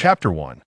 Chapter 1.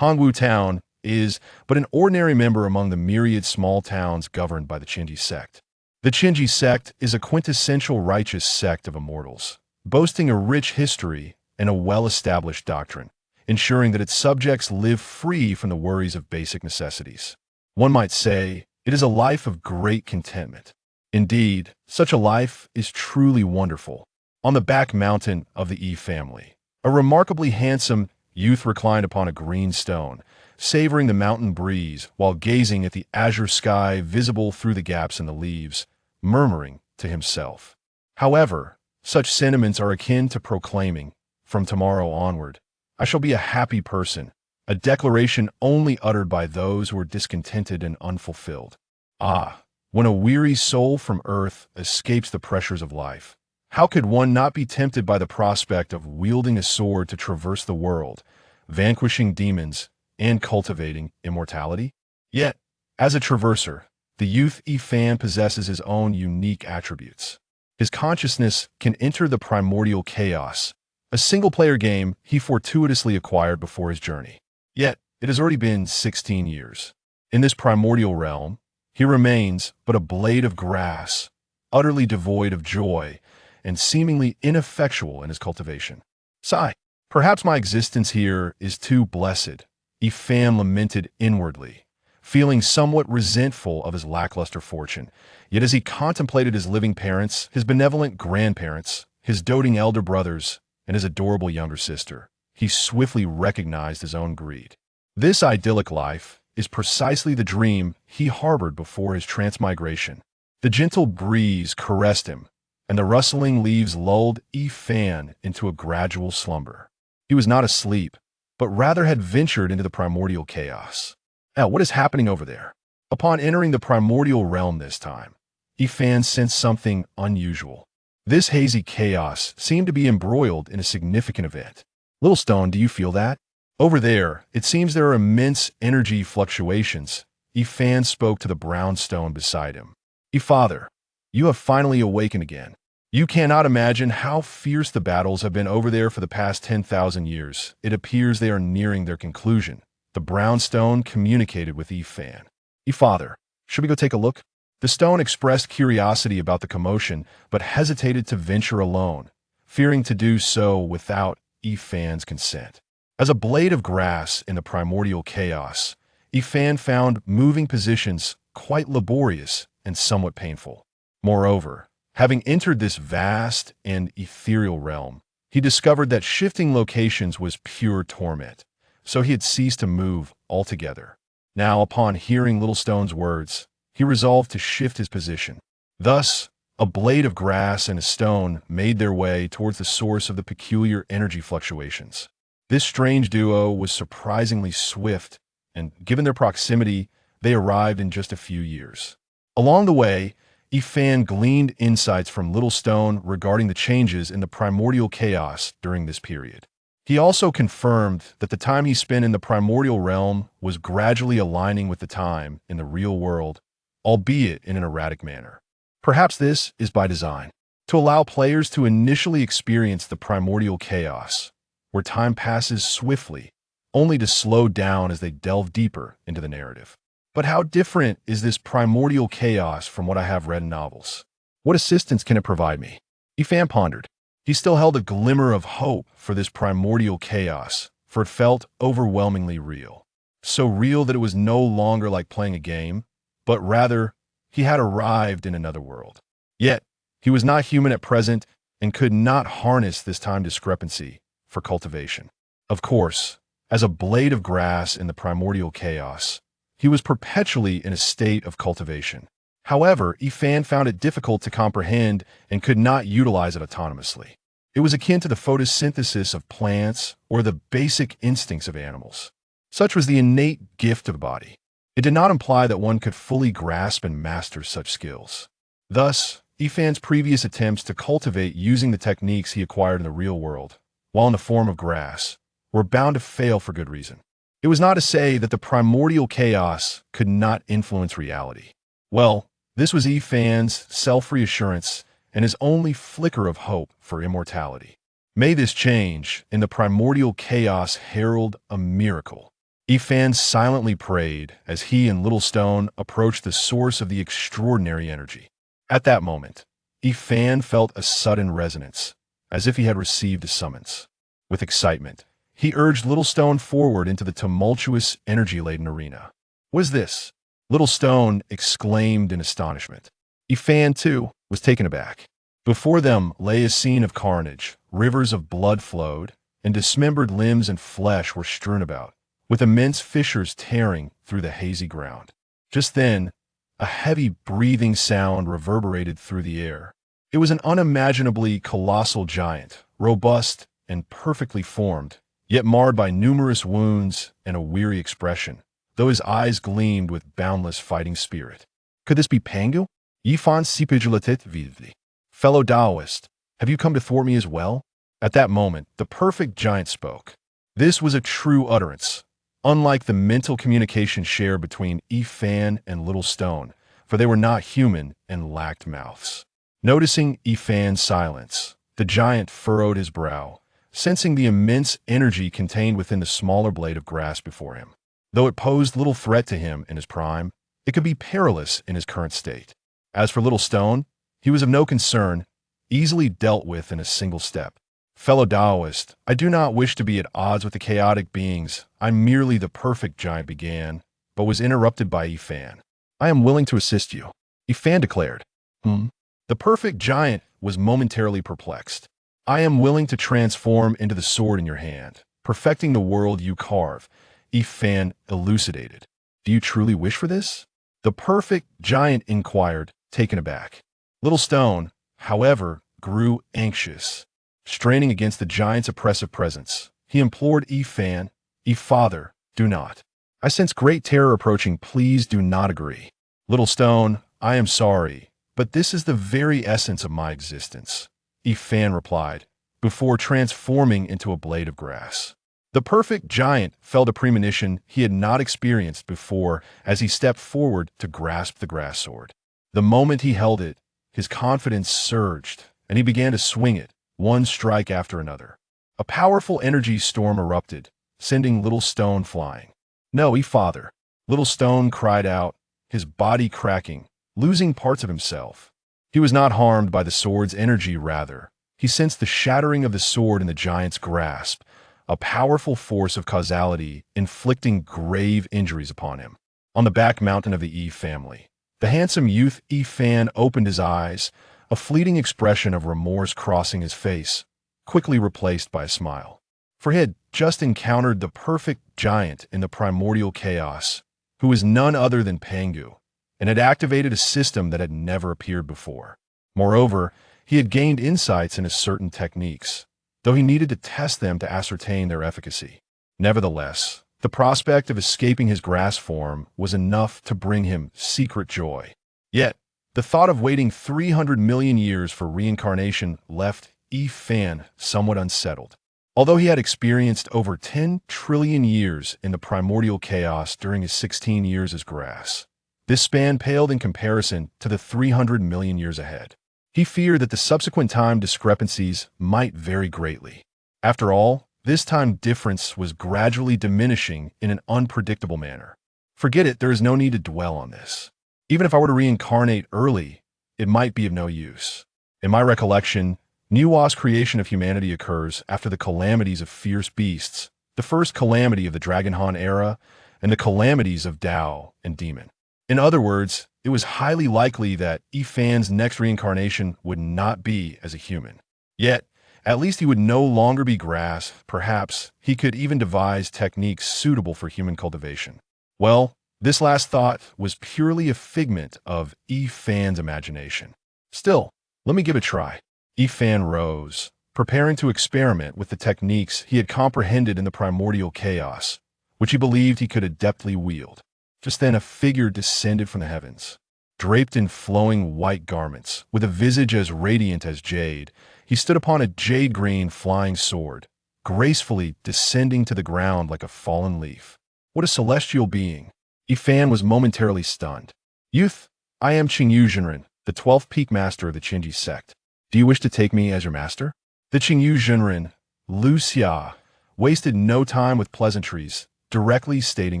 Hongwu Town is but an ordinary member among the myriad small towns governed by the Qinji sect. The Qinji sect is a quintessential righteous sect of immortals, boasting a rich history and a well-established doctrine, ensuring that its subjects live free from the worries of basic necessities. One might say it is a life of great contentment. Indeed, such a life is truly wonderful. On the back mountain of the Yi family, a remarkably handsome youth reclined upon a green stone, savoring the mountain breeze while gazing at the azure sky visible through the gaps in the leaves, murmuring to himself. However, such sentiments are akin to proclaiming, "From tomorrow onward, I shall be a happy person," a declaration only uttered by those who are discontented and unfulfilled. Ah, when a weary soul from earth escapes the pressures of life, how could one not be tempted by the prospect of wielding a sword to traverse the world, vanquishing demons, and cultivating immortality? Yet, as a traverser, the youth Yi Fan possesses his own unique attributes. His consciousness can enter the primordial chaos, a single-player game he fortuitously acquired before his journey. Yet, it has already been 16 years. In this primordial realm, he remains but a blade of grass, utterly devoid of joy, and seemingly ineffectual in his cultivation. Sigh, perhaps my existence here is too blessed, Yi Fan lamented inwardly, feeling somewhat resentful of his lackluster fortune. Yet as he contemplated his living parents, his benevolent grandparents, his doting elder brothers, and his adorable younger sister, he swiftly recognized his own greed. This idyllic life is precisely the dream he harbored before his transmigration. The gentle breeze caressed him, and the rustling leaves lulled Yi Fan into a gradual slumber. He was not asleep, but rather had ventured into the primordial chaos. Now, what is happening over there? Upon entering the primordial realm this time, Yi Fan sensed something unusual. This hazy chaos seemed to be embroiled in a significant event. Little Stone, do you feel that? Over there, it seems there are immense energy fluctuations. Yi Fan spoke to the brown stone beside him. Father, you have finally awakened again. You cannot imagine how fierce the battles have been over there for the past 10,000 years. It appears they are nearing their conclusion. The brown stone communicated with Yi Fan. Father, should we go take a look? The stone expressed curiosity about the commotion, but hesitated to venture alone, fearing to do so without Yi Fan's consent. As a blade of grass in the primordial chaos, Yi Fan found moving positions quite laborious and somewhat painful. Moreover, having entered this vast and ethereal realm, he discovered that shifting locations was pure torment, so he had ceased to move altogether. Now, upon hearing Little Stone's words, he resolved to shift his position. Thus, a blade of grass and a stone made their way towards the source of the peculiar energy fluctuations. This strange duo was surprisingly swift, and given their proximity, they arrived in just a few years. Along the way, Yi Fan gleaned insights from Little Stone regarding the changes in the primordial chaos during this period. He also confirmed that the time he spent in the primordial realm was gradually aligning with the time in the real world, albeit in an erratic manner. Perhaps this is by design, to allow players to initially experience the primordial chaos, where time passes swiftly, only to slow down as they delve deeper into the narrative. But how different is this primordial chaos from what I have read in novels? What assistance can it provide me? Yi Fan pondered. He still held a glimmer of hope for this primordial chaos, for it felt overwhelmingly real. So real that it was no longer like playing a game, but rather he had arrived in another world. Yet, he was not human at present and could not harness this time discrepancy for cultivation. Of course, as a blade of grass in the primordial chaos, he was perpetually in a state of cultivation. However, Yi Fan found it difficult to comprehend and could not utilize it autonomously. It was akin to the photosynthesis of plants or the basic instincts of animals. Such was the innate gift of the body. It did not imply that one could fully grasp and master such skills. Thus, Yi Fan's previous attempts to cultivate using the techniques he acquired in the real world, while in the form of grass, were bound to fail for good reason. It was not to say that the primordial chaos could not influence reality. Well, this was Yi Fan's self-reassurance and his only flicker of hope for immortality. May this change in the primordial chaos herald a miracle. Ifan silently prayed as he and Little Stone approached the source of the extraordinary energy. At that moment, Ifan felt a sudden resonance, as if he had received a summons. With excitement, he urged Little Stone forward into the tumultuous, energy-laden arena. "What is this?" Little Stone exclaimed in astonishment. Ifan, too, was taken aback. Before them lay a scene of carnage. Rivers of blood flowed, and dismembered limbs and flesh were strewn about, with immense fissures tearing through the hazy ground. Just then, a heavy breathing sound reverberated through the air. It was an unimaginably colossal giant, robust and perfectly formed, yet marred by numerous wounds and a weary expression, though his eyes gleamed with boundless fighting spirit. Could this be Pangu? Yifan Sipigilatit Vivli. Fellow Taoist, have you come to thwart me as well? At that moment, the perfect giant spoke. This was a true utterance, unlike the mental communication shared between Ifan and Little Stone, for they were not human and lacked mouths. Noticing Ifan's silence, the giant furrowed his brow, sensing the immense energy contained within the smaller blade of grass before him. Though it posed little threat to him in his prime, it could be perilous in his current state. As for Little Stone, he was of no concern, easily dealt with in a single step. Fellow Taoist, I do not wish to be at odds with the chaotic beings. I'm merely the perfect giant began, but was interrupted by Ifan. I am willing to assist you, Ifan declared. The perfect giant was momentarily perplexed. I am willing to transform into the sword in your hand, perfecting the world you carve, Ifan elucidated. Do you truly wish for this? The perfect giant inquired, taken aback. Little Stone, however, grew anxious. Straining against the giant's oppressive presence, he implored Ifan, Father, do not. I sense great terror approaching. Please do not agree. Little Stone, I am sorry, but this is the very essence of my existence, Ifan replied, before transforming into a blade of grass. The perfect giant felt a premonition he had not experienced before as he stepped forward to grasp the grass sword. The moment he held it, his confidence surged, and he began to swing it, one strike after another. A powerful energy storm erupted, sending Little Stone flying. No, Father! Little Stone cried out, his body cracking, losing parts of himself. He was not harmed by the sword's energy, rather. He sensed the shattering of the sword in the giant's grasp, a powerful force of causality inflicting grave injuries upon him. On the back mountain of the Yi family, the handsome youth Ifan opened his eyes, a fleeting expression of remorse crossing his face, quickly replaced by a smile. For he had just encountered the perfect giant in the primordial chaos, who was none other than Pangu, and had activated a system that had never appeared before. Moreover, he had gained insights into certain techniques, though he needed to test them to ascertain their efficacy. Nevertheless, the prospect of escaping his grass form was enough to bring him secret joy. Yet, the thought of waiting 300 million years for reincarnation left Ifan somewhat unsettled. Although he had experienced over 10 trillion years in the primordial chaos during his 16 years as grass, this span paled in comparison to the 300 million years ahead. He feared that the subsequent time discrepancies might vary greatly. After all, this time difference was gradually diminishing in an unpredictable manner. Forget it, there is no need to dwell on this. Even if I were to reincarnate early, it might be of no use. In my recollection, Nuwa's creation of humanity occurs after the calamities of fierce beasts, the first calamity of the Dragon Han era, and the calamities of Tao and Demon. In other words, it was highly likely that Ifan's next reincarnation would not be as a human. Yet, at least he would no longer be grass. Perhaps he could even devise techniques suitable for human cultivation. Well, this last thought was purely a figment of Ifan's imagination. Still, let me give it a try. Ifan rose, preparing to experiment with the techniques he had comprehended in the primordial chaos, which he believed he could adeptly wield. Just then a figure descended from the heavens. Draped in flowing white garments, with a visage as radiant as jade, he stood upon a jade-green flying sword, gracefully descending to the ground like a fallen leaf. What a celestial being! Ifan was momentarily stunned. Youth, I am Qingyu Zhenren, the 12th peak master of the Qingyi sect. Do you wish to take me as your master? The Qingyu Zhenren, Lu Xia, wasted no time with pleasantries, directly stating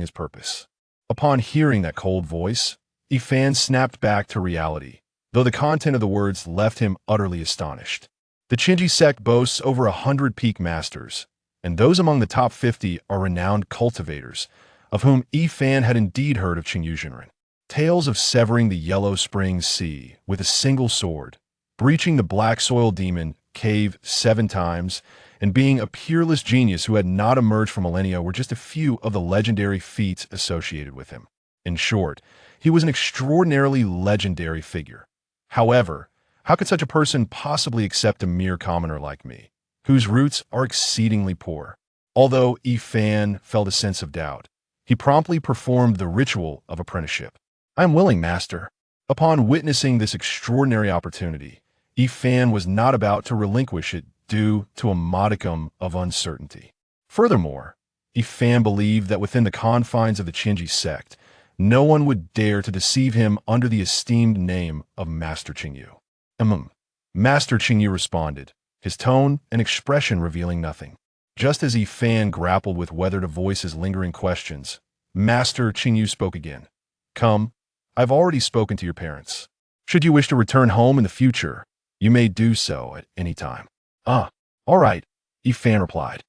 his purpose. Upon hearing that cold voice, Yifan snapped back to reality, though the content of the words left him utterly astonished. The Qingyu sect boasts over 100 peak masters, and those among the top 50 are renowned cultivators, of whom Yifan had indeed heard of Qingyu Zhenren. Tales of severing the Yellow Springs Sea with a single sword, breaching the Black Soil Demon cave 7 times, and being a peerless genius who had not emerged from millennia were just a few of the legendary feats associated with him. In short, he was an extraordinarily legendary figure. However, how could such a person possibly accept a mere commoner like me, whose roots are exceedingly poor? Although Yifan felt a sense of doubt, he promptly performed the ritual of apprenticeship. "I am willing, master." Upon witnessing this extraordinary opportunity, Yifan was not about to relinquish it due to a modicum of uncertainty. Furthermore, Yifan believed that within the confines of the Qingyu sect, no one would dare to deceive him under the esteemed name of Master Qingyu. Master Qingyu responded, his tone and expression revealing nothing. Just as Yifan grappled with whether to voice his lingering questions, Master Qingyu spoke again. "Come, I've already spoken to your parents. Should you wish to return home in the future, you may do so at any time." "Ah, all right," Yifan replied.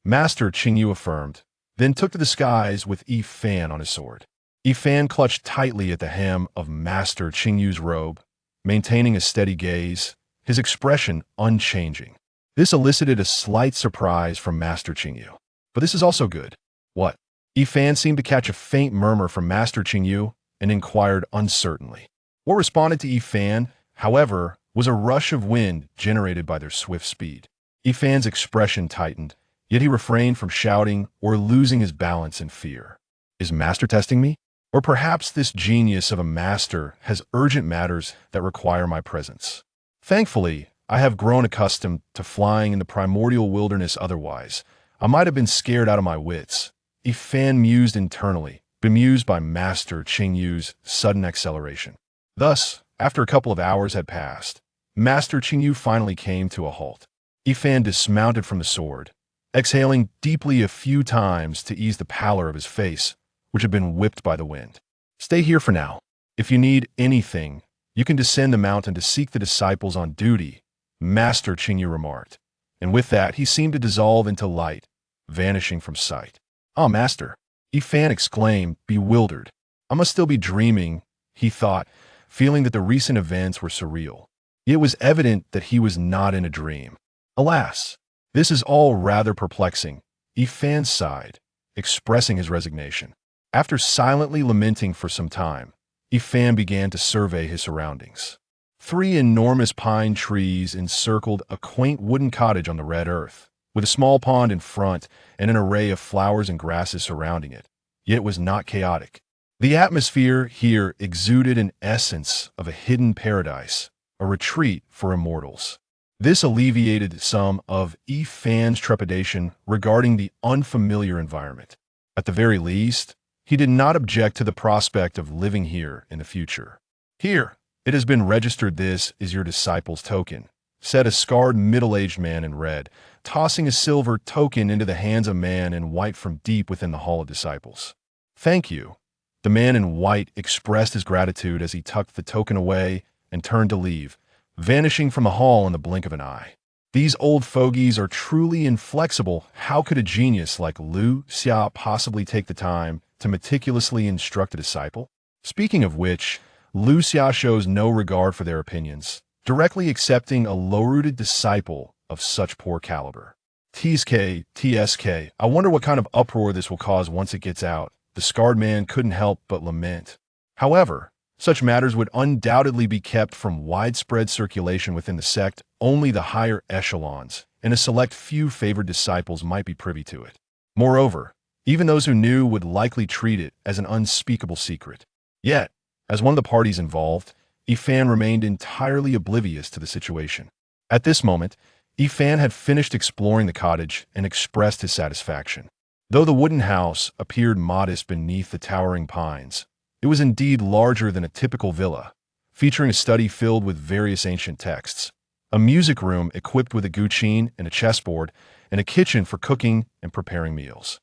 Master Qingyu affirmed, then took to the skies with Yifan on his sword. Yifan clutched tightly at the hem of Master Qingyu's robe, maintaining a steady gaze, his expression unchanging. This elicited a slight surprise from Master Qingyu. But this is also good. "What?" Yifan seemed to catch a faint murmur from Master Qingyu and inquired uncertainly. What responded to Yifan, however, was a rush of wind generated by their swift speed. Yifan's expression tightened, yet he refrained from shouting or losing his balance in fear. Is Master testing me? Or perhaps this genius of a master has urgent matters that require my presence? Thankfully, I have grown accustomed to flying in the primordial wilderness otherwise. I might have been scared out of my wits. Yifan mused internally, bemused by Master Qingyu's sudden acceleration. Thus, after a couple of hours had passed, Master Qingyu finally came to a halt. Yifan dismounted from the sword, exhaling deeply a few times to ease the pallor of his face, which had been whipped by the wind. "Stay here for now. If you need anything, you can descend the mountain to seek the disciples on duty," Master Qingyu remarked, and with that he seemed to dissolve into light, vanishing from sight. "Ah, Master!" Yifan exclaimed, bewildered. "I must still be dreaming," he thought, feeling that the recent events were surreal. It was evident that he was not in a dream. "Alas, this is all rather perplexing," Yifan sighed, expressing his resignation. After silently lamenting for some time, Yifan began to survey his surroundings. 3 enormous pine trees encircled a quaint wooden cottage on the red earth, with a small pond in front and an array of flowers and grasses surrounding it. Yet it was not chaotic. The atmosphere here exuded an essence of a hidden paradise, a retreat for immortals. This alleviated some of Yifan's trepidation regarding the unfamiliar environment. At the very least, he did not object to the prospect of living here in the future. "Here, it has been registered this is your disciple's token," said a scarred middle-aged man in red, tossing a silver token into the hands of a man in white from deep within the Hall of Disciples. "Thank you." The man in white expressed his gratitude as he tucked the token away and turned to leave, vanishing from the hall in the blink of an eye. These old fogies are truly inflexible. How could a genius like Lu Xia possibly take the time to meticulously instruct a disciple? Speaking of which, Lu Xia shows no regard for their opinions, directly accepting a low-rooted disciple of such poor caliber. TSK, I wonder what kind of uproar this will cause once it gets out. The scarred man couldn't help but lament. However, such matters would undoubtedly be kept from widespread circulation within the sect. Only the higher echelons and a select few favored disciples might be privy to it. Moreover, even those who knew would likely treat it as an unspeakable secret. Yet, as one of the parties involved, Yifan remained entirely oblivious to the situation. At this moment, Yifan had finished exploring the cottage and expressed his satisfaction. Though the wooden house appeared modest beneath the towering pines, it was indeed larger than a typical villa, featuring a study filled with various ancient texts, a music room equipped with a guqin and a chessboard, and a kitchen for cooking and preparing meals.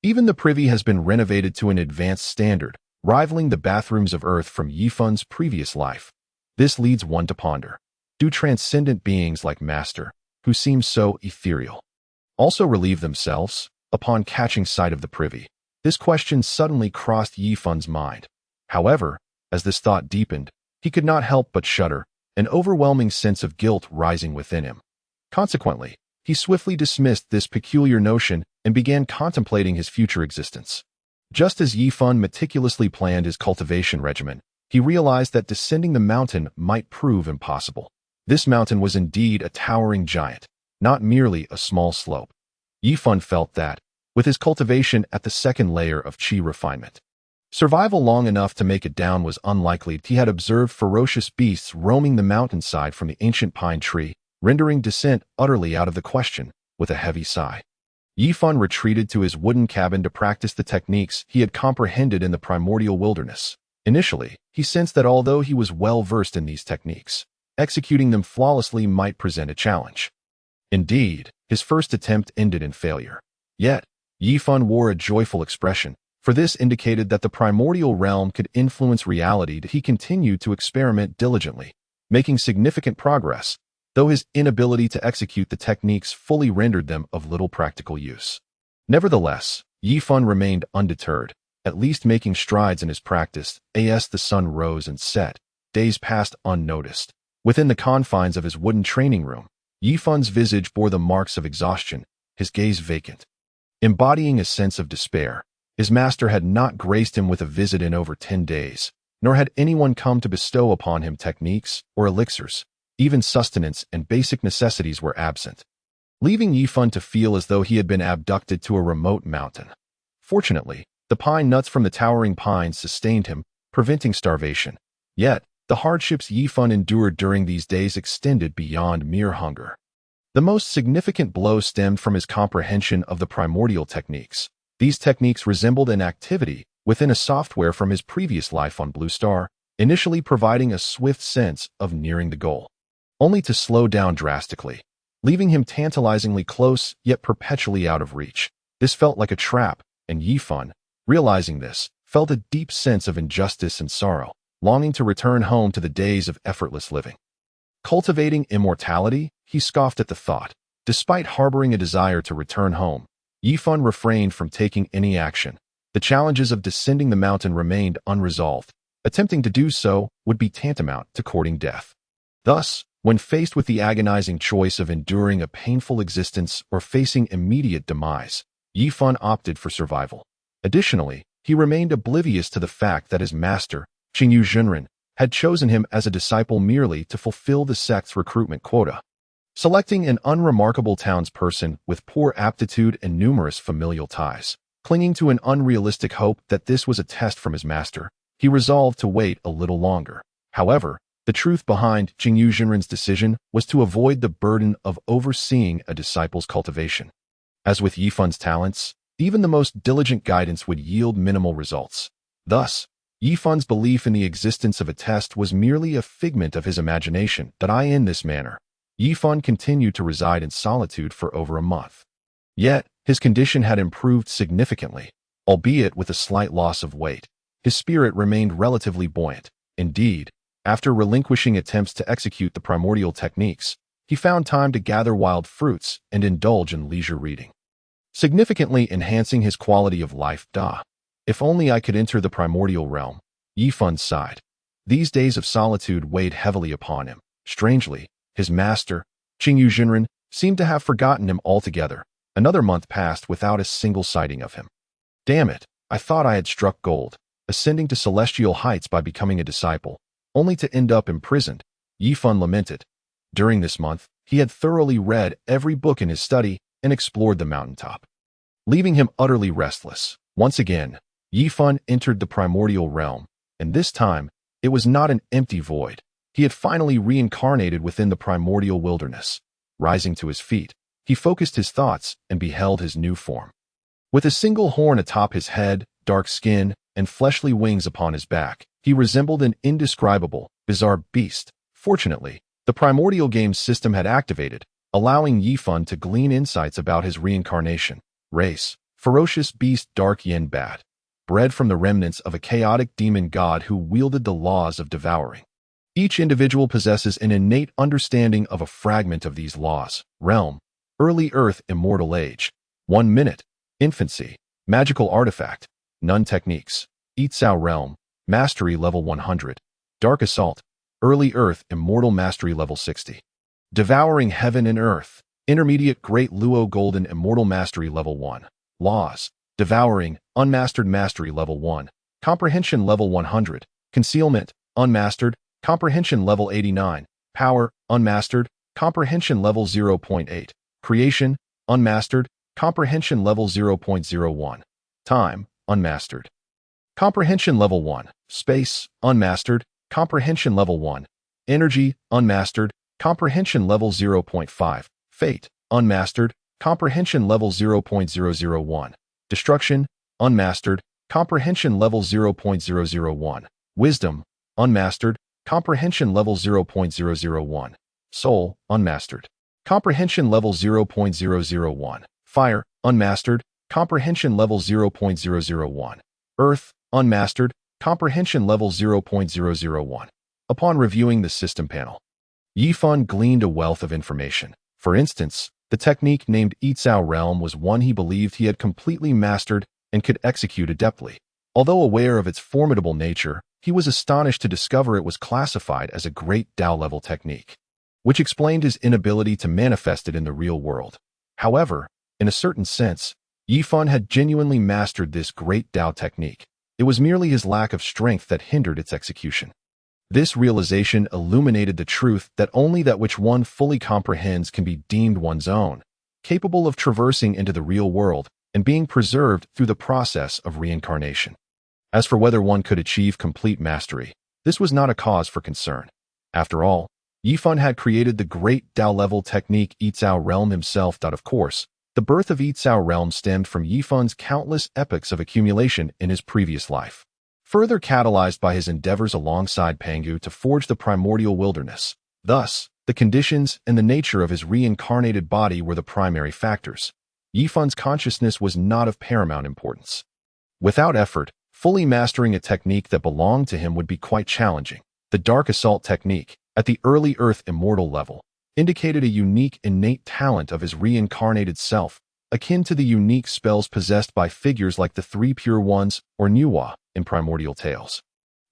Even the privy has been renovated to an advanced standard, rivaling the bathrooms of Earth from Yifun's previous life. This leads one to ponder, do transcendent beings like Master, who seem so ethereal, also relieve themselves upon catching sight of the privy? This question suddenly crossed Yifun's mind. However, as this thought deepened, he could not help but shudder, an overwhelming sense of guilt rising within him. Consequently, he swiftly dismissed this peculiar notion and began contemplating his future existence. Just as Yifun meticulously planned his cultivation regimen, he realized that descending the mountain might prove impossible. This mountain was indeed a towering giant, not merely a small slope. Yifun felt that, with his cultivation at the second layer of qi refinement, survival long enough to make it down was unlikely. He had observed ferocious beasts roaming the mountainside from the ancient pine tree, rendering descent utterly out of the question. With a heavy sigh, Yifun retreated to his wooden cabin to practice the techniques he had comprehended in the primordial wilderness. Initially, he sensed that although he was well versed in these techniques, executing them flawlessly might present a challenge. Indeed, his first attempt ended in failure. Yet, Yifun wore a joyful expression, for this indicated that the primordial realm could influence reality. He continued to experiment diligently, making significant progress, though his inability to execute the techniques fully rendered them of little practical use. Nevertheless, Yifun remained undeterred, at least making strides in his practice. As the sun rose and set, days passed unnoticed. Within the confines of his wooden training room, Yifun's visage bore the marks of exhaustion, his gaze vacant, embodying a sense of despair. His master had not graced him with a visit in over 10 days, nor had anyone come to bestow upon him techniques or elixirs. Even sustenance and basic necessities were absent, leaving Yifun to feel as though he had been abducted to a remote mountain. Fortunately, the pine nuts from the towering pines sustained him, preventing starvation. Yet, the hardships Yifun endured during these days extended beyond mere hunger. The most significant blow stemmed from his comprehension of the primordial techniques. These techniques resembled an activity within a software from his previous life on Blue Star, initially providing a swift sense of nearing the goal, only to slow down drastically, leaving him tantalizingly close yet perpetually out of reach. This felt like a trap, and Yifun, realizing this, felt a deep sense of injustice and sorrow, longing to return home to the days of effortless living. Cultivating immortality? He scoffed at the thought. Despite harboring a desire to return home, Yifun refrained from taking any action. The challenges of descending the mountain remained unresolved. Attempting to do so would be tantamount to courting death. Thus, when faced with the agonizing choice of enduring a painful existence or facing immediate demise, Yifun opted for survival. Additionally, he remained oblivious to the fact that his master, Qingyu Zhenren, had chosen him as a disciple merely to fulfill the sect's recruitment quota. Selecting an unremarkable townsperson with poor aptitude and numerous familial ties, clinging to an unrealistic hope that this was a test from his master, he resolved to wait a little longer. However, the truth behind Qingyu Zhenren's decision was to avoid the burden of overseeing a disciple's cultivation. As with Yifun's talents, even the most diligent guidance would yield minimal results. Thus, Yifun's belief in the existence of a test was merely a figment of his imagination. In this manner, Yifun continued to reside in solitude for over a month. Yet, his condition had improved significantly, albeit with a slight loss of weight. His spirit remained relatively buoyant. Indeed, after relinquishing attempts to execute the primordial techniques, he found time to gather wild fruits and indulge in leisure reading, significantly enhancing his quality of life. If only I could enter the primordial realm, Yifun sighed. These days of solitude weighed heavily upon him. Strangely, his master, Qingyu Zhenren, seemed to have forgotten him altogether. Another month passed without a single sighting of him. Damn it, I thought I had struck gold, ascending to celestial heights by becoming a disciple, only to end up imprisoned, Yifun lamented. During this month, he had thoroughly read every book in his study and explored the mountaintop, leaving him utterly restless. Once again, Yifun entered the primordial realm, and this time, it was not an empty void. He had finally reincarnated within the primordial wilderness. Rising to his feet, he focused his thoughts and beheld his new form. With a single horn atop his head, dark skin, and fleshly wings upon his back, he resembled an indescribable, bizarre beast. Fortunately, The Primordial game system had activated, allowing Yifan to glean insights about his reincarnation, race, ferocious beast Dark Yin Bat, bred from the remnants of a chaotic demon god who wielded the laws of devouring. Each individual possesses an innate understanding of a fragment of these laws: realm, early earth, immortal age, 1 minute, infancy, magical artifact, none techniques, Yitzhao realm, mastery level 100, dark assault, early earth, immortal mastery level 60. Devouring heaven and earth, intermediate great luo golden, immortal mastery level 1. Laws, devouring, unmastered mastery level 1, comprehension level 100, concealment, unmastered, comprehension level 89, power, unmastered, comprehension level 0.8, creation, unmastered, comprehension level 0.01, time, unmastered. Comprehension level 1, space, unmastered, comprehension level 1, energy, unmastered, comprehension level 0.5, fate, unmastered, comprehension level 0.001, destruction, unmastered, comprehension level 0.001, wisdom, unmastered, comprehension level 0.001, soul, unmastered, comprehension level 0.001, fire, unmastered, comprehension level 0.001, earth, unmastered, comprehension level 0.001. Upon reviewing the system panel, Yifan gleaned a wealth of information. For instance, the technique named Yitzhao Realm was one he believed he had completely mastered and could execute adeptly. Although aware of its formidable nature, he was astonished to discover it was classified as a Great Dao-level technique, which explained his inability to manifest it in the real world. However, in a certain sense, Yifan had genuinely mastered this Great Dao technique. It was merely his lack of strength that hindered its execution. This realization illuminated the truth that only that which one fully comprehends can be deemed one's own, capable of traversing into the real world and being preserved through the process of reincarnation. As for whether one could achieve complete mastery, this was not a cause for concern. After all, Yifan had created the Great Dao-level technique Yitzhao Realm himself. Of course, the birth of Yitzhao Realm stemmed from Yifan's countless epochs of accumulation in his previous life, further catalyzed by his endeavors alongside Pangu to forge the primordial wilderness. Thus, the conditions and the nature of his reincarnated body were the primary factors. Yifan's consciousness was not of paramount importance. Without effort, fully mastering a technique that belonged to him would be quite challenging. The Dark Assault technique, at the early Earth Immortal level, indicated a unique innate talent of his reincarnated self, akin to the unique spells possessed by figures like the Three Pure Ones or Nuwa in Primordial Tales.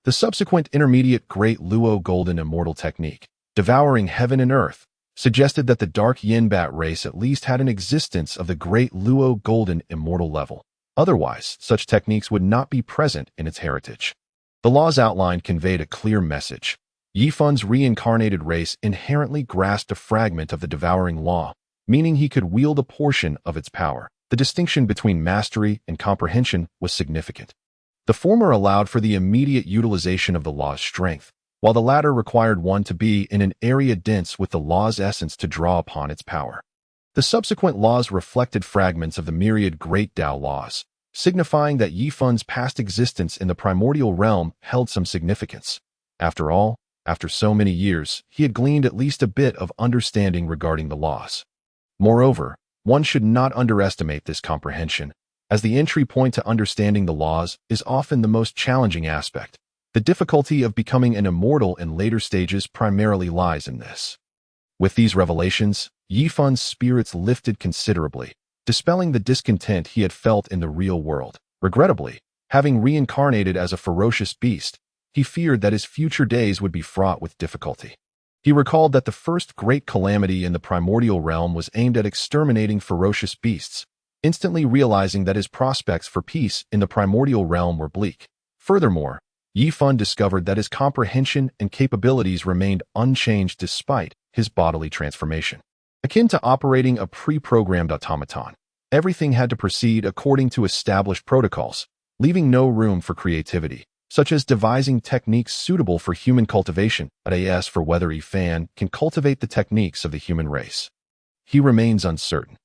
The subsequent intermediate Great Luo Golden Immortal technique, devouring heaven and earth, suggested that the Dark Yin Bat race at least had an existence of the Great Luo Golden Immortal level. Otherwise, such techniques would not be present in its heritage. The laws outlined conveyed a clear message. Yifan's reincarnated race inherently grasped a fragment of the devouring law, meaning he could wield a portion of its power. The distinction between mastery and comprehension was significant. The former allowed for the immediate utilization of the law's strength, while the latter required one to be in an area dense with the law's essence to draw upon its power. The subsequent laws reflected fragments of the myriad Great Dao laws, signifying that Yifan's past existence in the primordial realm held some significance. After all, after so many years, he had gleaned at least a bit of understanding regarding the laws. Moreover, one should not underestimate this comprehension, as the entry point to understanding the laws is often the most challenging aspect. The difficulty of becoming an immortal in later stages primarily lies in this. With these revelations, Yifan's spirits lifted considerably, dispelling the discontent he had felt in the real world. Regrettably, having reincarnated as a ferocious beast, he feared that his future days would be fraught with difficulty. He recalled that the first great calamity in the primordial realm was aimed at exterminating ferocious beasts, instantly realizing that his prospects for peace in the primordial realm were bleak. Furthermore, Yifan discovered that his comprehension and capabilities remained unchanged despite his bodily transformation. Akin to operating a pre-programmed automaton, everything had to proceed according to established protocols, leaving no room for creativity, such as devising techniques suitable for human cultivation. As for whether Yifan can cultivate the techniques of the human race, he remains uncertain.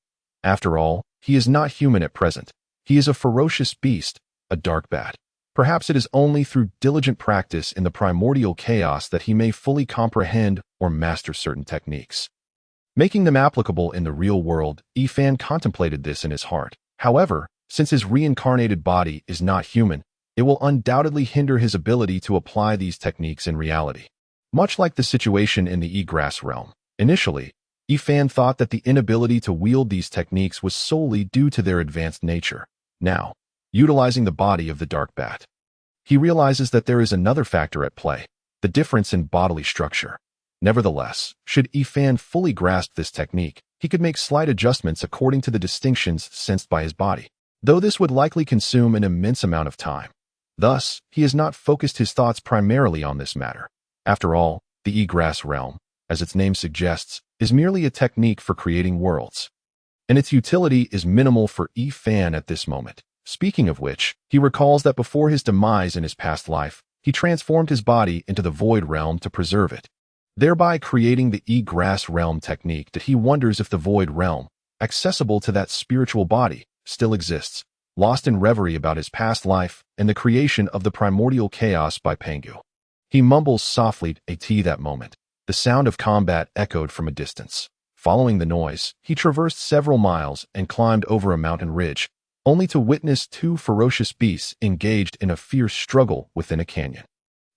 After all, he is not human at present. He is a ferocious beast, a dark bat. Perhaps it is only through diligent practice in the primordial chaos that he may fully comprehend or master certain techniques, making them applicable in the real world. Ifan contemplated this in his heart. However, since his reincarnated body is not human, it will undoubtedly hinder his ability to apply these techniques in reality. Much like the situation in the egress realm, initially, Ifan thought that the inability to wield these techniques was solely due to their advanced nature. Now, utilizing the body of the dark bat, he realizes that there is another factor at play, the difference in bodily structure. Nevertheless, should Ifan fully grasp this technique, he could make slight adjustments according to the distinctions sensed by his body, though this would likely consume an immense amount of time. Thus, he has not focused his thoughts primarily on this matter. After all, the egress realm, as its name suggests, is merely a technique for creating worlds, and its utility is minimal for Ifan at this moment. Speaking of which, he recalls that before his demise in his past life, he transformed his body into the void realm to preserve it, thereby creating the egress realm technique. That he wonders if the void realm, accessible to that spiritual body, still exists, lost in reverie about his past life and the creation of the primordial chaos by Pangu. He mumbles softly at that moment. The sound of combat echoed from a distance. Following the noise, he traversed several miles and climbed over a mountain ridge, only to witness two ferocious beasts engaged in a fierce struggle within a canyon.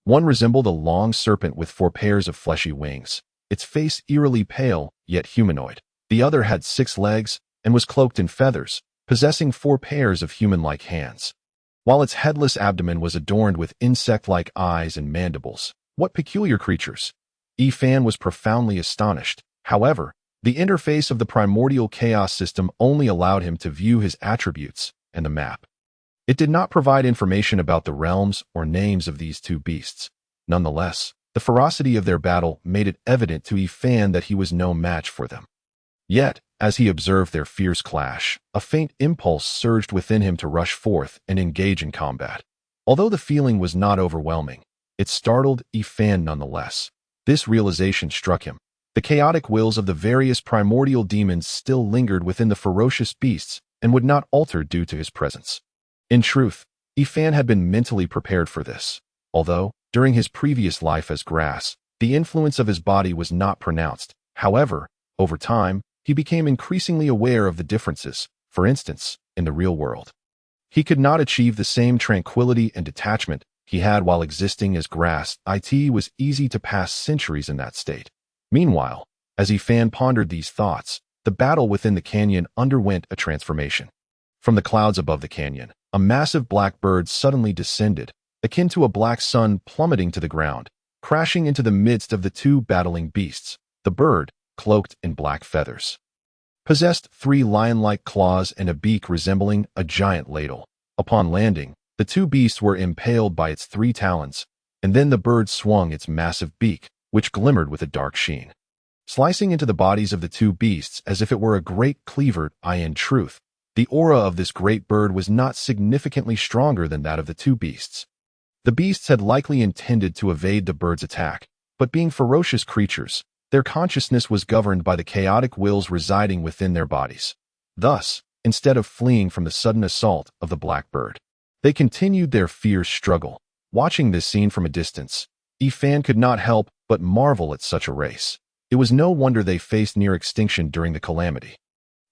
One resembled a long serpent with 4 pairs of fleshy wings, its face eerily pale, yet humanoid. The other had 6 legs and was cloaked in feathers, possessing 4 pairs of human-like hands, while its headless abdomen was adorned with insect-like eyes and mandibles. What peculiar creatures! Ifan was profoundly astonished. However, the interface of the primordial chaos system only allowed him to view his attributes and the map. It did not provide information about the realms or names of these 2 beasts. Nonetheless, the ferocity of their battle made it evident to Ifan that he was no match for them. Yet, as he observed their fierce clash, a faint impulse surged within him to rush forth and engage in combat. Although the feeling was not overwhelming, it startled Ifan nonetheless. This realization struck him. The chaotic wills of the various primordial demons still lingered within the ferocious beasts and would not alter due to his presence. In truth, Ifan had been mentally prepared for this. Although, during his previous life as grass, the influence of his body was not pronounced. However, over time, he became increasingly aware of the differences. For instance, in the real world, he could not achieve the same tranquility and detachment he had while existing as grass. It was easy to pass centuries in that state. Meanwhile, as Ifan pondered these thoughts, the battle within the canyon underwent a transformation. From the clouds above the canyon, a massive black bird suddenly descended, akin to a black sun plummeting to the ground, crashing into the midst of the 2 battling beasts. The bird, cloaked in black feathers, possessed 3 lion-like claws and a beak resembling a giant ladle. Upon landing, the 2 beasts were impaled by its 3 talons, and then the bird swung its massive beak, which glimmered with a dark sheen, slicing into the bodies of the 2 beasts as if it were a great cleaver. In truth, the aura of this great bird was not significantly stronger than that of the 2 beasts. The beasts had likely intended to evade the bird's attack, but being ferocious creatures, their consciousness was governed by the chaotic wills residing within their bodies. Thus, instead of fleeing from the sudden assault of the black bird, they continued their fierce struggle. Watching this scene from a distance, Ifan could not help but marvel at such a race. It was no wonder they faced near extinction during the calamity.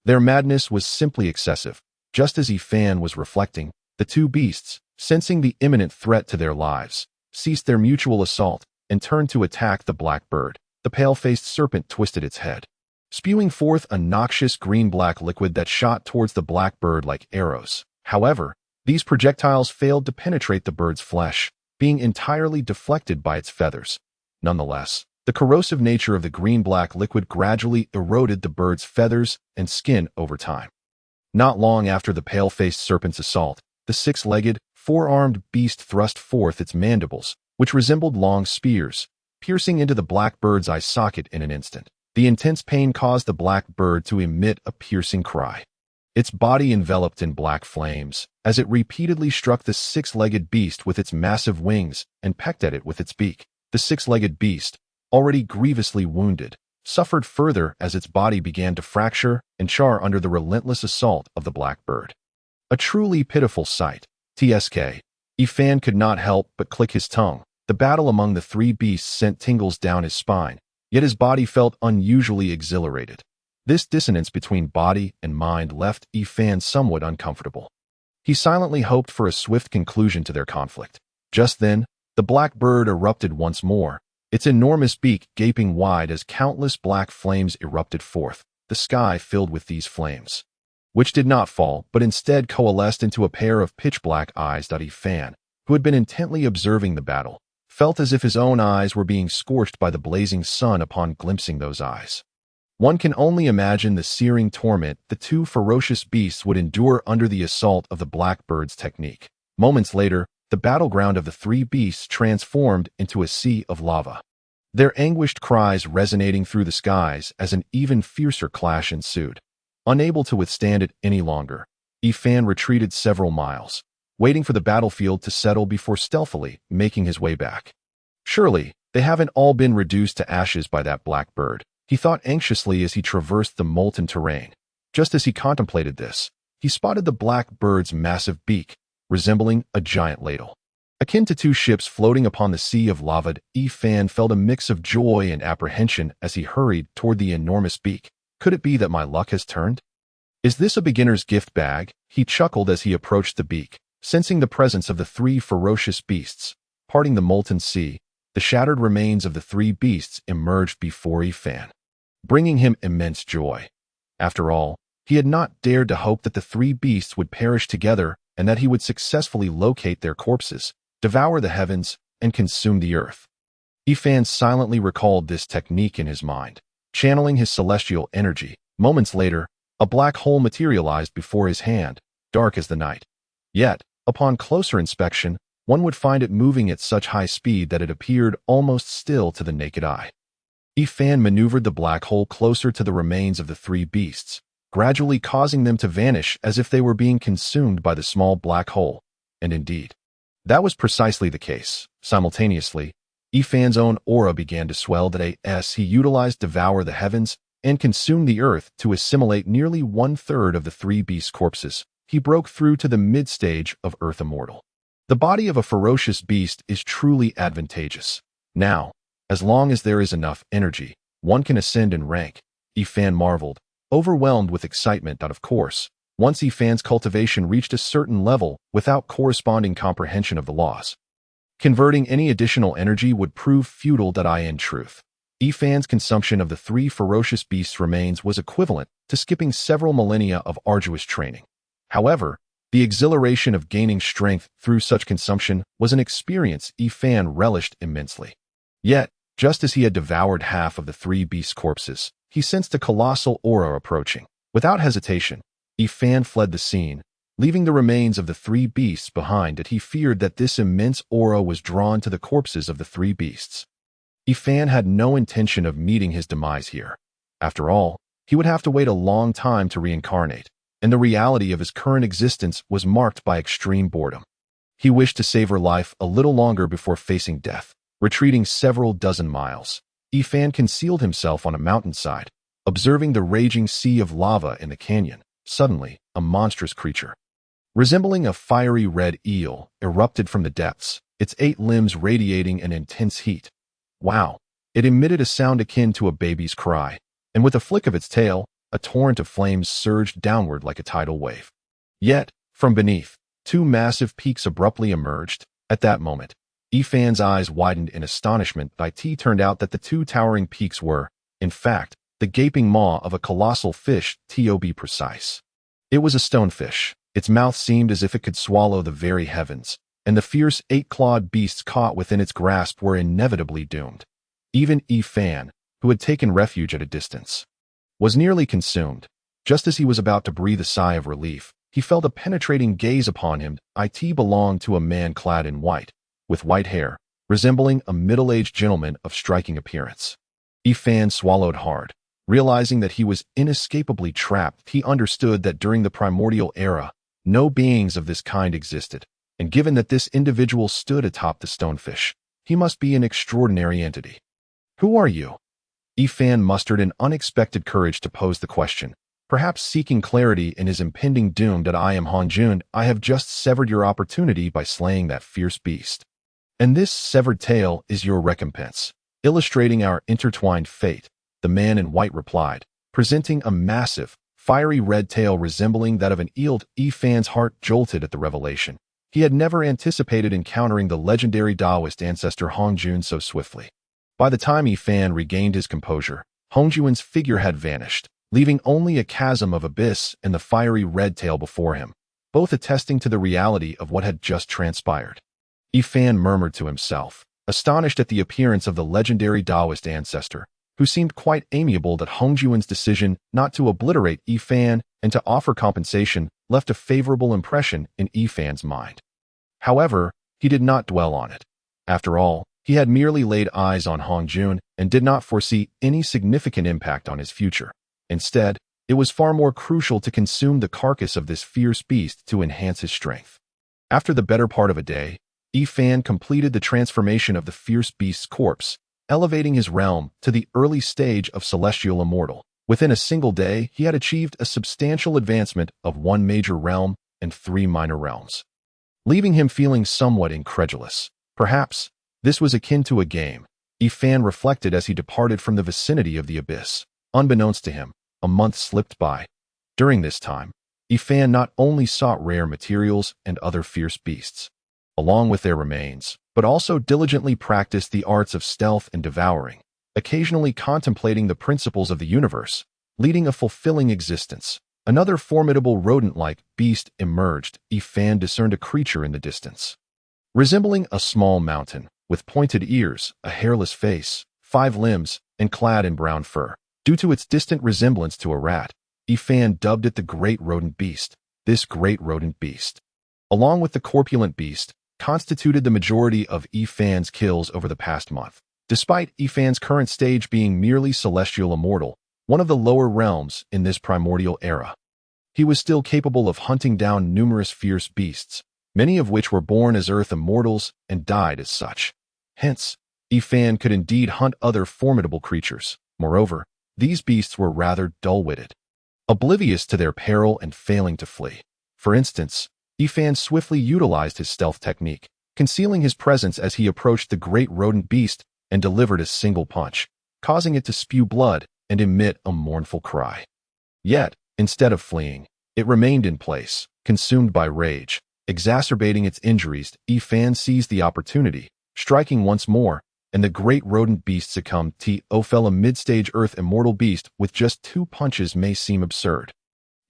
Their madness was simply excessive. Just as Ifan was reflecting, the 2 beasts, sensing the imminent threat to their lives, ceased their mutual assault and turned to attack the black bird. The pale-faced serpent twisted its head, spewing forth a noxious green-black liquid that shot towards the black bird like arrows. However, these projectiles failed to penetrate the bird's flesh, being entirely deflected by its feathers. Nonetheless, the corrosive nature of the green-black liquid gradually eroded the bird's feathers and skin over time. Not long after the pale-faced serpent's assault, the 6-legged, 4-armed beast thrust forth its mandibles, which resembled long spears, piercing into the black bird's eye socket in an instant. The intense pain caused the black bird to emit a piercing cry. Its body enveloped in black flames, as it repeatedly struck the 6-legged beast with its massive wings and pecked at it with its beak. The 6-legged beast, already grievously wounded, suffered further as its body began to fracture and char under the relentless assault of the black bird. A truly pitiful sight. TSK. Ifan could not help but click his tongue. The battle among the three beasts sent tingles down his spine, yet his body felt unusually exhilarated. This dissonance between body and mind left Ifan somewhat uncomfortable. He silently hoped for a swift conclusion to their conflict. Just then, the black bird erupted once more, its enormous beak gaping wide as countless black flames erupted forth, the sky filled with these flames, which did not fall, but instead coalesced into a pair of pitch-black eyes. Ifan, who had been intently observing the battle, felt as if his own eyes were being scorched by the blazing sun upon glimpsing those eyes. One can only imagine the searing torment the two ferocious beasts would endure under the assault of the black bird's technique. Moments later, the battleground of the three beasts transformed into a sea of lava, their anguished cries resonating through the skies as an even fiercer clash ensued. Unable to withstand it any longer, Ifan retreated several miles, waiting for the battlefield to settle before stealthily making his way back. Surely, they haven't all been reduced to ashes by that black bird, he thought anxiously as he traversed the molten terrain. Just as he contemplated this, he spotted the black bird's massive beak, resembling a giant ladle. Akin to two ships floating upon the sea of lava, Ifan felt a mix of joy and apprehension as he hurried toward the enormous beak. Could it be that my luck has turned? Is this a beginner's gift bag? He chuckled as he approached the beak, sensing the presence of the three ferocious beasts. Parting the molten sea, the shattered remains of the three beasts emerged before Ifan, bringing him immense joy. After all, he had not dared to hope that the three beasts would perish together and that he would successfully locate their corpses, devour the heavens, and consume the earth. Ifan silently recalled this technique in his mind, channeling his celestial energy. Moments later, a black hole materialized before his hand, dark as the night. Yet, upon closer inspection, one would find it moving at such high speed that it appeared almost still to the naked eye. Ifan maneuvered the black hole closer to the remains of the three beasts, gradually causing them to vanish as if they were being consumed by the small black hole. And indeed, that was precisely the case. Simultaneously, Ifan's own aura began to swell as he utilized Devour the Heavens and Consume the Earth to assimilate nearly one-third of the three beasts' corpses. He broke through to the mid-stage of Earth Immortal. The body of a ferocious beast is truly advantageous. Now, as long as there is enough energy, one can ascend in rank. Ifan marveled, overwhelmed with excitement that, of course, once Ifan's cultivation reached a certain level without corresponding comprehension of the laws, converting any additional energy would prove futile. In truth, Ifan's consumption of the three ferocious beasts' remains was equivalent to skipping several millennia of arduous training. However, the exhilaration of gaining strength through such consumption was an experience Ifan relished immensely. Yet, just as he had devoured half of the three beasts' corpses, he sensed a colossal aura approaching. Without hesitation, Ifan fled the scene, leaving the remains of the three beasts behind. He feared that this immense aura was drawn to the corpses of the three beasts. Ifan had no intention of meeting his demise here. After all, he would have to wait a long time to reincarnate, and the reality of his current existence was marked by extreme boredom. He wished to savor life a little longer before facing death. Retreating several dozen miles, Ifan concealed himself on a mountainside, observing the raging sea of lava in the canyon. Suddenly, a monstrous creature, resembling a fiery red eel, erupted from the depths, its 8 limbs radiating an intense heat. Wow! It emitted a sound akin to a baby's cry, and with a flick of its tail, a torrent of flames surged downward like a tidal wave. Yet, from beneath, 2 massive peaks abruptly emerged. At that moment, Ifan's eyes widened in astonishment. It turned out that the 2 towering peaks were, in fact, the gaping maw of a colossal fish, to be precise. It was a stonefish. Its mouth seemed as if it could swallow the very heavens, and the fierce 8-clawed beasts caught within its grasp were inevitably doomed. Even Ifan, who had taken refuge at a distance, was nearly consumed. Just as he was about to breathe a sigh of relief, he felt a penetrating gaze upon him. It belonged to a man clad in white, with white hair, resembling a middle-aged gentleman of striking appearance. Ifan swallowed hard. Realizing that he was inescapably trapped, he understood that during the Primordial era, no beings of this kind existed, and given that this individual stood atop the stonefish, he must be an extraordinary entity. "Who are you?" Ifan mustered an unexpected courage to pose the question, perhaps seeking clarity in his impending doom. I am Hongjun. I have just severed your opportunity by slaying that fierce beast. And this severed tail is your recompense, illustrating our intertwined fate, the man in white replied, presenting a massive, fiery red tail resembling that of an eel. Fan's heart jolted at the revelation. He had never anticipated encountering the legendary Taoist ancestor Hongjun so swiftly. By the time Fan regained his composure, Hongjun's figure had vanished, leaving only a chasm of abyss and the fiery red tail before him, both attesting to the reality of what had just transpired. Fan murmured to himself, astonished at the appearance of the legendary Taoist ancestor, who seemed quite amiable. That Hongjun's decision not to obliterate Fan and to offer compensation left a favorable impression in Fan's mind. However, he did not dwell on it. After all, he had merely laid eyes on Hongjun and did not foresee any significant impact on his future. Instead, it was far more crucial to consume the carcass of this fierce beast to enhance his strength. After the better part of a day, Fan completed the transformation of the fierce beast's corpse, elevating his realm to the early stage of celestial immortal. Within a single day, he had achieved a substantial advancement of 1 major realm and 3 minor realms, leaving him feeling somewhat incredulous. Perhaps this was akin to a game, Fan reflected as he departed from the vicinity of the abyss. Unbeknownst to him, a month slipped by. During this time, Fan not only sought rare materials and other fierce beasts, along with their remains, but also diligently practiced the arts of stealth and devouring, occasionally contemplating the principles of the universe, leading a fulfilling existence. Another formidable rodent-like beast emerged. Fan discerned a creature in the distance, resembling a small mountain, with pointed ears, a hairless face, 5 limbs, and clad in brown fur. Due to its distant resemblance to a rat, Fan dubbed it the Great Rodent Beast. This Great Rodent Beast, along with the corpulent beast, constituted the majority of Fan's kills over the past month. Despite Fan's current stage being merely celestial immortal, one of the lower realms in this primordial era, he was still capable of hunting down numerous fierce beasts, many of which were born as earth immortals and died as such. Hence, Fan could indeed hunt other formidable creatures. Moreover, these beasts were rather dull-witted, oblivious to their peril and failing to flee. For instance, Fan swiftly utilized his stealth technique, concealing his presence as he approached the great rodent beast and delivered a single punch, causing it to spew blood and emit a mournful cry. Yet, instead of fleeing, it remained in place, consumed by rage, exacerbating its injuries. Fan seized the opportunity, striking once more, and the great rodent beast succumbed. Fell a mid-stage earth immortal beast with just 2 punches may seem absurd.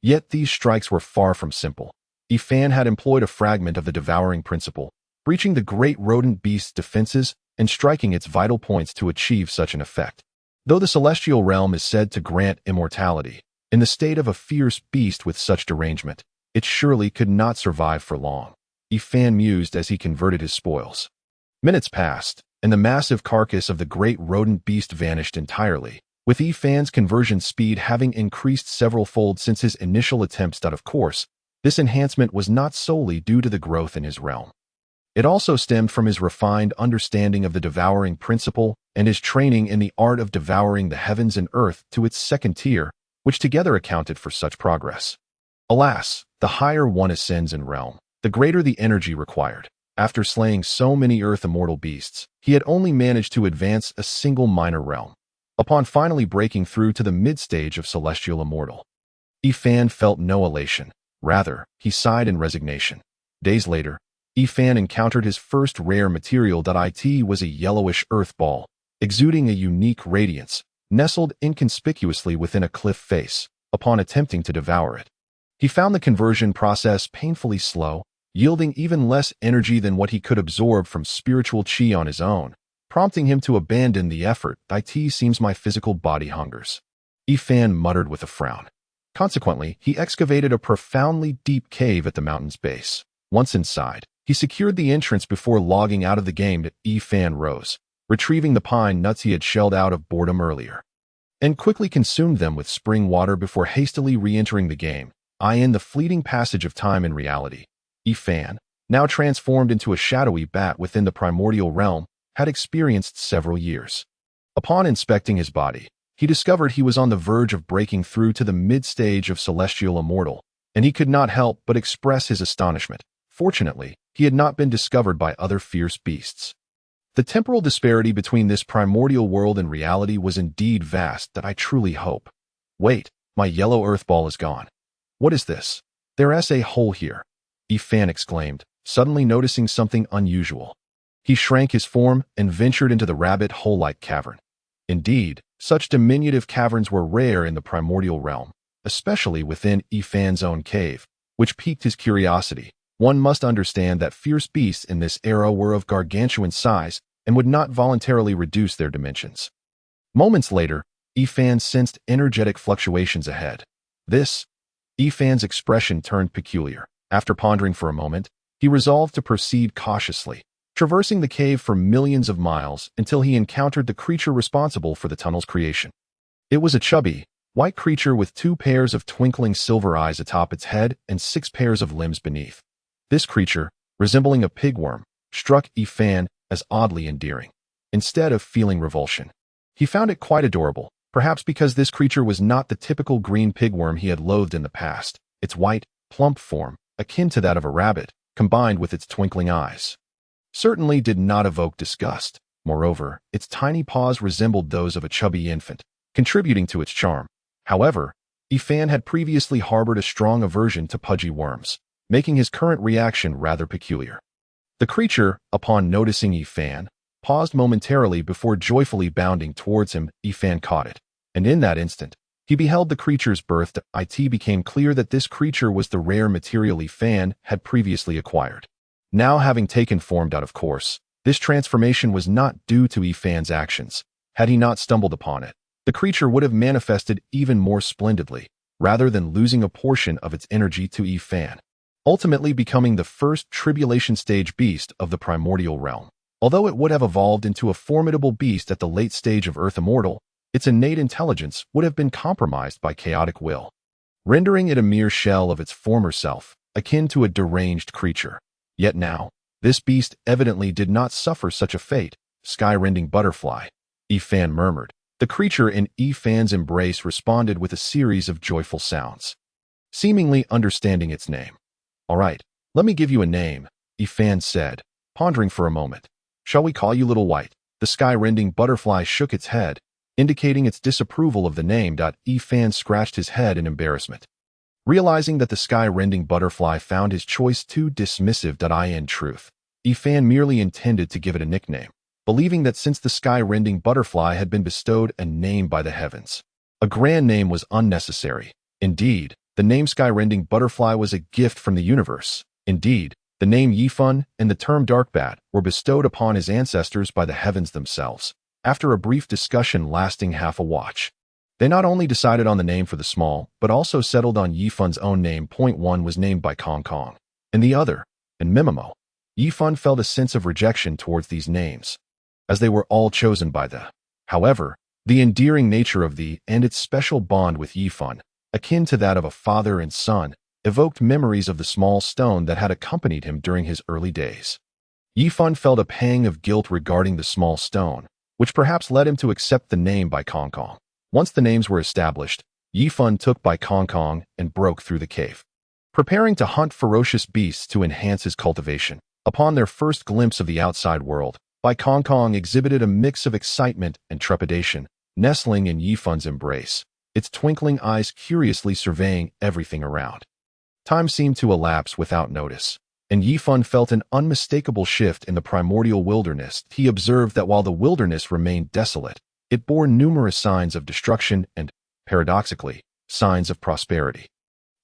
Yet these strikes were far from simple. Fan had employed a fragment of the devouring principle, breaching the great rodent beast's defenses and striking its vital points to achieve such an effect. Though the celestial realm is said to grant immortality, in the state of a fierce beast with such derangement, it surely could not survive for long. Fan mused as he converted his spoils. Minutes passed, and the massive carcass of the great rodent beast vanished entirely, with Fan's conversion speed having increased several-fold since his initial attempts. Of course, this enhancement was not solely due to the growth in his realm. It also stemmed from his refined understanding of the devouring principle and his training in the art of devouring the heavens and earth to its second tier, which together accounted for such progress. Alas, the higher one ascends in realm, the greater the energy required. After slaying so many earth immortal beasts, he had only managed to advance a single minor realm. Upon finally breaking through to the mid-stage of celestial immortal, Fan felt no elation. Rather, he sighed in resignation. Days later, Fan encountered his first rare material. It was a yellowish earth ball, exuding a unique radiance, nestled inconspicuously within a cliff face. Upon attempting to devour it, he found the conversion process painfully slow, yielding even less energy than what he could absorb from spiritual chi on his own, prompting him to abandon the effort. It seems my physical body hungers, Fan muttered with a frown. Consequently, he excavated a profoundly deep cave at the mountain's base. Once inside, he secured the entrance before logging out of the game. Fan rose, retrieving the pine nuts he had shelled out of boredom earlier, and quickly consumed them with spring water before hastily re-entering the game. In the fleeting passage of time in reality, Fan, now transformed into a shadowy bat within the primordial realm, had experienced several years. Upon inspecting his body, he discovered he was on the verge of breaking through to the mid-stage of celestial immortal, and he could not help but express his astonishment. Fortunately, he had not been discovered by other fierce beasts. The temporal disparity between this primordial world and reality was indeed vast that I truly hope. Wait, my yellow earth ball is gone. What is this? There's a hole here, Ifan exclaimed, suddenly noticing something unusual. He shrank his form and ventured into the rabbit hole-like cavern. Indeed, such diminutive caverns were rare in the primordial realm, especially within Ifan's own cave, which piqued his curiosity. One must understand that fierce beasts in this era were of gargantuan size and would not voluntarily reduce their dimensions. Moments later, Ifan sensed energetic fluctuations ahead. Ifan's expression turned peculiar. After pondering for a moment, he resolved to proceed cautiously, traversing the cave for millions of miles until he encountered the creature responsible for the tunnel's creation. It was a chubby, white creature with 2 pairs of twinkling silver eyes atop its head and 6 pairs of limbs beneath. This creature, resembling a pigworm, struck Ifan as oddly endearing. Instead of feeling revulsion, he found it quite adorable, perhaps because this creature was not the typical green pigworm he had loathed in the past. Its white, plump form, akin to that of a rabbit, combined with its twinkling eyes, certainly did not evoke disgust. Moreover, its tiny paws resembled those of a chubby infant, contributing to its charm. However, Ifan had previously harbored a strong aversion to pudgy worms, making his current reaction rather peculiar. The creature, upon noticing Ifan, paused momentarily before joyfully bounding towards him. Ifan caught it, and in that instant, he beheld the creature's birth. It became clear that this creature was the rare material Ifan had previously acquired. Now having taken form, of course, this transformation was not due to Ifan's actions. Had he not stumbled upon it, the creature would have manifested even more splendidly, rather than losing a portion of its energy to Ifan, ultimately becoming the first tribulation stage beast of the primordial realm. Although it would have evolved into a formidable beast at the late stage of Earth Immortal, its innate intelligence would have been compromised by chaotic will, rendering it a mere shell of its former self, akin to a deranged creature. Yet now, this beast evidently did not suffer such a fate. Sky-Rending Butterfly, Ifan murmured. The creature in Ifan's embrace responded with a series of joyful sounds, seemingly understanding its name. All right, let me give you a name, Ifan said, pondering for a moment. Shall we call you Little White? The Sky-Rending Butterfly shook its head, indicating its disapproval of the name. Ifan scratched his head in embarrassment, realizing that the Sky-Rending Butterfly found his choice too dismissive. In truth, Ifan merely intended to give it a nickname, believing that since the Sky-Rending Butterfly had been bestowed a name by the heavens, a grand name was unnecessary. Indeed, the name Sky-Rending Butterfly was a gift from the universe. Indeed, the name Yifun and the term Darkbat were bestowed upon his ancestors by the heavens themselves. After a brief discussion lasting half a watch, they not only decided on the name for the small, but also settled on Yifun's own name. One was named by Kong Kong, and the other, and Mimimo. Yifun felt a sense of rejection towards these names, as they were all chosen by the. However, the endearing nature of the and its special bond with Yifun, akin to that of a father and son, evoked memories of the small stone that had accompanied him during his early days. Yifun felt a pang of guilt regarding the small stone, which perhaps led him to accept the name by Kong Kong. Once the names were established, Yifun took by Kong Kong and broke through the cave, preparing to hunt ferocious beasts to enhance his cultivation. Upon their first glimpse of the outside world, Bai Kong Kong exhibited a mix of excitement and trepidation, nestling in Yifun's embrace, its twinkling eyes curiously surveying everything around. Time seemed to elapse without notice, and Yifun felt an unmistakable shift in the primordial wilderness. He observed that while the wilderness remained desolate, it bore numerous signs of destruction and, paradoxically, signs of prosperity.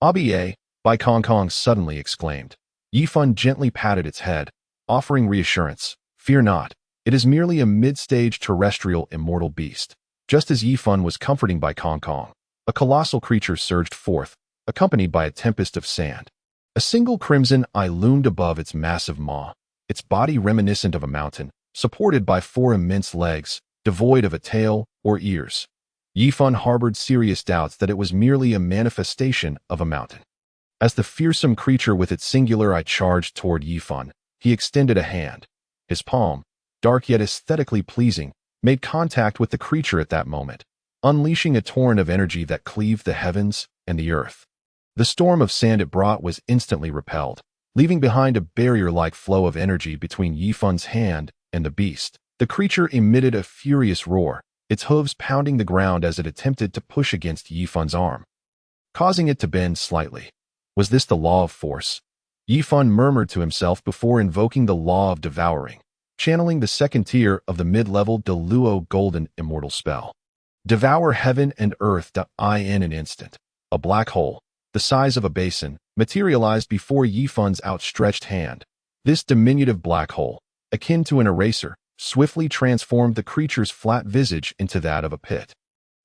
"Abiye," Bai Kong Kong suddenly exclaimed. Yifun gently patted its head, offering reassurance. "Fear not, it is merely a mid-stage terrestrial immortal beast." Just as Yifun was comforting Bai Kong Kong, a colossal creature surged forth, accompanied by a tempest of sand. A single crimson eye loomed above its massive maw, its body reminiscent of a mountain, supported by 4 immense legs, devoid of a tail or ears. Yifun harbored serious doubts that it was merely a manifestation of a mountain. As the fearsome creature with its singular eye charged toward Yifun, he extended a hand. His palm, dark yet aesthetically pleasing, made contact with the creature at that moment. unleashing a torrent of energy that cleaved the heavens and the earth. The storm of sand it brought was instantly repelled, leaving behind a barrier-like flow of energy between Yifun's hand and the beast. The creature emitted a furious roar, its hooves pounding the ground as it attempted to push against Yifun's arm, causing it to bend slightly. Was this the law of force? Yifun murmured to himself before invoking the law of devouring, channeling the second tier of the mid-level Deluo Golden Immortal spell. Devour heaven and earth in an instant. A black hole, the size of a basin, materialized before Yifun's outstretched hand. This diminutive black hole, akin to an eraser, swiftly transformed the creature's flat visage into that of a pit,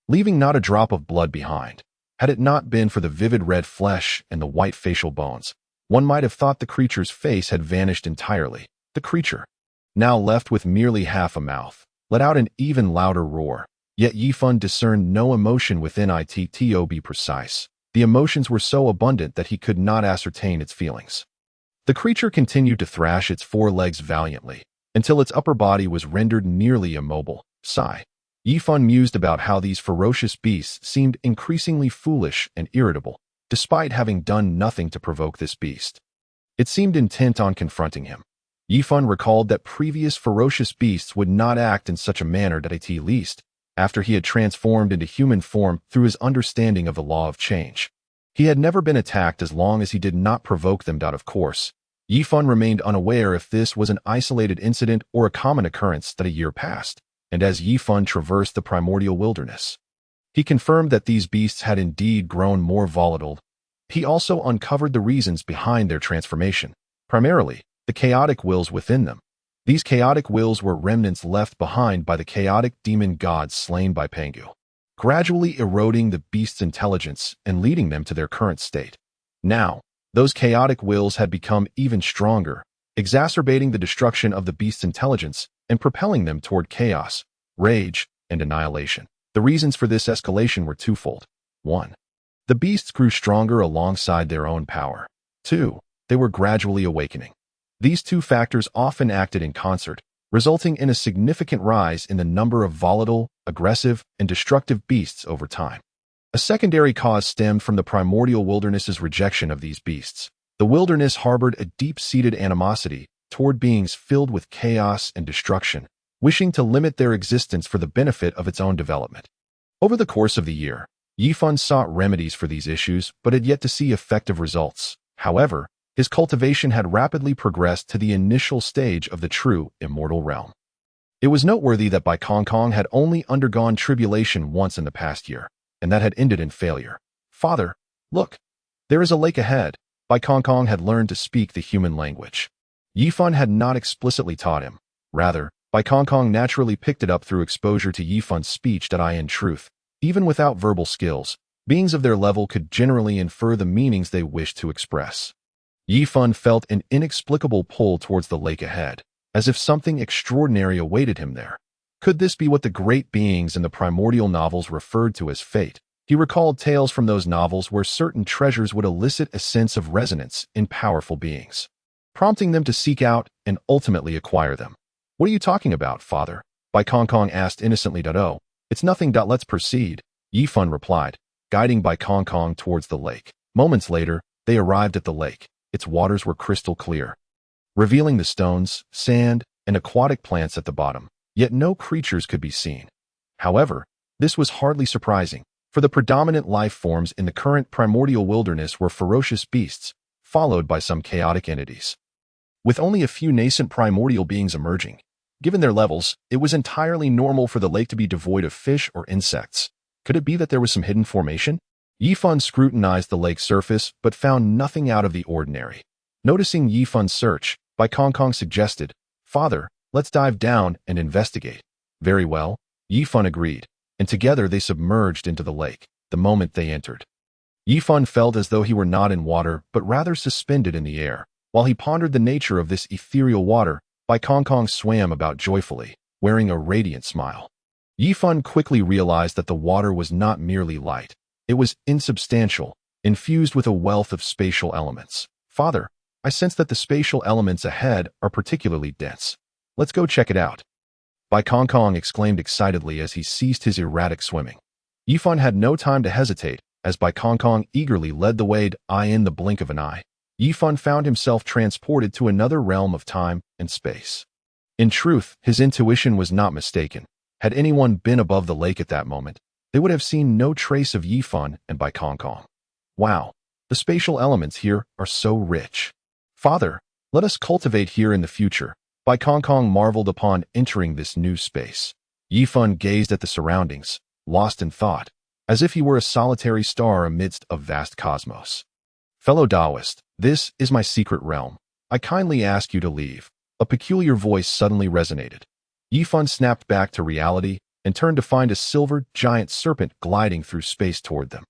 leaving not a drop of blood behind. Had it not been for the vivid red flesh and the white facial bones, one might have thought the creature's face had vanished entirely. The creature, now left with merely half a mouth, let out an even louder roar. Yet Yifun discerned no emotion within it, to be precise. The emotions were so abundant that he could not ascertain its feelings. The creature continued to thrash its forelegs valiantly, until its upper body was rendered nearly immobile. Sigh. Yifun mused about how these ferocious beasts seemed increasingly foolish and irritable, despite having done nothing to provoke this beast. It seemed intent on confronting him. Yifun recalled that previous ferocious beasts would not act in such a manner that at least, after he had transformed into human form through his understanding of the law of change. He had never been attacked as long as he did not provoke them. Of course, Yifun remained unaware if this was an isolated incident or a common occurrence that a year passed, and as Yifun traversed the primordial wilderness, he confirmed that these beasts had indeed grown more volatile. He also uncovered the reasons behind their transformation, primarily the chaotic wills within them. These chaotic wills were remnants left behind by the chaotic demon gods slain by Pangu, gradually eroding the beast's intelligence and leading them to their current state. Now, those chaotic wills had become even stronger, exacerbating the destruction of the beast's intelligence and propelling them toward chaos, rage, and annihilation. The reasons for this escalation were twofold. 1. The beasts grew stronger alongside their own power. 2. They were gradually awakening. These two factors often acted in concert, resulting in a significant rise in the number of volatile, aggressive, and destructive beasts over time. A secondary cause stemmed from the primordial wilderness's rejection of these beasts. The wilderness harbored a deep-seated animosity toward beings filled with chaos and destruction, wishing to limit their existence for the benefit of its own development. Over the course of the year, Yifun sought remedies for these issues but had yet to see effective results. However, his cultivation had rapidly progressed to the initial stage of the true immortal realm. It was noteworthy that Bai Kong had only undergone tribulation once in the past year, and that had ended in failure. Father, look, there is a lake ahead. Bai Kong had learned to speak the human language. Yifun had not explicitly taught him. Rather, Bai Kong naturally picked it up through exposure to Yifun's speech. In truth, even without verbal skills, beings of their level could generally infer the meanings they wished to express. Yifun felt an inexplicable pull towards the lake ahead, as if something extraordinary awaited him there. Could this be what the great beings in the primordial novels referred to as fate? He recalled tales from those novels where certain treasures would elicit a sense of resonance in powerful beings, prompting them to seek out and ultimately acquire them. What are you talking about, father? Bai Kong asked innocently. Oh, it's nothing. Let's proceed, Yifun replied, guiding Bai Kong towards the lake. Moments later, they arrived at the lake. Its waters were crystal clear, revealing the stones, sand, and aquatic plants at the bottom, yet no creatures could be seen. However, this was hardly surprising, for the predominant life forms in the current primordial wilderness were ferocious beasts, followed by some chaotic entities. With only a few nascent primordial beings emerging, given their levels, it was entirely normal for the lake to be devoid of fish or insects. Could it be that there was some hidden formation? Yifun scrutinized the lake's surface but found nothing out of the ordinary. Noticing Yifun's search, Bai Kong suggested, Father, let's dive down and investigate. Very well, Yifun agreed, and together they submerged into the lake. The moment they entered, Yifun felt as though he were not in water but rather suspended in the air. While he pondered the nature of this ethereal water, Bai Kong swam about joyfully, wearing a radiant smile. Yifun quickly realized that the water was not merely light. It was insubstantial, infused with a wealth of spatial elements. Father, I sense that the spatial elements ahead are particularly dense. Let's go check it out. Bai Kong exclaimed excitedly as he ceased his erratic swimming. Yifan had no time to hesitate, as Bai Kongkong eagerly led the way in the blink of an eye. Yifan found himself transported to another realm of time and space. In truth, his intuition was not mistaken. Had anyone been above the lake at that moment, they would have seen no trace of Yifan and Bai Kongkong. Wow, the spatial elements here are so rich. Father, let us cultivate here in the future. Bai Kongkong marveled upon entering this new space. Yifan gazed at the surroundings, lost in thought, as if he were a solitary star amidst a vast cosmos. Fellow Taoist, this is my secret realm. I kindly ask you to leave. A peculiar voice suddenly resonated. Yifan snapped back to reality and turned to find a silver giant serpent gliding through space toward them.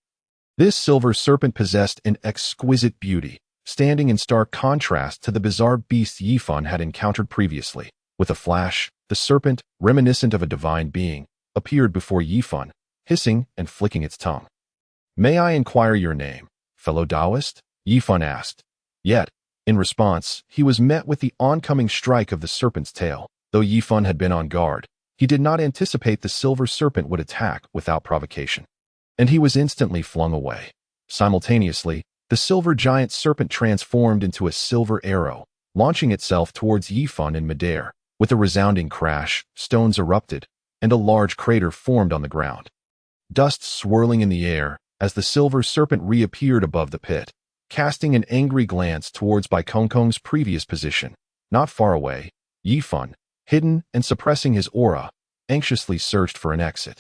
This silver serpent possessed an exquisite beauty, standing in stark contrast to the bizarre beast Yifan had encountered previously. With a flash, the serpent, reminiscent of a divine being, appeared before Yifan, hissing and flicking its tongue. May I inquire your name, fellow Taoist? Yifan asked. Yet, in response, he was met with the oncoming strike of the serpent's tail. Though Yifan had been on guard, he did not anticipate the silver serpent would attack without provocation. And he was instantly flung away. Simultaneously, the silver giant serpent transformed into a silver arrow, launching itself towards Yifan in midair. With a resounding crash, stones erupted, and a large crater formed on the ground. Dust swirling in the air as the silver serpent reappeared above the pit, casting an angry glance towards Bai Kongkong's previous position. Not far away, Yifan, hidden and suppressing his aura, anxiously searched for an exit.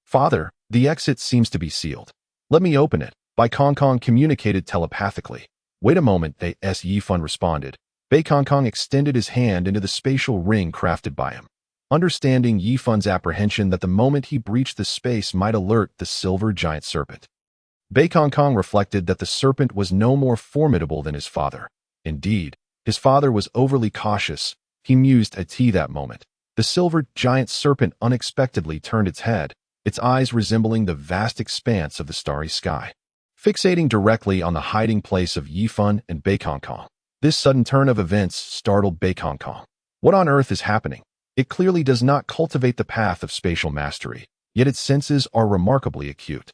Father, the exit seems to be sealed. Let me open it, Bai Kongkong communicated telepathically. Wait a moment, Yifan responded. Bai Kongkong extended his hand into the spatial ring crafted by him. Understanding Yifan's apprehension that the moment he breached the space might alert the silver giant serpent. Bai Kongkong reflected that the serpent was no more formidable than his father. Indeed, his father was overly cautious, he mused at that moment. The silver giant serpent unexpectedly turned its head, its eyes resembling the vast expanse of the starry sky, fixating directly on the hiding place of Yifan and Bai Kongkong. This sudden turn of events startled Bai Kongkong. What on earth is happening? It clearly does not cultivate the path of spatial mastery, yet its senses are remarkably acute.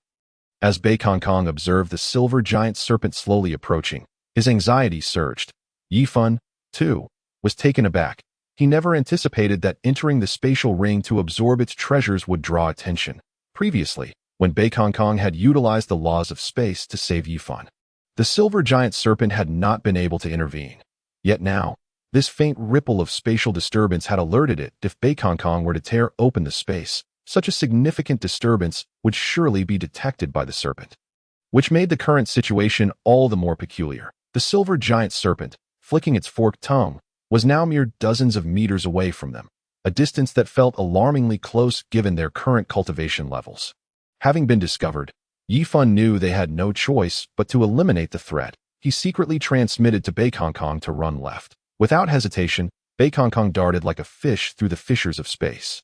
As Bai Kongkong observed the silver giant serpent slowly approaching, his anxiety surged. Yifan, too, was taken aback. He never anticipated that entering the spatial ring to absorb its treasures would draw attention. Previously, when Bai Kongkong had utilized the laws of space to save Yifan, the silver giant serpent had not been able to intervene. Yet now, this faint ripple of spatial disturbance had alerted it. If Bai Kongkong were to tear open the space, such a significant disturbance would surely be detected by the serpent, which made the current situation all the more peculiar. The silver giant serpent, flicking its forked tongue, was now mere dozens of meters away from them, a distance that felt alarmingly close given their current cultivation levels. Having been discovered, Yifan knew they had no choice but to eliminate the threat. He secretly transmitted to Bai Kongkong to run left. Without hesitation, Bai Kongkong darted like a fish through the fissures of space.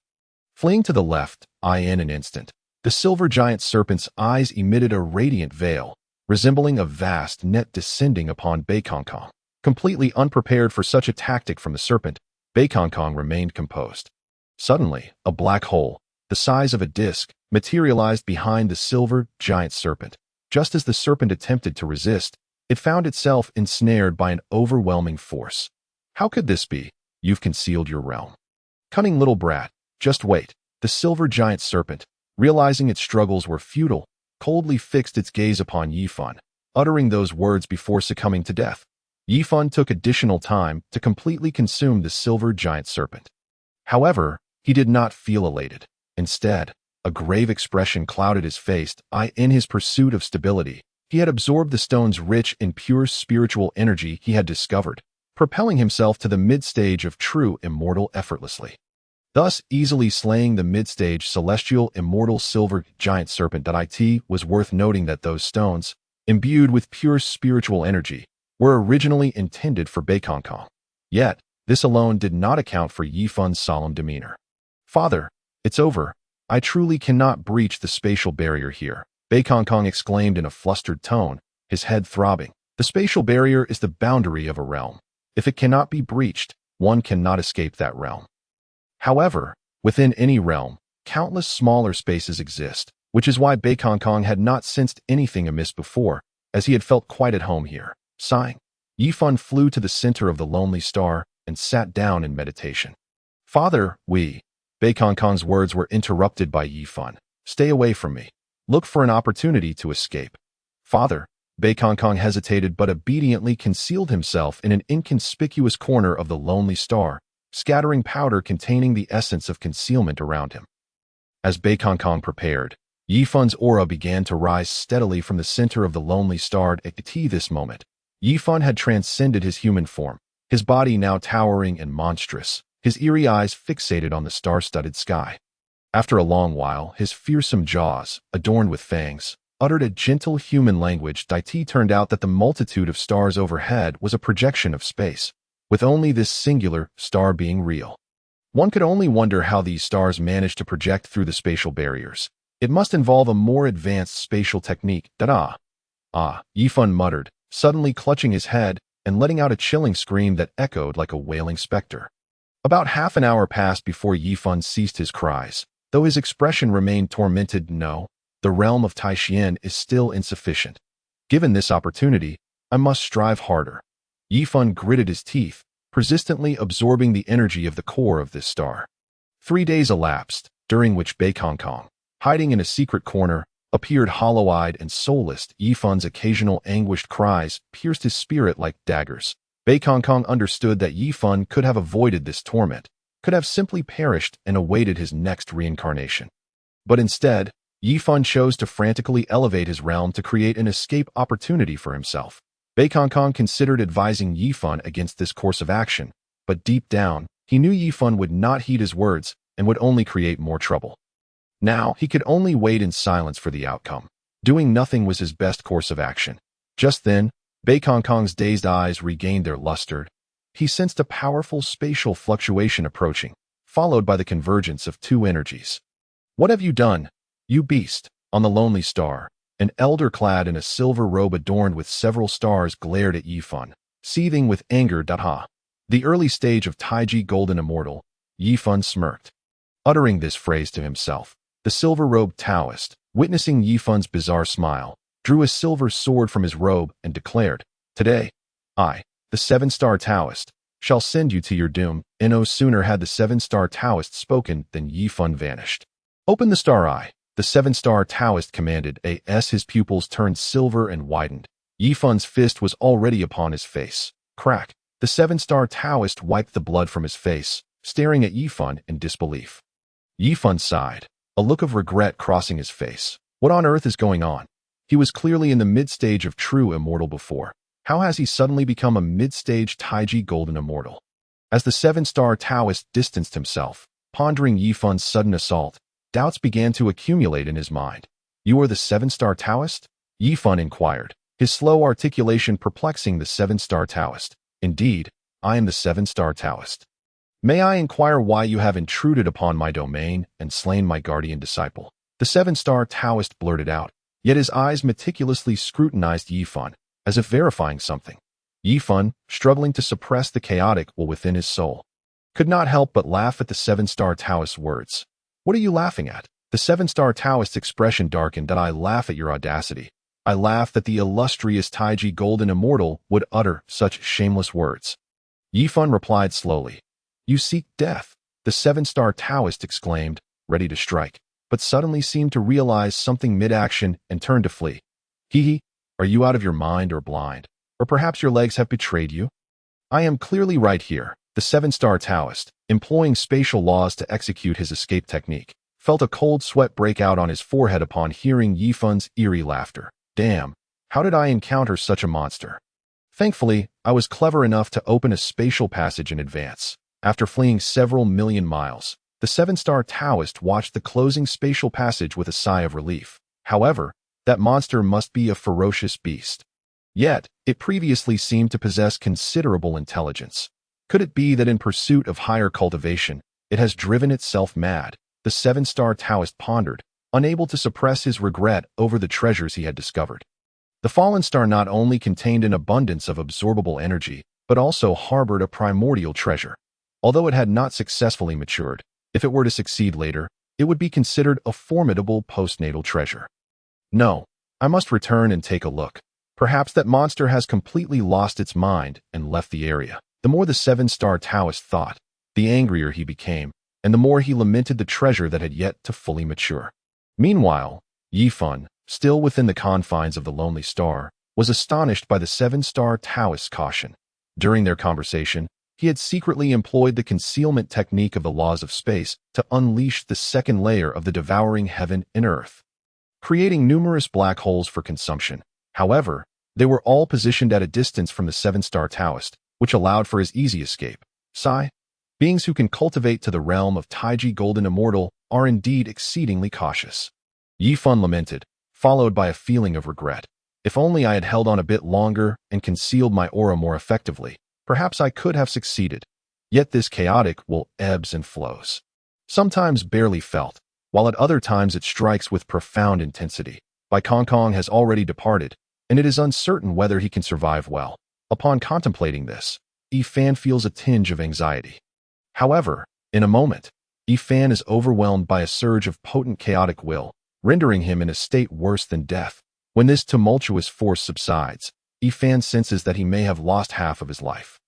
Fleeing to the left, in an instant, the silver giant serpent's eyes emitted a radiant veil, resembling a vast net descending upon Bai Kongkong. Completely unprepared for such a tactic from the serpent, Bai Kongkong remained composed. Suddenly, a black hole, the size of a disc, materialized behind the silver giant serpent. Just as the serpent attempted to resist, it found itself ensnared by an overwhelming force. How could this be? You've concealed your realm. Cunning little brat, just wait. The silver giant serpent, realizing its struggles were futile, coldly fixed its gaze upon Yifan, uttering those words before succumbing to death. Yifan took additional time to completely consume the silver giant serpent. However, he did not feel elated. Instead, a grave expression clouded his face. In his pursuit of stability, he had absorbed the stone's rich and pure spiritual energy he had discovered, propelling himself to the mid-stage of true immortal effortlessly, thus easily slaying the mid-stage celestial immortal silver giant serpent. It was worth noting that those stones, imbued with pure spiritual energy, were originally intended for Bai Kongkong. Yet, this alone did not account for Yifan's solemn demeanor. Father, it's over. I truly cannot breach the spatial barrier here, Bai Kongkong exclaimed in a flustered tone, his head throbbing. The spatial barrier is the boundary of a realm. If it cannot be breached, one cannot escape that realm. However, within any realm, countless smaller spaces exist, which is why Beikong had not sensed anything amiss before, as he had felt quite at home here. Sighing, Yifan flew to the center of the lonely star and sat down in meditation. Father, Beikong's words were interrupted by Yifan. Stay away from me. Look for an opportunity to escape. Father, Beikong hesitated but obediently concealed himself in an inconspicuous corner of the lonely star, scattering powder containing the essence of concealment around him. As Beikong prepared, Yifan's aura began to rise steadily from the center of the lonely star. At this moment, Yifan had transcended his human form, his body now towering and monstrous, his eerie eyes fixated on the star-studded sky. After a long while, his fearsome jaws, adorned with fangs, uttered a gentle human language. It turned out that the multitude of stars overhead was a projection of space, with only this singular star being real. One could only wonder how these stars managed to project through the spatial barriers. It must involve a more advanced spatial technique. Yifan muttered, suddenly clutching his head and letting out a chilling scream that echoed like a wailing specter. About half an hour passed before Yifan ceased his cries, though his expression remained tormented. No, the realm of Taishian is still insufficient. Given this opportunity, I must strive harder. Yifan gritted his teeth, persistently absorbing the energy of the core of this star. 3 days elapsed, during which Beikong, hiding in a secret corner, appeared hollow-eyed and soulless. Yifan's occasional anguished cries pierced his spirit like daggers. Beikong understood that Yifan could have avoided this torment, could have simply perished and awaited his next reincarnation. But instead, Yifan chose to frantically elevate his realm to create an escape opportunity for himself. Beikong considered advising Yifan against this course of action, but deep down, he knew Yifan would not heed his words and would only create more trouble. Now, he could only wait in silence for the outcome. Doing nothing was his best course of action. Just then, Beikong's dazed eyes regained their luster. He sensed a powerful spatial fluctuation approaching, followed by the convergence of two energies. What have you done, you beast? On the lonely star, an elder clad in a silver robe adorned with several stars glared at Yifan, seething with anger. The early stage of Taiji Golden Immortal, Yifan smirked. Uttering this phrase to himself, the silver-robed Taoist, witnessing Yifan's bizarre smile, drew a silver sword from his robe and declared, "Today, I, the seven-star Taoist, shall send you to your doom." No sooner had the seven-star Taoist spoken than Yifan vanished. "Open the star eye," the seven-star Taoist commanded. As his pupils turned silver and widened, Yifan's fist was already upon his face. Crack! The seven-star Taoist wiped the blood from his face, staring at Yifan in disbelief. Yifan sighed, a look of regret crossing his face. What on earth is going on? He was clearly in the mid-stage of true immortal before. How has he suddenly become a mid-stage Taiji Golden Immortal? As the seven-star Taoist distanced himself, pondering Yifan's sudden assault, doubts began to accumulate in his mind. "You are the seven-star Taoist?" Yifan inquired, his slow articulation perplexing the seven-star Taoist. "Indeed, I am the seven-star Taoist. May I inquire why you have intruded upon my domain and slain my guardian disciple?" The seven-star Taoist blurted out, yet his eyes meticulously scrutinized Yifan, as if verifying something. Yifan, struggling to suppress the chaotic will within his soul, could not help but laugh at the seven-star Taoist's words. "What are you laughing at?" The seven-star Taoist's expression darkened. "I laugh at your audacity. I laugh that the illustrious Taiji Golden Immortal would utter such shameless words." Yifan replied slowly, "You seek death," the seven-star Taoist exclaimed, ready to strike, but suddenly seemed to realize something mid-action and turned to flee. "Hee, are you out of your mind or blind? Or perhaps your legs have betrayed you?" "I am clearly right here." The seven-star Taoist, employing spatial laws to execute his escape technique, felt a cold sweat break out on his forehead upon hearing Yifan's eerie laughter. "Damn, how did I encounter such a monster? Thankfully, I was clever enough to open a spatial passage in advance." After fleeing several million miles, the seven-star Taoist watched the closing spatial passage with a sigh of relief. However, that monster must be a ferocious beast. Yet, it previously seemed to possess considerable intelligence. Could it be that in pursuit of higher cultivation, it has driven itself mad? The seven-star Taoist pondered, unable to suppress his regret over the treasures he had discovered. The fallen star not only contained an abundance of absorbable energy, but also harbored a primordial treasure. Although it had not successfully matured, if it were to succeed later, it would be considered a formidable postnatal treasure. No, I must return and take a look. Perhaps that monster has completely lost its mind and left the area. The more the seven-star Taoist thought, the angrier he became, and the more he lamented the treasure that had yet to fully mature. Meanwhile, Yifan, still within the confines of the Lonely Star, was astonished by the seven-star Taoist's caution. During their conversation, he had secretly employed the concealment technique of the laws of space to unleash the second layer of the devouring heaven and earth, creating numerous black holes for consumption. However, they were all positioned at a distance from the seven-star Taoist, which allowed for his easy escape. Sigh. Beings who can cultivate to the realm of Taiji Golden Immortal are indeed exceedingly cautious. Yifan lamented, followed by a feeling of regret. If only I had held on a bit longer and concealed my aura more effectively, perhaps I could have succeeded. Yet this chaotic will ebbs and flows. Sometimes barely felt, while at other times it strikes with profound intensity. Bai Kong has already departed, and it is uncertain whether he can survive well. Upon contemplating this, Yifan feels a tinge of anxiety. However, in a moment, Yifan is overwhelmed by a surge of potent chaotic will, rendering him in a state worse than death. When this tumultuous force subsides, Yifan senses that he may have lost half of his life.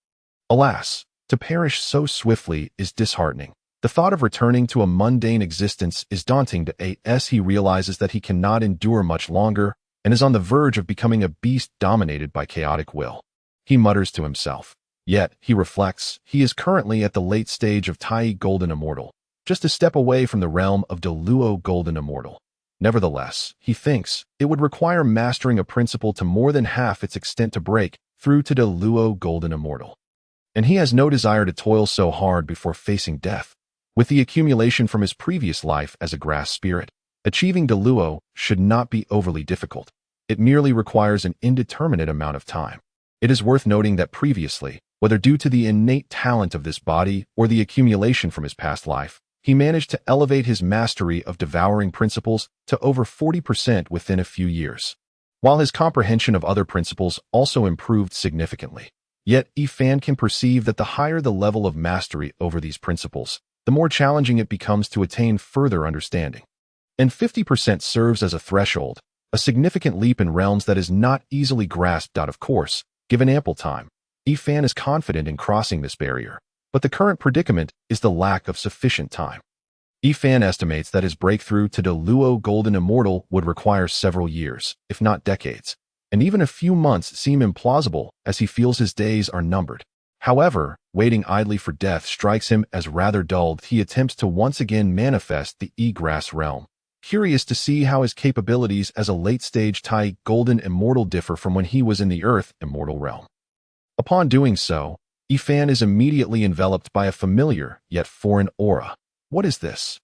Alas, to perish so swiftly is disheartening. The thought of returning to a mundane existence is daunting to as he realizes that he cannot endure much longer and is on the verge of becoming a beast dominated by chaotic will. He mutters to himself. Yet, he reflects, he is currently at the late stage of Tai Golden Immortal, just a step away from the realm of Deluo Golden Immortal. Nevertheless, he thinks, it would require mastering a principle to more than half its extent to break through to Deluo Golden Immortal. And he has no desire to toil so hard before facing death. With the accumulation from his previous life as a grass spirit, achieving Deluo should not be overly difficult. It merely requires an indeterminate amount of time. It is worth noting that previously, whether due to the innate talent of this body or the accumulation from his past life, he managed to elevate his mastery of devouring principles to over 40% within a few years, while his comprehension of other principles also improved significantly. Yet, Yifan can perceive that the higher the level of mastery over these principles, the more challenging it becomes to attain further understanding. And 50% serves as a threshold, a significant leap in realms that is not easily grasped. Of course, given ample time, Yifan is confident in crossing this barrier, but the current predicament is the lack of sufficient time. Yifan estimates that his breakthrough to Deluo Golden Immortal would require several years, if not decades, and even a few months seem implausible as he feels his days are numbered. However, waiting idly for death strikes him as rather dull. He attempts to once again manifest the egress realm, curious to see how his capabilities as a late-stage Tai Golden Immortal differ from when he was in the Earth Immortal realm. Upon doing so, Yifan is immediately enveloped by a familiar yet foreign aura. What is this?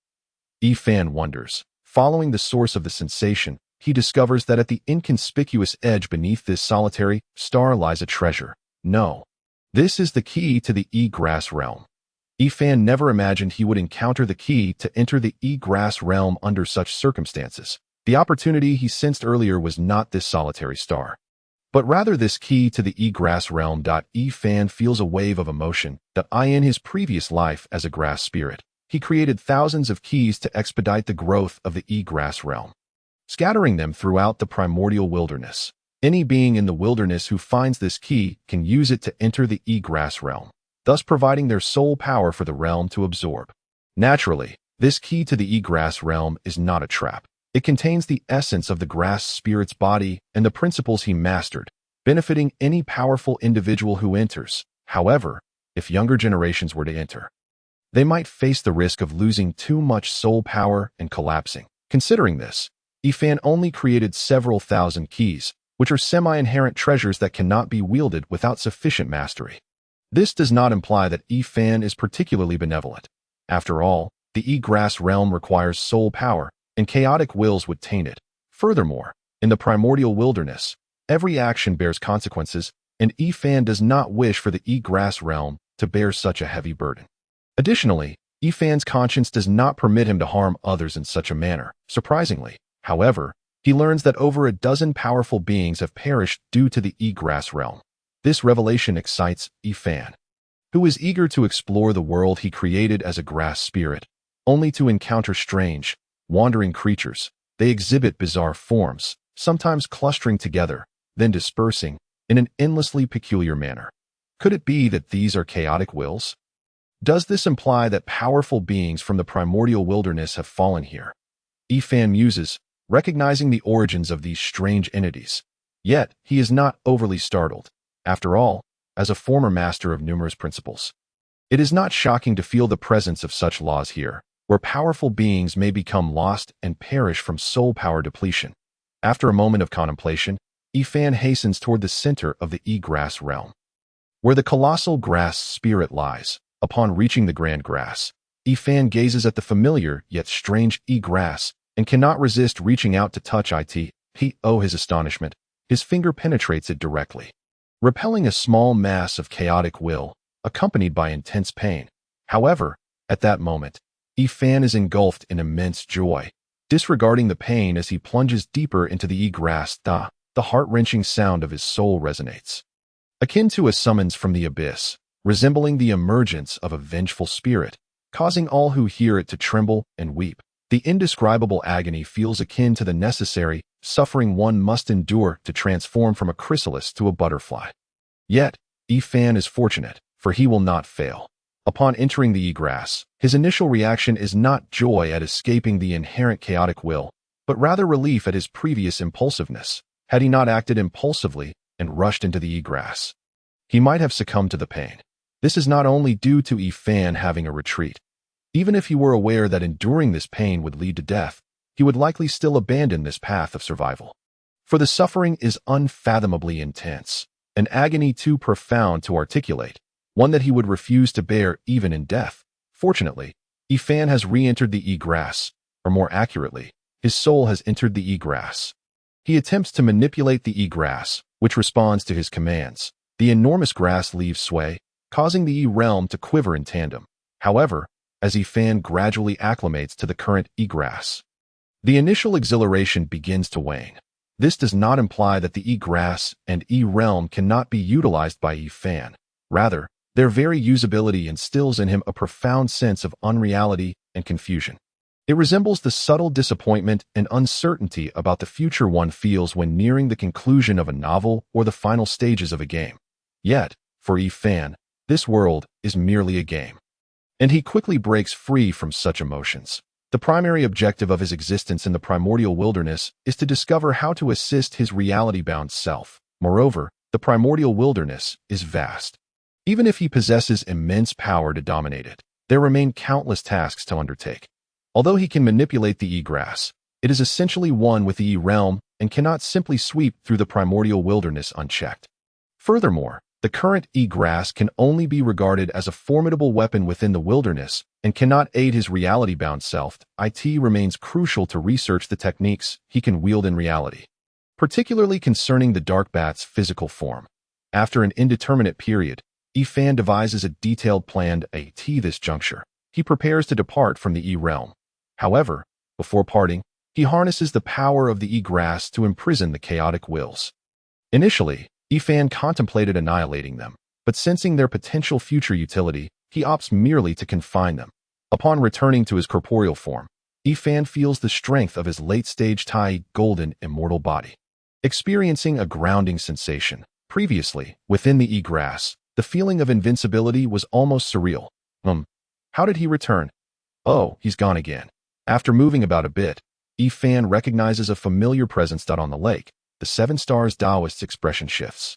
Yifan wonders. Following the source of the sensation, he discovers that at the inconspicuous edge beneath this solitary star lies a treasure. No. This is the key to the egress realm. Yifan never imagined he would encounter the key to enter the egress realm under such circumstances. The opportunity he sensed earlier was not this solitary star, but rather this key to the egress realm. Yifan feels a wave of emotion that in his previous life as a grass spirit, he created thousands of keys to expedite the growth of the egress realm, scattering them throughout the primordial wilderness. Any being in the wilderness who finds this key can use it to enter the egress realm, thus providing their sole power for the realm to absorb. Naturally, this key to the egress realm is not a trap. It contains the essence of the grass spirit's body and the principles he mastered, benefiting any powerful individual who enters. However, if younger generations were to enter, they might face the risk of losing too much soul power and collapsing. Considering this, Yifan only created several thousand keys, which are semi-inherent treasures that cannot be wielded without sufficient mastery. This does not imply that Yifan is particularly benevolent. After all, the egress realm requires soul power, and chaotic wills would taint it. Furthermore, in the primordial wilderness, every action bears consequences, and Yifan does not wish for the egress realm to bear such a heavy burden. Additionally, Yifan's conscience does not permit him to harm others in such a manner. Surprisingly, however, he learns that over a dozen powerful beings have perished due to the egress realm. This revelation excites Yifan, who is eager to explore the world he created as a grass spirit. only to encounter strange, wandering creatures. They exhibit bizarre forms, sometimes clustering together, then dispersing, in an endlessly peculiar manner. Could it be that these are chaotic wills? Does this imply that powerful beings from the primordial wilderness have fallen here? Ifan muses, recognizing the origins of these strange entities. Yet, he is not overly startled. After all, as a former master of numerous principles, it is not shocking to feel the presence of such laws here, where powerful beings may become lost and perish from soul power depletion. After a moment of contemplation, Ifan hastens toward the center of the egress realm, where the colossal grass spirit lies. Upon reaching the grand grass, Ifan gazes at the familiar yet strange egress and cannot resist reaching out to touch it. His astonishment, his finger penetrates it directly, repelling a small mass of chaotic will, accompanied by intense pain. However, at that moment, Ifan is engulfed in immense joy, disregarding the pain as he plunges deeper into the egress. The heart-wrenching sound of his soul resonates, akin to a summons from the abyss, resembling the emergence of a vengeful spirit, causing all who hear it to tremble and weep. The indescribable agony feels akin to the necessary suffering one must endure to transform from a chrysalis to a butterfly. Yet, Ifan is fortunate, for he will not fail. Upon entering the egress, his initial reaction is not joy at escaping the inherent chaotic will, but rather relief at his previous impulsiveness. Had he not acted impulsively and rushed into the egress, he might have succumbed to the pain. This is not only due to Ifan having a retreat. Even if he were aware that enduring this pain would lead to death, he would likely still abandon this path of survival. For the suffering is unfathomably intense, an agony too profound to articulate, one that he would refuse to bear even in death. Fortunately, Ifan has re-entered the egress, or more accurately, his soul has entered the egress. He attempts to manipulate the egress, which responds to his commands. The enormous grass leaves sway, causing the E-realm to quiver in tandem. However, as Ifan gradually acclimates to the current egress, the initial exhilaration begins to wane. This does not imply that the egress and E-realm cannot be utilized by Ifan. Rather, their very usability instills in him a profound sense of unreality and confusion. It resembles the subtle disappointment and uncertainty about the future one feels when nearing the conclusion of a novel or the final stages of a game. Yet, for Ifan, this world is merely a game, and he quickly breaks free from such emotions. The primary objective of his existence in the primordial wilderness is to discover how to assist his reality-bound self. Moreover, the primordial wilderness is vast. Even if he possesses immense power to dominate it, there remain countless tasks to undertake. Although he can manipulate the egress, it is essentially one with the E-realm and cannot simply sweep through the primordial wilderness unchecked. Furthermore, the current egress can only be regarded as a formidable weapon within the wilderness and cannot aid his reality-bound self. It remains crucial to research the techniques he can wield in reality, particularly concerning the dark bat's physical form. After an indeterminate period, Ifan devises a detailed plan at this juncture. He prepares to depart from the E-realm. However, before parting, he harnesses the power of the egress to imprison the chaotic wills. Initially, Ifan contemplated annihilating them, but sensing their potential future utility, he opts merely to confine them. Upon returning to his corporeal form, Ifan feels the strength of his late-stage golden immortal body, experiencing a grounding sensation. Previously, within the egress, the feeling of invincibility was almost surreal. How did he return? Oh, he's gone again. After moving about a bit, Ifan recognizes a familiar presence on the lake. The 7 stars Taoist's expression shifts,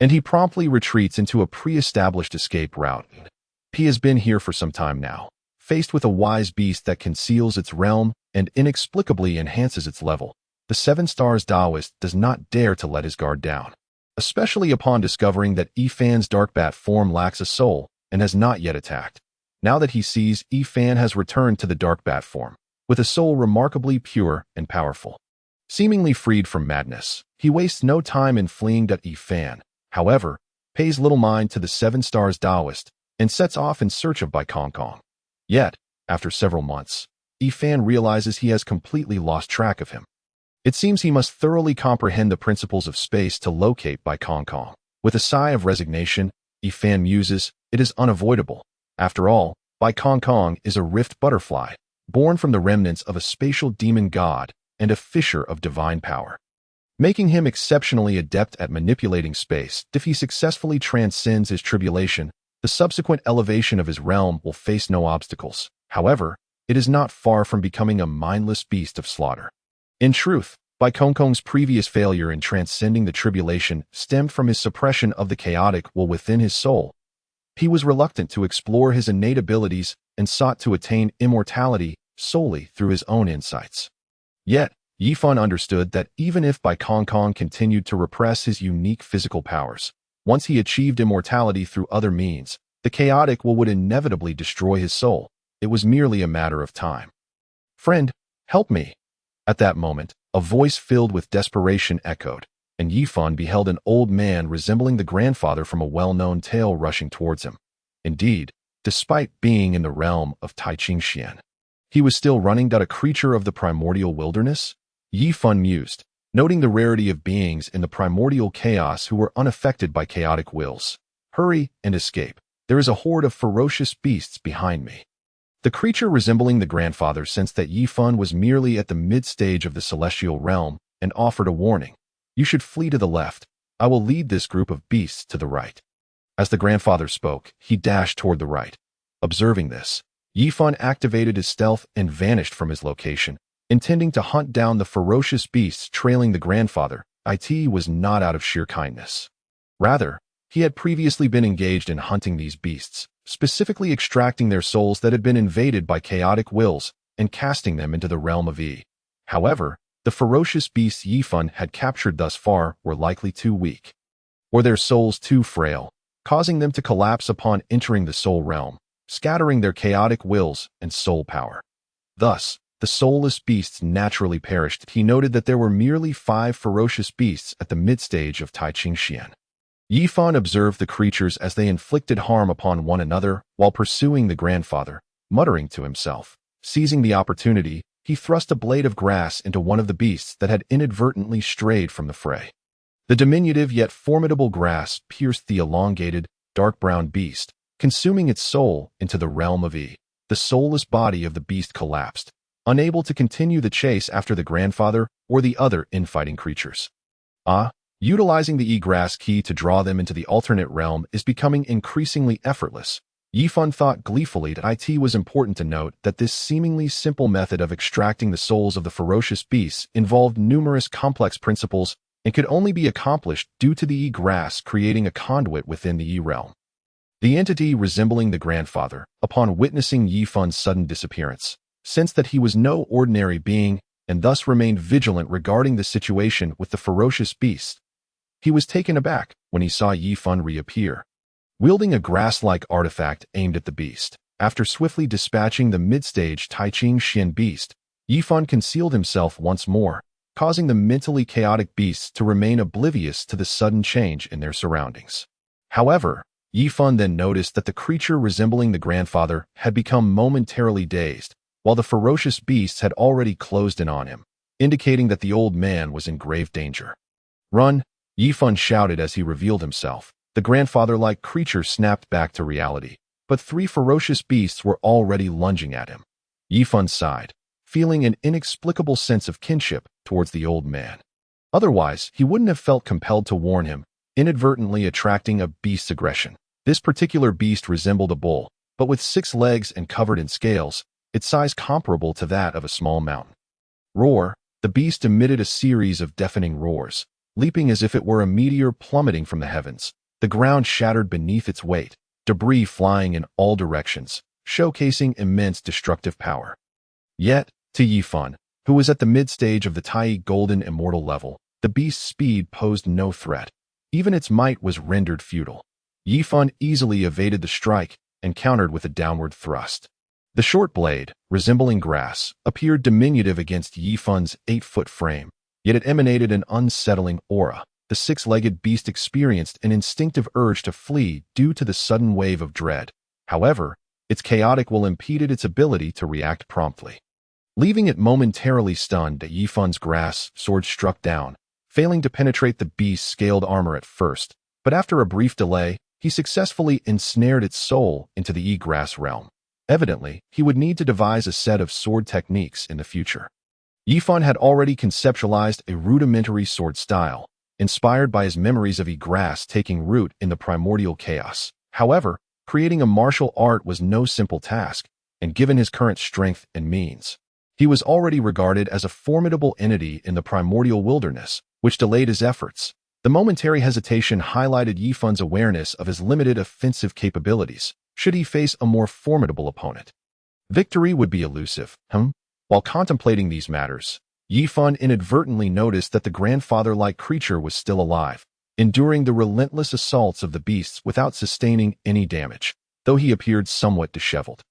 and he promptly retreats into a pre-established escape route. He has been here for some time now, faced with a wise beast that conceals its realm and inexplicably enhances its level. The 7 stars Taoist does not dare to let his guard down, especially upon discovering that Ifan's dark bat form lacks a soul and has not yet attacked. Now that he sees Ifan has returned to the dark bat form, with a soul remarkably pure and powerful, seemingly freed from madness, he wastes no time in fleeing at Ifan, however, pays little mind to the 7 stars Taoist, and sets off in search of Bai Kong Kong. Yet, after several months, Ifan realizes he has completely lost track of him. It seems he must thoroughly comprehend the principles of space to locate Bai Kong Kong. With a sigh of resignation, Ifan muses, it is unavoidable. After all, Bai Kong Kong is a rift butterfly, born from the remnants of a spatial demon god and a fisher of divine power, making him exceptionally adept at manipulating space. If he successfully transcends his tribulation, the subsequent elevation of his realm will face no obstacles. However, it is not far from becoming a mindless beast of slaughter. In truth, Bai Kongkong's previous failure in transcending the tribulation stemmed from his suppression of the chaotic will within his soul. He was reluctant to explore his innate abilities and sought to attain immortality solely through his own insights. Yet, Yifan understood that even if Bai Kongkong continued to repress his unique physical powers, once he achieved immortality through other means, the chaotic will would inevitably destroy his soul. It was merely a matter of time. "Friend, help me." At that moment, a voice filled with desperation echoed, and Yifan beheld an old man resembling the grandfather from a well-known tale rushing towards him. Indeed, despite being in the realm of Taiqingxian, he was still running. A creature of the primordial wilderness? Yifan mused, noting the rarity of beings in the primordial chaos who were unaffected by chaotic wills. "Hurry and escape. There is a horde of ferocious beasts behind me." The creature resembling the grandfather sensed that Yifan was merely at the mid-stage of the celestial realm and offered a warning. "You should flee to the left. I will lead this group of beasts to the right." As the grandfather spoke, he dashed toward the right. Observing this, Yifan activated his stealth and vanished from his location, intending to hunt down the ferocious beasts trailing the grandfather. It was not out of sheer kindness. Rather, he had previously been engaged in hunting these beasts, specifically extracting their souls that had been invaded by chaotic wills and casting them into the realm of E. However, the ferocious beasts Yifan had captured thus far were likely too weak, or their souls too frail, causing them to collapse upon entering the soul realm, scattering their chaotic wills and soul power. Thus, the soulless beasts naturally perished. He noted that there were merely 5 ferocious beasts at the mid-stage of Taiqingxian. Yifan observed the creatures as they inflicted harm upon one another while pursuing the grandfather, muttering to himself. Seizing the opportunity, he thrust a blade of grass into one of the beasts that had inadvertently strayed from the fray. The diminutive yet formidable grass pierced the elongated, dark brown beast, consuming its soul into the realm of E. The soulless body of the beast collapsed, unable to continue the chase after the grandfather or the other infighting creatures. Utilizing the egress key to draw them into the alternate realm is becoming increasingly effortless. Yifan thought gleefully that it was important to note that this seemingly simple method of extracting the souls of the ferocious beasts involved numerous complex principles and could only be accomplished due to the egress creating a conduit within the E realm. The entity resembling the grandfather, upon witnessing Yifan's sudden disappearance, sensed that he was no ordinary being and thus remained vigilant regarding the situation with the ferocious beast. He was taken aback when he saw Yifan reappear, wielding a grass-like artifact aimed at the beast. After swiftly dispatching the mid-stage Taiqingxian beast, Yifan concealed himself once more, causing the mentally chaotic beasts to remain oblivious to the sudden change in their surroundings. However, Yifan then noticed that the creature resembling the grandfather had become momentarily dazed, while the ferocious beasts had already closed in on him, indicating that the old man was in grave danger. "Run!" Yifan shouted as he revealed himself. The grandfather-like creature snapped back to reality, but 3 ferocious beasts were already lunging at him. Yifan sighed, feeling an inexplicable sense of kinship towards the old man. Otherwise, he wouldn't have felt compelled to warn him, inadvertently attracting a beast's aggression. This particular beast resembled a bull, but with 6 legs and covered in scales, its size comparable to that of a small mountain. Roar! The beast emitted a series of deafening roars, leaping as if it were a meteor plummeting from the heavens. The ground shattered beneath its weight, debris flying in all directions, showcasing immense destructive power. Yet, to Yifan, who was at the mid-stage of the Tai Golden Immortal level, the beast's speed posed no threat. Even its might was rendered futile. Yifan easily evaded the strike and countered with a downward thrust. The short blade, resembling grass, appeared diminutive against Yifan's 8-foot frame, yet it emanated an unsettling aura. The 6-legged beast experienced an instinctive urge to flee due to the sudden wave of dread. However, its chaotic will impeded its ability to react promptly. Leaving it momentarily stunned, Yifan's grass sword struck down, failing to penetrate the beast's scaled armor at first, but after a brief delay, he successfully ensnared its soul into the egress realm. Evidently, he would need to devise a set of sword techniques in the future. Yifan had already conceptualized a rudimentary sword style, inspired by his memories of egress taking root in the primordial chaos. However, creating a martial art was no simple task, and given his current strength and means, he was already regarded as a formidable entity in the primordial wilderness, which delayed his efforts. The momentary hesitation highlighted Yifan's awareness of his limited offensive capabilities, should he face a more formidable opponent. Victory would be elusive. While contemplating these matters, Yifan inadvertently noticed that the grandfather-like creature was still alive, enduring the relentless assaults of the beasts without sustaining any damage, though he appeared somewhat disheveled.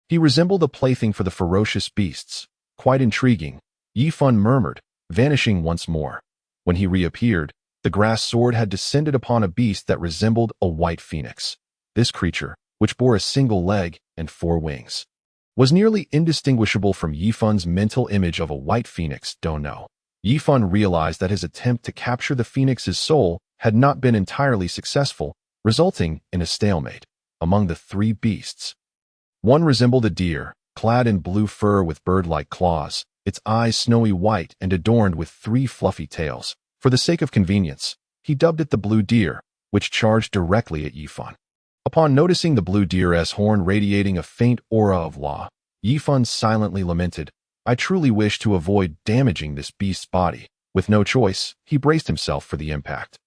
He resembled a plaything for the ferocious beasts. Quite intriguing, Yifan murmured, vanishing once more. When he reappeared, the grass sword had descended upon a beast that resembled a white phoenix. This creature, which bore a single leg and 4 wings, was nearly indistinguishable from Yifan's mental image of a white phoenix. Yifan realized that his attempt to capture the phoenix's soul had not been entirely successful, resulting in a stalemate among the 3 beasts. One resembled a deer, clad in blue fur with bird-like claws, its eyes snowy white and adorned with 3 fluffy tails. For the sake of convenience, he dubbed it the blue deer, which charged directly at Yifan. Upon noticing the blue deer's horn radiating a faint aura of law, Yifan silently lamented, "I truly wish to avoid damaging this beast's body." With no choice, he braced himself for the impact.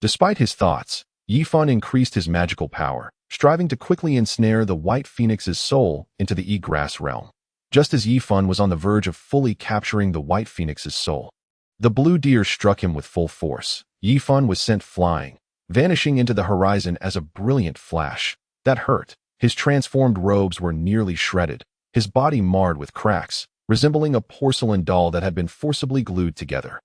Despite his thoughts, Yifan increased his magical power, striving to quickly ensnare the white phoenix's soul into the egress realm. Just as Yifan was on the verge of fully capturing the white phoenix's soul, the blue deer struck him with full force. Yifan was sent flying, vanishing into the horizon as a brilliant flash. That hurt. His transformed robes were nearly shredded, his body marred with cracks, resembling a porcelain doll that had been forcibly glued together.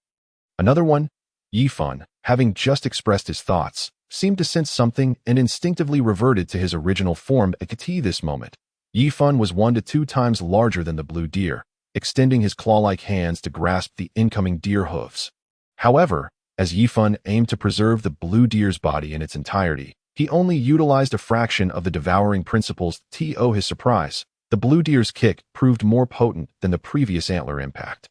Another one? Yifan, having just expressed his thoughts, seemed to sense something and instinctively reverted to his original form at this moment. Yifan was 1 to 2 times larger than the blue deer, extending his claw-like hands to grasp the incoming deer hooves. However, as Yifan aimed to preserve the blue deer's body in its entirety, he only utilized a fraction of the devouring principles. To his surprise, the blue deer's kick proved more potent than the previous antler impact.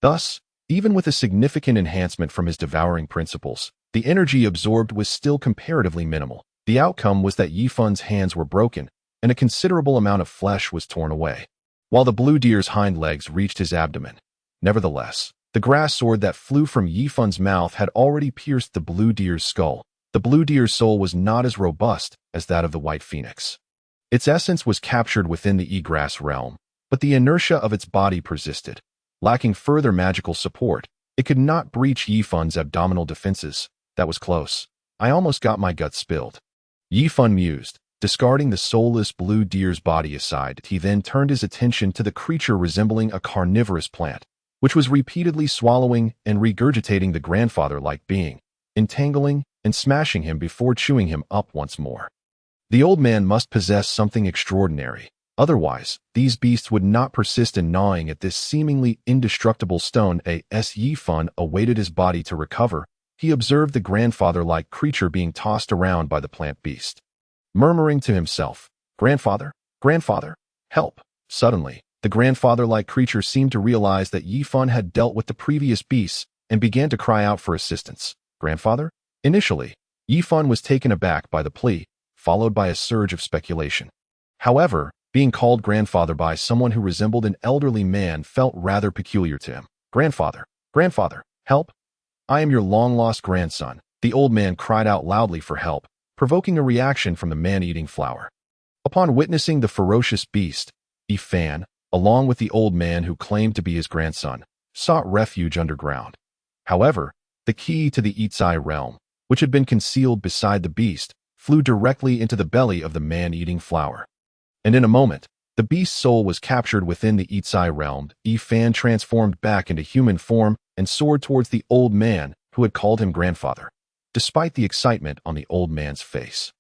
Thus, even with a significant enhancement from his devouring principles, the energy absorbed was still comparatively minimal. The outcome was that Yifan's hands were broken, and a considerable amount of flesh was torn away, while the blue deer's hind legs reached his abdomen. Nevertheless, the grass sword that flew from Yifan's mouth had already pierced the blue deer's skull. The blue deer's soul was not as robust as that of the white phoenix. Its essence was captured within the egress realm, but the inertia of its body persisted. Lacking further magical support, it could not breach Yifan's abdominal defenses. That was close. I almost got my guts spilled. Yifan mused, discarding the soulless blue deer's body aside. He then turned his attention to the creature resembling a carnivorous plant, which was repeatedly swallowing and regurgitating the grandfather-like being, entangling and smashing him before chewing him up once more. The old man must possess something extraordinary. Otherwise, these beasts would not persist in gnawing at this seemingly indestructible stone. As Yifan awaited his body to recover, he observed the grandfather-like creature being tossed around by the plant beast. Murmuring to himself, "Grandfather, grandfather, help!" Suddenly, the grandfather-like creature seemed to realize that Yifan had dealt with the previous beasts and began to cry out for assistance. "Grandfather?" Initially, Yifan was taken aback by the plea, followed by a surge of speculation. However, being called grandfather by someone who resembled an elderly man felt rather peculiar to him. "Grandfather, grandfather, help! I am your long-lost grandson." The old man cried out loudly for help, provoking a reaction from the man-eating flower. Upon witnessing the ferocious beast, Yifan, along with the old man who claimed to be his grandson, sought refuge underground. However, the key to the Itzai realm, which had been concealed beside the beast, flew directly into the belly of the man-eating flower. And in a moment, the beast's soul was captured within the Itzai realm. Yifan transformed back into human form and soared towards the old man who had called him grandfather. Despite the excitement on the old man's face,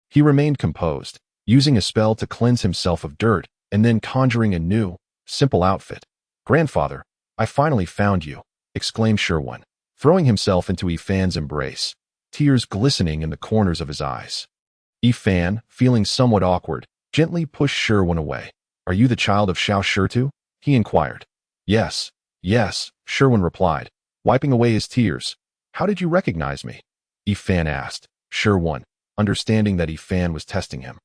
he remained composed, using a spell to cleanse himself of dirt and then conjuring a new, simple outfit. "Grandfather, I finally found you," exclaimed Sherwin, throwing himself into Yifan's embrace, tears glistening in the corners of his eyes. Yifan, feeling somewhat awkward, gently pushed Sherwin away. "Are you the child of Shiao Sheru?" he inquired. "Yes, yes," Sherwin replied, wiping away his tears. "How did you recognize me?" Yifan asked. Sherwin, understanding that Yifan was testing him,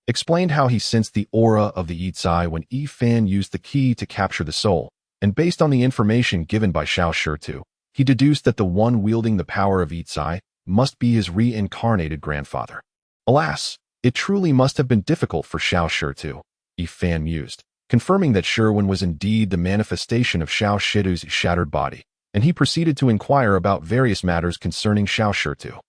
explained how he sensed the aura of the Yizai when Yifan used the key to capture the soul, and based on the information given by Shiao Sheru, he deduced that the one wielding the power of Yizai must be his reincarnated grandfather. Alas, it truly must have been difficult for Shiao Sheru, Yifan mused, confirming that Sherwin was indeed the manifestation of Shiao Sheru's shattered body, and he proceeded to inquire about various matters concerning Shiao Sheru.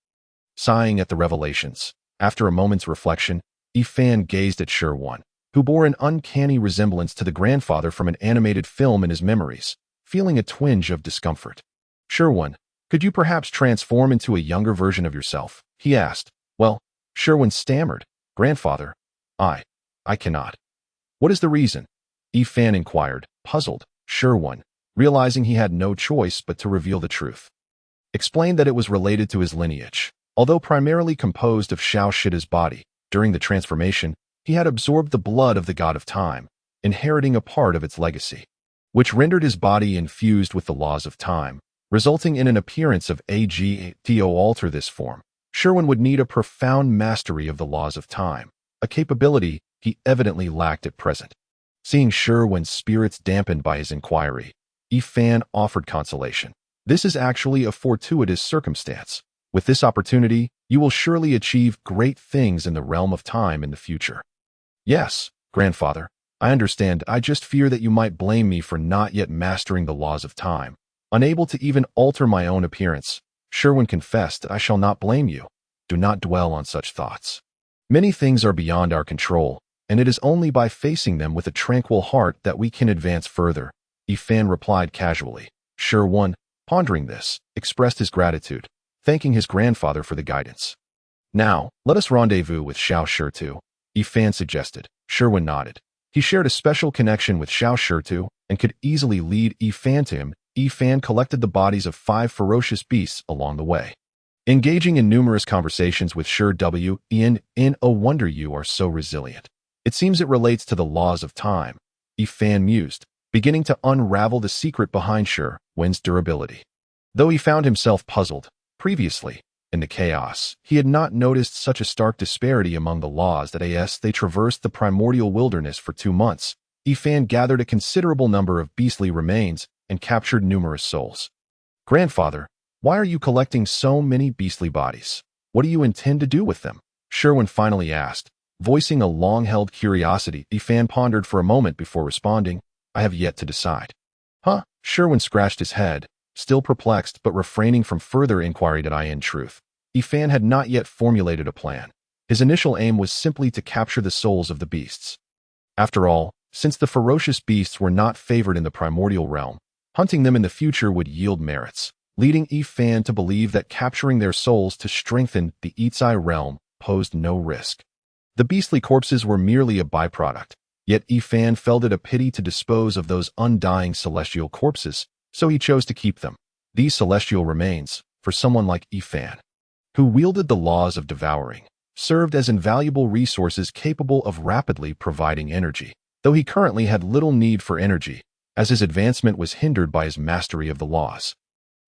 Sighing at the revelations, after a moment's reflection, Yifan gazed at Sherwin, who bore an uncanny resemblance to the grandfather from an animated film in his memories, feeling a twinge of discomfort. "Sherwin, could you perhaps transform into a younger version of yourself?" he asked. "Well," Sherwin stammered, "Grandfather, I cannot." "What is the reason?" Yifan inquired, puzzled. Sherwin, realizing he had no choice but to reveal the truth, explained that it was related to his lineage. Although primarily composed of Shiao Sheru's body, during the transformation, he had absorbed the blood of the god of time, inheriting a part of its legacy, which rendered his body infused with the laws of time, resulting in an appearance of ag. To alter this form, Sherwin would need a profound mastery of the laws of time, a capability he evidently lacked at present. Seeing Sherwin's spirits dampened by his inquiry, Yifan offered consolation. "This is actually a fortuitous circumstance. With this opportunity, you will surely achieve great things in the realm of time in the future." "Yes, grandfather, I understand. I just fear that you might blame me for not yet mastering the laws of time, unable to even alter my own appearance." Sherwin confessed. "I shall not blame you. Do not dwell on such thoughts. Many things are beyond our control, and it is only by facing them with a tranquil heart that we can advance further," Yifan replied casually. Sherwin, pondering this, expressed his gratitude, thanking his grandfather for the guidance. "Now, let us rendezvous with Shiao Sheru," Yifan suggested. Sherwin nodded. He shared a special connection with Shiao Sheru and could easily lead Yifan to him. Yifan collected the bodies of 5 ferocious beasts along the way, engaging in numerous conversations with Sheru. "No wonder you are so resilient. It seems it relates to the laws of time," Yifan mused, beginning to unravel the secret behind Sherwin's durability. Though he found himself puzzled, previously, in the chaos, he had not noticed such a stark disparity among the laws that as they traversed the primordial wilderness for 2 months, Yifan gathered a considerable number of beastly remains and captured numerous souls. "Grandfather, why are you collecting so many beastly bodies? What do you intend to do with them?" Sherwin finally asked, voicing a long-held curiosity. Yifan pondered for a moment before responding, "I have yet to decide." "Huh?" Sherwin scratched his head, still perplexed but refraining from further inquiry. In truth, Yifan had not yet formulated a plan. His initial aim was simply to capture the souls of the beasts. After all, since the ferocious beasts were not favored in the primordial realm, hunting them in the future would yield merits, leading Yifan to believe that capturing their souls to strengthen the Yizai realm posed no risk. The beastly corpses were merely a byproduct, yet Yifan felt it a pity to dispose of those undying celestial corpses, so he chose to keep them. These celestial remains, for someone like Yifan, who wielded the laws of devouring, served as invaluable resources capable of rapidly providing energy, though he currently had little need for energy, as his advancement was hindered by his mastery of the laws.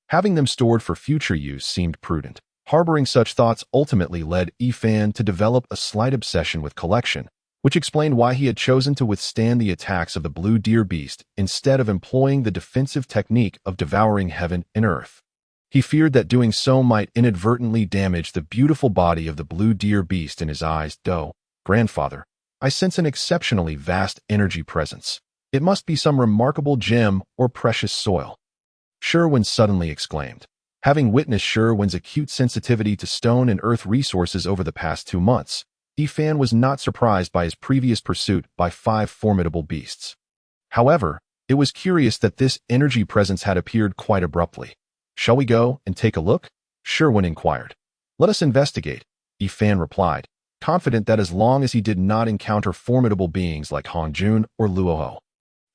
Having them stored for future use seemed prudent. Harboring such thoughts ultimately led Yifan to develop a slight obsession with collection, which explained why he had chosen to withstand the attacks of the blue deer beast instead of employing the defensive technique of devouring heaven and earth. He feared that doing so might inadvertently damage the beautiful body of the blue deer beast in his eyes. "Though, grandfather, I sense an exceptionally vast energy presence. It must be some remarkable gem or precious soil," Sherwin suddenly exclaimed. Having witnessed Sherwin's acute sensitivity to stone and earth resources over the past 2 months, Yifan was not surprised by his previous pursuit by 5 formidable beasts. However, it was curious that this energy presence had appeared quite abruptly. "Shall we go and take a look?" Sherwin inquired. "Let us investigate," Yifan replied, confident that as long as he did not encounter formidable beings like Hongjun or Luoho,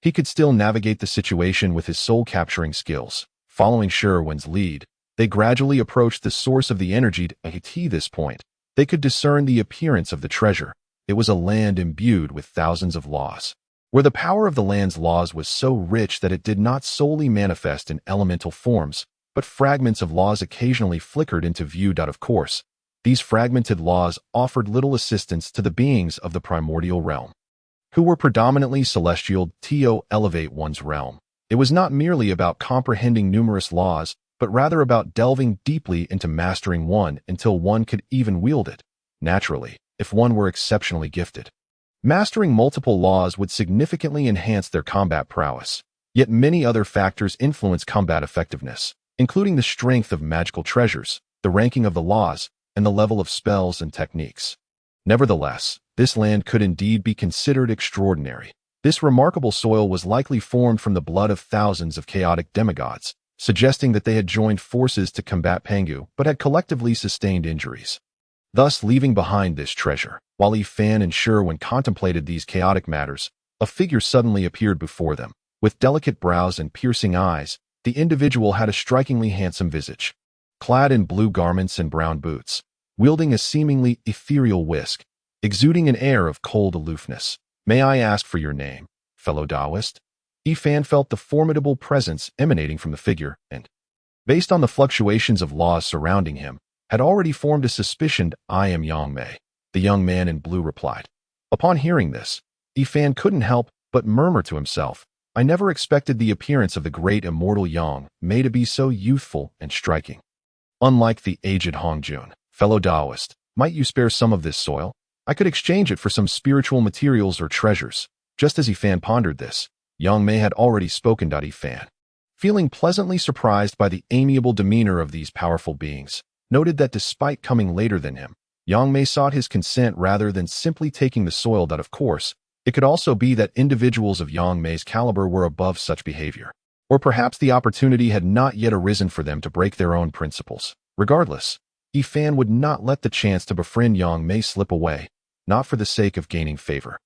he could still navigate the situation with his soul-capturing skills. Following Sherwin's lead, they gradually approached the source of the energy. At this point, they could discern the appearance of the treasure, It was a land imbued with thousands of laws, where the power of the land's laws was so rich that it did not solely manifest in elemental forms, but fragments of laws occasionally flickered into view. Of course, these fragmented laws offered little assistance to the beings of the primordial realm, who were predominantly celestial. To elevate one's realm, it was not merely about comprehending numerous laws, but rather about delving deeply into mastering one until one could even wield it. Naturally, if one were exceptionally gifted, mastering multiple laws would significantly enhance their combat prowess. Yet many other factors influence combat effectiveness, including the strength of magical treasures, the ranking of the laws, and the level of spells and techniques. Nevertheless, this land could indeed be considered extraordinary. This remarkable soil was likely formed from the blood of thousands of chaotic demigods, suggesting that they had joined forces to combat Pangu but had collectively sustained injuries, thus leaving behind this treasure. While Yifan and Sherwin contemplated these chaotic matters, a figure suddenly appeared before them. With delicate brows and piercing eyes, the individual had a strikingly handsome visage. Clad in blue garments and brown boots, wielding a seemingly ethereal whisk, exuding an air of cold aloofness. "May I ask for your name, fellow Taoist?" Yifan felt the formidable presence emanating from the figure and, based on the fluctuations of laws surrounding him, had already formed a suspicion. "I am Yangmei," the young man in blue replied. Upon hearing this, Yifan couldn't help but murmur to himself, "I never expected the appearance of the Great Immortal Yangmei to be so youthful and striking. Unlike the aged Hongjun, fellow Taoist, might you spare some of this soil? I could exchange it for some spiritual materials or treasures." Just as Yifan pondered this, Yangmei had already spoken. Yifan, feeling pleasantly surprised by the amiable demeanor of these powerful beings, noted that despite coming later than him, Yangmei sought his consent rather than simply taking the soil. Of course, it could also be that individuals of Yangmei's caliber were above such behavior, or perhaps the opportunity had not yet arisen for them to break their own principles. Regardless, Yifan would not let the chance to befriend Yangmei slip away, not for the sake of gaining favor,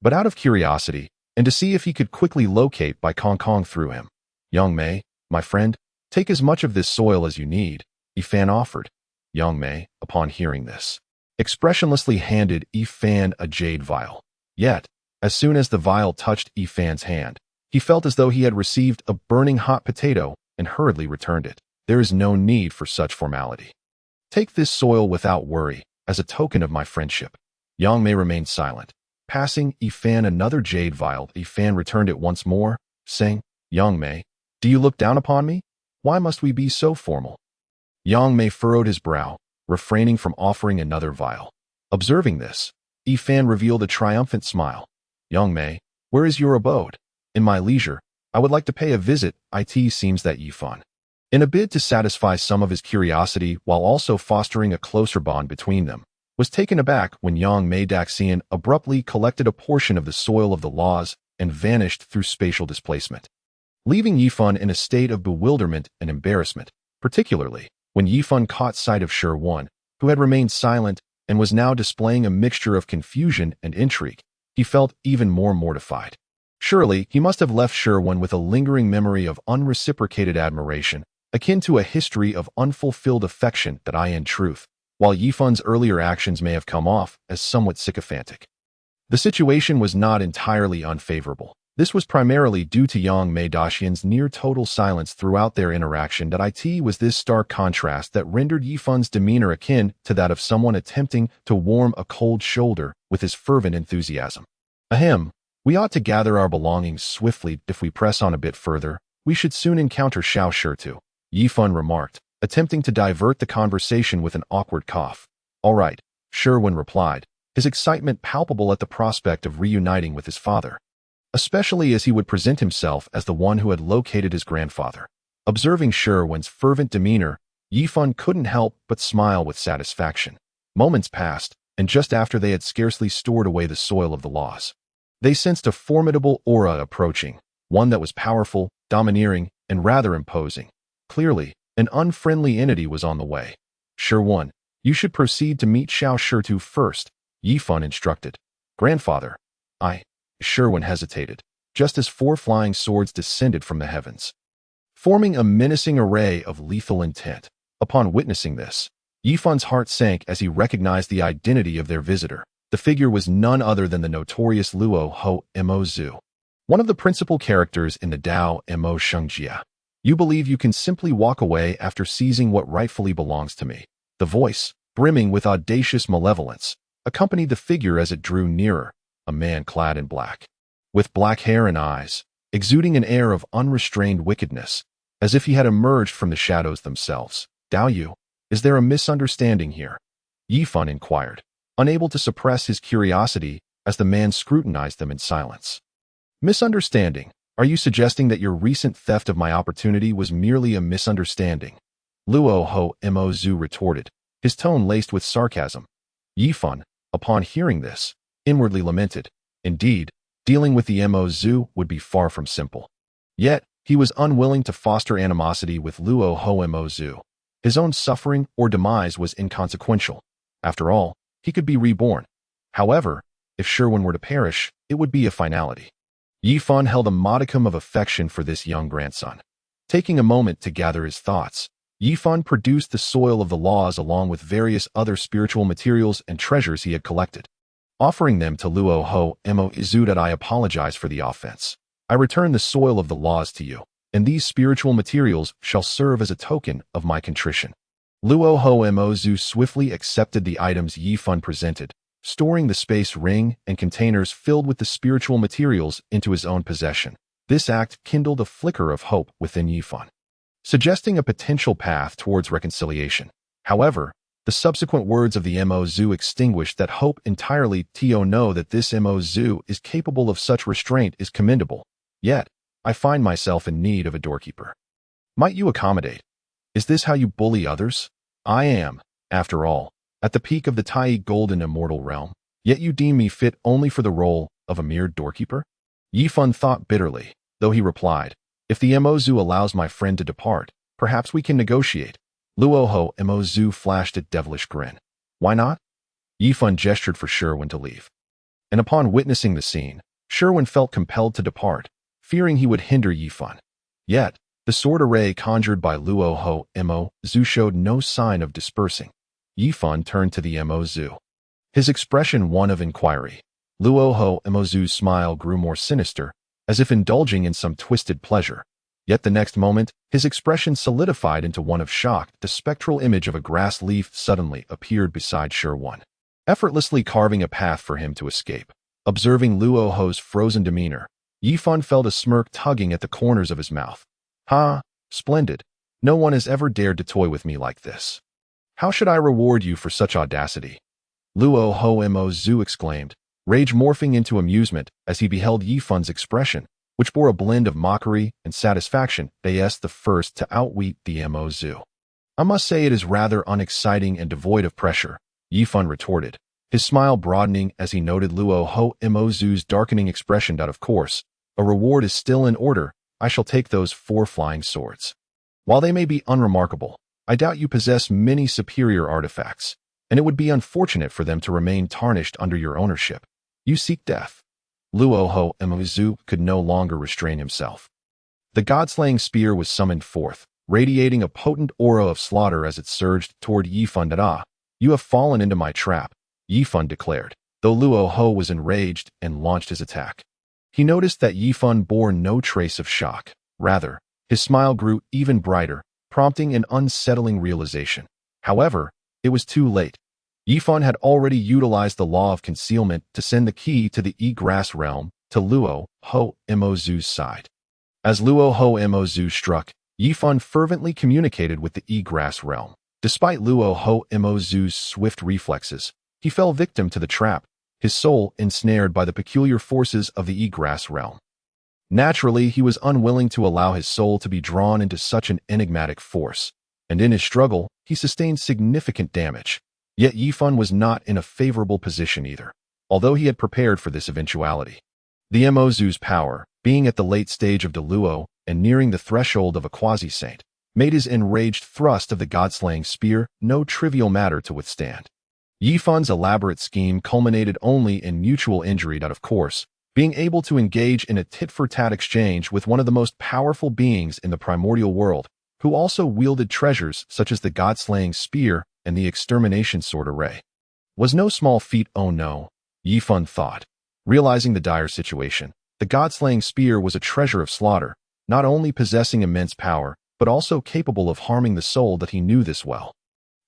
but out of curiosity and to see if he could quickly locate by Kong through him. "Yangmei, my friend, take as much of this soil as you need," Yifan offered. Yangmei, upon hearing this, expressionlessly handed Yifan a jade vial. Yet, as soon as the vial touched Yifan's hand, he felt as though he had received a burning hot potato and hurriedly returned it. "There is no need for such formality. Take this soil without worry, as a token of my friendship." Yangmei remained silent. Passing Yifan another jade vial, Yifan returned it once more, saying, "Yangmei, do you look down upon me? Why must we be so formal?" Yangmei furrowed his brow, refraining from offering another vial. Observing this, Yifan revealed a triumphant smile. "Yangmei, where is your abode? In my leisure, I would like to pay a visit." It seems that Yifan, in a bid to satisfy some of his curiosity while also fostering a closer bond between them, was taken aback when Yangmei Daxian abruptly collected a portion of the soil of the laws and vanished through spatial displacement, leaving Yifan in a state of bewilderment and embarrassment, particularly when Yifan caught sight of Sherwin, who had remained silent and was now displaying a mixture of confusion and intrigue. He felt even more mortified. Surely, he must have left Sherwin with a lingering memory of unreciprocated admiration, akin to a history of unfulfilled affection. In truth, while Yifan's earlier actions may have come off as somewhat sycophantic, the situation was not entirely unfavorable. This was primarily due to Yangmei Daxian's near total silence throughout their interaction. It was this stark contrast that rendered Yifan's demeanor akin to that of someone attempting to warm a cold shoulder with his fervent enthusiasm. "Ahem, we ought to gather our belongings swiftly. If we press on a bit further, we should soon encounter Shiao Sheru," Yifan remarked, attempting to divert the conversation with an awkward cough. "All right," Sherwin replied, his excitement palpable at the prospect of reuniting with his father, especially as he would present himself as the one who had located his grandfather. Observing Sherwin's fervent demeanor, Yifan couldn't help but smile with satisfaction. Moments passed, and just after they had scarcely stored away the soil of the laws, they sensed a formidable aura approaching, one that was powerful, domineering, and rather imposing. Clearly, an unfriendly entity was on the way. "Sherwin, you should proceed to meet Shiao Sheru first," Yifan instructed. "Grandfather, Sherwin hesitated, just as 4 flying swords descended from the heavens, forming a menacing array of lethal intent. Upon witnessing this, Yifan's heart sank as he recognized the identity of their visitor. The figure was none other than the notorious Luo Ho Mo Zu, one of the principal characters in the Dao Mo Shengjia. You believe you can simply walk away after seizing what rightfully belongs to me. The voice, brimming with audacious malevolence, accompanied the figure as it drew nearer, a man clad in black, with black hair and eyes, exuding an air of unrestrained wickedness, as if he had emerged from the shadows themselves. Dao Yu, is there a misunderstanding here? Yifan inquired, unable to suppress his curiosity as the man scrutinized them in silence. Misunderstanding? Are you suggesting that your recent theft of my opportunity was merely a misunderstanding? Luo Ho Mo Zu retorted, his tone laced with sarcasm. Yifan, upon hearing this, inwardly lamented. Indeed, dealing with the Mo Zu would be far from simple. Yet, he was unwilling to foster animosity with Luo Ho Mo Zu. His own suffering or demise was inconsequential. After all, he could be reborn. However, if Sherwin were to perish, it would be a finality. Yifan held a modicum of affection for this young grandson. Taking a moment to gather his thoughts, Yifan produced the soil of the laws along with various other spiritual materials and treasures he had collected. Offering them to Luo Ho Mo Zu, that I apologize for the offense. I return the soil of the laws to you, and these spiritual materials shall serve as a token of my contrition. Luo Ho Mo Zu swiftly accepted the items Yifan presented, storing the space ring and containers filled with the spiritual materials into his own possession. This act kindled a flicker of hope within Yifan, suggesting a potential path towards reconciliation. However, the subsequent words of the Mo Zu extinguished that hope entirely. To know that this Mo Zu is capable of such restraint is commendable. Yet, I find myself in need of a doorkeeper. Might you accommodate? Is this how you bully others? I am, after all, at the peak of the Tai Golden Immortal realm, yet you deem me fit only for the role of a mere doorkeeper? Yifan thought bitterly, though he replied, if the Mo Zu allows my friend to depart, perhaps we can negotiate. Luo Ho Mo Zu flashed a devilish grin. Why not? Yifan gestured for Sherwin to leave. And upon witnessing the scene, Sherwin felt compelled to depart, fearing he would hinder Yifan. Yet, the sword array conjured by Luo Ho Mo Zu showed no sign of dispersing. Yifan turned to the Mo Zu, his expression one of inquiry. Luo Ho Mo Zu's smile grew more sinister, as if indulging in some twisted pleasure. Yet the next moment, his expression solidified into one of shock. The spectral image of a grass leaf suddenly appeared beside Sherwin, effortlessly carving a path for him to escape. Observing Luo Ho's frozen demeanor, Yifan felt a smirk tugging at the corners of his mouth. Ha, splendid. No one has ever dared to toy with me like this. How should I reward you for such audacity? Luo Ho Mo Zu exclaimed, rage morphing into amusement as he beheld Yifan's expression, which bore a blend of mockery and satisfaction. Bayes the first to outwit the Mo Zu. I must say it is rather unexciting and devoid of pressure, Yifan retorted, his smile broadening as he noted Luo Ho Mo Zu's darkening expression. Of course, a reward is still in order. I shall take those 4 flying swords. While they may be unremarkable, I doubt you possess many superior artifacts, and it would be unfortunate for them to remain tarnished under your ownership. You seek death. Luo Ho Mo Zu could no longer restrain himself. The god-slaying spear was summoned forth, radiating a potent aura of slaughter as it surged toward Yifan. You have fallen into my trap, Yifan declared, though Luo Ho was enraged and launched his attack. He noticed that Yifan bore no trace of shock. Rather, his smile grew even brighter, prompting an unsettling realization. However, it was too late. Yifan had already utilized the law of concealment to send the key to the egress realm to Luo Ho Mo Zu's side. As Luo Ho Mo Zu struck, Yifan fervently communicated with the egress realm. Despite Luo Ho Mo Zu's swift reflexes, he fell victim to the trap, his soul ensnared by the peculiar forces of the egress realm. Naturally, he was unwilling to allow his soul to be drawn into such an enigmatic force, and in his struggle, he sustained significant damage. Yet Yifan was not in a favorable position either, although he had prepared for this eventuality. The Mo Zu's power, being at the late stage of Deluo and nearing the threshold of a quasi-saint, made his enraged thrust of the god-slaying spear no trivial matter to withstand. Yifan's elaborate scheme culminated only in mutual injury. Of course, being able to engage in a tit-for-tat exchange with one of the most powerful beings in the primordial world, who also wielded treasures such as the god-slaying spear and the extermination sword array, was no small feat. Oh no, Yi Fun thought. Realizing the dire situation, the god-slaying spear was a treasure of slaughter, not only possessing immense power, but also capable of harming the soul that he knew this well.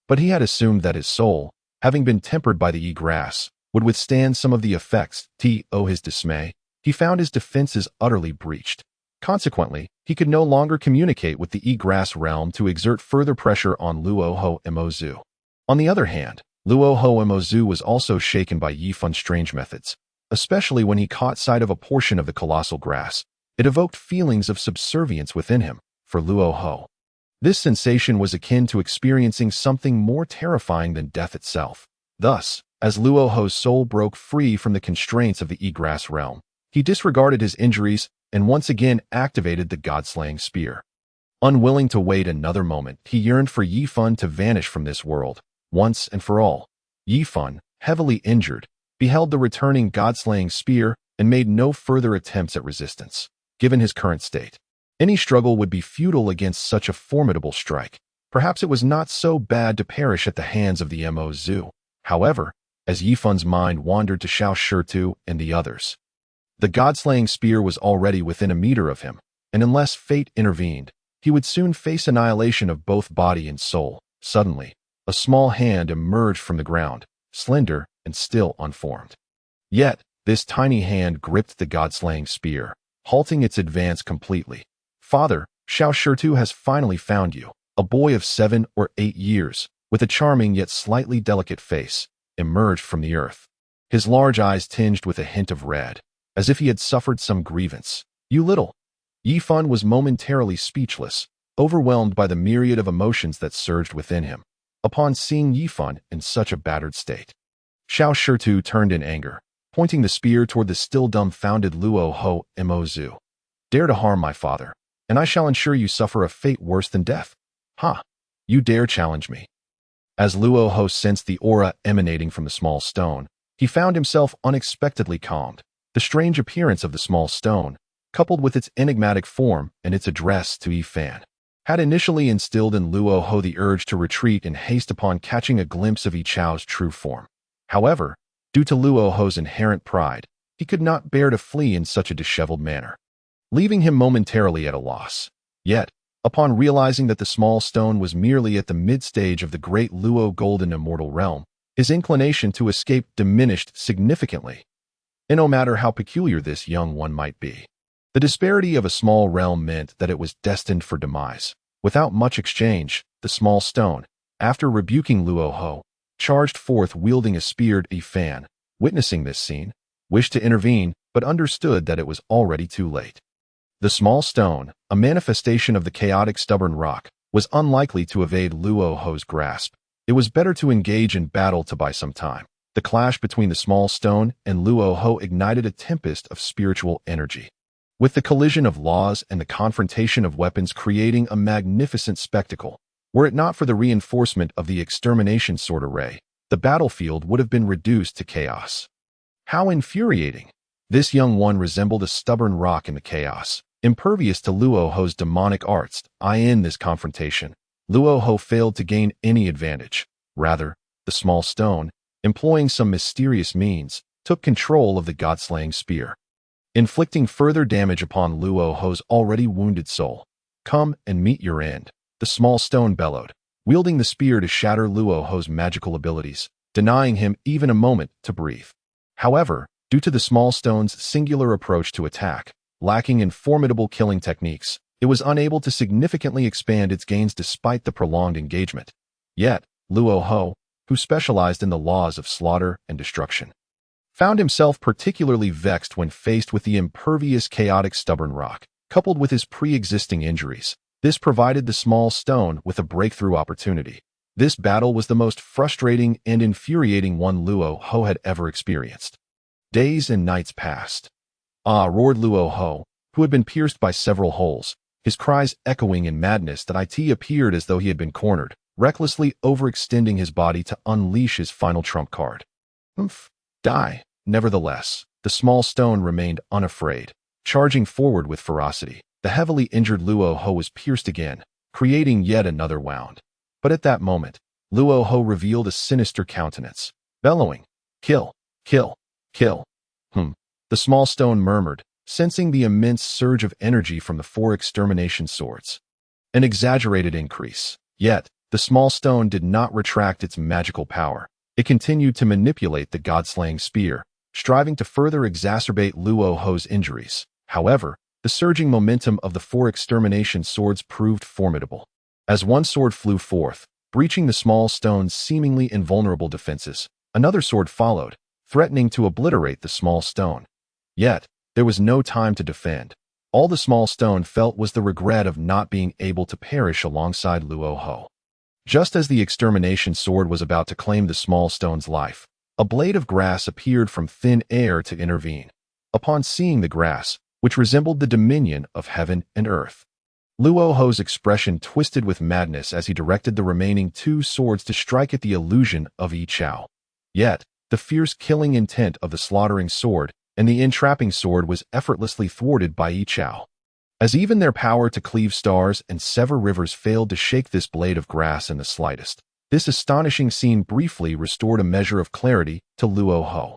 But he had assumed that his soul, having been tempered by the egress, would withstand some of the effects. To his dismay, he found his defenses utterly breached. Consequently, he could no longer communicate with the egress realm to exert further pressure on Luo Ho Emozu. On the other hand, Luo Ho Emozu was also shaken by Yi Fun's strange methods, especially when he caught sight of a portion of the colossal grass. It evoked feelings of subservience within him for Luo Ho. This sensation was akin to experiencing something more terrifying than death itself. Thus, as Luo Ho's soul broke free from the constraints of the egress realm, he disregarded his injuries and once again activated the god-slaying spear. Unwilling to wait another moment, he yearned for Yi Fun to vanish from this world, once and for all. Yi Fun, heavily injured, beheld the returning god-slaying spear and made no further attempts at resistance. Given his current state, any struggle would be futile against such a formidable strike. Perhaps it was not so bad to perish at the hands of the Mo. However, as Yi Fun's mind wandered to Shiao Sheru and the others, the god-slaying spear was already within a meter of him, and unless fate intervened, he would soon face annihilation of both body and soul. Suddenly, a small hand emerged from the ground, slender and still unformed. Yet, this tiny hand gripped the god-slaying spear, halting its advance completely. "Father, Shiao Sheru has finally found you." A boy of 7 or 8 years, with a charming yet slightly delicate face, emerged from the earth. His large eyes tinged with a hint of red, as if he had suffered some grievance. "You little..." Yi Fun was momentarily speechless, overwhelmed by the myriad of emotions that surged within him upon seeing Yi Fun in such a battered state. Shiao Sheru turned in anger, pointing the spear toward the still dumbfounded Luo Ho Emozu. "Dare to harm my father, and I shall ensure you suffer a fate worse than death. Ha! You dare challenge me." As Luo Ho sensed the aura emanating from the small stone, he found himself unexpectedly calmed. The strange appearance of the small stone, coupled with its enigmatic form and its address to Yi Fan, had initially instilled in Luo Ho the urge to retreat in haste upon catching a glimpse of Yi Chao's true form. However, due to Luo Ho's inherent pride, he could not bear to flee in such a disheveled manner, leaving him momentarily at a loss. Yet, upon realizing that the small stone was merely at the mid-stage of the great Luo Golden Immortal Realm, his inclination to escape diminished significantly. And no matter how peculiar this young one might be, the disparity of a small realm meant that it was destined for demise. Without much exchange, the small stone, after rebuking Luo Ho, charged forth wielding a speared Yi Fan. Witnessing this scene, wished to intervene, but understood that it was already too late. The small stone, a manifestation of the chaotic stubborn rock, was unlikely to evade Luo Ho's grasp. It was better to engage in battle to buy some time. The clash between the small stone and Luo Ho ignited a tempest of spiritual energy, with the collision of laws and the confrontation of weapons creating a magnificent spectacle. Were it not for the reinforcement of the extermination sword array, the battlefield would have been reduced to chaos. How infuriating! This young one resembled a stubborn rock in the chaos, impervious to Luo Ho's demonic arts. In this confrontation, Luo Ho failed to gain any advantage. Rather, the small stone, employing some mysterious means, took control of the god-slaying spear, inflicting further damage upon Luo Ho's already wounded soul. "Come and meet your end," the small stone bellowed, wielding the spear to shatter Luo Ho's magical abilities, denying him even a moment to breathe. However, due to the small stone's singular approach to attack, lacking in formidable killing techniques, it was unable to significantly expand its gains despite the prolonged engagement. Yet, Luo Ho, who specialized in the laws of slaughter and destruction, found himself particularly vexed when faced with the impervious chaotic stubborn rock. Coupled with his pre-existing injuries, this provided the small stone with a breakthrough opportunity. This battle was the most frustrating and infuriating one Luo Ho had ever experienced. Days and nights passed. "Ah!" roared Luo Ho, who had been pierced by several holes, his cries echoing in madness that it appeared as though he had been cornered, recklessly overextending his body to unleash his final trump card. Die. Nevertheless, the small stone remained unafraid, charging forward with ferocity. The heavily injured Luo Ho was pierced again, creating yet another wound. But at that moment, Luo Ho revealed a sinister countenance, bellowing, "Kill! Kill! Kill. The small stone murmured, sensing the immense surge of energy from the 4 extermination swords. An exaggerated increase. Yet, the small stone did not retract its magical power. It continued to manipulate the god-slaying spear, striving to further exacerbate Luo Ho's injuries. However, the surging momentum of the 4 extermination swords proved formidable. As one sword flew forth, breaching the small stone's seemingly invulnerable defenses, another sword followed, threatening to obliterate the small stone. Yet, there was no time to defend. All the small stone felt was the regret of not being able to perish alongside Luo Ho. Just as the extermination sword was about to claim the small stone's life, a blade of grass appeared from thin air to intervene. Upon seeing the grass, which resembled the dominion of heaven and earth, Luo Ho's expression twisted with madness as he directed the remaining 2 swords to strike at the illusion of Yi Chao. Yet, the fierce killing intent of the slaughtering sword and the entrapping sword was effortlessly thwarted by Yi Chao. As even their power to cleave stars and sever rivers failed to shake this blade of grass in the slightest, this astonishing scene briefly restored a measure of clarity to Luo Ho,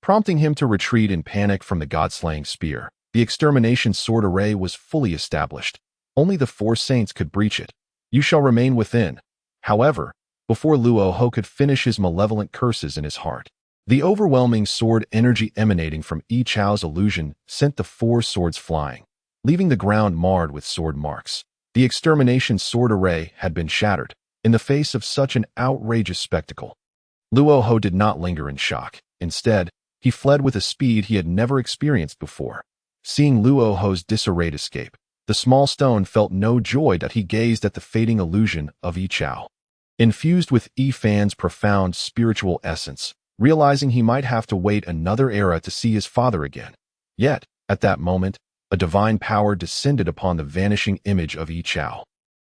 prompting him to retreat in panic from the god-slaying spear. The extermination sword array was fully established. Only the 4 saints could breach it. You shall remain within. However, before Luo Ho could finish his malevolent curses in his heart, the overwhelming sword energy emanating from Yi Chao's illusion sent the 4 swords flying, leaving the ground marred with sword marks. The extermination sword array had been shattered. In the face of such an outrageous spectacle, Luo Ho did not linger in shock. Instead, he fled with a speed he had never experienced before. Seeing Luo Ho's disarrayed escape, the small stone felt no joy that he gazed at the fading illusion of Yi Chao. Infused with Yi Fan's profound spiritual essence, realizing he might have to wait another era to see his father again. Yet, at that moment, a divine power descended upon the vanishing image of Yi Chao.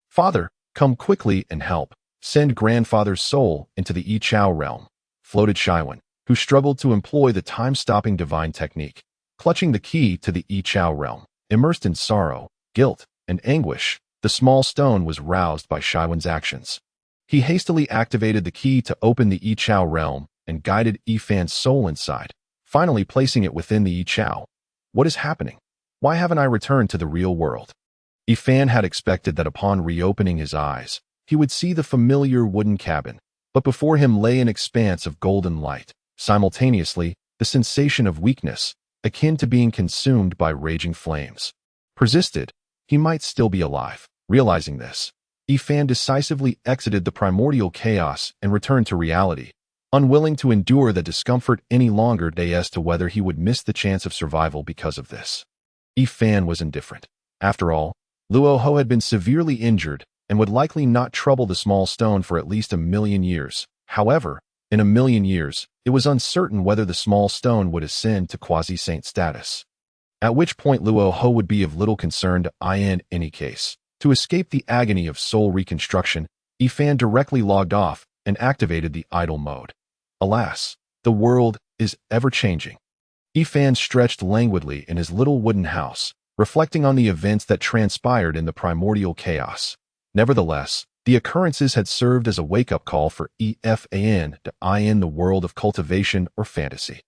"Father, come quickly and help. Send grandfather's soul into the Yi Chao realm," floated Shiwen, who struggled to employ the time-stopping divine technique. Clutching the key to the Yi Chao realm, immersed in sorrow, guilt, and anguish, the small stone was roused by Shiwen's actions. He hastily activated the key to open the Yi Chao realm and guided Yi Fan's soul inside, finally placing it within the Yi Chao. "What is happening? Why haven't I returned to the real world?" Yi Fan had expected that upon reopening his eyes, he would see the familiar wooden cabin, but before him lay an expanse of golden light. Simultaneously, the sensation of weakness, akin to being consumed by raging flames, persisted. He might still be alive. Realizing this, Yi Fan decisively exited the primordial chaos and returned to reality, unwilling to endure the discomfort any longer as to whether he would miss the chance of survival because of this. Yi Fan was indifferent. After all, Luo Ho had been severely injured and would likely not trouble the small stone for at least 1,000,000 years. However, in 1,000,000 years, it was uncertain whether the small stone would ascend to quasi-saint status, at which point Luo Ho would be of little concern to in any case. To escape the agony of soul reconstruction, Yi Fan directly logged off and activated the idle mode. Alas, the world is ever-changing. Yi Fan stretched languidly in his little wooden house, reflecting on the events that transpired in the primordial chaos. Nevertheless, the occurrences had served as a wake-up call for Yi Fan to in the world of cultivation or fantasy,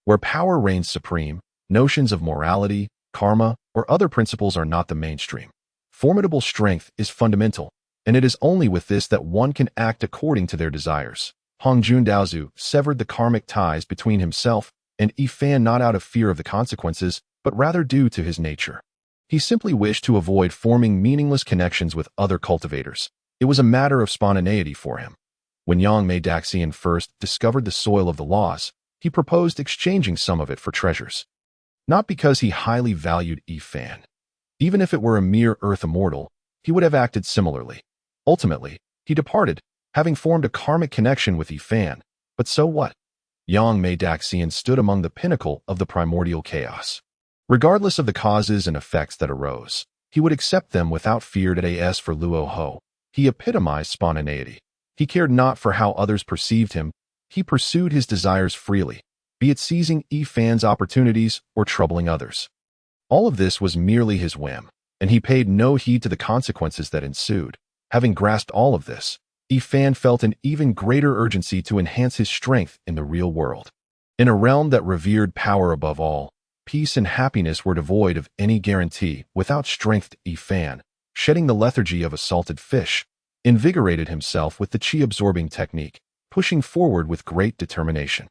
where power reigns supreme. Notions of morality, karma, or other principles are not the mainstream. Formidable strength is fundamental, and it is only with this that one can act according to their desires. Hongjun Daozu severed the karmic ties between himself and Yi Fan not out of fear of the consequences, but rather due to his nature. He simply wished to avoid forming meaningless connections with other cultivators. It was a matter of spontaneity for him. When Yangmei Daxian first discovered the soil of the laws, he proposed exchanging some of it for treasures. Not because he highly valued Yi Fan. Even if it were a mere earth immortal, he would have acted similarly. Ultimately, he departed, having formed a karmic connection with Yi Fan. But so what? Yangmei Daxian stood among the pinnacle of the primordial chaos. Regardless of the causes and effects that arose, he would accept them without fear. As for Luo Ho, he epitomized spontaneity. He cared not for how others perceived him. He pursued his desires freely, be it seizing Yi Fan's opportunities or troubling others. All of this was merely his whim, and he paid no heed to the consequences that ensued. Having grasped all of this, Yi Fan felt an even greater urgency to enhance his strength in the real world. In a realm that revered power above all, peace and happiness were devoid of any guarantee. Without strength, Ifan, shedding the lethargy of a salted fish, invigorated himself with the chi-absorbing technique, pushing forward with great determination.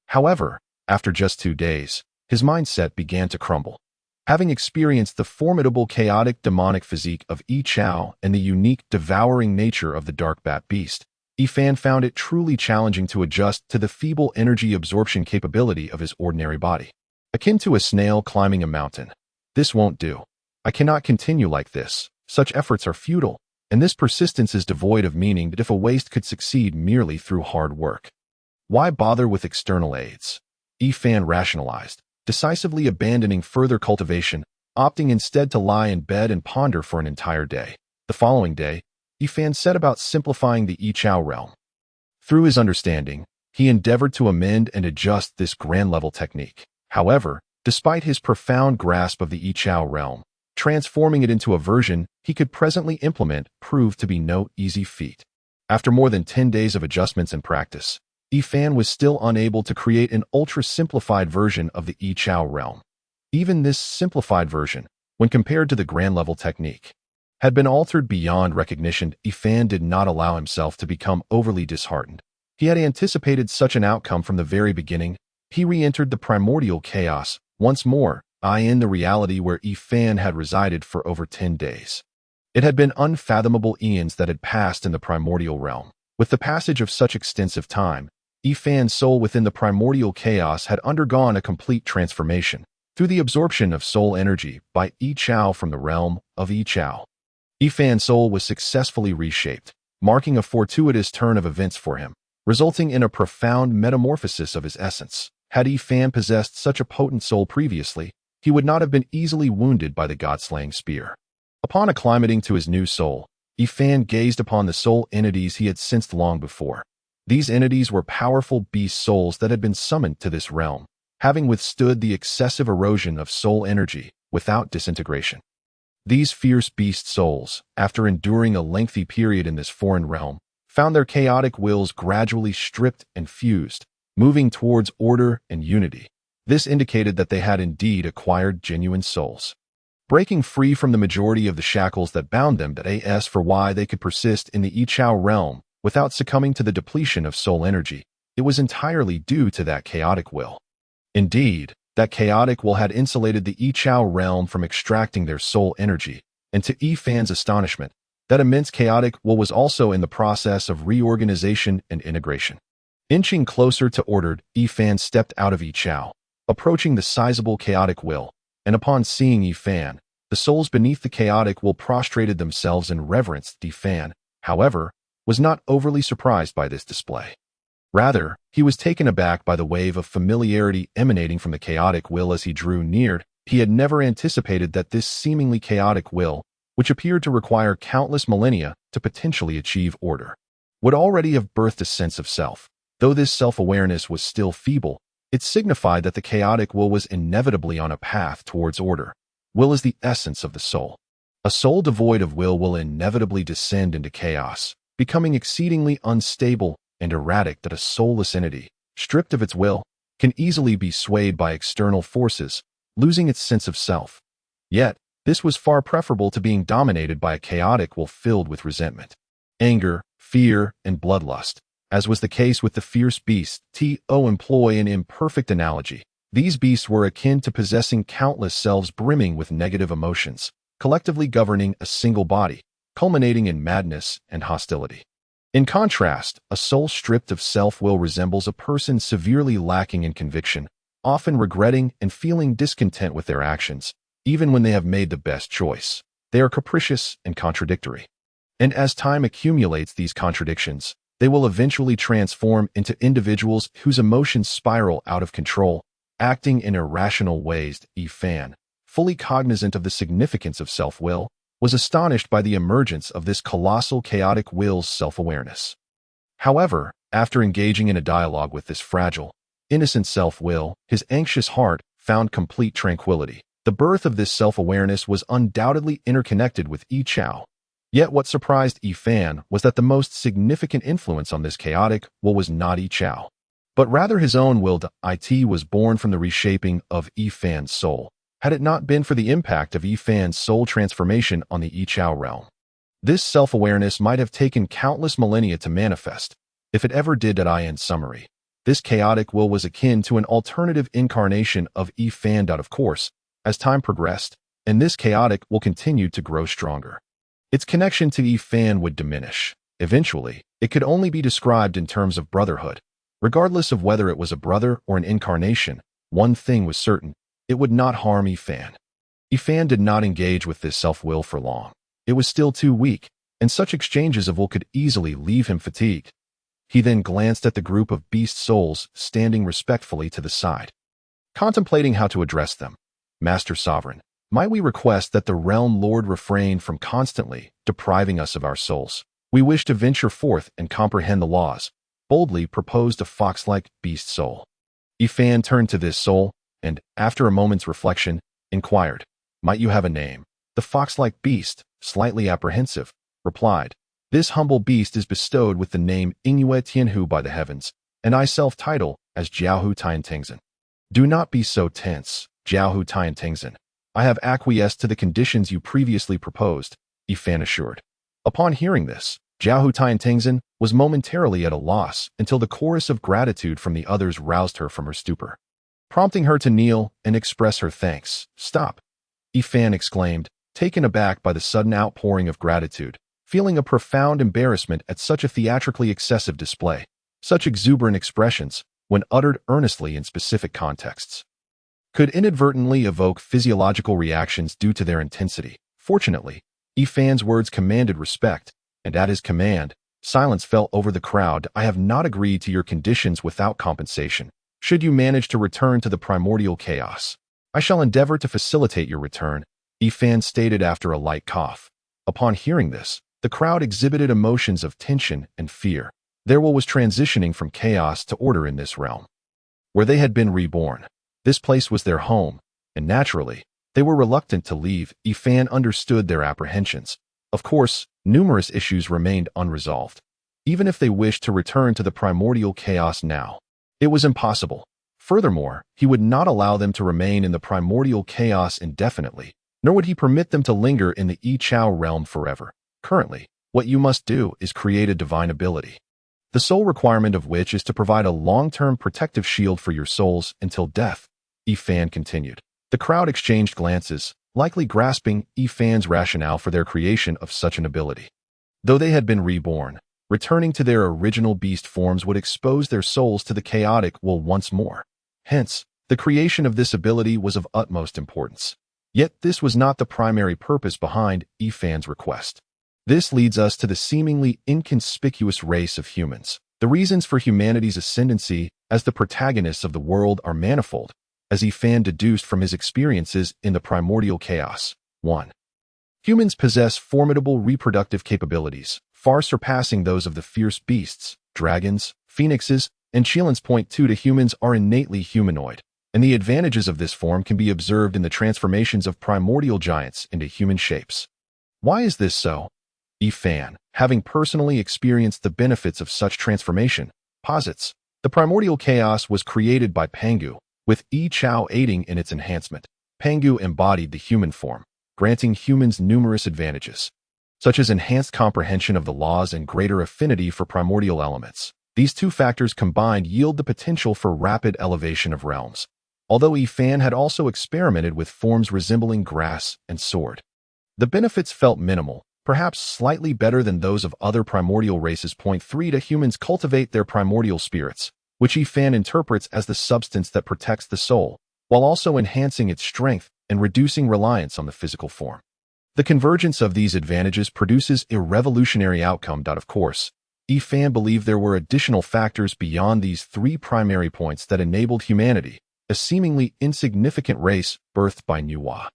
However, after just 2 days, his mindset began to crumble. Having experienced the formidable chaotic demonic physique of Yi Chao and the unique devouring nature of the dark bat beast, Ifan found it truly challenging to adjust to the feeble energy absorption capability of his ordinary body. Akin to a snail climbing a mountain. This won't do. I cannot continue like this. Such efforts are futile, and this persistence is devoid of meaning that if a waste could succeed merely through hard work. Why bother with external aids? Ifan rationalized, decisively abandoning further cultivation, opting instead to lie in bed and ponder for an entire day. The following day, Ifan set about simplifying the Yi Chao realm. Through his understanding, he endeavored to amend and adjust this grand-level technique. However, despite his profound grasp of the Yi Chao realm, transforming it into a version he could presently implement proved to be no easy feat. After more than 10 days of adjustments and practice, Ifan was still unable to create an ultra-simplified version of the Yi Chao realm. Even this simplified version, when compared to the grand-level technique, had been altered beyond recognition. Ifan did not allow himself to become overly disheartened. He had anticipated such an outcome from the very beginning. He re-entered the primordial chaos, once more, in the reality where Ifan had resided for over 10 days. It had been unfathomable eons that had passed in the primordial realm. With the passage of such extensive time, Ifan's soul within the primordial chaos had undergone a complete transformation through the absorption of soul energy by Yi Chao from the realm of Yi Chao. Ifan's soul was successfully reshaped, marking a fortuitous turn of events for him, resulting in a profound metamorphosis of his essence. Had Ifan possessed such a potent soul previously, he would not have been easily wounded by the god-slaying spear. Upon acclimating to his new soul, Ifan gazed upon the soul entities he had sensed long before. These entities were powerful beast souls that had been summoned to this realm, having withstood the excessive erosion of soul energy without disintegration. These fierce beast souls, after enduring a lengthy period in this foreign realm, found their chaotic wills gradually stripped and fused, moving towards order and unity. This indicated that they had indeed acquired genuine souls. Breaking free from the majority of the shackles that bound them, as for why they could persist in the Yi Chao realm without succumbing to the depletion of soul energy, it was entirely due to that chaotic will. Indeed, that chaotic will had insulated the Yi Chao realm from extracting their soul energy, and to Ifan's astonishment, that immense chaotic will was also in the process of reorganization and integration. Inching closer to ordered, Ifan stepped out of Yi Chao, approaching the sizable chaotic will, and upon seeing Ifan, the souls beneath the chaotic will prostrated themselves in reverence. Ifan, however, was not overly surprised by this display. Rather, he was taken aback by the wave of familiarity emanating from the chaotic will as he drew near. He had never anticipated that this seemingly chaotic will, which appeared to require countless millennia to potentially achieve order, would already have birthed a sense of self. Though this self-awareness was still feeble, it signified that the chaotic will was inevitably on a path towards order. Will is the essence of the soul. A soul devoid of will inevitably descend into chaos, becoming exceedingly unstable and erratic. That a soulless entity, stripped of its will, can easily be swayed by external forces, losing its sense of self. Yet, this was far preferable to being dominated by a chaotic will filled with resentment, anger, fear, and bloodlust. As was the case with the fierce beasts, employ an imperfect analogy. These beasts were akin to possessing countless selves brimming with negative emotions, collectively governing a single body, culminating in madness and hostility. In contrast, a soul stripped of self-will resembles a person severely lacking in conviction, often regretting and feeling discontent with their actions, even when they have made the best choice. They are capricious and contradictory. And as time accumulates these contradictions, they will eventually transform into individuals whose emotions spiral out of control, acting in irrational ways. Ifan, fully cognizant of the significance of self-will, was astonished by the emergence of this colossal chaotic will's self-awareness. However, after engaging in a dialogue with this fragile, innocent self-will, his anxious heart found complete tranquility. The birth of this self-awareness was undoubtedly interconnected with Yi Chao. Yet what surprised Ifan was that the most significant influence on this chaotic will was not Yi Chao, but rather his own will to it was born from the reshaping of Yifan's soul, had it not been for the impact of Yifan's soul transformation on the Yichao realm. This self-awareness might have taken countless millennia to manifest, if it ever did. In summary, this chaotic will was akin to an alternative incarnation of Yifan. Of course, as time progressed, and this chaotic will continued to grow stronger. Its connection to Yifan would diminish. Eventually, it could only be described in terms of brotherhood. Regardless of whether it was a brother or an incarnation, one thing was certain: it would not harm Yifan. Yifan did not engage with this self-will for long. It was still too weak, and such exchanges of will could easily leave him fatigued. He then glanced at the group of beast souls standing respectfully to the side, contemplating how to address them. Master Sovereign, might we request that the Realm Lord refrain from constantly depriving us of our souls? We wish to venture forth and comprehend the laws, boldly proposed a fox-like beast soul. Yifan turned to this soul, and, after a moment's reflection, inquired, "Might you have a name?" The fox-like beast, slightly apprehensive, replied, "This humble beast is bestowed with the name Ingyue Tianhu by the heavens, and I self-title as Jiaohu Tiantengzhen." "Do not be so tense, Jiaohu Tiantengzhen. I have acquiesced to the conditions you previously proposed," Yifan assured. Upon hearing this, Jiaohu Tiantengzhen was momentarily at a loss until the chorus of gratitude from the others roused her from her stupor, prompting her to kneel and express her thanks. "Stop!" Yifan exclaimed, taken aback by the sudden outpouring of gratitude, feeling a profound embarrassment at such a theatrically excessive display. Such exuberant expressions, when uttered earnestly in specific contexts, could inadvertently evoke physiological reactions due to their intensity. Fortunately, Yifan's words commanded respect, and at his command, silence fell over the crowd. "I have not agreed to your conditions without compensation. Should you manage to return to the primordial chaos, I shall endeavor to facilitate your return," Yifan stated after a light cough. Upon hearing this, the crowd exhibited emotions of tension and fear. Their will was transitioning from chaos to order in this realm, where they had been reborn. This place was their home, and naturally, they were reluctant to leave. Yifan understood their apprehensions. Of course, numerous issues remained unresolved. Even if they wished to return to the primordial chaos now, it was impossible. Furthermore, he would not allow them to remain in the primordial chaos indefinitely, nor would he permit them to linger in the Yichao realm forever. Currently, what you must do is create a divine ability, the sole requirement of which is to provide a long-term protective shield for your souls until death, Yifan continued. The crowd exchanged glances, likely grasping Yifan's rationale for their creation of such an ability. Though they had been reborn, returning to their original beast forms would expose their souls to the chaotic will once more. Hence, the creation of this ability was of utmost importance. Yet this was not the primary purpose behind Yifan's request. This leads us to the seemingly inconspicuous race of humans. The reasons for humanity's ascendancy as the protagonists of the world are manifold, as Yifan deduced from his experiences in the primordial chaos. 1. Humans possess formidable reproductive capabilities, far surpassing those of the fierce beasts, dragons, phoenixes, and Chilans. 2. To humans are innately humanoid, and the advantages of this form can be observed in the transformations of primordial giants into human shapes. Why is this so? Yifan, having personally experienced the benefits of such transformation, posits, the primordial chaos was created by Pangu, with Yichao aiding in its enhancement. Pangu embodied the human form, granting humans numerous advantages, such as enhanced comprehension of the laws and greater affinity for primordial elements. These two factors combined yield the potential for rapid elevation of realms, although Yifan had also experimented with forms resembling grass and sword. The benefits felt minimal, perhaps slightly better than those of other primordial races. 3. To humans cultivate their primordial spirits, which Yifan interprets as the substance that protects the soul, while also enhancing its strength and reducing reliance on the physical form. The convergence of these advantages produces a revolutionary outcome. Of course, Yifan believed there were additional factors beyond these three primary points that enabled humanity, a seemingly insignificant race birthed by Nuwa,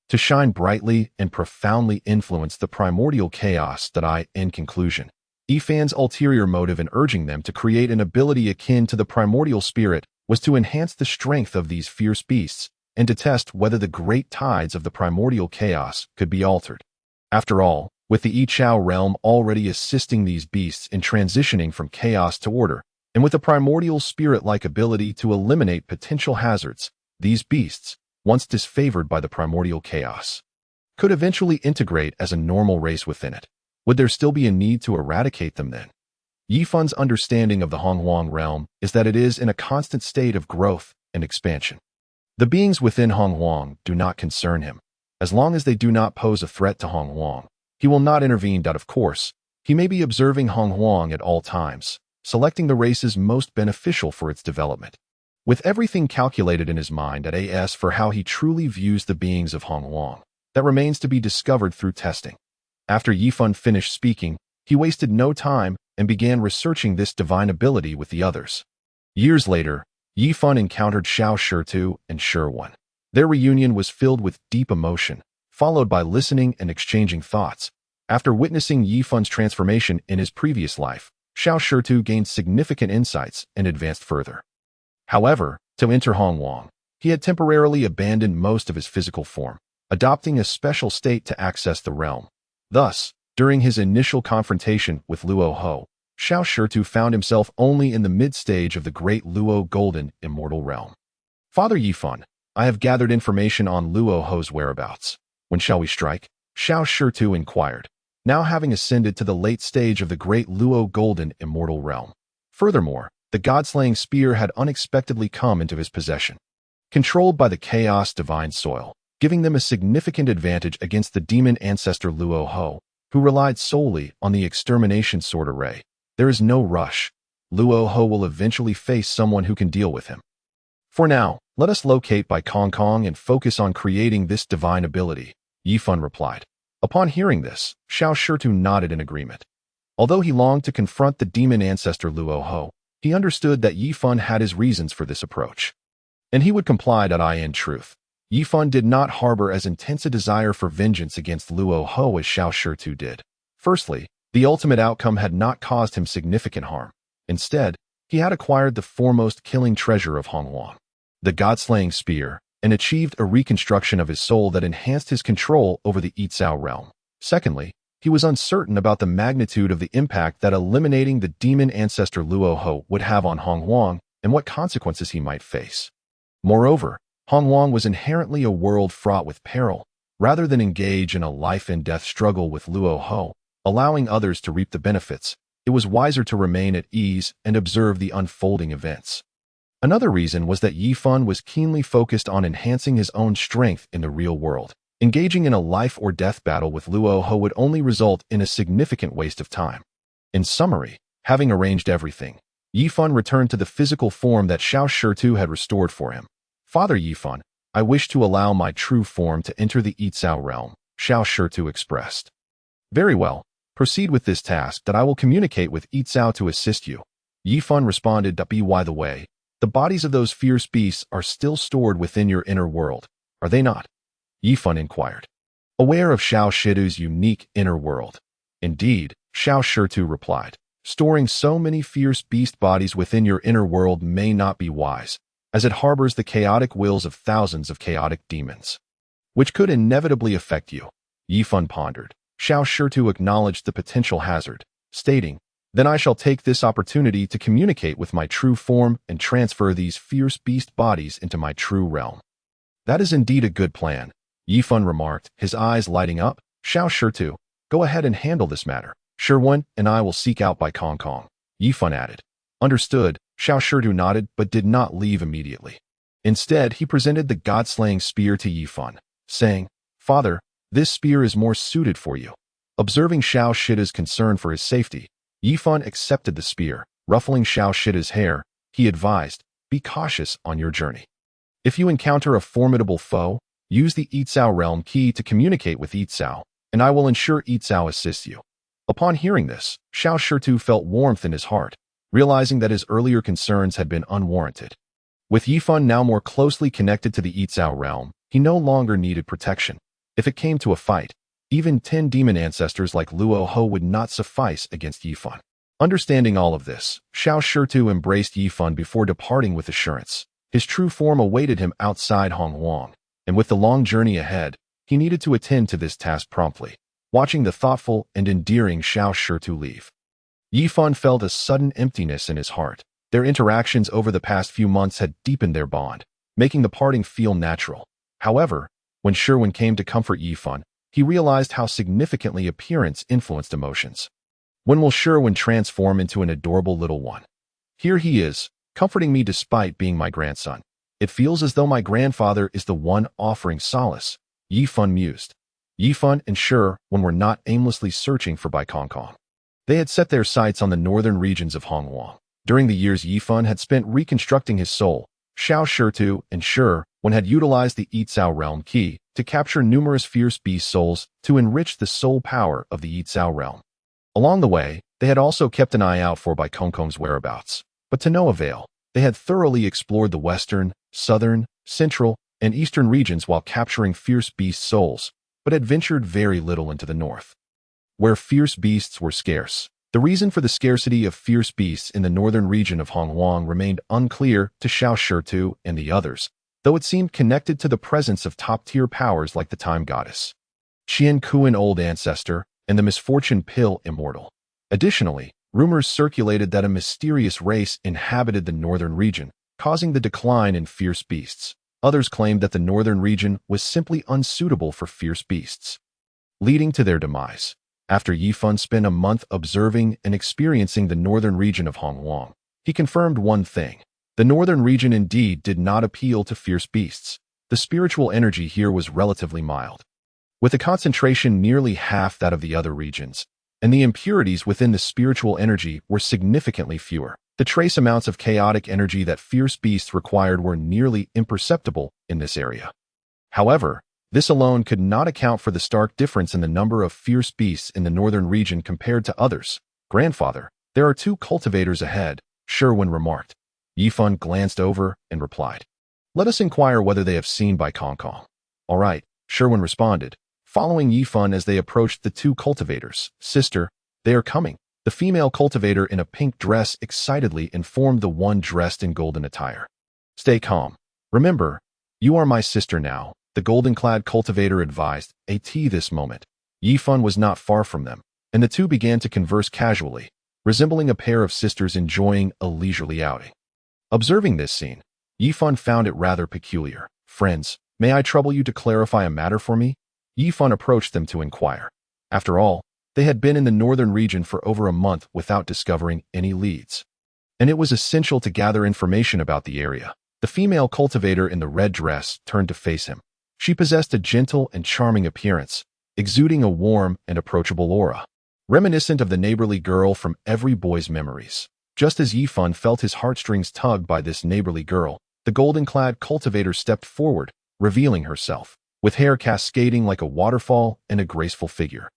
to shine brightly and profoundly influence the primordial chaos. In conclusion, Yifan's ulterior motive in urging them to create an ability akin to the primordial spirit was to enhance the strength of these fierce beasts and to test whether the great tides of the primordial chaos could be altered. After all, with the Yichao realm already assisting these beasts in transitioning from chaos to order, and with a primordial spirit-like ability to eliminate potential hazards, these beasts, once disfavored by the primordial chaos, could eventually integrate as a normal race within it. Would there still be a need to eradicate them then? Yifun's understanding of the Honghuang realm is that it is in a constant state of growth and expansion. The beings within Honghuang do not concern him. As long as they do not pose a threat to Honghuang, he will not intervene. Of course, he may be observing Honghuang at all times, selecting the races most beneficial for its development. With everything calculated in his mind as for how he truly views the beings of Honghuang, that remains to be discovered through testing. After Yifun finished speaking, he wasted no time and began researching this divine ability with the others. Years later, Yifun encountered Shiao Sheru and Sheru. Their reunion was filled with deep emotion, followed by listening and exchanging thoughts. After witnessing Yifun's transformation in his previous life, Shiao Sheru gained significant insights and advanced further. However, to enter Honghuang, he had temporarily abandoned most of his physical form, adopting a special state to access the realm. Thus, during his initial confrontation with Luo Ho, Shiao Sheru found himself only in the mid-stage of the Great Golden Immortal Realm. Father Yifun, I have gathered information on Luo Ho's whereabouts. When shall we strike? Shiao Sheru inquired, now having ascended to the late stage of the Great Golden Immortal Realm. Furthermore, the god-slaying spear had unexpectedly come into his possession. Controlled by the chaos divine soil, giving them a significant advantage against the demon ancestor Luo Ho, who relied solely on the extermination sword array. There is no rush. Luo Ho will eventually face someone who can deal with him. For now, let us locate Bai Kong Kong and focus on creating this divine ability, Yifun replied. Upon hearing this, Shiao Sheru nodded in agreement. Although he longed to confront the demon ancestor Luo Ho, he understood that Yifun had his reasons for this approach, and he would comply. In truth, Yifun did not harbor as intense a desire for vengeance against Luo Ho as Shiao Sheru did. Firstly, the ultimate outcome had not caused him significant harm. Instead, he had acquired the foremost killing treasure of Honghuang, the god-slaying spear, and achieved a reconstruction of his soul that enhanced his control over the Yitzhao realm. Secondly, he was uncertain about the magnitude of the impact that eliminating the demon ancestor Luo Ho would have on Honghuang and what consequences he might face. Moreover, Honghuang was inherently a world fraught with peril. Rather than engage in a life-and-death struggle with Luo Ho, allowing others to reap the benefits, it was wiser to remain at ease and observe the unfolding events. Another reason was that Yifun was keenly focused on enhancing his own strength in the real world. Engaging in a life-or-death battle with Luo Ho would only result in a significant waste of time. In summary, having arranged everything, Yifun returned to the physical form that Shiao Sheru had restored for him. Father Yifun, I wish to allow my true form to enter the Yitzhao realm, Shiao Sheru expressed. Very well, proceed with this task that I will communicate with Yitzhao to assist you. Yifun responded. By the way, the bodies of those fierce beasts are still stored within your inner world, are they not? Yifun inquired, aware of Shiao Sheru's unique inner world. Indeed, Shiao Sheru replied, storing so many fierce beast bodies within your inner world may not be wise, as it harbors the chaotic wills of thousands of chaotic demons, which could inevitably affect you. Yifun pondered. Shiao Sheru acknowledged the potential hazard, stating, then I shall take this opportunity to communicate with my true form and transfer these fierce beast bodies into my true realm. That is indeed a good plan, Yifun remarked, his eyes lighting up. Shiao Sheru, go ahead and handle this matter. Sheru and I will seek out Bai Kong Kong, Yifun added. Understood, Shiao Sheru nodded but did not leave immediately. Instead, he presented the god-slaying spear to Yifun, saying, Father, this spear is more suited for you. Observing Shiao Sheru's concern for his safety, Yifun accepted the spear. Ruffling Shiao Sheru's hair, he advised, be cautious on your journey. If you encounter a formidable foe, use the Yitzhao realm key to communicate with Yitzhao, and I will ensure Yitzhao assists you. Upon hearing this, Shiao Sheru felt warmth in his heart, realizing that his earlier concerns had been unwarranted. With Yifun now more closely connected to the Yitzhao realm, he no longer needed protection. If it came to a fight, even 10 demon ancestors like Luo Ho would not suffice against Yifun. Understanding all of this, Shiao Sheru embraced Yifun before departing with assurance. His true form awaited him outside Honghuang, and with the long journey ahead, he needed to attend to this task promptly. Watching the thoughtful and endearing Shiao Sheru leave, Yifun felt a sudden emptiness in his heart. Their interactions over the past few months had deepened their bond, making the parting feel natural. However, when Sherwin came to comfort Yifan, he realized how significantly appearance influenced emotions. When will Sherwin transform into an adorable little one? Here he is, comforting me despite being my grandson. It feels as though my grandfather is the one offering solace, Yifan mused. Yifan and Sherwin were not aimlessly searching for Bai Kongkong. They had set their sights on the northern regions of Hongwang. During the years Yifan had spent reconstructing his soul, Shiao Sheru and Sherwin had utilized the Yitzhao realm key to capture numerous fierce beast souls to enrich the soul power of the Yitzhao realm. Along the way, they had also kept an eye out for Bai Kongkong's whereabouts, but to no avail. They had thoroughly explored the western, southern, central, and eastern regions while capturing fierce beast souls, but had ventured very little into the north, where fierce beasts were scarce. The reason for the scarcity of fierce beasts in the northern region of Hongwang remained unclear to Shiao Sheru and the others, though it seemed connected to the presence of top-tier powers like the Time Goddess, Qian Kuan Old Ancestor, and the Misfortune Pill Immortal. Additionally, rumors circulated that a mysterious race inhabited the northern region, causing the decline in fierce beasts. Others claimed that the northern region was simply unsuitable for fierce beasts, leading to their demise. After Yifan spent a month observing and experiencing the northern region of Hongwang, he confirmed one thing. The northern region indeed did not appeal to fierce beasts. The spiritual energy here was relatively mild, with a concentration nearly half that of the other regions, and the impurities within the spiritual energy were significantly fewer. The trace amounts of chaotic energy that fierce beasts required were nearly imperceptible in this area. However, this alone could not account for the stark difference in the number of fierce beasts in the northern region compared to others. Grandfather, there are 2 cultivators ahead, Sherwin remarked. Yifan glanced over and replied, "Let us inquire whether they have seen Bai Kongkong." "All right," Sherwin responded, following Yifan as they approached the 2 cultivators. "Sister, they are coming." The female cultivator in a pink dress excitedly informed the one dressed in golden attire. "Stay calm. Remember, you are my sister now," the golden-clad cultivator advised. This moment, Yifan was not far from them, and the two began to converse casually, resembling a pair of sisters enjoying a leisurely outing. Observing this scene, Yifan found it rather peculiar. "Friends, may I trouble you to clarify a matter for me?" Yifan approached them to inquire. After all, they had been in the northern region for over a month without discovering any leads, and it was essential to gather information about the area. The female cultivator in the red dress turned to face him. She possessed a gentle and charming appearance, exuding a warm and approachable aura, reminiscent of the neighborly girl from every boy's memories. Just as Yifan felt his heartstrings tugged by this neighborly girl, the golden-clad cultivator stepped forward, revealing herself, with hair cascading like a waterfall and a graceful figure.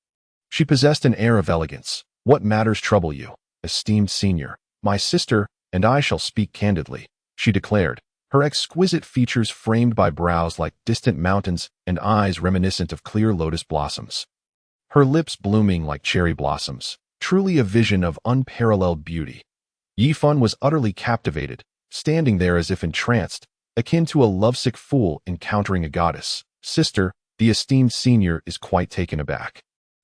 She possessed an air of elegance. "What matters trouble you, esteemed senior? My sister and I shall speak candidly," she declared, her exquisite features framed by brows like distant mountains and eyes reminiscent of clear lotus blossoms. Her lips blooming like cherry blossoms, truly a vision of unparalleled beauty. Yifan was utterly captivated, standing there as if entranced, akin to a lovesick fool encountering a goddess. "Sister," the esteemed senior is quite taken aback.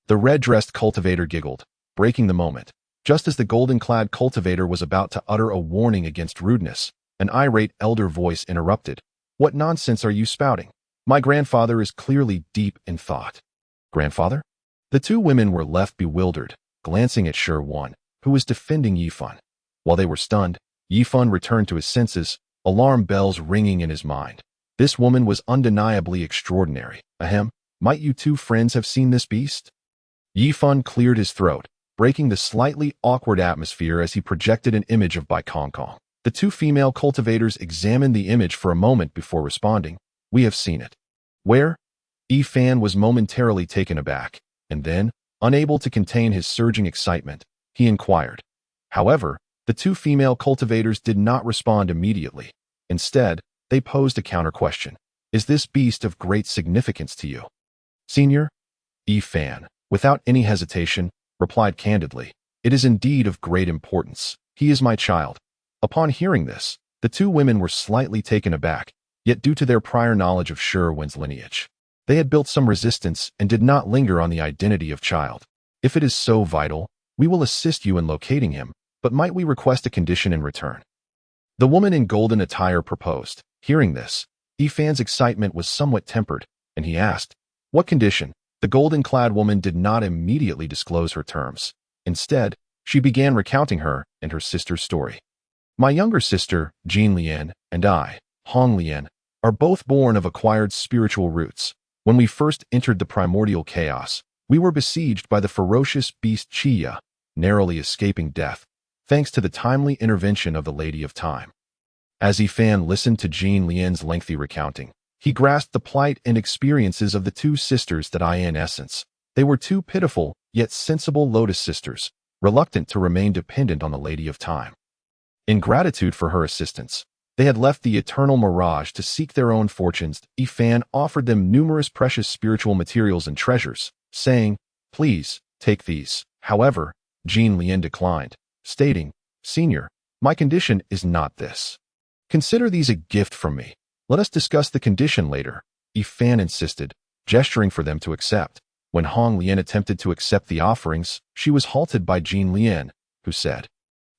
The red-dressed cultivator giggled, breaking the moment. Just as the golden-clad cultivator was about to utter a warning against rudeness, an irate elder voice interrupted. "What nonsense are you spouting? My grandfather is clearly deep in thought." "Grandfather?" The 2 women were left bewildered, glancing at Sherwin, who was defending Yifan. While they were stunned, Yifan returned to his senses, alarm bells ringing in his mind. This woman was undeniably extraordinary. "Ahem, might you 2 friends have seen this beast?" Yifan cleared his throat, breaking the slightly awkward atmosphere as he projected an image of Bai Kongkong. The 2 female cultivators examined the image for a moment before responding. "We have seen it." "Where?" Yifan was momentarily taken aback, and then, unable to contain his surging excitement, he inquired. However, the 2 female cultivators did not respond immediately. Instead, they posed a counter-question. "Is this beast of great significance to you?" "Senior?" Yifan, without any hesitation, replied candidly, "It is indeed of great importance. He is my child." Upon hearing this, the 2 women were slightly taken aback, yet due to their prior knowledge of Sherwin's lineage, they had built some resistance and did not linger on the identity of child. "If it is so vital, we will assist you in locating him, but might we request a condition in return?" The woman in golden attire proposed. Hearing this, Yifan's excitement was somewhat tempered, and he asked, "What condition?" The golden-clad woman did not immediately disclose her terms. Instead, she began recounting her and her sister's story. "My younger sister, Jin Lian, and I, Hong Lian, are both born of acquired spiritual roots. When we first entered the primordial chaos, we were besieged by the ferocious beast Chiya, narrowly escaping death, thanks to the timely intervention of the Lady of Time." As Yifan listened to Jin Lian's lengthy recounting, he grasped the plight and experiences of the two sisters that in essence, they were two pitiful, yet sensible lotus sisters, reluctant to remain dependent on the Lady of Time. In gratitude for her assistance, they had left the eternal mirage to seek their own fortunes. Yifan offered them numerous precious spiritual materials and treasures, saying, "Please, take these." However, Jin Lian declined, stating, "Senior, my condition is not this. Consider these a gift from me. Let us discuss the condition later." Yifan insisted, gesturing for them to accept. When Hong Lian attempted to accept the offerings, she was halted by Jin Lian, who said,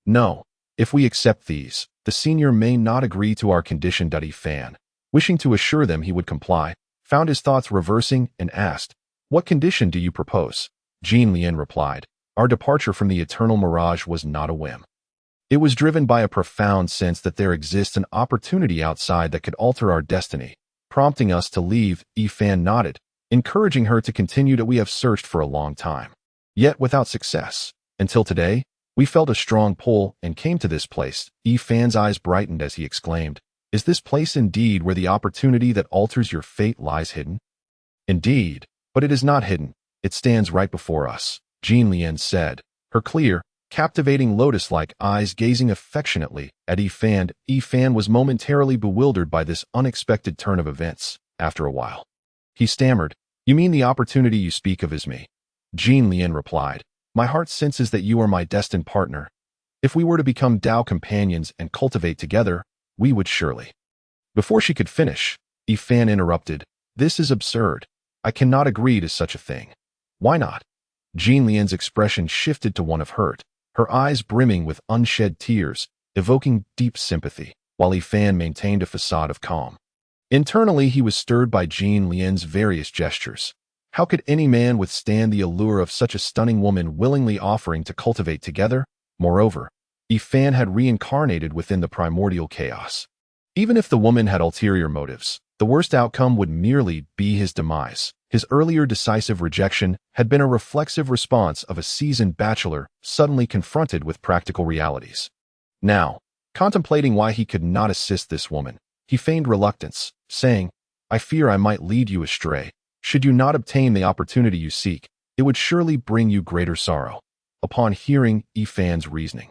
"No, if we accept these, the senior may not agree to our condition." Yifan, wishing to assure them he would comply, found his thoughts reversing and asked, "What condition do you propose?" Jin Lian replied, "Our departure from the eternal mirage was not a whim. It was driven by a profound sense that there exists an opportunity outside that could alter our destiny, prompting us to leave." Yifan nodded, encouraging her to continue. "That we have searched for a long time, yet without success. Until today, we felt a strong pull and came to this place." Yifan's eyes brightened as he exclaimed, "Is this place indeed where the opportunity that alters your fate lies hidden?" "Indeed, but it is not hidden. It stands right before us," Jin Lian said, her clear, captivating lotus-like eyes gazing affectionately at Yifan. Yifan was momentarily bewildered by this unexpected turn of events. After a while, he stammered, "You mean the opportunity you speak of is me?" Jin Lian replied, "My heart senses that you are my destined partner. If we were to become Tao companions and cultivate together, we would surely." Before she could finish, Yifan interrupted, "This is absurd. I cannot agree to such a thing." "Why not?" Jin Lian's expression shifted to one of hurt, her eyes brimming with unshed tears, evoking deep sympathy, while Yifan maintained a facade of calm. Internally, he was stirred by Jin Lian's various gestures. How could any man withstand the allure of such a stunning woman willingly offering to cultivate together? Moreover, Yifan had reincarnated within the primordial chaos. Even if the woman had ulterior motives, the worst outcome would merely be his demise. His earlier decisive rejection had been a reflexive response of a seasoned bachelor suddenly confronted with practical realities. Now, contemplating why he could not assist this woman, he feigned reluctance, saying, "I fear I might lead you astray. Should you not obtain the opportunity you seek, it would surely bring you greater sorrow." Upon hearing Yifan's reasoning,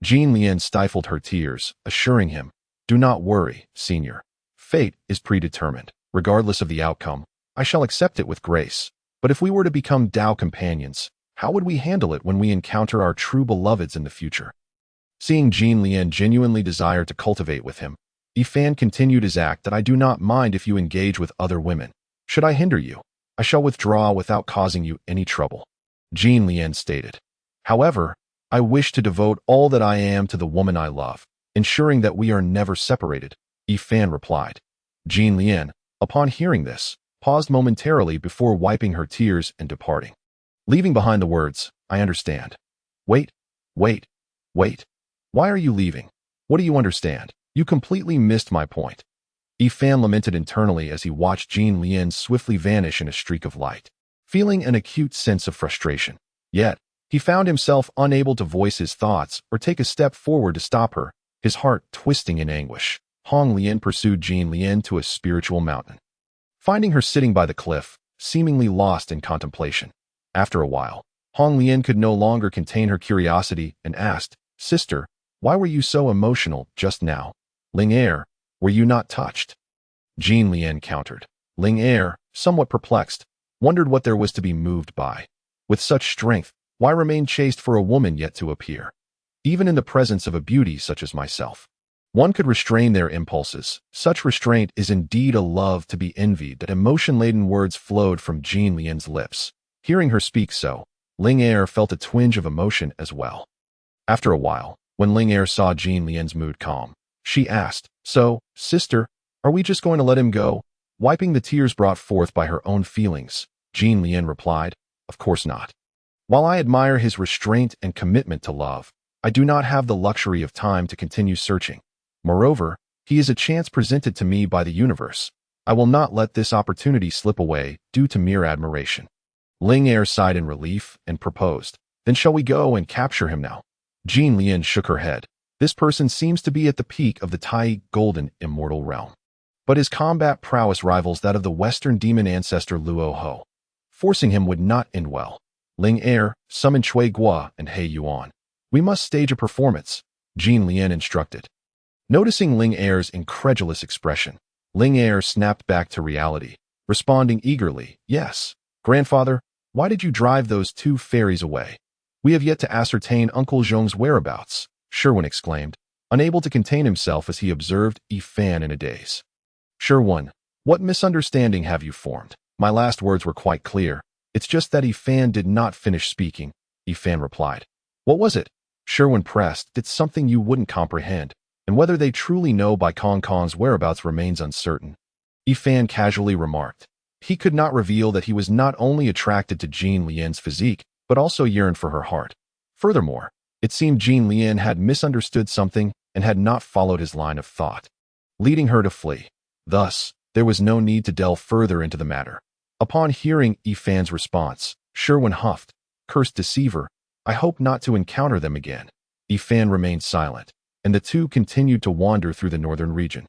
Jin Lian stifled her tears, assuring him, "Do not worry, senior. Fate is predetermined. Regardless of the outcome, I shall accept it with grace. But if we were to become Tao companions, how would we handle it when we encounter our true beloveds in the future?" Seeing Jin Lian genuinely desire to cultivate with him, Yifan continued his act. "That I do not mind if you engage with other women. Should I hinder you, I shall withdraw without causing you any trouble," Jin Lian stated. "However, I wish to devote all that I am to the woman I love, ensuring that we are never separated," Yifan replied. Jin Lian, upon hearing this, paused momentarily before wiping her tears and departing, leaving behind the words, "I understand." "Wait, wait, wait. Why are you leaving? What do you understand? You completely missed my point." Yifan lamented internally as he watched Jin Lian swiftly vanish in a streak of light, feeling an acute sense of frustration. Yet, he found himself unable to voice his thoughts or take a step forward to stop her, his heart twisting in anguish. Hong Lian pursued Jin Lian to a spiritual mountain, finding her sitting by the cliff, seemingly lost in contemplation. After a while, Hong Lian could no longer contain her curiosity and asked, "Sister, why were you so emotional just now? Ling Er, were you not touched?" Jin Lian countered. Ling Er, somewhat perplexed, wondered what there was to be moved by. With such strength, why remain chaste for a woman yet to appear? Even in the presence of a beauty such as myself, one could restrain their impulses. Such restraint is indeed a love to be envied. That emotion-laden words flowed from Jin Lian's lips. Hearing her speak so, Ling Er felt a twinge of emotion as well. After a while, when Ling Er saw Jin Lian's mood calm, She asked, "So, sister, are we just going to let him go?" Wiping the tears brought forth by her own feelings, Jean Lien replied, "Of course not. While I admire his restraint and commitment to love, I do not have the luxury of time to continue searching. Moreover, he is a chance presented to me by the universe. I will not let this opportunity slip away due to mere admiration." Ling Er sighed in relief and proposed, "Then shall we go and capture him now?" Jean Lien shook her head. This person seems to be at the peak of the Tai Golden Immortal realm. But his combat prowess rivals that of the Western demon ancestor Luo Ho. Forcing him would not end well. Ling Er, summon Chui Gua and He Yuan. "We must stage a performance," Jean Lien instructed. Noticing Ling Er's incredulous expression, Ling Er snapped back to reality, responding eagerly, "Yes, grandfather, why did you drive those two fairies away?" "We have yet to ascertain Uncle Zhong's whereabouts," Sherwin exclaimed, unable to contain himself as he observed Yi Fan in a daze. "Sherwin, what misunderstanding have you formed? My last words were quite clear. It's just that Yi Fan did not finish speaking," Yi Fan replied. "What was it?" Sherwin pressed. "It's something you wouldn't comprehend, and whether they truly know Bai Kong Kong's whereabouts remains uncertain," Yi Fan casually remarked. He could not reveal that he was not only attracted to Jean Lien's physique, but also yearned for her heart. Furthermore, it seemed Jean Lien had misunderstood something and had not followed his line of thought, leading her to flee. Thus, there was no need to delve further into the matter. Upon hearing Yi Fan's response, Sherwin huffed, "Cursed deceiver, I hope not to encounter them again." Yi Fan remained silent, and the two continued to wander through the northern region,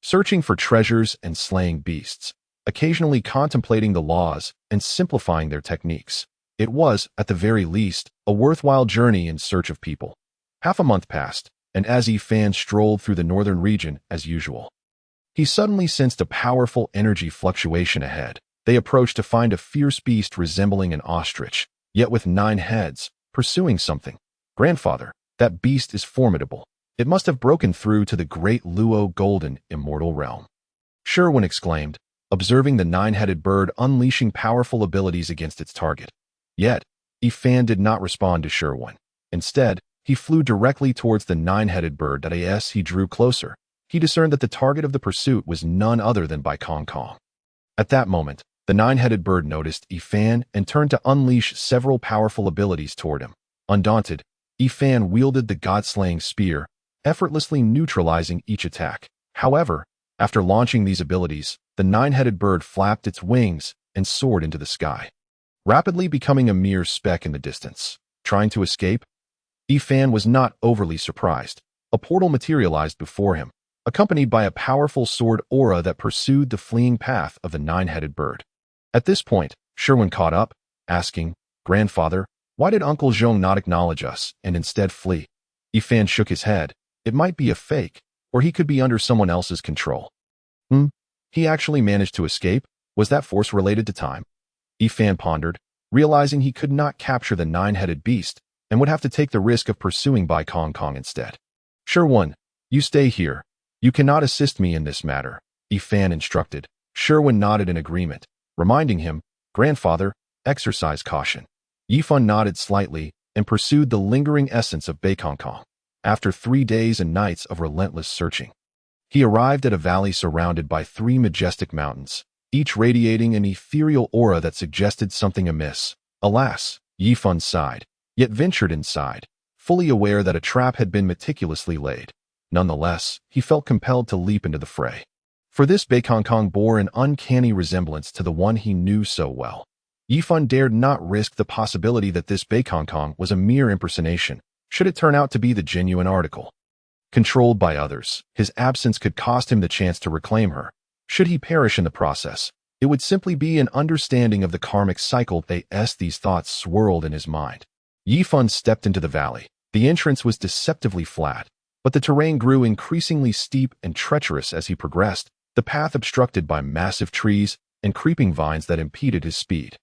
searching for treasures and slaying beasts, occasionally contemplating the laws and simplifying their techniques. It was, at the very least, a worthwhile journey in search of people. Half a month passed, and as Yi Fan strolled through the northern region as usual, he suddenly sensed a powerful energy fluctuation ahead. They approached to find a fierce beast resembling an ostrich, yet with 9 heads, pursuing something. "Grandfather, that beast is formidable. It must have broken through to the great Luo Golden Immortal realm," Sherwin exclaimed, observing the 9-headed bird unleashing powerful abilities against its target. Yet, Yi Fan did not respond to Sherwin. Instead, he flew directly towards the 9-headed bird. As he drew closer, he discerned that the target of the pursuit was none other than Bai Kong Kong. At that moment, the 9-headed bird noticed Yi Fan and turned to unleash several powerful abilities toward him. Undaunted, Yi Fan wielded the god-slaying spear, effortlessly neutralizing each attack. However, after launching these abilities, the 9-headed bird flapped its wings and soared into the sky, rapidly becoming a mere speck in the distance. Trying to escape? Yi Fan was not overly surprised. A portal materialized before him, accompanied by a powerful sword aura that pursued the fleeing path of the 9-headed bird. At this point, Sherwin caught up, asking, "Grandfather, why did Uncle Zhong not acknowledge us and instead flee?" Yi Fan shook his head. "It might be a fake, or he could be under someone else's control." He actually managed to escape? Was that force related to time?" Yi Fan pondered, realizing he could not capture the 9-headed beast and would have to take the risk of pursuing Bai Kong Kong instead. "Sherwin, you stay here. You cannot assist me in this matter," Yi Fan instructed. Sherwin nodded in agreement, reminding him, "Grandfather, exercise caution." Yi Fan nodded slightly and pursued the lingering essence of Bai Kong Kong. After 3 days and nights of relentless searching, he arrived at a valley surrounded by 3 majestic mountains, each radiating an ethereal aura that suggested something amiss. Alas, Yi Fan sighed, yet ventured inside, fully aware that a trap had been meticulously laid. Nonetheless, he felt compelled to leap into the fray. For this Bai Kong Kong bore an uncanny resemblance to the one he knew so well. Yi Fan dared not risk the possibility that this Bai Kong Kong was a mere impersonation, should it turn out to be the genuine article. Controlled by others, his absence could cost him the chance to reclaim her. Should he perish in the process, it would simply be an understanding of the karmic cycle. These thoughts swirled in his mind. Yi Fan stepped into the valley. The entrance was deceptively flat, but the terrain grew increasingly steep and treacherous as he progressed, the path obstructed by massive trees and creeping vines that impeded his speed.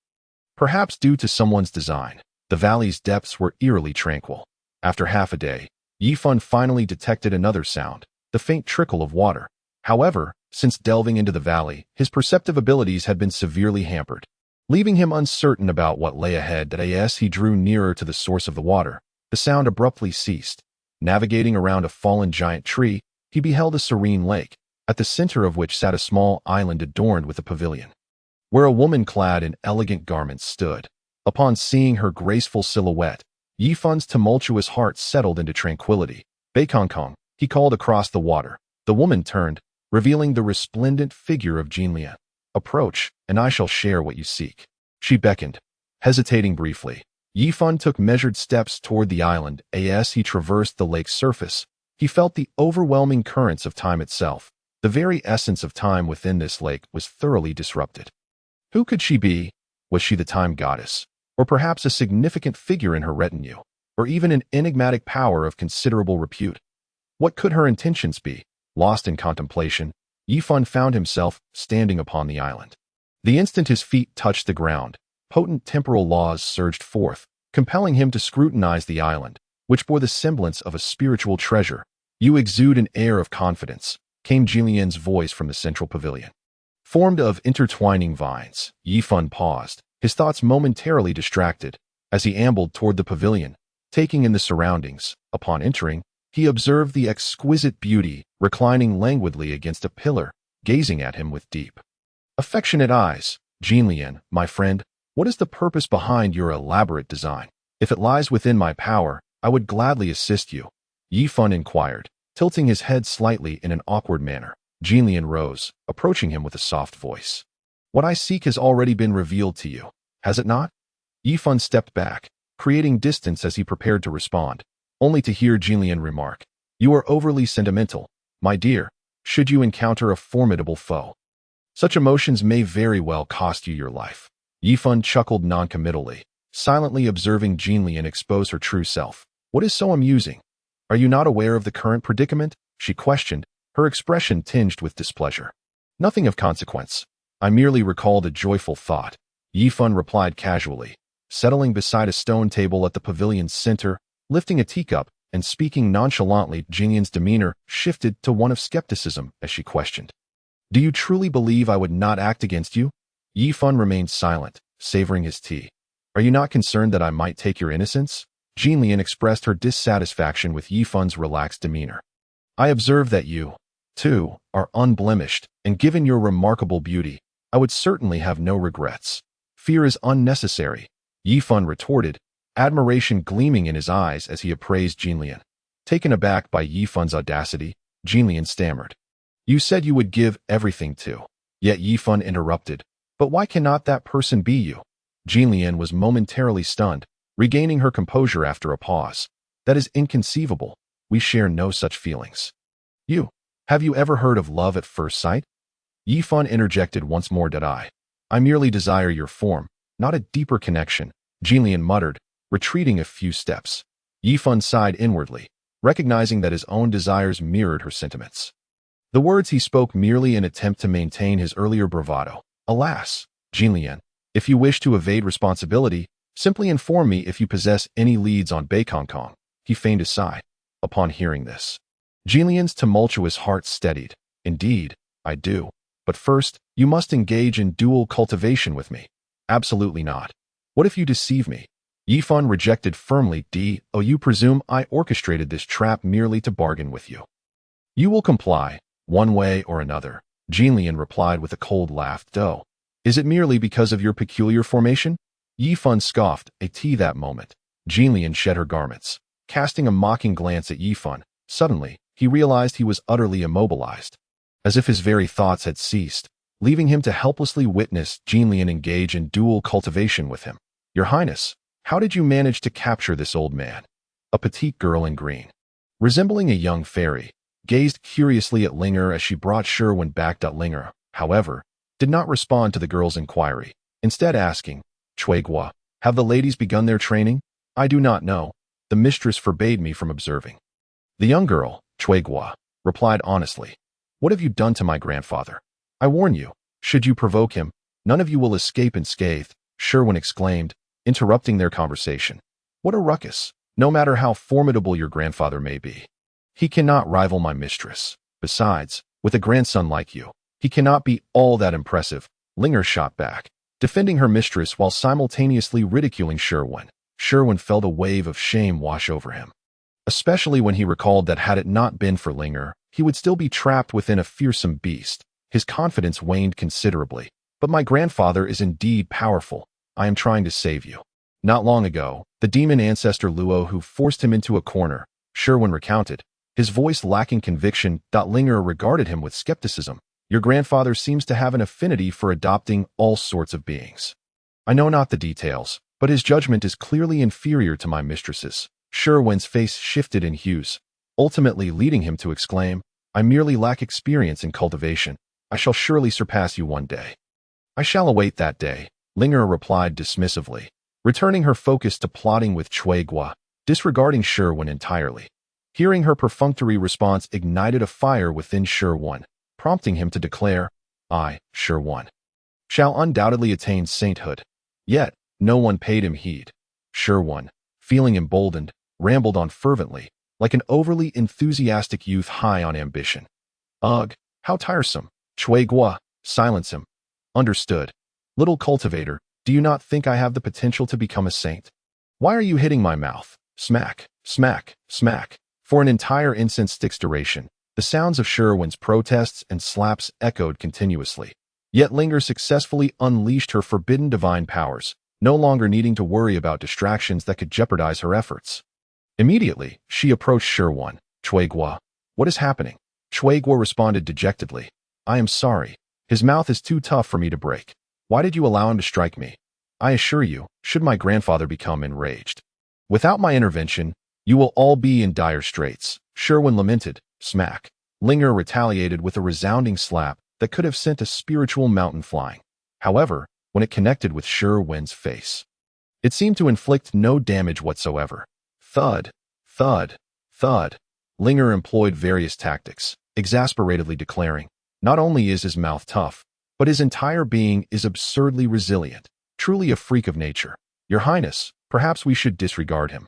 Perhaps due to someone's design, the valley's depths were eerily tranquil. After half a day, Yi Fan finally detected another sound, the faint trickle of water. However, since delving into the valley, his perceptive abilities had been severely hampered, leaving him uncertain about what lay ahead. As he drew nearer to the source of the water, the sound abruptly ceased. Navigating around a fallen giant tree, he beheld a serene lake, at the center of which sat a small island adorned with a pavilion, where a woman clad in elegant garments stood. Upon seeing her graceful silhouette, Yifun's tumultuous heart settled into tranquility. Beikongkong, he called across the water. The woman turned, revealing the resplendent figure of Jinlian. Approach, and I shall share what you seek. She beckoned. Hesitating briefly, Yifun took measured steps toward the island. As he traversed the lake's surface, he felt the overwhelming currents of time itself. The very essence of time within this lake was thoroughly disrupted. Who could she be? Was she the time goddess? Or perhaps a significant figure in her retinue? Or even an enigmatic power of considerable repute? What could her intentions be? Lost in contemplation, Yifun found himself standing upon the island. The instant his feet touched the ground, potent temporal laws surged forth, compelling him to scrutinize the island, which bore the semblance of a spiritual treasure. You exude an air of confidence, came Jilian's voice from the central pavilion. Formed of intertwining vines, Yifun paused, his thoughts momentarily distracted, as he ambled toward the pavilion, taking in the surroundings. Upon entering, he observed the exquisite beauty reclining languidly against a pillar, gazing at him with deep, affectionate eyes. Jinlian, my friend, what is the purpose behind your elaborate design? If it lies within my power, I would gladly assist you, Yifun inquired, tilting his head slightly in an awkward manner. Jinlian rose, approaching him with a soft voice. What I seek has already been revealed to you, has it not? Yifun stepped back, creating distance as he prepared to respond, only to hear Jinlian remark, You are overly sentimental, my dear, should you encounter a formidable foe. Such emotions may very well cost you your life. Yifun chuckled noncommittally, silently observing Jinlian expose her true self. What is so amusing? Are you not aware of the current predicament? She questioned, her expression tinged with displeasure. Nothing of consequence. I merely recalled a joyful thought, Yifun replied casually, settling beside a stone table at the pavilion's center, lifting a teacup, and speaking nonchalantly. Jinlian's demeanor shifted to one of skepticism as she questioned. Do you truly believe I would not act against you? Yifun remained silent, savoring his tea. Are you not concerned that I might take your innocence? Jinlian expressed her dissatisfaction with Yifun's relaxed demeanor. I observe that you, too, are unblemished, and given your remarkable beauty, I would certainly have no regrets. Fear is unnecessary, Yifun retorted, admiration gleaming in his eyes as he appraised Jinlian. Taken aback by Yifun's audacity, Jinlian stammered. You said you would give everything to. Yet Yifun interrupted. But why cannot that person be you? Jinlian was momentarily stunned, regaining her composure after a pause. That is inconceivable. We share no such feelings. You, have you ever heard of love at first sight? Yifun interjected once more. I merely desire your form, not a deeper connection, Jinlian muttered, retreating a few steps. Yifun sighed inwardly, recognizing that his own desires mirrored her sentiments. The words he spoke merely an attempt to maintain his earlier bravado. Alas, Jinlian, if you wish to evade responsibility, simply inform me if you possess any leads on Beikongkong. He feigned a sigh. Upon hearing this, Jinlian's tumultuous heart steadied. Indeed, I do. But first, you must engage in dual cultivation with me. Absolutely not. What if you deceive me? Yifun rejected firmly. You presume I orchestrated this trap merely to bargain with you. You will comply, one way or another, Jinlian replied with a cold laugh. Is it merely because of your peculiar formation? Yifun scoffed. That moment, Jinlian shed her garments, casting a mocking glance at Yifun. Suddenly, he realized he was utterly immobilized, as if his very thoughts had ceased, leaving him to helplessly witness Jinlian engage in dual cultivation with him. Your Highness, how did you manage to capture this old man? A petite girl in green, resembling a young fairy, gazed curiously at Linger as she brought Sherwin back. Linger, however, did not respond to the girl's inquiry, instead asking, Chuegua, have the ladies begun their training? I do not know. The mistress forbade me from observing. The young girl, Chuegua, replied honestly. What have you done to my grandfather? I warn you, should you provoke him, none of you will escape unscathed, Sherwin exclaimed, interrupting their conversation. What a ruckus, no matter how formidable your grandfather may be. He cannot rival my mistress. Besides, with a grandson like you, he cannot be all that impressive, Linger shot back, defending her mistress while simultaneously ridiculing Sherwin. Sherwin felt a wave of shame wash over him. especially when he recalled that had it not been for Linger, he would still be trapped within a fearsome beast. His confidence waned considerably. But my grandfather is indeed powerful. I am trying to save you. Not long ago, the demon ancestor Luo who forced him into a corner, Sherwin recounted, his voice lacking conviction. Linger regarded him with skepticism. Your grandfather seems to have an affinity for adopting all sorts of beings. I know not the details, but his judgment is clearly inferior to my mistress's. Sherwin's face shifted in hues, ultimately leading him to exclaim, I merely lack experience in cultivation. I shall surely surpass you one day. I shall await that day, Linger replied dismissively, returning her focus to plotting with Cui Gua, disregarding Sherwin entirely. Hearing her perfunctory response ignited a fire within Sherwin, prompting him to declare, I, Sherwin, shall undoubtedly attain sainthood. Yet, no one paid him heed. Sherwin, feeling emboldened, rambled on fervently, like an overly enthusiastic youth high on ambition. Ugh, how tiresome. Cui Gua, silence him. Understood. Little cultivator, do you not think I have the potential to become a saint? Why are you hitting my mouth? Smack, smack, smack. For an entire incense stick's duration, the sounds of Sherwin's protests and slaps echoed continuously. Yet Linger successfully unleashed her forbidden divine powers, no longer needing to worry about distractions that could jeopardize her efforts. Immediately, she approached Sherwin. Cui Gua, what is happening? Cui Gua responded dejectedly. I am sorry. His mouth is too tough for me to break. Why did you allow him to strike me? I assure you, should my grandfather become enraged, without my intervention, you will all be in dire straits. Sherwin lamented. Smack. Linger retaliated with a resounding slap that could have sent a spiritual mountain flying. However, when it connected with Sherwin's face, it seemed to inflict no damage whatsoever. Thud, thud, thud. Linger employed various tactics, exasperatedly declaring, not only is his mouth tough, but his entire being is absurdly resilient, truly a freak of nature. Your Highness, perhaps we should disregard him.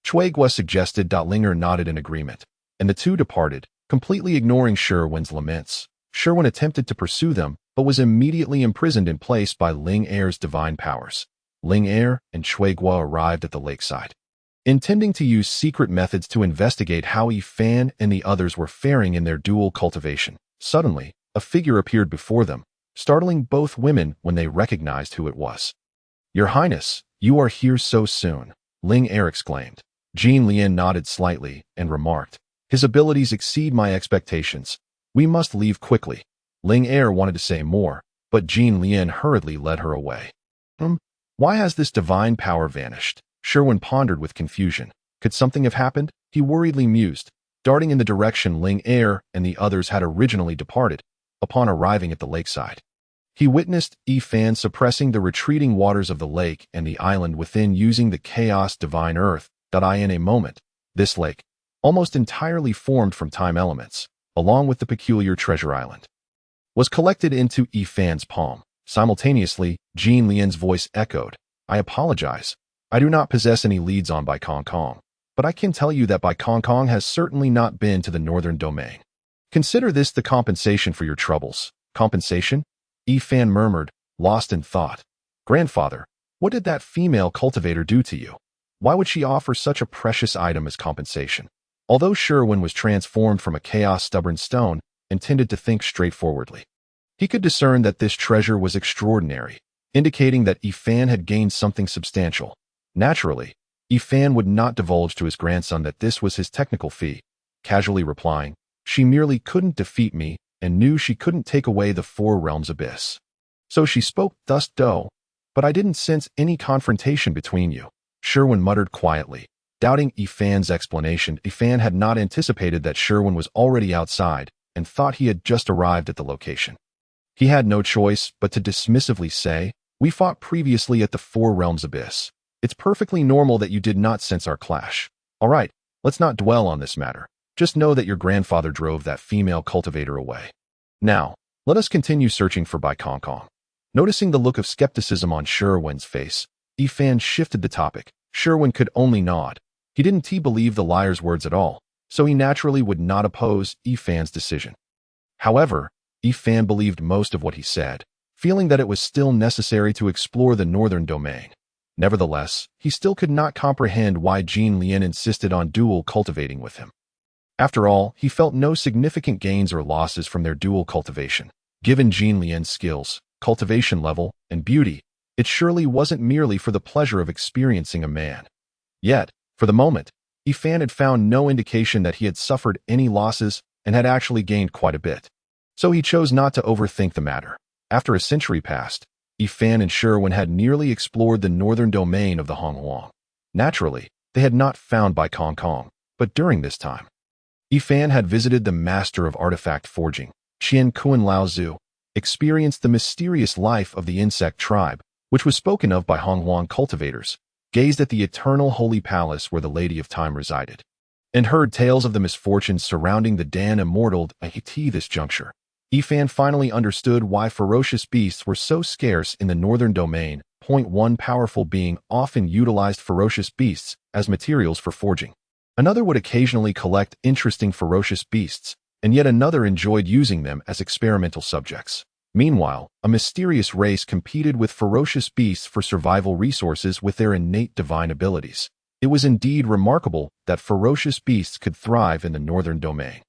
Cui Gua suggested. Linger nodded in agreement, and the two departed, completely ignoring Sherwin's laments. Sherwin attempted to pursue them, but was immediately imprisoned in place by Ling Er's divine powers. Ling Er and Cui Gua arrived at the lakeside, intending to use secret methods to investigate how Yi Fan and the others were faring in their dual cultivation. Suddenly, a figure appeared before them, startling both women when they recognized who it was. Your Highness, you are here so soon, Ling Er exclaimed. Jean Lian nodded slightly and remarked, his abilities exceed my expectations. We must leave quickly. Ling Er wanted to say more, but Jean Lian hurriedly led her away. Why has this divine power vanished? Sherwin pondered with confusion. Could something have happened? He worriedly mused, darting in the direction Ling Er and the others had originally departed. Upon arriving at the lakeside, he witnessed Yi Fan suppressing the retreating waters of the lake and the island within using the chaos divine earth. In a moment, this lake, almost entirely formed from time elements, along with the peculiar treasure island, was collected into Yi Fan's palm. Simultaneously, Jean Lian's voice echoed, I apologize. I do not possess any leads on Bai Kong Kong, but I can tell you that Bai Kong Kong has certainly not been to the northern domain. Consider this the compensation for your troubles. Compensation? Yi Fan murmured, lost in thought. Grandfather, what did that female cultivator do to you? Why would she offer such a precious item as compensation? Although Sherwin was transformed from a chaos-stubborn stone, intended to think straightforwardly, he could discern that this treasure was extraordinary, indicating that Yi Fan had gained something substantial. Naturally, Yi Fan would not divulge to his grandson that this was his technical fee, casually replying, she merely couldn't defeat me and knew she couldn't take away the Four Realms abyss. So she spoke thus, but I didn't sense any confrontation between you. Sherwin muttered quietly, doubting Yi Fan's explanation. Yi Fan had not anticipated that Sherwin was already outside and thought he had just arrived at the location. He had no choice but to dismissively say, we fought previously at the Four Realms abyss. It's perfectly normal that you did not sense our clash. All right, let's not dwell on this matter. Just know that your grandfather drove that female cultivator away. Now, let us continue searching for Bai Kong Kong. Noticing the look of skepticism on Sherwin's face, Yi Fan shifted the topic. Sherwin could only nod. He didn't believe the liar's words at all, so he naturally would not oppose Yi Fan's decision. However, Yi Fan believed most of what he said, feeling that it was still necessary to explore the northern domain. Nevertheless, he still could not comprehend why Jean Lien insisted on dual cultivating with him. After all, he felt no significant gains or losses from their dual cultivation. Given Jean Lien's skills, cultivation level, and beauty, it surely wasn't merely for the pleasure of experiencing a man. Yet, for the moment, Yifan had found no indication that he had suffered any losses and had actually gained quite a bit. So he chose not to overthink the matter. After a century passed, Yifan and Sherwin had nearly explored the northern domain of the Honghuang. Naturally, they had not found Bai Kong Kong, but during this time, Yifan had visited the master of artifact forging, Qian Kuan Laozu, experienced the mysterious life of the insect tribe, which was spoken of by Honghuang cultivators, gazed at the eternal holy palace where the Lady of Time resided, and heard tales of the misfortunes surrounding the Dan Immortal Yangmei. This juncture, Yifan finally understood why ferocious beasts were so scarce in the northern domain. One powerful being often utilized ferocious beasts as materials for forging. Another would occasionally collect interesting ferocious beasts, and yet another enjoyed using them as experimental subjects. Meanwhile, a mysterious race competed with ferocious beasts for survival resources with their innate divine abilities. It was indeed remarkable that ferocious beasts could thrive in the northern domain.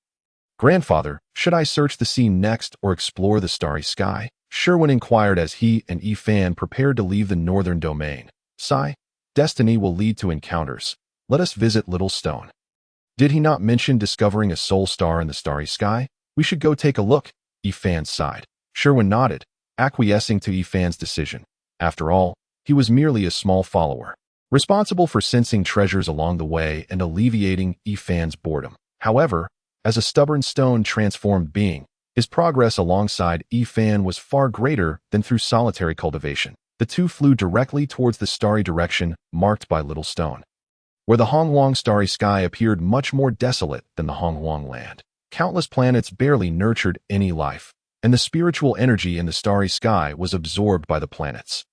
"Grandfather, should I search the sea next or explore the starry sky?" Sherwin inquired as he and Yifan prepared to leave the northern domain. "Sigh, destiny will lead to encounters. Let us visit Little Stone. Did he not mention discovering a soul star in the starry sky? We should go take a look." Yifan sighed. Sherwin nodded, acquiescing to Yifan's decision. After all, he was merely a small follower, responsible for sensing treasures along the way and alleviating Yifan's boredom. However, as a stubborn stone-transformed being, his progress alongside Yifan was far greater than through solitary cultivation. The two flew directly towards the starry direction marked by Little Stone, where the Honghuang starry sky appeared much more desolate than the Honghuang land. Countless planets barely nurtured any life, and the spiritual energy in the starry sky was absorbed by the planets,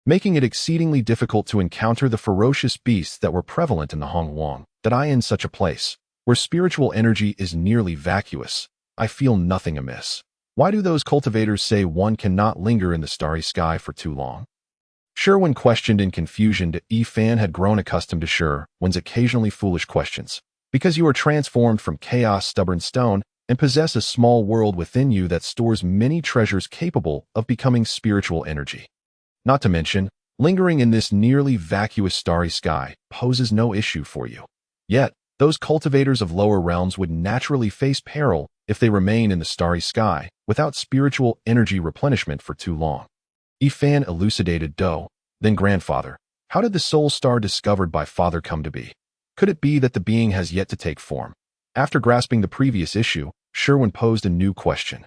making it exceedingly difficult to encounter the ferocious beasts that were prevalent in the Honghuang. That I in such a place, where spiritual energy is nearly vacuous, I feel nothing amiss. Why do those cultivators say one cannot linger in the starry sky for too long? Sherwin questioned in confusion. Yifan had grown accustomed to Sherwin's occasionally foolish questions. "Because you are transformed from chaos stubborn stone and possess a small world within you that stores many treasures capable of becoming spiritual energy. Not to mention, lingering in this nearly vacuous starry sky poses no issue for you. Yet, those cultivators of lower realms would naturally face peril if they remain in the starry sky without spiritual energy replenishment for too long." Yifan elucidated. "Then grandfather, how did the soul star discovered by father come to be? Could it be that the being has yet to take form?" After grasping the previous issue, Sherwin posed a new question.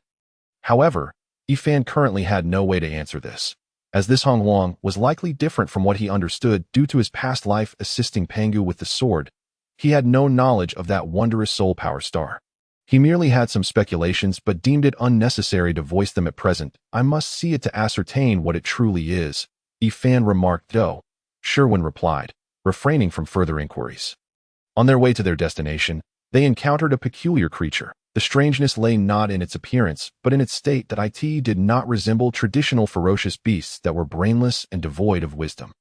However, Yifan currently had no way to answer this, as this Honghuang was likely different from what he understood due to his past life assisting Pangu with the sword. He had no knowledge of that wondrous soul power star. He merely had some speculations but deemed it unnecessary to voice them at present. "I must see it to ascertain what it truly is," Yifan remarked. Sherwin replied, refraining from further inquiries. On their way to their destination, they encountered a peculiar creature. The strangeness lay not in its appearance, but in its state that it did not resemble traditional ferocious beasts that were brainless and devoid of wisdom.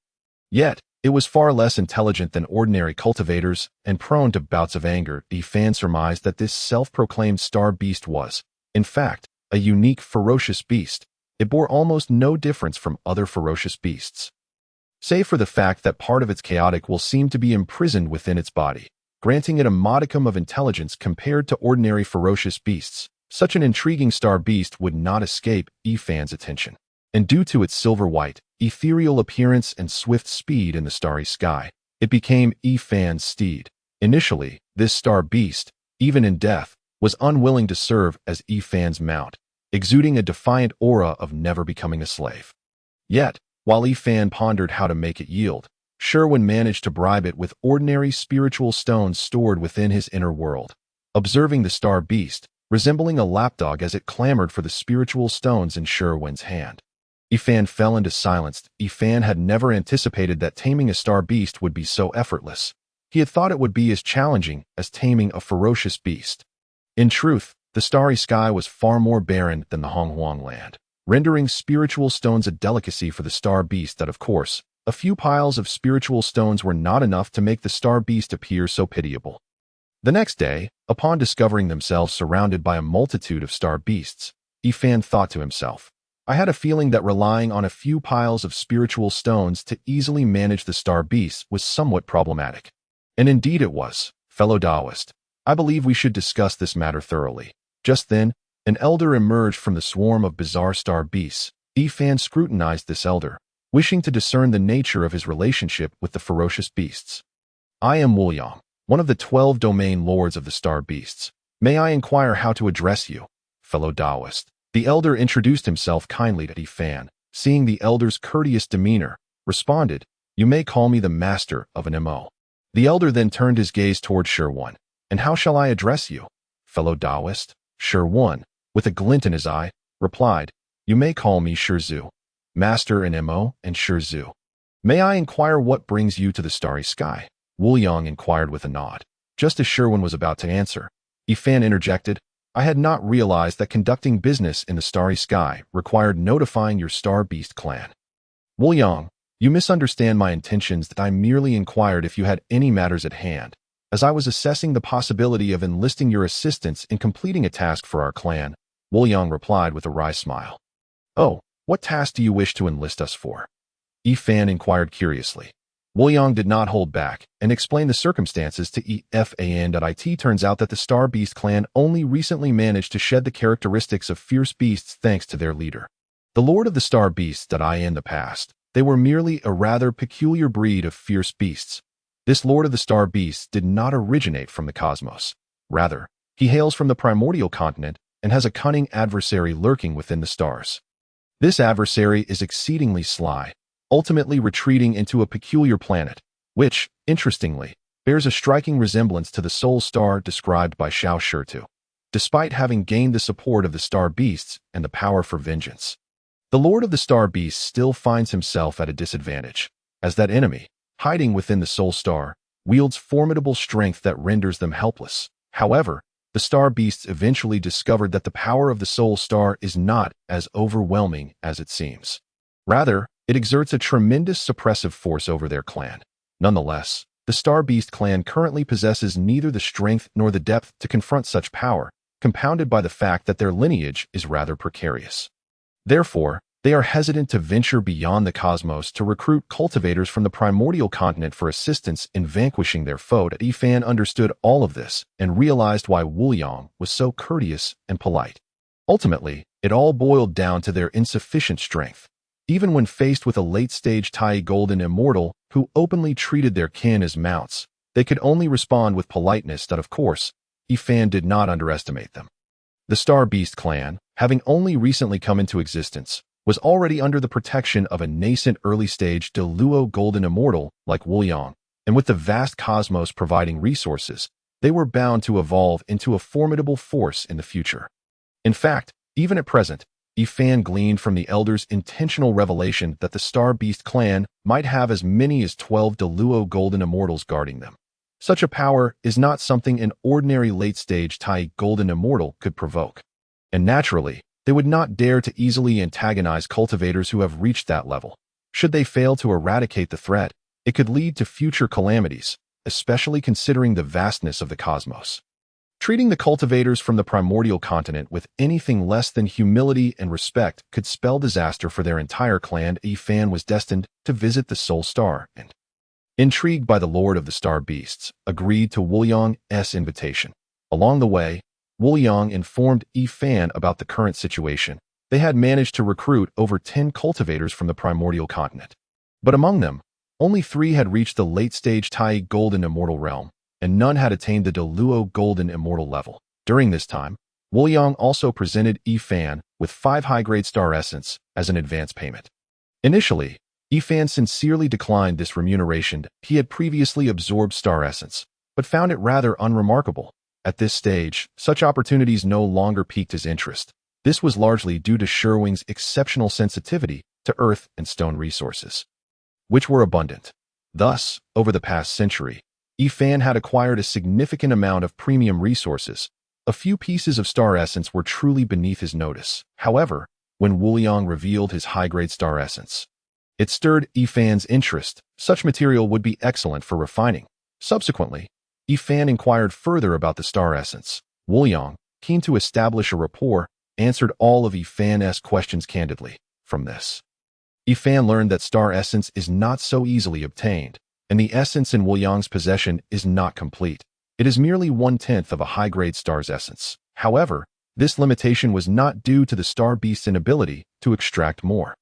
Yet, it was far less intelligent than ordinary cultivators and prone to bouts of anger. Yifan surmised that this self-proclaimed star beast was, in fact, a unique ferocious beast. It bore almost no difference from other ferocious beasts, save for the fact that part of its chaotic will seemed to be imprisoned within its body, granting it a modicum of intelligence compared to ordinary ferocious beasts. Such an intriguing star beast would not escape Yifan's attention, and due to its silver-white, ethereal appearance and swift speed in the starry sky, it became Yifan's steed. Initially, this star beast, even in death, was unwilling to serve as Yifan's mount, exuding a defiant aura of never becoming a slave. Yet, while Yifan pondered how to make it yield, Sherwin managed to bribe it with ordinary spiritual stones stored within his inner world. Observing the star beast, resembling a lapdog as it clamored for the spiritual stones in Sherwin's hand, Yifan fell into silence. Yifan had never anticipated that taming a star beast would be so effortless. He had thought it would be as challenging as taming a ferocious beast. In truth, the starry sky was far more barren than the Honghuang land, rendering spiritual stones a delicacy for the star beast that, of course, A few piles of spiritual stones were not enough to make the star beast appear so pitiable. The next day, upon discovering themselves surrounded by a multitude of star beasts, Ifan thought to himself, I had a feeling that relying on a few piles of spiritual stones to easily manage the star beasts was somewhat problematic. And indeed it was, fellow Taoist. I believe we should discuss this matter thoroughly. Just then, an elder emerged from the swarm of bizarre star beasts. Ifan scrutinized this elder, wishing to discern the nature of his relationship with the ferocious beasts. I am Wuliang, one of the 12 domain lords of the star beasts. May I inquire how to address you, fellow Taoist? The elder introduced himself kindly to Ifan, seeing the elder's courteous demeanor, responded, You may call me the master of an MO. The elder then turned his gaze toward Shirwan. And how shall I address you, fellow Taoist? Shirwan, with a glint in his eye, replied, You may call me Shirzu, master in MO and Shirzu. May I inquire what brings you to the starry sky? Wuliang inquired with a nod. Just as Shirwan was about to answer, Ifan interjected, I had not realized that conducting business in the starry sky required notifying your star beast clan. Wuliang, you misunderstand my intentions that I merely inquired if you had any matters at hand, as I was assessing the possibility of enlisting your assistance in completing a task for our clan. Wuliang replied with a wry smile. Oh, what task do you wish to enlist us for? Ifan inquired curiously. Wuliang did not hold back and explained the circumstances to Ifan. It turns out that the Star Beast clan only recently managed to shed the characteristics of fierce beasts thanks to their leader, the Lord of the Star Beasts. In the past, they were merely a rather peculiar breed of fierce beasts. This Lord of the Star Beasts did not originate from the cosmos. Rather, he hails from the primordial continent and has a cunning adversary lurking within the stars. This adversary is exceedingly sly, ultimately retreating into a peculiar planet, which, interestingly, bears a striking resemblance to the soul star described by Shiao Sheru, despite having gained the support of the star beasts and the power for vengeance. The Lord of the Star Beasts still finds himself at a disadvantage, as that enemy, hiding within the soul star, wields formidable strength that renders them helpless. However, the star beasts eventually discovered that the power of the soul star is not as overwhelming as it seems. Rather, it exerts a tremendous suppressive force over their clan. Nonetheless, the Star Beast clan currently possesses neither the strength nor the depth to confront such power, compounded by the fact that their lineage is rather precarious. Therefore, they are hesitant to venture beyond the cosmos to recruit cultivators from the primordial continent for assistance in vanquishing their foe. Ifan understood all of this and realized why Wuliang was so courteous and polite. Ultimately, it all boiled down to their insufficient strength. Even when faced with a late-stage Tai Golden Immortal who openly treated their kin as mounts, they could only respond with politeness. Of course, Ifan did not underestimate them. The Star Beast clan, having only recently come into existence, was already under the protection of a nascent early-stage Deluo Golden Immortal like Wuliang, and with the vast cosmos providing resources, they were bound to evolve into a formidable force in the future. In fact, even at present, Ifan gleaned from the Elder's intentional revelation that the Star Beast clan might have as many as 12 Deluo Golden Immortals guarding them. Such a power is not something an ordinary late-stage Tai Golden Immortal could provoke. And naturally, they would not dare to easily antagonize cultivators who have reached that level. Should they fail to eradicate the threat, it could lead to future calamities, especially considering the vastness of the cosmos. Treating the cultivators from the primordial continent with anything less than humility and respect could spell disaster for their entire clan. Ifan was destined to visit the Soul Star and, intrigued by the Lord of the Star Beasts, agreed to Wuliang's invitation. Along the way, Wuliang informed Ifan about the current situation. They had managed to recruit over 10 cultivators from the primordial continent. But among them, only 3 had reached the late-stage Tai Golden Immortal realm, and none had attained the Deluo Golden Immortal level. During this time, Wuliang also presented Ifan with 5 high-grade star essence as an advance payment. Initially, Ifan sincerely declined this remuneration. He had previously absorbed star essence, but found it rather unremarkable. At this stage, such opportunities no longer piqued his interest. This was largely due to Sherwing's exceptional sensitivity to earth and stone resources, which were abundant. Thus, over the past century, Ifan had acquired a significant amount of premium resources. A few pieces of star essence were truly beneath his notice. However, when Wuliang revealed his high-grade star essence, It stirred Yifan's interest. Such material would be excellent for refining. Subsequently, Yifan inquired further about the star essence. Wuliang, keen to establish a rapport, answered all of Yifan's questions candidly. From this, Yifan learned that star essence is not so easily obtained, and the essence in Wuliang's possession is not complete. It is merely 1/10 of a high-grade star's essence. However, this limitation was not due to the star beast's inability to extract more,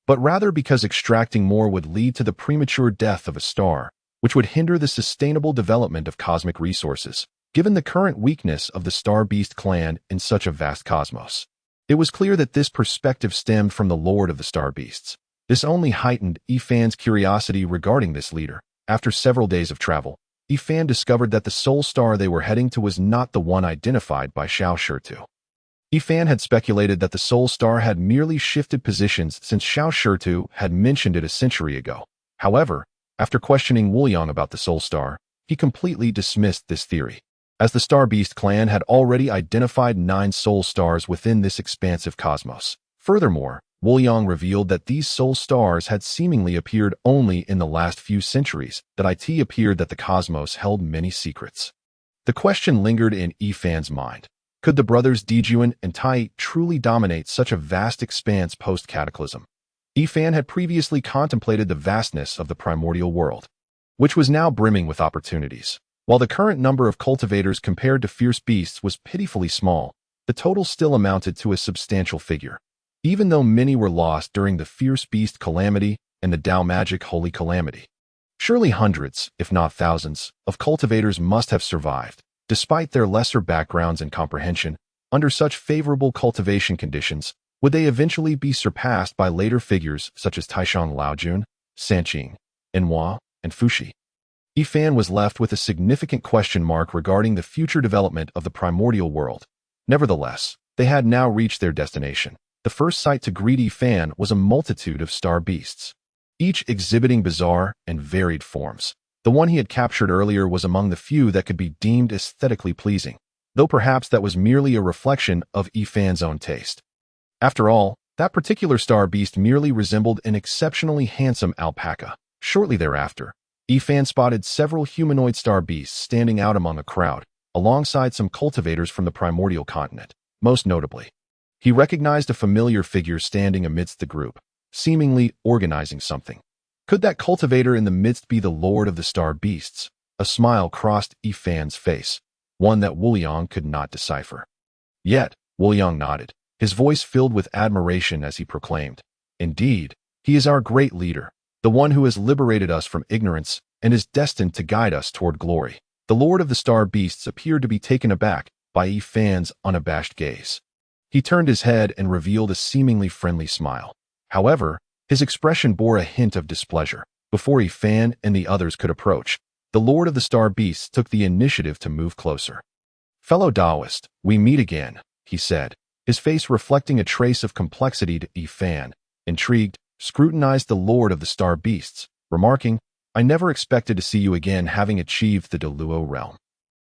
but rather because extracting more would lead to the premature death of a star, which would hinder the sustainable development of cosmic resources, given the current weakness of the star beast clan in such a vast cosmos. It was clear that this perspective stemmed from the Lord of the Star Beasts. This only heightened Yifan's curiosity regarding this leader. After several days of travel, Yifan discovered that the soul star they were heading to was not the one identified by Shiao Sheru. Yifan had speculated that the soul star had merely shifted positions since Shiao Sheru had mentioned it a century ago. However, after questioning Wuliang about the soul star, he completely dismissed this theory, as the Star Beast clan had already identified 9 soul stars within this expansive cosmos. Furthermore, Wuliang revealed that these soul stars had seemingly appeared only in the last few centuries, that it appeared that the cosmos held many secrets. The question lingered in Yifan's mind. Could the brothers Dejuan and Tai truly dominate such a vast expanse post-cataclysm? Yifan had previously contemplated the vastness of the primordial world, which was now brimming with opportunities. While the current number of cultivators compared to fierce beasts was pitifully small, the total still amounted to a substantial figure. Even though many were lost during the fierce beast calamity and the Dao magic holy calamity, surely hundreds, if not thousands, of cultivators must have survived. Despite their lesser backgrounds and comprehension, under such favorable cultivation conditions, would they eventually be surpassed by later figures such as Taishang Laojun, Sanqing, Enhua, and Fushi? Yifan was left with a significant question mark regarding the future development of the primordial world. Nevertheless, they had now reached their destination. The first sight to greet Yifan was a multitude of star beasts, each exhibiting bizarre and varied forms. The one he had captured earlier was among the few that could be deemed aesthetically pleasing, though perhaps that was merely a reflection of Yifan's own taste. After all, that particular star beast merely resembled an exceptionally handsome alpaca. Shortly thereafter, Yifan spotted several humanoid star beasts standing out among the crowd, alongside some cultivators from the primordial continent. Most notably, he recognized a familiar figure standing amidst the group, seemingly organizing something. Could that cultivator in the midst be the Lord of the Star Beasts? A smile crossed Yifan's face, one that Wuliang could not decipher. Yet, Wuliang nodded, his voice filled with admiration as he proclaimed, "Indeed, he is our great leader, the one who has liberated us from ignorance and is destined to guide us toward glory." The Lord of the Star Beasts appeared to be taken aback by Yifan's unabashed gaze. He turned his head and revealed a seemingly friendly smile. However, his expression bore a hint of displeasure. Before Yifan and the others could approach, the Lord of the Star Beasts took the initiative to move closer. "Fellow Taoist, we meet again," he said, his face reflecting a trace of complexity. To Yifan, intrigued, scrutinized the Lord of the Star Beasts, remarking, "I never expected to see you again, having achieved the Deluo realm.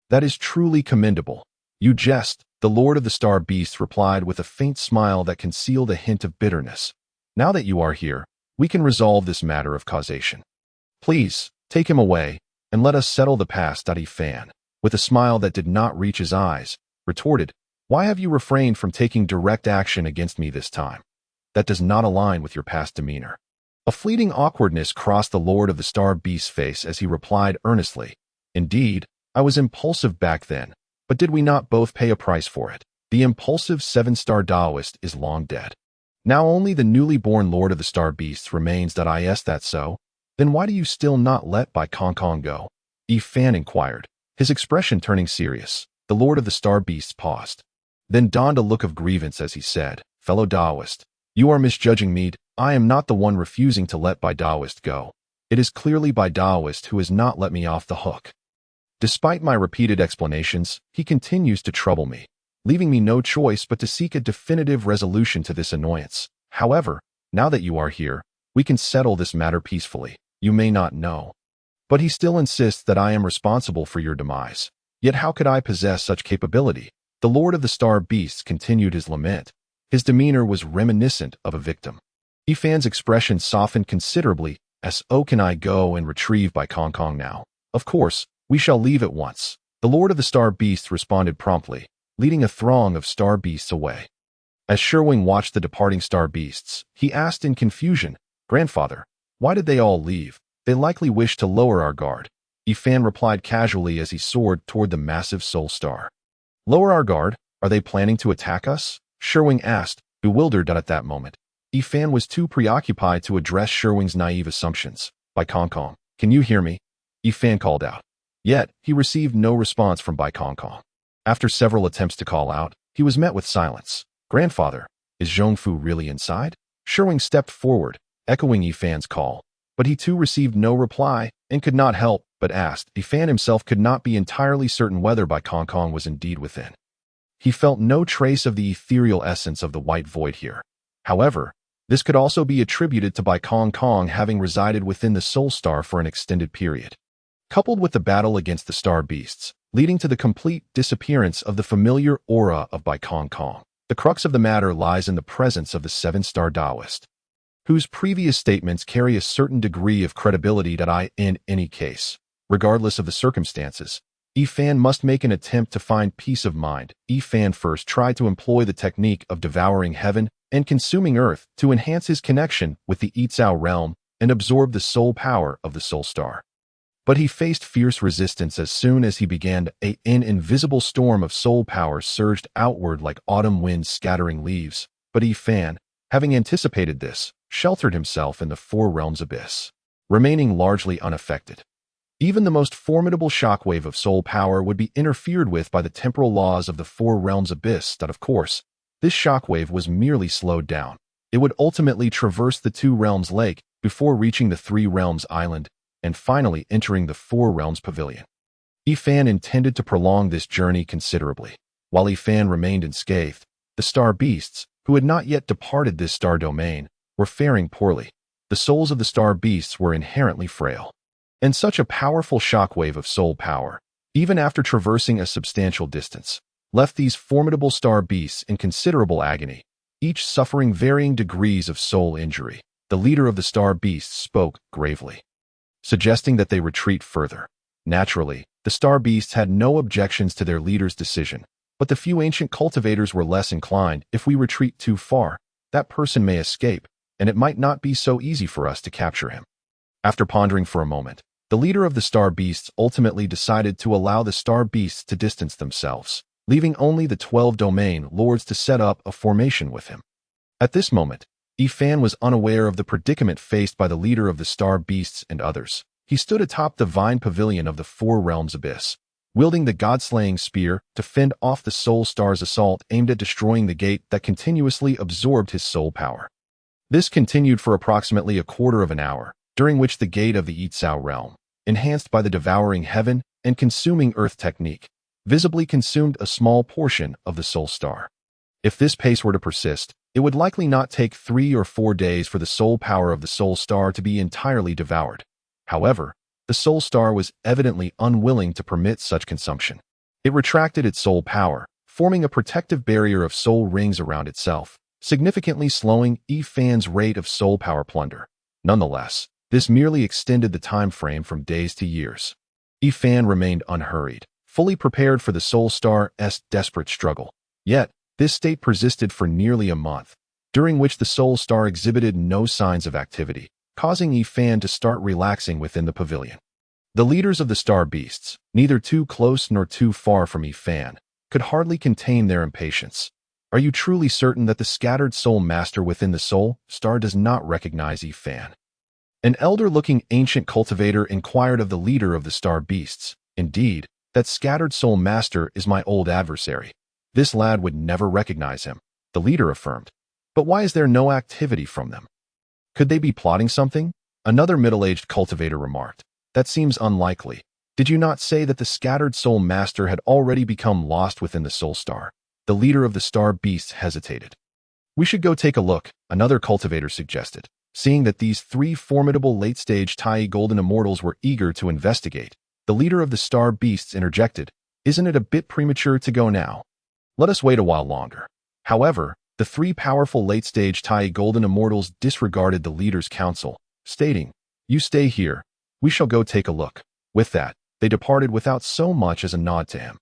That is truly commendable." "You jest," the Lord of the Star Beasts replied with a faint smile that concealed a hint of bitterness. "Now that you are here, we can resolve this matter of causation. Please, take him away, and let us settle the past." Yifan, with a smile that did not reach his eyes, retorted, "Why have you refrained from taking direct action against me this time? That does not align with your past demeanor." A fleeting awkwardness crossed the Lord of the Star Beast's face as he replied earnestly, "Indeed, I was impulsive back then, but did we not both pay a price for it? The impulsive 7-star Taoist is long dead. Now only the newly born Lord of the Star Beasts remains. Is that so? Then why do you still not let Bai Kong Kong go?" Yifan inquired, his expression turning serious. The Lord of the Star Beasts paused, then donned a look of grievance as he said, "Fellow Taoist, you are misjudging me. I am not the one refusing to let Bai Taoist go. It is clearly Bai Taoist who has not let me off the hook. Despite my repeated explanations, he continues to trouble me, leaving me no choice but to seek a definitive resolution to this annoyance. However, now that you are here, we can settle this matter peacefully. You may not know, but he still insists that I am responsible for your demise. Yet how could I possess such capability?" The Lord of the Star Beasts continued his lament. His demeanor was reminiscent of a victim. Yifan's expression softened considerably as, "Oh, can I go and retrieve Bai Kong Kong now?" "Of course, we shall leave at once." The Lord of the Star Beasts responded promptly, leading a throng of star beasts away. As Sherwing watched the departing star beasts, he asked in confusion, "Grandfather, why did they all leave? They likely wished to lower our guard." Yifan replied casually as he soared toward the massive soul star. "Lower our guard? Are they planning to attack us?" Sherwing asked, bewildered at that moment. Yifan was too preoccupied to address Sherwing's naive assumptions. "Bai Kong Kong, can you hear me?" Yifan called out. Yet, he received no response from Bai Kong Kong. After several attempts to call out, he was met with silence. "Grandfather, is Zhongfu really inside?" Sherwing stepped forward, echoing Yifan's call, but he too received no reply and could not help but ask. Yifan himself could not be entirely certain whether Bai Kong Kong was indeed within. He felt no trace of the ethereal essence of the white void here. However, this could also be attributed to Bai Kong Kong having resided within the soul star for an extended period. Coupled with the battle against the star beasts, leading to the complete disappearance of the familiar aura of Bai Kong Kong, the crux of the matter lies in the presence of the seven-star Taoist, whose previous statements carry a certain degree of credibility that in any case, regardless of the circumstances, Yifan must make an attempt to find peace of mind. Yifan first tried to employ the technique of devouring heaven and consuming earth to enhance his connection with the Yitzhao realm and absorb the soul power of the soul star. But he faced fierce resistance as soon as he began. An invisible storm of soul power surged outward like autumn winds scattering leaves. But Yifan, having anticipated this, sheltered himself in the four realms abyss, remaining largely unaffected. Even the most formidable shockwave of soul power would be interfered with by the temporal laws of the four realms abyss. That, of course, this shockwave was merely slowed down. It would ultimately traverse the two realms lake before reaching the three realms island and finally entering the four realms pavilion. Yifan intended to prolong this journey considerably. While Yifan remained unscathed, the star beasts, who had not yet departed this star domain, were faring poorly. The souls of the star beasts were inherently frail. And such a powerful shockwave of soul power, even after traversing a substantial distance, left these formidable star beasts in considerable agony, each suffering varying degrees of soul injury. The leader of the star beasts spoke gravely, suggesting that they retreat further. Naturally, the star beasts had no objections to their leader's decision, but the few ancient cultivators were less inclined. "If we retreat too far, that person may escape, and it might not be so easy for us to capture him." After pondering for a moment, the leader of the star beasts ultimately decided to allow the star beasts to distance themselves, leaving only the 12 domain lords to set up a formation with him. At this moment, Yifan was unaware of the predicament faced by the leader of the star beasts and others. He stood atop the vine pavilion of the four realms abyss, wielding the god-slaying spear to fend off the soul star's assault aimed at destroying the gate that continuously absorbed his soul power. This continued for approximately a quarter of an hour, during which the gate of the Yitzhao realm, enhanced by the devouring heaven and consuming earth technique, visibly consumed a small portion of the soul star. If this pace were to persist, it would likely not take 3 or 4 days for the soul power of the soul star to be entirely devoured. However, the soul star was evidently unwilling to permit such consumption. It retracted its soul power, forming a protective barrier of soul rings around itself, significantly slowing Yifan's rate of soul power plunder. Nonetheless, this merely extended the time frame from days to years. Yifan remained unhurried, fully prepared for the soul star's desperate struggle. Yet, this state persisted for nearly a month, during which the soul star exhibited no signs of activity, causing Yifan to start relaxing within the pavilion. The leaders of the star beasts, neither too close nor too far from Yifan, could hardly contain their impatience. "Are you truly certain that the scattered soul master within the soul star does not recognize Yifan?" An elder-looking ancient cultivator inquired of the leader of the star beasts. "Indeed, that scattered soul master is my old adversary. This lad would never recognize him," the leader affirmed. "But why is there no activity from them? Could they be plotting something?" Another middle-aged cultivator remarked. "That seems unlikely. Did you not say that the scattered soul master had already become lost within the soul star?" The leader of the star beasts hesitated. "We should go take a look," another cultivator suggested. Seeing that these 3 formidable late-stage Tai golden immortals were eager to investigate, the leader of the star beasts interjected, "Isn't it a bit premature to go now? Let us wait a while longer." However, The three powerful late-stage Tai Golden Immortals disregarded the leader's counsel, stating, "You stay here. We shall go take a look." With that, they departed without so much as a nod to him.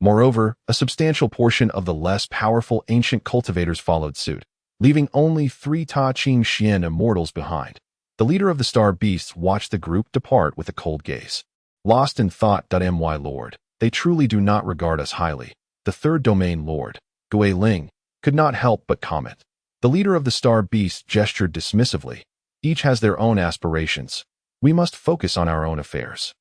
Moreover, a substantial portion of the less powerful ancient cultivators followed suit, leaving only 3 Ta Ching Xian immortals behind. The leader of the star beasts watched the group depart with a cold gaze. Lost in thought. My lord, they truly do not regard us highly. The third domain lord, Gui Ling, could not help but comment. The leader of the star beasts gestured dismissively. Each has their own aspirations. We must focus on our own affairs.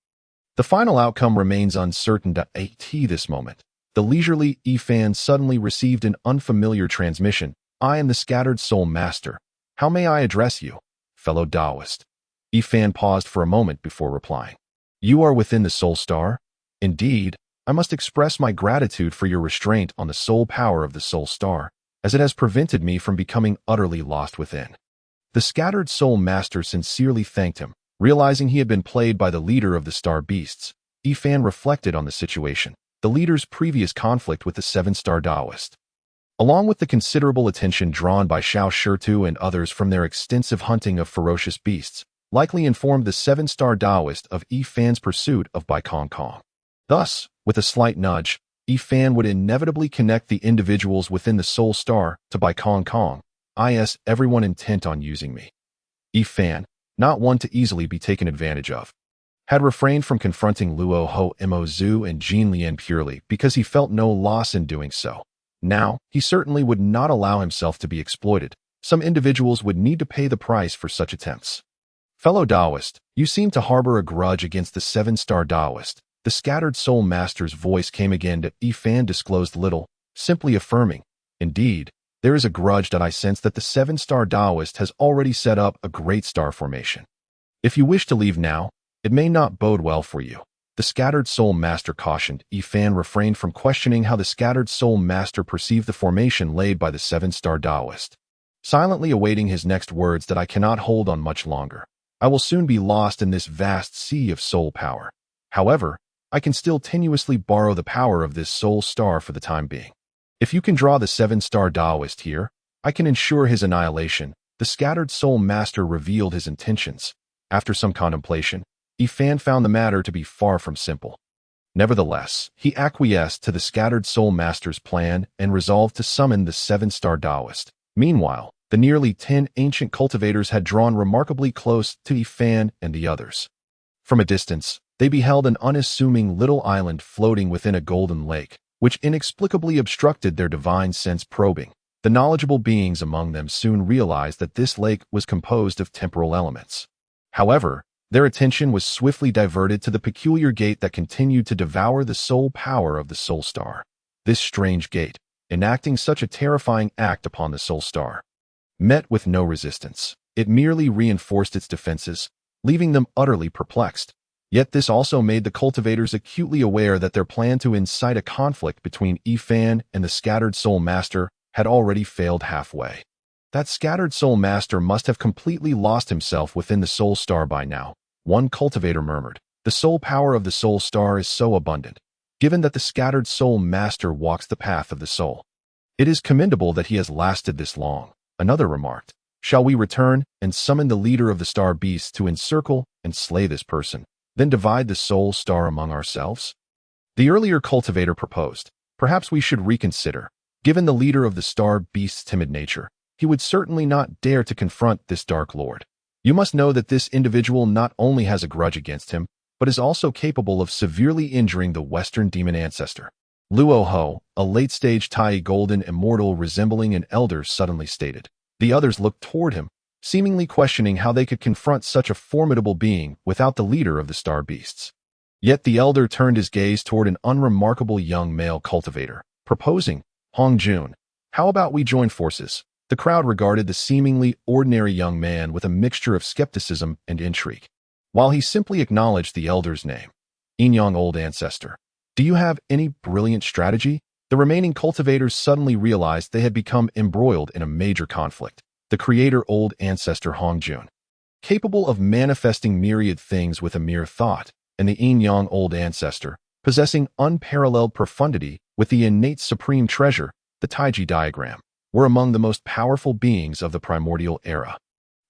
The final outcome remains uncertain. At this moment, the leisurely Yifan suddenly received an unfamiliar transmission. "I am the Scattered Soul Master. How may I address you, fellow Taoist?" Yifan paused for a moment before replying. "You are within the Soul Star? Indeed, I must express my gratitude for your restraint on the soul power of the Soul Star, as it has prevented me from becoming utterly lost within." The Scattered Soul Master sincerely thanked him. Realizing he had been played by the leader of the star beasts, Yifan reflected on the situation, the leader's previous conflict with the 7-star Taoist. Along with the considerable attention drawn by Shiao Sheru and others from their extensive hunting of ferocious beasts, likely informed the 7-star Taoist of Yifan's pursuit of Bai Kong Kong. Thus, with a slight nudge, Yifan would inevitably connect the individuals within the Soul Star to Bai Kong Kong, is everyone intent on using me. Yifan, not one to easily be taken advantage of, had refrained from confronting Luo Ho Mo Zhu and Jin Lian purely because he felt no loss in doing so. Now, he certainly would not allow himself to be exploited. Some individuals would need to pay the price for such attempts. "Fellow Taoist, you seem to harbor a grudge against the 7-star Taoist." The Scattered Soul Master's voice came again, but Yifan disclosed little, simply affirming, "Indeed, there is a grudge that I sense that the 7-star Taoist has already set up a great star formation. If you wish to leave now, it may not bode well for you." The Scattered Soul Master cautioned. Yifan refrained from questioning how the Scattered Soul Master perceived the formation laid by the 7-star Taoist, silently awaiting his next words. "That I cannot hold on much longer. I will soon be lost in this vast sea of soul power. However, I can still tenuously borrow the power of this soul star for the time being. If you can draw the 7-star Taoist here, I can ensure his annihilation." The Scattered Soul Master revealed his intentions. After some contemplation, Yifan found the matter to be far from simple. Nevertheless, he acquiesced to the Scattered Soul Master's plan and resolved to summon the 7-star Taoist. Meanwhile, the nearly 10 ancient cultivators had drawn remarkably close to Yifan and the others. From a distance, they beheld an unassuming little island floating within a golden lake, which inexplicably obstructed their divine sense probing. The knowledgeable beings among them soon realized that this lake was composed of temporal elements. However, their attention was swiftly diverted to the peculiar gate that continued to devour the soul power of the Soul Star. This strange gate, enacting such a terrifying act upon the Soul Star, met with no resistance. It merely reinforced its defenses, leaving them utterly perplexed. Yet this also made the cultivators acutely aware that their plan to incite a conflict between Yifan and the Scattered Soul Master had already failed halfway. That Scattered Soul Master must have completely lost himself within the Soul Star by now, one cultivator murmured. The soul power of the Soul Star is so abundant, given that the Scattered Soul Master walks the path of the soul. It is commendable that he has lasted this long, another remarked. Shall we return and summon the leader of the star beasts to encircle and slay this person, then divide the Soul Star among ourselves? The earlier cultivator proposed. Perhaps we should reconsider. Given the leader of the star beast's timid nature, he would certainly not dare to confront this Dark Lord. You must know that this individual not only has a grudge against him, but is also capable of severely injuring the Western demon ancestor. Luo Ho, a late-stage Tai Golden Immortal resembling an elder, suddenly stated. The others looked toward him, seemingly questioning how they could confront such a formidable being without the leader of the star beasts. Yet the elder turned his gaze toward an unremarkable young male cultivator, proposing, Hongjun, how about we join forces? The crowd regarded the seemingly ordinary young man with a mixture of skepticism and intrigue, while he simply acknowledged the elder's name. Yinyang Old Ancestor, do you have any brilliant strategy? The remaining cultivators suddenly realized they had become embroiled in a major conflict. The creator Old Ancestor Hongjun, capable of manifesting myriad things with a mere thought, and the Yinyang Old Ancestor, possessing unparalleled profundity with the innate supreme treasure, the Taiji diagram. were among the most powerful beings of the primordial era.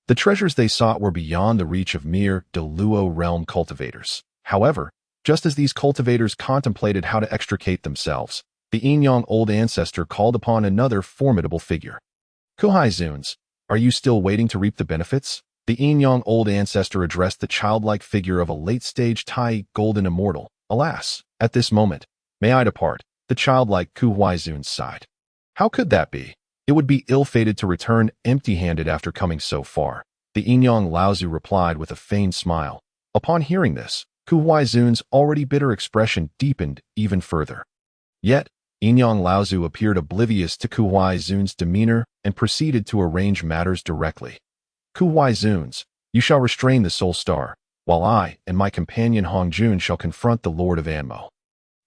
The treasures they sought were beyond the reach of mere Deluo realm cultivators. However, just as these cultivators contemplated how to extricate themselves, the Yin-Yang old ancestor called upon another formidable figure. Kuhai Zuns, are you still waiting to reap the benefits? The Yin-Yang old ancestor addressed the childlike figure of a late-stage Tai golden immortal. Alas, at this moment, may I depart, the childlike Kuhai Zuns sighed. How could that be? It would be ill-fated to return empty-handed after coming so far. The Yin-Yang Laozu replied with a feigned smile. Upon hearing this, Kuhai Zun's already bitter expression deepened even further. Yet, Yin-Yang Laozu appeared oblivious to Kuhai Zun's demeanor and proceeded to arrange matters directly. Kuhai Zuns, you shall restrain the Soul Star, while I and my companion Hongjun shall confront the Lord of Anmo.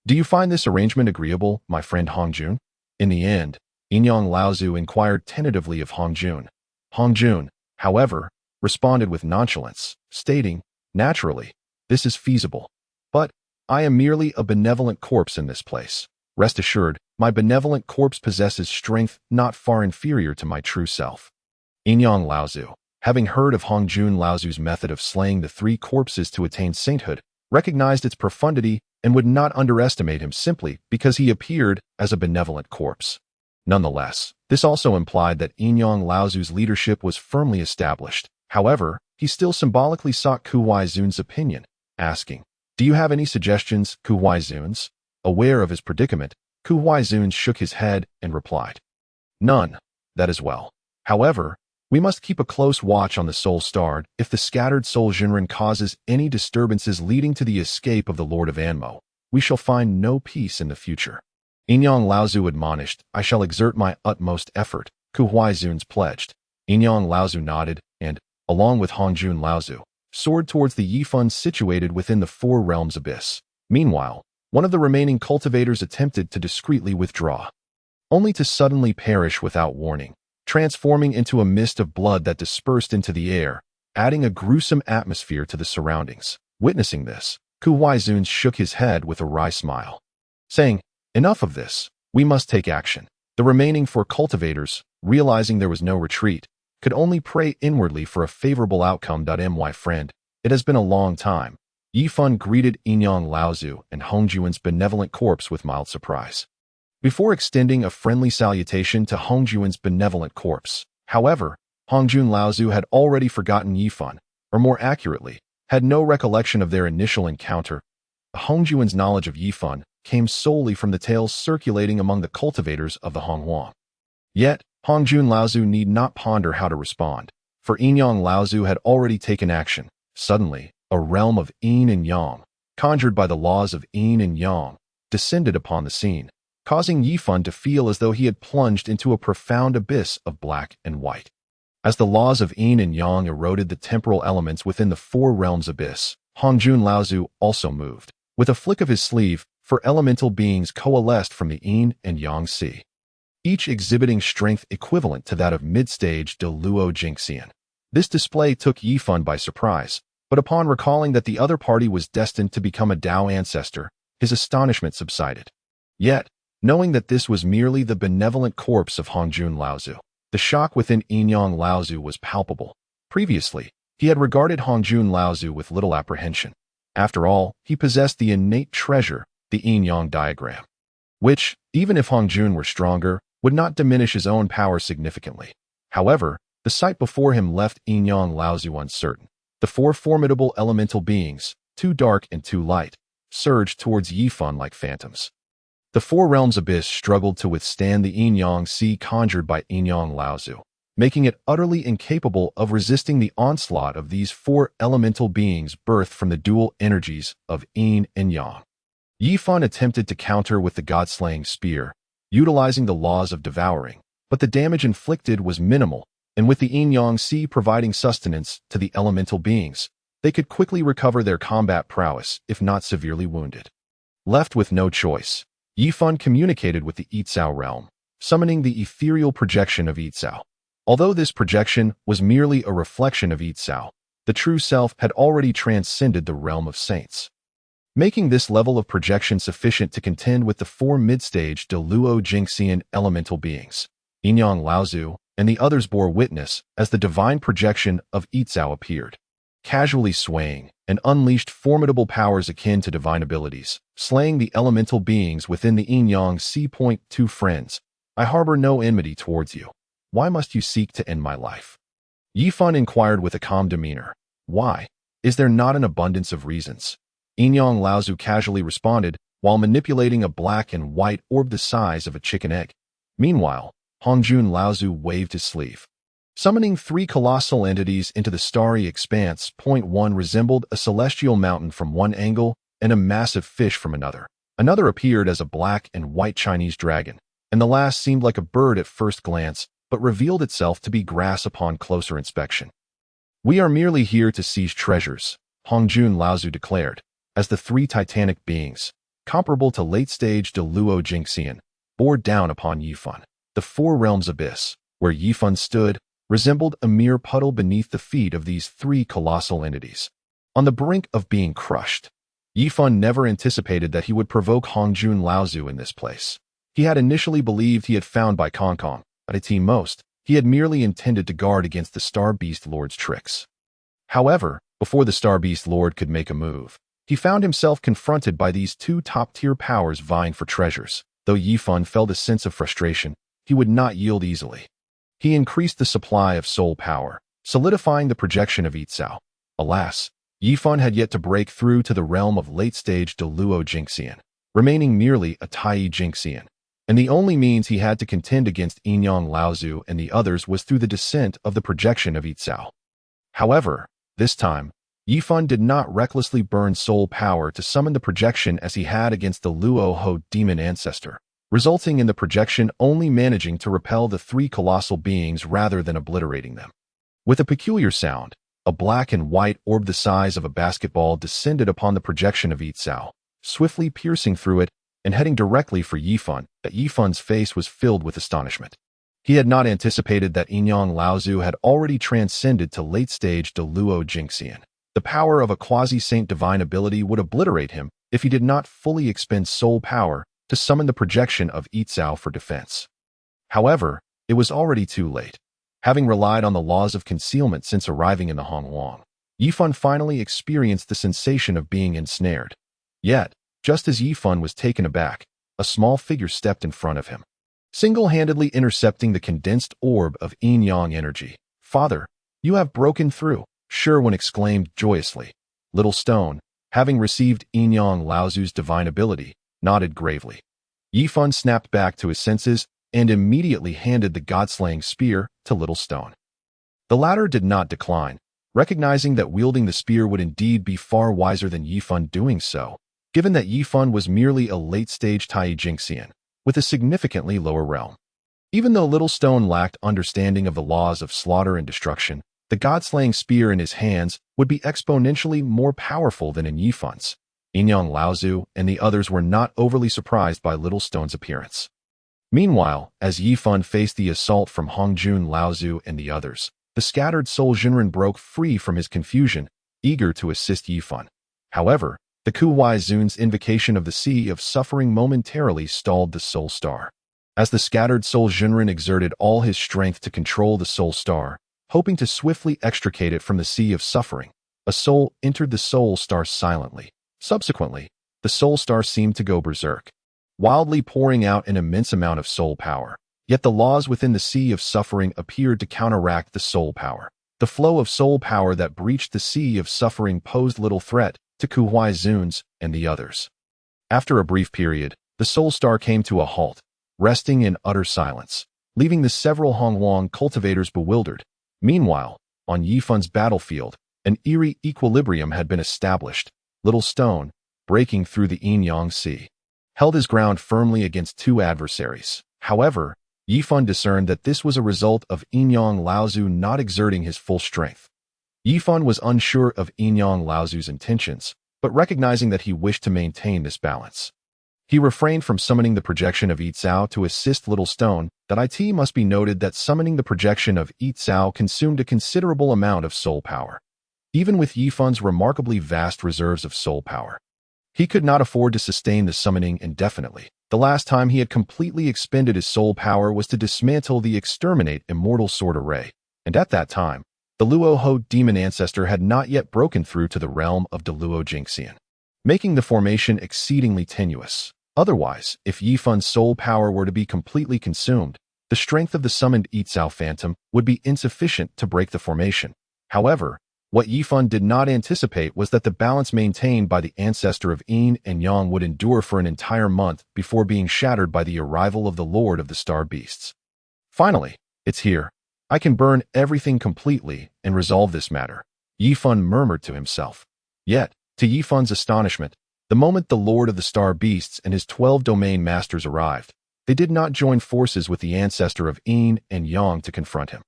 Do you find this arrangement agreeable, my friend Hongjun? In the end, Yin-Yang Laozu inquired tentatively of Hongjun. Hongjun, however, responded with nonchalance, stating, naturally, this is feasible. But I am merely a benevolent corpse in this place. Rest assured, my benevolent corpse possesses strength not far inferior to my true self. Yin-Yang Laozu, having heard of Hongjun Laozu's method of slaying the 3 corpses to attain sainthood, recognized its profundity and would not underestimate him simply because he appeared as a benevolent corpse. Nonetheless, this also implied that Yin-Yang Laozu's leadership was firmly established. However, he still symbolically sought Kuhai Zun's opinion, asking, do you have any suggestions, Kuhai Zuns? Aware of his predicament, Kuhai Zuns shook his head and replied, none, that is well. However, we must keep a close watch on the Soul Star. If the scattered Soul Jinren causes any disturbances leading to the escape of the Lord of Anmo, we shall find no peace in the future. Yin-Yang Laozu admonished, I shall exert my utmost effort, Kuhai Zuns pledged. Yin-Yang Laozu nodded and, along with Hongjun Laozu, soared towards the Yifun situated within the 4 realms abyss. Meanwhile, one of the remaining cultivators attempted to discreetly withdraw, only to suddenly perish without warning, transforming into a mist of blood that dispersed into the air, adding a gruesome atmosphere to the surroundings. Witnessing this, Kuhai Zuns shook his head with a wry smile, saying, enough of this, we must take action. The remaining 4 cultivators, realizing there was no retreat, could only pray inwardly for a favorable outcome. My friend, it has been a long time. Yifun greeted Yin-Yang Laozu and Hongjun's benevolent corpse with mild surprise. Before extending a friendly salutation to Hongjun's benevolent corpse, however, Hongjun Laozu had already forgotten Yifun, or more accurately, had no recollection of their initial encounter. Hongjun's knowledge of Yifun came solely from the tales circulating among the cultivators of the Honghuang. Yet, Hongjun Laozu need not ponder how to respond, for Yin-Yang Laozu had already taken action. Suddenly, a realm of Yin and Yang, conjured by the laws of Yin and Yang, descended upon the scene, causing Yifun to feel as though he had plunged into a profound abyss of black and white. As the laws of Yin and Yang eroded the temporal elements within the 4 realms abyss, Hongjun Laozu also moved. With a flick of his sleeve, 4 elemental beings coalesced from the Yin and Yang sea, each exhibiting strength equivalent to that of mid-stage Deluo Jingxian. This display took Yifun by surprise, but upon recalling that the other party was destined to become a Dao ancestor, his astonishment subsided. Yet, knowing that this was merely the benevolent corpse of Hongjun Laozu, the shock within Yin-Yang Laozu was palpable. Previously, he had regarded Hongjun Laozu with little apprehension. After all, he possessed the innate treasure, the Yin-Yang diagram, which, even if Hongjun were stronger, would not diminish his own power significantly. However, the sight before him left Yin-Yang Laozu uncertain. The 4 formidable elemental beings, 2 dark and 2 light, surged towards Yifun like phantoms. The 4 realms abyss struggled to withstand the Yin-Yang sea conjured by Yin-Yang Laozu, making it utterly incapable of resisting the onslaught of these 4 elemental beings birthed from the dual energies of Yin and Yang. Yifun attempted to counter with the god-slaying spear, utilizing the laws of devouring, but the damage inflicted was minimal, and with the Yin-Yang sea providing sustenance to the elemental beings, they could quickly recover their combat prowess if not severely wounded. Left with no choice, Yifun communicated with the Yitzhao realm, summoning the ethereal projection of Yitzhao. Although this projection was merely a reflection of Yitzhao, the true self had already transcended the realm of saints, making this level of projection sufficient to contend with the 4 mid-stage Deluo Jingxian elemental beings. Yinyang Laozu and the others bore witness as the divine projection of Yitzhao appeared, casually swaying, and unleashed formidable powers akin to divine abilities, slaying the elemental beings within the Yin-Yang C.2 friends. I harbor no enmity towards you. Why must you seek to end my life? Yifan inquired with a calm demeanor. Why? Is there not an abundance of reasons? Yinyang Laozu casually responded, while manipulating a black and white orb the size of a chicken egg. Meanwhile, Hongjun Laozu waved his sleeve, summoning 3 colossal entities into the starry expanse. One resembled a celestial mountain from one angle and a massive fish from another. Another appeared as a black and white Chinese dragon, and the last seemed like a bird at first glance, but revealed itself to be grass upon closer inspection. We are merely here to seize treasures, Hongjun Laozu declared, as the 3 titanic beings, comparable to late-stage Deluo Jingxian, bore down upon Yifan. The 4 realms abyss, where Yifan stood, resembled a mere puddle beneath the feet of these 3 colossal entities, on the brink of being crushed. Yifan never anticipated that he would provoke Hongjun Laozu in this place. He had initially believed he had found Bai Kongkong, but at most, he had merely intended to guard against the Star Beast Lord's tricks. However, before the Star Beast Lord could make a move, he found himself confronted by these 2 top-tier powers vying for treasures. Though Yifan felt a sense of frustration, he would not yield easily. He increased the supply of soul power, solidifying the projection of Yitzhao. Alas, Yifan had yet to break through to the realm of late-stage Deluo Jingxian, remaining merely a Tai Jingxian, and the only means he had to contend against Yinyang Laozu and the others was through the descent of the projection of Yitzhao. However, this time, Yifan did not recklessly burn soul power to summon the projection as he had against the Luo Ho demon ancestor, resulting in the projection only managing to repel the 3 colossal beings rather than obliterating them. With a peculiar sound, a black and white orb the size of a basketball descended upon the projection of Yitzhao, swiftly piercing through it and heading directly for Yifan. That Yifan's face was filled with astonishment. He had not anticipated that Yinyang Laozu had already transcended to late-stage Deluo Jingxian. The power of a quasi-saint divine ability would obliterate him if he did not fully expend soul power to summon the projection of Yitzhao for defense. However, it was already too late. Having relied on the laws of concealment since arriving in the Hongwang, Yifan finally experienced the sensation of being ensnared. Yet, just as Yifan was taken aback, a small figure stepped in front of him, single-handedly intercepting the condensed orb of yin-yang energy. "Father, you have broken through," Sherwin exclaimed joyously. Little Stone, having received Yinyang Laozu's divine ability, nodded gravely. Yifan snapped back to his senses and immediately handed the god-slaying spear to Little Stone. The latter did not decline, recognizing that wielding the spear would indeed be far wiser than Yifan doing so, given that Yifan was merely a late-stage Tai Jingxian, with a significantly lower realm. Even though Little Stone lacked understanding of the laws of slaughter and destruction, the god-slaying spear in his hands would be exponentially more powerful than in Yifan's. Yinyang Laozu and the others were not overly surprised by Little Stone's appearance. Meanwhile, as Yifan faced the assault from Hongjun Laozu and the others, the scattered Soul Jinren broke free from his confusion, eager to assist Yifan. However, the Kuwai Zun's invocation of the Sea of Suffering momentarily stalled the Soul Star. As the scattered Soul Jinren exerted all his strength to control the Soul Star, hoping to swiftly extricate it from the Sea of Suffering, a soul entered the Soul Star silently. Subsequently, the Soul Star seemed to go berserk, wildly pouring out an immense amount of soul power. Yet the laws within the Sea of Suffering appeared to counteract the soul power. The flow of soul power that breached the Sea of Suffering posed little threat to Kuwai Zun's and the others. After a brief period, the Soul Star came to a halt, resting in utter silence, leaving the several Hongwang cultivators bewildered. Meanwhile, on Yifan's battlefield, an eerie equilibrium had been established. Little Stone, breaking through the Yin-Yang Sea, held his ground firmly against 2 adversaries. However, Yifan discerned that this was a result of Yinyang Laozu not exerting his full strength. Yifan was unsure of Yinyang Laozu's intentions, but recognizing that he wished to maintain this balance, he refrained from summoning the projection of Yitzhao to assist Little Stone. That it must be noted that summoning the projection of Yitzhao consumed a considerable amount of soul power, even with Yifan's remarkably vast reserves of soul power. He could not afford to sustain the summoning indefinitely. The last time he had completely expended his soul power was to dismantle the exterminate immortal sword array, and at that time, the Luo Ho demon ancestor had not yet broken through to the realm of the Luo Jingxian, making the formation exceedingly tenuous. Otherwise, if Yifun's soul power were to be completely consumed, the strength of the summoned Yitzhao Phantom would be insufficient to break the formation. However, what Yifun did not anticipate was that the balance maintained by the ancestor of Yin and Yang would endure for an entire month before being shattered by the arrival of the Lord of the Star Beasts. Finally, it's here. I can burn everything completely and resolve this matter, Yifun murmured to himself. Yet, to Yifun's astonishment, the moment the Lord of the Star Beasts and his 12 domain masters arrived, they did not join forces with the ancestor of Yin and Yang to confront him.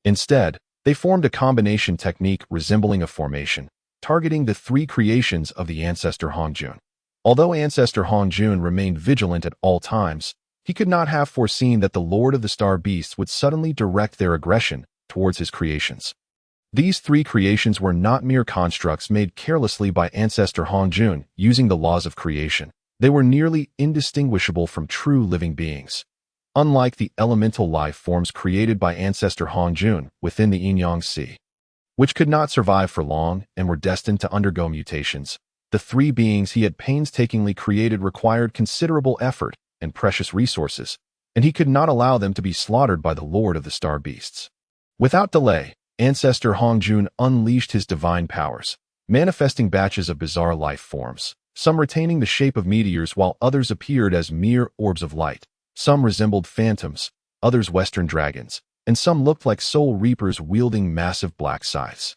Instead, they formed a combination technique resembling a formation, targeting the 3 creations of the ancestor Hongjun. Although ancestor Hongjun remained vigilant at all times, he could not have foreseen that the Lord of the Star Beasts would suddenly direct their aggression towards his creations. These 3 creations were not mere constructs made carelessly by ancestor Hongjun using the laws of creation. They were nearly indistinguishable from true living beings. Unlike the elemental life forms created by ancestor Hongjun within the Yin-Yang Sea, which could not survive for long and were destined to undergo mutations, the 3 beings he had painstakingly created required considerable effort and precious resources, and he could not allow them to be slaughtered by the Lord of the Star Beasts. Without delay, ancestor Hongjun unleashed his divine powers, manifesting batches of bizarre life forms, some retaining the shape of meteors while others appeared as mere orbs of light. Some resembled phantoms, others western dragons, and some looked like soul reapers wielding massive black scythes.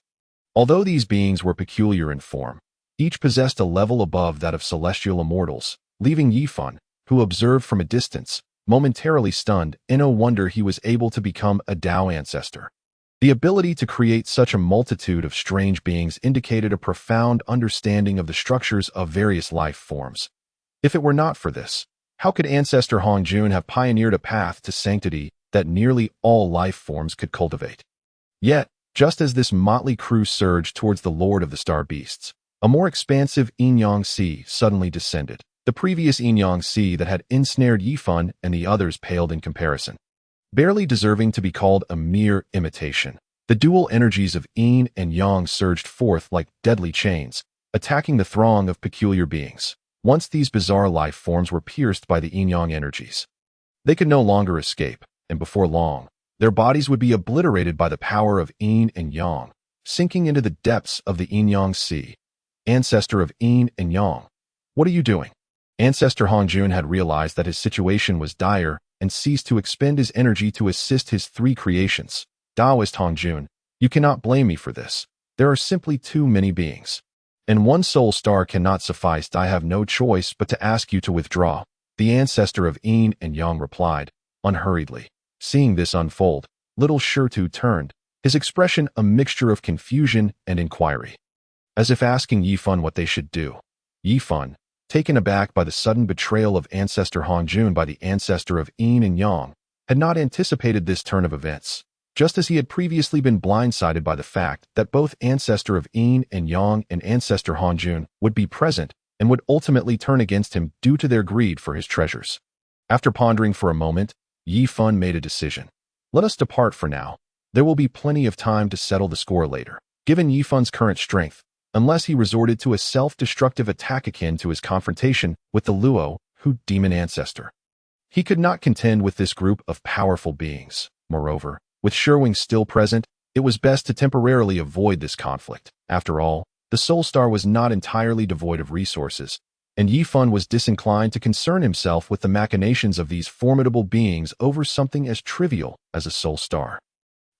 Although these beings were peculiar in form, each possessed a level above that of celestial immortals, leaving Yifun, who observed from a distance, momentarily stunned in no wonder he was able to become a Dao ancestor. The ability to create such a multitude of strange beings indicated a profound understanding of the structures of various life forms. If it were not for this, how could ancestor Hongjun have pioneered a path to sanctity that nearly all life forms could cultivate? Yet, just as this motley crew surged towards the Lord of the Star Beasts, a more expansive Yin-Yang Sea suddenly descended. The previous Yin-Yang Sea that had ensnared Yifun and the others paled in comparison. Barely deserving to be called a mere imitation, the dual energies of Yin and Yang surged forth like deadly chains, attacking the throng of peculiar beings. Once these bizarre life forms were pierced by the yin-yang energies, they could no longer escape, and before long, their bodies would be obliterated by the power of yin and yang, sinking into the depths of the yin-yang sea. Ancestor of yin and yang, what are you doing? Ancestor Hongjun had realized that his situation was dire and ceased to expend his energy to assist his 3 creations. Taoist Hongjun, you cannot blame me for this. There are simply too many beings. And 1 soul star cannot suffice. I have no choice but to ask you to withdraw, the ancestor of Yin and Yang replied, unhurriedly. Seeing this unfold, little Shiao turned, his expression a mixture of confusion and inquiry, as if asking Yifun what they should do. Yifun, taken aback by the sudden betrayal of ancestor Hongjun by the ancestor of Yin and Yang, had not anticipated this turn of events. Just as he had previously been blindsided by the fact that both ancestor of Yin and Yang and ancestor Hongjun would be present and would ultimately turn against him due to their greed for his treasures. After pondering for a moment, Yifun made a decision. Let us depart for now. There will be plenty of time to settle the score later. Given Yifun's current strength, unless he resorted to a self-destructive attack akin to his confrontation with the Luo Hu demon ancestor, he could not contend with this group of powerful beings. Moreover, with Sherwing still present, it was best to temporarily avoid this conflict. After all, the Soul Star was not entirely devoid of resources, and Yifun was disinclined to concern himself with the machinations of these formidable beings over something as trivial as a Soul Star.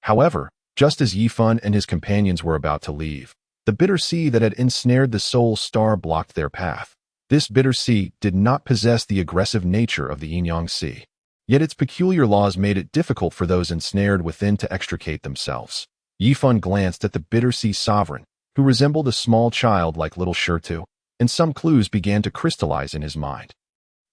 However, just as Yifun and his companions were about to leave, the bitter sea that had ensnared the Soul Star blocked their path. This bitter sea did not possess the aggressive nature of the Yin-Yang Sea. Yet its peculiar laws made it difficult for those ensnared within to extricate themselves. Yifun glanced at the bitter sea sovereign, who resembled a small child like little Shiao, and some clues began to crystallize in his mind.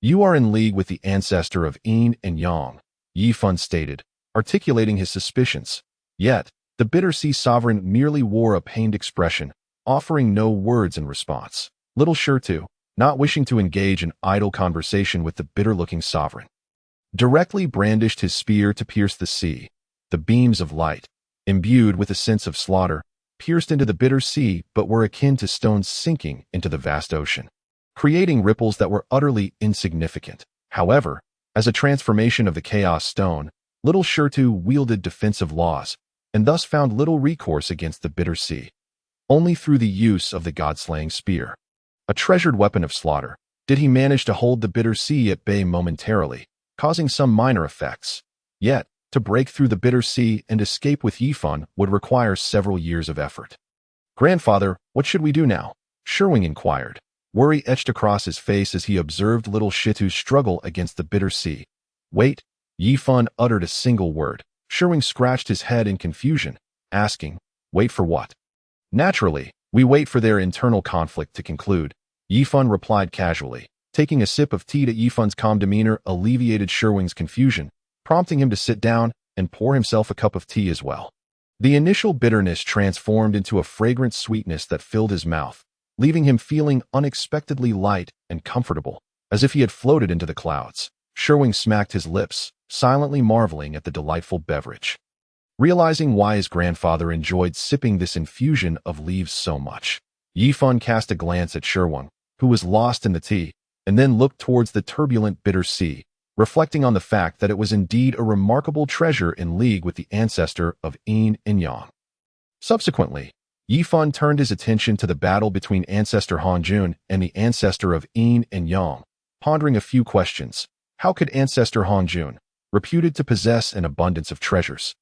You are in league with the ancestor of Yin and Yang, Yifun stated, articulating his suspicions. Yet, the bitter sea sovereign merely wore a pained expression, offering no words in response. Little Shiao, not wishing to engage in idle conversation with the bitter-looking sovereign, directly brandished his spear to pierce the sea. The beams of light, imbued with a sense of slaughter, pierced into the bitter sea but were akin to stones sinking into the vast ocean, creating ripples that were utterly insignificant. However, as a transformation of the chaos stone, little Sheru wielded defensive laws, and thus found little recourse against the bitter sea. Only through the use of the god-slaying spear, a treasured weapon of slaughter, did he manage to hold the bitter sea at bay momentarily, causing some minor effects. Yet, to break through the bitter sea and escape with Yifan would require several years of effort. "Grandfather, what should we do now?" Sheru inquired. Worry etched across his face as he observed little Sheru struggle against the bitter sea. "Wait." Yifan uttered a single word. Sheru scratched his head in confusion, asking, "Wait for what?" "Naturally, we wait for their internal conflict to conclude," Yifan replied casually. Taking a sip of tea, Yifan's calm demeanor alleviated Sheru's confusion, prompting him to sit down and pour himself a cup of tea as well. The initial bitterness transformed into a fragrant sweetness that filled his mouth, leaving him feeling unexpectedly light and comfortable, as if he had floated into the clouds. Sheru smacked his lips, silently marveling at the delightful beverage. Realizing why his grandfather enjoyed sipping this infusion of leaves so much, Yifan cast a glance at Sheru, who was lost in the tea, and then looked towards the turbulent bitter sea, reflecting on the fact that it was indeed a remarkable treasure in league with the ancestor of Yin and Yang. Subsequently, Yifan turned his attention to the battle between ancestor Hongjun and the ancestor of Yin and Yang, pondering a few questions. How could ancestor Hongjun, reputed to possess an abundance of treasures,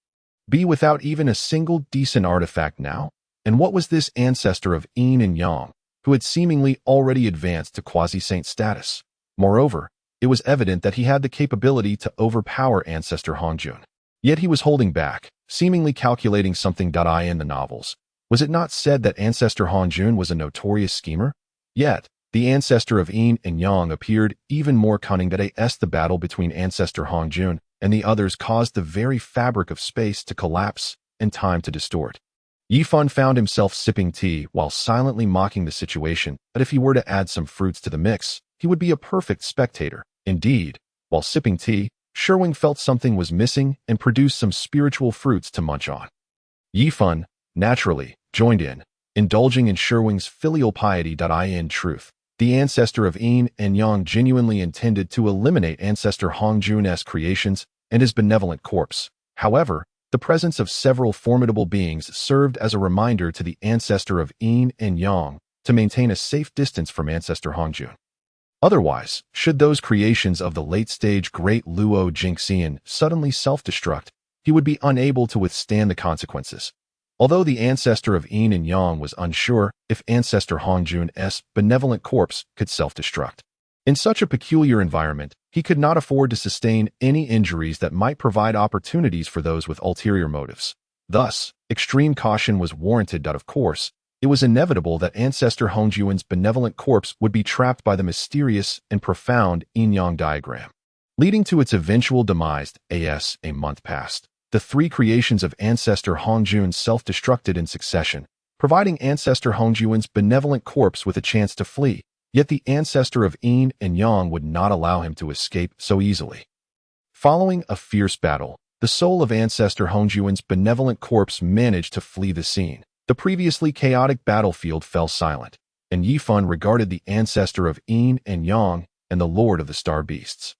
be without even a single decent artifact now? And what was this ancestor of Yin and Yang, who had seemingly already advanced to quasi-saint status? Moreover, it was evident that he had the capability to overpower ancestor Hongjun. Yet he was holding back, seemingly calculating something. In the novels, was it not said that ancestor Hongjun was a notorious schemer? Yet, the ancestor of Yin and Yang appeared even more cunning. The battle between ancestor Hongjun and the others caused the very fabric of space to collapse and time to distort. Yifan found himself sipping tea while silently mocking the situation, that if he were to add some fruits to the mix, he would be a perfect spectator. Indeed, while sipping tea, Sheru felt something was missing and produced some spiritual fruits to munch on. Yifan, naturally, joined in, indulging in Sheru's filial piety. In truth, the ancestor of Yin and Yang genuinely intended to eliminate ancestor Hongjun's creations and his benevolent corpse. However, the presence of several formidable beings served as a reminder to the ancestor of Yin and Yang to maintain a safe distance from ancestor Hongjun. Otherwise, should those creations of the late-stage Great Luo Jingxian suddenly self-destruct, he would be unable to withstand the consequences. Although the ancestor of Yin and Yang was unsure if ancestor Hongjun's benevolent corpse could self-destruct. In such a peculiar environment, he could not afford to sustain any injuries that might provide opportunities for those with ulterior motives. Thus, extreme caution was warranted. Of course, it was inevitable that ancestor Hongjun's benevolent corpse would be trapped by the mysterious and profound yin-yang diagram, leading to its eventual demise. A month passed. The three creations of ancestor Hongjun self-destructed in succession, providing ancestor Hongjun's benevolent corpse with a chance to flee. Yet the ancestor of Yin and Yang would not allow him to escape so easily. Following a fierce battle, the soul of ancestor Hongjun's benevolent corpse managed to flee the scene. The previously chaotic battlefield fell silent, and Yifan regarded the ancestor of Yin and Yang and the lord of the star beasts,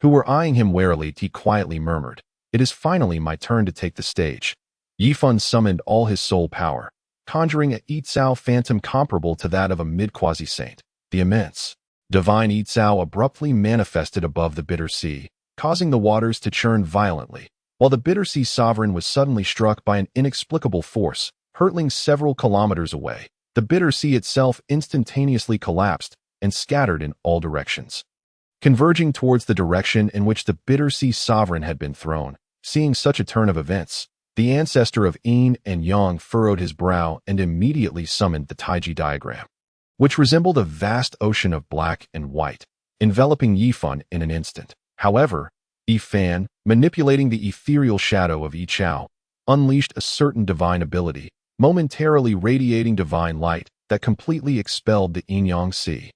who were eyeing him warily. He quietly murmured, "It is finally my turn to take the stage." Yifan summoned all his soul power, conjuring a Yitzhao phantom comparable to that of a mid-quasi-saint. The immense, divine Yitzhao abruptly manifested above the bitter sea, causing the waters to churn violently, while the bitter sea sovereign was suddenly struck by an inexplicable force, hurtling several kilometers away. The bitter sea itself instantaneously collapsed and scattered in all directions, converging towards the direction in which the bitter sea sovereign had been thrown. Seeing such a turn of events, the ancestor of Yin and Yang furrowed his brow and immediately summoned the Taiji diagram, which resembled a vast ocean of black and white, enveloping Yifan in an instant. However, Yifan, manipulating the ethereal shadow of Yichao, unleashed a certain divine ability, momentarily radiating divine light that completely expelled the yin-yang sea.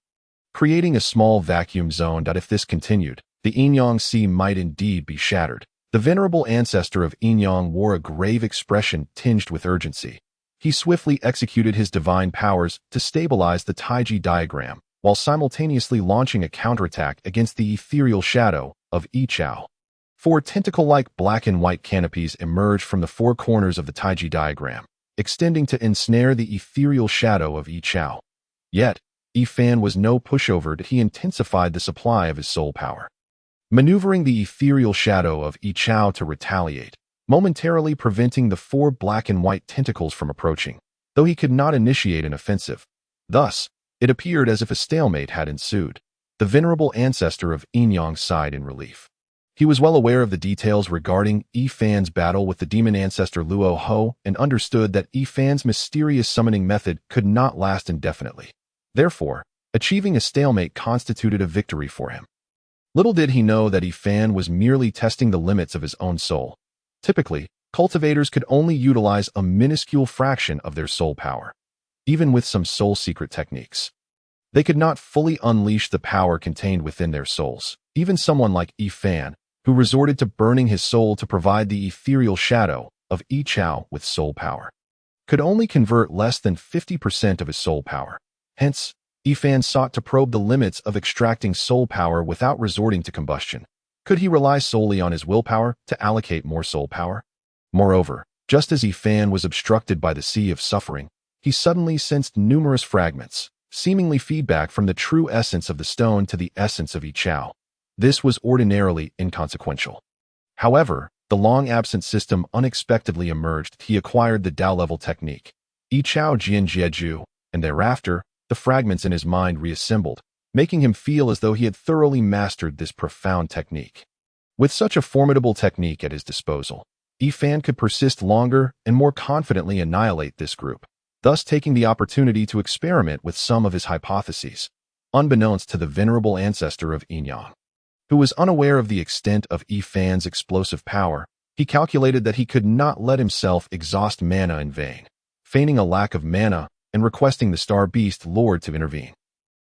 creating a small vacuum zone that if this continued, the Yinyang Sea might indeed be shattered. The venerable ancestor of Yinyang wore a grave expression tinged with urgency. He swiftly executed his divine powers to stabilize the Taiji diagram, while simultaneously launching a counterattack against the ethereal shadow of Yichao. Four tentacle-like black and white canopies emerged from the four corners of the Taiji diagram, extending to ensnare the ethereal shadow of Yichao. Yet, Yifan was no pushover that he intensified the supply of his soul power, maneuvering the ethereal shadow of Yichao to retaliate, momentarily preventing the four black and white tentacles from approaching, though he could not initiate an offensive. Thus, it appeared as if a stalemate had ensued. The venerable ancestor of Yinyang sighed in relief. He was well aware of the details regarding Yifan's battle with the demon ancestor Luo Ho and understood that Yifan's mysterious summoning method could not last indefinitely. Therefore, achieving a stalemate constituted a victory for him. Little did he know that Yifan was merely testing the limits of his own soul. Typically, cultivators could only utilize a minuscule fraction of their soul power. Even with some soul secret techniques, they could not fully unleash the power contained within their souls. Even someone like Yifan, who resorted to burning his soul to provide the ethereal shadow of Yichao with soul power, could only convert less than 50% of his soul power. Hence, Yifan sought to probe the limits of extracting soul power without resorting to combustion. Could he rely solely on his willpower to allocate more soul power? Moreover, just as Yifan was obstructed by the sea of suffering, he suddenly sensed numerous fragments, seemingly feedback from the true essence of the stone to the essence of Yichao. This was ordinarily inconsequential. However, the long-absent system unexpectedly emerged. He acquired the Dao-level technique, Yichao Jian Jieju, and thereafter, the fragments in his mind reassembled, making him feel as though he had thoroughly mastered this profound technique. With such a formidable technique at his disposal, Yifan could persist longer and more confidently annihilate this group, thus taking the opportunity to experiment with some of his hypotheses, unbeknownst to the venerable ancestor of Yinyang. Who was unaware of the extent of Yifan's explosive power. He calculated that he could not let himself exhaust mana in vain, feigning a lack of mana and requesting the Star Beast Lord to intervene.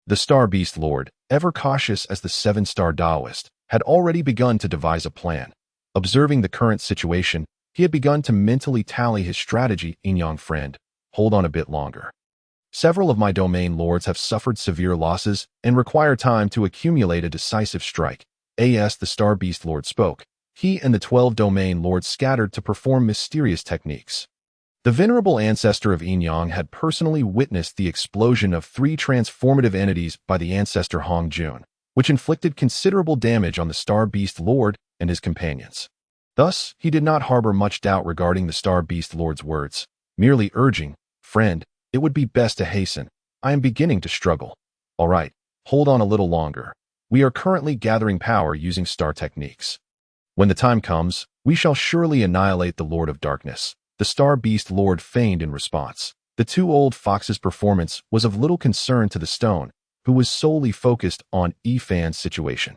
The Star Beast Lord, ever cautious as the seven-star Taoist, had already begun to devise a plan. Observing the current situation, he had begun to mentally tally his strategy. Yinyang friend, hold on a bit longer. Several of my domain lords have suffered severe losses and require time to accumulate a decisive strike. As the Star Beast Lord spoke, he and the 12 domain lords scattered to perform mysterious techniques. The venerable ancestor of Yinyang had personally witnessed the explosion of 3 transformative entities by the ancestor Hongjun, which inflicted considerable damage on the Star Beast Lord and his companions. Thus, he did not harbor much doubt regarding the Star Beast Lord's words, merely urging, "Friend, it would be best to hasten. I am beginning to struggle." "All right, hold on a little longer. We are currently gathering power using star techniques. When the time comes, we shall surely annihilate the Lord of Darkness," the Star Beast Lord feigned in response. The 2 old foxes' performance was of little concern to the stone, who was solely focused on Yifan's situation.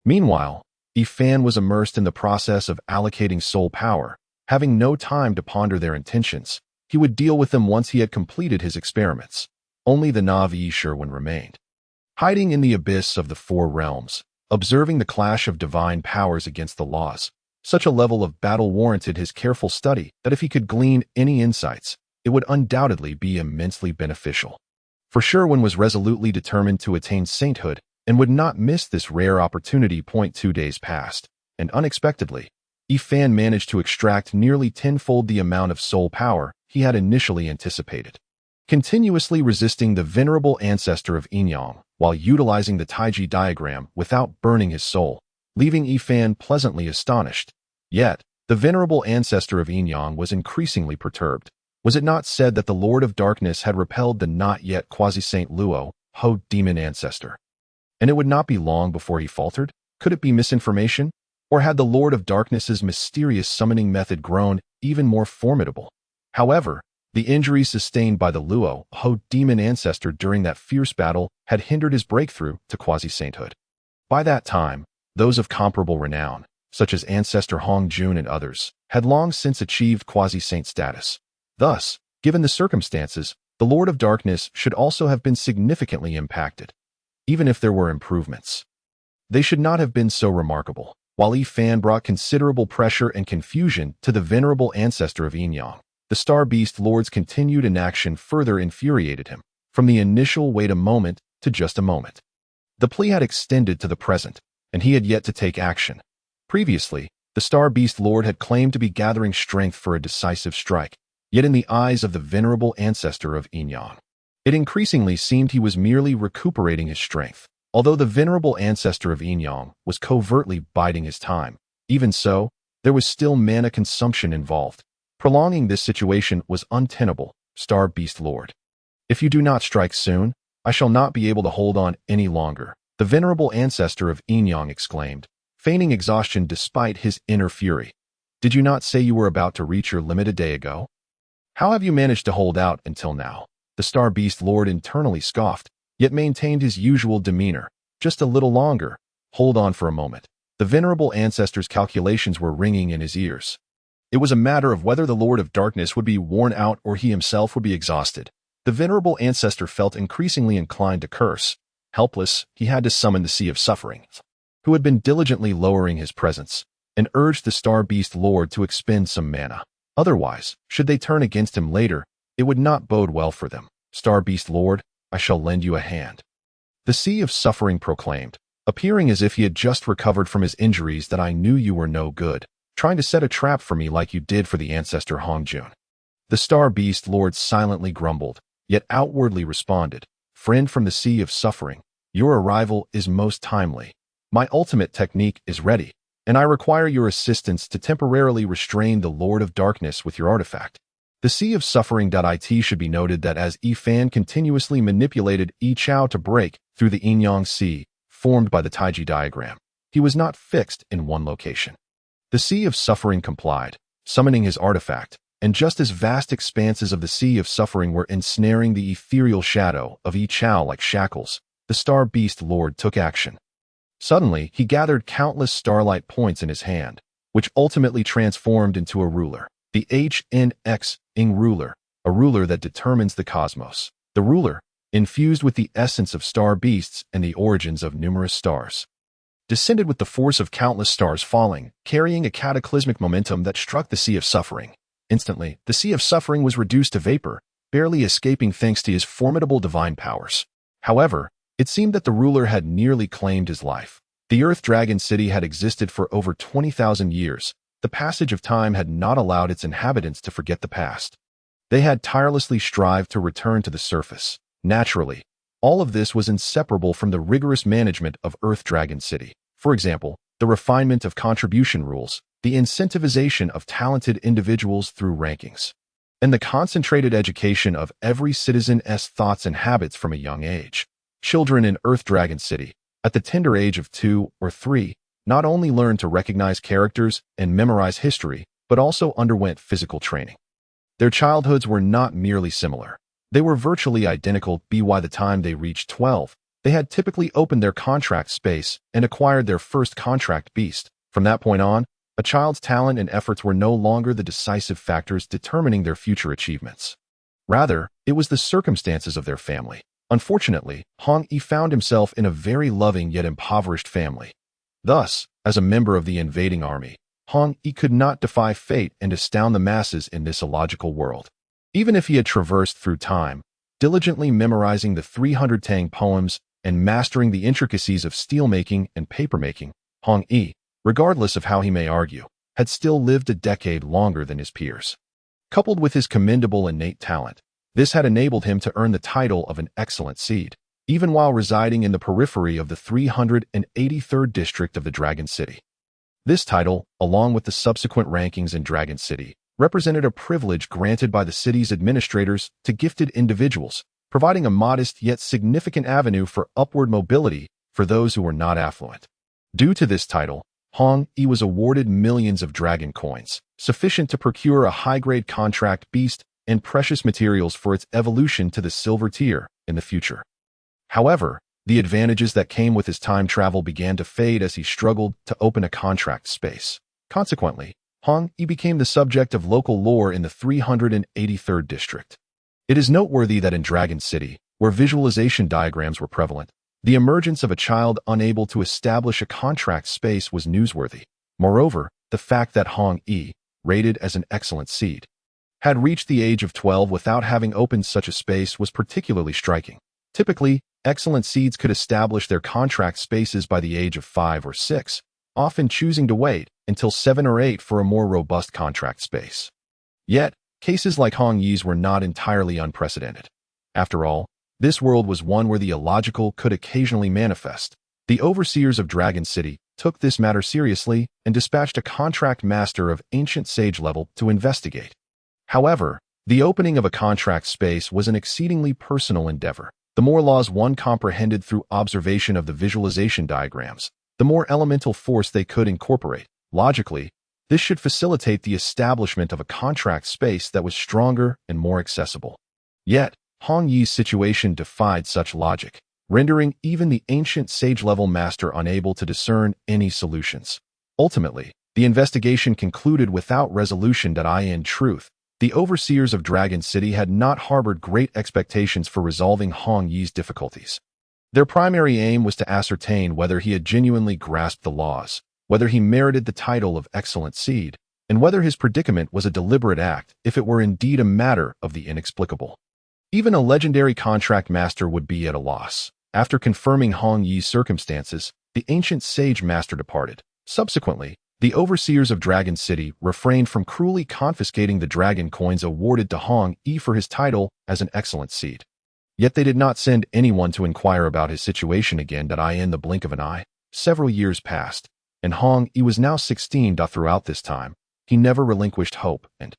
Meanwhile, Yifan was immersed in the process of allocating soul power, having no time to ponder their intentions. He would deal with them once he had completed his experiments. Only the Navi Sherwin remained. Hiding in the abyss of the 4 realms, observing the clash of divine powers against the laws, such a level of battle warranted his careful study that if he could glean any insights, it would undoubtedly be immensely beneficial. For Sherwin was resolutely determined to attain sainthood and would not miss this rare opportunity. 2 days passed, and unexpectedly, Yifan managed to extract nearly tenfold the amount of soul power he had initially anticipated, continuously resisting the venerable ancestor of Yinyang while utilizing the Taiji diagram without burning his soul, leaving Yifan pleasantly astonished. Yet, the venerable ancestor of Yinyang was increasingly perturbed. Was it not said that the Lord of Darkness had repelled the not yet quasi-saint Luo Ho demon ancestor? And it would not be long before he faltered? Could it be misinformation? Or had the Lord of Darkness's mysterious summoning method grown even more formidable? However, the injuries sustained by the Luo Ho demon ancestor during that fierce battle had hindered his breakthrough to quasi-sainthood. By that time, those of comparable renown, such as Ancestor Hongjun and others, had long since achieved quasi-saint status. Thus, given the circumstances, the Lord of Darkness should also have been significantly impacted. even if there were improvements. They should not have been so remarkable. While Yi Fan brought considerable pressure and confusion to the venerable ancestor of Yin-Yang, the Star Beast Lord's continued inaction further infuriated him, from the initial wait a moment to just a moment. The plea had extended to the present, and he had yet to take action. Previously, the Star Beast Lord had claimed to be gathering strength for a decisive strike, yet in the eyes of the venerable ancestor of Yin-Yang, it increasingly seemed he was merely recuperating his strength. Although the venerable ancestor of Yin-Yang was covertly biding his time, even so, there was still mana consumption involved. Prolonging this situation was untenable, Star Beast Lord. If you do not strike soon, I shall not be able to hold on any longer, the venerable ancestor of Yin-Yang exclaimed, feigning exhaustion despite his inner fury. Did you not say you were about to reach your limit a day ago? How have you managed to hold out until now? The Star Beast Lord internally scoffed, yet maintained his usual demeanor. Just a little longer. Hold on for a moment. The venerable ancestor's calculations were ringing in his ears. It was a matter of whether the Lord of Darkness would be worn out or he himself would be exhausted. The venerable ancestor felt increasingly inclined to curse. Helpless, he had to summon the Sea of Suffering, who had been diligently lowering his presence, and urged the Star Beast Lord to expend some mana. Otherwise, should they turn against him later, it would not bode well for them. Star Beast Lord, I shall lend you a hand. The Sea of Suffering proclaimed, appearing as if he had just recovered from his injuries, that I knew you were no good, trying to set a trap for me like you did for the ancestor Hongjun. The Star Beast Lord silently grumbled, yet outwardly responded, Friend from the Sea of Suffering, your arrival is most timely. My ultimate technique is ready, and I require your assistance to temporarily restrain the Lord of Darkness with your artifact. The Sea of Suffering.it should be noted that as Yi Fan continuously manipulated Yi Chao to break through the Yin-Yang Sea, formed by the Taiji diagram, he was not fixed in one location. The Sea of Suffering complied, summoning his artifact, and just as vast expanses of the Sea of Suffering were ensnaring the ethereal shadow of Yi Chao like shackles, the Star Beast Lord took action. Suddenly, he gathered countless starlight points in his hand, which ultimately transformed into a ruler. The HNX-ing ruler, a ruler that determines the cosmos. The ruler, infused with the essence of star beasts and the origins of numerous stars, descended with the force of countless stars falling, carrying a cataclysmic momentum that struck the Sea of Suffering. Instantly, the Sea of Suffering was reduced to vapor, barely escaping thanks to his formidable divine powers. However, it seemed that the ruler had nearly claimed his life. The Earth Dragon City had existed for over 20,000 years. The passage of time had not allowed its inhabitants to forget the past. They had tirelessly strived to return to the surface. Naturally, all of this was inseparable from the rigorous management of Earth Dragon City. For example, the refinement of contribution rules, the incentivization of talented individuals through rankings, and the concentrated education of every citizen's thoughts and habits from a young age. Children in Earth Dragon City, at the tender age of 2 or 3, not only learned to recognize characters and memorize history, but also underwent physical training. Their childhoods were not merely similar. They were virtually identical. By the time they reached 12, they had typically opened their contract space and acquired their first contract beast. From that point on, a child's talent and efforts were no longer the decisive factors determining their future achievements. Rather, it was the circumstances of their family. Unfortunately, Hong Yi found himself in a very loving yet impoverished family. Thus, as a member of the invading army, Hong Yi could not defy fate and astound the masses in this illogical world. Even if he had traversed through time, diligently memorizing the 300 Tang poems and mastering the intricacies of steelmaking and papermaking, Hong Yi, regardless of how he may argue, had still lived a decade longer than his peers. Coupled with his commendable innate talent, this had enabled him to earn the title of an excellent seed, even while residing in the periphery of the 383rd district of the Dragon City. This title, along with the subsequent rankings in Dragon City, represented a privilege granted by the city's administrators to gifted individuals, providing a modest yet significant avenue for upward mobility for those who were not affluent. Due to this title, Hong Yi was awarded millions of dragon coins, sufficient to procure a high-grade contract beast and precious materials for its evolution to the silver tier in the future. However, the advantages that came with his time travel began to fade as he struggled to open a contract space. Consequently, Hong Yi became the subject of local lore in the 383rd district. It is noteworthy that in Dragon City, where visualization diagrams were prevalent, The emergence of a child unable to establish a contract space was newsworthy. Moreover, the fact that Hong Yi, rated as an excellent seed, had reached the age of 12 without having opened such a space was particularly striking. Typically, excellent seeds could establish their contract spaces by the age of 5 or 6, often choosing to wait until 7 or 8 for a more robust contract space. Yet, cases like Hong Yi's were not entirely unprecedented. After all, this world was one where the illogical could occasionally manifest. The overseers of Dragon City took this matter seriously and dispatched a contract master of ancient sage level to investigate. However, the opening of a contract space was an exceedingly personal endeavor. The more laws one comprehended through observation of the visualization diagrams, the more elemental force they could incorporate. Logically, this should facilitate the establishment of a contract space that was stronger and more accessible. Yet, Hong Yi's situation defied such logic, rendering even the ancient sage-level master unable to discern any solutions. Ultimately, the investigation concluded without resolution that in truth, the overseers of Dragon City had not harbored great expectations for resolving Hong Yi's difficulties. Their primary aim was to ascertain whether he had genuinely grasped the laws, whether he merited the title of excellent seed, and whether his predicament was a deliberate act if it were indeed a matter of the inexplicable. Even a legendary contract master would be at a loss. After confirming Hong Yi's circumstances, the ancient sage master departed. Subsequently, the overseers of Dragon City refrained from cruelly confiscating the dragon coins awarded to Hong Yi for his title as an excellent seed. Yet they did not send anyone to inquire about his situation again. In the blink of an eye, several years passed, and Hong Yi was now 16. Throughout this time, he never relinquished hope and,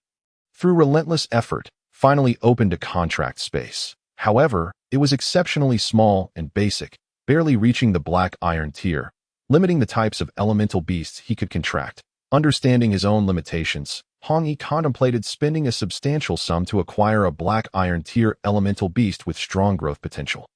through relentless effort, finally opened a contract space. However, it was exceptionally small and basic, barely reaching the black iron tier, limiting the types of elemental beasts he could contract. Understanding his own limitations, Hong Yi contemplated spending a substantial sum to acquire a black iron tier elemental beast with strong growth potential.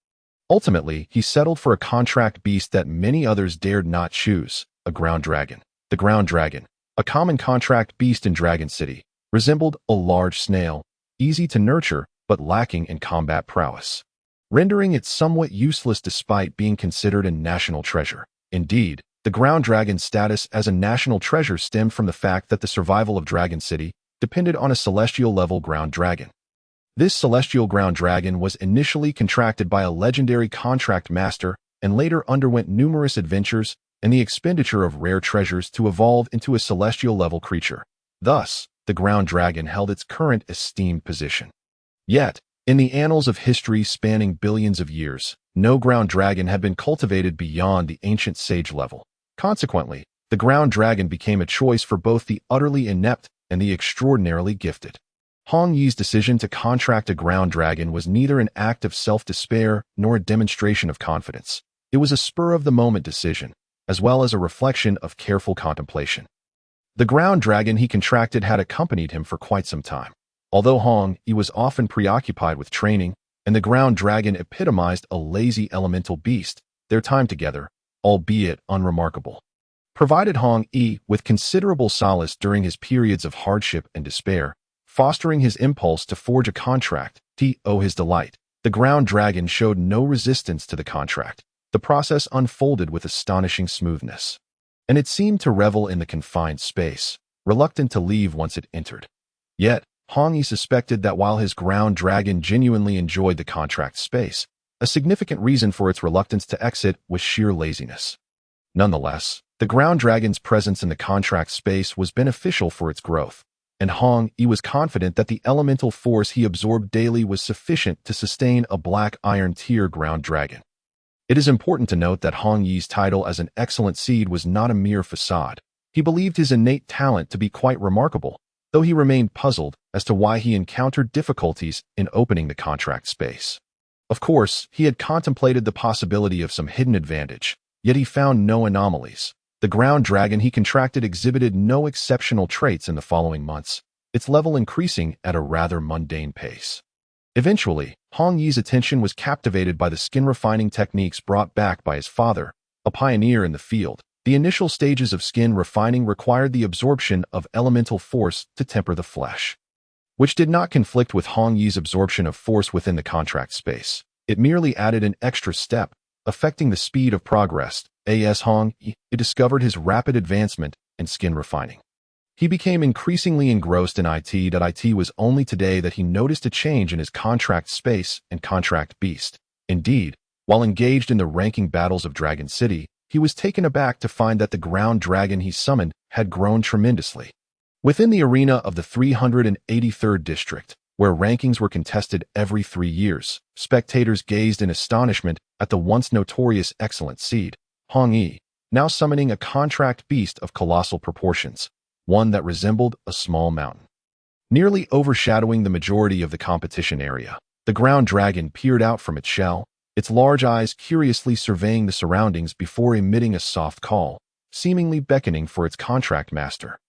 Ultimately, he settled for a contract beast that many others dared not choose, a ground dragon. The ground dragon, a common contract beast in Dragon City, resembled a large snail, easy to nurture but lacking in combat prowess, rendering it somewhat useless despite being considered a national treasure. Indeed, the ground dragon's status as a national treasure stemmed from the fact that the survival of Dragon City depended on a celestial-level ground dragon. This celestial ground dragon was initially contracted by a legendary contract master and later underwent numerous adventures and the expenditure of rare treasures to evolve into a celestial-level creature. Thus, the ground dragon held its current esteemed position. Yet, in the annals of history spanning billions of years, no ground dragon had been cultivated beyond the ancient sage level. Consequently, the ground dragon became a choice for both the utterly inept and the extraordinarily gifted. Hong Yi's decision to contract a ground dragon was neither an act of self-despair nor a demonstration of confidence. It was a spur-of-the-moment decision, as well as a reflection of careful contemplation. The ground dragon he contracted had accompanied him for quite some time. Although Hong Yi was often preoccupied with training, and the ground dragon epitomized a lazy elemental beast, their time together, albeit unremarkable, provided Hong Yi with considerable solace during his periods of hardship and despair, fostering his impulse to forge a contract. His delight. The ground dragon showed no resistance to the contract. The process unfolded with astonishing smoothness, and it seemed to revel in the confined space, reluctant to leave once it entered. Yet, Hong Yi suspected that while his ground dragon genuinely enjoyed the contract space, a significant reason for its reluctance to exit was sheer laziness. Nonetheless, the ground dragon's presence in the contract space was beneficial for its growth, and Hong Yi was confident that the elemental force he absorbed daily was sufficient to sustain a black iron tier ground dragon. It is important to note that Hong Yi's title as an excellent seed was not a mere facade. He believed his innate talent to be quite remarkable, though he remained puzzled as to why he encountered difficulties in opening the contract space. Of course, he had contemplated the possibility of some hidden advantage, yet he found no anomalies. The ground dragon he contracted exhibited no exceptional traits in the following months, its level increasing at a rather mundane pace. Eventually, Hong Yi's attention was captivated by the skin-refining techniques brought back by his father, a pioneer in the field. The initial stages of skin refining required the absorption of elemental force to temper the flesh, which did not conflict with Hong Yi's absorption of force within the contract space. It merely added an extra step, affecting the speed of progress. As Hong Yi discovered his rapid advancement and skin refining. He became increasingly engrossed in it. It was only today that he noticed a change in his contract space and contract beast. Indeed, while engaged in the ranking battles of Dragon City, he was taken aback to find that the ground dragon he summoned had grown tremendously. Within the arena of the 383rd district, where rankings were contested every 3 years, spectators gazed in astonishment at the once notorious excellent seed, Hong Yi, now summoning a contract beast of colossal proportions, one that resembled a small mountain. Nearly overshadowing the majority of the competition area, the ground dragon peered out from its shell, its large eyes curiously surveying the surroundings before emitting a soft call, seemingly beckoning for its contract master.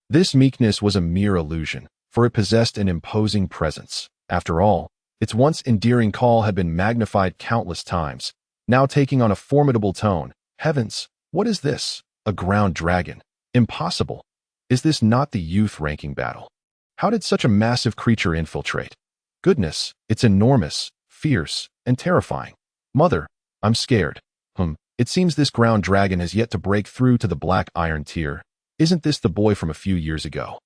This meekness was a mere illusion, for it possessed an imposing presence. After all, its once endearing call had been magnified countless times, now taking on a formidable tone. Heavens, what is this? A ground dragon? Impossible. Is this not the youth ranking battle? How did such a massive creature infiltrate? Goodness, it's enormous, fierce, and terrifying. Mother, I'm scared. It seems this ground dragon has yet to break through to the black iron tier. Isn't this the boy from a few years ago?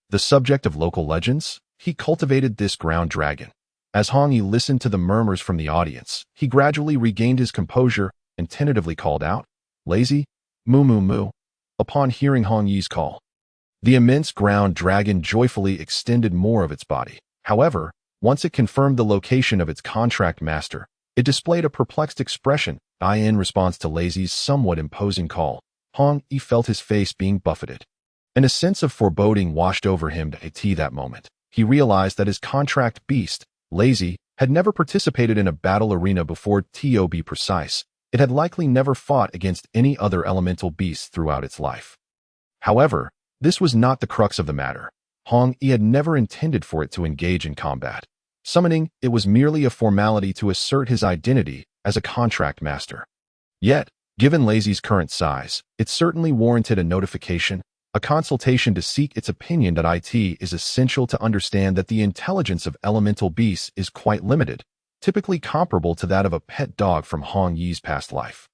The subject of local legends? He cultivated this ground dragon. As Hong Yi listened to the murmurs from the audience, he gradually regained his composure and tentatively called out, "Lazy? Moo moo moo." Upon hearing Hong Yi's call, the immense ground dragon joyfully extended more of its body. However, once it confirmed the location of its contract master, it displayed a perplexed expression. In response to Lazy's somewhat imposing call, Hong Yi felt his face being buffeted, and a sense of foreboding washed over him at that moment. He realized that his contract beast, Lazy, had never participated in a battle arena before. To be precise, it had likely never fought against any other elemental beasts throughout its life. However, this was not the crux of the matter. Hong Yi had never intended for it to engage in combat. Summoning it was merely a formality to assert his identity as a contract master. Yet, given Lazy's current size, it certainly warranted a notification, a consultation to seek its opinion. It is essential to understand that the intelligence of elemental beasts is quite limited, typically comparable to that of a pet dog from Hong Yi's past life.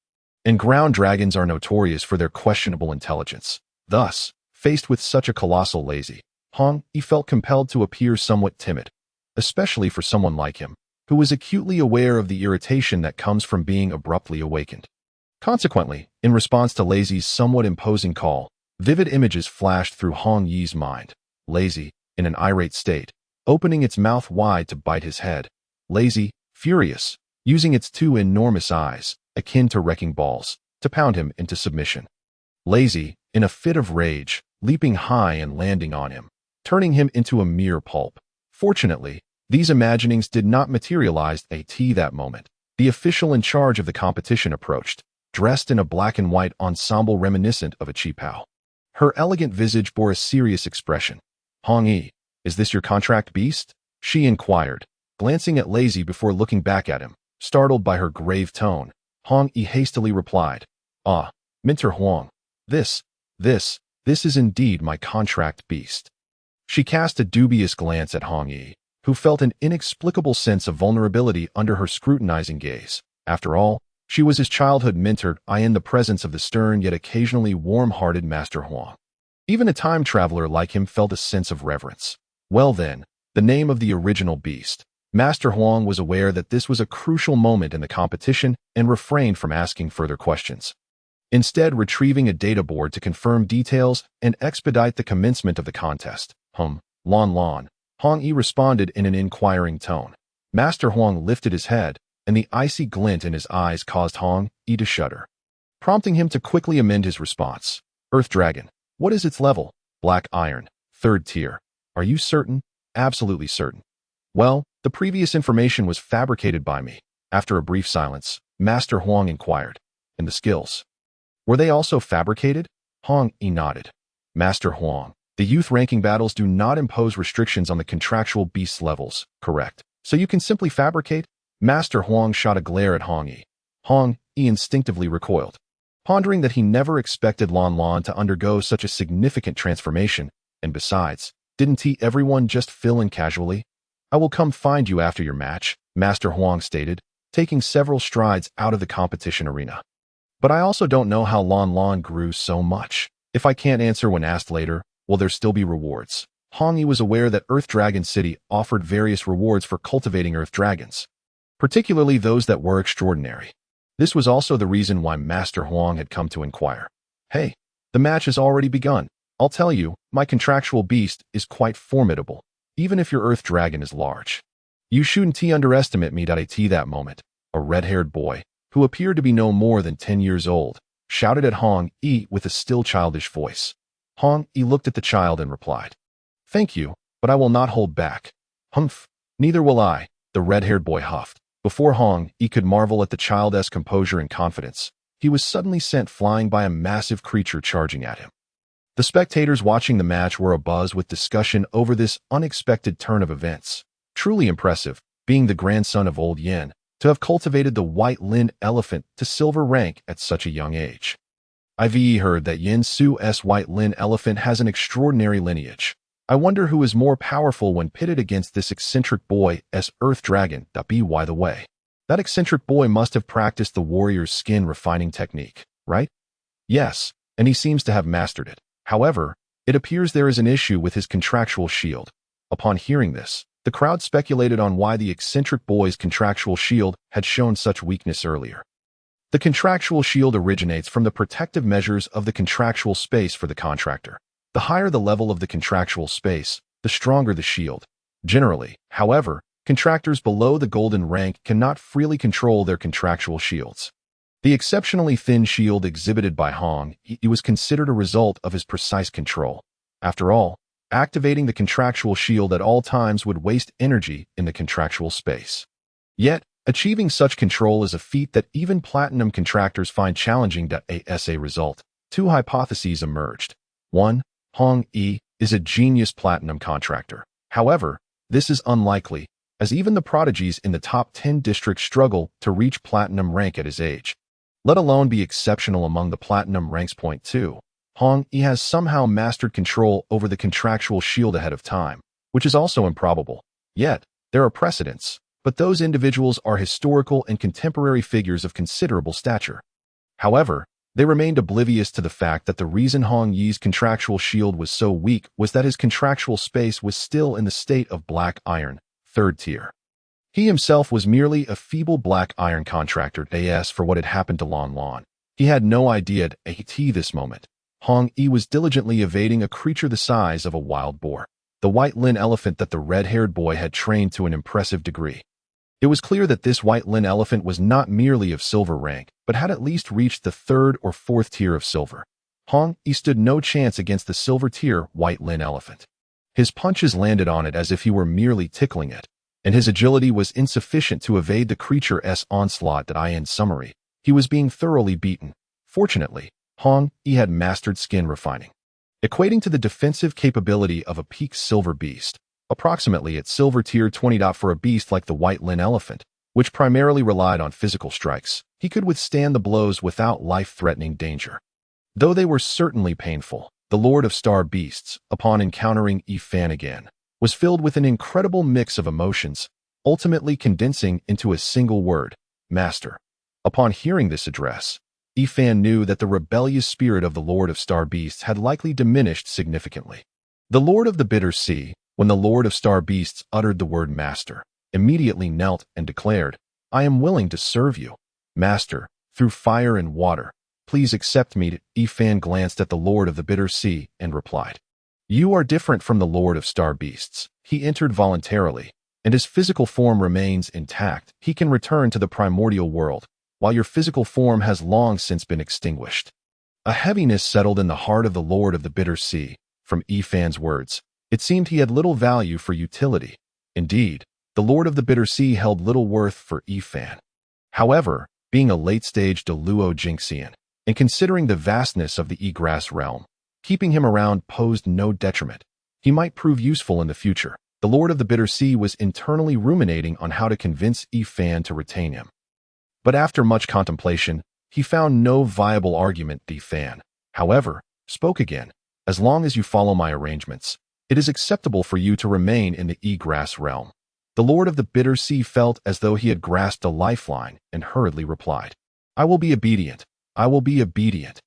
And ground dragons are notorious for their questionable intelligence. Thus, faced with such a colossal Lazy, Hong Yi felt compelled to appear somewhat timid, especially for someone like him, who was acutely aware of the irritation that comes from being abruptly awakened. Consequently, in response to Lazy's somewhat imposing call, vivid images flashed through Hong Yi's mind. Lazy, in an irate state, opening its mouth wide to bite his head. Lazy, furious, using its two enormous eyes, akin to wrecking balls, to pound him into submission. Lazy, in a fit of rage, leaping high and landing on him, turning him into a mere pulp. Fortunately, these imaginings did not materialize at that moment. The official in charge of the competition approached, dressed in a black and white ensemble reminiscent of a cheapao. Her elegant visage bore a serious expression. "Hong Yi, is this your contract beast?" she inquired, glancing at Lazy before looking back at him. Startled by her grave tone, Hong Yi hastily replied, Minter Huang, this is indeed my contract beast." She cast a dubious glance at Hong Yi, who felt an inexplicable sense of vulnerability under her scrutinizing gaze. After all, she was his childhood mentor in the presence of the stern yet occasionally warm-hearted Master Huang. Even a time traveler like him felt a sense of reverence. Well then, the name of the original beast. Master Huang was aware that this was a crucial moment in the competition and refrained from asking further questions. Instead, retrieving a data board to confirm details and expedite the commencement of the contest. Lon. Hong Yi responded in an inquiring tone. Master Huang lifted his head, and the icy glint in his eyes caused Hong Yi to shudder, prompting him to quickly amend his response. "Earth Dragon. What is its level?" "Black Iron. 3rd tier. Are you certain?" "Absolutely certain." "Well, the previous information was fabricated by me." After a brief silence, Master Huang inquired, "And the skills? Were they also fabricated?" Hong Yi nodded. "Master Huang, the youth ranking battles do not impose restrictions on the contractual beast levels, correct? So you can simply fabricate?" Master Huang shot a glare at Hong Yi. Hong Yi instinctively recoiled, pondering that he never expected Lon to undergo such a significant transformation, and besides, didn't everyone just fill in casually? "I will come find you after your match," Master Huang stated, taking several strides out of the competition arena. But I also don't know how Lon Lon grew so much. If I can't answer when asked later, will there still be rewards? Hongyi was aware that Earth Dragon City offered various rewards for cultivating Earth Dragons, particularly those that were extraordinary. This was also the reason why Master Huang had come to inquire. Hey, the match has already begun. I'll tell you, my contractual beast is quite formidable, even if your Earth Dragon is large. You shouldn't underestimate me. At that moment, a red-haired boy, who appeared to be no more than 10 years old, shouted at Hong Yi with a still childish voice. Hong Yi looked at the child and replied, "Thank you, but I will not hold back." "Humph, neither will I," the red-haired boy huffed. Before Hong Yi could marvel at the child's composure and confidence, he was suddenly sent flying by a massive creature charging at him. The spectators watching the match were abuzz with discussion over this unexpected turn of events. Truly impressive, being the grandson of Old Yin, to have cultivated the white Lin elephant to silver rank at such a young age. I've heard that Yin Su's white Lin elephant has an extraordinary lineage. I wonder who is more powerful when pitted against this eccentric boy's Earth Dragon. By the way, that eccentric boy must have practiced the warrior's skin refining technique, right? Yes, and he seems to have mastered it. However, it appears there is an issue with his contractual shield. Upon hearing this, the crowd speculated on why the eccentric boy's contractual shield had shown such weakness earlier. The contractual shield originates from the protective measures of the contractual space for the contractor. The higher the level of the contractual space, the stronger the shield. Generally, however, contractors below the golden rank cannot freely control their contractual shields. The exceptionally thin shield exhibited by Hong Yi was considered a result of his precise control. After all, activating the contractual shield at all times would waste energy in the contractual space. Yet, achieving such control is a feat that even platinum contractors find challenging. As a result, two hypotheses emerged. 1. Hong Yi is a genius platinum contractor. However, this is unlikely, as even the prodigies in the top 10 districts struggle to reach platinum rank at his age, let alone be exceptional among the platinum ranks. 2. Hong Yi has somehow mastered control over the contractual shield ahead of time, which is also improbable. Yet, there are precedents, but those individuals are historical and contemporary figures of considerable stature. However, they remained oblivious to the fact that the reason Hong Yi's contractual shield was so weak was that his contractual space was still in the state of black iron, 3rd tier. He himself was merely a feeble black iron contractor. As for what had happened to Lon Lon, he had no idea at this moment. Hong Yi was diligently evading a creature the size of a wild boar, the white Lin elephant that the red-haired boy had trained to an impressive degree. It was clear that this white Lin elephant was not merely of silver rank, but had at least reached the 3rd or 4th tier of silver. Hong Yi stood no chance against the silver tier white Lin elephant. His punches landed on it as if he were merely tickling it, and his agility was insufficient to evade the creature's onslaught. In summary, he was being thoroughly beaten. Fortunately, Hong Yi had mastered skin refining, equating to the defensive capability of a peak silver beast, approximately at silver tier 20. For a beast like the white Lin elephant, which primarily relied on physical strikes, he could withstand the blows without life-threatening danger. Though they were certainly painful, the Lord of Star Beasts, upon encountering Yi Fan again, was filled with an incredible mix of emotions, ultimately condensing into a single word: Master. Upon hearing this address, Yi Fan knew that the rebellious spirit of the Lord of Star Beasts had likely diminished significantly. The Lord of the Bitter Sea, when the Lord of Star Beasts uttered the word Master, immediately knelt and declared, "I am willing to serve you, Master, through fire and water. Please accept me." Yi Fan glanced at the Lord of the Bitter Sea and replied, "You are different from the Lord of Star Beasts. He entered voluntarily, and his physical form remains intact. He can return to the primordial world, while your physical form has long since been extinguished." A heaviness settled in the heart of the Lord of the Bitter Sea. From Yi Fan's words, it seemed he had little value for utility. Indeed, the Lord of the Bitter Sea held little worth for Yi Fan. However, being a late-stage Deluo Jinxian, and considering the vastness of the egress realm, keeping him around posed no detriment. He might prove useful in the future. The Lord of the Bitter Sea was internally ruminating on how to convince Yi Fan to retain him. But after much contemplation, he found no viable argument. Yi Fan, however, spoke again. "As long as you follow my arrangements, it is acceptable for you to remain in the egress realm. The Lord of the Bitter Sea felt as though he had grasped a lifeline and hurriedly replied, "I will be obedient. I will be obedient."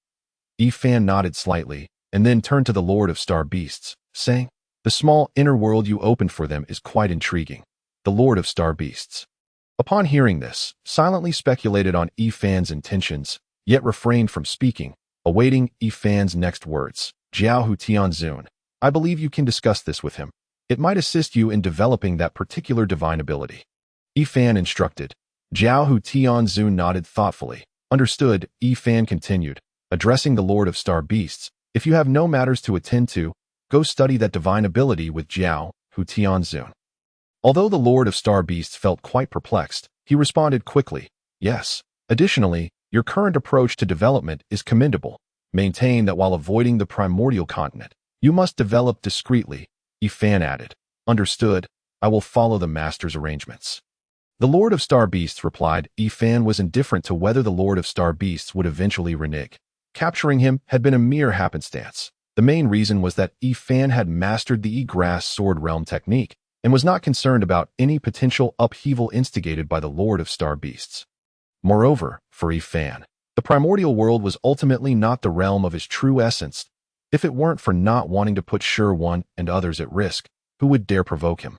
Ifan nodded slightly and then turned to the Lord of Star Beasts, saying, "The small inner world you opened for them is quite intriguing." The Lord of Star Beasts, upon hearing this, silently speculated on Ifan's intentions, yet refrained from speaking, awaiting Ifan's next words. "Jiao Hu Tianzun, I believe you can discuss this with him. It might assist you in developing that particular divine ability." Ifan instructed. Jiao Hu Tianzun nodded thoughtfully. "Understood," Ifan continued, addressing the Lord of Star Beasts. "If you have no matters to attend to, go study that divine ability with Jiao Hu Tianzun." Although the Lord of Star Beasts felt quite perplexed, he responded quickly, "Yes. Additionally, your current approach to development is commendable. Maintain that while avoiding the primordial continent, you must develop discreetly," Ifan added. "Understood. I will follow the master's arrangements." The Lord of Star Beasts replied. Ifan was indifferent to whether the Lord of Star Beasts would eventually renege. Capturing him had been a mere happenstance. The main reason was that Ifan had mastered the egress sword realm technique and was not concerned about any potential upheaval instigated by the Lord of Star Beasts. Moreover, for Ifan, the primordial world was ultimately not the realm of his true essence. If it weren't for not wanting to put one and others at risk, who would dare provoke him?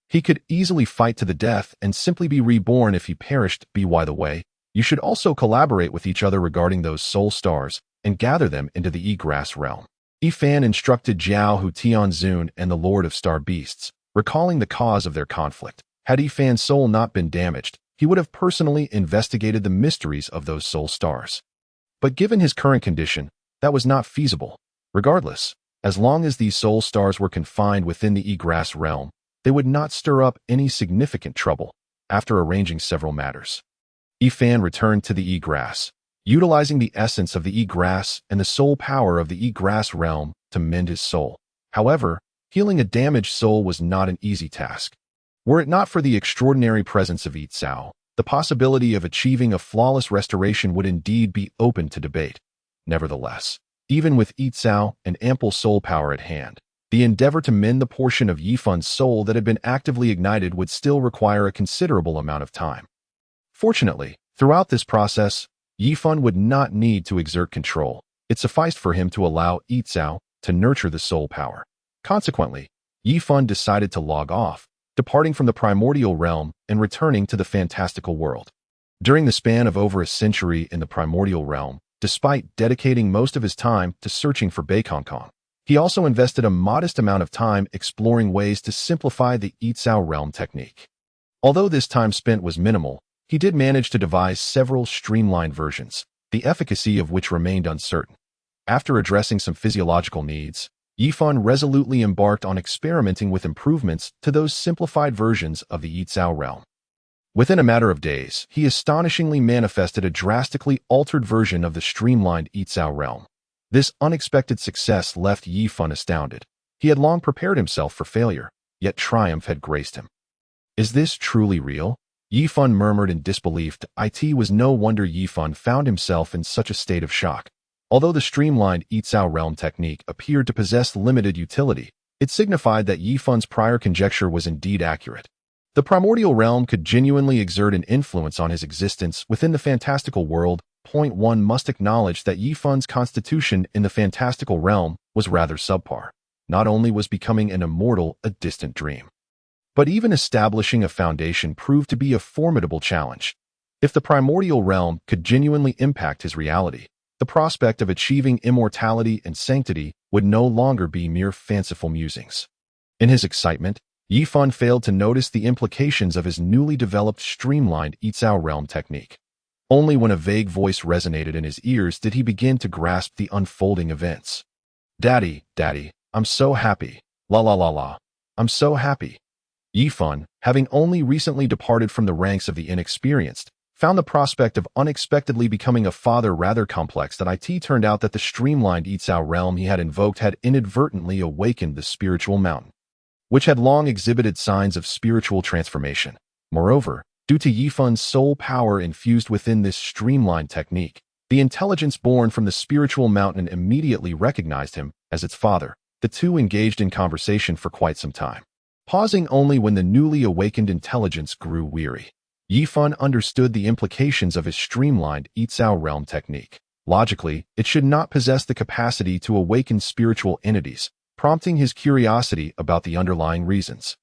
He could easily fight to the death and simply be reborn if he perished. By the way, you should also collaborate with each other regarding those soul stars and gather them into the egress realm. Ifan instructed Jiao Hu Tianzun and the Lord of Star Beasts, recalling the cause of their conflict. Had Ifan's soul not been damaged, he would have personally investigated the mysteries of those soul stars. But given his current condition, that was not feasible. Regardless, as long as these soul stars were confined within the egress realm, they would not stir up any significant trouble. After arranging several matters, Ifan returned to the egress, utilizing the essence of the egress and the soul power of the egress realm to mend his soul. However, healing a damaged soul was not an easy task. Were it not for the extraordinary presence of Yitzhao, the possibility of achieving a flawless restoration would indeed be open to debate. Nevertheless, even with Yitzhao and ample soul power at hand, the endeavor to mend the portion of Yifan's soul that had been actively ignited would still require a considerable amount of time. Fortunately, throughout this process, Yifan would not need to exert control. It sufficed for him to allow Yitzhao to nurture the soul power. Consequently, Yifan decided to log off, departing from the primordial realm and returning to the fantastical world. During the span of over a century in the primordial realm, despite dedicating most of his time to searching for Beikonkong, he also invested a modest amount of time exploring ways to simplify the Yitzhao realm technique. Although this time spent was minimal, he did manage to devise several streamlined versions, the efficacy of which remained uncertain. After addressing some physiological needs, Yifan resolutely embarked on experimenting with improvements to those simplified versions of the Yitzhao realm. Within a matter of days, he astonishingly manifested a drastically altered version of the streamlined Yitzhao realm. This unexpected success left Yifan astounded. He had long prepared himself for failure, yet triumph had graced him. "Is this truly real?" Yifan murmured in disbelief. It was no wonder Yifan found himself in such a state of shock. Although the streamlined Yitzhao realm technique appeared to possess limited utility, it signified that Yifan's prior conjecture was indeed accurate. The primordial realm could genuinely exert an influence on his existence within the fantastical world. One must acknowledge that Yifan's constitution in the fantastical realm was rather subpar. Not only was becoming an immortal a distant dream, but even establishing a foundation proved to be a formidable challenge. If the primordial realm could genuinely impact his reality, the prospect of achieving immortality and sanctity would no longer be mere fanciful musings. In his excitement, Yifan failed to notice the implications of his newly developed streamlined Yitzhao realm technique. Only when a vague voice resonated in his ears did he begin to grasp the unfolding events. Daddy, I'm so happy. La la la la. I'm so happy." Yifan, having only recently departed from the ranks of the inexperienced, found the prospect of unexpectedly becoming a father rather complex. It turned out that the streamlined Yitzhao realm he had invoked had inadvertently awakened the spiritual mountain, which had long exhibited signs of spiritual transformation. Moreover, due to Yifan's soul power infused within this streamlined technique, the intelligence born from the spiritual mountain immediately recognized him as its father. The two engaged in conversation for quite some time. pausing only when the newly awakened intelligence grew weary. Yifan understood the implications of his streamlined Yitzhao realm technique. Logically, it should not possess the capacity to awaken spiritual entities, prompting his curiosity about the underlying reasons,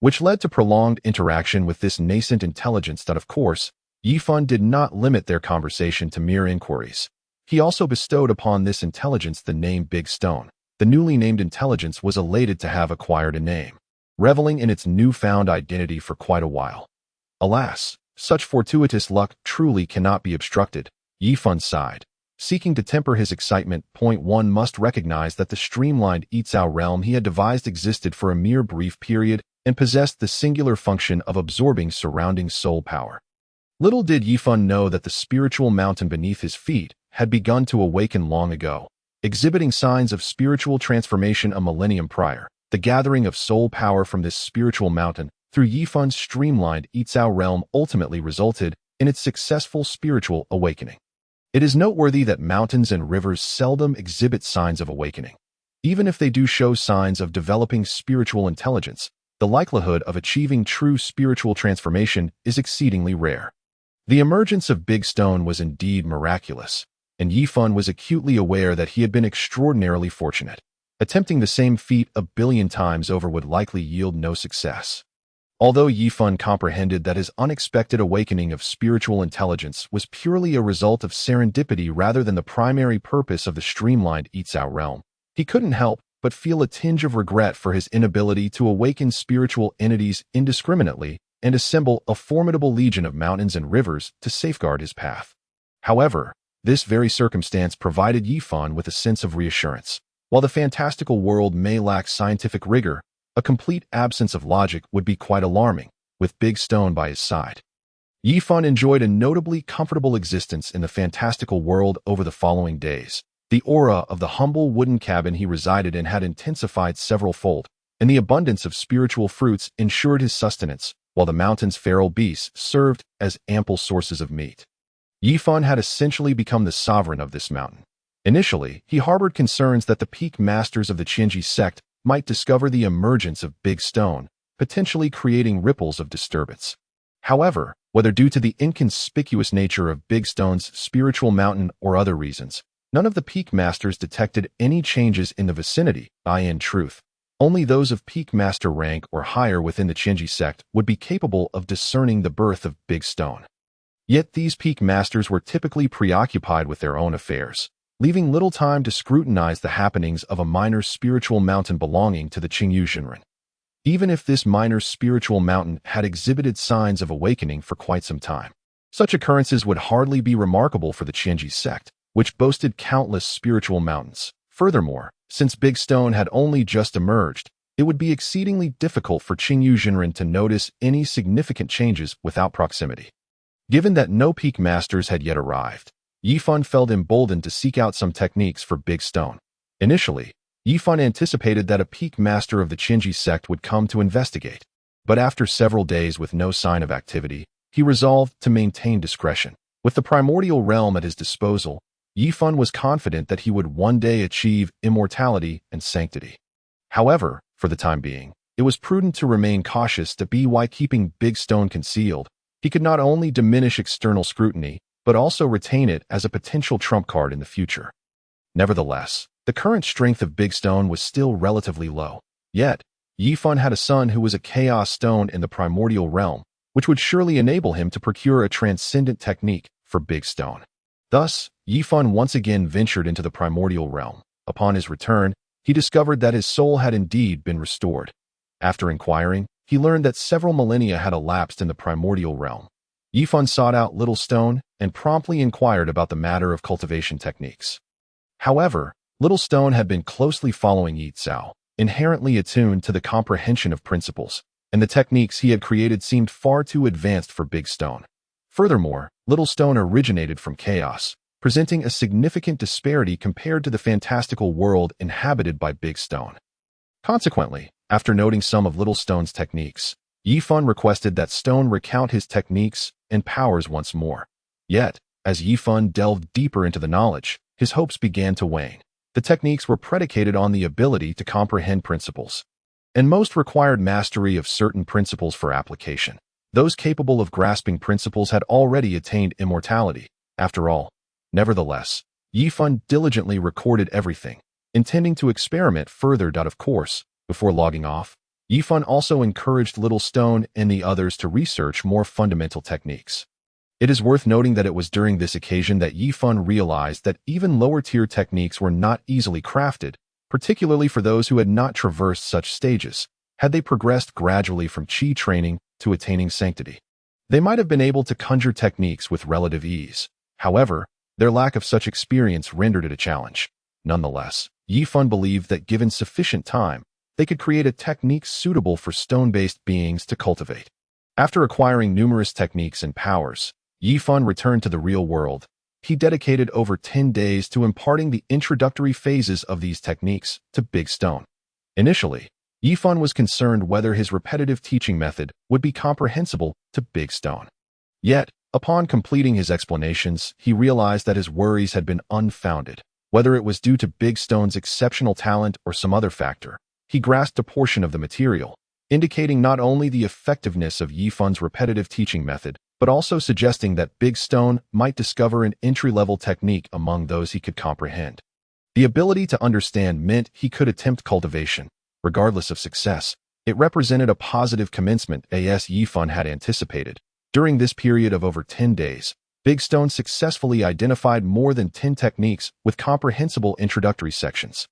which led to prolonged interaction with this nascent intelligence that, of course, Yifan did not limit their conversation to mere inquiries. He also bestowed upon this intelligence the name Big Stone. The newly named intelligence was elated to have acquired a name, reveling in its newfound identity for quite a while. Alas, such fortuitous luck truly cannot be obstructed, Yifan sighed. Seeking to temper his excitement, one must recognize that the streamlined Yitzhao realm he had devised existed for a mere brief period and possessed the singular function of absorbing surrounding soul power. Little did Yifan know that the spiritual mountain beneath his feet had begun to awaken long ago, exhibiting signs of spiritual transformation a millennium prior. The gathering of soul power from this spiritual mountain through Yifan's streamlined Yitzhao realm ultimately resulted in its successful spiritual awakening. It is noteworthy that mountains and rivers seldom exhibit signs of awakening. Even if they do show signs of developing spiritual intelligence, the likelihood of achieving true spiritual transformation is exceedingly rare. The emergence of Big Stone was indeed miraculous, and Yifan was acutely aware that he had been extraordinarily fortunate. Attempting the same feat a billion times over would likely yield no success. Although Yifan comprehended that his unexpected awakening of spiritual intelligence was purely a result of serendipity rather than the primary purpose of the streamlined Yitzhao realm, he couldn't help but feel a tinge of regret for his inability to awaken spiritual entities indiscriminately and assemble a formidable legion of mountains and rivers to safeguard his path. However, this very circumstance provided Yifan with a sense of reassurance. While the fantastical world may lack scientific rigor, a complete absence of logic would be quite alarming, with Big Stone by his side. Yifan enjoyed a notably comfortable existence in the fantastical world over the following days. The aura of the humble wooden cabin he resided in had intensified several-fold, and the abundance of spiritual fruits ensured his sustenance, while the mountain's feral beasts served as ample sources of meat. Yifan had essentially become the sovereign of this mountain. Initially, he harbored concerns that the peak masters of the Chenji sect might discover the emergence of Big Stone, potentially creating ripples of disturbance. However, whether due to the inconspicuous nature of Big Stone's spiritual mountain or other reasons, none of the peak masters detected any changes in the vicinity. In truth, only those of peak master rank or higher within the Chenji sect would be capable of discerning the birth of Big Stone. Yet these peak masters were typically preoccupied with their own affairs, leaving little time to scrutinize the happenings of a minor spiritual mountain belonging to the Qingyu Zhenren. Even if this minor spiritual mountain had exhibited signs of awakening for quite some time, such occurrences would hardly be remarkable for the Chenji sect, which boasted countless spiritual mountains. Furthermore, since Big Stone had only just emerged, it would be exceedingly difficult for Qingyu Zhenren to notice any significant changes without proximity. Given that no peak masters had yet arrived, Yifan felt emboldened to seek out some techniques for Big Stone. Initially, Yifan anticipated that a peak master of the Chenji sect would come to investigate, but after several days with no sign of activity, he resolved to maintain discretion. With the primordial realm at his disposal, Yifan was confident that he would one day achieve immortality and sanctity. However, for the time being, it was prudent to remain cautious while keeping Big Stone concealed. He could not only diminish external scrutiny, but also retain it as a potential trump card in the future. Nevertheless, the current strength of Big Stone was still relatively low. Yet, Yifan had a son who was a chaos stone in the primordial realm, which would surely enable him to procure a transcendent technique for Big Stone. Thus, Yifan once again ventured into the primordial realm. Upon his return, he discovered that his soul had indeed been restored. After inquiring, he learned that several millennia had elapsed in the primordial realm. Yifan sought out Little Stone and promptly inquired about the matter of cultivation techniques. However, Little Stone had been closely following Yitzhao, inherently attuned to the comprehension of principles, and the techniques he had created seemed far too advanced for Big Stone. Furthermore, Little Stone originated from chaos, presenting a significant disparity compared to the fantastical world inhabited by Big Stone. Consequently, after noting some of Little Stone's techniques, Yifan requested that Stone recount his techniques and powers once more. Yet, as Yifan delved deeper into the knowledge, his hopes began to wane. The techniques were predicated on the ability to comprehend principles. and most required mastery of certain principles for application. Those capable of grasping principles had already attained immortality, after all. Nevertheless, Yifan diligently recorded everything, intending to experiment further. Of course, before logging off, Yifan also encouraged Little Stone and the others to research more fundamental techniques. It is worth noting that it was during this occasion that Yifan realized that even lower-tier techniques were not easily crafted, particularly for those who had not traversed such stages. Had they progressed gradually from Qi training to attaining sanctity, they might have been able to conjure techniques with relative ease. However, their lack of such experience rendered it a challenge. Nonetheless, Yifan believed that given sufficient time, they could create a technique suitable for stone-based beings to cultivate. After acquiring numerous techniques and powers, Yifan returned to the real world. He dedicated over 10 days to imparting the introductory phases of these techniques to Big Stone. Initially, Yifan was concerned whether his repetitive teaching method would be comprehensible to Big Stone. Yet, upon completing his explanations, he realized that his worries had been unfounded. Whether it was due to Big Stone's exceptional talent or some other factor, he grasped a portion of the material, indicating not only the effectiveness of Yifan's repetitive teaching method, but also suggesting that Big Stone might discover an entry-level technique among those he could comprehend. The ability to understand meant he could attempt cultivation. Regardless of success, it represented a positive commencement as Yifan had anticipated. During this period of over 10 days, Big Stone successfully identified more than 10 techniques with comprehensible introductory sections.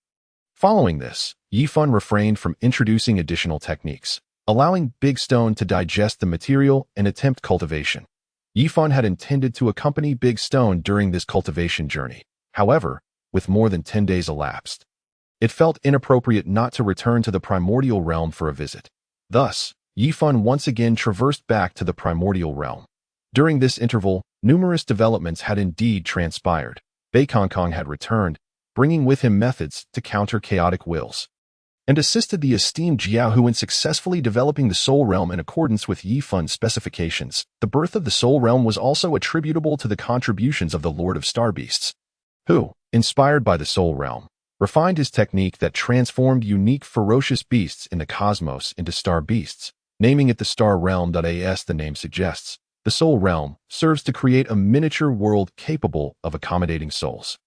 Following this, Yifan refrained from introducing additional techniques, allowing Big Stone to digest the material and attempt cultivation. Yifan had intended to accompany Big Stone during this cultivation journey. However, with more than 10 days elapsed, it felt inappropriate not to return to the primordial realm for a visit. Thus, Yifan once again traversed back to the primordial realm. During this interval, numerous developments had indeed transpired. Beikongkong had returned, bringing with him methods to counter chaotic wills, and assisted the esteemed Jiaohu in successfully developing the Soul Realm in accordance with Yifan's specifications. The birth of the Soul Realm was also attributable to the contributions of the Lord of Star Beasts, who, inspired by the Soul Realm, refined his technique that transformed unique ferocious beasts in the cosmos into star beasts, naming it the Star Realm. As the name suggests, the Soul Realm serves to create a miniature world capable of accommodating souls.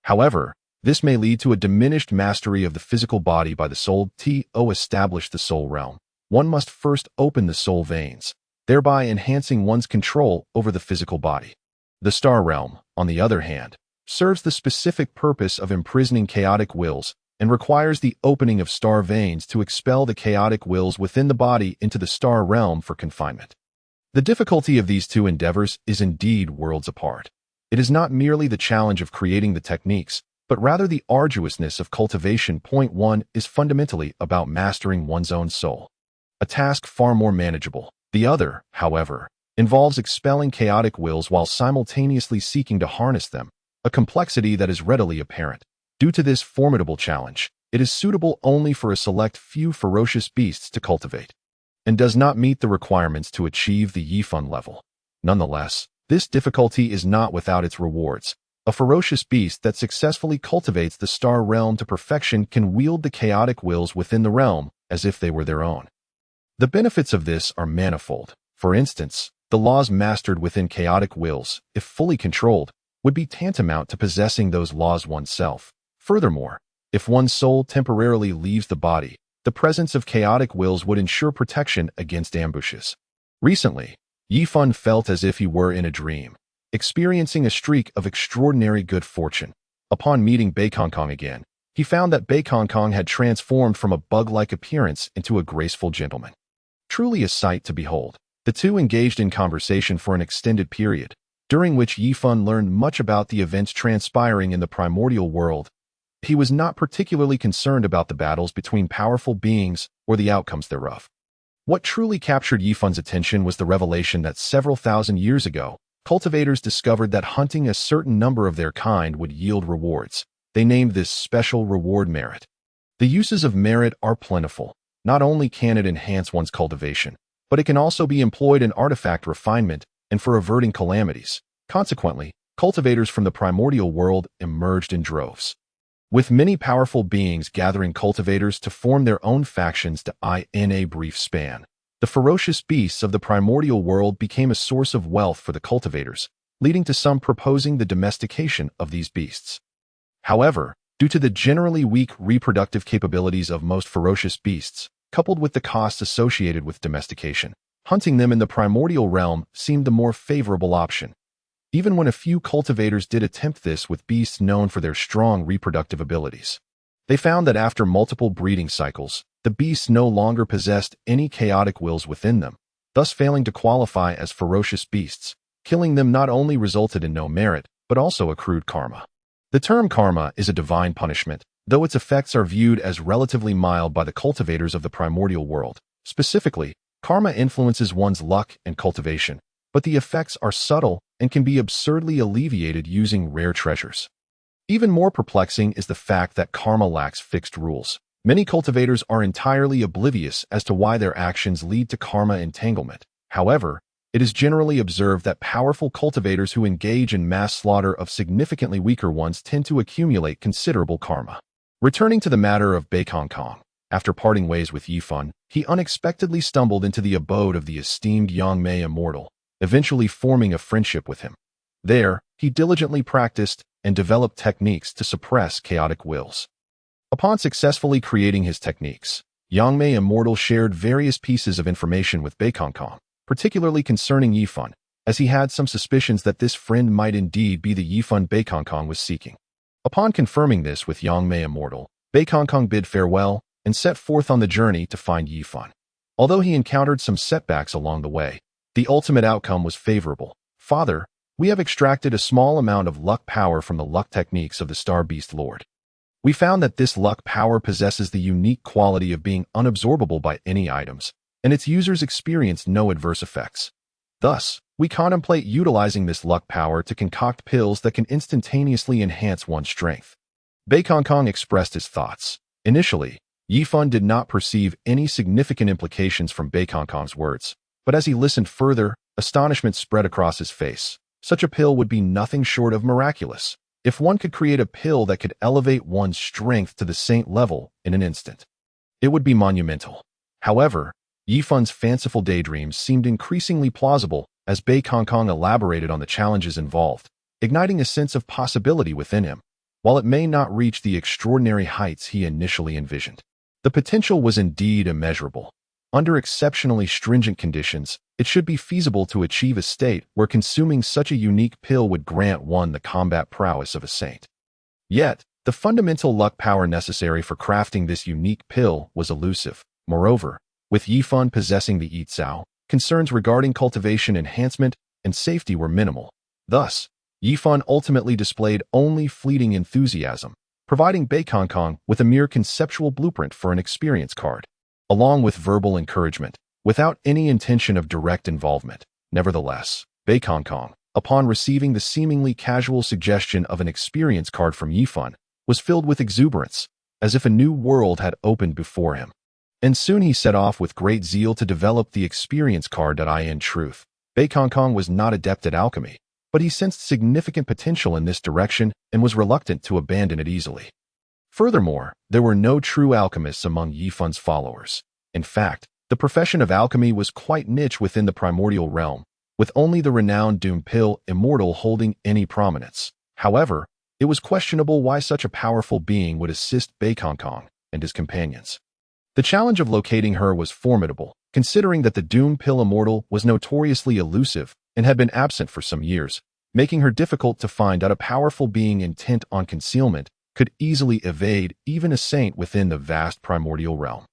However, this may lead to a diminished mastery of the physical body by the soul. To establish the Soul Realm, one must first open the soul veins, thereby enhancing one's control over the physical body. The Star Realm, on the other hand, serves the specific purpose of imprisoning chaotic wills and requires the opening of star veins to expel the chaotic wills within the body into the Star Realm for confinement. The difficulty of these two endeavors is indeed worlds apart. It is not merely the challenge of creating the techniques, but rather the arduousness of cultivation. Point 1 is fundamentally about mastering one's own soul, a task far more manageable. The other, however, involves expelling chaotic wills while simultaneously seeking to harness them, a complexity that is readily apparent. Due to this formidable challenge, it is suitable only for a select few ferocious beasts to cultivate, and does not meet the requirements to achieve the Yifan level. Nonetheless, this difficulty is not without its rewards. A ferocious beast that successfully cultivates the Star Realm to perfection can wield the chaotic wills within the realm as if they were their own. The benefits of this are manifold. For instance, the laws mastered within chaotic wills, if fully controlled, would be tantamount to possessing those laws oneself. Furthermore, if one's soul temporarily leaves the body, the presence of chaotic wills would ensure protection against ambushes. Recently, Yifan felt as if he were in a dream, experiencing a streak of extraordinary good fortune. Upon meeting Beikongkong again, he found that Beikongkong had transformed from a bug-like appearance into a graceful gentleman. Truly a sight to behold. The two engaged in conversation for an extended period, during which Yifan learned much about the events transpiring in the primordial world. He was not particularly concerned about the battles between powerful beings or the outcomes thereof. What truly captured Yifan's attention was the revelation that several thousand years ago, cultivators discovered that hunting a certain number of their kind would yield rewards. They named this special reward merit. The uses of merit are plentiful. Not only can it enhance one's cultivation, but it can also be employed in artifact refinement and for averting calamities. Consequently, cultivators from the primordial world emerged in droves. with many powerful beings gathering cultivators to form their own factions in a brief span. The ferocious beasts of the primordial world became a source of wealth for the cultivators, leading to some proposing the domestication of these beasts. However, due to the generally weak reproductive capabilities of most ferocious beasts, coupled with the costs associated with domestication, hunting them in the primordial realm seemed the more favorable option. Even when a few cultivators did attempt this with beasts known for their strong reproductive abilities, they found that after multiple breeding cycles, the beasts no longer possessed any chaotic wills within them, thus failing to qualify as ferocious beasts. Killing them not only resulted in no merit, but also accrued karma. The term karma is a divine punishment, though its effects are viewed as relatively mild by the cultivators of the primordial world. Specifically, karma influences one's luck and cultivation, but the effects are subtle and can be absurdly alleviated using rare treasures. Even more perplexing is the fact that karma lacks fixed rules. Many cultivators are entirely oblivious as to why their actions lead to karma entanglement. However, it is generally observed that powerful cultivators who engage in mass slaughter of significantly weaker ones tend to accumulate considerable karma. Returning to the matter of Beikong, after parting ways with Yifan, he unexpectedly stumbled into the abode of the esteemed Yangmei immortal, eventually forming a friendship with him. There, he diligently practiced and developed techniques to suppress chaotic wills. Upon successfully creating his techniques, Yangmei Immortal shared various pieces of information with Beikong, particularly concerning Yifan, as he had some suspicions that this friend might indeed be the Yifan Beikong was seeking. Upon confirming this with Yangmei Immortal, Beikong bid farewell and set forth on the journey to find Yifan. Although he encountered some setbacks along the way, the ultimate outcome was favorable. "Father, we have extracted a small amount of luck power from the luck techniques of the Star Beast Lord. We found that this luck power possesses the unique quality of being unabsorbable by any items, and its users experience no adverse effects. Thus, we contemplate utilizing this luck power to concoct pills that can instantaneously enhance one's strength." Beikong expressed his thoughts. Initially, Yifan did not perceive any significant implications from Beikong's words, but as he listened further, astonishment spread across his face. Such a pill would be nothing short of miraculous. If one could create a pill that could elevate one's strength to the saint level in an instant, it would be monumental. However, Yifan's fanciful daydreams seemed increasingly plausible as Beikong elaborated on the challenges involved, igniting a sense of possibility within him. While it may not reach the extraordinary heights he initially envisioned, the potential was indeed immeasurable. Under exceptionally stringent conditions, it should be feasible to achieve a state where consuming such a unique pill would grant one the combat prowess of a saint. Yet, the fundamental luck power necessary for crafting this unique pill was elusive. Moreover, with Yifan possessing the Yitzao, concerns regarding cultivation enhancement and safety were minimal. Thus, Yifan ultimately displayed only fleeting enthusiasm, providing Beikong with a mere conceptual blueprint for an experience card, along with verbal encouragement, without any intention of direct involvement. Nevertheless, Beikong, upon receiving the seemingly casual suggestion of an experience card from Yifan, was filled with exuberance, as if a new world had opened before him. And soon he set off with great zeal to develop the experience card. In truth, Beikong was not adept at alchemy, but he sensed significant potential in this direction and was reluctant to abandon it easily. Furthermore, there were no true alchemists among Yifan's followers. In fact, the profession of alchemy was quite niche within the primordial realm, with only the renowned Doom Pill Immortal holding any prominence. However, it was questionable why such a powerful being would assist Beikong and his companions. The challenge of locating her was formidable, considering that the Doom Pill Immortal was notoriously elusive and had been absent for some years, making her difficult to find. A powerful being intent on concealment could easily evade even a saint within the vast primordial realm.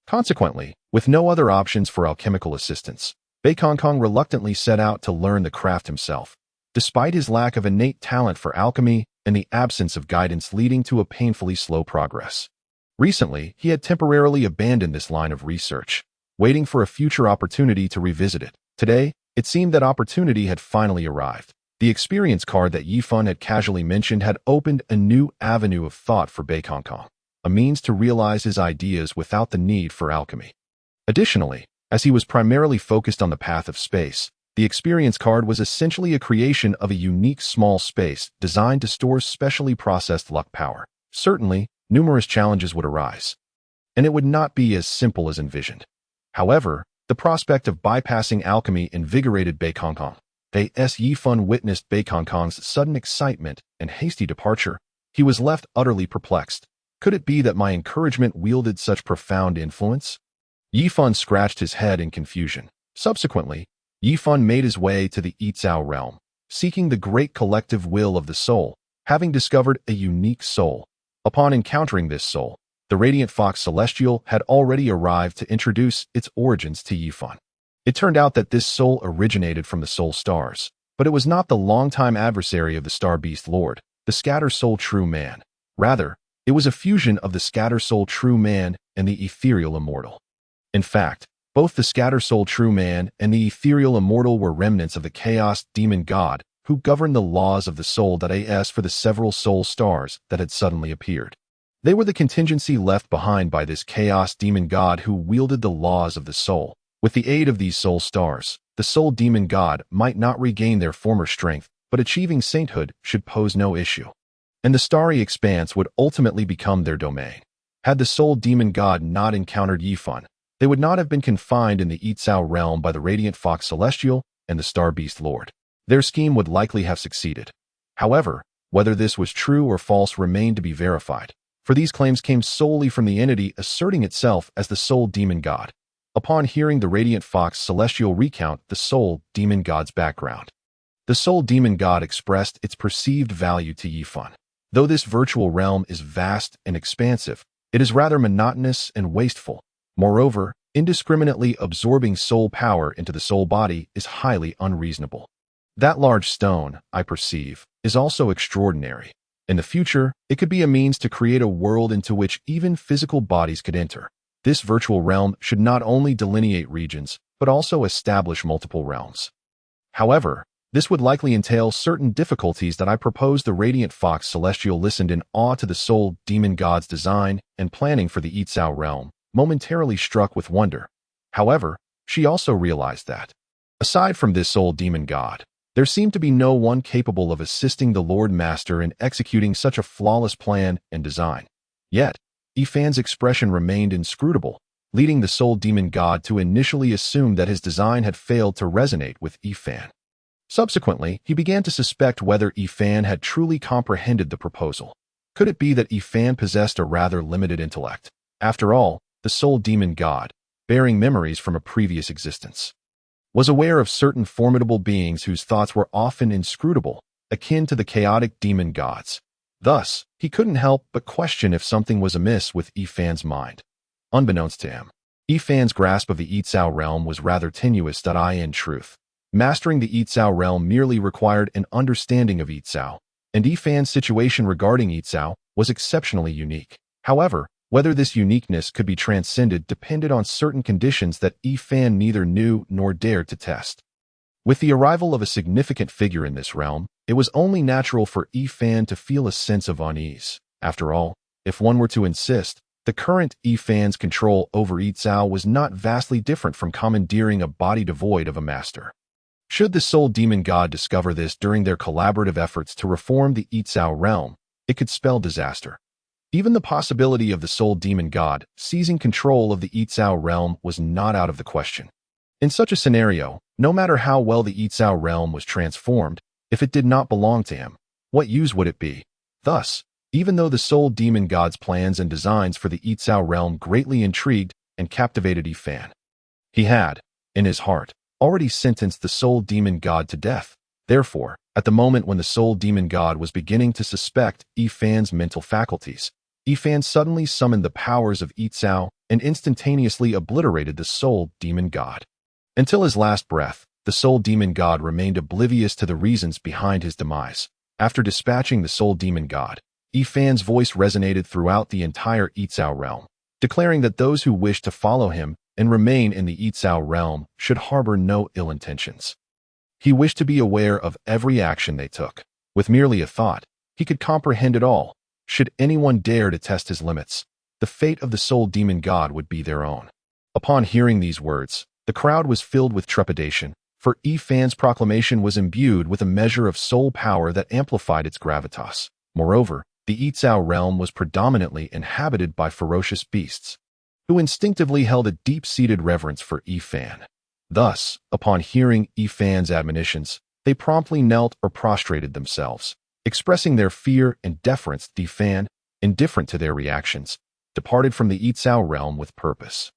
Consequently, with no other options for alchemical assistance, Beikong reluctantly set out to learn the craft himself, despite his lack of innate talent for alchemy and the absence of guidance leading to a painfully slow progress. Recently, he had temporarily abandoned this line of research, waiting for a future opportunity to revisit it. Today, it seemed that opportunity had finally arrived. The experience card that Yifan had casually mentioned had opened a new avenue of thought for Beikong, a means to realize his ideas without the need for alchemy. Additionally, as he was primarily focused on the path of space, the experience card was essentially a creation of a unique small space designed to store specially processed luck power. Certainly, numerous challenges would arise, and it would not be as simple as envisioned. However, the prospect of bypassing alchemy invigorated Bei Kongkong. As Yifan witnessed Bei Kongkong's sudden excitement and hasty departure, he was left utterly perplexed. Could it be that my encouragement wielded such profound influence? Yifan scratched his head in confusion. Subsequently, Yifan made his way to the Yitzhao realm, seeking the great collective will of the soul, having discovered a unique soul. Upon encountering this soul, the radiant fox celestial had already arrived to introduce its origins to Yifan. It turned out that this soul originated from the soul stars, but it was not the longtime adversary of the star beast lord, the scatter soul true man. Rather, it was a fusion of the scatter soul true man and the ethereal immortal. In fact, both the scatter soul true man and the ethereal immortal were remnants of the chaos demon god who governed the laws of the soul that as for the several soul stars that had suddenly appeared. They were the contingency left behind by this chaos demon god who wielded the laws of the soul. With the aid of these soul stars, the soul demon god might not regain their former strength, but achieving sainthood should pose no issue. And the starry expanse would ultimately become their domain. Had the soul demon god not encountered Yifan, they would not have been confined in the Yitzhao realm by the radiant fox celestial and the star beast lord. Their scheme would likely have succeeded. However, whether this was true or false remained to be verified, for these claims came solely from the entity asserting itself as the soul demon god. Upon hearing the radiant fox celestial recount the soul demon god's background, the soul demon god expressed its perceived value to Yifan. Though this virtual realm is vast and expansive, it is rather monotonous and wasteful. Moreover, indiscriminately absorbing soul power into the soul body is highly unreasonable. That large stone, I perceive, is also extraordinary. In the future, it could be a means to create a world into which even physical bodies could enter. This virtual realm should not only delineate regions, but also establish multiple realms. However, this would likely entail certain difficulties that I propose. The radiant fox celestial listened in awe to the soul demon god's design and planning for the Yitzhao realm, momentarily struck with wonder. However, she also realized that, aside from this soul demon god, there seemed to be no one capable of assisting the Lord Master in executing such a flawless plan and design. Yet, Yifan's expression remained inscrutable, leading the soul demon god to initially assume that his design had failed to resonate with Yifan. Subsequently, he began to suspect whether Yifan had truly comprehended the proposal. Could it be that Yifan possessed a rather limited intellect? After all, the soul demon god, bearing memories from a previous existence, was aware of certain formidable beings whose thoughts were often inscrutable, akin to the chaotic demon gods. Thus, he couldn't help but question if something was amiss with Yifan's mind. Unbeknownst to him, Yifan's grasp of the Yitzhao realm was rather tenuous. In truth, mastering the Yitzhao realm merely required an understanding of Yitzhao, and Yifan's situation regarding Yitzhao was exceptionally unique. However, whether this uniqueness could be transcended depended on certain conditions that Yifan neither knew nor dared to test. With the arrival of a significant figure in this realm, it was only natural for Yifan to feel a sense of unease. After all, if one were to insist, the current Yifan's control over Yitzhao was not vastly different from commandeering a body devoid of a master. Should the soul demon god discover this during their collaborative efforts to reform the Yitzhao realm, it could spell disaster. Even the possibility of the soul demon god seizing control of the Yitzhao realm was not out of the question. In such a scenario, no matter how well the Yitzhao realm was transformed, if it did not belong to him, what use would it be? Thus, even though the soul demon god's plans and designs for the Yitzhao realm greatly intrigued and captivated Yifan, he had, in his heart, already sentenced the soul demon god to death. Therefore, at the moment when the soul demon god was beginning to suspect Yifan's mental faculties, Yifan suddenly summoned the powers of Yitzhao and instantaneously obliterated the soul demon god. Until his last breath, the soul demon god remained oblivious to the reasons behind his demise. After dispatching the soul demon god, Yifan's voice resonated throughout the entire Yitzhao realm, declaring that those who wished to follow him and remain in the Yitzhao realm should harbor no ill intentions. He wished to be aware of every action they took. With merely a thought, he could comprehend it all. Should anyone dare to test his limits, the fate of the soul demon god would be their own. Upon hearing these words, the crowd was filled with trepidation, for Yifan's proclamation was imbued with a measure of soul power that amplified its gravitas. Moreover, the Yitzhao realm was predominantly inhabited by ferocious beasts, who instinctively held a deep-seated reverence for Yifan. Thus, upon hearing Yifan's admonitions, they promptly knelt or prostrated themselves, expressing their fear and deference. Yifan, indifferent to their reactions, departed from the Yitzhao realm with purpose.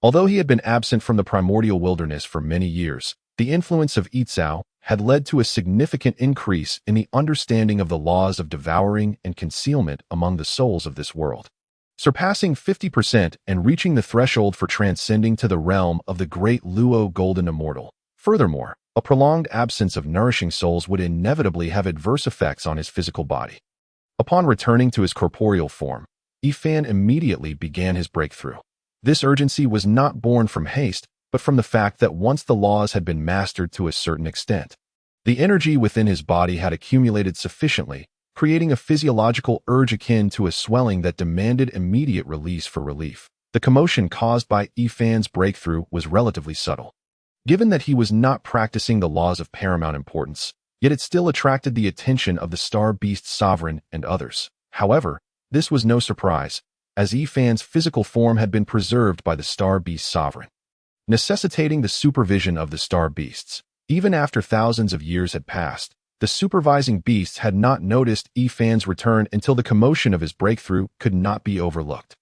Although he had been absent from the primordial wilderness for many years, the influence of Yitzhao had led to a significant increase in the understanding of the laws of devouring and concealment among the souls of this world, surpassing 50% and reaching the threshold for transcending to the realm of the Great Golden Immortal. Furthermore, a prolonged absence of nourishing souls would inevitably have adverse effects on his physical body. Upon returning to his corporeal form, Yifan immediately began his breakthrough. This urgency was not born from haste, but from the fact that once the laws had been mastered to a certain extent, the energy within his body had accumulated sufficiently, creating a physiological urge akin to a swelling that demanded immediate release for relief. The commotion caused by Yifan's breakthrough was relatively subtle. Given that he was not practicing the laws of paramount importance, yet it still attracted the attention of the Star Beast Sovereign and others. However, this was no surprise, as Yifan's physical form had been preserved by the Star Beast Sovereign, necessitating the supervision of the Star Beasts. Even after thousands of years had passed, the supervising beasts had not noticed Yifan's return until the commotion of his breakthrough could not be overlooked.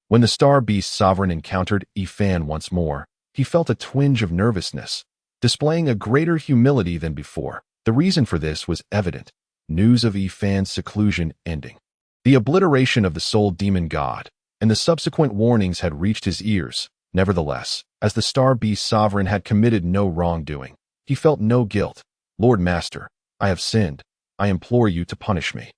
When the Star Beast Sovereign encountered Yifan once more, he felt a twinge of nervousness, displaying a greater humility than before. The reason for this was evident: news of Yifan's seclusion ending, the obliteration of the soul demon god, and the subsequent warnings had reached his ears. Nevertheless, as the Star Beast Sovereign had committed no wrongdoing, he felt no guilt. "Lord Master, I have sinned. I implore you to punish me,"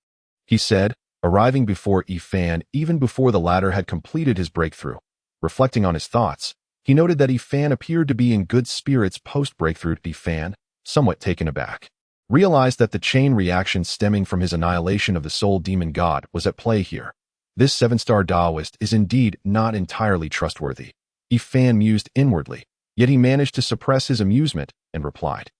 he said, arriving before Yifan even before the latter had completed his breakthrough. Reflecting on his thoughts, he noted that Yifan appeared to be in good spirits post-breakthrough. Yifan, somewhat taken aback, realized that the chain reaction stemming from his annihilation of the soul demon god was at play here. This seven-star Taoist is indeed not entirely trustworthy, Yifan mused inwardly, yet he managed to suppress his amusement and replied,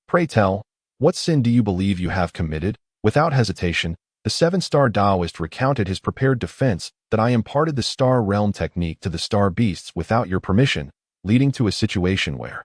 "Pray tell, what sin do you believe you have committed?" Without hesitation, the seven-star Taoist recounted his prepared defense that I imparted the star realm technique to the star beasts without your permission, leading to a situation where,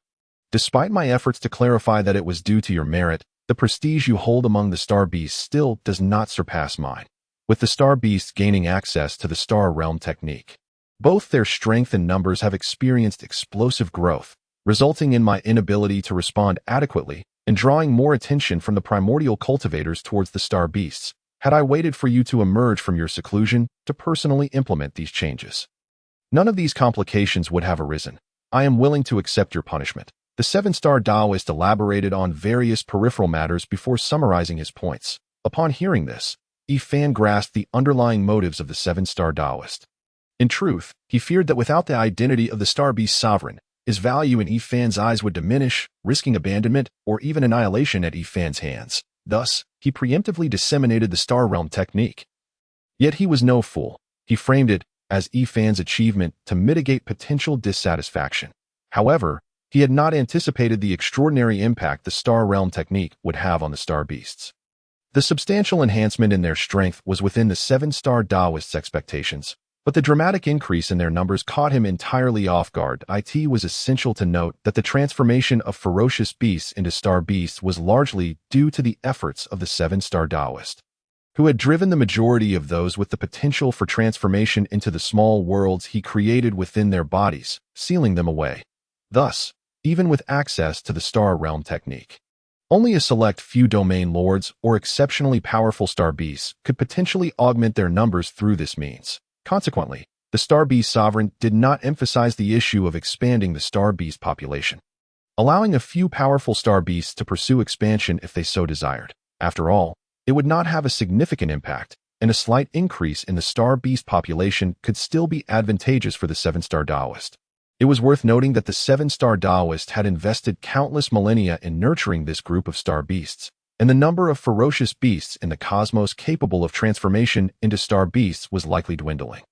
despite my efforts to clarify that it was due to your merit, the prestige you hold among the star beasts still does not surpass mine. With the star beasts gaining access to the star realm technique, both their strength and numbers have experienced explosive growth, resulting in my inability to respond adequately and drawing more attention from the primordial cultivators towards the star beasts. Had I waited for you to emerge from your seclusion to personally implement these changes, none of these complications would have arisen. I am willing to accept your punishment." The seven-star Taoist elaborated on various peripheral matters before summarizing his points. Upon hearing this, Yifan grasped the underlying motives of the seven-star Taoist. In truth, he feared that without the identity of the Star Beast Sovereign, his value in Yifan's eyes would diminish, risking abandonment or even annihilation at Yifan's hands. Thus, he preemptively disseminated the Star Realm technique. Yet he was no fool. He framed it as Yifan's achievement to mitigate potential dissatisfaction. However, he had not anticipated the extraordinary impact the Star Realm technique would have on the Star Beasts. The substantial enhancement in their strength was within the seven-star Taoist's expectations, but the dramatic increase in their numbers caught him entirely off guard. It was essential to note that the transformation of ferocious beasts into star beasts was largely due to the efforts of the seven-star Taoist, who had driven the majority of those with the potential for transformation into the small worlds he created within their bodies, sealing them away. Thus, even with access to the Star Realm technique, only a select few domain lords or exceptionally powerful star beasts could potentially augment their numbers through this means. Consequently, the Star Beast Sovereign did not emphasize the issue of expanding the star beast population, allowing a few powerful star beasts to pursue expansion if they so desired. After all, it would not have a significant impact, and a slight increase in the star beast population could still be advantageous for the seven-star Taoist. It was worth noting that the seven-star Taoist had invested countless millennia in nurturing this group of star beasts, and the number of ferocious beasts in the cosmos capable of transformation into star beasts was likely dwindling.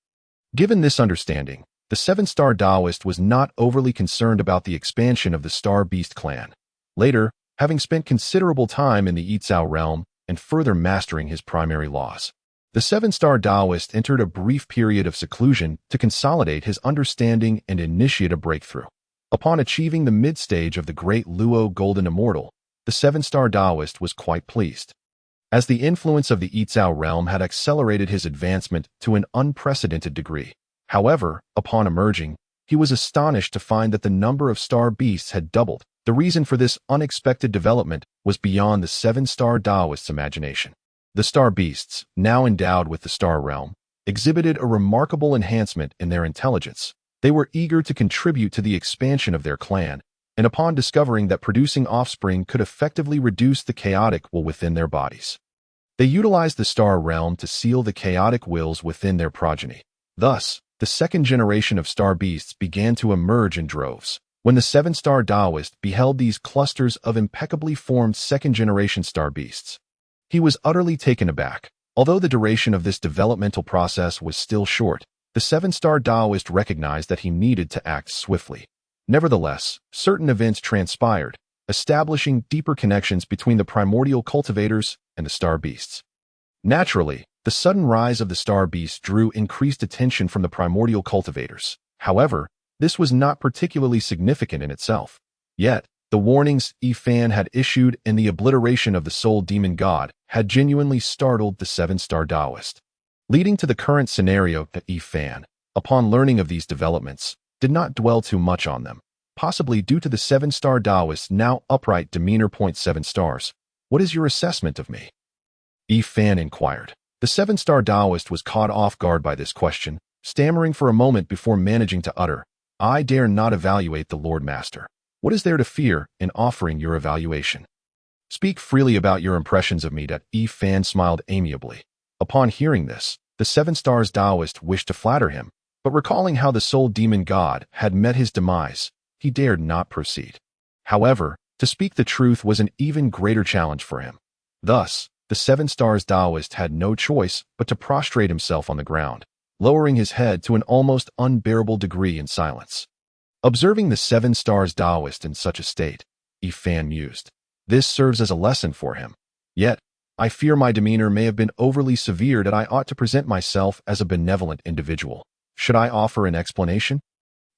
Given this understanding, the seven-star Taoist was not overly concerned about the expansion of the star beast clan. Later, having spent considerable time in the Yitzhao realm and further mastering his primary laws, The seven-star Taoist entered a brief period of seclusion to consolidate his understanding and initiate a breakthrough. Upon achieving the mid-stage of the Great Golden Immortal, the seven-star Taoist was quite pleased, as the influence of the Yitzhao realm had accelerated his advancement to an unprecedented degree. However, upon emerging, he was astonished to find that the number of star beasts had doubled. The reason for this unexpected development was beyond the seven-star Taoist's imagination. The star beasts, now endowed with the star realm, exhibited a remarkable enhancement in their intelligence. They were eager to contribute to the expansion of their clan, and upon discovering that producing offspring could effectively reduce the chaotic will within their bodies, they utilized the star realm to seal the chaotic wills within their progeny. Thus, the second generation of star beasts began to emerge in droves. When the seven-star Taoist beheld these clusters of impeccably formed second-generation star beasts, he was utterly taken aback. Although the duration of this developmental process was still short, the seven-star Taoist recognized that he needed to act swiftly. Nevertheless, certain events transpired, establishing deeper connections between the primordial cultivators and the star beasts. Naturally, the sudden rise of the star beasts drew increased attention from the primordial cultivators. However, this was not particularly significant in itself. Yet, the warnings Fan had issued and the obliteration of the soul demon god had genuinely startled the seven-star Taoist, leading to the current scenario that Fan, upon learning of these developments, did not dwell too much on them, possibly due to the seven-star Taoist's now upright demeanor. 7 stars. What is your assessment of me? Fan inquired. The seven-star Taoist was caught off guard by this question, stammering for a moment before managing to utter, "I dare not evaluate the Lord Master. What is there to fear in offering your evaluation? Speak freely about your impressions of me." Fan smiled amiably. Upon hearing this, the seven-star Taoist wished to flatter him, but recalling how the soul demon god had met his demise, he dared not proceed. However, to speak the truth was an even greater challenge for him. Thus, the seven-star Taoist had no choice but to prostrate himself on the ground, lowering his head to an almost unbearable degree in silence. Observing the seven-star Taoist in such a state, Fan mused, "This serves as a lesson for him. Yet, I fear my demeanor may have been overly severe, that I ought to present myself as a benevolent individual. Should I offer an explanation?"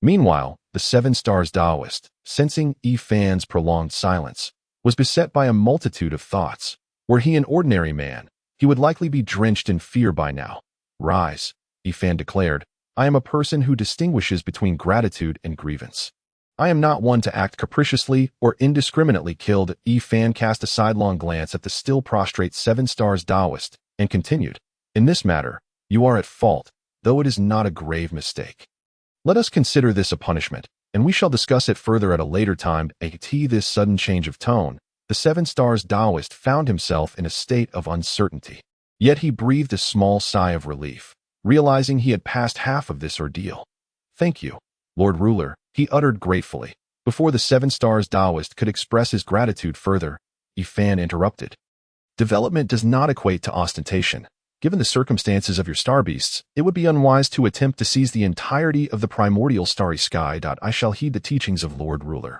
Meanwhile, the seven-star Taoist, sensing Fan's prolonged silence, was beset by a multitude of thoughts. Were he an ordinary man, he would likely be drenched in fear by now. "Rise," Fan declared. "I am a person who distinguishes between gratitude and grievance. I am not one to act capriciously or indiscriminately." Fan cast a sidelong glance at the still prostrate seven-star Taoist and continued, "In this matter, you are at fault, though it is not a grave mistake. Let us consider this a punishment, and we shall discuss it further at a later time." This sudden change of tone, the seven-star Taoist found himself in a state of uncertainty. Yet he breathed a small sigh of relief, realizing he had passed half of this ordeal. "Thank you, Lord Ruler," he uttered gratefully. Before the seven-star Taoist could express his gratitude further, Fan interrupted. "Development does not equate to ostentation. Given the circumstances of your star beasts, it would be unwise to attempt to seize the entirety of the primordial starry sky. I shall heed the teachings of Lord Ruler."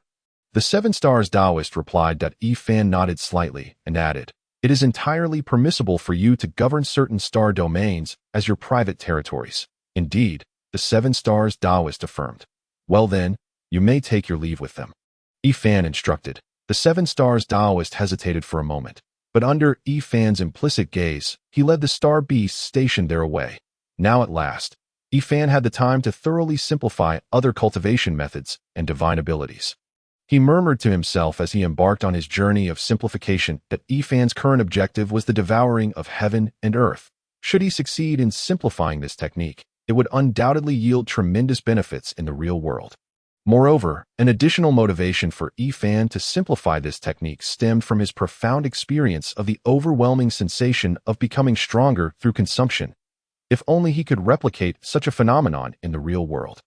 The seven-star Taoist replied. Fan nodded slightly and added, "It is entirely permissible for you to govern certain star domains as your private territories." "Indeed," the seven-star Taoist affirmed. "Well then, you may take your leave with them," Fan instructed. The seven-star Taoist hesitated for a moment, but under Fan's implicit gaze, he led the star beasts stationed there away. Now at last, Fan had the time to thoroughly simplify other cultivation methods and divine abilities. He murmured to himself as he embarked on his journey of simplification that Fan's current objective was the devouring of heaven and earth. Should he succeed in simplifying this technique, it would undoubtedly yield tremendous benefits in the real world. Moreover, an additional motivation for Fan to simplify this technique stemmed from his profound experience of the overwhelming sensation of becoming stronger through consumption. If only he could replicate such a phenomenon in the real world.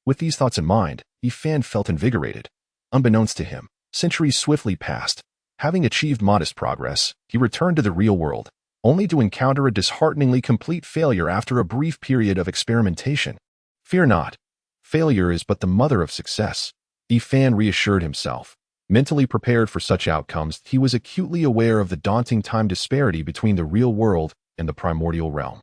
With these thoughts in mind, Fan felt invigorated. Unbeknownst to him, centuries swiftly passed. Having achieved modest progress, he returned to the real world, only to encounter a dishearteningly complete failure after a brief period of experimentation. "Fear not. Failure is but the mother of success," Fan reassured himself. Mentally prepared for such outcomes, he was acutely aware of the daunting time disparity between the real world in the primordial realm.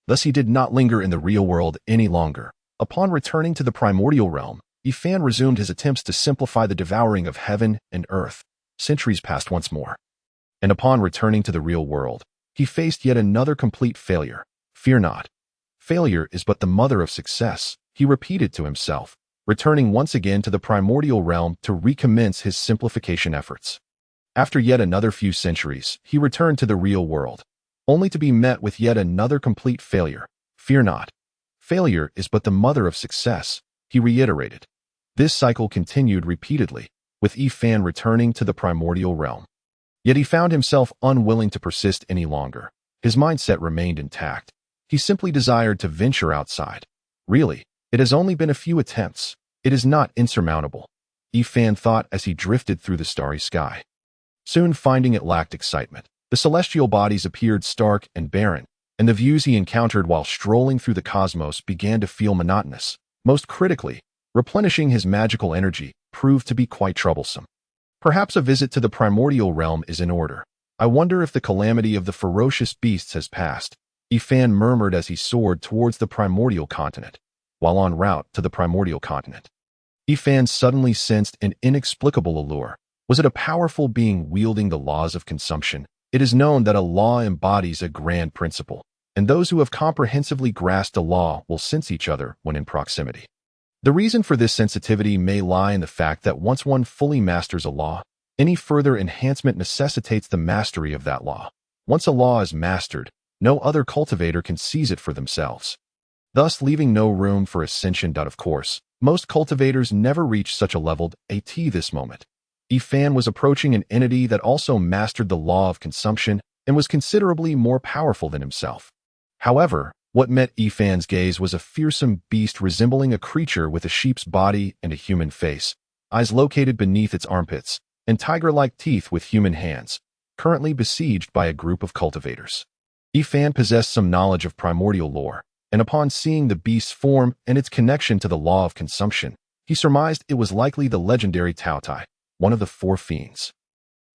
Thus he did not linger in the real world any longer. Upon returning to the primordial realm, Ifan resumed his attempts to simplify the devouring of heaven and earth. Centuries passed once more. And upon returning to the real world, he faced yet another complete failure. Fear not. Failure is but the mother of success, he repeated to himself, returning once again to the primordial realm to recommence his simplification efforts. After yet another few centuries, he returned to the real world, only to be met with yet another complete failure. Fear not. Failure is but the mother of success, he reiterated. This cycle continued repeatedly, with Ifan returning to the primordial realm. Yet he found himself unwilling to persist any longer. His mindset remained intact. He simply desired to venture outside. Really, it has only been a few attempts. It is not insurmountable, Ifan thought as he drifted through the starry sky. Soon finding it lacked excitement, the celestial bodies appeared stark and barren, and the views he encountered while strolling through the cosmos began to feel monotonous. Most critically, replenishing his magical energy proved to be quite troublesome. Perhaps a visit to the primordial realm is in order. I wonder if the calamity of the ferocious beasts has passed, Ifan murmured as he soared towards the primordial continent. While en route to the primordial continent, Ifan suddenly sensed an inexplicable allure. Was it a powerful being wielding the laws of consumption? It is known that a law embodies a grand principle, and those who have comprehensively grasped a law will sense each other when in proximity. The reason for this sensitivity may lie in the fact that once one fully masters a law, any further enhancement necessitates the mastery of that law. Once a law is mastered, no other cultivator can seize it for themselves, thus leaving no room for ascension. Of course, most cultivators never reach such a level at this moment. Ifan was approaching an entity that also mastered the law of consumption and was considerably more powerful than himself. However, what met Ifan's gaze was a fearsome beast resembling a creature with a sheep's body and a human face, eyes located beneath its armpits, and tiger-like teeth with human hands, currently besieged by a group of cultivators. Ifan possessed some knowledge of primordial lore, and upon seeing the beast's form and its connection to the law of consumption, he surmised it was likely the legendary Taotai, one of the four fiends.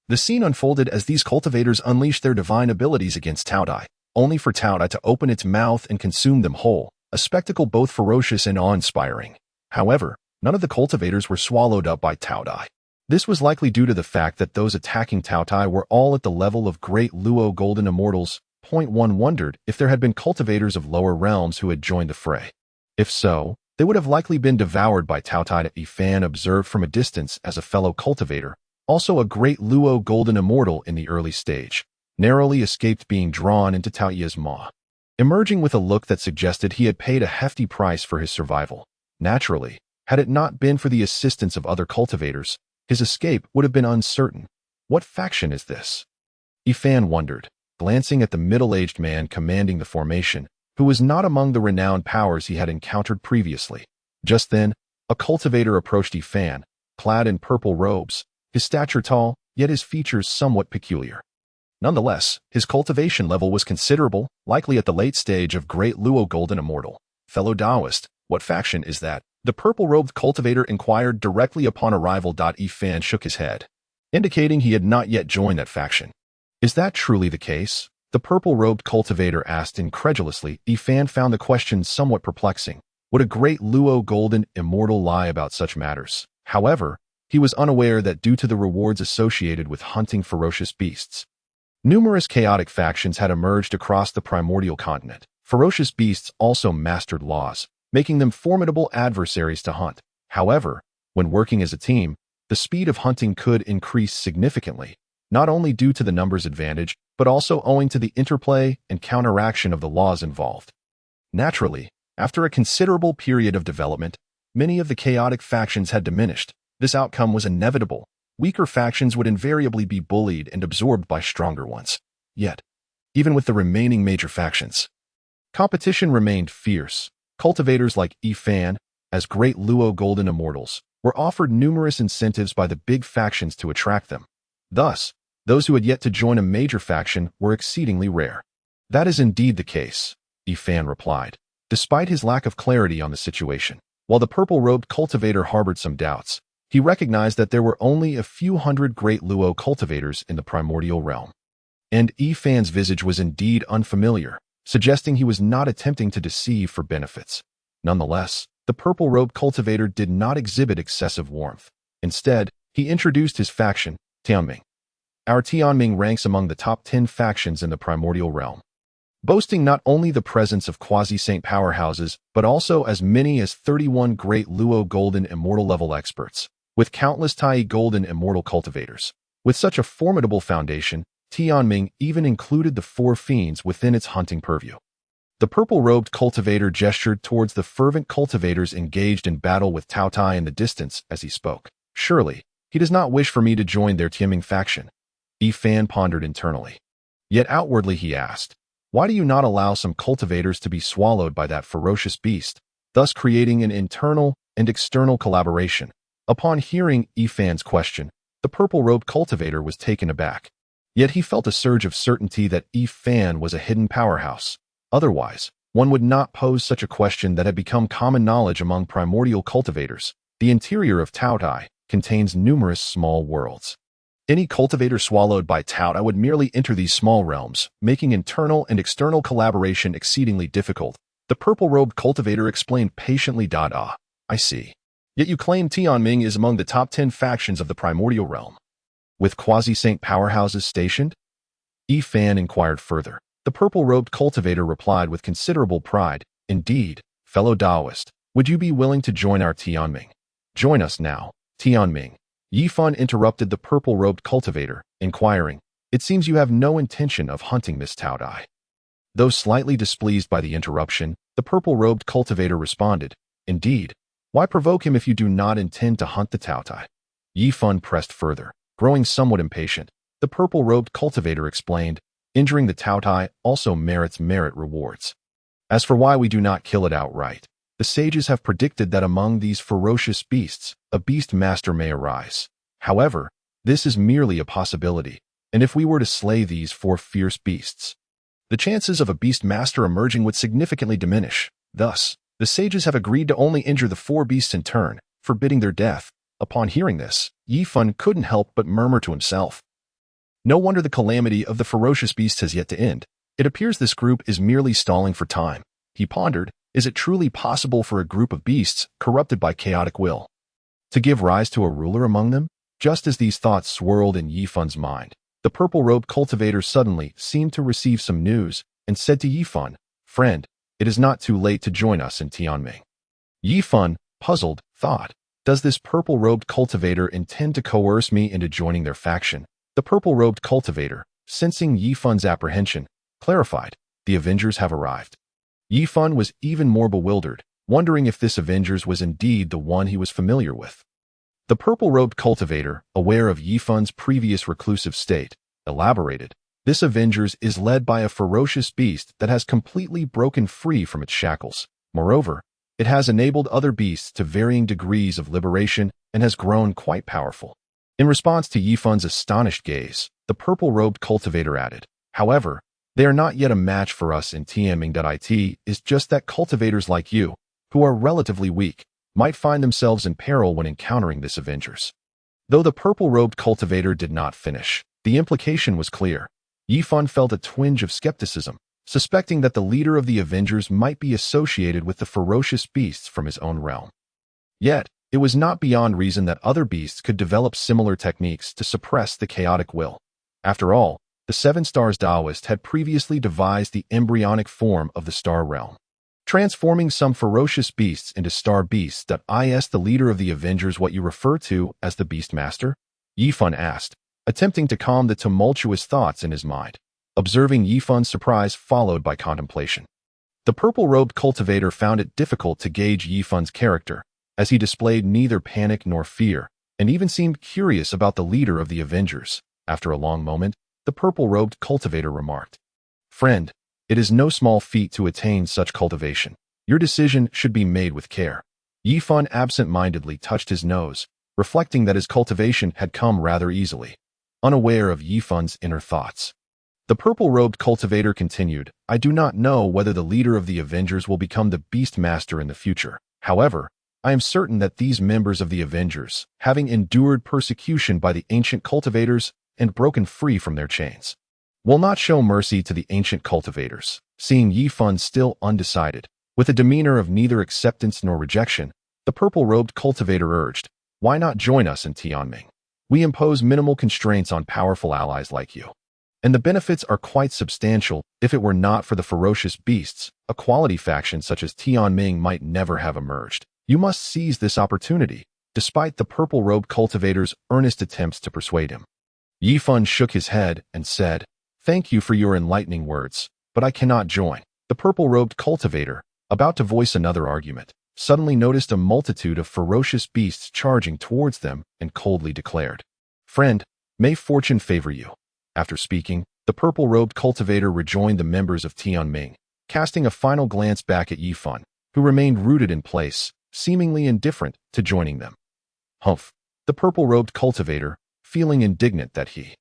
The scene unfolded as these cultivators unleashed their divine abilities against Taotai, only for Taotai to open its mouth and consume them whole, a spectacle both ferocious and awe-inspiring. However, none of the cultivators were swallowed up by Taotai. This was likely due to the fact that those attacking Taotai were all at the level of Great Luo Golden Immortals. One wondered if there had been cultivators of lower realms who had joined the fray. If so, they would have likely been devoured by Taotai. Ifan observed from a distance as a fellow cultivator, also a Great Luo Golden Immortal in the early stage, narrowly escaped being drawn into Taoi's maw, emerging with a look that suggested he had paid a hefty price for his survival. Naturally, had it not been for the assistance of other cultivators, his escape would have been uncertain. What faction is this? Ifan wondered, glancing at the middle-aged man commanding the formation, who was not among the renowned powers he had encountered previously. Just then, a cultivator approached Ifan, clad in purple robes, his stature tall, yet his features somewhat peculiar. Nonetheless, his cultivation level was considerable, likely at the late stage of Great Luo Golden Immortal. Fellow Taoist, what faction is that? The purple-robed cultivator inquired directly upon arrival. Ifan shook his head, indicating he had not yet joined that faction. Is that truly the case? The purple-robed cultivator asked incredulously. Ifan found the question somewhat perplexing. Would a Great Luo Golden Immortal lie about such matters? However, he was unaware that due to the rewards associated with hunting ferocious beasts, numerous chaotic factions had emerged across the primordial continent. Ferocious beasts also mastered laws, making them formidable adversaries to hunt. However, when working as a team, the speed of hunting could increase significantly, not only due to the numbers advantage, but also owing to the interplay and counteraction of the laws involved. Naturally, after a considerable period of development, many of the chaotic factions had diminished. This outcome was inevitable. Weaker factions would invariably be bullied and absorbed by stronger ones. Yet, even with the remaining major factions, competition remained fierce. Cultivators like Ifan, as Great Luo Golden Immortals, were offered numerous incentives by the big factions to attract them. Thus, those who had yet to join a major faction were exceedingly rare. That is indeed the case, Ifan replied, despite his lack of clarity on the situation. While the purple-robed cultivator harbored some doubts, he recognized that there were only a few hundred Great Luo cultivators in the primordial realm. and Yi Fan's visage was indeed unfamiliar, suggesting he was not attempting to deceive for benefits. Nonetheless, the purple-robed cultivator did not exhibit excessive warmth. Instead, he introduced his faction, Tianming. Our Tianming ranks among the top 10 factions in the primordial realm, boasting not only the presence of quasi-saint powerhouses, but also as many as 31 great Luo Golden Immortal level experts, with countless Tai Golden Immortal cultivators. With such a formidable foundation, Tianming even included the 4 fiends within its hunting purview. The purple-robed cultivator gestured towards the fervent cultivators engaged in battle with Tao Tai in the distance as he spoke. Surely, he does not wish for me to join their Tianming faction. Yi Fan pondered internally. Yet outwardly he asked, why do you not allow some cultivators to be swallowed by that ferocious beast, thus creating an internal and external collaboration? Upon hearing Yi Fan's question, the purple-robed cultivator was taken aback. Yet he felt a surge of certainty that Yi Fan was a hidden powerhouse. Otherwise, one would not pose such a question that had become common knowledge among primordial cultivators. The interior of Tao Tai contains numerous small worlds. Any cultivator swallowed by Tao Tai would merely enter these small realms, making internal and external collaboration exceedingly difficult. The purple-robed cultivator explained patiently. I see. Yet you claim Tianming is among the top 10 factions of the primordial realm, with quasi-saint powerhouses stationed? Yi Fan inquired further. The purple-robed cultivator replied with considerable pride, indeed, fellow Taoist, would you be willing to join our Tianming? Join us now, Tianming. Yi Fan interrupted the purple-robed cultivator, inquiring, it seems you have no intention of hunting Miss Tao Tai. Though slightly displeased by the interruption, the purple-robed cultivator responded, indeed, why provoke him if you do not intend to hunt the Tao Tai? Yi Fan pressed further, growing somewhat impatient. The purple-robed cultivator explained, injuring the Tao Tai also merits merit rewards. As for why we do not kill it outright, the sages have predicted that among these ferocious beasts, a beast master may arise. However, this is merely a possibility, and if we were to slay these 4 fierce beasts, the chances of a beast master emerging would significantly diminish. Thus, the sages have agreed to only injure the 4 beasts in turn, forbidding their death. Upon hearing this, Yi Fan couldn't help but murmur to himself. No wonder the calamity of the ferocious beasts has yet to end. It appears this group is merely stalling for time. He pondered, is it truly possible for a group of beasts, corrupted by chaotic will, to give rise to a ruler among them? Just as these thoughts swirled in Yi Fan's mind, the purple-robed cultivator suddenly seemed to receive some news and said to Yi Fan, friend, it is not too late to join us in Tianming. Yi Fan, puzzled, thought, does this purple-robed cultivator intend to coerce me into joining their faction? The purple-robed cultivator, sensing Yi Fan's apprehension, clarified, the Avengers have arrived. Yi Fan was even more bewildered, wondering if this Avengers was indeed the one he was familiar with. The purple-robed cultivator, aware of Yi Fan's previous reclusive state, elaborated, this Avengers is led by a ferocious beast that has completely broken free from its shackles. Moreover, it has enabled other beasts to varying degrees of liberation and has grown quite powerful. In response to Yi Fan's astonished gaze, the purple-robed cultivator added, however, they are not yet a match for us in Tianming. It is just that cultivators like you, who are relatively weak, might find themselves in peril when encountering this Avengers. Though the purple-robed cultivator did not finish, the implication was clear. Yi Fan felt a twinge of skepticism, suspecting that the leader of the Avengers might be associated with the ferocious beasts from his own realm. Yet, it was not beyond reason that other beasts could develop similar techniques to suppress the chaotic will. After all, the 7 Stars Taoist had previously devised the embryonic form of the star realm, transforming some ferocious beasts into star beasts. Is the leader of the Avengers what you refer to as the Beast Master? Yi Fan asked, attempting to calm the tumultuous thoughts in his mind. Observing Yi Fan's surprise followed by contemplation, the purple-robed cultivator found it difficult to gauge Yi Fan's character, as he displayed neither panic nor fear, and even seemed curious about the leader of the Avengers. After a long moment, the purple-robed cultivator remarked, friend, it is no small feat to attain such cultivation. Your decision should be made with care. Yi Fan absent-mindedly touched his nose, reflecting that his cultivation had come rather easily, unaware of Yi Fan's inner thoughts. The purple-robed cultivator continued, I do not know whether the leader of the Avengers will become the Beast Master in the future. However, I am certain that these members of the Avengers, having endured persecution by the ancient cultivators and broken free from their chains, will not show mercy to the ancient cultivators. Seeing Yifan still undecided, with a demeanor of neither acceptance nor rejection, the purple-robed cultivator urged, "Why not join us in Tianming? We impose minimal constraints on powerful allies like you. And the benefits are quite substantial. If it were not for the ferocious beasts, a quality faction such as Tianming might never have emerged. You must seize this opportunity," despite the purple-robed cultivator's earnest attempts to persuade him. Yifan shook his head and said, "Thank you for your enlightening words, but I cannot join." The purple-robed cultivator, about to voice another argument, suddenly noticed a multitude of ferocious beasts charging towards them and coldly declared, "Friend, may fortune favor you." After speaking, the purple-robed cultivator rejoined the members of Tianming, casting a final glance back at Yifan, who remained rooted in place, seemingly indifferent to joining them. Humph! The purple-robed cultivator, feeling indignant that he,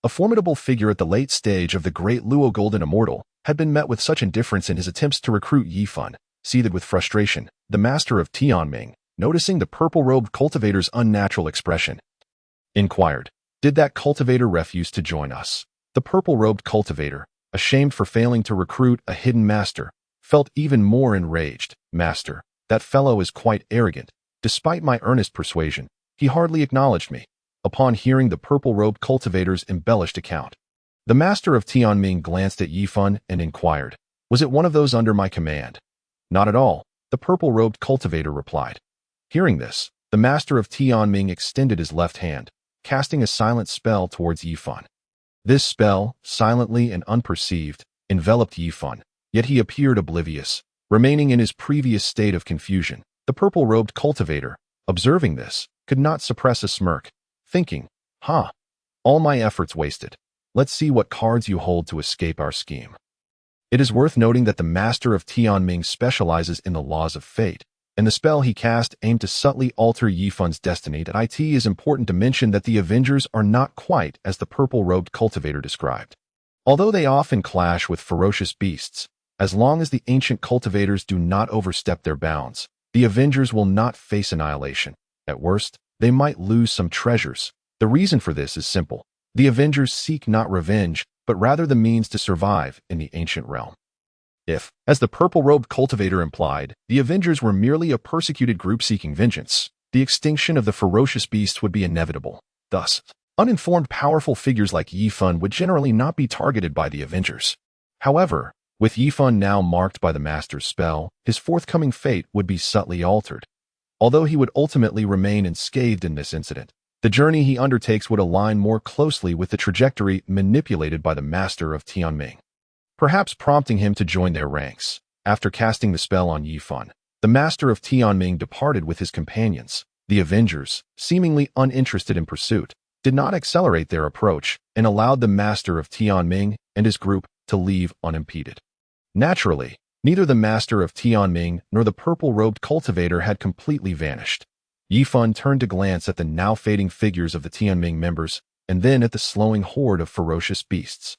a formidable figure at the late stage of the Great Golden Immortal, had been met with such indifference in his attempts to recruit Yifan, seethed with frustration. The master of Tianming, noticing the purple-robed cultivator's unnatural expression, inquired, "Did that cultivator refuse to join us?" The purple-robed cultivator, ashamed for failing to recruit a hidden master, felt even more enraged. "Master, that fellow is quite arrogant. Despite my earnest persuasion, he hardly acknowledged me." Upon hearing the purple-robed cultivator's embellished account, the master of Tianming glanced at Yifan and inquired, "Was it one of those under my command?" "Not at all," the purple-robed cultivator replied. Hearing this, the master of Tianming extended his left hand, casting a silent spell towards Yifan. This spell, silently and unperceived, enveloped Yifan, yet he appeared oblivious, remaining in his previous state of confusion. The purple-robed cultivator, observing this, could not suppress a smirk, thinking, all my efforts wasted. Let's see what cards you hold to escape our scheme." It is worth noting that the master of Tianming specializes in the laws of fate, and the spell he cast aimed to subtly alter Yifan's destiny. It is important to mention that the Avengers are not quite as the purple-robed cultivator described. Although they often clash with ferocious beasts, as long as the ancient cultivators do not overstep their bounds, the Avengers will not face annihilation. At worst, they might lose some treasures. The reason for this is simple. The Avengers seek not revenge, but rather the means to survive in the ancient realm. If, as the purple-robed cultivator implied, the Avengers were merely a persecuted group seeking vengeance, the extinction of the ferocious beasts would be inevitable. Thus, uninformed powerful figures like Yifan would generally not be targeted by the Avengers. However, with Yifan now marked by the Master's spell, his forthcoming fate would be subtly altered. Although he would ultimately remain unscathed in this incident, the journey he undertakes would align more closely with the trajectory manipulated by the Master of Tianming, perhaps prompting him to join their ranks. After casting the spell on Yifan, the Master of Tianming departed with his companions. The Avengers, seemingly uninterested in pursuit, did not accelerate their approach and allowed the Master of Tianming and his group to leave unimpeded. Naturally, neither the Master of Tianming nor the purple-robed cultivator had completely vanished. Yifan turned to glance at the now fading figures of the Tianming members and then at the slowing horde of ferocious beasts.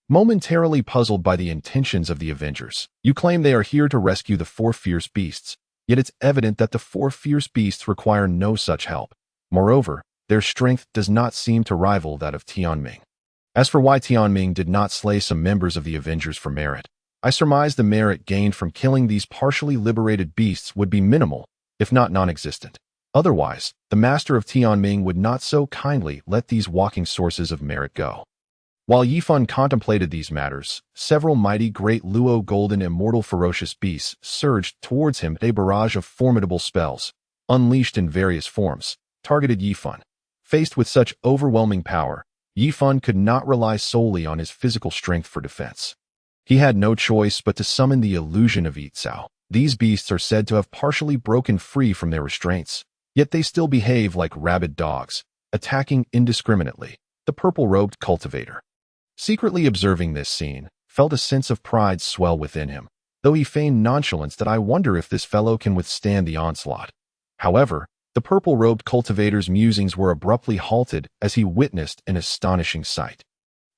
Momentarily puzzled by the intentions of the Avengers, "You claim they are here to rescue the 4 fierce beasts, yet it's evident that the 4 fierce beasts require no such help. Moreover, their strength does not seem to rival that of Tianming. As for why Tianming did not slay some members of the Avengers for merit, I surmise the merit gained from killing these partially liberated beasts would be minimal, if not non-existent. Otherwise, the Master of Tianming would not so kindly let these walking sources of merit go." While Yifan contemplated these matters, several mighty Great Golden Immortal ferocious beasts surged towards him. A barrage of formidable spells, unleashed in various forms, targeted Yifan. Faced with such overwhelming power, Yifan could not rely solely on his physical strength for defense. He had no choice but to summon the illusion of Yitzhao. These beasts are said to have partially broken free from their restraints, yet they still behave like rabid dogs, attacking indiscriminately. The purple-robed cultivator, secretly observing this scene, felt a sense of pride swell within him, though he feigned nonchalance. "That I wonder if this fellow can withstand the onslaught." However, the purple-robed cultivator's musings were abruptly halted as he witnessed an astonishing sight.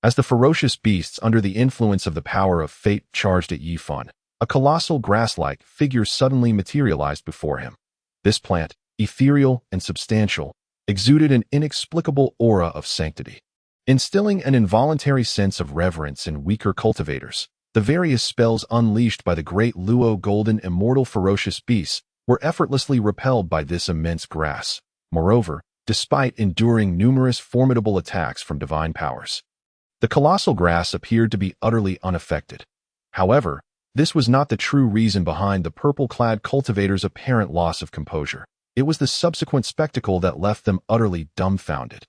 As the ferocious beasts under the influence of the power of fate charged at Yifan, a colossal grass-like figure suddenly materialized before him. This plant, ethereal and substantial, exuded an inexplicable aura of sanctity. instilling an involuntary sense of reverence in weaker cultivators. The various spells unleashed by the great Luo golden immortal ferocious beasts were effortlessly repelled by this immense grass. Moreover, despite enduring numerous formidable attacks from divine powers, the colossal grass appeared to be utterly unaffected. However, this was not the true reason behind the purple-clad cultivators' apparent loss of composure. It was the subsequent spectacle that left them utterly dumbfounded.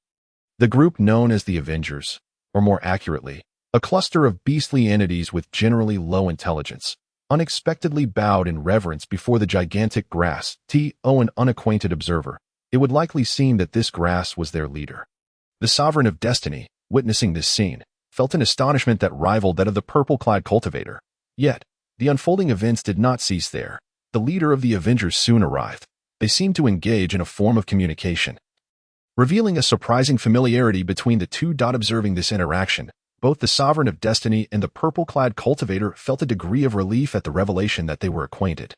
The group known as the Avengers, or more accurately, a cluster of beastly entities with generally low intelligence, unexpectedly bowed in reverence before the gigantic grass. To an unacquainted observer, it would likely seem that this grass was their leader. The Sovereign of Destiny, witnessing this scene, felt an astonishment that rivaled that of the purple-clad cultivator. Yet, the unfolding events did not cease there. The leader of the Avengers soon arrived. They seemed to engage in a form of communication, revealing a surprising familiarity between the two. Observing this interaction, both the Sovereign of Destiny and the purple-clad cultivator felt a degree of relief at the revelation that they were acquainted,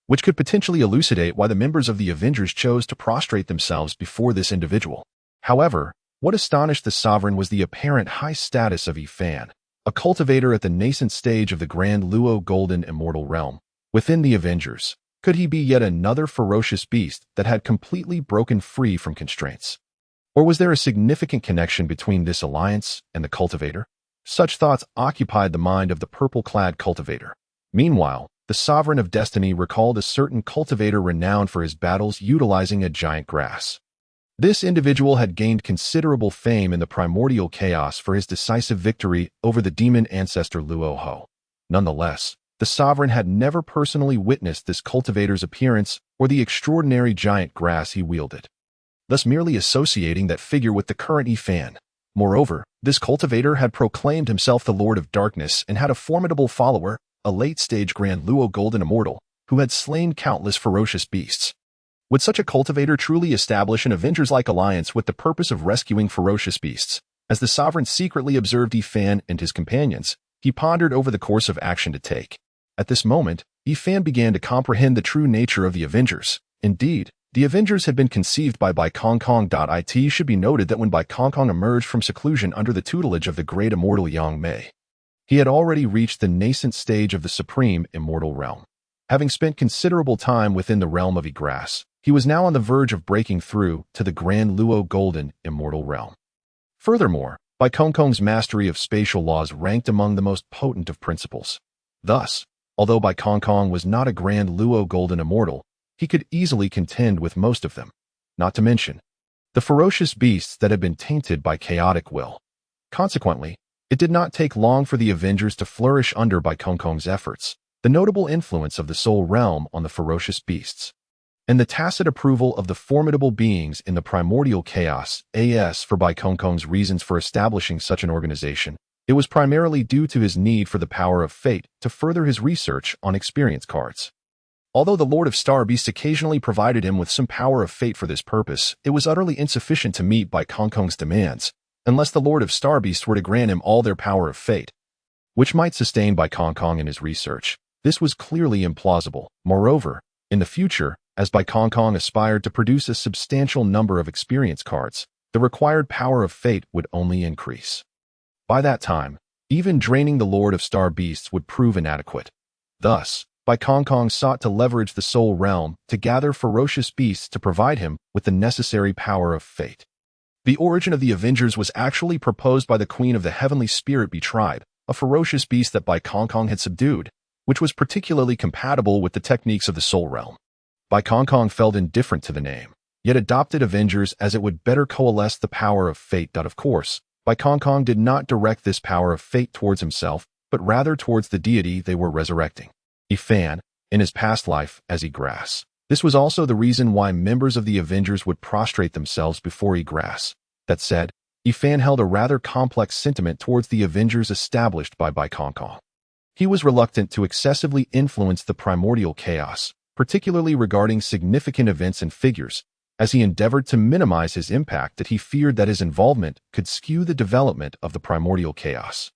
which could potentially elucidate why the members of the Avengers chose to prostrate themselves before this individual. However, what astonished the Sovereign was the apparent high status of Ifan, a cultivator at the nascent stage of the Grand Luo Golden Immortal Realm. Within the Avengers, could he be yet another ferocious beast that had completely broken free from constraints? Or was there a significant connection between this alliance and the cultivator? Such thoughts occupied the mind of the purple-clad cultivator. Meanwhile, the Sovereign of Destiny recalled a certain cultivator renowned for his battles utilizing a giant grass. This individual had gained considerable fame in the primordial chaos for his decisive victory over the demon ancestor Luo Ho. Nonetheless, the Sovereign had never personally witnessed this cultivator's appearance or the extraordinary giant grass he wielded, thus merely associating that figure with the current Ifan. Moreover, this cultivator had proclaimed himself the Lord of Darkness and had a formidable follower, a late-stage Grand Luo Golden Immortal, who had slain countless ferocious beasts. Would such a cultivator truly establish an Avengers-like alliance with the purpose of rescuing ferocious beasts? As the Sovereign secretly observed Ifan and his companions, he pondered over the course of action to take. At this moment, Ifan began to comprehend the true nature of the Avengers. Indeed, the Avengers had been conceived by Bai Kongkong. It should be noted that when Bai Kongkong emerged from seclusion under the tutelage of the Great Immortal Yangmei, he had already reached the nascent stage of the Supreme Immortal Realm. Having spent considerable time within the realm of egress, he was now on the verge of breaking through to the Grand Luo Golden Immortal Realm. Furthermore, Bai Kongkong's mastery of spatial laws ranked among the most potent of principles. Thus, although Bai Kongkong was not a Grand Luo Golden Immortal, he could easily contend with most of them, not to mention the ferocious beasts that had been tainted by chaotic will. Consequently, it did not take long for the Avengers to flourish under Bai Kongkong's efforts, the notable influence of the Soul Realm on the ferocious beasts, and the tacit approval of the formidable beings in the primordial chaos. As for Bai Kongkong's reasons for establishing such an organization, it was primarily due to his need for the power of fate to further his research on experience cards. Although the Lord of Star Beasts occasionally provided him with some power of fate for this purpose, it was utterly insufficient to meet Bai Kongkong's demands, unless the Lord of Star Beasts were to grant him all their power of fate, which might sustain Bai Kongkong in his research. This was clearly implausible. Moreover, in the future, as Bai Kongkong aspired to produce a substantial number of experience cards, the required power of fate would only increase. By that time, even draining the Lord of Star Beasts would prove inadequate. Thus, Bai Kongkong sought to leverage the Soul Realm to gather ferocious beasts to provide him with the necessary power of fate. The origin of the Avengers was actually proposed by the Queen of the Heavenly Spirit Bee tribe, a ferocious beast that Bai Kongkong had subdued, which was particularly compatible with the techniques of the Soul Realm. Bai Kongkong felt indifferent to the name, yet adopted Avengers as it would better coalesce the power of fate. Of course, Bai Kongkong did not direct this power of fate towards himself, but rather towards the deity they were resurrecting, Ifan, in his past life as egress. This was also the reason why members of the Avengers would prostrate themselves before egress. That said, Ifan held a rather complex sentiment towards the Avengers established by Bai Kongkong. He was reluctant to excessively influence the primordial chaos, particularly regarding significant events and figures, as he endeavored to minimize his impact that he feared that his involvement could skew the development of the primordial chaos,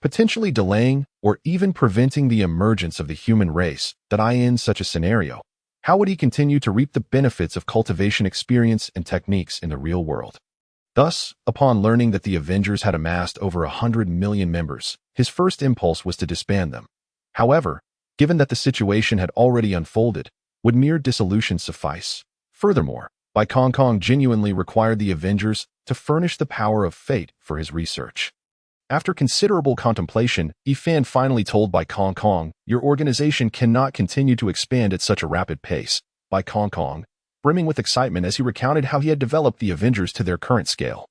potentially delaying or even preventing the emergence of the human race. In such a scenario, how would he continue to reap the benefits of cultivation experience and techniques in the real world? Thus, upon learning that the Avengers had amassed over 100 million members, his first impulse was to disband them. However, given that the situation had already unfolded, would mere dissolution suffice? Furthermore, Bai Kong genuinely required the Avengers to furnish the power of fate for his research. After considerable contemplation, Yifan finally told Bai Kong, "Your organization cannot continue to expand at such a rapid pace." Bai Kong, brimming with excitement as he recounted how he had developed the Avengers to their current scale,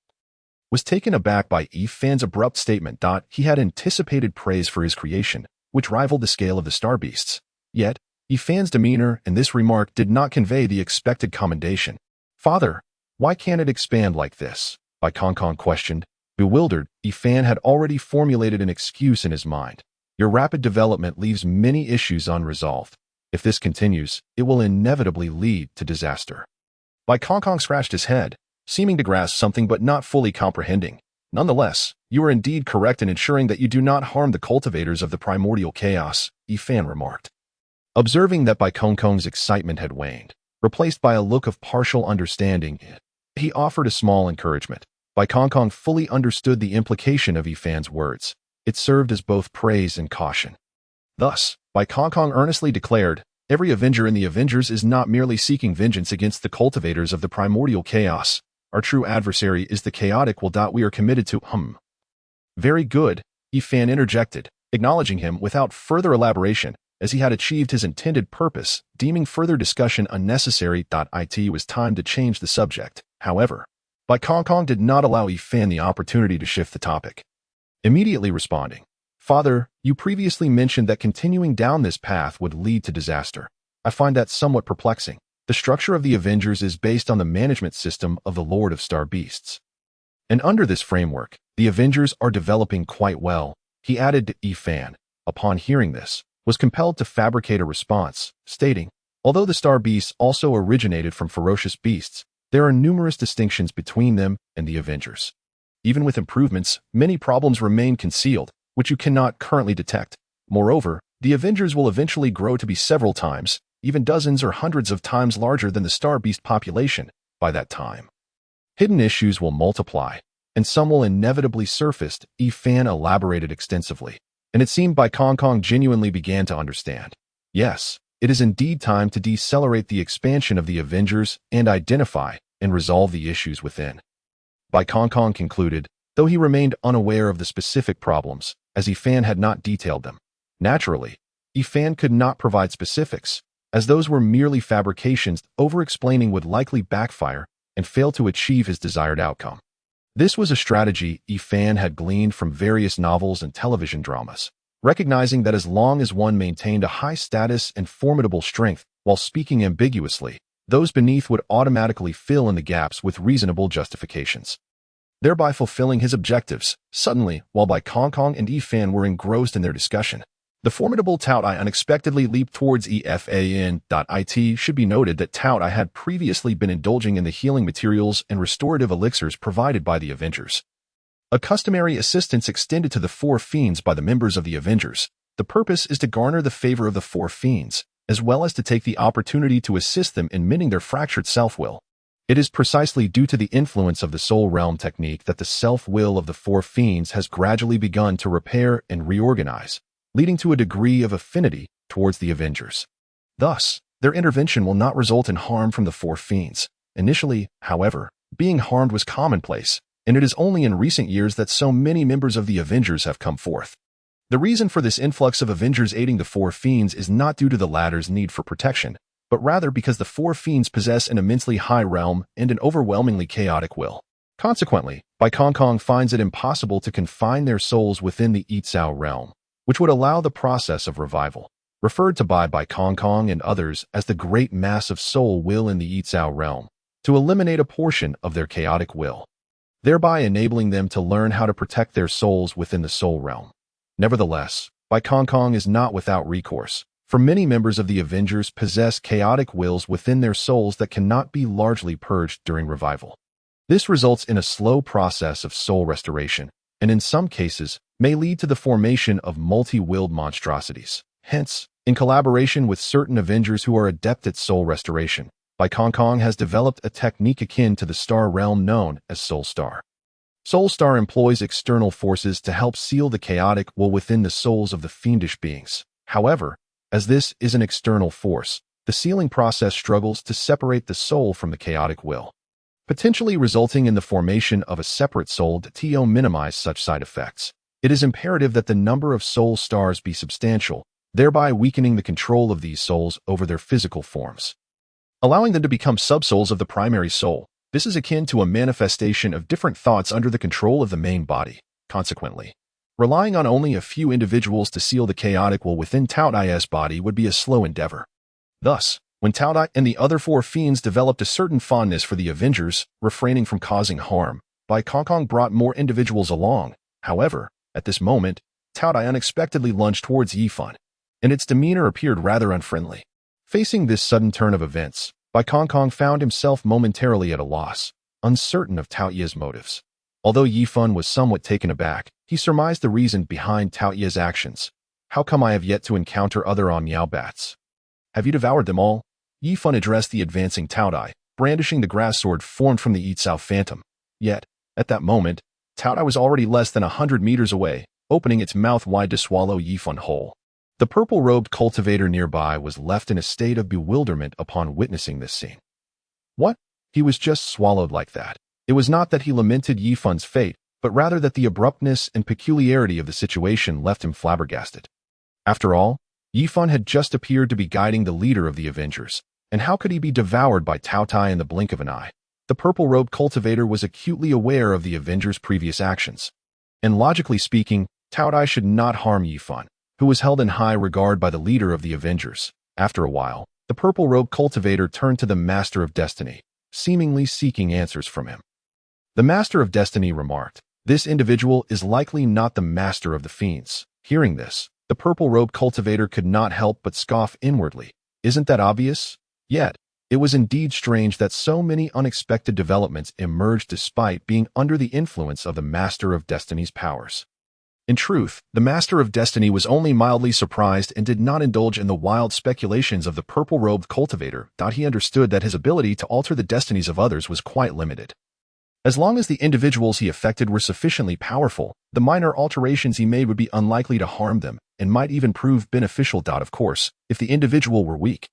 was taken aback by Yifan's abrupt statement. He had anticipated praise for his creation, which rivaled the scale of the Star Beasts. Yet, Yifan's demeanor in this remark did not convey the expected commendation. "Father, why can't it expand like this?" Bai Kong questioned. Bewildered, Yifan had already formulated an excuse in his mind. "Your rapid development leaves many issues unresolved. If this continues, it will inevitably lead to disaster." Bai Kong scratched his head, seeming to grasp something but not fully comprehending. "Nonetheless, you are indeed correct in ensuring that you do not harm the cultivators of the primordial chaos," Yifan remarked. Observing that Bai Kong's excitement had waned, replaced by a look of partial understanding, he offered a small encouragement. Bai Kong fully understood the implication of Yifan's words. It served as both praise and caution. Thus, Bai Kong earnestly declared, "Every Avenger in the Avengers is not merely seeking vengeance against the cultivators of the primordial chaos. Our true adversary is the chaotic will. We are committed to Very good," Yifan interjected, acknowledging him without further elaboration, as he had achieved his intended purpose, deeming further discussion unnecessary. It was time to change the subject. However, Bai Kong did not allow Yifan the opportunity to shift the topic. Immediately responding, "Father, you previously mentioned that continuing down this path would lead to disaster. I find that somewhat perplexing. The structure of the Avengers is based on the management system of the Lord of Star Beasts. And under this framework, the Avengers are developing quite well," he added to Yifan. Upon hearing this, was compelled to fabricate a response, stating, "Although the Star Beasts also originated from ferocious beasts, there are numerous distinctions between them and the Avengers. Even with improvements, many problems remain concealed, which you cannot currently detect. Moreover, the Avengers will eventually grow to be several times, even dozens or hundreds of times larger than the Star Beast population by that time. Hidden issues will multiply, and some will inevitably surface." Yifan elaborated extensively, and it seemed Bai Kong genuinely began to understand. Yes, it is indeed time to decelerate the expansion of the Avengers and identify and resolve the issues within. Bai Kong concluded, though he remained unaware of the specific problems, as Yifan had not detailed them. Naturally, Yifan could not provide specifics, as those were merely fabrications. Over-explaining would likely backfire and fail to achieve his desired outcome. This was a strategy Yifan had gleaned from various novels and television dramas, recognizing that as long as one maintained a high status and formidable strength while speaking ambiguously, those beneath would automatically fill in the gaps with reasonable justifications, thereby fulfilling his objectives. Suddenly, while Bai Kong and Yifan were engrossed in their discussion, the formidable Tout I unexpectedly leaped towards Yifan. It should be noted that Tout I had previously been indulging in the healing materials and restorative elixirs provided by the Avengers. A customary assistance extended to the four fiends by the members of the Avengers. The purpose is to garner the favor of the four fiends, as well as to take the opportunity to assist them in mending their fractured self-will. It is precisely due to the influence of the soul realm technique that the self-will of the four fiends has gradually begun to repair and reorganize, leading to a degree of affinity towards the Avengers. Thus, their intervention will not result in harm from the four fiends. Initially, however, being harmed was commonplace, and it is only in recent years that so many members of the Avengers have come forth. The reason for this influx of Avengers aiding the four fiends is not due to the latter's need for protection, but rather because the four fiends possess an immensely high realm and an overwhelmingly chaotic will. Consequently, Bai Kong finds it impossible to confine their souls within the Yitzhao realm, which would allow the process of revival, referred to by Bai Kong and others as the great mass of soul will in the Yitzhao realm, to eliminate a portion of their chaotic will, thereby enabling them to learn how to protect their souls within the soul realm. Nevertheless, Bai Kong is not without recourse, for many members of the Avengers possess chaotic wills within their souls that cannot be largely purged during revival. This results in a slow process of soul restoration, and in some cases, may lead to the formation of multi-willed monstrosities. Hence, in collaboration with certain Avengers who are adept at soul restoration, Bai Kong has developed a technique akin to the star realm known as Soul Star. Soul Star employs external forces to help seal the chaotic will within the souls of the fiendish beings. However, as this is an external force, the sealing process struggles to separate the soul from the chaotic will, potentially resulting in the formation of a separate soul. To minimize such side effects, it is imperative that the number of soul stars be substantial, thereby weakening the control of these souls over their physical forms, allowing them to become subsouls of the primary soul. This is akin to a manifestation of different thoughts under the control of the main body. Consequently, relying on only a few individuals to seal the chaotic will within Tao Dai's body would be a slow endeavor. Thus, when Tao Dai and the other four fiends developed a certain fondness for the Avengers, refraining from causing harm, Bai Kong brought more individuals along. However, at this moment, Tao Dai unexpectedly lunged towards Yifan, and its demeanor appeared rather unfriendly. Facing this sudden turn of events, Bai Kong found himself momentarily at a loss, uncertain of Tao Ye's motives. Although Yifan was somewhat taken aback, he surmised the reason behind Tao Ye's actions. How come I have yet to encounter other Miao bats? Have you devoured them all? Yifan addressed the advancing Tao Dai, brandishing the grass sword formed from the Yitzhao phantom. Yet, at that moment, Tao Dai was already less than 100 meters away, opening its mouth wide to swallow Yifan whole. The purple-robed cultivator nearby was left in a state of bewilderment upon witnessing this scene. What? He was just swallowed like that. It was not that he lamented Yifan's fate, but rather that the abruptness and peculiarity of the situation left him flabbergasted. After all, Yifan had just appeared to be guiding the leader of the Avengers, and how could he be devoured by Tao Tai in the blink of an eye? The purple-robed cultivator was acutely aware of the Avengers' previous actions, and logically speaking, Tao Tai should not harm Yifan, who was held in high regard by the leader of the Avengers. After a while, the purple-robed cultivator turned to the Master of Destiny, seemingly seeking answers from him. The Master of Destiny remarked, "This individual is likely not the Master of the Fiends." Hearing this, the purple-robed cultivator could not help but scoff inwardly. Isn't that obvious? Yet, it was indeed strange that so many unexpected developments emerged despite being under the influence of the Master of Destiny's powers. In truth, the Master of Destiny was only mildly surprised and did not indulge in the wild speculations of the purple-robed cultivator. He understood that his ability to alter the destinies of others was quite limited. As long as the individuals he affected were sufficiently powerful, the minor alterations he made would be unlikely to harm them and might even prove beneficial. Of course, if the individual were weak,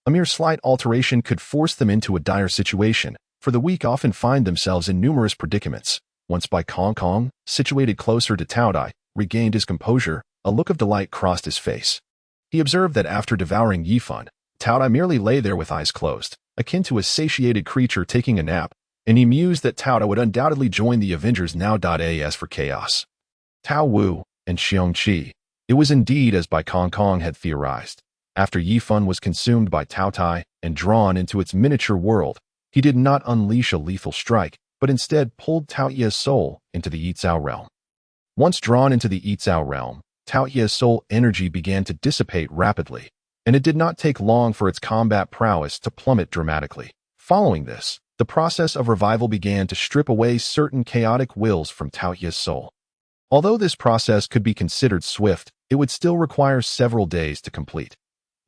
a mere slight alteration could force them into a dire situation, for the weak often find themselves in numerous predicaments. Once Bai Kong, situated closer to Tao Dai, regained his composure, a look of delight crossed his face. He observed that after devouring Yifan, Tao Dai merely lay there with eyes closed, akin to a satiated creature taking a nap, and he mused that Tao Dai would undoubtedly join the Avengers now. As for chaos, Tao Wu, and Xiong Qi, it was indeed as Bai Kong had theorized. After Yifan was consumed by Tao Tai and drawn into its miniature world, he did not unleash a lethal strike, but instead pulled Tao Ye's soul into the Yitzhao realm. Once drawn into the Yitzhao realm, Tao Ye's soul energy began to dissipate rapidly, and it did not take long for its combat prowess to plummet dramatically. Following this, the process of revival began to strip away certain chaotic wills from Tao Ye's soul. Although this process could be considered swift, it would still require several days to complete.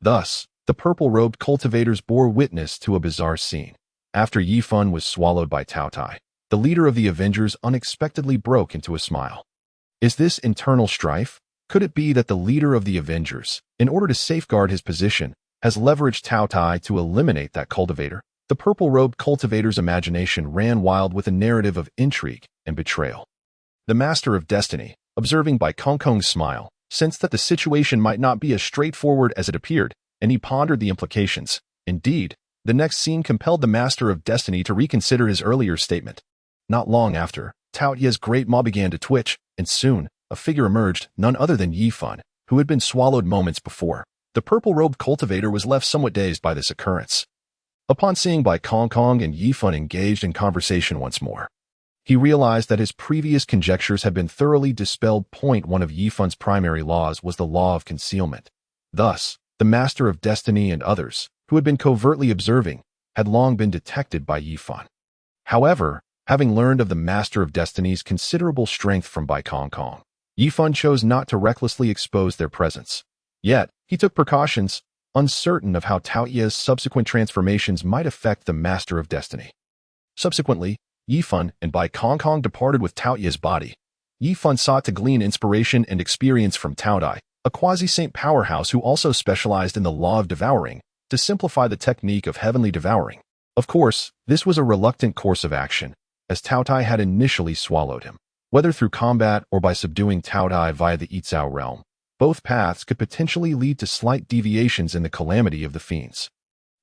Thus, the purple-robed cultivators bore witness to a bizarre scene. After Yifan was swallowed by Tao Tai, the leader of the Avengers unexpectedly broke into a smile. Is this internal strife? Could it be that the leader of the Avengers, in order to safeguard his position, has leveraged Tao Tai to eliminate that cultivator? The purple-robed cultivator's imagination ran wild with a narrative of intrigue and betrayal. The Master of Destiny, observing Bai Kong's smile, sensed that the situation might not be as straightforward as it appeared, and he pondered the implications. Indeed, the next scene compelled the Master of Destiny to reconsider his earlier statement. Not long after, Tao Ye's great maw began to twitch, and soon, a figure emerged, none other than Yifan, who had been swallowed moments before. The purple-robed cultivator was left somewhat dazed by this occurrence. Upon seeing Bai Kong and Yifan engaged in conversation once more, he realized that his previous conjectures had been thoroughly dispelled. One of Yifan's primary laws was the law of concealment. Thus, the Master of Destiny and others, who had been covertly observing, had long been detected by Yifan. However, having learned of the Master of Destiny's considerable strength from Bai Kong, Yifan chose not to recklessly expose their presence. Yet, he took precautions. uncertain of how Tao Ye's subsequent transformations might affect the Master of Destiny. Subsequently, Yifan and Bai Kongkong departed with Tao Ye's body. Yifan sought to glean inspiration and experience from Tao Dai, a quasi-saint powerhouse who also specialized in the law of devouring, to simplify the technique of heavenly devouring. Of course, this was a reluctant course of action, as Tao Dai had initially swallowed him. Whether through combat or by subduing Tao Dai via the Yitzhao realm, both paths could potentially lead to slight deviations in the calamity of the fiends.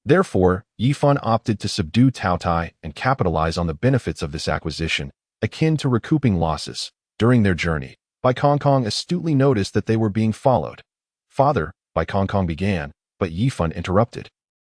Therefore, Yifan opted to subdue Tao Dai and capitalize on the benefits of this acquisition, akin to recouping losses. During their journey, Bai Kongkong astutely noticed that they were being followed. "Father," Bai Kongkong began, but Yifan interrupted.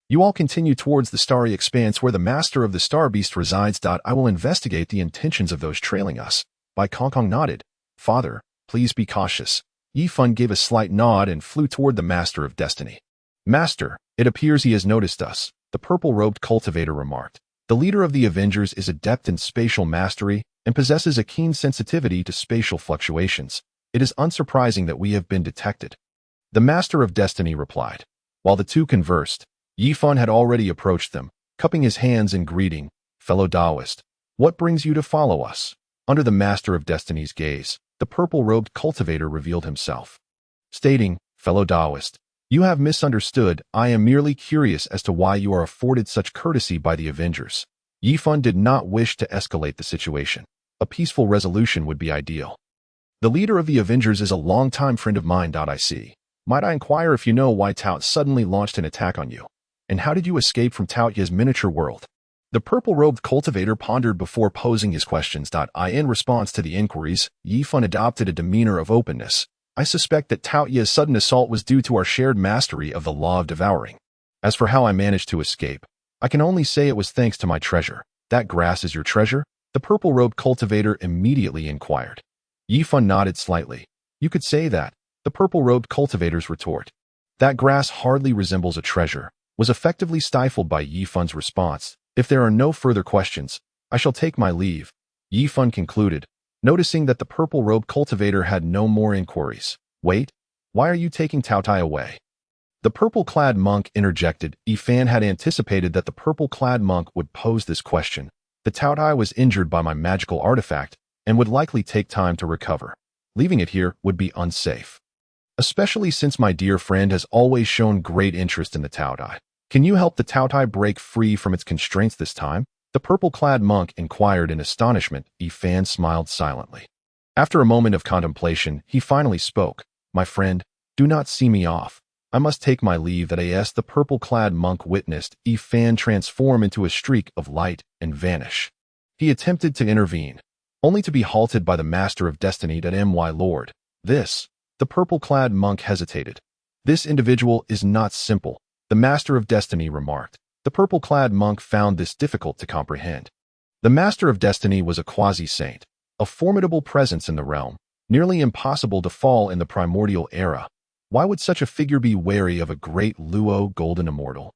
"You all continue towards the starry expanse where the master of the star beast resides. I will investigate the intentions of those trailing us." Bai Kongkong nodded. "Father, please be cautious." Yifan gave a slight nod and flew toward the Master of Destiny. "Master, it appears he has noticed us," the purple-robed cultivator remarked. "The leader of the Avengers is adept in spatial mastery and possesses a keen sensitivity to spatial fluctuations. It is unsurprising that we have been detected." The Master of Destiny replied. While the two conversed, Yifan had already approached them, cupping his hands in greeting. "Fellow Taoist, what brings you to follow us?" Under the Master of Destiny's gaze, the purple-robed cultivator revealed himself, stating, "Fellow Taoist, you have misunderstood. I am merely curious as to why you are afforded such courtesy by the Avengers." Yifan did not wish to escalate the situation. A peaceful resolution would be ideal. "The leader of the Avengers is a longtime friend of mine. I see. Might I inquire if you know why Tao suddenly launched an attack on you? And how did you escape from Tao Ye's miniature world?" The purple-robed cultivator pondered before posing his questions. In response to the inquiries, Yifan adopted a demeanor of openness. "I suspect that Tao Ye's sudden assault was due to our shared mastery of the law of devouring. As for how I managed to escape, I can only say it was thanks to my treasure." "That grass is your treasure?" the purple-robed cultivator immediately inquired. Yifan nodded slightly. "You could say that," the purple-robed cultivator's retort. "That grass hardly resembles a treasure," was effectively stifled by Yifan's response. "If there are no further questions, I shall take my leave," Yifan concluded, noticing that the purple-robed cultivator had no more inquiries. "Wait, why are you taking Tao Dai away?" The purple-clad monk interjected. Yifan had anticipated that the purple-clad monk would pose this question. "The Tao Dai was injured by my magical artifact and would likely take time to recover. Leaving it here would be unsafe, especially since my dear friend has always shown great interest in the Tao Dai. Can you help the Tao Dai break free from its constraints this time?" the purple-clad monk inquired in astonishment. Yifan smiled silently. After a moment of contemplation, he finally spoke. "My friend, do not see me off. I must take my leave." The purple-clad monk witnessed Yifan transform into a streak of light and vanish. He attempted to intervene, only to be halted by the Master of Destiny. "My lord, this..." The purple-clad monk hesitated. "This individual is not simple," the Master of Destiny remarked. The purple-clad monk found this difficult to comprehend. The Master of Destiny was a quasi-saint, a formidable presence in the realm, nearly impossible to fall in the primordial era. Why would such a figure be wary of a great Luo golden immortal?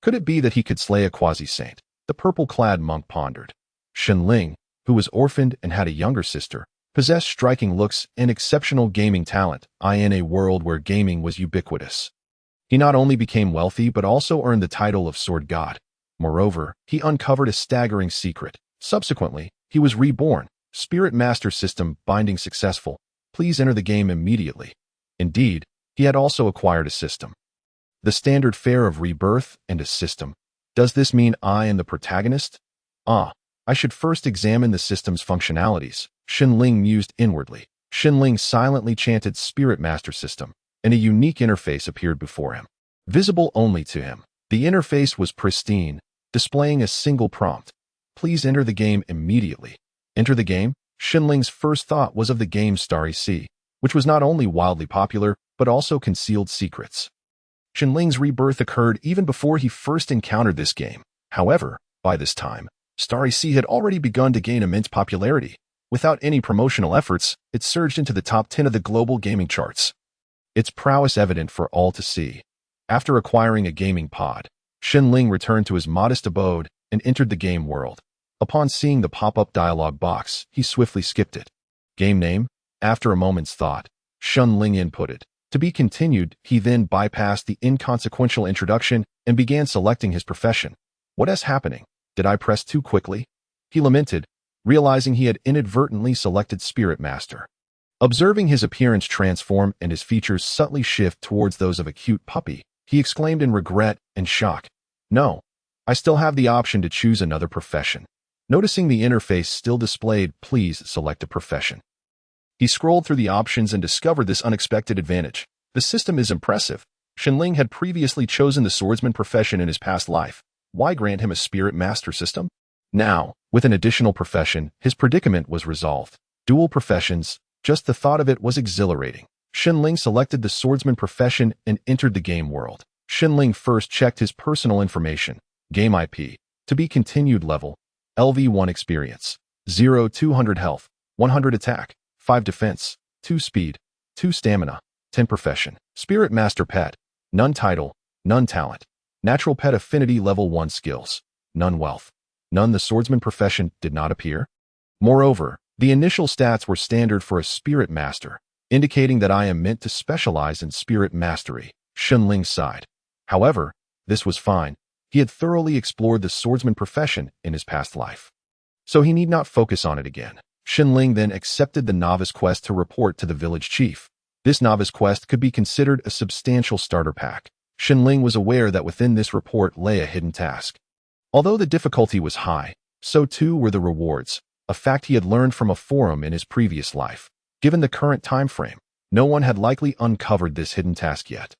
Could it be that he could slay a quasi-saint? The purple-clad monk pondered. Shenling, who was orphaned and had a younger sister, possessed striking looks and exceptional gaming talent, in a world where gaming was ubiquitous. He not only became wealthy but also earned the title of Sword God. Moreover, he uncovered a staggering secret. Subsequently, he was reborn. Spirit Master System binding successful. Please enter the game immediately. Indeed, he had also acquired a system. The standard fare of rebirth and a system. Does this mean I am the protagonist? I should first examine the system's functionalities, Shenling mused inwardly. Shenling silently chanted Spirit Master System, and a unique interface appeared before him, visible only to him. The interface was pristine, displaying a single prompt. Please enter the game immediately. Enter the game? Shenling's first thought was of the game Starry Sea, which was not only wildly popular, but also concealed secrets. Shenling's rebirth occurred even before he first encountered this game. However, by this time, Starry Sea had already begun to gain immense popularity. Without any promotional efforts, it surged into the top 10 of the global gaming charts. Its prowess evident for all to see. After acquiring a gaming pod, Shenling returned to his modest abode and entered the game world. Upon seeing the pop-up dialog box, he swiftly skipped it. Game name? After a moment's thought, Shenling inputted To be continued, he then bypassed the inconsequential introduction and began selecting his profession. What is happening? Did I press too quickly? He lamented, realizing he had inadvertently selected Spirit Master. Observing his appearance transform and his features subtly shift towards those of a cute puppy, he exclaimed in regret and shock. No, I still have the option to choose another profession. Noticing the interface still displayed, please select a profession. He scrolled through the options and discovered this unexpected advantage. The system is impressive. Shenling had previously chosen the swordsman profession in his past life. Why grant him a Spirit Master system? Now, with an additional profession, his predicament was resolved. Dual professions, just the thought of it was exhilarating. Shenling selected the swordsman profession and entered the game world. Shenling first checked his personal information. Game IP. To be continued level. LV1 experience. 0-200 health. 100 attack. 5 defense. 2 speed. 2 stamina. 10 profession. Spirit Master pet. None title. None talent. Natural pet affinity level 1 skills. None wealth. None the swordsman profession did not appear. Moreover, the initial stats were standard for a Spirit Master, indicating that I am meant to specialize in Spirit Mastery. Shenling sighed. However, this was fine. He had thoroughly explored the swordsman profession in his past life, so he need not focus on it again. Shenling then accepted the novice quest to report to the village chief. This novice quest could be considered a substantial starter pack. Shenling was aware that within this report lay a hidden task. Although the difficulty was high, so too were the rewards, a fact he had learned from a forum in his previous life. Given the current time frame, no one had likely uncovered this hidden task yet.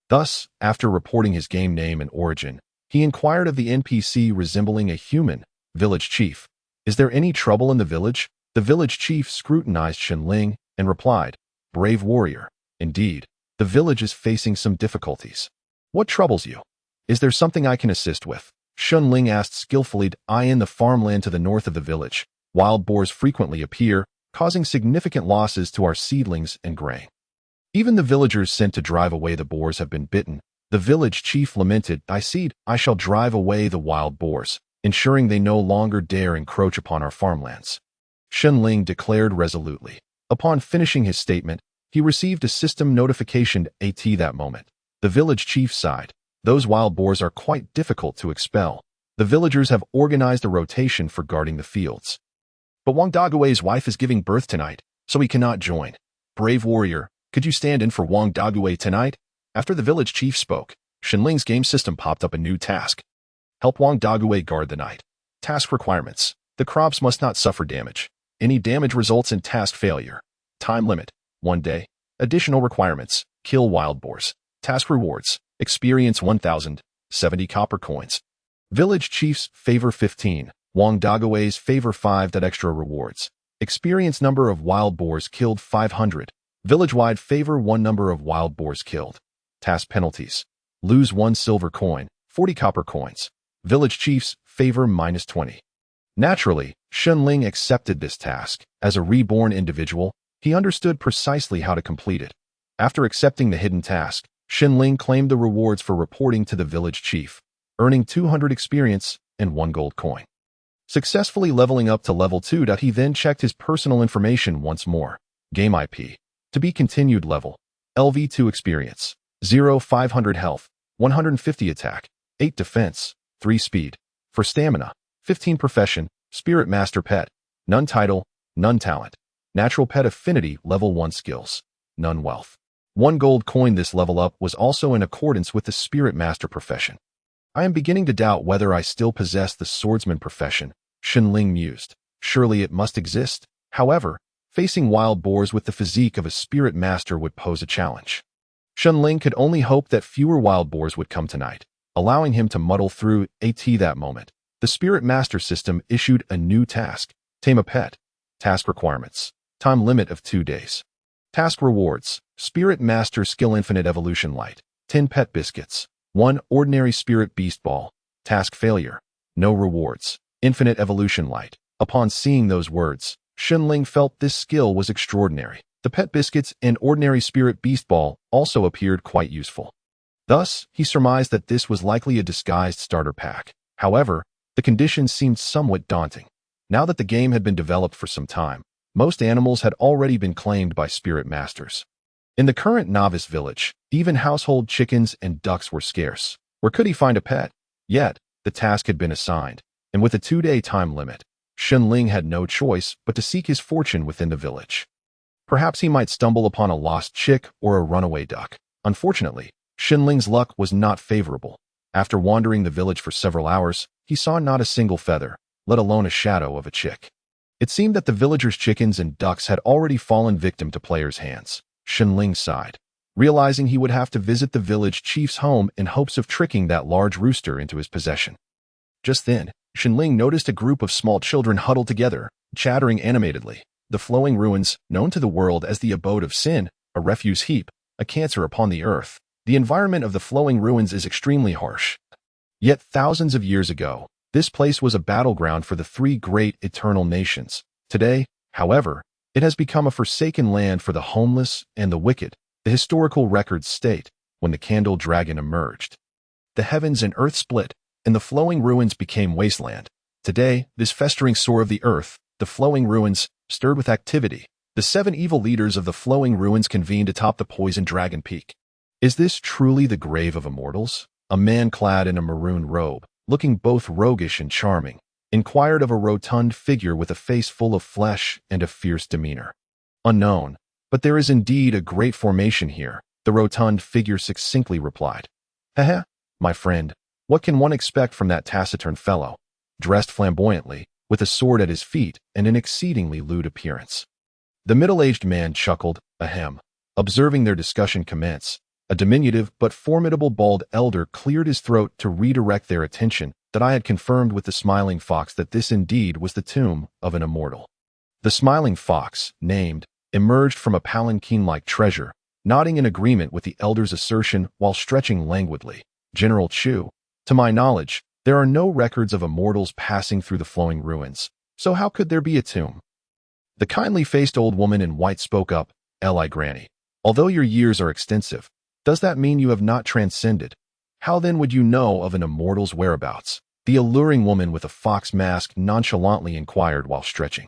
Thus, after reporting his game name and origin, he inquired of the NPC resembling a human, village chief. Is there any trouble in the village? The village chief scrutinized Shenling and replied, brave warrior, indeed, the village is facing some difficulties. What troubles you? Is there something I can assist with? Shenling asked skillfully. In the farmland to the north of the village, wild boars frequently appear, causing significant losses to our seedlings and grain. Even the villagers sent to drive away the boars have been bitten. The village chief lamented, I shall drive away the wild boars, ensuring they no longer dare encroach upon our farmlands. Shenling declared resolutely. Upon finishing his statement, he received a system notification at that moment. The village chief sighed. Those wild boars are quite difficult to expel. The villagers have organized a rotation for guarding the fields. But Wang Dagui's wife is giving birth tonight, so he cannot join. Brave warrior, could you stand in for Wang Dagui tonight? After the village chief spoke, Shenling's game system popped up a new task. Help Wang Dagui guard the night. Task requirements. The crops must not suffer damage. Any damage results in task failure. Time limit. 1 day. Additional requirements. Kill wild boars. Task rewards. Experience 1,000. 70 copper coins. Village chief's favor 15. Wang Dagui's favor 5. Extra rewards. Experience number of wild boars killed 500. Village-wide favor 1 number of wild boars killed. Task penalties. Lose 1 silver coin. 40 copper coins. Village chief's favor -20. Naturally, Shenling accepted this task. As a reborn individual, he understood precisely how to complete it. After accepting the hidden task, Shenling claimed the rewards for reporting to the village chief, earning 200 experience and 1 gold coin. Successfully leveling up to level 2. He then checked his personal information once more. Game IP. To be continued level. LV2 experience. 0-500 health. 150 attack. 8 defense. 3 speed. For stamina. 15 profession. Spirit Master pet. None title. None talent. Natural pet affinity level 1 skills. None wealth. 1 gold coin. This level up was also in accordance with the Spirit Master profession. I am beginning to doubt whether I still possess the swordsman profession, Shenling mused. Surely it must exist. However, facing wild boars with the physique of a Spirit Master would pose a challenge. Shenling could only hope that fewer wild boars would come tonight, allowing him to muddle through that moment. The Spirit Master system issued a new task. Tame a pet. Task requirements. Time limit of 2 days. Task rewards. Spirit Master skill infinite evolution light. 10 pet biscuits. 1 ordinary spirit beast ball. Task failure. No rewards. Infinite evolution light. Upon seeing those words, Shenling felt this skill was extraordinary. The pet biscuits and ordinary spirit beast ball also appeared quite useful. Thus, he surmised that this was likely a disguised starter pack. However, the conditions seemed somewhat daunting. Now that the game had been developed for some time, most animals had already been claimed by Spirit Masters. In the current novice village, even household chickens and ducks were scarce. Where could he find a pet? Yet, the task had been assigned, and with a 2-day time limit, Shenling had no choice but to seek his fortune within the village. Perhaps he might stumble upon a lost chick or a runaway duck. Unfortunately, Shenling's luck was not favorable. After wandering the village for several hours, he saw not a single feather, let alone a shadow of a chick. It seemed that the villagers' chickens and ducks had already fallen victim to players' hands. Shenling sighed, realizing he would have to visit the village chief's home in hopes of tricking that large rooster into his possession. Just then, Shenling noticed a group of small children huddled together, chattering animatedly. The flowing ruins, known to the world as the abode of sin, a refuse heap, a cancer upon the earth. The environment of the flowing ruins is extremely harsh. Yet thousands of years ago, this place was a battleground for the 3 great eternal nations. Today, however, it has become a forsaken land for the homeless and the wicked. The historical records state, when the candle dragon emerged, the heavens and earth split, and the flowing ruins became wasteland. Today, this festering sore of the earth, the flowing ruins, stirred with activity. The 7 evil leaders of the flowing ruins convened atop the poisoned dragon peak. Is this truly the grave of immortals? A man clad in a maroon robe, looking both roguish and charming, inquired of a rotund figure with a face full of flesh and a fierce demeanor. Unknown, but there is indeed a great formation here, the rotund figure succinctly replied. Heh, my friend, what can one expect from that taciturn fellow, dressed flamboyantly, with a sword at his feet and an exceedingly lewd appearance? The middle-aged man chuckled, ahem. Observing their discussion commence, a diminutive but formidable bald elder cleared his throat to redirect their attention that I had confirmed with the smiling fox that this indeed was the tomb of an immortal. The smiling fox, named, emerged from a palanquin-like treasure, nodding in agreement with the elder's assertion while stretching languidly. General Chu, to my knowledge, there are no records of immortals passing through the flowing ruins, so how could there be a tomb? The kindly-faced old woman in white spoke up, Eli Granny. Although your years are extensive, does that mean you have not transcended? How then would you know of an immortal's whereabouts? The alluring woman with a fox mask nonchalantly inquired while stretching.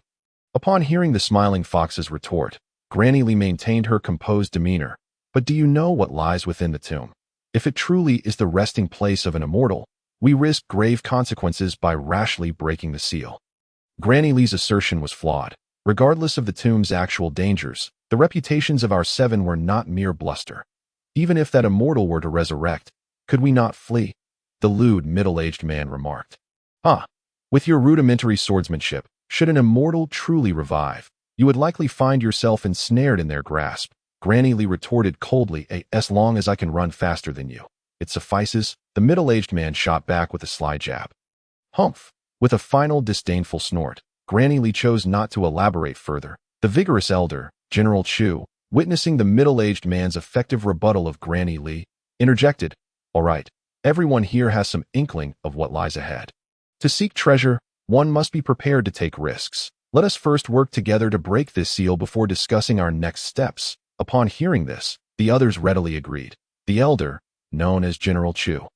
Upon hearing the smiling fox's retort, Granny Lee maintained her composed demeanor. But do you know what lies within the tomb? If it truly is the resting place of an immortal, we risk grave consequences by rashly breaking the seal. Granny Lee's assertion was flawed. Regardless of the tomb's actual dangers, the reputations of our 7 were not mere bluster. Even if that immortal were to resurrect, could we not flee? The lewd, middle-aged man remarked. With your rudimentary swordsmanship, should an immortal truly revive, you would likely find yourself ensnared in their grasp. Granny Lee retorted coldly, as long as I can run faster than you. It suffices, the middle-aged man shot back with a sly jab. Humph! With a final disdainful snort, Granny Lee chose not to elaborate further. The vigorous elder, General Chu, witnessing the middle-aged man's effective rebuttal of Granny Lee, interjected, All right, everyone here has some inkling of what lies ahead. To seek treasure, one must be prepared to take risks. Let us first work together to break this seal before discussing our next steps. Upon hearing this, the others readily agreed. The elder, known as General Chu,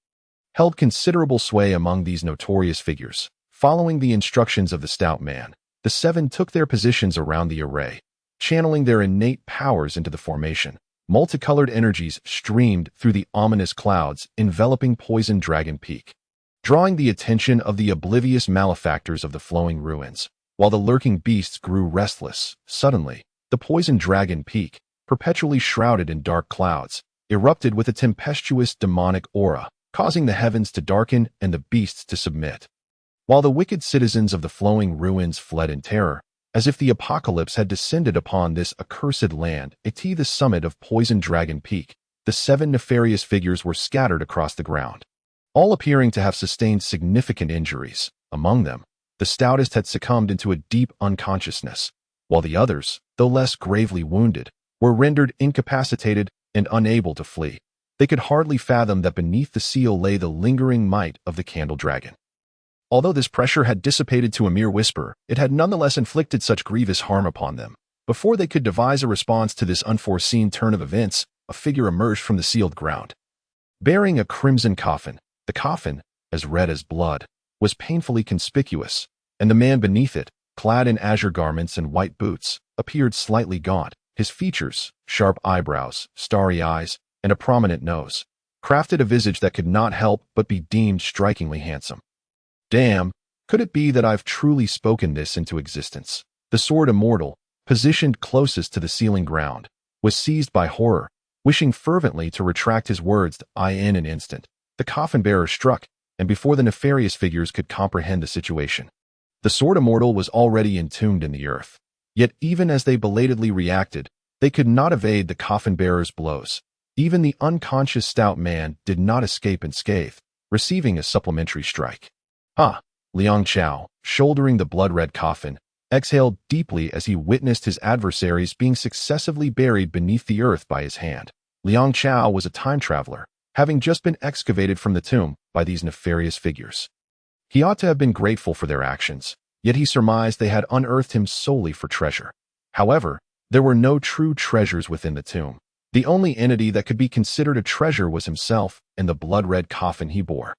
held considerable sway among these notorious figures. Following the instructions of the stout man, the 7 took their positions around the array, channeling their innate powers into the formation. Multicolored energies streamed through the ominous clouds enveloping Poison Dragon Peak, drawing the attention of the oblivious malefactors of the flowing ruins. While the lurking beasts grew restless, suddenly, the Poison Dragon Peak, perpetually shrouded in dark clouds, erupted with a tempestuous demonic aura, causing the heavens to darken and the beasts to submit. While the wicked citizens of the flowing ruins fled in terror, as if the apocalypse had descended upon this accursed land, at the summit of Poison Dragon Peak, the 7 nefarious figures were scattered across the ground, all appearing to have sustained significant injuries. Among them, the stoutest had succumbed into a deep unconsciousness, while the others, though less gravely wounded, were rendered incapacitated and unable to flee. They could hardly fathom that beneath the seal lay the lingering might of the Candle Dragon. Although this pressure had dissipated to a mere whisper, it had nonetheless inflicted such grievous harm upon them. Before they could devise a response to this unforeseen turn of events, a figure emerged from the sealed ground, bearing a crimson coffin. The coffin, as red as blood, was painfully conspicuous, and the man beneath it, clad in azure garments and white boots, appeared slightly gaunt. His features, sharp eyebrows, starry eyes, and a prominent nose, crafted a visage that could not help but be deemed strikingly handsome. Damn, could it be that I've truly spoken this into existence? The sword immortal, positioned closest to the sealing ground, was seized by horror, wishing fervently to retract his words. In an instant, the coffin-bearer struck, and before the nefarious figures could comprehend the situation, the sword immortal was already entombed in the earth. Yet even as they belatedly reacted, they could not evade the coffin-bearer's blows. Even the unconscious stout man did not escape unscathed, receiving a supplementary strike. Liang Chao, shouldering the blood-red coffin, exhaled deeply as he witnessed his adversaries being successively buried beneath the earth by his hand. Liang Chao was a time traveler, having just been excavated from the tomb by these nefarious figures. He ought to have been grateful for their actions, yet he surmised they had unearthed him solely for treasure. However, there were no true treasures within the tomb. The only entity that could be considered a treasure was himself and the blood-red coffin he bore.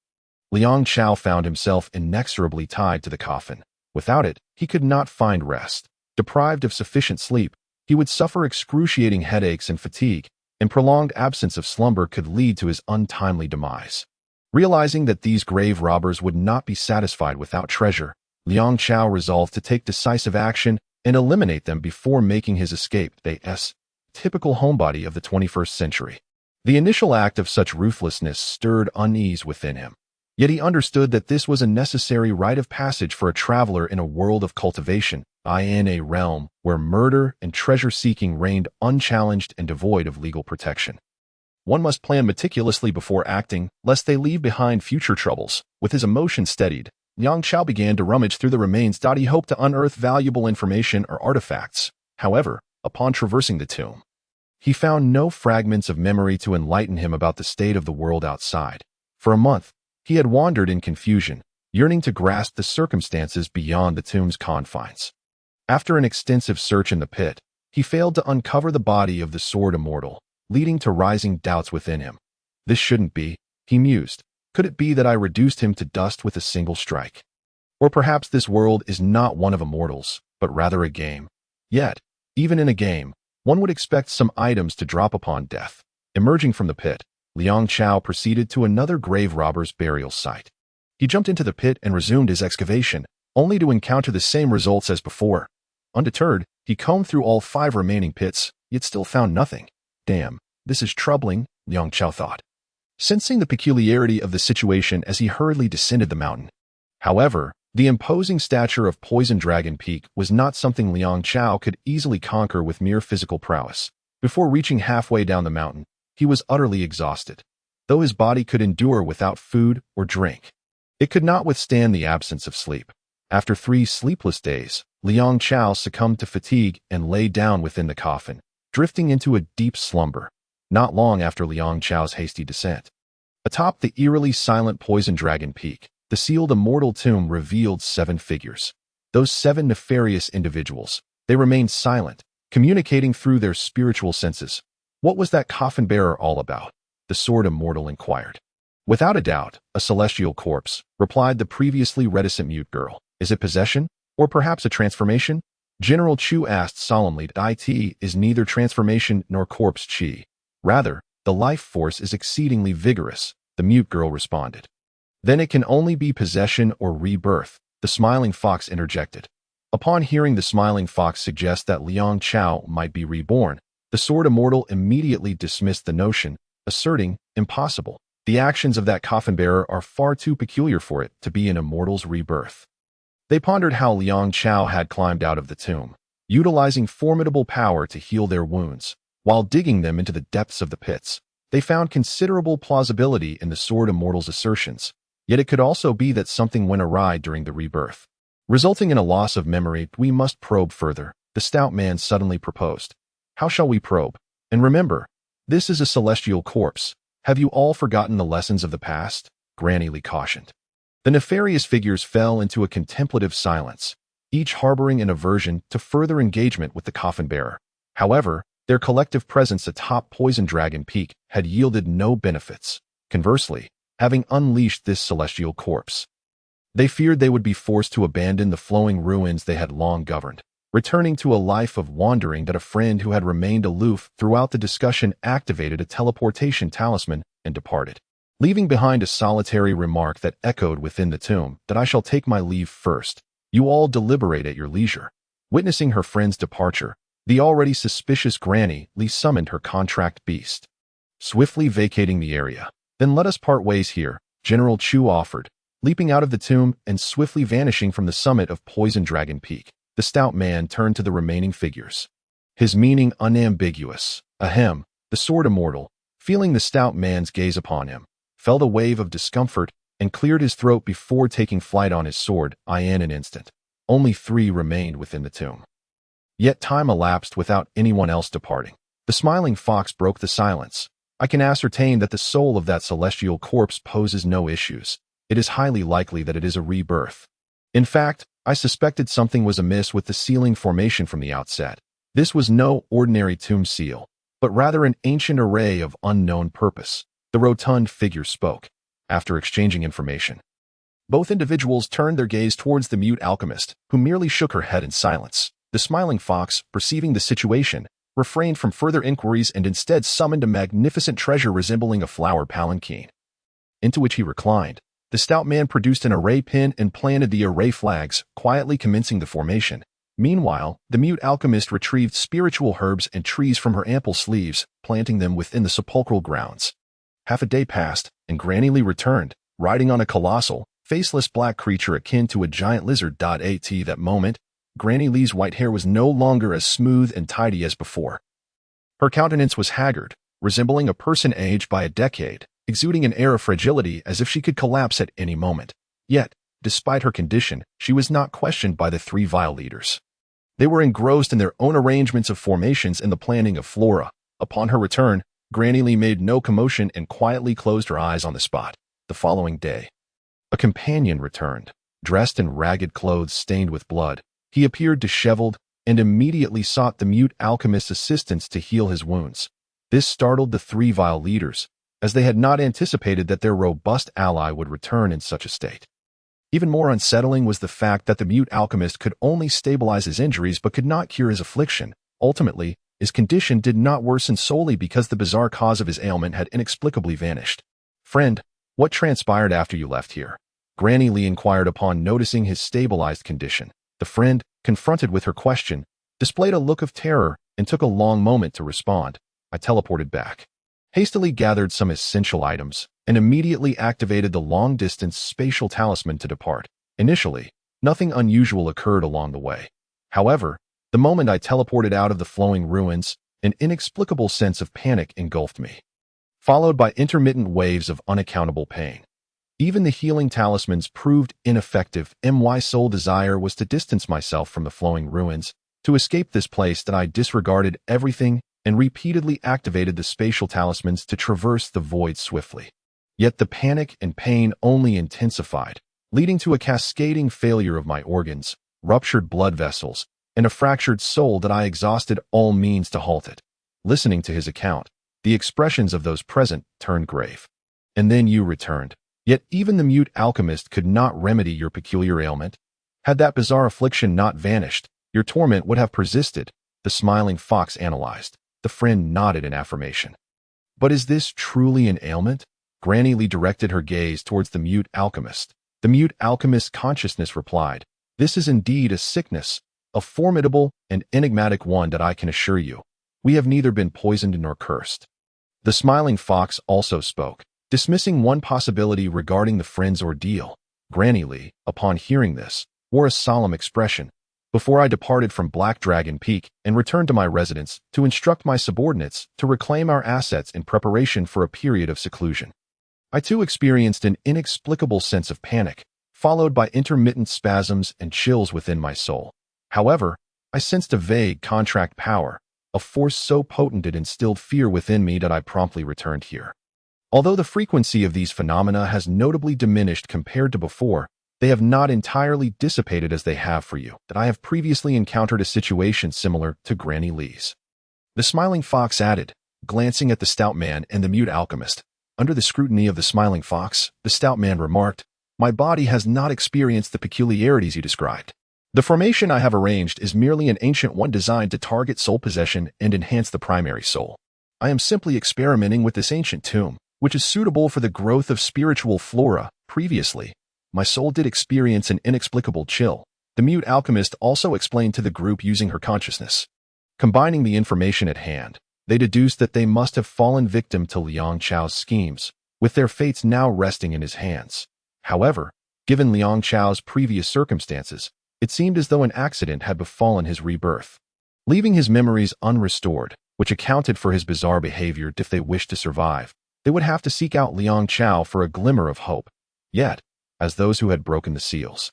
Liang Chao found himself inexorably tied to the coffin. Without it, he could not find rest. Deprived of sufficient sleep, he would suffer excruciating headaches and fatigue, and prolonged absence of slumber could lead to his untimely demise. Realizing that these grave robbers would not be satisfied without treasure, Liang Chao resolved to take decisive action and eliminate them before making his escape. Typical homebody of the 21st century. The initial act of such ruthlessness stirred unease within him. Yet he understood that this was a necessary rite of passage for a traveler in a world of cultivation, in a realm where murder and treasure-seeking reigned unchallenged and devoid of legal protection. One must plan meticulously before acting, lest they leave behind future troubles. With his emotions steadied, Liang Chao began to rummage through the remains. He hoped to unearth valuable information or artifacts. However, upon traversing the tomb, he found no fragments of memory to enlighten him about the state of the world outside. For a month, he had wandered in confusion, yearning to grasp the circumstances beyond the tomb's confines. After an extensive search in the pit, he failed to uncover the body of the sword immortal, leading to rising doubts within him. This shouldn't be, he mused. Could it be that I reduced him to dust with a single strike? Or perhaps this world is not one of immortals, but rather a game. Yet, even in a game, one would expect some items to drop upon death. Emerging from the pit, Liang Chao proceeded to another grave robber's burial site. He jumped into the pit and resumed his excavation, only to encounter the same results as before. Undeterred, he combed through all 5 remaining pits, yet still found nothing. Damn, this is troubling, Liang Chao thought, sensing the peculiarity of the situation as he hurriedly descended the mountain. However, the imposing stature of Poison Dragon Peak was not something Liang Chao could easily conquer with mere physical prowess. Before reaching halfway down the mountain, he was utterly exhausted. Though his body could endure without food or drink, it could not withstand the absence of sleep. After 3 sleepless days, Liang Chao succumbed to fatigue and lay down within the coffin, drifting into a deep slumber. Not long after Liang Chao's hasty descent, atop the eerily silent Poison Dragon Peak, the sealed immortal tomb revealed 7 figures. Those 7 nefarious individuals. They remained silent, communicating through their spiritual senses. What was that coffin-bearer all about? The sword immortal inquired. Without a doubt, a celestial corpse, replied the previously reticent mute girl. Is it possession? Or perhaps a transformation? General Chu asked solemnly. It is neither transformation nor corpse chi. Rather, the life force is exceedingly vigorous, the mute girl responded. Then it can only be possession or rebirth, the smiling fox interjected. Upon hearing the smiling fox suggest that Liang Chao might be reborn, the sword immortal immediately dismissed the notion, asserting, impossible. The actions of that coffin-bearer are far too peculiar for it to be an immortal's rebirth. They pondered how Liang Chao had climbed out of the tomb, utilizing formidable power to heal their wounds. While digging them into the depths of the pits, they found considerable plausibility in the sword immortal's assertions. Yet it could also be that something went awry during the rebirth, resulting in a loss of memory. We must probe further, the stout man suddenly proposed. How shall we probe? And remember, this is a celestial corpse. Have you all forgotten the lessons of the past? Granny Lee cautioned. The nefarious figures fell into a contemplative silence, each harboring an aversion to further engagement with the coffin-bearer. However, their collective presence atop Poison Dragon Peak had yielded no benefits. Conversely, having unleashed this celestial corpse, they feared they would be forced to abandon the flowing ruins they had long governed. Returning to a life of wandering, that a friend who had remained aloof throughout the discussion activated a teleportation talisman and departed, leaving behind a solitary remark that echoed within the tomb, that I shall take my leave first. You all deliberate at your leisure. Witnessing her friend's departure, the already suspicious Granny Lee summoned her contract beast, swiftly vacating the area. Then let us part ways here, General Chu offered, leaping out of the tomb and swiftly vanishing from the summit of Poison Dragon Peak. The stout man turned to the remaining figures, his meaning unambiguous. Ahem, the sword immortal, feeling the stout man's gaze upon him, felt a wave of discomfort and cleared his throat before taking flight on his sword. In an instant, only 3 remained within the tomb. Yet time elapsed without anyone else departing. The smiling fox broke the silence. I can ascertain that the soul of that celestial corpse poses no issues. It is highly likely that it is a rebirth. In fact, I suspected something was amiss with the sealing formation from the outset. This was no ordinary tomb seal, but rather an ancient array of unknown purpose. The rotund figure spoke. After exchanging information, both individuals turned their gaze towards the mute alchemist, who merely shook her head in silence. The smiling fox, perceiving the situation, refrained from further inquiries and instead summoned a magnificent treasure resembling a flower palanquin, into which he reclined. The stout man produced an array pin and planted the array flags, quietly commencing the formation. Meanwhile, the mute alchemist retrieved spiritual herbs and trees from her ample sleeves, planting them within the sepulchral grounds. Half a day passed, and Granny Lee returned, riding on a colossal, faceless black creature akin to a giant lizard. At that moment, Granny Lee's white hair was no longer as smooth and tidy as before. Her countenance was haggard, resembling a person aged by a decade, exuding an air of fragility as if she could collapse at any moment. Yet, despite her condition, she was not questioned by the 3 vile leaders. They were engrossed in their own arrangements of formations and the planning of flora. Upon her return, Granny Lee made no commotion and quietly closed her eyes on the spot. The following day, a companion returned, dressed in ragged clothes stained with blood. He appeared disheveled and immediately sought the mute alchemist's assistance to heal his wounds. This startled the 3 vile leaders, as they had not anticipated that their robust ally would return in such a state. Even more unsettling was the fact that the mute alchemist could only stabilize his injuries but could not cure his affliction. Ultimately, his condition did not worsen solely because the bizarre cause of his ailment had inexplicably vanished. "Friend, what transpired after you left here?" Granny Lee inquired upon noticing his stabilized condition. The friend, confronted with her question, displayed a look of terror and took a long moment to respond. I teleported back, hastily gathered some essential items, and immediately activated the long-distance spatial talisman to depart. Initially, nothing unusual occurred along the way. However, the moment I teleported out of the flowing ruins, an inexplicable sense of panic engulfed me, followed by intermittent waves of unaccountable pain. Even the healing talismans proved ineffective. My sole desire was to distance myself from the flowing ruins. To escape this place, that I disregarded everything and repeatedly activated the spatial talismans to traverse the void swiftly. Yet the panic and pain only intensified, leading to a cascading failure of my organs, ruptured blood vessels, and a fractured soul that I exhausted all means to halt it. Listening to his account, the expressions of those present turned grave. And then you returned. Yet even the mute alchemist could not remedy your peculiar ailment. Had that bizarre affliction not vanished, your torment would have persisted, the smiling fox analyzed. The friend nodded in affirmation. But is this truly an ailment? Granny Lee directed her gaze towards the mute alchemist. The mute alchemist's consciousness replied, "This is indeed a sickness, a formidable and enigmatic one, that I can assure you. We have neither been poisoned nor cursed." The smiling fox also spoke, dismissing one possibility regarding the friend's ordeal. Granny Lee, upon hearing this, wore a solemn expression. Before I departed from Black Dragon Peak and returned to my residence to instruct my subordinates to reclaim our assets in preparation for a period of seclusion, I too experienced an inexplicable sense of panic, followed by intermittent spasms and chills within my soul. However, I sensed a vague contract power, a force so potent it instilled fear within me that I promptly returned here. Although the frequency of these phenomena has notably diminished compared to before, they have not entirely dissipated as they have for you, that I have previously encountered a situation similar to Granny Lee's. The smiling fox added, glancing at the stout man and the mute alchemist. Under the scrutiny of the smiling fox, the stout man remarked, "My body has not experienced the peculiarities you described. The formation I have arranged is merely an ancient one designed to target soul possession and enhance the primary soul. I am simply experimenting with this ancient tomb, which is suitable for the growth of spiritual flora. Previously, my soul did experience an inexplicable chill. The mute alchemist also explained to the group using her consciousness. Combining the information at hand, they deduced that they must have fallen victim to Liang Chao's schemes, with their fates now resting in his hands. However, given Liang Chao's previous circumstances, it seemed as though an accident had befallen his rebirth, leaving his memories unrestored, which accounted for his bizarre behavior. If they wished to survive, they would have to seek out Liang Chao for a glimmer of hope. Yet, as those who had broken the seals,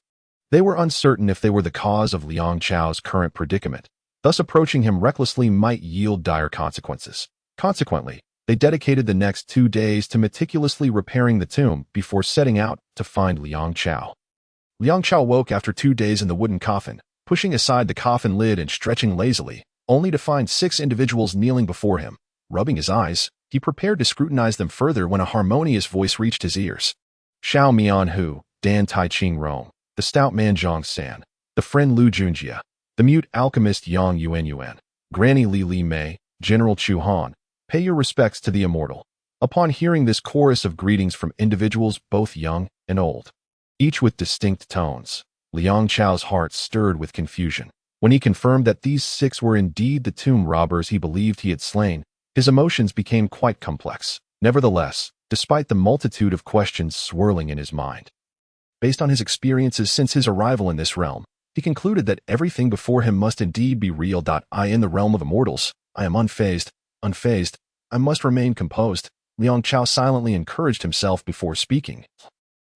they were uncertain if they were the cause of Liang Chao's current predicament. Thus, approaching him recklessly might yield dire consequences. Consequently, they dedicated the next 2 days to meticulously repairing the tomb before setting out to find Liang Chao. Liang Chao woke after 2 days in the wooden coffin, pushing aside the coffin lid and stretching lazily, only to find 6 individuals kneeling before him. Rubbing his eyes, he prepared to scrutinize them further when a harmonious voice reached his ears. Xiao Mian Hu, Dan Tai Ching Rong, the stout man Zhang San, the friend Lu Junjia, the mute alchemist Yang Yuan, Granny Li Li Mei, General Chu Han, pay your respects to the immortal. Upon hearing this chorus of greetings from individuals both young and old, each with distinct tones, Liang Chao's heart stirred with confusion. When he confirmed that these 6 were indeed the tomb robbers he believed he had slain, his emotions became quite complex. Nevertheless, despite the multitude of questions swirling in his mind, based on his experiences since his arrival in this realm, he concluded that everything before him must indeed be real. In the realm of immortals, I am unfazed. I must remain composed. Liang Chao silently encouraged himself before speaking.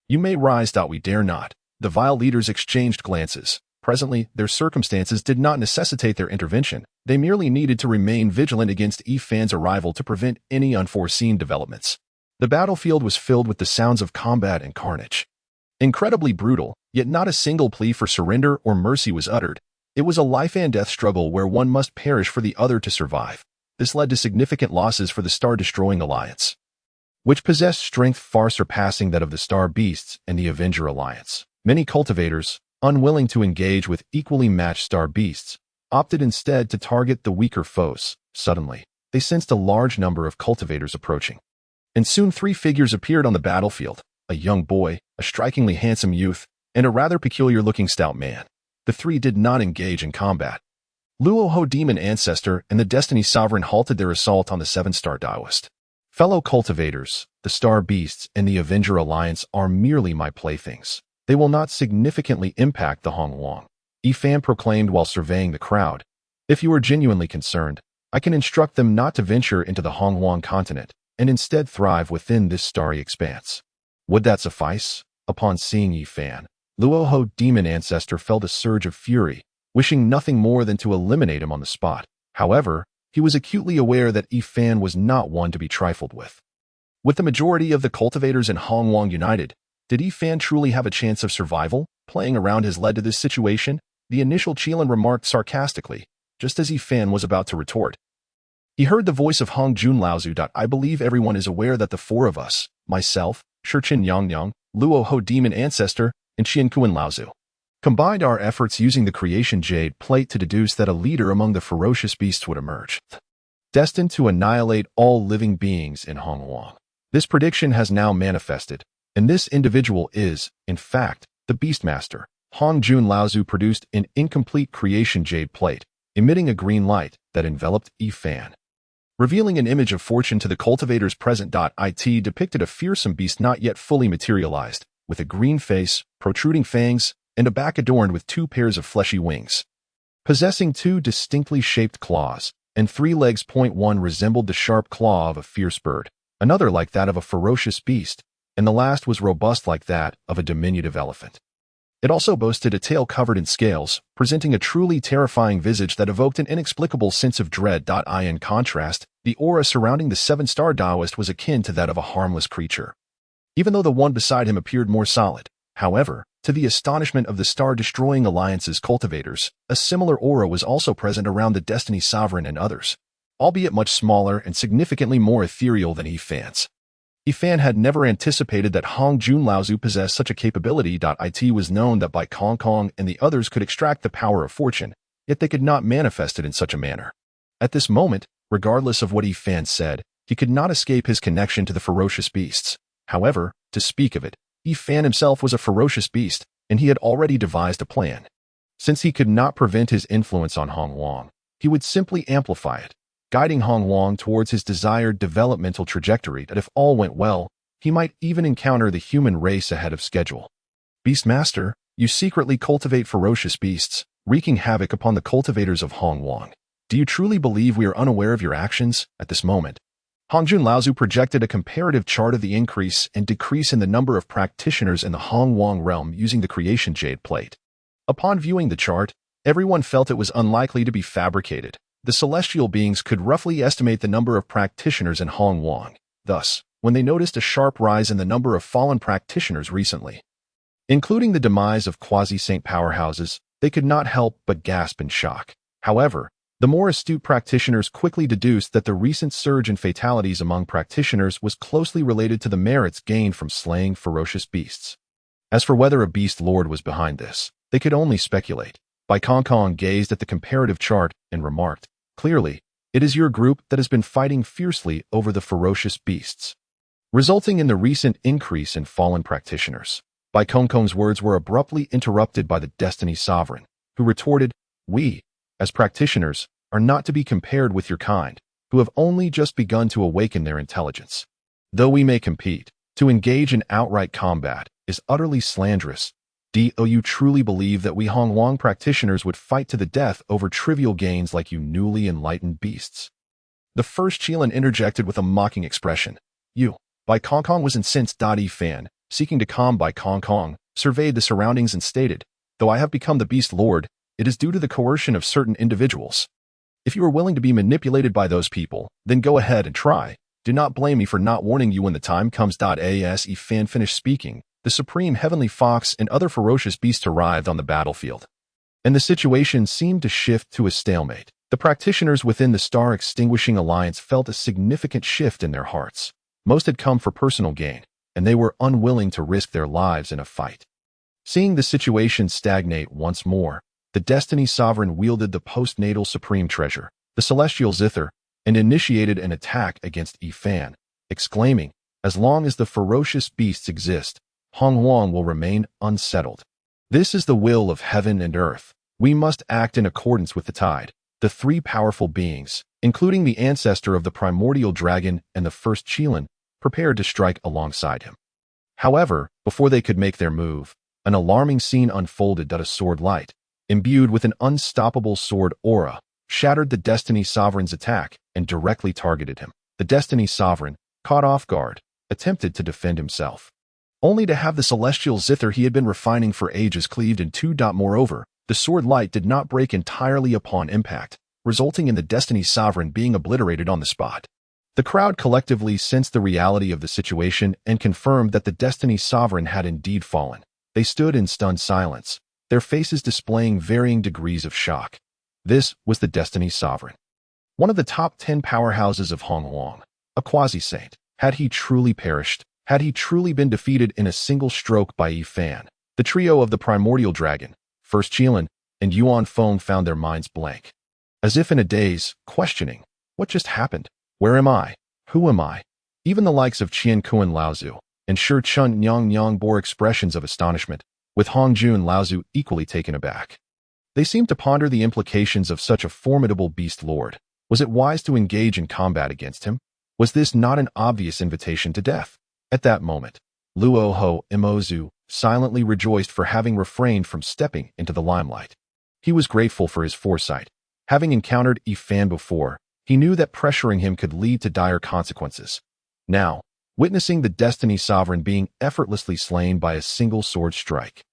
You may rise. We dare not. The vile leaders exchanged glances. Presently, their circumstances did not necessitate their intervention. They merely needed to remain vigilant against Yi Fan's arrival to prevent any unforeseen developments. The battlefield was filled with the sounds of combat and carnage. Incredibly brutal, yet not a single plea for surrender or mercy was uttered. It was a life-and-death struggle where one must perish for the other to survive. This led to significant losses for the Star-Destroying Alliance, which possessed strength far surpassing that of the Star Beasts and the Avenger Alliance. Many cultivators, unwilling to engage with equally matched Star Beasts, opted instead to target the weaker foes. Suddenly, they sensed a large number of cultivators approaching, and soon 3 figures appeared on the battlefield: a young boy, a strikingly handsome youth, and a rather peculiar-looking stout man. The 3 did not engage in combat. Luoho Demon Ancestor and the Destiny Sovereign halted their assault on the 7-star Daoist. Fellow cultivators, the Star Beasts and the Avenger Alliance are merely my playthings. They will not significantly impact the Hongwang. Yi Fan proclaimed while surveying the crowd. If you are genuinely concerned, I can instruct them not to venture into the Hongwang continent, and instead thrive within this starry expanse. Would that suffice? Upon seeing Yi Fan, Luoho Demon Ancestor felt a surge of fury, wishing nothing more than to eliminate him on the spot. However, he was acutely aware that Yi Fan was not one to be trifled with. With the majority of the cultivators in Hongwang united, did Yi Fan truly have a chance of survival? Playing around has led to this situation, the initial Qilin remarked sarcastically, just as Yi Fan was about to retort. He heard the voice of Hongjun Laozu. I believe everyone is aware that the 4 of us, myself, Shichin Yangyang, Luoho Demon Ancestor, and Qiankuan Laozu, combined our efforts using the creation jade plate to deduce that a leader among the ferocious beasts would emerge, destined to annihilate all living beings in Hongwang. This prediction has now manifested, and this individual is, in fact, the Beastmaster. Hongjun Laozu produced an incomplete creation jade plate, emitting a green light that enveloped Yi Fan, revealing an image of fortune to the cultivators present. It depicted a fearsome beast not yet fully materialized, with a green face, protruding fangs, and a back adorned with 2 pairs of fleshy wings, possessing 2 distinctly shaped claws, and 3 legs. One resembled the sharp claw of a fierce bird, another like that of a ferocious beast, and the last was robust like that of a diminutive elephant. It also boasted a tail covered in scales, presenting a truly terrifying visage that evoked an inexplicable sense of dread. In contrast, the aura surrounding the 7-star Daoist was akin to that of a harmless creature, even though the one beside him appeared more solid. However, to the astonishment of the Star-Destroying Alliance's cultivators, a similar aura was also present around the Destiny Sovereign and others, albeit much smaller and significantly more ethereal than Yi Fan's. Yifan had never anticipated that Hongjun Laozu possessed such a capability. It was known that Bai Kong Kong and the others could extract the power of fortune, yet they could not manifest it in such a manner. At this moment, regardless of what Yifan said, he could not escape his connection to the ferocious beasts. However, to speak of it, Yifan himself was a ferocious beast, and he had already devised a plan. Since he could not prevent his influence on Hong Wang, he would simply amplify it, guiding Hong Wang towards his desired developmental trajectory that if all went well, he might even encounter the human race ahead of schedule. Beastmaster, you secretly cultivate ferocious beasts, wreaking havoc upon the cultivators of Hong Wang. Do you truly believe we are unaware of your actions? At this moment, Hongjun Laozu projected a comparative chart of the increase and decrease in the number of practitioners in the Hong Wang realm using the creation jade plate. Upon viewing the chart, everyone felt it was unlikely to be fabricated. The celestial beings could roughly estimate the number of practitioners in Hong Wang. Thus, when they noticed a sharp rise in the number of fallen practitioners recently, including the demise of quasi-saint powerhouses, they could not help but gasp in shock. However, the more astute practitioners quickly deduced that the recent surge in fatalities among practitioners was closely related to the merits gained from slaying ferocious beasts. As for whether a beast lord was behind this, they could only speculate. Bai Kong Kong gazed at the comparative chart and remarked, "Clearly, it is your group that has been fighting fiercely over the ferocious beasts, resulting in the recent increase in fallen practitioners." Bai Kong Kong's words were abruptly interrupted by the Destiny Sovereign, who retorted, "We, as practitioners, are not to be compared with your kind, who have only just begun to awaken their intelligence. Though we may compete, to engage in outright combat is utterly slanderous. Do you truly believe that we Hong Wang practitioners would fight to the death over trivial gains like you newly enlightened beasts?" The first Qilin interjected with a mocking expression. "You." Bai Kong Kong was incensed. Yifan, seeking to calm Bai Kong Kong, surveyed the surroundings and stated, "Though I have become the Beast Lord, it is due to the coercion of certain individuals. If you are willing to be manipulated by those people, then go ahead and try. Do not blame me for not warning you when the time comes." As Yifan finished speaking, the Supreme Heavenly Fox and other ferocious beasts arrived on the battlefield, and the situation seemed to shift to a stalemate. The practitioners within the Star Extinguishing Alliance felt a significant shift in their hearts. Most had come for personal gain, and they were unwilling to risk their lives in a fight. Seeing the situation stagnate once more, the Destiny Sovereign wielded the postnatal Supreme Treasure, the Celestial Zither, and initiated an attack against Yifan, exclaiming, "As long as the ferocious beasts exist, Hong Wang will remain unsettled. This is the will of heaven and earth. We must act in accordance with the tide." The three powerful beings, including the ancestor of the primordial dragon and the first Qilin, prepared to strike alongside him. However, before they could make their move, an alarming scene unfolded. A sword light, imbued with an unstoppable sword aura, shattered the Destiny Sovereign's attack and directly targeted him. The Destiny Sovereign, caught off guard, attempted to defend himself, only to have the celestial zither he had been refining for ages cleaved in two. Moreover, the sword light did not break entirely upon impact, resulting in the Destiny Sovereign being obliterated on the spot. The crowd collectively sensed the reality of the situation and confirmed that the Destiny Sovereign had indeed fallen. They stood in stunned silence, their faces displaying varying degrees of shock. This was the Destiny Sovereign, one of the top 10 powerhouses of Hong Wang, a quasi-saint. Had he truly perished? Had he truly been defeated in a single stroke by Yifan? The trio of the primordial dragon, first Qilin, and Yuan Feng found their minds blank, as if in a daze, questioning, "What just happened? Where am I? Who am I?" Even the likes of Qian Kuan Laozu and Shi Chun Nyang bore expressions of astonishment, with Hongjun Laozu equally taken aback. They seemed to ponder the implications of such a formidable beast lord. Was it wise to engage in combat against him? Was this not an obvious invitation to death? At that moment, Luoho Imozu silently rejoiced for having refrained from stepping into the limelight. He was grateful for his foresight. Having encountered Yifan before, he knew that pressuring him could lead to dire consequences. Now, witnessing the Destiny Sovereign being effortlessly slain by a single sword strike,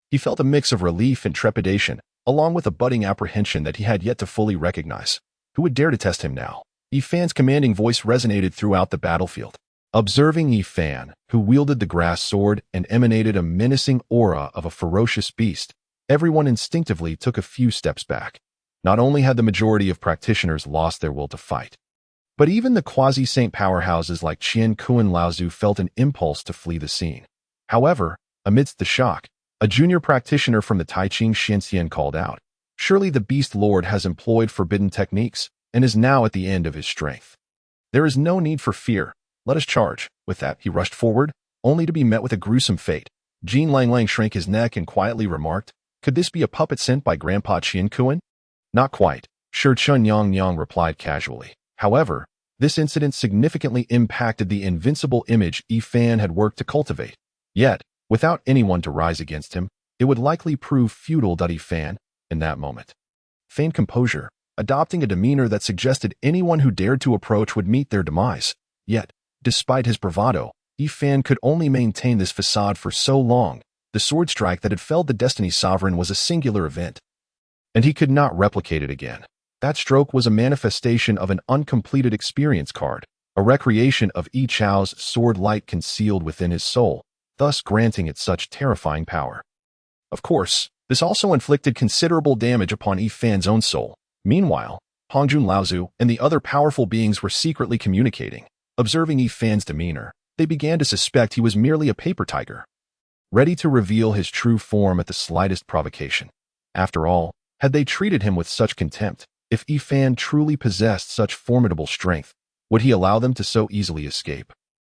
he felt a mix of relief and trepidation, along with a budding apprehension that he had yet to fully recognize. Who would dare to test him now? Yifan's commanding voice resonated throughout the battlefield. Observing Yifan, who wielded the grass sword and emanated a menacing aura of a ferocious beast, everyone instinctively took a few steps back. Not only had the majority of practitioners lost their will to fight, But even the quasi-saint powerhouses like Qian Kuan Laozu felt an impulse to flee the scene. However, amidst the shock, a junior practitioner from the Taiching Xianxian called out, "Surely the Beast Lord has employed forbidden techniques and is now at the end of his strength. There is no need for fear. Let us charge." With that, he rushed forward, only to be met with a gruesome fate. Jean Lang Lang shrank his neck and quietly remarked, "Could this be a puppet sent by Grandpa Qian Kuan?" "Not quite," Shi Chun Yang Yang replied casually. However, this incident significantly impacted the invincible image Yi Fan had worked to cultivate. Yet, without anyone to rise against him, it would likely prove futile. Yi Fan, in that moment, feigned composure, adopting a demeanor that suggested anyone who dared to approach would meet their demise. Yet, despite his bravado, Yi Fan could only maintain this facade for so long. The sword strike that had felled the Destiny Sovereign was a singular event, and he could not replicate it again. That stroke was a manifestation of an uncompleted experience card, a recreation of Yi Chao's sword light concealed within his soul, thus granting it such terrifying power. Of course, this also inflicted considerable damage upon Yi Fan's own soul. Meanwhile, Hongjun Laozu and the other powerful beings were secretly communicating. Observing Yi Fan's demeanor, they began to suspect he was merely a paper tiger, ready to reveal his true form at the slightest provocation. After all, had they treated him with such contempt, if Yi Fan truly possessed such formidable strength, would he allow them to so easily escape?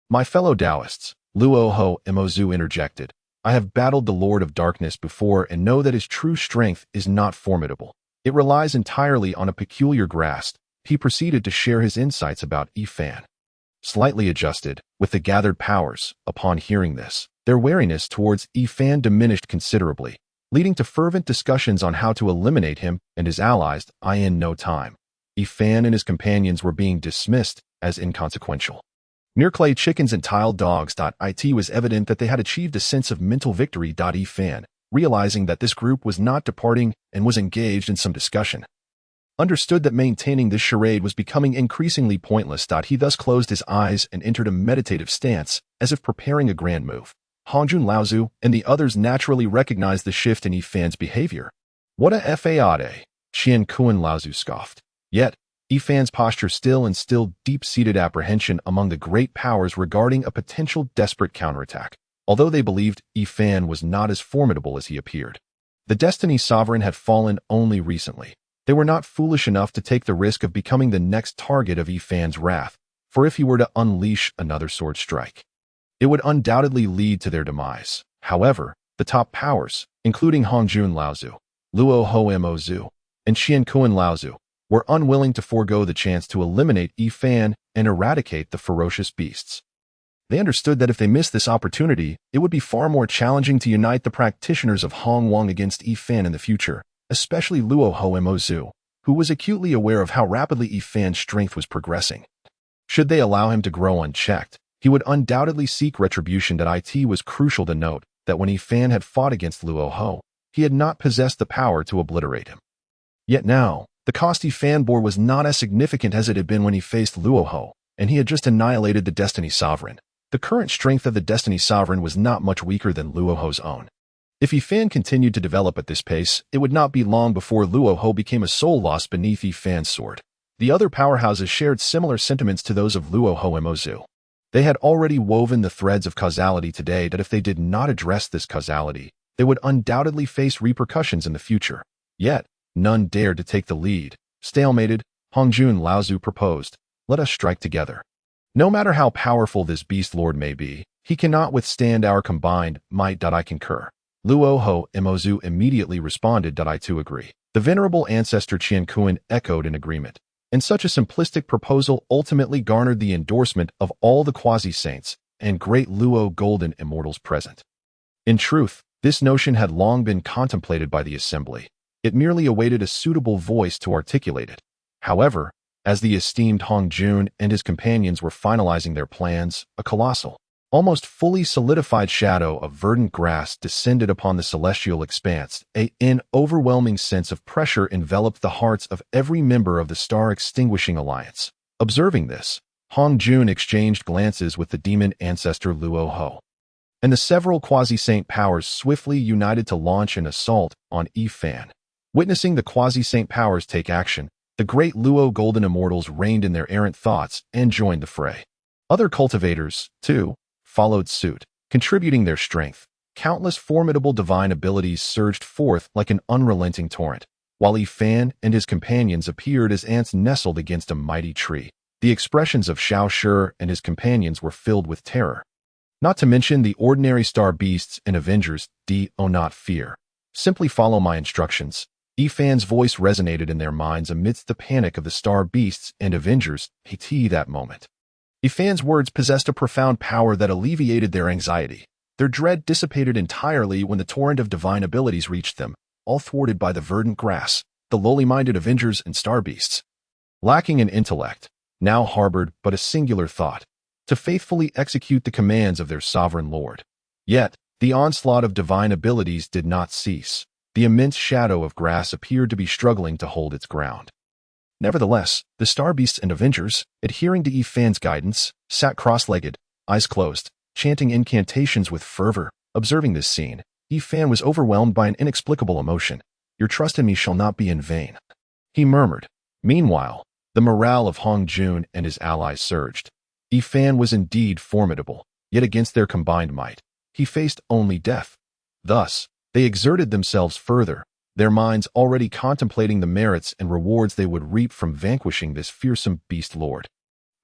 "My fellow Taoists," Luo Ho Emozu interjected, "I have battled the Lord of Darkness before and know that his true strength is not formidable. It relies entirely on a peculiar grasp." He proceeded to share his insights about Yi Fan. Slightly adjusted, with the gathered powers, upon hearing this, their wariness towards Yi Fan diminished considerably, leading to fervent discussions on how to eliminate him and his allies. In no time, Yi Fan and his companions were being dismissed as inconsequential. Mere clay chickens and tiled dogs. It was evident that they had achieved a sense of mental victory. Yi Fan, realizing that this group was not departing and was engaged in some discussion, understood that maintaining this charade was becoming increasingly pointless. He thus closed his eyes and entered a meditative stance, as if preparing a grand move. Hongjun Laozu and the others naturally recognized the shift in Yi Fan's behavior. "What a fade," Qian Kuan Laozu scoffed. Yet, Yi Fan's posture still instilled deep-seated apprehension among the great powers regarding a potential desperate counterattack, although they believed Yi Fan was not as formidable as he appeared. The Destiny Sovereign had fallen only recently. They were not foolish enough to take the risk of becoming the next target of Yi Fan's wrath, for if he were to unleash another sword strike, it would undoubtedly lead to their demise. However, the top powers, including Hongjun Laozu, Luo Ho Emozu, and Qian Kuan Laozu, were unwilling to forego the chance to eliminate Yi Fan and eradicate the ferocious beasts. They understood that if they missed this opportunity, it would be far more challenging to unite the practitioners of Hongwang against Yi Fan in the future, especially Luo Ho Emozu, who was acutely aware of how rapidly Yi Fan's strength was progressing. Should they allow him to grow unchecked, he would undoubtedly seek retribution. It was crucial to note that when Yi Fan had fought against Luo Ho, he had not possessed the power to obliterate him. Yet now, the cost Yi Fan bore was not as significant as it had been when he faced Luo Ho, and he had just annihilated the Destiny Sovereign. The current strength of the Destiny Sovereign was not much weaker than Luo Ho's own. If Yi Fan continued to develop at this pace, it would not be long before Luo Ho became a soul lost beneath Yi Fan's sword. The other powerhouses shared similar sentiments to those of Luo Ho Emozu. They had already woven the threads of causality today that if they did not address this causality, they would undoubtedly face repercussions in the future. Yet, none dared to take the lead. Stalemated, Hongjun Laozu proposed, "Let us strike together. No matter how powerful this beast lord may be, he cannot withstand our combined might." I concur. Luo Ho Emozu immediately responded. I too agree. The venerable ancestor Qian Kuan echoed in agreement, and such a simplistic proposal ultimately garnered the endorsement of all the quasi-saints and great Luo golden immortals present. In truth, this notion had long been contemplated by the assembly. It merely awaited a suitable voice to articulate it. However, as the esteemed Hongjun and his companions were finalizing their plans, a colossal, almost fully solidified shadow of verdant grass descended upon the celestial expanse. An overwhelming sense of pressure enveloped the hearts of every member of the Star-Extinguishing Alliance. Observing this, Hongjun exchanged glances with the demon ancestor Luo Ho, and the several quasi-saint powers swiftly united to launch an assault on Yi Fan. Witnessing the quasi-saint powers take action, The great Luo golden immortals reigned in their errant thoughts and joined the fray. Other cultivators, too, followed suit, contributing their strength. Countless formidable divine abilities surged forth like an unrelenting torrent, while Fan and his companions appeared as ants nestled against a mighty tree. The expressions of Shiao Sheru and his companions were filled with terror. Not to mention the ordinary star beasts and avengers. Do not fear. Simply follow my instructions. Fan's voice resonated in their minds amidst the panic of the star beasts and avengers. That moment. Fan's words possessed a profound power that alleviated their anxiety. Their dread dissipated entirely when the torrent of divine abilities reached them, all thwarted by the verdant grass, the lowly-minded avengers and star beasts. Lacking in intellect, now harbored but a singular thought, to faithfully execute the commands of their sovereign lord. Yet, the onslaught of divine abilities did not cease. The immense shadow of grass appeared to be struggling to hold its ground. Nevertheless, the star beasts and avengers, adhering to Fan's guidance, sat cross-legged, eyes closed, chanting incantations with fervor. Observing this scene, Fan was overwhelmed by an inexplicable emotion. Your trust in me shall not be in vain, he murmured. Meanwhile, the morale of Hongjun and his allies surged. Fan was indeed formidable, yet against their combined might, he faced only death. Thus, they exerted themselves further, their minds already contemplating the merits and rewards they would reap from vanquishing this fearsome beast lord.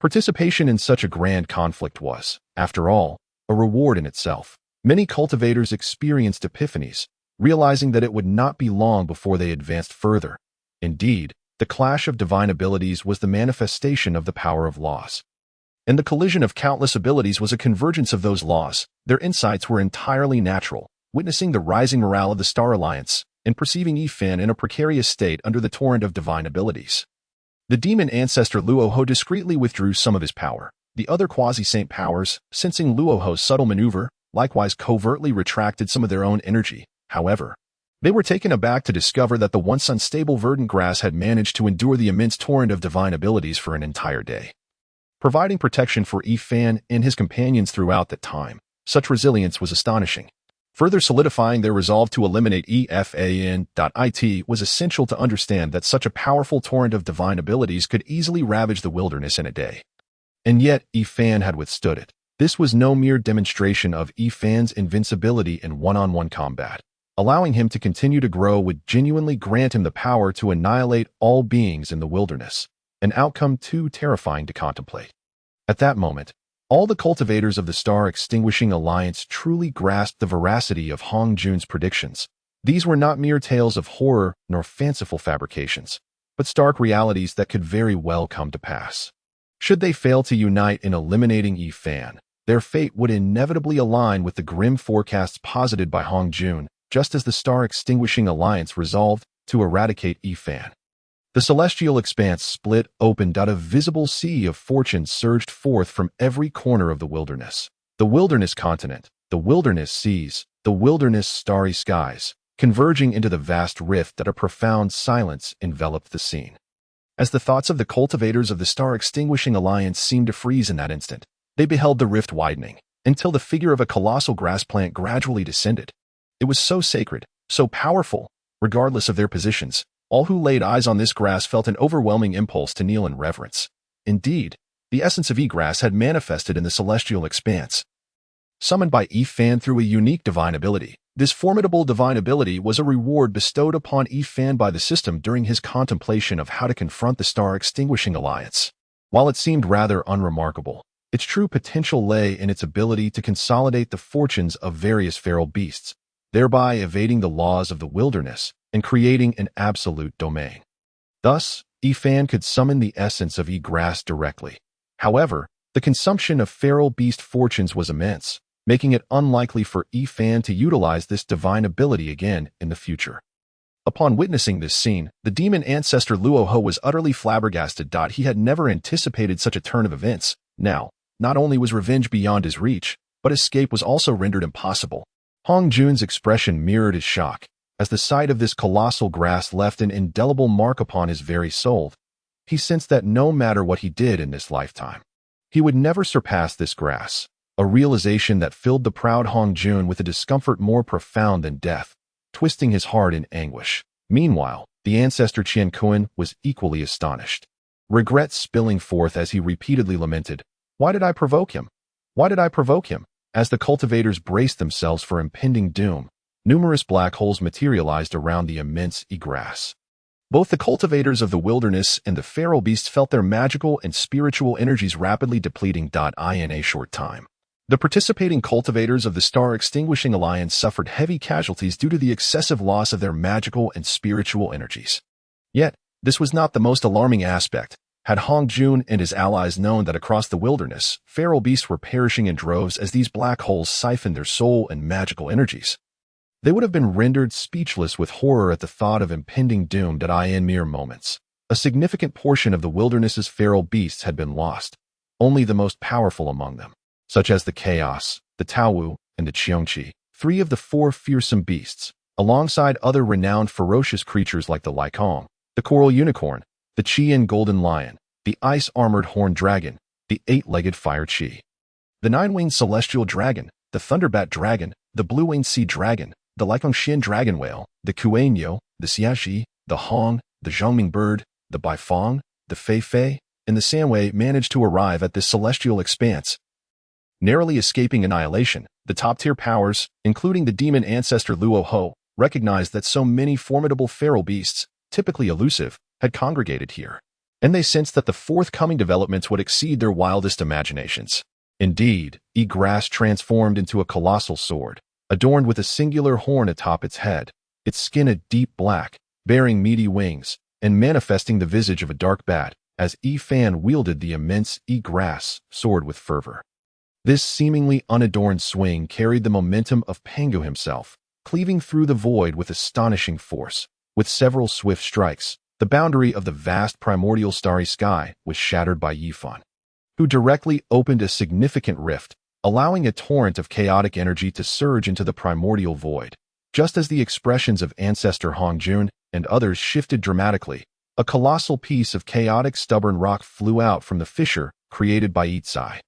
Participation in such a grand conflict was, after all, a reward in itself. Many cultivators experienced epiphanies, realizing that it would not be long before they advanced further. Indeed, the clash of divine abilities was the manifestation of the power of laws. And the collision of countless abilities was a convergence of those laws. Their insights were entirely natural, witnessing the rising morale of the Star Alliance and perceiving Fan in a precarious state under the torrent of divine abilities. The demon ancestor Luoho discreetly withdrew some of his power. The other quasi-saint powers, sensing Luoho's subtle maneuver, likewise covertly retracted some of their own energy. However, they were taken aback to discover that the once unstable verdant grass had managed to endure the immense torrent of divine abilities for an entire day, providing protection for Fan and his companions throughout that time. Such resilience was astonishing. Further solidifying their resolve to eliminate It was essential to understand that such a powerful torrent of divine abilities could easily ravage the wilderness in a day. And yet, Fan had withstood it. This was no mere demonstration of Fan's invincibility in one-on-one combat. Allowing him to continue to grow would genuinely grant him the power to annihilate all beings in the wilderness, an outcome too terrifying to contemplate. At that moment, all the cultivators of the Star Extinguishing Alliance truly grasped the veracity of Hongjun's predictions. These were not mere tales of horror nor fanciful fabrications, but stark realities that could very well come to pass. Should they fail to unite in eliminating Fan, their fate would inevitably align with the grim forecasts posited by Hongjun, just as the Star Extinguishing Alliance resolved to eradicate Fan. The celestial expanse split open. A visible sea of fortune surged forth from every corner of the wilderness. The wilderness continent, the wilderness seas, the wilderness starry skies, converging into the vast rift that a profound silence enveloped the scene. As the thoughts of the cultivators of the Star Extinguishing Alliance seemed to freeze in that instant, they beheld the rift widening, until the figure of a colossal grass plant gradually descended. It was so sacred, so powerful, regardless of their positions. All who laid eyes on this grass felt an overwhelming impulse to kneel in reverence. Indeed, the essence of egress had manifested in the celestial expanse. Summoned by Fan through a unique divine ability, this formidable divine ability was a reward bestowed upon Fan by the system during his contemplation of how to confront the Star Extinguishing Alliance. While it seemed rather unremarkable, its true potential lay in its ability to consolidate the fortunes of various feral beasts, thereby evading the laws of the wilderness and creating an absolute domain. Thus, Fan could summon the essence of egress directly. However, the consumption of feral beast fortunes was immense, making it unlikely for Fan to utilize this divine ability again in the future. Upon witnessing this scene, the demon ancestor Luoho was utterly flabbergasted. He had never anticipated such a turn of events. Now, not only was revenge beyond his reach, but escape was also rendered impossible. Hongjun's expression mirrored his shock, as the sight of this colossal grass left an indelible mark upon his very soul. He sensed that no matter what he did in this lifetime, he would never surpass this grass, a realization that filled the proud Hongjun with a discomfort more profound than death, twisting his heart in anguish. Meanwhile, The ancestor Qian Kuan was equally astonished, regret spilling forth as he repeatedly lamented, "Why did I provoke him? Why did I provoke him?" As the cultivators braced themselves for impending doom, numerous black holes materialized around the immense egress. Both the cultivators of the wilderness and the feral beasts felt their magical and spiritual energies rapidly depleting. In a short time, the participating cultivators of the Star Extinguishing Alliance suffered heavy casualties due to the excessive loss of their magical and spiritual energies. Yet, this was not the most alarming aspect. Had Hongjun and his allies known that across the wilderness, feral beasts were perishing in droves as these black holes siphoned their soul and magical energies, they would have been rendered speechless with horror at the thought of impending doom. In mere moments, a significant portion of the wilderness's feral beasts had been lost, only the most powerful among them, such as the Chaos, the Taowu, and the Qiongqi, 3 of the 4 fearsome beasts, alongside other renowned ferocious creatures like the Lycong, the Coral Unicorn, the Qian Golden Lion, the Ice-Armored Horned Dragon, the 8-Legged Fire Qi, the 9-Winged Celestial Dragon, the Thunderbat Dragon, the Blue-Winged Sea Dragon, the Lycongxian Dragon Whale, the Kuainyo, the Xiaxi, the Hong, the Zhongming Bird, the Baifeng, the Fei Fei, and the Sanwei managed to arrive at this celestial expanse, narrowly escaping annihilation. The top-tier powers, including the demon ancestor Luo Ho, recognized that so many formidable feral beasts, typically elusive, had congregated here, and they sensed that the forthcoming developments would exceed their wildest imaginations. Indeed, egress transformed into a colossal sword, adorned with a singular horn atop its head, its skin a deep black, bearing meaty wings, and manifesting the visage of a dark bat, as Fan wielded the immense egress sword with fervor. This seemingly unadorned swing carried the momentum of Pangu himself, cleaving through the void with astonishing force. With several swift strikes, the boundary of the vast primordial starry sky was shattered by Fan, who directly opened a significant rift, allowing a torrent of chaotic energy to surge into the primordial void. Just as the expressions of ancestor Hongjun and others shifted dramatically, a colossal piece of chaotic stubborn rock flew out from the fissure created by Itsai,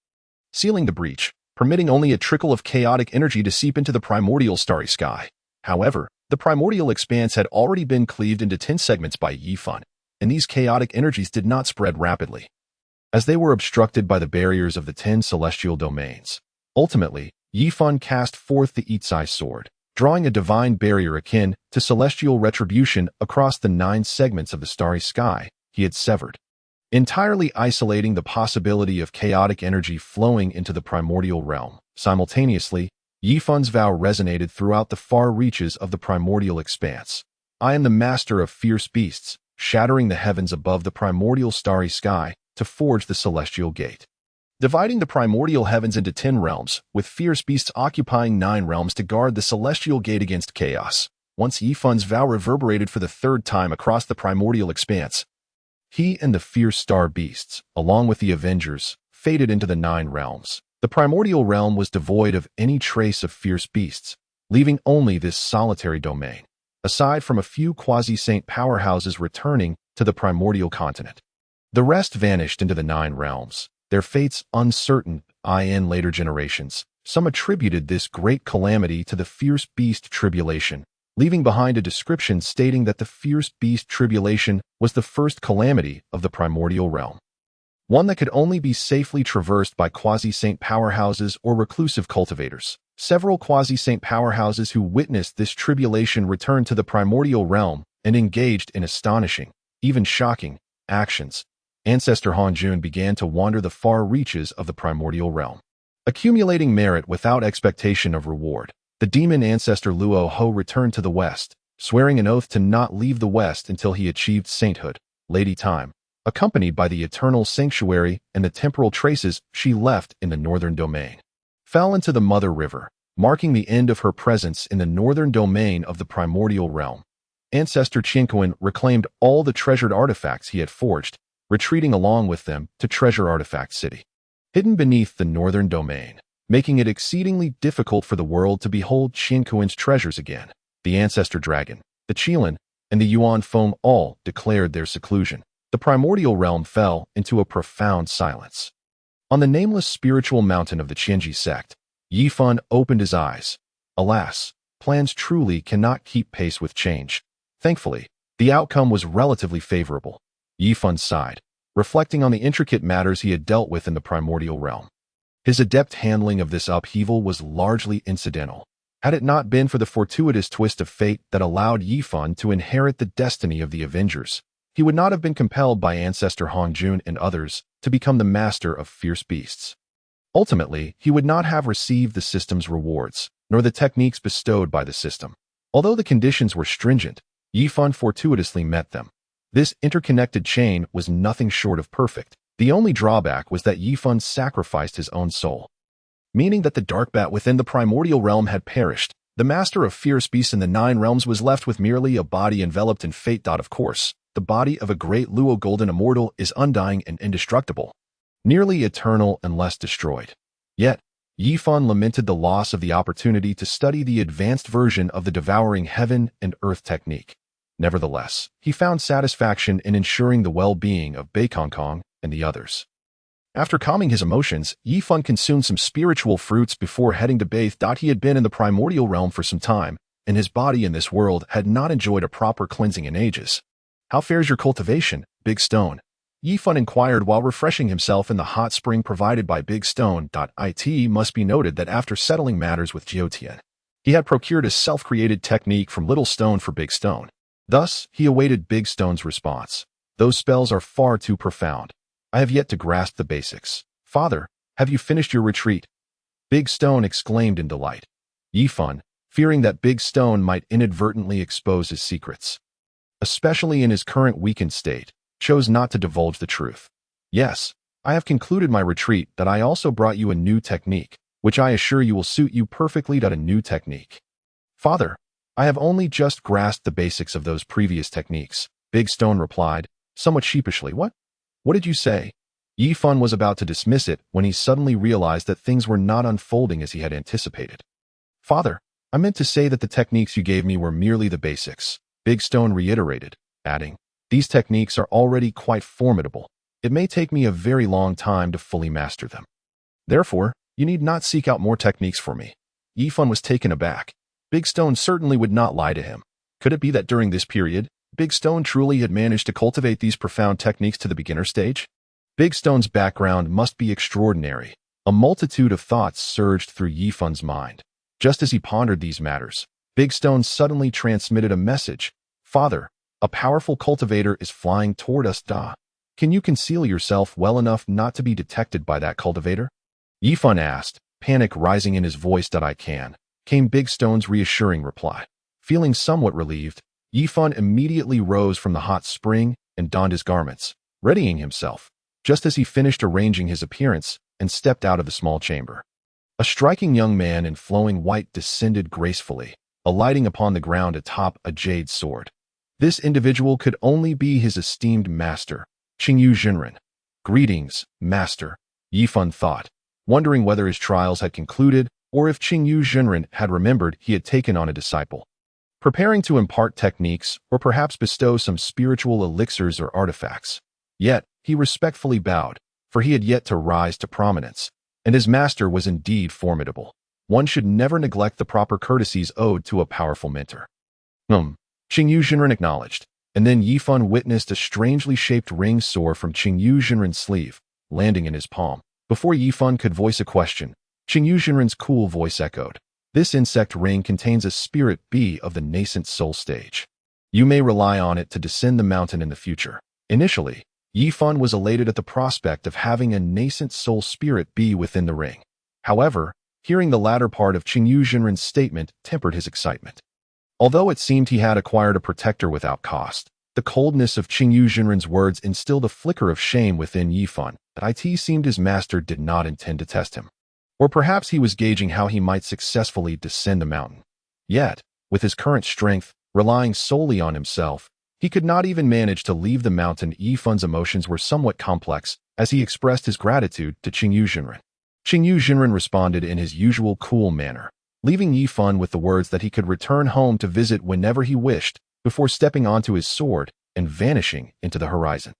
sealing the breach, permitting only a trickle of chaotic energy to seep into the primordial starry sky. However, the primordial expanse had already been cleaved into 10 segments by Fan, and these chaotic energies did not spread rapidly, as they were obstructed by the barriers of the 10 celestial domains. Ultimately, Fan cast forth the Itsai sword, drawing a divine barrier akin to celestial retribution across the 9 segments of the starry sky he had severed, entirely isolating the possibility of chaotic energy flowing into the primordial realm. Simultaneously, Fan's vow resonated throughout the far reaches of the primordial expanse. "I am the master of fierce beasts, shattering the heavens above the primordial starry sky to forge the celestial gate, dividing the primordial heavens into 10 realms, with fierce beasts occupying 9 realms to guard the celestial gate against chaos." Once Fan's vow reverberated for the 3rd time across the primordial expanse, he and the fierce star beasts, along with the Avengers, faded into the 9 realms. The primordial realm was devoid of any trace of fierce beasts, leaving only this solitary domain, aside from a few quasi-saint powerhouses returning to the primordial continent. The rest vanished into the 9 realms, their fates uncertain. In later generations, some attributed this great calamity to the fierce beast tribulation, leaving behind a description stating that the fierce beast tribulation was the first calamity of the primordial realm, one that could only be safely traversed by quasi-saint powerhouses or reclusive cultivators. Several quasi-saint powerhouses who witnessed this tribulation returned to the primordial realm and engaged in astonishing, even shocking, actions. Ancestor Hongjun began to wander the far reaches of the primordial realm, accumulating merit without expectation of reward. The demon ancestor Luo Ho returned to the west, swearing an oath to not leave the west until he achieved sainthood. Lady Time, accompanied by the eternal sanctuary and the temporal traces she left in the northern domain, fell into the Mother River, marking the end of her presence in the northern domain of the primordial realm. Ancestor Qianquan reclaimed all the treasured artifacts he had forged, retreating along with them to Treasure Artifact City, hidden beneath the northern domain, making it exceedingly difficult for the world to behold Qianquan's treasures again. The ancestor dragon, the Qilin, and the Yuan Feng all declared their seclusion. The primordial realm fell into a profound silence. On the nameless spiritual mountain of the Qianji sect, Fan opened his eyes. Alas, plans truly cannot keep pace with change. Thankfully, The outcome was relatively favorable. Yifan sighed, reflecting on the intricate matters he had dealt with in the primordial realm. His adept handling of this upheaval was largely incidental. Had it not been for the fortuitous twist of fate that allowed Yifan to inherit the destiny of the Avengers, he would not have been compelled by ancestor Hongjun and others to become the master of fierce beasts. Ultimately, he would not have received the system's rewards, nor the techniques bestowed by the system. Although the conditions were stringent, Yifan fortuitously met them. This interconnected chain was nothing short of perfect. The only drawback was that Yifan sacrificed his own soul, meaning that the dark bat within the primordial realm had perished. The master of fierce beasts in the 9 realms was left with merely a body enveloped in fate. Of course, the body of a great Luo golden immortal is undying and indestructible, nearly eternal unless destroyed. Yet, Yifan lamented the loss of the opportunity to study the advanced version of the devouring heaven and earth technique. Nevertheless, he found satisfaction in ensuring the well-being of Beikongkong and the others. After calming his emotions, Yifan consumed some spiritual fruits before heading to bathe. He had been in the primordial realm for some time, and his body in this world had not enjoyed a proper cleansing in ages. "How fares your cultivation, Big Stone?" Yifan inquired while refreshing himself in the hot spring provided by Big Stone. It must be noted that after settling matters with Jiutian, he had procured a self-created technique from Little Stone for Big Stone. Thus, he awaited Big Stone's response. "Those spells are far too profound. I have yet to grasp the basics." "Father, have you finished your retreat?" Big Stone exclaimed in delight. Yifan, fearing that Big Stone might inadvertently expose his secrets, especially in his current weakened state, chose not to divulge the truth. "Yes, I have concluded my retreat. That I also brought you a new technique, which I assure you will suit you perfectly." A new technique. "Father, I have only just grasped the basics of those previous techniques," Big Stone replied, somewhat sheepishly. What did you say?" Yifan was about to dismiss it when he suddenly realized that things were not unfolding as he had anticipated. "Father, I meant to say that the techniques you gave me were merely the basics," Big Stone reiterated, adding, "These techniques are already quite formidable. It may take me a very long time to fully master them. Therefore, you need not seek out more techniques for me." Yifan was taken aback. Big Stone certainly would not lie to him. Could it be that during this period, Big Stone truly had managed to cultivate these profound techniques to the beginner stage? Big Stone's background must be extraordinary. A multitude of thoughts surged through Yifan's mind. Just as he pondered these matters, Big Stone suddenly transmitted a message. "Father, a powerful cultivator is flying toward us. Can you conceal yourself well enough not to be detected by that cultivator?" Yifan asked, panic rising in his voice. "I can," came Big Stone's reassuring reply. Feeling somewhat relieved, Yifan immediately rose from the hot spring and donned his garments, readying himself, just as he finished arranging his appearance and stepped out of the small chamber. A striking young man in flowing white descended gracefully, alighting upon the ground atop a jade sword. This individual could only be his esteemed master, Qingyu Jinren. "Greetings, master," Yifan thought, wondering whether his trials had concluded or if Qingyu Jinren had remembered he had taken on a disciple, preparing to impart techniques or perhaps bestow some spiritual elixirs or artifacts. Yet, he respectfully bowed, for he had yet to rise to prominence, and his master was indeed formidable. One should never neglect the proper courtesies owed to a powerful mentor. Qingyu Jinren acknowledged, and then Yifan witnessed a strangely shaped ring soar from Qingyu Jinren's sleeve, landing in his palm. Before Yifan could voice a question, Qingyu Jinren's cool voice echoed. "This insect ring contains a spirit bee of the nascent soul stage. You may rely on it to descend the mountain in the future." Initially, Yifan was elated at the prospect of having a nascent soul spirit bee within the ring. However, hearing the latter part of Qingyu Jinren's statement tempered his excitement. Although it seemed he had acquired a protector without cost, the coldness of Qingyu Jinren's words instilled a flicker of shame within Yifan. It seemed his master did not intend to test him. Or perhaps he was gauging how he might successfully descend the mountain. Yet, with his current strength, relying solely on himself, he could not even manage to leave the mountain. Yifan's emotions were somewhat complex as he expressed his gratitude to Qingyu Jinren. Qingyu Jinren responded in his usual cool manner, leaving Yifan with the words that he could return home to visit whenever he wished, before stepping onto his sword and vanishing into the horizon.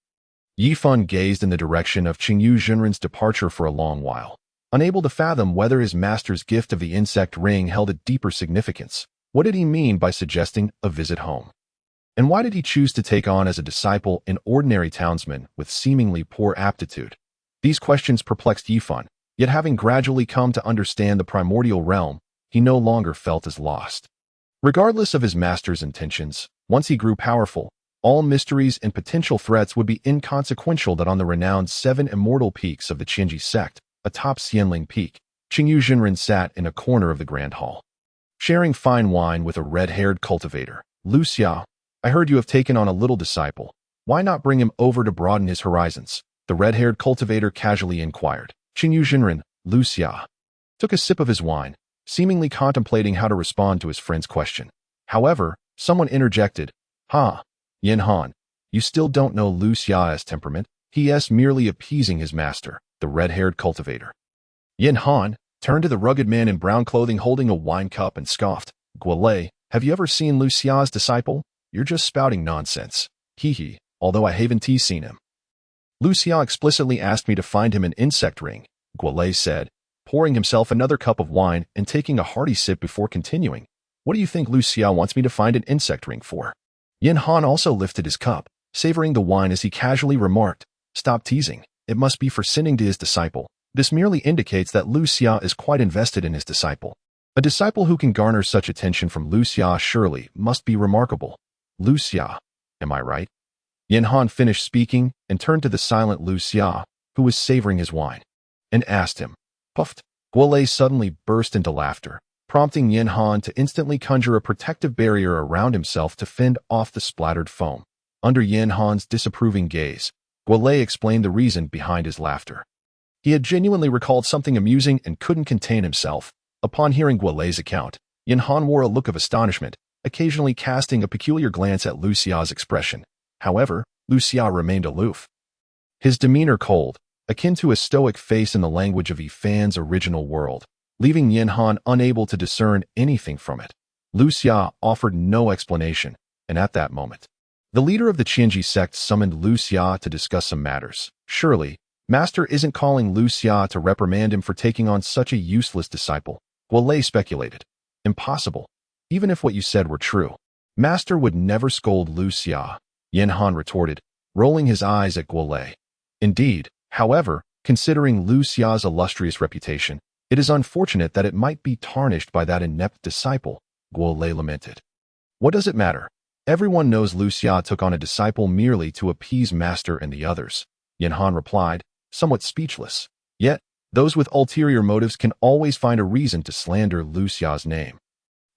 Yifan gazed in the direction of Qingyu Jinren's departure for a long while, unable to fathom whether his master's gift of the insect ring held a deeper significance. What did he mean by suggesting a visit home? And why did he choose to take on as a disciple an ordinary townsman with seemingly poor aptitude? These questions perplexed Yifan, yet having gradually come to understand the primordial realm, he no longer felt as lost. Regardless of his master's intentions, once he grew powerful, all mysteries and potential threats would be inconsequential. That on the renowned 7 immortal peaks of the Qinji sect, atop Xianling Peak, Qingyu Zhenren sat in a corner of the grand hall, sharing fine wine with a red-haired cultivator. Lu Xia, I heard you have taken on a little disciple. Why not bring him over to broaden his horizons? The red-haired cultivator casually inquired. Qingyu Zhenren, Lu Xia, took a sip of his wine, seemingly contemplating how to respond to his friend's question. However, someone interjected. Yin Han, you still don't know Lu Xia's temperament? He is merely appeasing his master, the red-haired cultivator. Yin Han turned to the rugged man in brown clothing holding a wine cup and scoffed. Guolei, have you ever seen Lu Xia's disciple? You're just spouting nonsense. Hee, although I haven't seen him. Lu Xia explicitly asked me to find him an insect ring, Guolei said, pouring himself another cup of wine and taking a hearty sip before continuing. What do you think Lu Xia wants me to find an insect ring for? Yin Han also lifted his cup, savoring the wine as he casually remarked, Stop teasing, it must be for sending to his disciple. This merely indicates that Lu Xia is quite invested in his disciple. A disciple who can garner such attention from Lu Xia surely must be remarkable. Lu Xia, am I right? Yin Han finished speaking and turned to the silent Lu Xia, who was savoring his wine, and asked him. Puffed. Guolei suddenly burst into laughter, prompting Yin Han to instantly conjure a protective barrier around himself to fend off the splattered foam. Under Yin Han's disapproving gaze, Guolei explained the reason behind his laughter. He had genuinely recalled something amusing and couldn't contain himself. Upon hearing Guolei's account, Yin Han wore a look of astonishment, occasionally casting a peculiar glance at Lu Xia's expression. However, Lu Xia remained aloof, his demeanor cold, akin to a stoic face in the language of Yifan's original world, leaving Yin Han unable to discern anything from it. Lu Xia offered no explanation, and at that moment, the leader of the Qinji sect summoned Lu Xia to discuss some matters. Surely, Master isn't calling Lu Xia to reprimand him for taking on such a useless disciple, Guolei speculated. Impossible. Even if what you said were true, Master would never scold Lu Xia, Yin Han retorted, rolling his eyes at Guolei. Indeed, however, considering Lu Xia's illustrious reputation, it is unfortunate that it might be tarnished by that inept disciple, Guolei lamented. What does it matter? Everyone knows Lu Xia took on a disciple merely to appease Master and the others, Yin Han replied, somewhat speechless. Yet, those with ulterior motives can always find a reason to slander Lu Xia's name.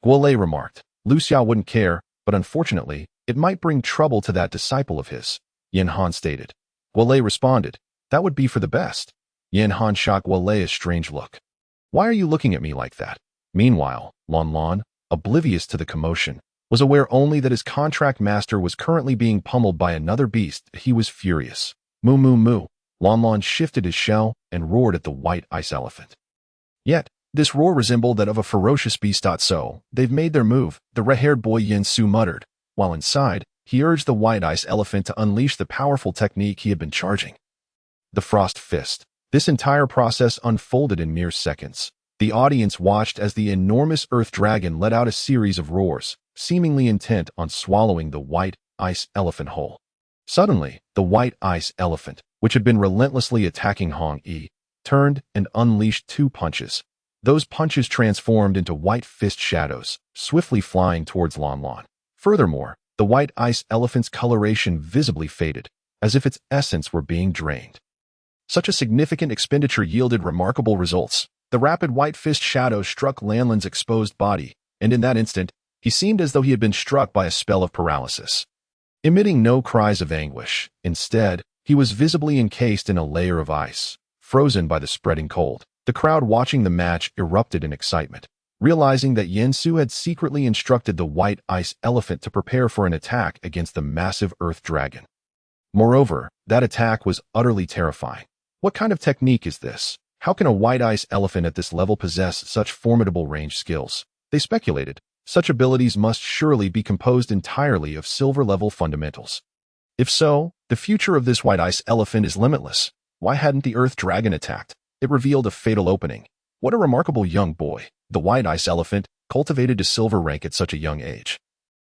Guolei remarked, Lu Xia wouldn't care, but unfortunately, it might bring trouble to that disciple of his, Yin Han stated. Guolei responded, that would be for the best. Yin Han shot Guolei a strange look. Why are you looking at me like that? Meanwhile, Lon Lon, oblivious to the commotion, was aware only that his contract master was currently being pummeled by another beast. He was furious. Moo moo moo. Lon Lon shifted his shell and roared at the white ice elephant. Yet, this roar resembled that of a ferocious beast. So, they've made their move, the red-haired boy Yin Su muttered, while inside, he urged the white ice elephant to unleash the powerful technique he had been charging. The Frost Fist. This entire process unfolded in mere seconds. The audience watched as the enormous earth dragon let out a series of roars, seemingly intent on swallowing the white ice elephant whole. Suddenly, the white ice elephant, which had been relentlessly attacking Hong Yi, turned and unleashed 2 punches. Those punches transformed into white fist shadows, swiftly flying towards Lon Lon. Furthermore, the white ice elephant's coloration visibly faded, as if its essence were being drained. Such a significant expenditure yielded remarkable results. The rapid white fist shadow struck Lanlin's exposed body, and in that instant, he seemed as though he had been struck by a spell of paralysis. Emitting no cries of anguish, instead, he was visibly encased in a layer of ice, frozen by the spreading cold. The crowd watching the match erupted in excitement, realizing that Yin Su had secretly instructed the white ice elephant to prepare for an attack against the massive earth dragon. Moreover, that attack was utterly terrifying. What kind of technique is this? How can a white ice elephant at this level possess such formidable range skills? They speculated. Such abilities must surely be composed entirely of silver-level fundamentals. If so, the future of this white ice elephant is limitless. Why hadn't the earth dragon attacked? It revealed a fatal opening. What a remarkable young boy. The white ice elephant, cultivated to silver rank at such a young age.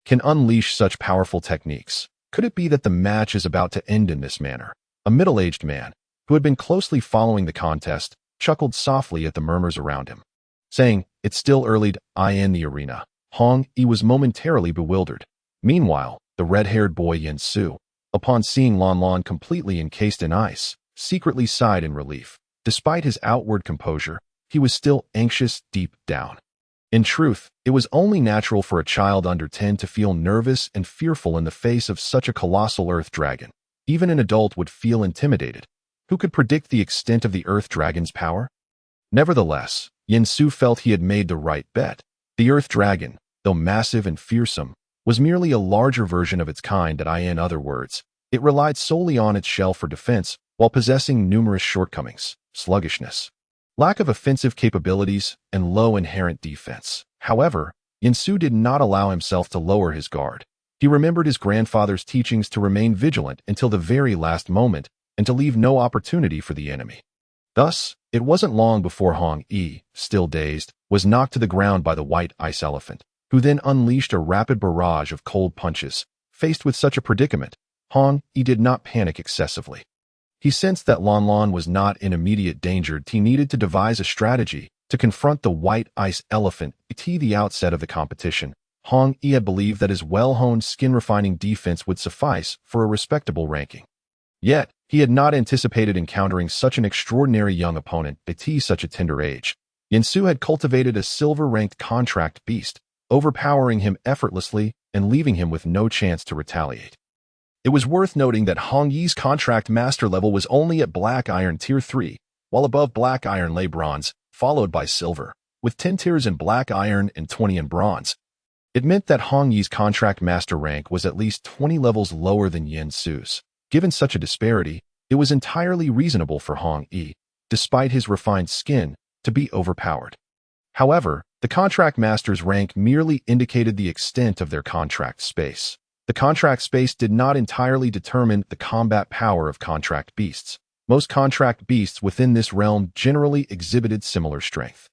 can unleash such powerful techniques? Could it be that the match is about to end in this manner? A middle-aged man, who had been closely following the contest, chuckled softly at the murmurs around him, saying, "It's still early in the arena." Hong Yi was momentarily bewildered. Meanwhile, the red-haired boy Yin Su, upon seeing Lan Lan completely encased in ice, secretly sighed in relief. Despite his outward composure, he was still anxious deep down. In truth, it was only natural for a child under 10 to feel nervous and fearful in the face of such a colossal earth dragon. Even an adult would feel intimidated. Who could predict the extent of the earth dragon's power? Nevertheless, Yin Su felt he had made the right bet. The earth dragon, though massive and fearsome, was merely a larger version of its kind. In other words, it relied solely on its shell for defense while possessing numerous shortcomings: sluggishness, lack of offensive capabilities, and low inherent defense. However, Yin Su did not allow himself to lower his guard. He remembered his grandfather's teachings to remain vigilant until the very last moment and to leave no opportunity for the enemy. Thus, it wasn't long before Hong Yi, still dazed, was knocked to the ground by the white ice elephant, who then unleashed a rapid barrage of cold punches. Faced with such a predicament, Hong Yi did not panic excessively. He sensed that Lan Lan was not in immediate danger. He needed to devise a strategy to confront the white ice elephant. At the outset of the competition, Hong Yi had believed that his well-honed skin-refining defense would suffice for a respectable ranking. Yet, he had not anticipated encountering such an extraordinary young opponent at such a tender age. Yin Su had cultivated a silver-ranked contract beast, overpowering him effortlessly and leaving him with no chance to retaliate. It was worth noting that Hong Yi's contract master level was only at Black Iron Tier 3, while above Black Iron lay Bronze, followed by Silver, with 10 tiers in Black Iron and 20 in Bronze. It meant that Hong Yi's contract master rank was at least 20 levels lower than Yin Su's. Given such a disparity, it was entirely reasonable for Hong Yi, despite his refined skin, to be overpowered. However, the contract master's rank merely indicated the extent of their contract space. The contract space did not entirely determine the combat power of contract beasts. Most contract beasts within this realm generally exhibited similar strength.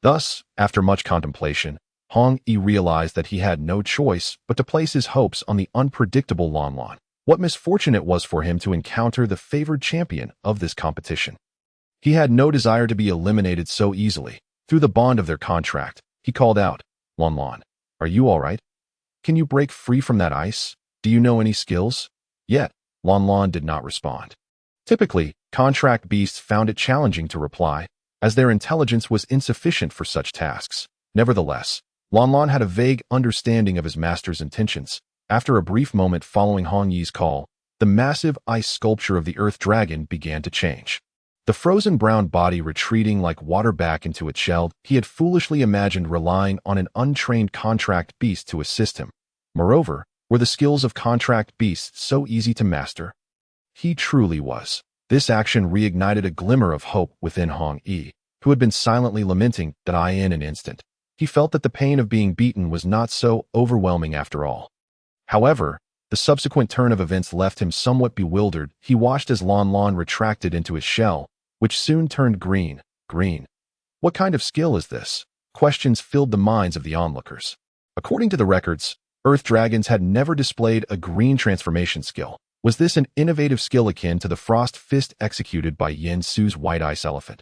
Thus, after much contemplation, Hong Yi realized that he had no choice but to place his hopes on the unpredictable Lan Lan. What misfortune it was for him to encounter the favored champion of this competition. He had no desire to be eliminated so easily. Through the bond of their contract, he called out, "Lan Lan, are you all right? Can you break free from that ice? Do you know any skills?" Yet, Lan Lan did not respond. Typically, contract beasts found it challenging to reply, as their intelligence was insufficient for such tasks. Nevertheless, Lan Lan had a vague understanding of his master's intentions. After a brief moment following Hong Yi's call, the massive ice sculpture of the earth dragon began to change. The frozen brown body retreating like water back into its shell, he had foolishly imagined relying on an untrained contract beast to assist him. Moreover, were the skills of contract beasts so easy to master? He truly was. This action reignited a glimmer of hope within Hong Yi, who had been silently lamenting that in an instant. He felt that the pain of being beaten was not so overwhelming after all. However, the subsequent turn of events left him somewhat bewildered. He watched as Lan Lan retracted into his shell, which soon turned green. Green. What kind of skill is this? Questions filled the minds of the onlookers. According to the records, earth dragons had never displayed a green transformation skill. Was this an innovative skill akin to the frost fist executed by Yin Su's white ice elephant?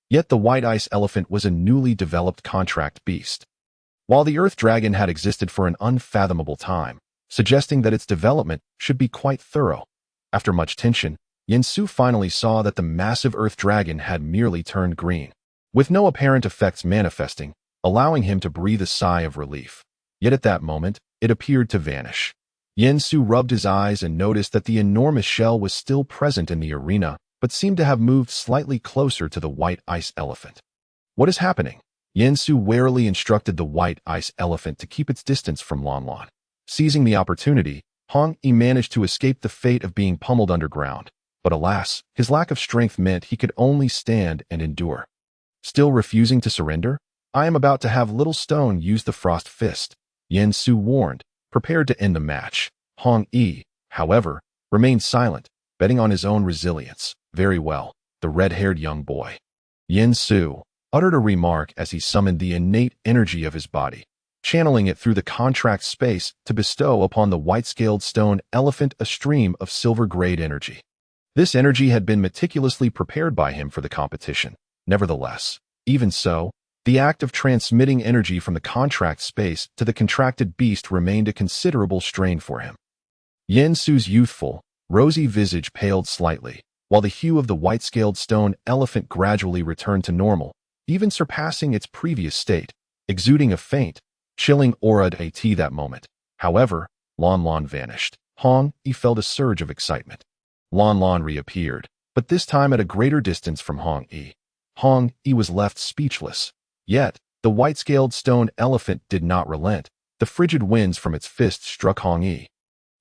Yet the white ice elephant was a newly developed contract beast. While the earth dragon had existed for an unfathomable time, suggesting that its development should be quite thorough. After much tension, Yin Su finally saw that the massive earth dragon had merely turned green, with no apparent effects manifesting, allowing him to breathe a sigh of relief. Yet at that moment, it appeared to vanish. Yin Su rubbed his eyes and noticed that the enormous shell was still present in the arena, but seemed to have moved slightly closer to the white ice elephant. What is happening? Yin Su warily instructed the white ice elephant to keep its distance from Lan Lan. Seizing the opportunity, Hong Yi managed to escape the fate of being pummeled underground. But alas, his lack of strength meant he could only stand and endure. Still refusing to surrender? "I am about to have Little Stone use the frost fist," Yin Su warned, prepared to end the match. Hong Yi, however, remained silent, betting on his own resilience. "Very well," the red-haired young boy. Yin Su uttered a remark as he summoned the innate energy of his body. channeling it through the contract space to bestow upon the white-scaled stone elephant a stream of silver-grade energy. This energy had been meticulously prepared by him for the competition. Nevertheless, even so, the act of transmitting energy from the contract space to the contracted beast remained a considerable strain for him. Yansu's youthful, rosy visage paled slightly, while the hue of the white-scaled stone elephant gradually returned to normal, even surpassing its previous state, exuding a faint, chilling aura at that moment. However, Lon Lon vanished. He felt a surge of excitement. Lon Lon reappeared, but this time at a greater distance from Hong Yi was left speechless. Yet, the white-scaled stone elephant did not relent. The frigid winds from its fist struck Hong Yi,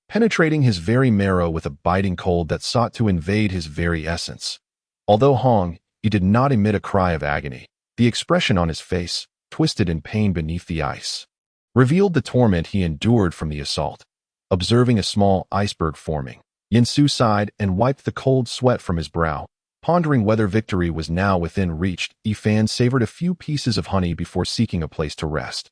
penetrating his very marrow with a biting cold that sought to invade his very essence. Although Hong Yi did not emit a cry of agony, the expression on his face, twisted in pain beneath the ice, revealed the torment he endured from the assault. Observing a small iceberg forming, Yansu sighed and wiped the cold sweat from his brow. Pondering whether victory was now within reach, Yifan savored a few pieces of honey before seeking a place to rest.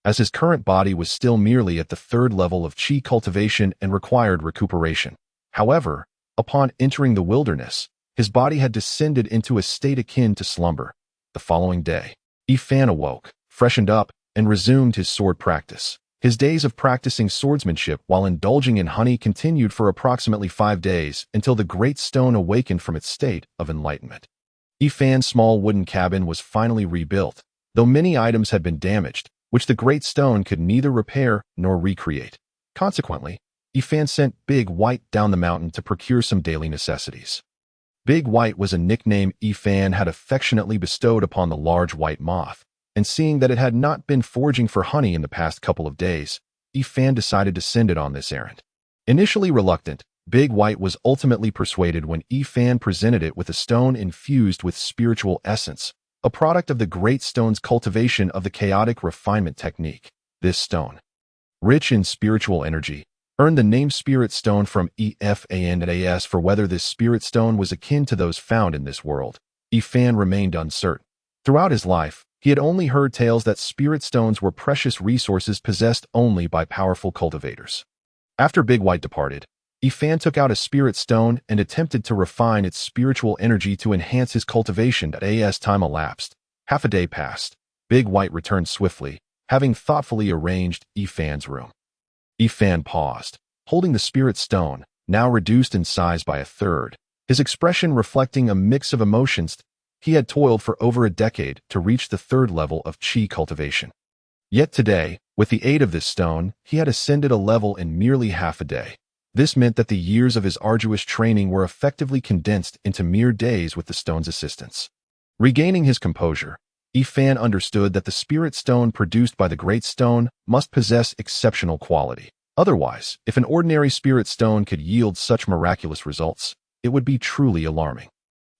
As his current body was still merely at the 3rd level of qi cultivation and required recuperation. However, upon entering the wilderness, his body had descended into a state akin to slumber. The following day, Yifan awoke, freshened up, and resumed his sword practice. His days of practicing swordsmanship while indulging in honey continued for approximately 5 days until the great stone awakened from its state of enlightenment. Yifan's small wooden cabin was finally rebuilt, though many items had been damaged, which the great stone could neither repair nor recreate. Consequently, Yifan sent Big White down the mountain to procure some daily necessities. Big White was a nickname Yifan had affectionately bestowed upon the large white moth, and seeing that it had not been foraging for honey in the past couple of days, Yifan decided to send it on this errand. Initially reluctant, Big White was ultimately persuaded when Yifan presented it with a stone infused with spiritual essence, a product of the Great Stone's cultivation of the chaotic refinement technique. This stone, rich in spiritual energy, earned the name Spirit Stone from Yifan for whether this spirit stone was akin to those found in this world. Yifan remained uncertain. Throughout his life, he had only heard tales that spirit stones were precious resources possessed only by powerful cultivators. After Big White departed, Yifan took out a spirit stone and attempted to refine its spiritual energy to enhance his cultivation. As time elapsed, half a day passed. Big White returned swiftly, having thoughtfully arranged Yifan's room. Yifan paused, holding the spirit stone, now reduced in size by a third, his expression reflecting a mix of emotions. He had toiled for over a decade to reach the 3rd level of qi cultivation. Yet today, with the aid of this stone, he had ascended a level in merely half a day. This meant that the years of his arduous training were effectively condensed into mere days with the stone's assistance. Regaining his composure, Yifan understood that the spirit stone produced by the Great Stone must possess exceptional quality. Otherwise, if an ordinary spirit stone could yield such miraculous results, it would be truly alarming.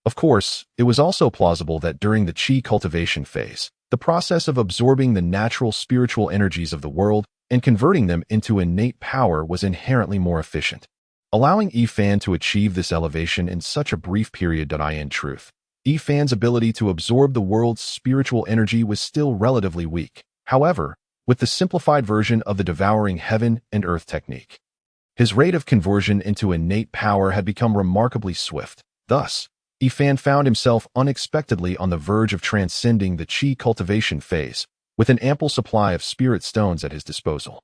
Of course, it was also plausible that during the qi cultivation phase, the process of absorbing the natural spiritual energies of the world and converting them into innate power was inherently more efficient. Allowing Yifan to achieve this elevation in such a brief period. In truth, Yifan's ability to absorb the world's spiritual energy was still relatively weak. However, with the simplified version of the devouring heaven and earth technique, his rate of conversion into innate power had become remarkably swift. Thus, Yifan found himself unexpectedly on the verge of transcending the qi cultivation phase, with an ample supply of spirit stones at his disposal.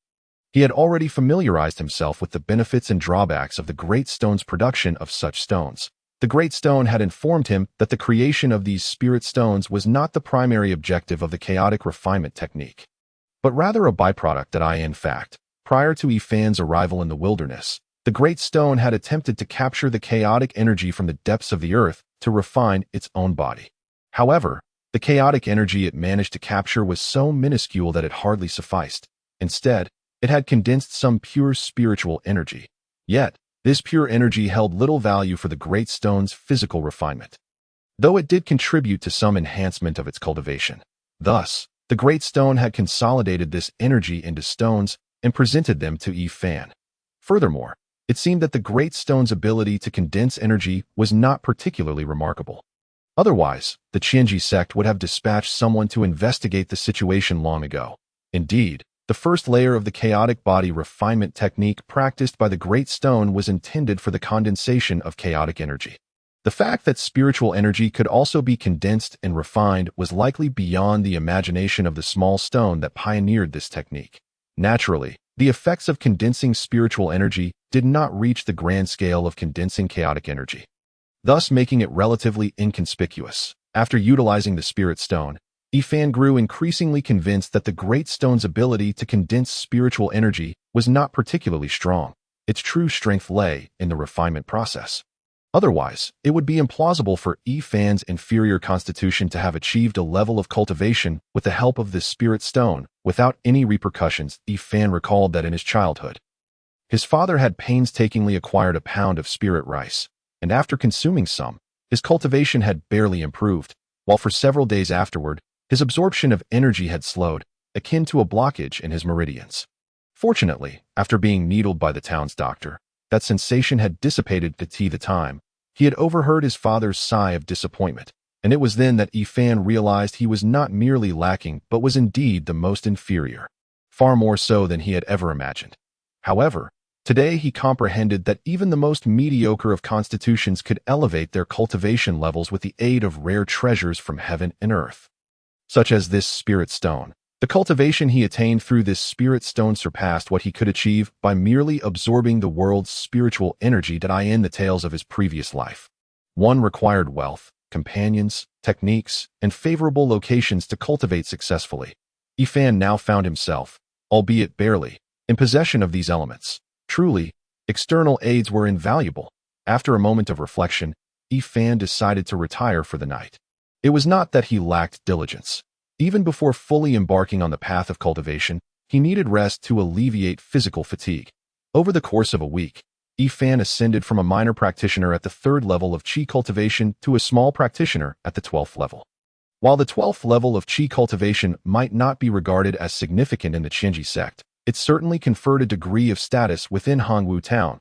He had already familiarized himself with the benefits and drawbacks of the Great Stone's production of such stones. The Great Stone had informed him that the creation of these spirit stones was not the primary objective of the chaotic refinement technique, but rather a byproduct. In fact, prior to Yifan's arrival in the wilderness, the Great Stone had attempted to capture the chaotic energy from the depths of the earth to refine its own body. However, the chaotic energy it managed to capture was so minuscule that it hardly sufficed. Instead, it had condensed some pure spiritual energy. Yet, this pure energy held little value for the Great Stone's physical refinement, though it did contribute to some enhancement of its cultivation. Thus, the Great Stone had consolidated this energy into stones and presented them to Yifan. Furthermore, it seemed that the Great Stone's ability to condense energy was not particularly remarkable. Otherwise, the Qianji sect would have dispatched someone to investigate the situation long ago. Indeed, The first layer of the chaotic body refinement technique practiced by the Great Stone was intended for the condensation of chaotic energy. The fact that spiritual energy could also be condensed and refined was likely beyond the imagination of the small stone that pioneered this technique. Naturally, the effects of condensing spiritual energy did not reach the grand scale of condensing chaotic energy, thus making it relatively inconspicuous. After utilizing the Spirit Stone, Yifan grew increasingly convinced that the Great Stone's ability to condense spiritual energy was not particularly strong. Its true strength lay in the refinement process. Otherwise, it would be implausible for Yifan's inferior constitution to have achieved a level of cultivation with the help of this Spirit Stone without any repercussions. Yifan recalled that in his childhood, his father had painstakingly acquired a pound of spirit rice, and after consuming some, his cultivation had barely improved, while for several days afterward, his absorption of energy had slowed, akin to a blockage in his meridians. Fortunately, after being needled by the town's doctor, that sensation had dissipated the time. He had overheard his father's sigh of disappointment, and it was then that Yifan realized he was not merely lacking but was indeed the most inferior, far more so than he had ever imagined. However, today he comprehended that even the most mediocre of constitutions could elevate their cultivation levels with the aid of rare treasures from heaven and earth, such as this Spirit Stone. The cultivation he attained through this Spirit Stone surpassed what he could achieve by merely absorbing the world's spiritual energy in the tales of his previous life. One required wealth, companions, techniques, and favorable locations to cultivate successfully. Yifan now found himself, albeit barely, in possession of these elements. Truly, external aids were invaluable. After a moment of reflection, Yifan decided to retire for the night. It was not that he lacked diligence. Even before fully embarking on the path of cultivation, he needed rest to alleviate physical fatigue. Over the course of a week, Yifan ascended from a minor practitioner at the 3rd level of Qi cultivation to a small practitioner at the 12th level. While the 12th level of Qi cultivation might not be regarded as significant in the Qinji sect, it certainly conferred a degree of status within Hongwu Town.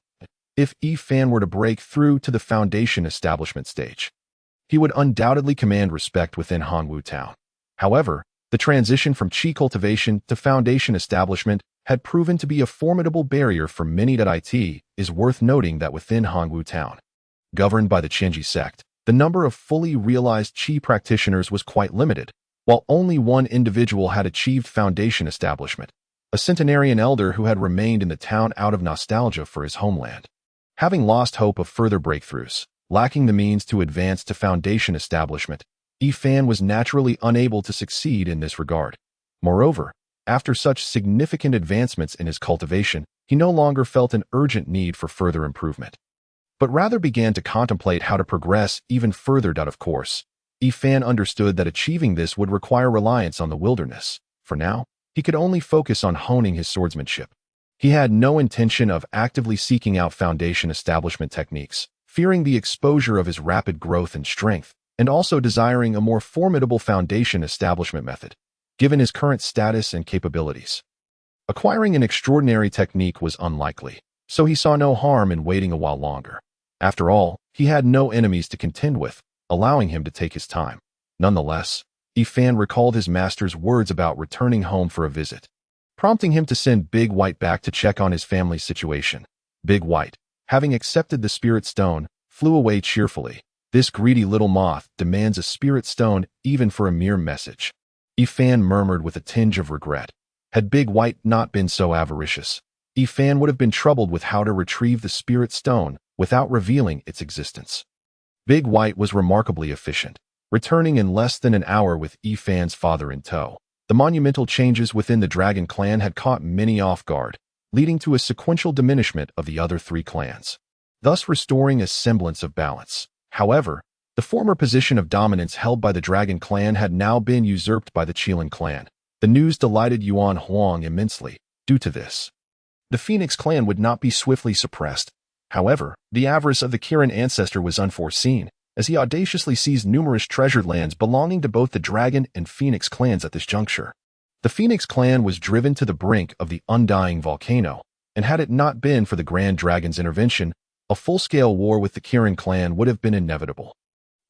If Yifan were to break through to the foundation establishment stage, he would undoubtedly command respect within Hongwu Town. However, the transition from Qi cultivation to foundation establishment had proven to be a formidable barrier for many. It is worth noting that within Hongwu Town, governed by the Qinji sect, the number of fully realized Qi practitioners was quite limited, while only one individual had achieved foundation establishment, a centenarian elder who had remained in the town out of nostalgia for his homeland. Having lost hope of further breakthroughs, lacking the means to advance to foundation establishment, Yifan was naturally unable to succeed in this regard. Moreover, after such significant advancements in his cultivation, he no longer felt an urgent need for further improvement, but rather began to contemplate how to progress even further. Of course, Yifan understood that achieving this would require reliance on the wilderness. For now, he could only focus on honing his swordsmanship. He had no intention of actively seeking out foundation establishment techniques, fearing the exposure of his rapid growth and strength, and also desiring a more formidable foundation establishment method, given his current status and capabilities. Acquiring an extraordinary technique was unlikely, so he saw no harm in waiting a while longer. After all, he had no enemies to contend with, allowing him to take his time. Nonetheless, Yifan recalled his master's words about returning home for a visit, prompting him to send Big White back to check on his family's situation. Big White, having accepted the Spirit Stone, flew away cheerfully. This greedy little moth demands a Spirit Stone even for a mere message. Yifan murmured with a tinge of regret. Had Big White not been so avaricious, Yifan would have been troubled with how to retrieve the Spirit Stone without revealing its existence. Big White was remarkably efficient, returning in less than an hour with Yifan's father in tow. The monumental changes within the Dragon clan had caught many off guard, leading to a sequential diminishment of the other 3 clans, thus restoring a semblance of balance. However, the former position of dominance held by the Dragon clan had now been usurped by the Qilin clan. The news delighted Yuan Huang immensely. Due to this, the Phoenix clan would not be swiftly suppressed. However, the avarice of the Kirin ancestor was unforeseen, as he audaciously seized numerous treasured lands belonging to both the Dragon and Phoenix clans at this juncture. The Phoenix clan was driven to the brink of the undying volcano, and had it not been for the Grand Dragon's intervention, a full-scale war with the Kirin clan would have been inevitable.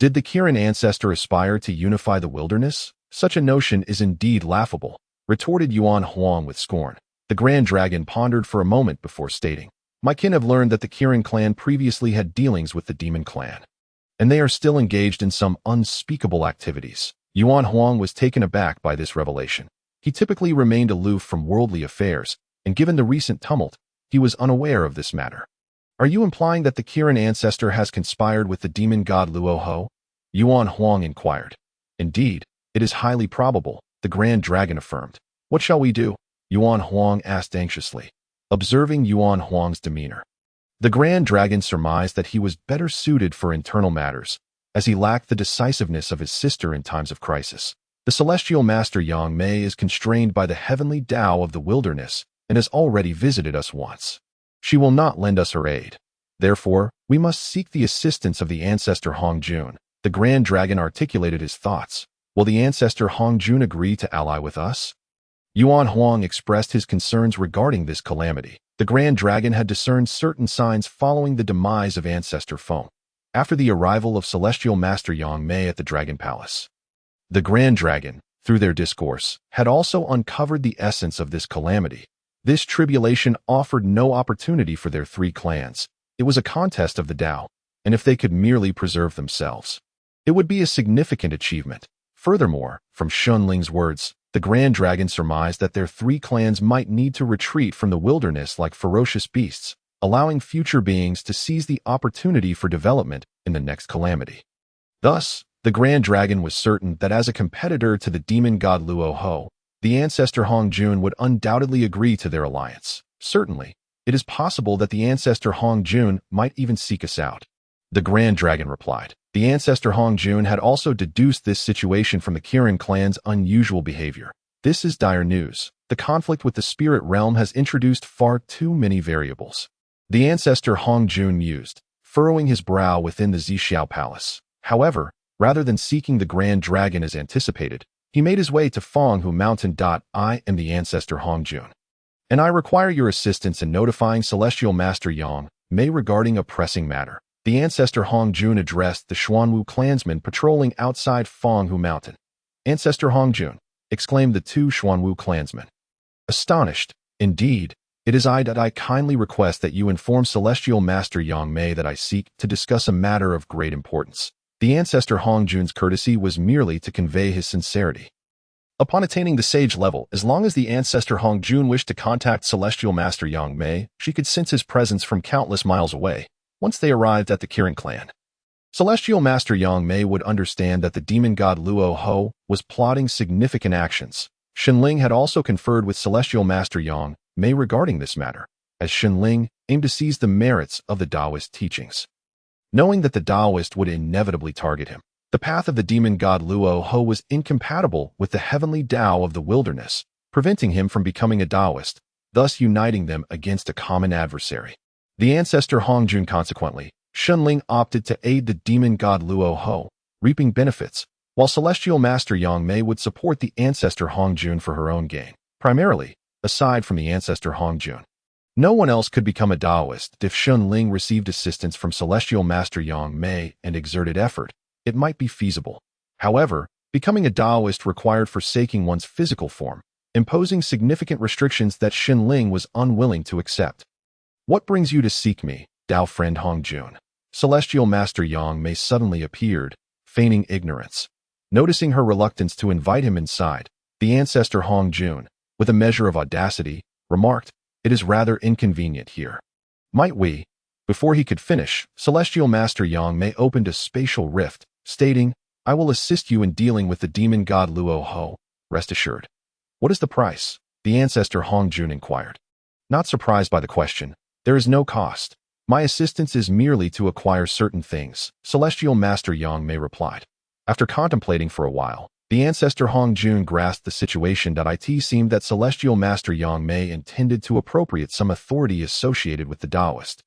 Did the Kirin ancestor aspire to unify the wilderness? Such a notion is indeed laughable. retorted Yuan Huang with scorn. The Grand Dragon pondered for a moment before stating, "My kin have learned that the Kirin clan previously had dealings with the Demon clan, and they are still engaged in some unspeakable activities." Yuan Huang was taken aback by this revelation. He typically remained aloof from worldly affairs, and given the recent tumult, he was unaware of this matter. "Are you implying that the Kirin ancestor has conspired with the demon god Luo Ho?" Yuan Huang inquired. "Indeed, it is highly probable," the Grand Dragon affirmed. "What shall we do?" Yuan Huang asked anxiously, observing Yuan Huang's demeanor. The Grand Dragon surmised that he was better suited for internal matters, as he lacked the decisiveness of his sister in times of crisis. The celestial master Yangmei is constrained by the heavenly Tao of the wilderness and has already visited us once. She will not lend us her aid. Therefore, we must seek the assistance of the ancestor Hongjun. The Grand Dragon articulated his thoughts. Will the ancestor Hongjun agree to ally with us? Yuan Huang expressed his concerns regarding this calamity. The Grand Dragon had discerned certain signs following the demise of Ancestor Feng, after the arrival of Celestial Master Yangmei at the Dragon Palace. The Grand Dragon, through their discourse, had also uncovered the essence of this calamity. This tribulation offered no opportunity for their three clans. It was a contest of the Tao, and if they could merely preserve themselves, it would be a significant achievement. Furthermore, from Shunling's words, the Grand Dragon surmised that their three clans might need to retreat from the wilderness like ferocious beasts, allowing future beings to seize the opportunity for development in the next calamity. Thus, the Grand Dragon was certain that as a competitor to the demon god Luo Ho, the ancestor Hongjun would undoubtedly agree to their alliance. Certainly, it is possible that the ancestor Hongjun might even seek us out. The Grand Dragon replied. The ancestor Hongjun had also deduced this situation from the Kirin clan's unusual behavior. This is dire news. The conflict with the spirit realm has introduced far too many variables. The ancestor Hongjun mused, furrowing his brow within the Zhixiao Palace. However, rather than seeking the Grand Dragon as anticipated, he made his way to Fanghu Mountain. "I am the ancestor Hongjun, and I require your assistance in notifying Celestial Master Yangmei regarding a pressing matter." The ancestor Hongjun addressed the Xuanwu clansmen patrolling outside Fanghu Mountain. "Ancestor Hongjun," exclaimed the two Xuanwu clansmen. Astonished, "Indeed, it is I kindly request that you inform Celestial Master Yangmei that I seek to discuss a matter of great importance." The ancestor Hongjun's courtesy was merely to convey his sincerity. Upon attaining the sage level, as long as the ancestor Hongjun wished to contact Celestial Master Yangmei, she could sense his presence from countless miles away. Once they arrived at the Kirin clan, Celestial Master Yangmei would understand that the demon god Luo Ho was plotting significant actions. Shenling had also conferred with Celestial Master Yangmei regarding this matter, as Shenling aimed to seize the merits of the Taoist teachings. Knowing that the Taoist would inevitably target him, the path of the demon god Luo Ho was incompatible with the heavenly Tao of the wilderness, preventing him from becoming a Taoist, thus uniting them against a common adversary. The ancestor Hongjun consequently, Shenling opted to aid the demon god Luo Ho, reaping benefits, while Celestial Master Yangmei would support the ancestor Hongjun for her own gain. Primarily, aside from the ancestor Hongjun, no one else could become a Taoist. If Shenling received assistance from Celestial Master Yangmei and exerted effort, it might be feasible. However, becoming a Taoist required forsaking one's physical form, imposing significant restrictions that Shenling was unwilling to accept. "What brings you to seek me, Tao friend Hongjun?" Celestial Master Yangmei suddenly appeared, feigning ignorance. Noticing her reluctance to invite him inside, the ancestor Hongjun, with a measure of audacity, remarked, "It is rather inconvenient here. Might we?" Before he could finish, Celestial Master Yangmei opened a spatial rift, stating, "I will assist you in dealing with the demon god Luo Ho, rest assured." "What is the price?" the ancestor Hongjun inquired. Not surprised by the question, "There is no cost. My assistance is merely to acquire certain things," Celestial Master Yangmei replied. After contemplating for a while, the ancestor Hongjun grasped the situation. It seemed that Celestial Master Yangmei intended to appropriate some authority associated with the Taoist.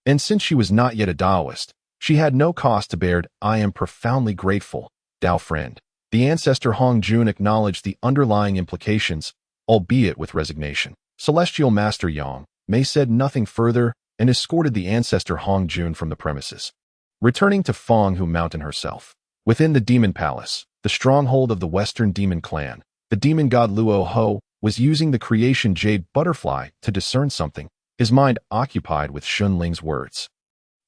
And since she was not yet a Taoist, she had no cost to bear. "I am profoundly grateful, Tao friend." The ancestor Hongjun acknowledged the underlying implications, albeit with resignation. Celestial Master Yangmei said nothing further and escorted the ancestor Hongjun from the premises. Returning to Fanghu Mountain herself, within the Demon Palace, the stronghold of the Western Demon Clan, the demon god Luo Ho was using the creation jade butterfly to discern something, his mind occupied with Xunling's words.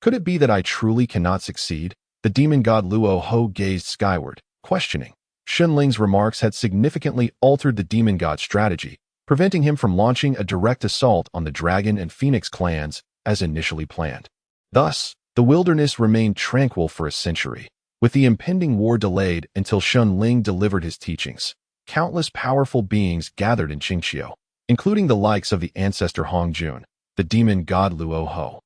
Could it be that I truly cannot succeed? The demon god Luo Ho gazed skyward, questioning. Xunling's remarks had significantly altered the demon god's strategy, preventing him from launching a direct assault on the dragon and phoenix clans as initially planned. Thus, the wilderness remained tranquil for a century, with the impending war delayed until Xunling delivered his teachings. Countless powerful beings gathered in Qingqiu, including the likes of the ancestor Hongjun, the demon god Luo Ho,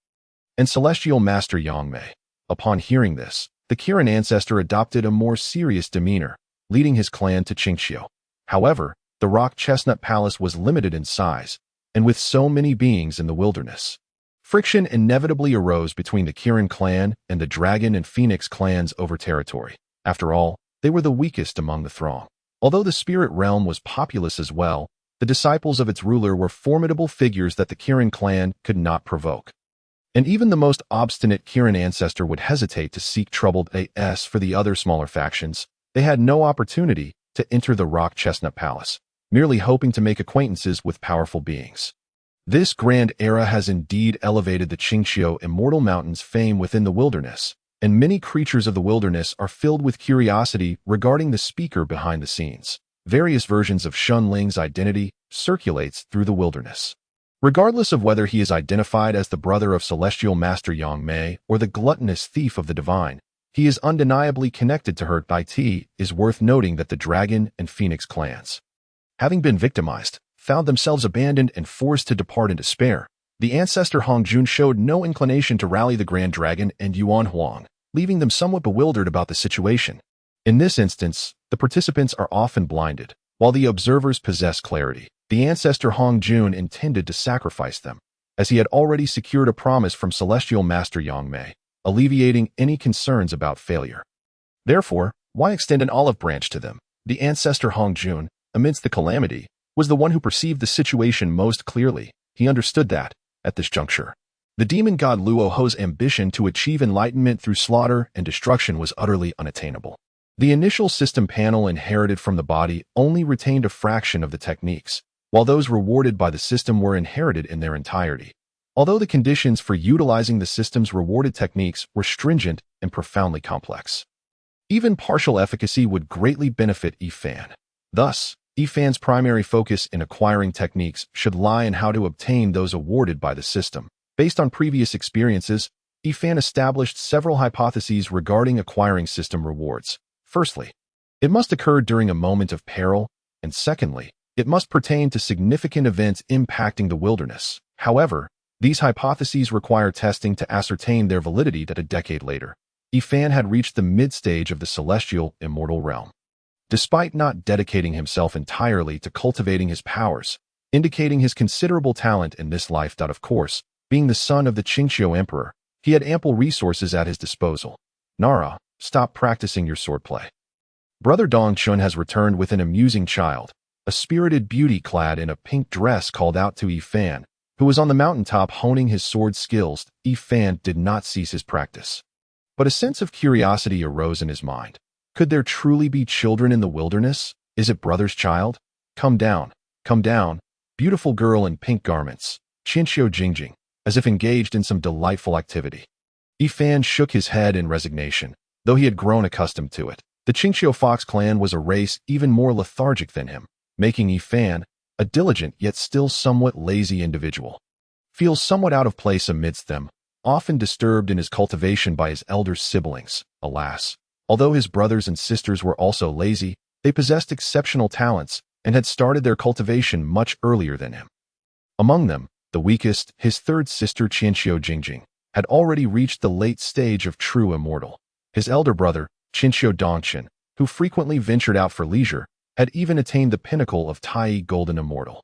and celestial master Yangmei. Upon hearing this, the Kirin ancestor adopted a more serious demeanor, leading his clan to Qingqiu. However, the rock chestnut palace was limited in size, and with so many beings in the wilderness, friction inevitably arose between the Kirin clan and the dragon and phoenix clans over territory. After all, they were the weakest among the throng. Although the spirit realm was populous as well, the disciples of its ruler were formidable figures that the Kirin clan could not provoke. And even the most obstinate Kirin ancestor would hesitate to seek troubled AS for the other smaller factions. They had no opportunity to enter the rock chestnut palace, merely hoping to make acquaintances with powerful beings. This grand era has indeed elevated the Qingqiu Immortal Mountain's fame within the wilderness, and many creatures of the wilderness are filled with curiosity regarding the speaker behind the scenes. Various versions of Xunling's identity circulates through the wilderness. Regardless of whether he is identified as the brother of celestial master Yangmei or the gluttonous thief of the divine, he is undeniably connected to her. It is worth noting that the dragon and phoenix clans, having been victimized, found themselves abandoned and forced to depart in despair. The ancestor Hongjun showed no inclination to rally the Grand Dragon and Yuan Huang, leaving them somewhat bewildered about the situation. In this instance, the participants are often blinded, while the observers possess clarity. The ancestor Hongjun intended to sacrifice them, as he had already secured a promise from celestial master Yangmei, alleviating any concerns about failure. Therefore, why extend an olive branch to them? The ancestor Hongjun, amidst the calamity, was the one who perceived the situation most clearly. He understood that, at this juncture, the demon god Luo Ho's ambition to achieve enlightenment through slaughter and destruction was utterly unattainable. The initial system panel inherited from the body only retained a fraction of the techniques, while those rewarded by the system were inherited in their entirety. Although the conditions for utilizing the system's rewarded techniques were stringent and profoundly complex, even partial efficacy would greatly benefit Yifan. Thus, Yifan's primary focus in acquiring techniques should lie in how to obtain those awarded by the system. Based on previous experiences, Yifan established several hypotheses regarding acquiring system rewards. Firstly, it must occur during a moment of peril, and secondly, it must pertain to significant events impacting the wilderness. However, these hypotheses require testing to ascertain their validity that a decade later, Yifan had reached the mid-stage of the celestial immortal realm. Despite not dedicating himself entirely to cultivating his powers, indicating his considerable talent in this life. Of course, being the son of the Qingqiu emperor, he had ample resources at his disposal. Nara, stop practicing your swordplay. Brother Dongchun has returned with an amusing child. A spirited beauty clad in a pink dress called out to Yifan, who was on the mountaintop honing his sword skills. Yifan did not cease his practice, but a sense of curiosity arose in his mind. Could there truly be children in the wilderness? Is it brother's child? Come down, beautiful girl in pink garments, Qingqiu Jingjing, as if engaged in some delightful activity. Yifan shook his head in resignation, though he had grown accustomed to it. The Qingqiu Fox clan was a race even more lethargic than him, making Yifan, a diligent yet still somewhat lazy individual, feel somewhat out of place amidst them, often disturbed in his cultivation by his elder siblings. Alas, although his brothers and sisters were also lazy, they possessed exceptional talents and had started their cultivation much earlier than him. Among them, the weakest, his third sister Qingqiu Jingjing, had already reached the late stage of true immortal. His elder brother, Qingqiu Dongchen, who frequently ventured out for leisure, had even attained the pinnacle of Tai Golden Immortal.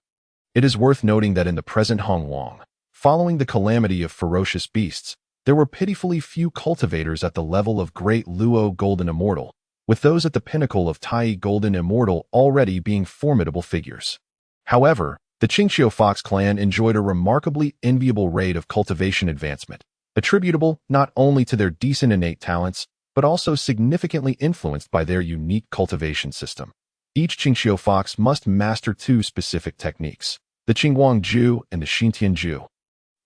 It is worth noting that in the present Hongwang, following the calamity of ferocious beasts, there were pitifully few cultivators at the level of Great Luo Golden Immortal, with those at the pinnacle of Tai Golden Immortal already being formidable figures. However, the Qingqiu Fox clan enjoyed a remarkably enviable rate of cultivation advancement, attributable not only to their decent innate talents, but also significantly influenced by their unique cultivation system. Each Qingxiu fox must master two specific techniques, the Qingguang Ju and the Xintian Ju,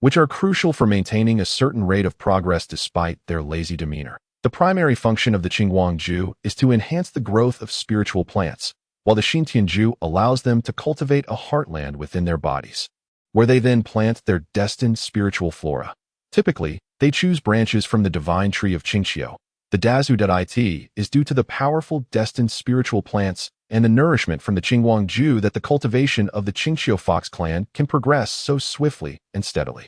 which are crucial for maintaining a certain rate of progress despite their lazy demeanor. The primary function of the Qingguang Ju is to enhance the growth of spiritual plants, while the Xintian Ju allows them to cultivate a heartland within their bodies, where they then plant their destined spiritual flora. Typically, they choose branches from the divine tree of Qingxiu. The Dazu.it is due to the powerful destined spiritual plants and the nourishment from the Qingguang Ju that the cultivation of the Qingxiu fox clan can progress so swiftly and steadily.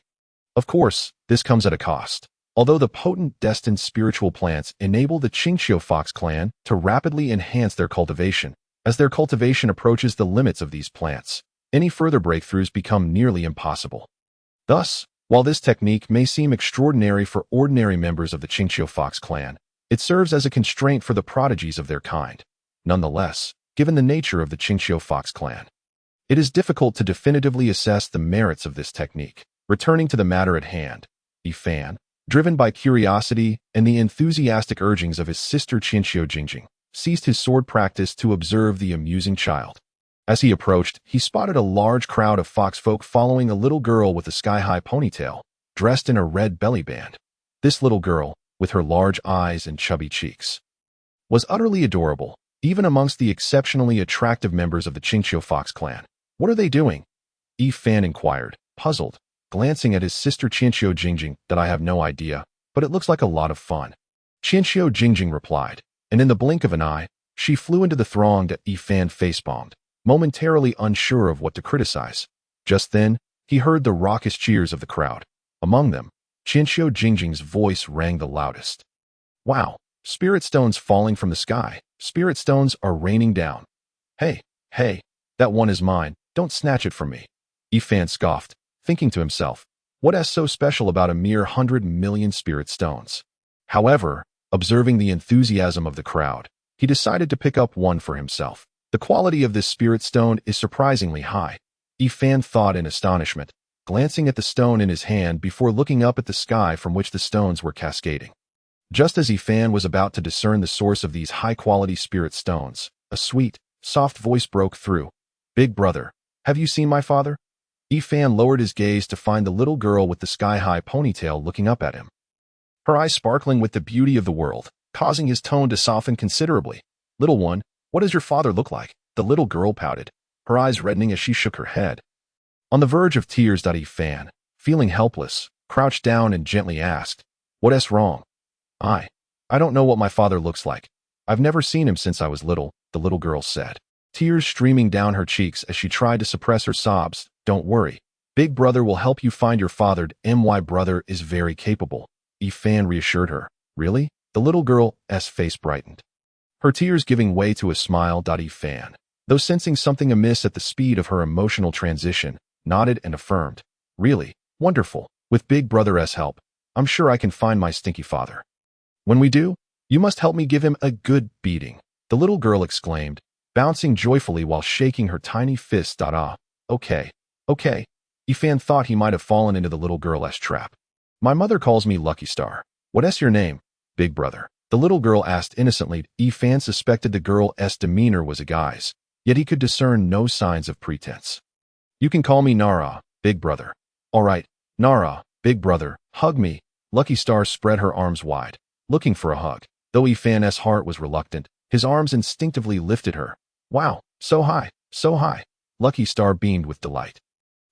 Of course, this comes at a cost. Although the potent destined spiritual plants enable the Qingxiu fox clan to rapidly enhance their cultivation, as their cultivation approaches the limits of these plants, any further breakthroughs become nearly impossible. Thus, while this technique may seem extraordinary for ordinary members of the Qingxiu fox clan, it serves as a constraint for the prodigies of their kind. Nonetheless, given the nature of the Qingxiu fox clan, it is difficult to definitively assess the merits of this technique. Returning to the matter at hand, Yifan, driven by curiosity and the enthusiastic urgings of his sister Qingxiu Jingjing, ceased his sword practice to observe the amusing child. As he approached, he spotted a large crowd of foxfolk following a little girl with a sky-high ponytail, dressed in a red belly band. This little girl, with her large eyes and chubby cheeks, was utterly adorable, even amongst the exceptionally attractive members of the Qingxiu fox clan. "What are they doing?" Yifan inquired, puzzled, glancing at his sister Qingxiu Jingjing. "That I have no idea, but it looks like a lot of fun," Qingxiu Jingjing replied, and in the blink of an eye, she flew into the throng that Yifan face-palmed, momentarily unsure of what to criticize. Just then, he heard the raucous cheers of the crowd. Among them, Qingxiu Jingjing's voice rang the loudest. "Wow, spirit stones falling from the sky. Spirit stones are raining down. Hey, that one is mine. Don't snatch it from me." Yifan scoffed, thinking to himself, what's so special about a mere 100 million spirit stones? However, observing the enthusiasm of the crowd, he decided to pick up one for himself. The quality of this spirit stone is surprisingly high, Yifan thought in astonishment, glancing at the stone in his hand before looking up at the sky from which the stones were cascading. Just as Yifan was about to discern the source of these high-quality spirit stones, a sweet, soft voice broke through. "Big brother, have you seen my father?" Yifan lowered his gaze to find the little girl with the sky-high ponytail looking up at him, her eyes sparkling with the beauty of the world, causing his tone to soften considerably. "Little one, what does your father look like?" The little girl pouted, her eyes reddening as she shook her head. On the verge of tears, Yifan, feeling helpless, crouched down and gently asked, "What's wrong?" I don't know what my father looks like. I've never seen him since I was little," the little girl said, tears streaming down her cheeks as she tried to suppress her sobs. "Don't worry. Big brother will help you find your father. My brother is very capable," Yifan reassured her. "Really?" The little girl's face brightened, her tears giving way to a smile. Yifan, though sensing something amiss at the speed of her emotional transition, nodded and affirmed, "Really? Wonderful. With Big Brother's help, I'm sure I can find my stinky father. When we do, you must help me give him a good beating," the little girl exclaimed, bouncing joyfully while shaking her tiny fist. Okay. Yifan thought he might have fallen into the little girl's trap. "My mother calls me Lucky Star. What's your name, Big Brother?" the little girl asked innocently. Yifan suspected the girl's demeanor was a guise, yet he could discern no signs of pretense. "You can call me Nara, Big Brother." "All right, Nara, Big Brother, hug me." Lucky Star spread her arms wide, looking for a hug. Though Yifan's heart was reluctant, his arms instinctively lifted her. "Wow, so high, so high." Lucky Star beamed with delight,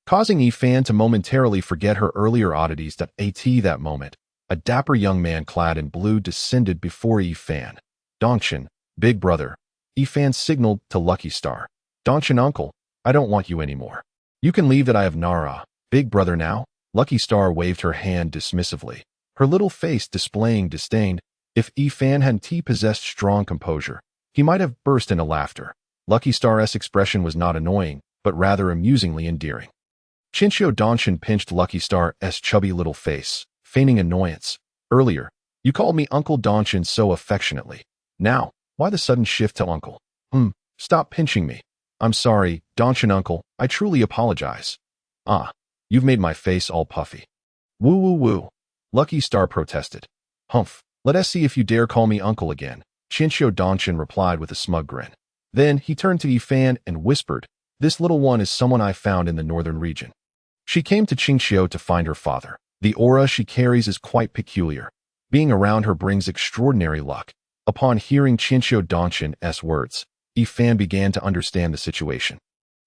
causing Yifan to momentarily forget her earlier oddities. At that moment, a dapper young man clad in blue descended before Yifan. "Dongshin, Big Brother," Yifan signaled to Lucky Star. "Dongshin uncle, I don't want you anymore. You can leave. That I have Nara, Big Brother now." Lucky Star waved her hand dismissively, her little face displaying disdain. If Yifan hadn't possessed strong composure, he might have burst into laughter. Lucky Star's expression was not annoying, but rather amusingly endearing. Qingxiu Dongshin pinched Lucky Star's chubby little face, feigning annoyance. "Earlier, you called me Uncle Dongshin so affectionately. Now, why the sudden shift to uncle?" Stop pinching me." "I'm sorry, Dongshin uncle, I truly apologize." You've made my face all puffy." "Woo woo woo," Lucky Star protested. "Humph, let's see if you dare call me uncle again," Qingxiu Dongshin replied with a smug grin. Then he turned to Yifan and whispered, "This little one is someone I found in the northern region. She came to Qingxiu to find her father. The aura she carries is quite peculiar. Being around her brings extraordinary luck." Upon hearing Qingxiu Dongshin's words, Yifan began to understand the situation.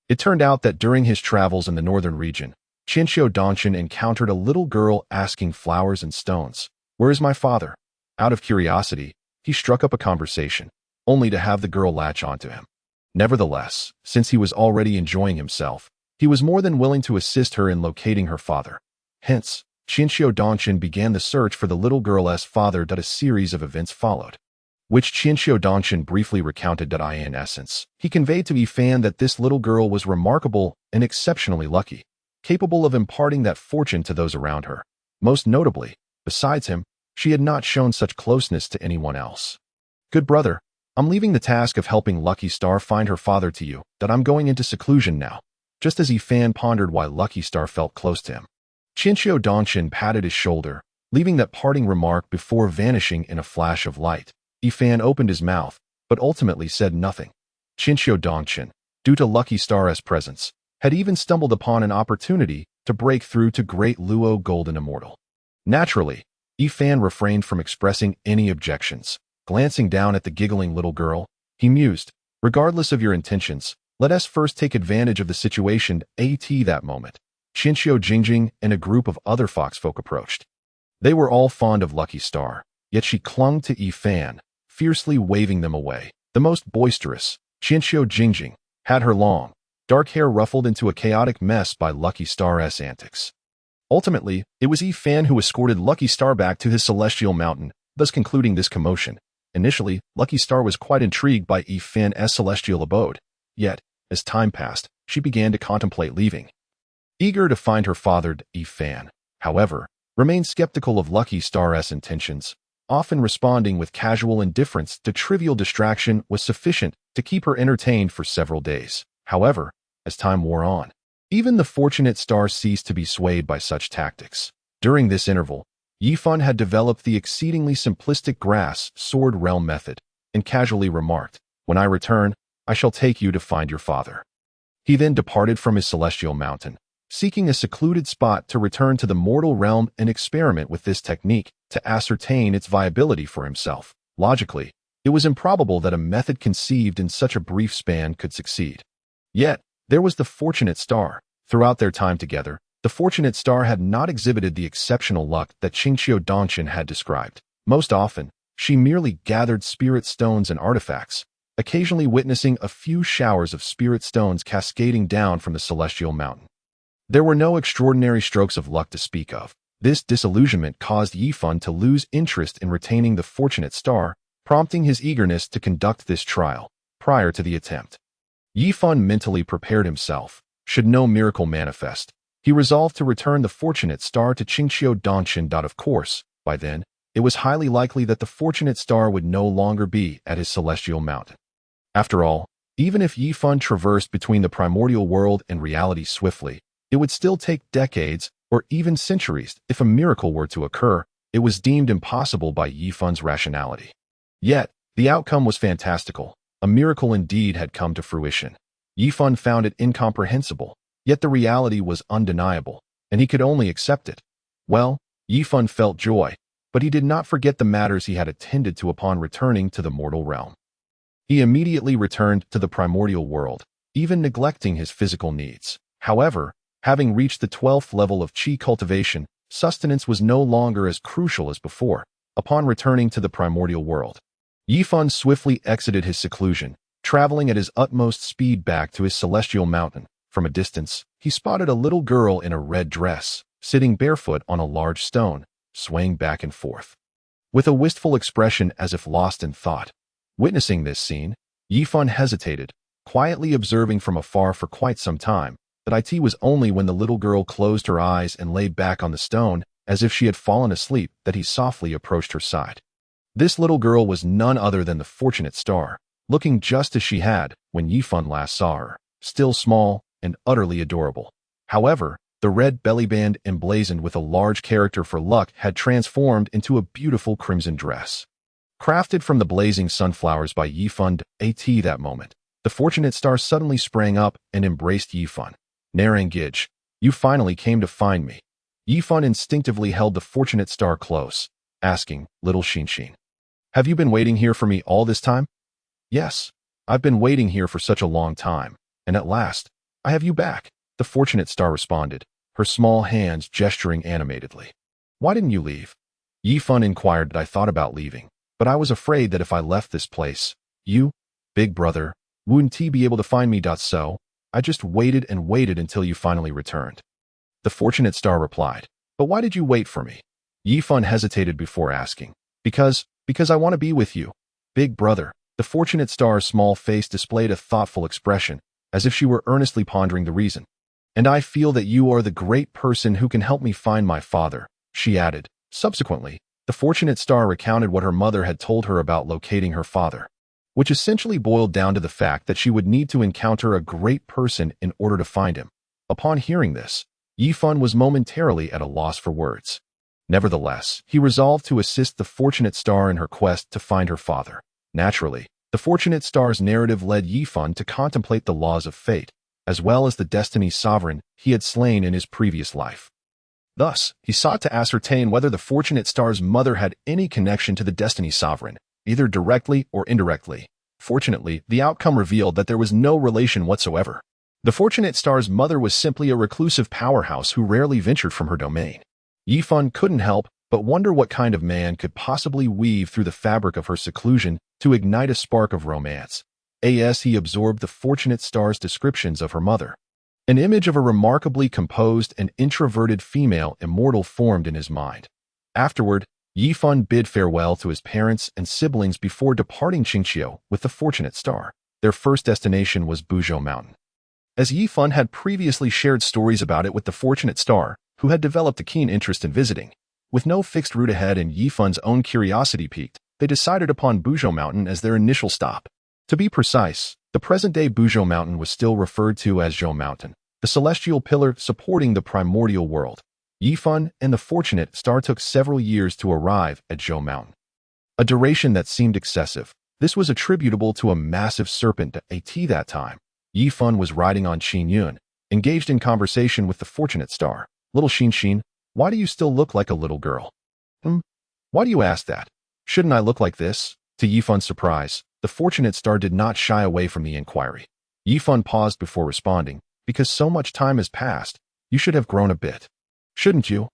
It turned out that during his travels in the northern region, Qingxiu Dongshin encountered a little girl asking flowers and stones, "Where is my father?" Out of curiosity, he struck up a conversation, only to have the girl latch onto him. Nevertheless, since he was already enjoying himself, he was more than willing to assist her in locating her father. Hence, Qingxiu Dongshin began the search for the little girl's father. A series of events followed, which Qingxiu Dongshin briefly recounted. In essence, he conveyed to Yifan that this little girl was remarkable and exceptionally lucky, capable of imparting that fortune to those around her. Most notably, besides him, she had not shown such closeness to anyone else. "Good brother, I'm leaving the task of helping Lucky Star find her father to you, that I'm going into seclusion now." Just as Yifan pondered why Lucky Star felt close to him, Qingxiu Dongshin patted his shoulder, leaving that parting remark before vanishing in a flash of light. Yifan opened his mouth, but ultimately said nothing. Qingxiu Dongshin, due to Lucky Star's presence, had even stumbled upon an opportunity to break through to Great Luo Golden Immortal. Naturally, Yifan refrained from expressing any objections. Glancing down at the giggling little girl, he mused, "Regardless of your intentions, let us first take advantage of the situation." At that moment, Qingxiu Jingjing and a group of other foxfolk approached. They were all fond of Lucky Star, yet she clung to Yifan, fiercely waving them away. The most boisterous, Qingxiu Jingjing, had her long, dark hair ruffled into a chaotic mess by Lucky Star's antics. Ultimately, it was Yifan who escorted Lucky Star back to his celestial mountain, thus concluding this commotion. Initially, Lucky Star was quite intrigued by Yifan's celestial abode, yet, as time passed, she began to contemplate leaving. Eager to find her father, Yifan, however, remained skeptical of Lucky Star's intentions, often responding with casual indifference to trivial distraction was sufficient to keep her entertained for several days. However, as time wore on, even the fortunate star ceased to be swayed by such tactics. During this interval, Yifan had developed the exceedingly simplistic grass sword realm method, and casually remarked, "When I return, I shall take you to find your father." He then departed from his celestial mountain, seeking a secluded spot to return to the mortal realm and experiment with this technique to ascertain its viability for himself. Logically, it was improbable that a method conceived in such a brief span could succeed. Yet, there was the fortunate star. Throughout their time together, the fortunate star had not exhibited the exceptional luck that Qingxiu Dongshin had described. Most often, she merely gathered spirit stones and artifacts, occasionally witnessing a few showers of spirit stones cascading down from the celestial mountain. There were no extraordinary strokes of luck to speak of. This disillusionment caused Yifan to lose interest in retaining the fortunate star, prompting his eagerness to conduct this trial. Prior to the attempt, Yifan mentally prepared himself. Should no miracle manifest, he resolved to return the fortunate star to Qingxiu Dongshin. Of course, by then, it was highly likely that the fortunate star would no longer be at his celestial mountain. After all, even if Yifan traversed between the primordial world and reality swiftly, it would still take decades or even centuries. If a miracle were to occur, it was deemed impossible by Yifan's rationality. Yet, the outcome was fantastical. A miracle indeed had come to fruition. Yifan found it incomprehensible, yet the reality was undeniable, and he could only accept it. Well, Yifan felt joy, but he did not forget the matters he had attended to upon returning to the mortal realm. He immediately returned to the primordial world, even neglecting his physical needs. However, having reached the 12th level of Qi cultivation, sustenance was no longer as crucial as before. Upon returning to the primordial world, Yifan swiftly exited his seclusion, traveling at his utmost speed back to his celestial mountain. From a distance, he spotted a little girl in a red dress, sitting barefoot on a large stone, swaying back and forth, with a wistful expression as if lost in thought. Witnessing this scene, Yifan hesitated, quietly observing from afar for quite some time. That it was only when the little girl closed her eyes and lay back on the stone, as if she had fallen asleep, that he softly approached her side. This little girl was none other than the fortunate star, looking just as she had when Yifan last saw her, still small and utterly adorable. However, the red bellyband emblazoned with a large character for luck had transformed into a beautiful crimson dress. Crafted from the blazing sunflowers by Yifan at that moment, the The fortunate star suddenly sprang up and embraced Yifan. Narangij, you finally came to find me. Yifan instinctively held the fortunate star close, asking, little Shinshin, have you been waiting here for me all this time? Yes, I've been waiting here for such a long time, and at last, I have you back, the fortunate star responded, her small hands gesturing animatedly. Why didn't you leave? Yifan inquired. I thought about leaving, but I was afraid that if I left this place, you, big brother, wouldn't be able to find me. So, I just waited and waited until you finally returned. The fortunate star replied, but why did you wait for me? Yifan hesitated before asking, because I want to be with you, big brother. The fortunate star's small face displayed a thoughtful expression, as if she were earnestly pondering the reason. And I feel that you are the great person who can help me find my father, she added. Subsequently, the fortunate star recounted what her mother had told her about locating her father, which essentially boiled down to the fact that she would need to encounter a great person in order to find him. Upon hearing this, Yifan was momentarily at a loss for words. Nevertheless, he resolved to assist the fortunate star in her quest to find her father. Naturally, the fortunate star's narrative led Yifan to contemplate the laws of fate, as well as the destiny sovereign he had slain in his previous life. Thus, he sought to ascertain whether the fortunate star's mother had any connection to the destiny sovereign, either directly or indirectly. Fortunately, the outcome revealed that there was no relation whatsoever. The fortunate star's mother was simply a reclusive powerhouse who rarely ventured from her domain. Yifan couldn't help but wonder what kind of man could possibly weave through the fabric of her seclusion to ignite a spark of romance. As he absorbed the fortunate star's descriptions of her mother, an image of a remarkably composed and introverted female immortal formed in his mind. Afterward, Yifan bid farewell to his parents and siblings before departing Qingqiu with the fortunate star. Their first destination was Buzhou Mountain. As Yifan had previously shared stories about it with the fortunate star, who had developed a keen interest in visiting, with no fixed route ahead and Yifan's own curiosity piqued, they decided upon Buzhou Mountain as their initial stop. To be precise, the present-day Buzhou Mountain was still referred to as Zhou Mountain, the celestial pillar supporting the primordial world. Yifan and the fortunate star took several years to arrive at Zhou Mountain, a duration that seemed excessive. This was attributable to a massive serpent at that time. Yifan was riding on Qinyun, engaged in conversation with the fortunate star. Little Xin, why do you still look like a little girl? Why do you ask that? Shouldn't I look like this? To Yifan's surprise, the fortunate star did not shy away from the inquiry. Yifan paused before responding, because so much time has passed, you should have grown a bit. Shouldn't you?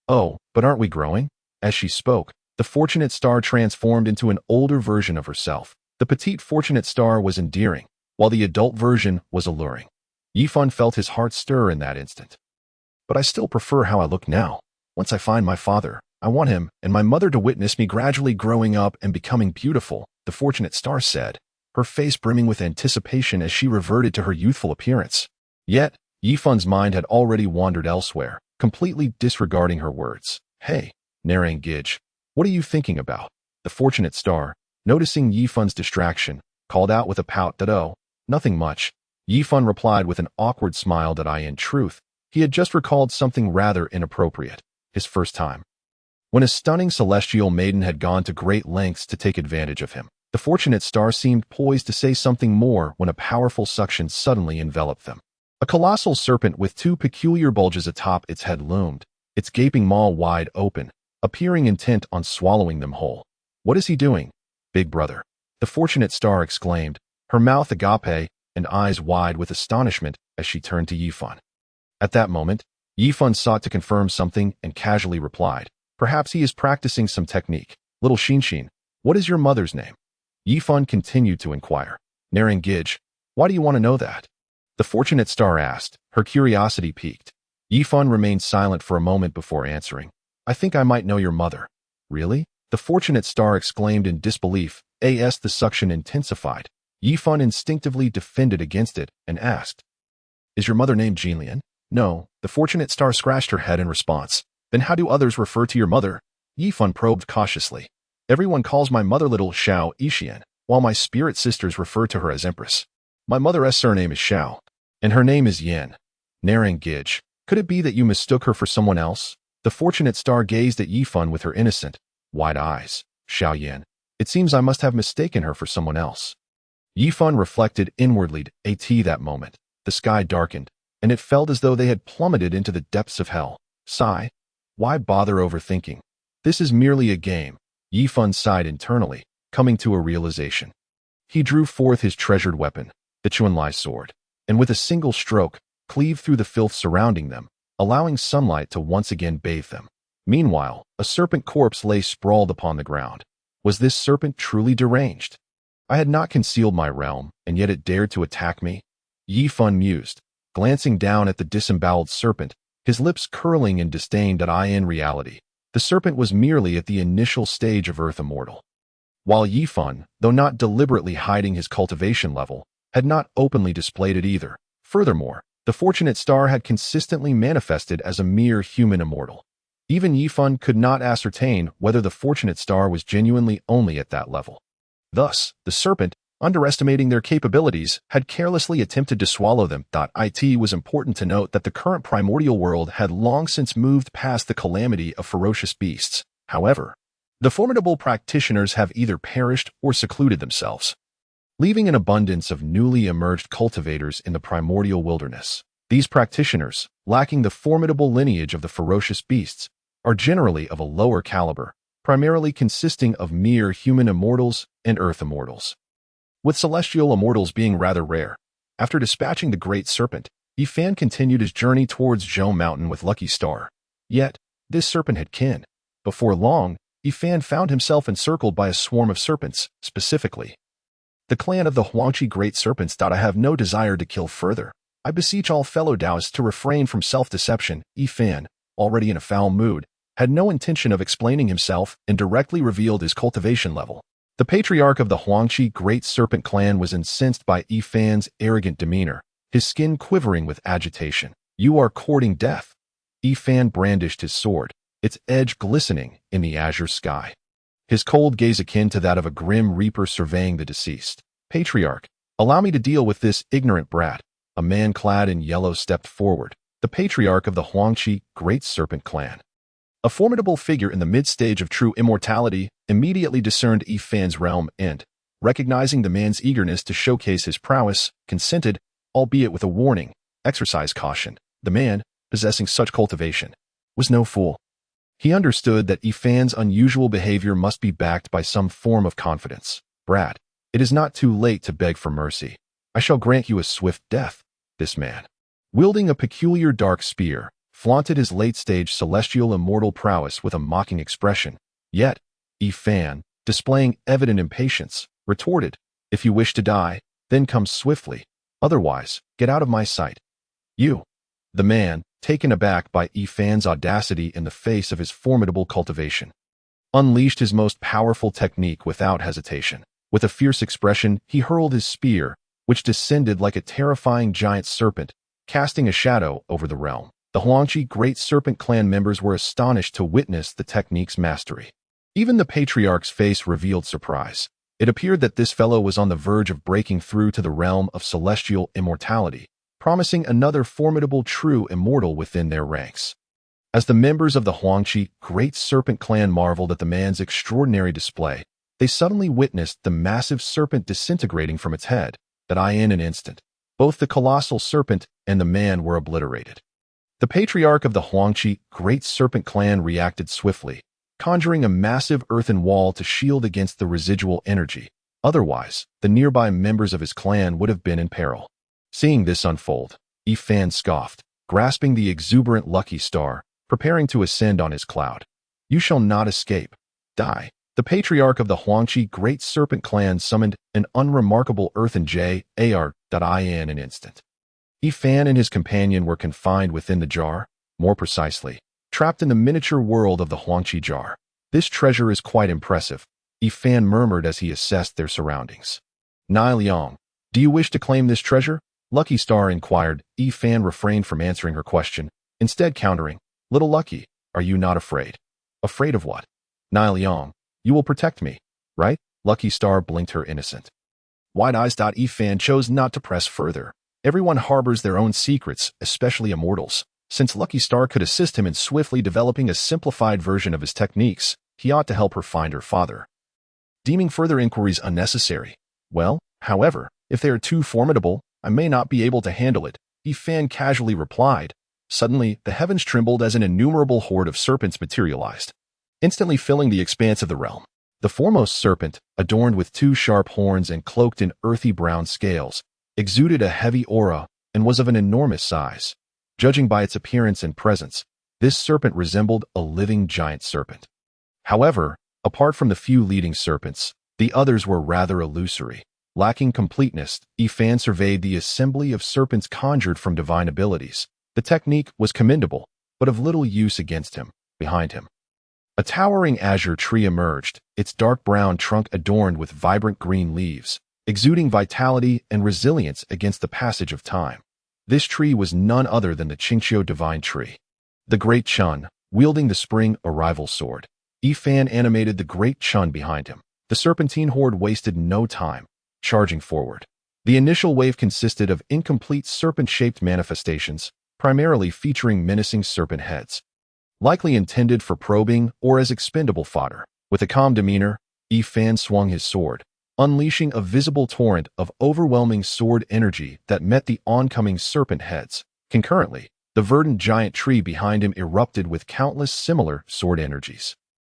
Oh, but aren't we growing? As she spoke, the fortunate star transformed into an older version of herself. The petite fortunate star was endearing, while the adult version was alluring. Yifan felt his heart stir in that instant. But I still prefer how I look now. Once I find my father, I want him and my mother to witness me gradually growing up and becoming beautiful, the fortunate star said, her face brimming with anticipation as she reverted to her youthful appearance. Yet, Yifan's mind had already wandered elsewhere, completely disregarding her words. Hey, Narangij, what are you thinking about? The fortunate star, noticing Yifan's distraction, called out with a pout that oh, nothing much. Yifan replied with an awkward smile that in truth, he had just recalled something rather inappropriate, his first time, when a stunning celestial maiden had gone to great lengths to take advantage of him. The fortunate star seemed poised to say something more when a powerful suction suddenly enveloped them. A colossal serpent with two peculiar bulges atop its head loomed, its gaping maw wide open, appearing intent on swallowing them whole. What is he doing, big brother? The fortunate star exclaimed, her mouth agape and eyes wide with astonishment as she turned to Yifan. At that moment, Yifan sought to confirm something and casually replied, perhaps he is practicing some technique. Little Shinshin, what is your mother's name? Yifan continued to inquire. Narangij, why do you want to know that? The fortunate star asked, her curiosity piqued. Yifan remained silent for a moment before answering. I think I might know your mother. Really? The fortunate star exclaimed in disbelief. As the suction intensified, Yifan instinctively defended against it and asked, is your mother named Jinlian? No, the fortunate star scratched her head in response. Then how do others refer to your mother? Yifan probed cautiously. Everyone calls my mother little Xiao Yixian, while my spirit sisters refer to her as Empress. My mother's surname is Xiao, and her name is Yan. Narangij, could it be that you mistook her for someone else? The fortunate star gazed at Yifan with her innocent, wide eyes. Xiao Yan, it seems I must have mistaken her for someone else. Yifan reflected inwardly at that moment. The sky darkened, and it felt as though they had plummeted into the depths of hell. Sigh. Why bother overthinking? This is merely a game. Yifan sighed internally, coming to a realization. He drew forth his treasured weapon, the Chuanlai sword, and with a single stroke, cleaved through the filth surrounding them, allowing sunlight to once again bathe them. Meanwhile, a serpent corpse lay sprawled upon the ground. Was this serpent truly deranged? I had not concealed my realm, and yet it dared to attack me? Yifan mused, glancing down at the disemboweled serpent, his lips curling in disdain. In reality, the serpent was merely at the initial stage of Earth Immortal. While Yifan, though not deliberately hiding his cultivation level, had not openly displayed it either. Furthermore, the fortunate star had consistently manifested as a mere human immortal. Even Yifan could not ascertain whether the fortunate star was genuinely only at that level. Thus, the serpent, underestimating their capabilities, had carelessly attempted to swallow them. It was important to note that the current primordial world had long since moved past the calamity of ferocious beasts. However, the formidable practitioners have either perished or secluded themselves, leaving an abundance of newly emerged cultivators in the primordial wilderness. These practitioners, lacking the formidable lineage of the ferocious beasts, are generally of a lower caliber, primarily consisting of mere human immortals and earth immortals, with celestial immortals being rather rare. After dispatching the great serpent, Yifan continued his journey towards Zhou Mountain with Lucky Star. Yet, this serpent had kin. Before long, Yifan found himself encircled by a swarm of serpents, specifically the clan of the Huangqi Great Serpents. I have no desire to kill further. I beseech all fellow Taoists to refrain from self-deception. Yifan, already in a foul mood, had no intention of explaining himself and directly revealed his cultivation level. The patriarch of the Huangqi Great Serpent clan was incensed by Yifan's arrogant demeanor, his skin quivering with agitation. You are courting death. Yifan brandished his sword, its edge glistening in the azure sky, his cold gaze akin to that of a grim reaper surveying the deceased. Patriarch, allow me to deal with this ignorant brat. A man clad in yellow stepped forward, the patriarch of the Huangqi Great Serpent clan. A formidable figure in the mid-stage of true immortality immediately discerned Yifan's realm and, recognizing the man's eagerness to showcase his prowess, consented, albeit with a warning, exercise caution. The man, possessing such cultivation, was no fool. He understood that Yifan's unusual behavior must be backed by some form of confidence. Brat, it is not too late to beg for mercy. I shall grant you a swift death. This man, wielding a peculiar dark spear, flaunted his late-stage celestial immortal prowess with a mocking expression. Yet, Yifan, displaying evident impatience, retorted, if you wish to die, then come swiftly. Otherwise, get out of my sight. You. The man, taken aback by Yifan's audacity in the face of his formidable cultivation, unleashed his most powerful technique without hesitation. With a fierce expression, he hurled his spear, which descended like a terrifying giant serpent, casting a shadow over the realm. The Huangqi Great Serpent clan members were astonished to witness the technique's mastery. Even the patriarch's face revealed surprise. It appeared that this fellow was on the verge of breaking through to the realm of celestial immortality, promising another formidable true immortal within their ranks. As the members of the Huangqi Great Serpent clan marveled at the man's extraordinary display, they suddenly witnessed the massive serpent disintegrating from its head. In an instant, both the colossal serpent and the man were obliterated. The patriarch of the Huangqi Great Serpent clan reacted swiftly, conjuring a massive earthen wall to shield against the residual energy. Otherwise, the nearby members of his clan would have been in peril. Seeing this unfold, Yifan scoffed, grasping the exuberant Lucky Star, preparing to ascend on his cloud. You shall not escape. Die. The patriarch of the Huangqi Great Serpent clan summoned an unremarkable earthen jar in an instant. Yifan and his companion were confined within the jar, more precisely, trapped in the miniature world of the Huangqi jar. This treasure is quite impressive, Yifan murmured as he assessed their surroundings. Nai Liang, do you wish to claim this treasure? Lucky Star inquired. Yifan refrained from answering her question, instead countering, Little Lucky, are you not afraid? Afraid of what? Nai Liang, you will protect me, right? Lucky Star blinked her innocent wide eyes. Yifan chose not to press further. Everyone harbors their own secrets, especially immortals. Since Lucky Star could assist him in swiftly developing a simplified version of his techniques, he ought to help her find her father. Deeming further inquiries unnecessary, well, However, if they are too formidable, I may not be able to handle it, Yifan casually replied. Suddenly, the heavens trembled as an innumerable horde of serpents materialized, instantly filling the expanse of the realm. The foremost serpent, adorned with two sharp horns and cloaked in earthy brown scales, exuded a heavy aura and was of an enormous size. Judging by its appearance and presence, this serpent resembled a living giant serpent. However, apart from the few leading serpents, the others were rather illusory. Lacking completeness, Yifan surveyed the assembly of serpents conjured from divine abilities. The technique was commendable, but of little use against him. Behind him, a towering azure tree emerged, its dark brown trunk adorned with vibrant green leaves, exuding vitality and resilience against the passage of time. This tree was none other than the Qingqiu divine tree. The Great Chun, wielding the spring arrival sword. Yifan animated the Great Chun behind him. The serpentine horde wasted no time, charging forward. The initial wave consisted of incomplete serpent-shaped manifestations, primarily featuring menacing serpent heads, likely intended for probing or as expendable fodder. With a calm demeanor, Yifan swung his sword, unleashing a visible torrent of overwhelming sword energy that met the oncoming serpent heads. Concurrently, the verdant giant tree behind him erupted with countless similar sword energies.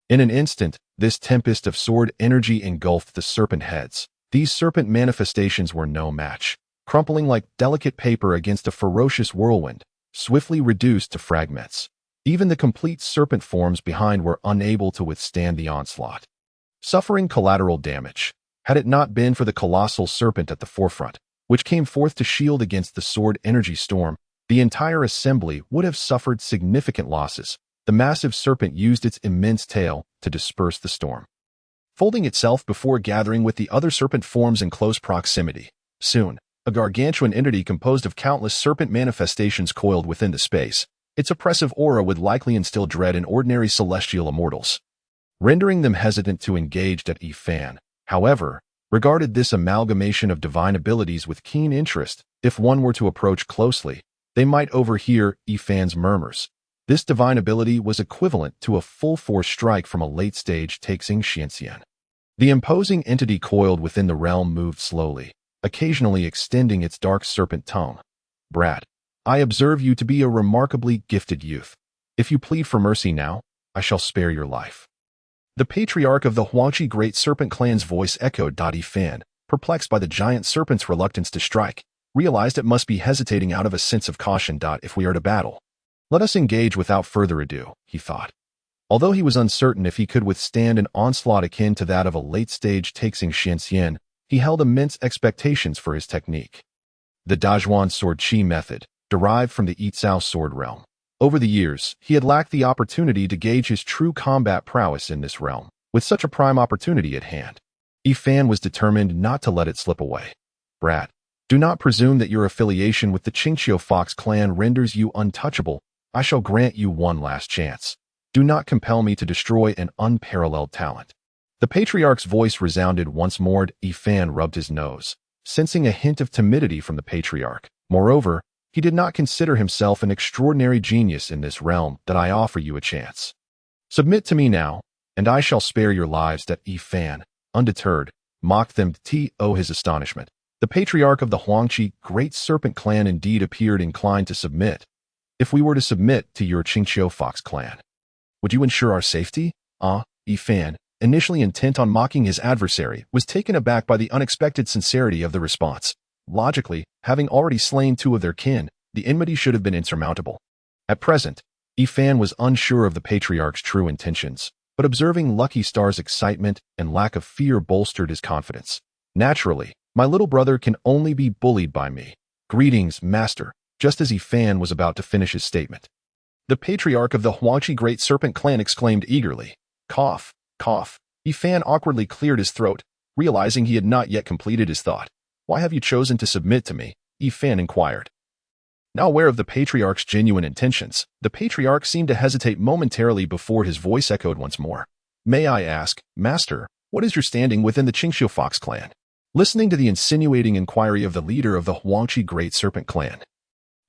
In an instant, this tempest of sword energy engulfed the serpent heads. These serpent manifestations were no match, crumpling like delicate paper against a ferocious whirlwind, swiftly reduced to fragments. Even the complete serpent forms behind were unable to withstand the onslaught, suffering collateral damage. Had it not been for the colossal serpent at the forefront, which came forth to shield against the sword energy storm, the entire assembly would have suffered significant losses. The massive serpent used its immense tail to disperse the storm, folding itself before gathering with the other serpent forms in close proximity. Soon, a gargantuan entity composed of countless serpent manifestations coiled within the space. Its oppressive aura would likely instill dread in ordinary celestial immortals, rendering them hesitant to engage. Yifan, however, regarded this amalgamation of divine abilities with keen interest. If one were to approach closely, they might overhear Yifan's murmurs. This divine ability was equivalent to a full-force strike from a late-stage Taixing Xianxian. The imposing entity coiled within the realm moved slowly, occasionally extending its dark serpent tongue. Brat, I observe you to be a remarkably gifted youth. If you plead for mercy now, I shall spare your life. The patriarch of the Huangqi Great Serpent clan's voice echoed. Yifan, perplexed by the giant serpent's reluctance to strike, realized it must be hesitating out of a sense of caution. If we are to battle, let us engage without further ado, he thought. Although he was uncertain if he could withstand an onslaught akin to that of a late-stage Taixing Xianxian, he held immense expectations for his technique. The Dazhuan sword chi method, derived from the Yitzhao sword realm. Over the years, he had lacked the opportunity to gauge his true combat prowess in this realm. With such a prime opportunity at hand, Yifan was determined not to let it slip away. Brat, do not presume that your affiliation with the Qingqiu Fox clan renders you untouchable. I shall grant you one last chance. Do not compel me to destroy an unparalleled talent. The patriarch's voice resounded once more. Yifan rubbed his nose, sensing a hint of timidity from the patriarch. Moreover, he did not consider himself an extraordinary genius in this realm. I offer you a chance. Submit to me now, and I shall spare your lives. Yifan, undeterred, mocked them. His astonishment. The patriarch of the Huangqi Great Serpent clan indeed appeared inclined to submit. If we were to submit to your Qingqiu Fox clan, would you ensure our safety? Yifan, initially intent on mocking his adversary, was taken aback by the unexpected sincerity of the response. Logically, having already slain two of their kin, the enmity should have been insurmountable. At present, Yifan was unsure of the patriarch's true intentions, but observing Lucky Star's excitement and lack of fear bolstered his confidence. Naturally, my little brother can only be bullied by me. Greetings, master. Just as Yifan was about to finish his statement, the patriarch of the Huangqi Great Serpent clan exclaimed eagerly. Cough, cough. Yifan awkwardly cleared his throat, realizing he had not yet completed his thought. Why have you chosen to submit to me? Yifan inquired. Now aware of the patriarch's genuine intentions, the patriarch seemed to hesitate momentarily before his voice echoed once more. May I ask, master, what is your standing within the Qingqiu Fox clan? Listening to the insinuating inquiry of the leader of the Huangqi Great Serpent clan,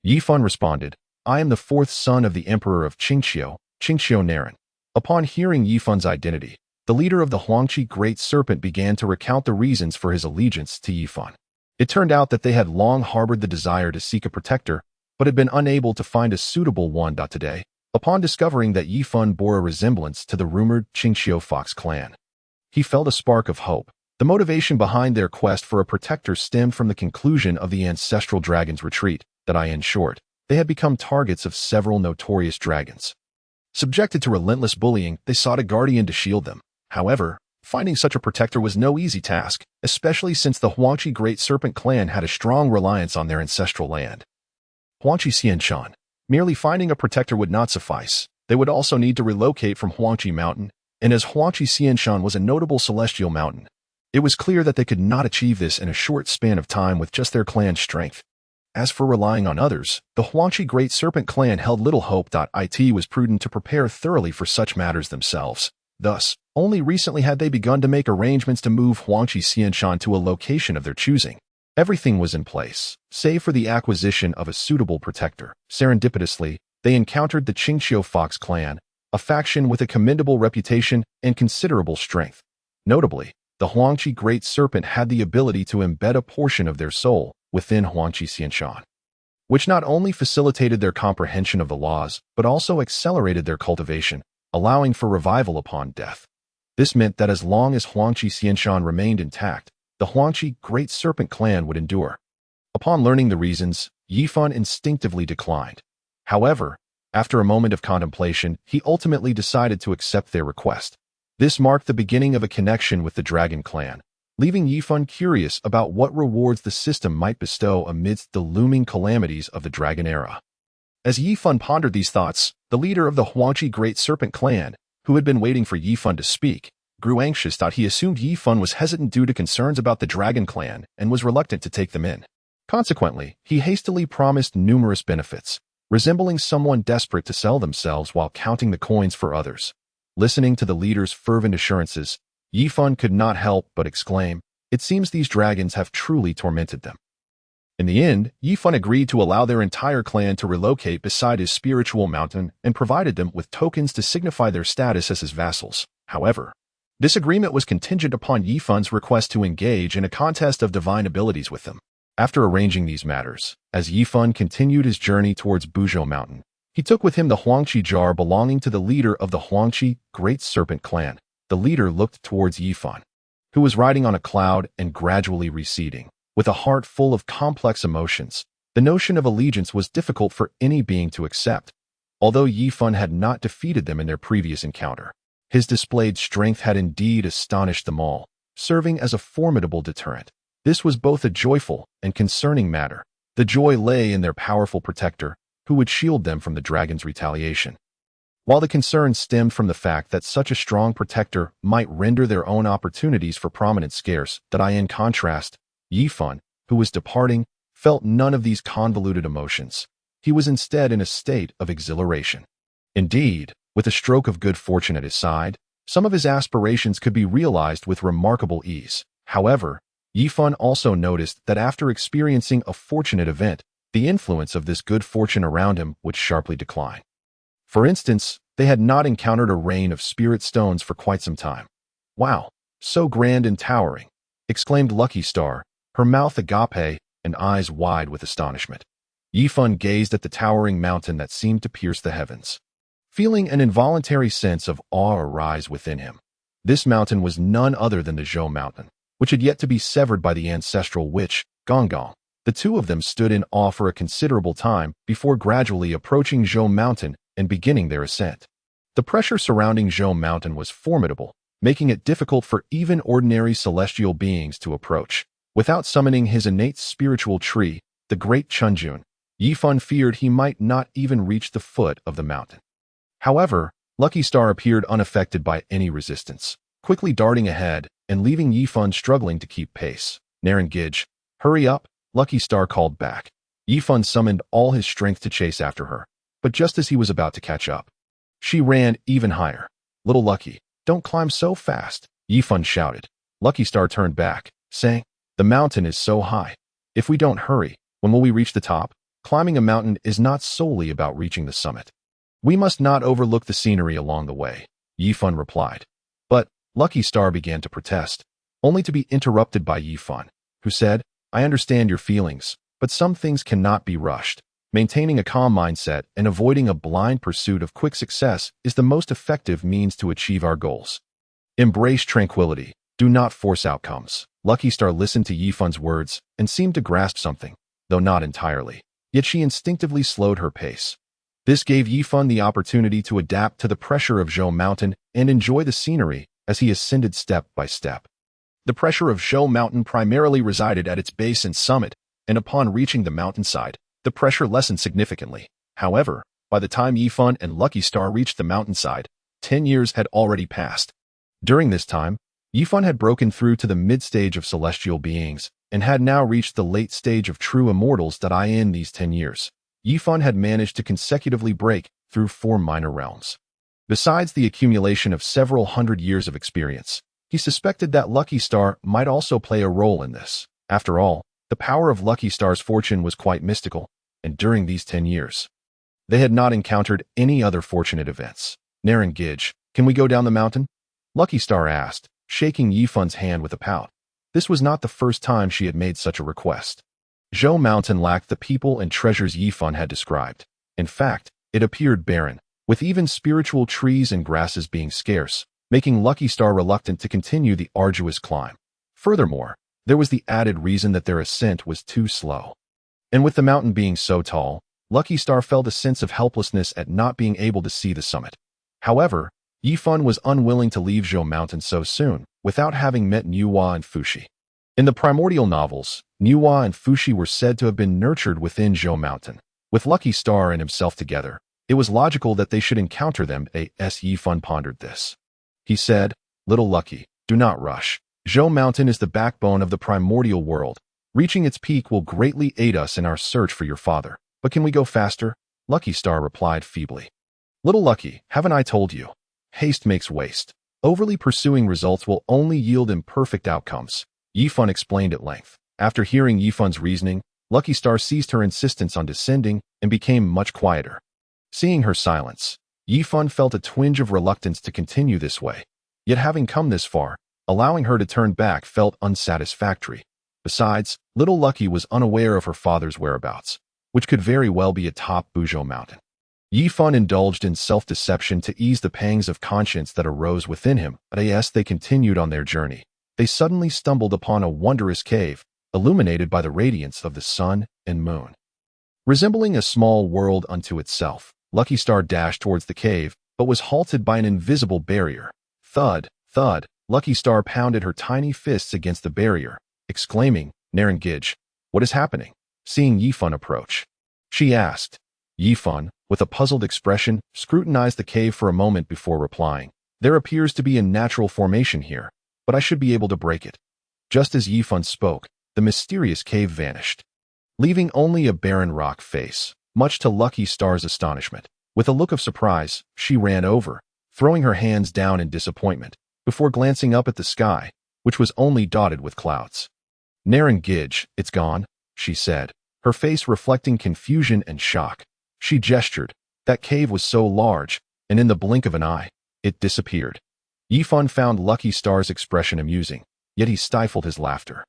Yifan responded, I am the fourth son of the emperor of Qingqiu, Qingqiu Naren. Upon hearing Yifan's identity, the leader of the Huangqi Great Serpent began to recount the reasons for his allegiance to Yifan. It turned out that they had long harbored the desire to seek a protector, but had been unable to find a suitable one. Today, upon discovering that Yifan bore a resemblance to the rumored Qingxiu Fox clan, he felt a spark of hope. The motivation behind their quest for a protector stemmed from the conclusion of the ancestral dragon's retreat, in short, they had become targets of several notorious dragons. Subjected to relentless bullying, they sought a guardian to shield them. However, finding such a protector was no easy task, especially since the Huangqi Great Serpent clan had a strong reliance on their ancestral land. Huangqi Xianshan. Merely finding a protector would not suffice. They would also need to relocate from Huangqi Mountain, and as Huangqi Xianshan was a notable celestial mountain, it was clear that they could not achieve this in a short span of time with just their clan's strength. As for relying on others, the Huangqi Great Serpent clan held little hope. It was prudent to prepare thoroughly for such matters themselves. Thus, only recently had they begun to make arrangements to move Huangqi Xianshan to a location of their choosing. Everything was in place, save for the acquisition of a suitable protector. Serendipitously, they encountered the Qingxiu Fox clan, a faction with a commendable reputation and considerable strength. Notably, the Huangqi Great Serpent had the ability to embed a portion of their soul within Huangqi Xianshan, which not only facilitated their comprehension of the laws, but also accelerated their cultivation, allowing for revival upon death. This meant that as long as Huangqi Xianshan remained intact, the Huangqi Great Serpent clan would endure. Upon learning the reasons, Yifan instinctively declined. However, after a moment of contemplation, he ultimately decided to accept their request. This marked the beginning of a connection with the Dragon Clan, leaving Yifan curious about what rewards the system might bestow amidst the looming calamities of the Dragon Era. As Yifan pondered these thoughts, the leader of the Huangqi Great Serpent clan, who had been waiting for Yifan to speak, grew anxious. He assumed Yifan was hesitant due to concerns about the Dragon Clan and was reluctant to take them in. Consequently, he hastily promised numerous benefits, resembling someone desperate to sell themselves while counting the coins for others. Listening to the leader's fervent assurances, Yifan could not help but exclaim, "It seems these dragons have truly tormented them." In the end, Yifan agreed to allow their entire clan to relocate beside his spiritual mountain and provided them with tokens to signify their status as his vassals. However, this agreement was contingent upon Yifan's request to engage in a contest of divine abilities with them. After arranging these matters, as Yifan continued his journey towards Buzhou Mountain, he took with him the Huangqi jar belonging to the leader of the Huangqi Great Serpent clan. The leader looked towards Yifan, who was riding on a cloud and gradually receding. With a heart full of complex emotions, the notion of allegiance was difficult for any being to accept. Although Yifan had not defeated them in their previous encounter, his displayed strength had indeed astonished them all, serving as a formidable deterrent. This was both a joyful and concerning matter. The joy lay in their powerful protector, who would shield them from the dragon's retaliation, while the concern stemmed from the fact that such a strong protector might render their own opportunities for prominence scarce. In contrast, Yifan, who was departing, felt none of these convoluted emotions. He was instead in a state of exhilaration. Indeed, with a stroke of good fortune at his side, some of his aspirations could be realized with remarkable ease. However, Yifan also noticed that after experiencing a fortunate event, the influence of this good fortune around him would sharply decline. For instance, they had not encountered a rain of spirit stones for quite some time. "Wow, so grand and towering," exclaimed Lucky Star, her mouth agape and eyes wide with astonishment. Yifan gazed at the towering mountain that seemed to pierce the heavens, feeling an involuntary sense of awe arise within him. This mountain was none other than the Zhou Mountain, which had yet to be severed by the ancestral witch, Gonggong. The two of them stood in awe for a considerable time before gradually approaching Zhou Mountain and beginning their ascent. The pressure surrounding Zhou Mountain was formidable, making it difficult for even ordinary celestial beings to approach. Without summoning his innate spiritual tree, the great Hongjun, Yifan feared he might not even reach the foot of the mountain. However, Lucky Star appeared unaffected by any resistance, quickly darting ahead and leaving Yifan struggling to keep pace. "Narengij, hurry up," Lucky Star called back. Yifan summoned all his strength to chase after her, but just as he was about to catch up, she ran even higher. "Little Lucky, don't climb so fast," Yifan shouted. Lucky Star turned back, saying, "The mountain is so high. If we don't hurry, when will we reach the top?" Climbing a mountain is not solely about reaching the summit. "We must not overlook the scenery along the way," Yifan replied. "But Lucky Star began to protest, only to be interrupted by Yifan, who said, I understand your feelings, but some things cannot be rushed. Maintaining a calm mindset and avoiding a blind pursuit of quick success is the most effective means to achieve our goals. Embrace tranquility. Do not force outcomes. Lucky Star listened to Yifan's words and seemed to grasp something, though not entirely. Yet she instinctively slowed her pace. This gave Yifan the opportunity to adapt to the pressure of Zhou Mountain and enjoy the scenery as he ascended step by step. The pressure of Zhou Mountain primarily resided at its base and summit, and upon reaching the mountainside, the pressure lessened significantly. However, by the time Yifan and Lucky Star reached the mountainside, 10 years had already passed. During this time, Yifan had broken through to the mid-stage of celestial beings and had now reached the late stage of true immortals that in these 10 years. Yifan had managed to consecutively break through 4 minor realms. Besides the accumulation of several hundred years of experience, he suspected that Lucky Star might also play a role in this. After all, the power of Lucky Star's fortune was quite mystical, and during these 10 years, they had not encountered any other fortunate events. Narengij, can we go down the mountain? Lucky Star asked, shaking Yifan's hand with a pout. This was not the first time she had made such a request. Zhou Mountain lacked the people and treasures Yifan had described. In fact, it appeared barren, with even spiritual trees and grasses being scarce, making Lucky Star reluctant to continue the arduous climb. Furthermore, there was the added reason that their ascent was too slow. And with the mountain being so tall, Lucky Star felt a sense of helplessness at not being able to see the summit. However, Yifan was unwilling to leave Zhou Mountain so soon, without having met Nuwa and Fuxi. In the Primordial novels, Nuwa and Fuxi were said to have been nurtured within Zhou Mountain. With Lucky Star and himself together, it was logical that they should encounter them. Yifan pondered this. He said, Little Lucky, do not rush. Zhou Mountain is the backbone of the primordial world. Reaching its peak will greatly aid us in our search for your father. But can we go faster? Lucky Star replied feebly. Little Lucky, haven't I told you? Haste makes waste. Overly pursuing results will only yield imperfect outcomes. Yifan explained at length. After hearing Yifan's reasoning, Lucky Star ceased her insistence on descending and became much quieter. Seeing her silence, Yifan felt a twinge of reluctance to continue this way. Yet having come this far, allowing her to turn back felt unsatisfactory. Besides, Little Lucky was unaware of her father's whereabouts, which could very well be atop Buzhou Mountain. Yifan indulged in self-deception to ease the pangs of conscience that arose within him. As they continued on their journey, they suddenly stumbled upon a wondrous cave, illuminated by the radiance of the sun and moon. Resembling a small world unto itself, Lucky Star dashed towards the cave, but was halted by an invisible barrier. Thud, thud, Lucky Star pounded her tiny fists against the barrier, exclaiming, Narengij, what is happening? Seeing Yifan approach, she asked. Yifan, with a puzzled expression, scrutinized the cave for a moment before replying. There appears to be a natural formation here, but I should be able to break it. Just as Yifan spoke, the mysterious cave vanished, leaving only a barren rock face, much to Lucky Star's astonishment. With a look of surprise, she ran over, throwing her hands down in disappointment, before glancing up at the sky, which was only dotted with clouds. Narengij, it's gone, she said, her face reflecting confusion and shock. She gestured. That cave was so large, and in the blink of an eye, it disappeared. Yifan found Lucky Star's expression amusing, yet he stifled his laughter.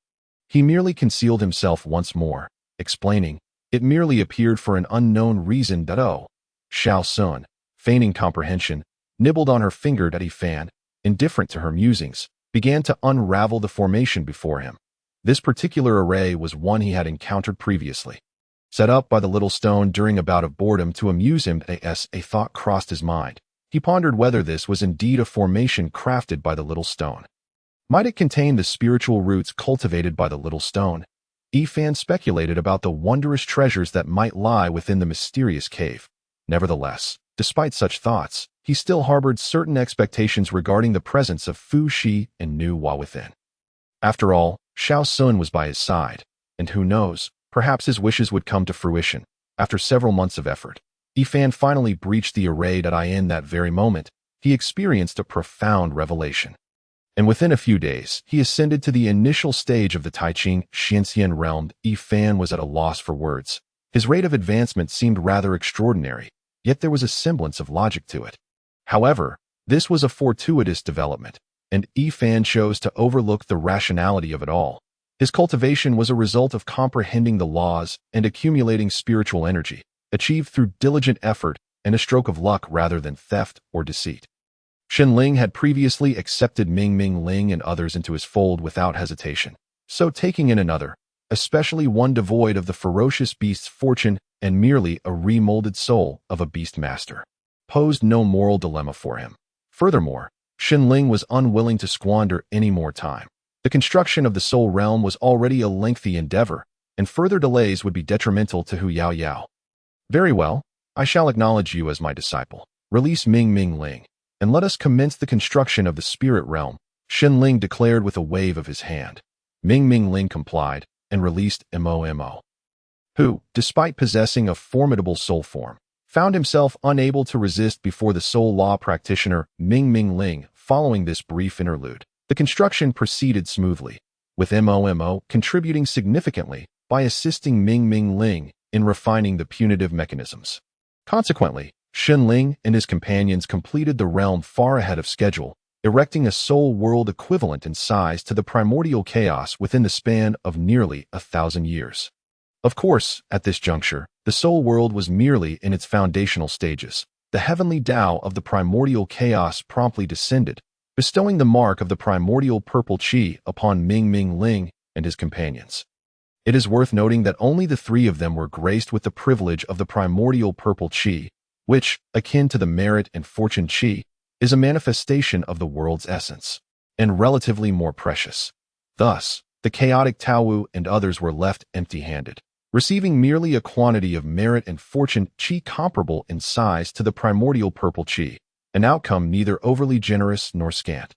He merely concealed himself once more, explaining, it merely appeared for an unknown reason. Xiao Sun, feigning comprehension, nibbled on her finger. Fan, indifferent to her musings, began to unravel the formation before him. This particular array was one he had encountered previously. Set up by the little stone during a bout of boredom to amuse him, a thought crossed his mind. He pondered whether this was indeed a formation crafted by the little stone. Might it contain the spiritual roots cultivated by the little stone? Fan speculated about the wondrous treasures that might lie within the mysterious cave. Nevertheless, despite such thoughts, he still harbored certain expectations regarding the presence of Fuxi and Nuwa within. After all, Xiao Sun was by his side, and who knows, perhaps his wishes would come to fruition. After several months of effort, Fan finally breached the array. In that very moment, he experienced a profound revelation. And within a few days, he ascended to the initial stage of the Taiqing Xianxian realm. Fan was at a loss for words. His rate of advancement seemed rather extraordinary, yet there was a semblance of logic to it. However, this was a fortuitous development, and Fan chose to overlook the rationality of it all. His cultivation was a result of comprehending the laws and accumulating spiritual energy, achieved through diligent effort and a stroke of luck rather than theft or deceit. Shenling had previously accepted Ming Ling and others into his fold without hesitation, so taking in another, especially one devoid of the ferocious beast's fortune and merely a remolded soul of a beast master, posed no moral dilemma for him. Furthermore, Shenling was unwilling to squander any more time. The construction of the soul realm was already a lengthy endeavor, and further delays would be detrimental to Hu Yao. Very well, I shall acknowledge you as my disciple. Release Ming Ling, and let us commence the construction of the spirit realm, Shenling declared with a wave of his hand. Ming Ling complied and released Mo, who, despite possessing a formidable soul form, found himself unable to resist before the soul law practitioner Ming Ling. Following this brief interlude, the construction proceeded smoothly, with Mo contributing significantly by assisting Ming Ling in refining the punitive mechanisms. Consequently, Shenling and his companions completed the realm far ahead of schedule, erecting a soul world equivalent in size to the primordial chaos within the span of nearly 1,000 years. Of course, at this juncture, the soul world was merely in its foundational stages. The heavenly Tao of the primordial chaos promptly descended, bestowing the mark of the primordial purple qi upon Ming Ling and his companions. It is worth noting that only the three of them were graced with the privilege of the primordial purple qi, which, akin to the merit and fortune qi, is a manifestation of the world's essence, and relatively more precious. Thus, the chaotic Taowu and others were left empty-handed, receiving merely a quantity of merit and fortune qi comparable in size to the primordial purple qi, an outcome neither overly generous nor scant.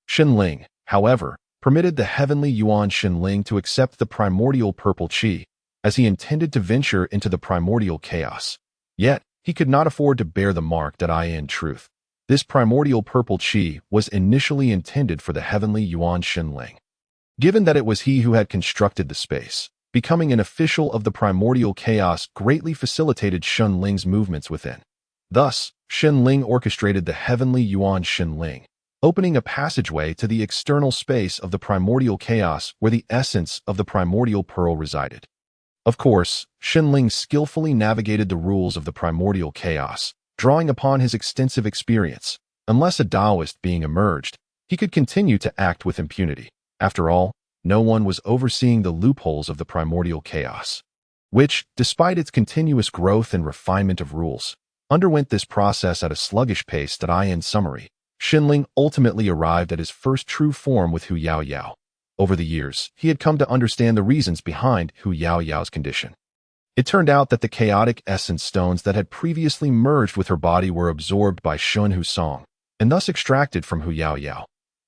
Shenling, however, permitted the heavenly Yuan Shenling to accept the primordial purple qi, as he intended to venture into the primordial chaos. Yet, he could not afford to bear the mark that in truth. This primordial purple qi was initially intended for the heavenly Yuan Shenling. Given that it was he who had constructed the space, becoming an official of the primordial chaos greatly facilitated Shenling's movements within. Thus, Shenling orchestrated the heavenly Yuan Shenling, opening a passageway to the external space of the primordial chaos where the essence of the primordial pearl resided. Of course, Shenling skillfully navigated the rules of the primordial chaos, drawing upon his extensive experience. Unless a Taoist being emerged, he could continue to act with impunity. After all, no one was overseeing the loopholes of the primordial chaos, which, despite its continuous growth and refinement of rules, underwent this process at a sluggish pace that in summary, Shenling ultimately arrived at his first true form with Hu Yao. Over the years, he had come to understand the reasons behind Hu Yao's condition. It turned out that the chaotic essence stones that had previously merged with her body were absorbed by Shun Hu Song, and thus extracted from Hu Yao.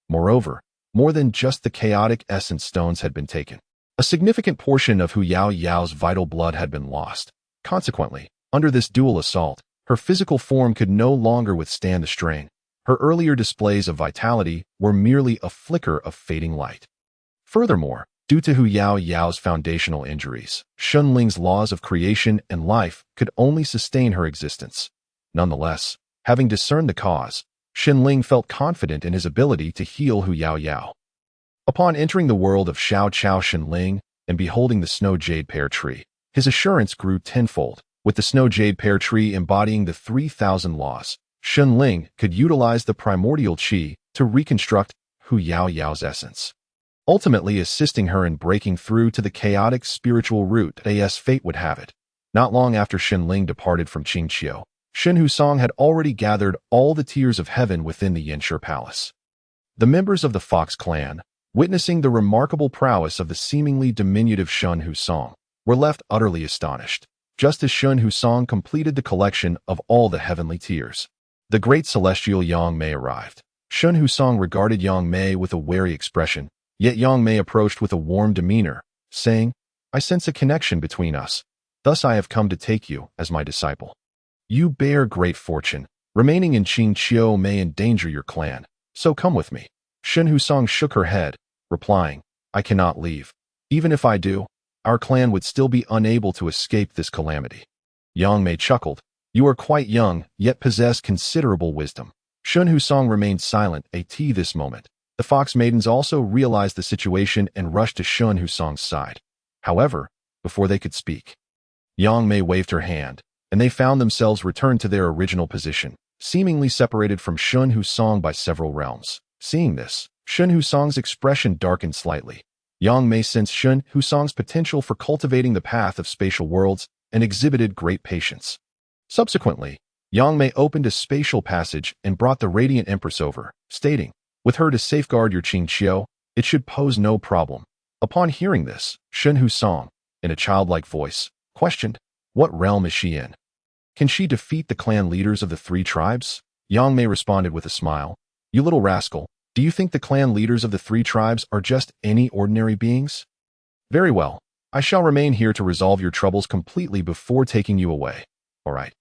Moreover, more than just the chaotic essence stones had been taken. A significant portion of Hu Yao's vital blood had been lost. Consequently, under this dual assault, her physical form could no longer withstand the strain. Her earlier displays of vitality were merely a flicker of fading light. Furthermore, due to Hu Yao's foundational injuries, Shenling's laws of creation and life could only sustain her existence. Nonetheless, having discerned the cause, Shenling felt confident in his ability to heal Hu Yao. Upon entering the world of Shao Shenling and beholding the snow jade pear tree, his assurance grew tenfold. With the snow jade pear tree embodying the 3,000 laws, Shenling could utilize the primordial qi to reconstruct Hu Yao's essence, ultimately assisting her in breaking through to the chaotic spiritual route as fate would have it. Not long after Shenling departed from Qingqiu, Shen Hu Song had already gathered all the tiers of heaven within the Yanshi Palace. The members of the Fox clan, witnessing the remarkable prowess of the seemingly diminutive Shen Hu Song, were left utterly astonished, just as Shen Hu Song completed the collection of all the heavenly tiers. The great celestial Yangmei arrived. Shen Hu Song regarded Yangmei with a wary expression, yet Yangmei approached with a warm demeanor, saying, "I sense a connection between us. Thus I have come to take you as my disciple. You bear great fortune. Remaining in Qingqiu may endanger your clan, so come with me." Shen Hu Song shook her head, replying, "I cannot leave. Even if I do, our clan would still be unable to escape this calamity." Yangmei chuckled. "You are quite young, yet possess considerable wisdom." Shen Hu Song remained silent at this moment, The fox maidens also realized the situation and rushed to Shun Husong's side. However, before they could speak, Yangmei waved her hand, and they found themselves returned to their original position, seemingly separated from Shun Husong by several realms. Seeing this, Shun Husong's expression darkened slightly. Yangmei sensed Shun Husong's potential for cultivating the path of spatial worlds and exhibited great patience. Subsequently, Yangmei opened a spatial passage and brought the Radiant Empress over, stating, "With her to safeguard your Qing Qiu, it should pose no problem." Upon hearing this, Shun Husong, in a childlike voice, questioned, "What realm is she in? Can she defeat the clan leaders of the 3 tribes?" Yangmei responded with a smile, "You little rascal, do you think the clan leaders of the 3 tribes are just any ordinary beings? Very well, I shall remain here to resolve your troubles completely before taking you away. All right."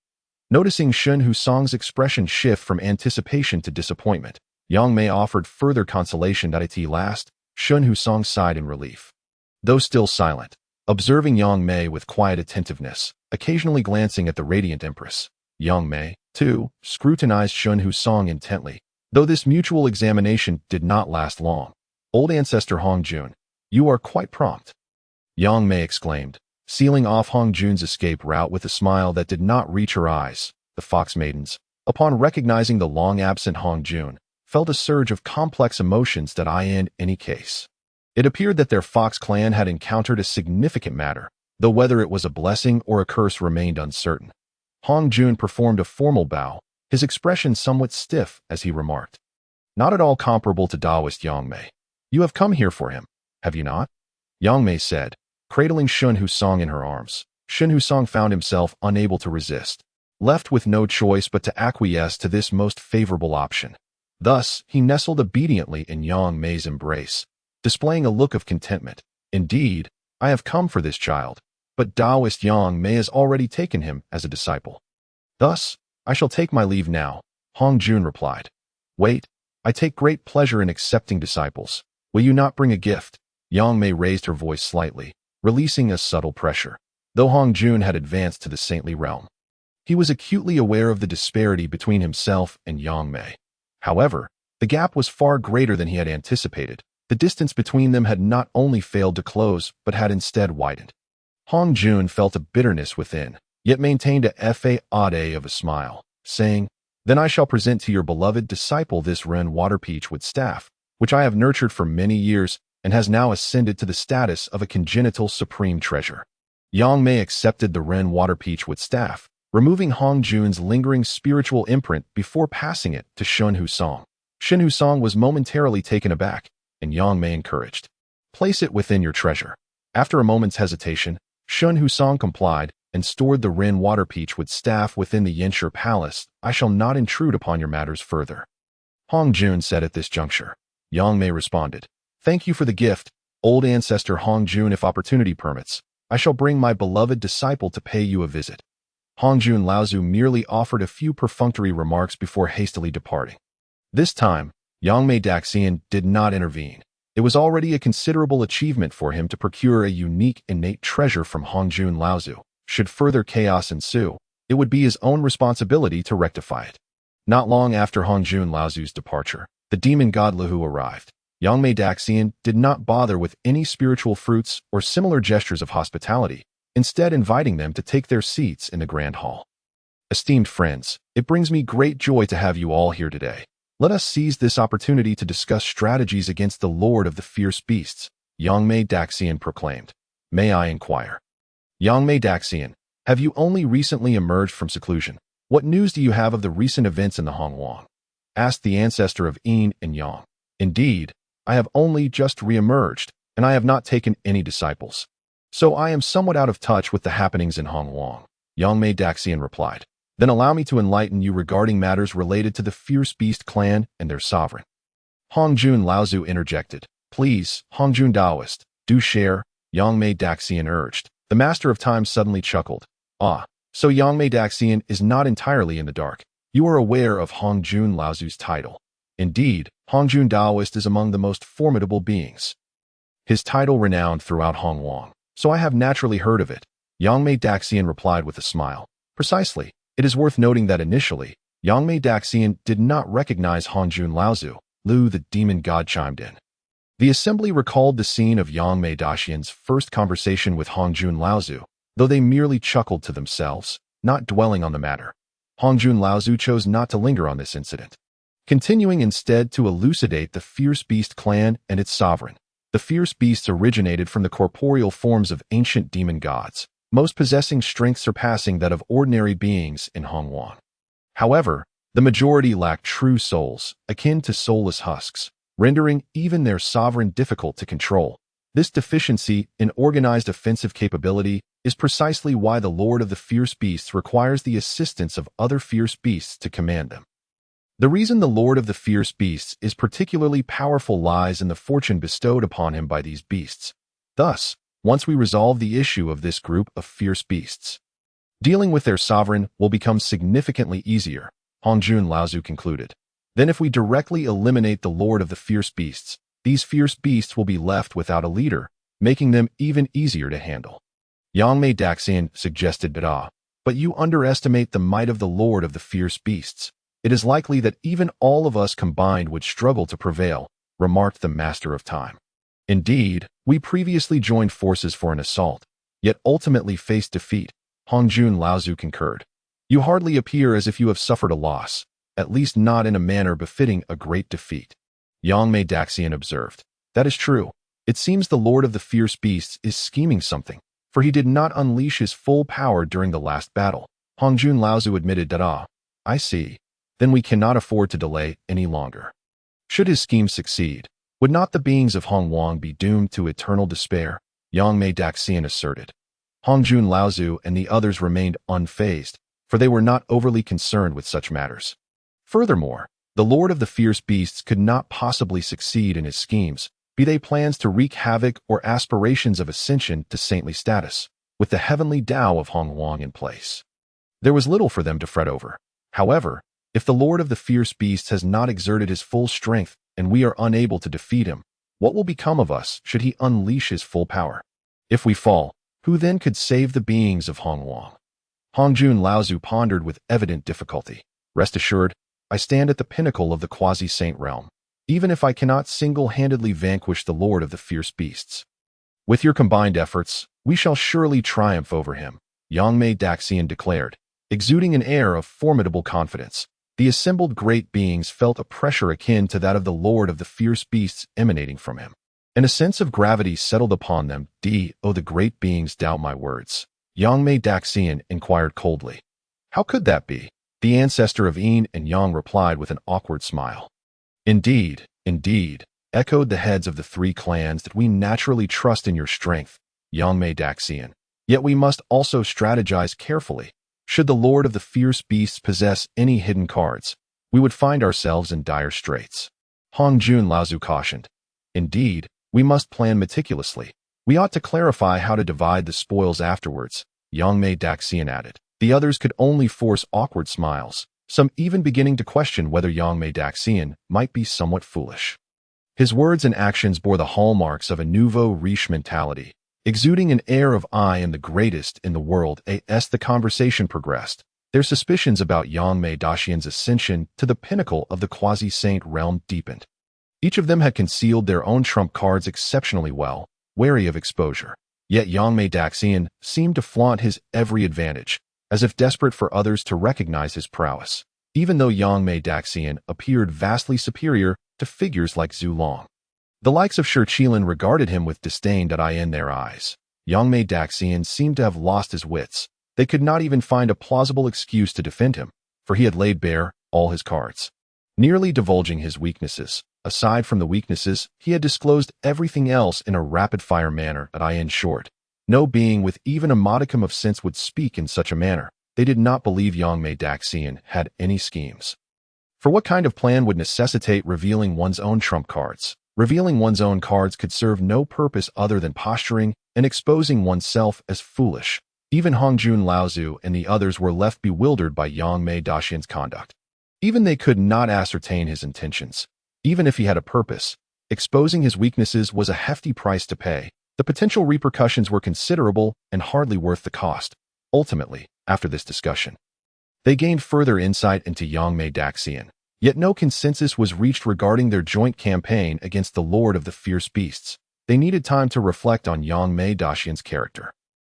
Noticing Shun Husong's expression shift from anticipation to disappointment, Yangmei offered further consolation. At last, Shun Husong sighed in relief. Though still silent, observing Yangmei with quiet attentiveness, occasionally glancing at the Radiant Empress, Yangmei, too, scrutinized Shun Husong intently, though this mutual examination did not last long. "Old ancestor Hongjun, you are quite prompt," Yangmei exclaimed, sealing off Hongjun's escape route with a smile that did not reach her eyes. The fox maidens, upon recognizing the long-absent Hongjun, felt a surge of complex emotions that in any case. It appeared that their fox clan had encountered a significant matter, though whether it was a blessing or a curse remained uncertain. Hongjun performed a formal bow, his expression somewhat stiff as he remarked, "Not at all comparable to Taoist Yangmei. You have come here for him, have you not?" Yangmei said, cradling Shun Husong in her arms. Shun Husong found himself unable to resist, left with no choice but to acquiesce to this most favorable option. Thus, he nestled obediently in Yangmei's embrace, displaying a look of contentment. "Indeed, I have come for this child, but Taoist Yangmei has already taken him as a disciple. Thus, I shall take my leave now," Hongjun replied. "Wait, I take great pleasure in accepting disciples. Will you not bring a gift?" Yangmei raised her voice slightly, releasing a subtle pressure. Though Hongjun had advanced to the saintly realm, he was acutely aware of the disparity between himself and Yangmei. However, the gap was far greater than he had anticipated. The distance between them had not only failed to close, but had instead widened. Hongjun felt a bitterness within, yet maintained a facade of a smile, saying, "Then I shall present to your beloved disciple this Ren water peach with staff, which I have nurtured for many years and has now ascended to the status of a congenital supreme treasure." Yangmei accepted the Ren water peach with staff, removing Hongjun's lingering spiritual imprint before passing it to Shun Husong. Shun Husong was momentarily taken aback, and Yangmei encouraged, "Place it within your treasure." After a moment's hesitation, Shun Husong complied and stored the Ren water peach with staff within the Yinshi palace. "I shall not intrude upon your matters further," Hongjun said at this juncture. Yangmei responded, "Thank you for the gift, old ancestor Hongjun. If opportunity permits, I shall bring my beloved disciple to pay you a visit." Hongjun Laozu merely offered a few perfunctory remarks before hastily departing. This time, Yangmei Daxian did not intervene. It was already a considerable achievement for him to procure a unique innate treasure from Hongjun Laozu. Should further chaos ensue, it would be his own responsibility to rectify it. Not long after Hongjun Laozu's departure, the demon god Lahu arrived. Yangmei Daxian did not bother with any spiritual fruits or similar gestures of hospitality, instead inviting them to take their seats in the grand hall. "Esteemed friends, it brings me great joy to have you all here today. Let us seize this opportunity to discuss strategies against the Lord of the Fierce Beasts," Yangmei Daxian proclaimed. "May I inquire? Yangmei Daxian, have you only recently emerged from seclusion? What news do you have of the recent events in the Hongwang?" asked the ancestor of Yin and Yang. "Indeed, I have only just re-emerged, and I have not taken any disciples. So I am somewhat out of touch with the happenings in Hongwang," Yangmei Daxian replied. "Then allow me to enlighten you regarding matters related to the Fierce Beast clan and their sovereign." Hongjun Laozu interjected. "Please, Hongjun Taoist, do share," Yangmei Daxian urged. The Master of Time suddenly chuckled. "Ah, so Yangmei Daxian is not entirely in the dark. You are aware of Hongjun Laozu's title. Indeed, Hongjun Taoist is among the most formidable beings. His title renowned throughout Hongwang, so I have naturally heard of it," Yangmei Daxian replied with a smile. "Precisely. It is worth noting that initially, Yangmei Daxian did not recognize Hongjun Laozu, Lu, the demon god, chimed in. The assembly recalled the scene of Yangmei Daxian's first conversation with Hongjun Laozu, though they merely chuckled to themselves, not dwelling on the matter. Hongjun Laozu chose not to linger on this incident, continuing instead to elucidate the Fierce Beast clan and its sovereign. The Fierce Beasts originated from the corporeal forms of ancient demon gods, most possessing strength surpassing that of ordinary beings in Hongwang. However, the majority lacked true souls, akin to soulless husks, rendering even their sovereign difficult to control. This deficiency in organized offensive capability is precisely why the Lord of the Fierce Beasts requires the assistance of other fierce beasts to command them. The reason the Lord of the Fierce Beasts is particularly powerful lies in the fortune bestowed upon him by these beasts. Thus, once we resolve the issue of this group of fierce beasts, dealing with their sovereign will become significantly easier, Hongjun Laozu concluded. Then if we directly eliminate the Lord of the Fierce Beasts, these fierce beasts will be left without a leader, making them even easier to handle. Yangmei Daxian suggested but you underestimate the might of the Lord of the Fierce Beasts. It is likely that even all of us combined would struggle to prevail, remarked the Master of Time. Indeed, we previously joined forces for an assault, yet ultimately faced defeat, Hongjun Laozu concurred. You hardly appear as if you have suffered a loss, at least not in a manner befitting a great defeat. Yangmei Daxian observed. That is true. It seems the Lord of the Fierce Beasts is scheming something, for he did not unleash his full power during the last battle. Hongjun Laozu admitted that, I see. Then we cannot afford to delay any longer. Should his scheme succeed, would not the beings of Hongwang be doomed to eternal despair? Yangmei Daxian asserted. Hongjun Laozu and the others remained unfazed, for they were not overly concerned with such matters. Furthermore, the Lord of the Fierce Beasts could not possibly succeed in his schemes, be they plans to wreak havoc or aspirations of ascension to saintly status, with the heavenly Tao of Hongwang in place. There was little for them to fret over. However, if the Lord of the Fierce Beasts has not exerted his full strength and we are unable to defeat him, what will become of us should he unleash his full power? If we fall, who then could save the beings of Hongwang? Hongjun Laozu pondered with evident difficulty. Rest assured, I stand at the pinnacle of the quasi-saint realm, even if I cannot single-handedly vanquish the Lord of the Fierce Beasts. With your combined efforts, we shall surely triumph over him, Yangmei Daxian declared, exuding an air of formidable confidence. The assembled great beings felt a pressure akin to that of the Lord of the Fierce Beasts emanating from him, and a sense of gravity settled upon them. The great beings doubt my words? Yangmei Daxian inquired coldly. How could that be? The ancestor of Yin and Yang replied with an awkward smile. Indeed, echoed the heads of the three clans, that we naturally trust in your strength, Yangmei Daxian. Yet we must also strategize carefully. Should the Lord of the Fierce Beasts possess any hidden cards, we would find ourselves in dire straits. Hongjun Laozu cautioned. Indeed, we must plan meticulously. We ought to clarify how to divide the spoils afterwards, Yangmei Daxian added. The others could only force awkward smiles, some even beginning to question whether Yangmei Daxian might be somewhat foolish. His words and actions bore the hallmarks of a nouveau riche mentality, exuding an air of I am the greatest in the world. As the conversation progressed, their suspicions about Yangmei Daxian's ascension to the pinnacle of the quasi-saint realm deepened. Each of them had concealed their own trump cards exceptionally well, wary of exposure. Yet Yangmei Daxian seemed to flaunt his every advantage, as if desperate for others to recognize his prowess, even though Yangmei Daxian appeared vastly superior to figures like Zhu Long. The likes of Shi Qilin regarded him with disdain in their eyes. Yangmei Daxian seemed to have lost his wits. They could not even find a plausible excuse to defend him, for he had laid bare all his cards, nearly divulging his weaknesses. Aside from the weaknesses, he had disclosed everything else in a rapid-fire manner. In short, no being with even a modicum of sense would speak in such a manner. They did not believe Yangmei Daxian had any schemes. For what kind of plan would necessitate revealing one's own trump cards? Revealing one's own cards could serve no purpose other than posturing and exposing oneself as foolish. Even Hongjun Laozu and the others were left bewildered by Yangmei Daxian's conduct. Even they could not ascertain his intentions. Even if he had a purpose, exposing his weaknesses was a hefty price to pay. The potential repercussions were considerable and hardly worth the cost. Ultimately, after this discussion, they gained further insight into Yangmei Daxian. Yet no consensus was reached regarding their joint campaign against the Lord of the Fierce Beasts. They needed time to reflect on Yangmei Daxian's character.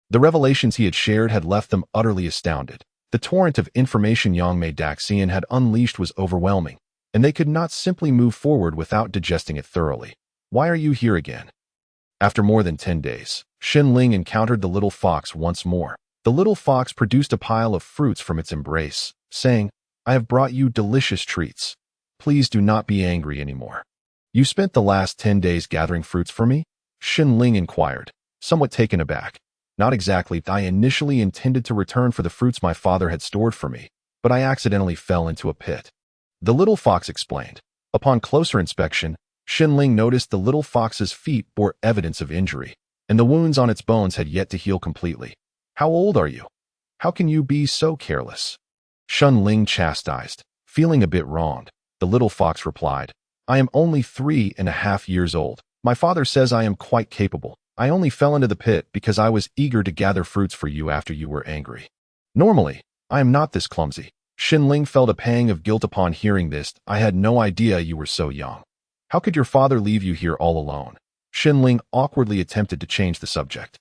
The revelations he had shared had left them utterly astounded. The torrent of information Yangmei Daxian had unleashed was overwhelming, and they could not simply move forward without digesting it thoroughly. Why are you here again? After more than 10 days, Shenling encountered the little fox once more. The little fox produced a pile of fruits from its embrace, saying, I have brought you delicious treats. Please do not be angry anymore. You spent the last 10 days gathering fruits for me? Shenling inquired, somewhat taken aback. Not exactly. I initially intended to return for the fruits my father had stored for me, but I accidentally fell into a pit. The little fox explained. Upon closer inspection, Shenling noticed the little fox's feet bore evidence of injury, and the wounds on its bones had yet to heal completely. How old are you? How can you be so careless? Shenling chastised. Feeling a bit wronged, the little fox replied, I am only 3.5 years old. My father says I am quite capable. I only fell into the pit because I was eager to gather fruits for you after you were angry. Normally, I am not this clumsy. Shenling felt a pang of guilt upon hearing this. I had no idea you were so young. How could your father leave you here all alone? Shenling awkwardly attempted to change the subject.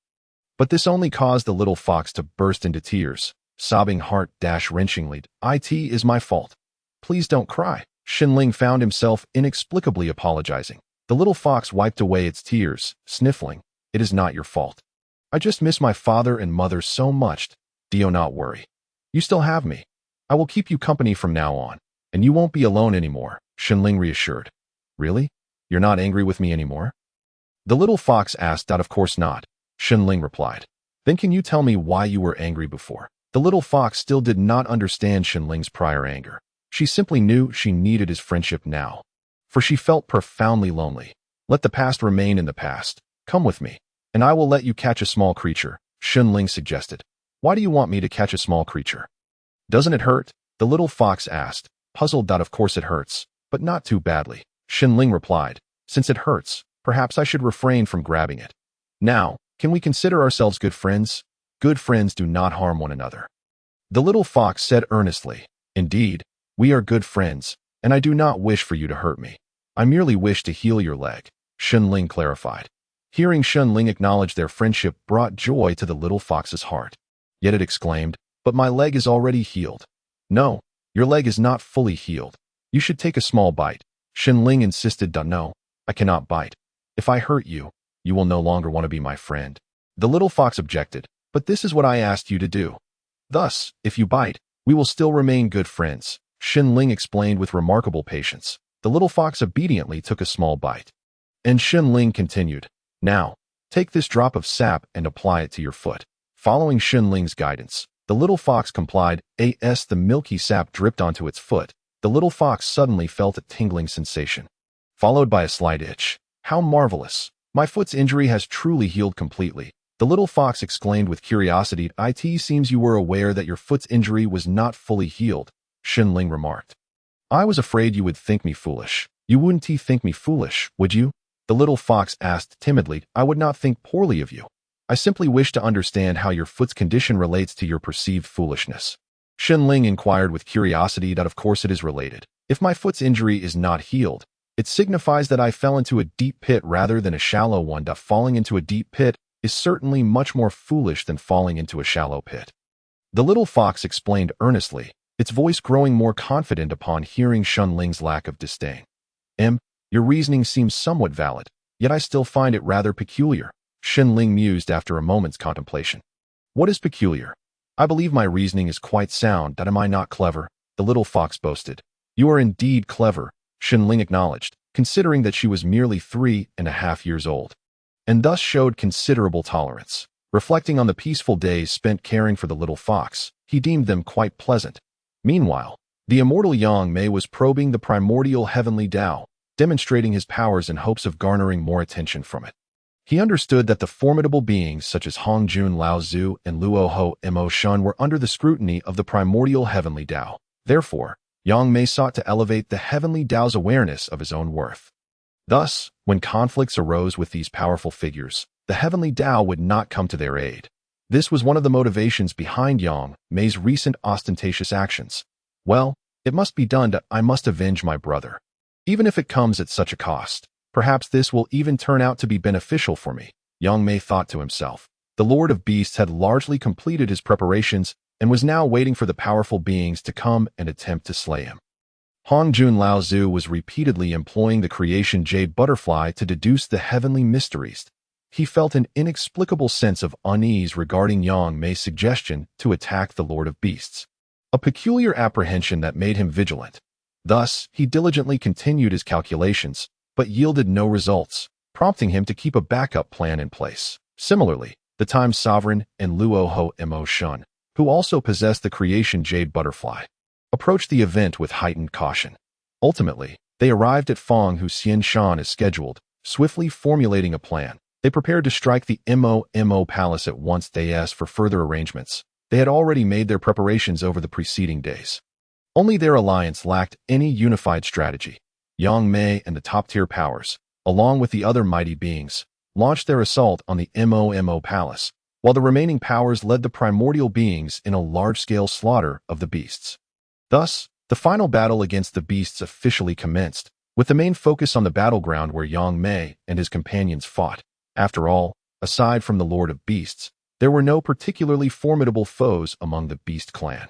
But this only caused the little fox to burst into tears, sobbing heart-wrenchingly. It is my fault. Please don't cry. Shenling found himself inexplicably apologizing. The little fox wiped away its tears, sniffling. It is not your fault. I just miss my father and mother so much. Do not worry. You still have me. I will keep you company from now on, and you won't be alone anymore, Shenling reassured. Really? You're not angry with me anymore? The little fox asked. Of course not, Shenling replied. Then can you tell me why you were angry before? The little fox still did not understand Shenling's prior anger. She simply knew she needed his friendship now, for she felt profoundly lonely. Let the past remain in the past. Come with me, and I will let you catch a small creature, Shenling suggested. Why do you want me to catch a small creature? Doesn't it hurt? The little fox asked, puzzled. Of course it hurts, but not too badly, Shenling replied. Since it hurts, perhaps I should refrain from grabbing it. Now, can we consider ourselves good friends? Good friends do not harm one another. The little fox said earnestly, Indeed, we are good friends, and I do not wish for you to hurt me. I merely wish to heal your leg, Shenling clarified. Hearing Shenling acknowledge their friendship brought joy to the little fox's heart. Yet it exclaimed, But my leg is already healed. No, your leg is not fully healed. You should take a small bite. Shenling insisted. No, I cannot bite. If I hurt you, you will no longer want to be my friend. The little fox objected, but this is what I asked you to do. Thus, if you bite, we will still remain good friends, Shenling explained with remarkable patience. The little fox obediently took a small bite. And Shenling continued, Now, take this drop of sap and apply it to your foot. Following Shenling's guidance, the little fox complied. As the milky sap dripped onto its foot, the little fox suddenly felt a tingling sensation, followed by a slight itch. How marvelous! My foot's injury has truly healed completely, the little fox exclaimed with curiosity. It seems you were aware that your foot's injury was not fully healed, Shenling remarked. I was afraid you would think me foolish. You wouldn't think me foolish, would you? The little fox asked timidly. I would not think poorly of you. I simply wish to understand how your foot's condition relates to your perceived foolishness. Shenling inquired with curiosity. Of course it is related. If my foot's injury is not healed, it signifies that I fell into a deep pit rather than a shallow one. Falling into a deep pit is certainly much more foolish than falling into a shallow pit. The little fox explained earnestly, its voice growing more confident upon hearing Shenling's lack of disdain. Your reasoning seems somewhat valid, yet I still find it rather peculiar, Shenling mused after a moment's contemplation. What is peculiar? I believe my reasoning is quite sound. Am I not clever? The little fox boasted. You are indeed clever, Shenling acknowledged, considering that she was merely 3.5 years old, and thus showed considerable tolerance. Reflecting on the peaceful days spent caring for the little fox, he deemed them quite pleasant. Meanwhile, the immortal Yangmei was probing the primordial heavenly Tao, demonstrating his powers in hopes of garnering more attention from it. He understood that the formidable beings such as Hongjun Lao Zu and Luoho Mo Shun were under the scrutiny of the primordial heavenly Tao. Therefore, Yangmei sought to elevate the heavenly Tao's awareness of his own worth. Thus, when conflicts arose with these powerful figures, the heavenly Tao would not come to their aid. This was one of the motivations behind Yang Mei's recent ostentatious actions. Well, It must be done. I must avenge my brother. Even if it comes at such a cost. Perhaps this will even turn out to be beneficial for me, Yangmei thought to himself. The Lord of Beasts had largely completed his preparations and was now waiting for the powerful beings to come and attempt to slay him. Hongjun Laozu was repeatedly employing the creation jade butterfly to deduce the heavenly mysteries. He felt an inexplicable sense of unease regarding Yangmei's suggestion to attack the Lord of Beasts, a peculiar apprehension that made him vigilant. Thus, he diligently continued his calculations, but yielded no results, prompting him to keep a backup plan in place. Similarly, the Time Sovereign and Luoho Mo Shun, who also possessed the creation jade butterfly, approached the event with heightened caution. Ultimately, they arrived at Fanghu Xian Shan as scheduled, swiftly formulating a plan. They prepared to strike the Mo Palace at once. They asked for further arrangements. They had already made their preparations over the preceding days. Only their alliance lacked any unified strategy. Yangmei and the top-tier powers, along with the other mighty beings, launched their assault on the Mo Palace, while the remaining powers led the primordial beings in a large-scale slaughter of the beasts. Thus, the final battle against the beasts officially commenced, with the main focus on the battleground where Yangmei and his companions fought. After all, aside from the Lord of Beasts, there were no particularly formidable foes among the Beast clan.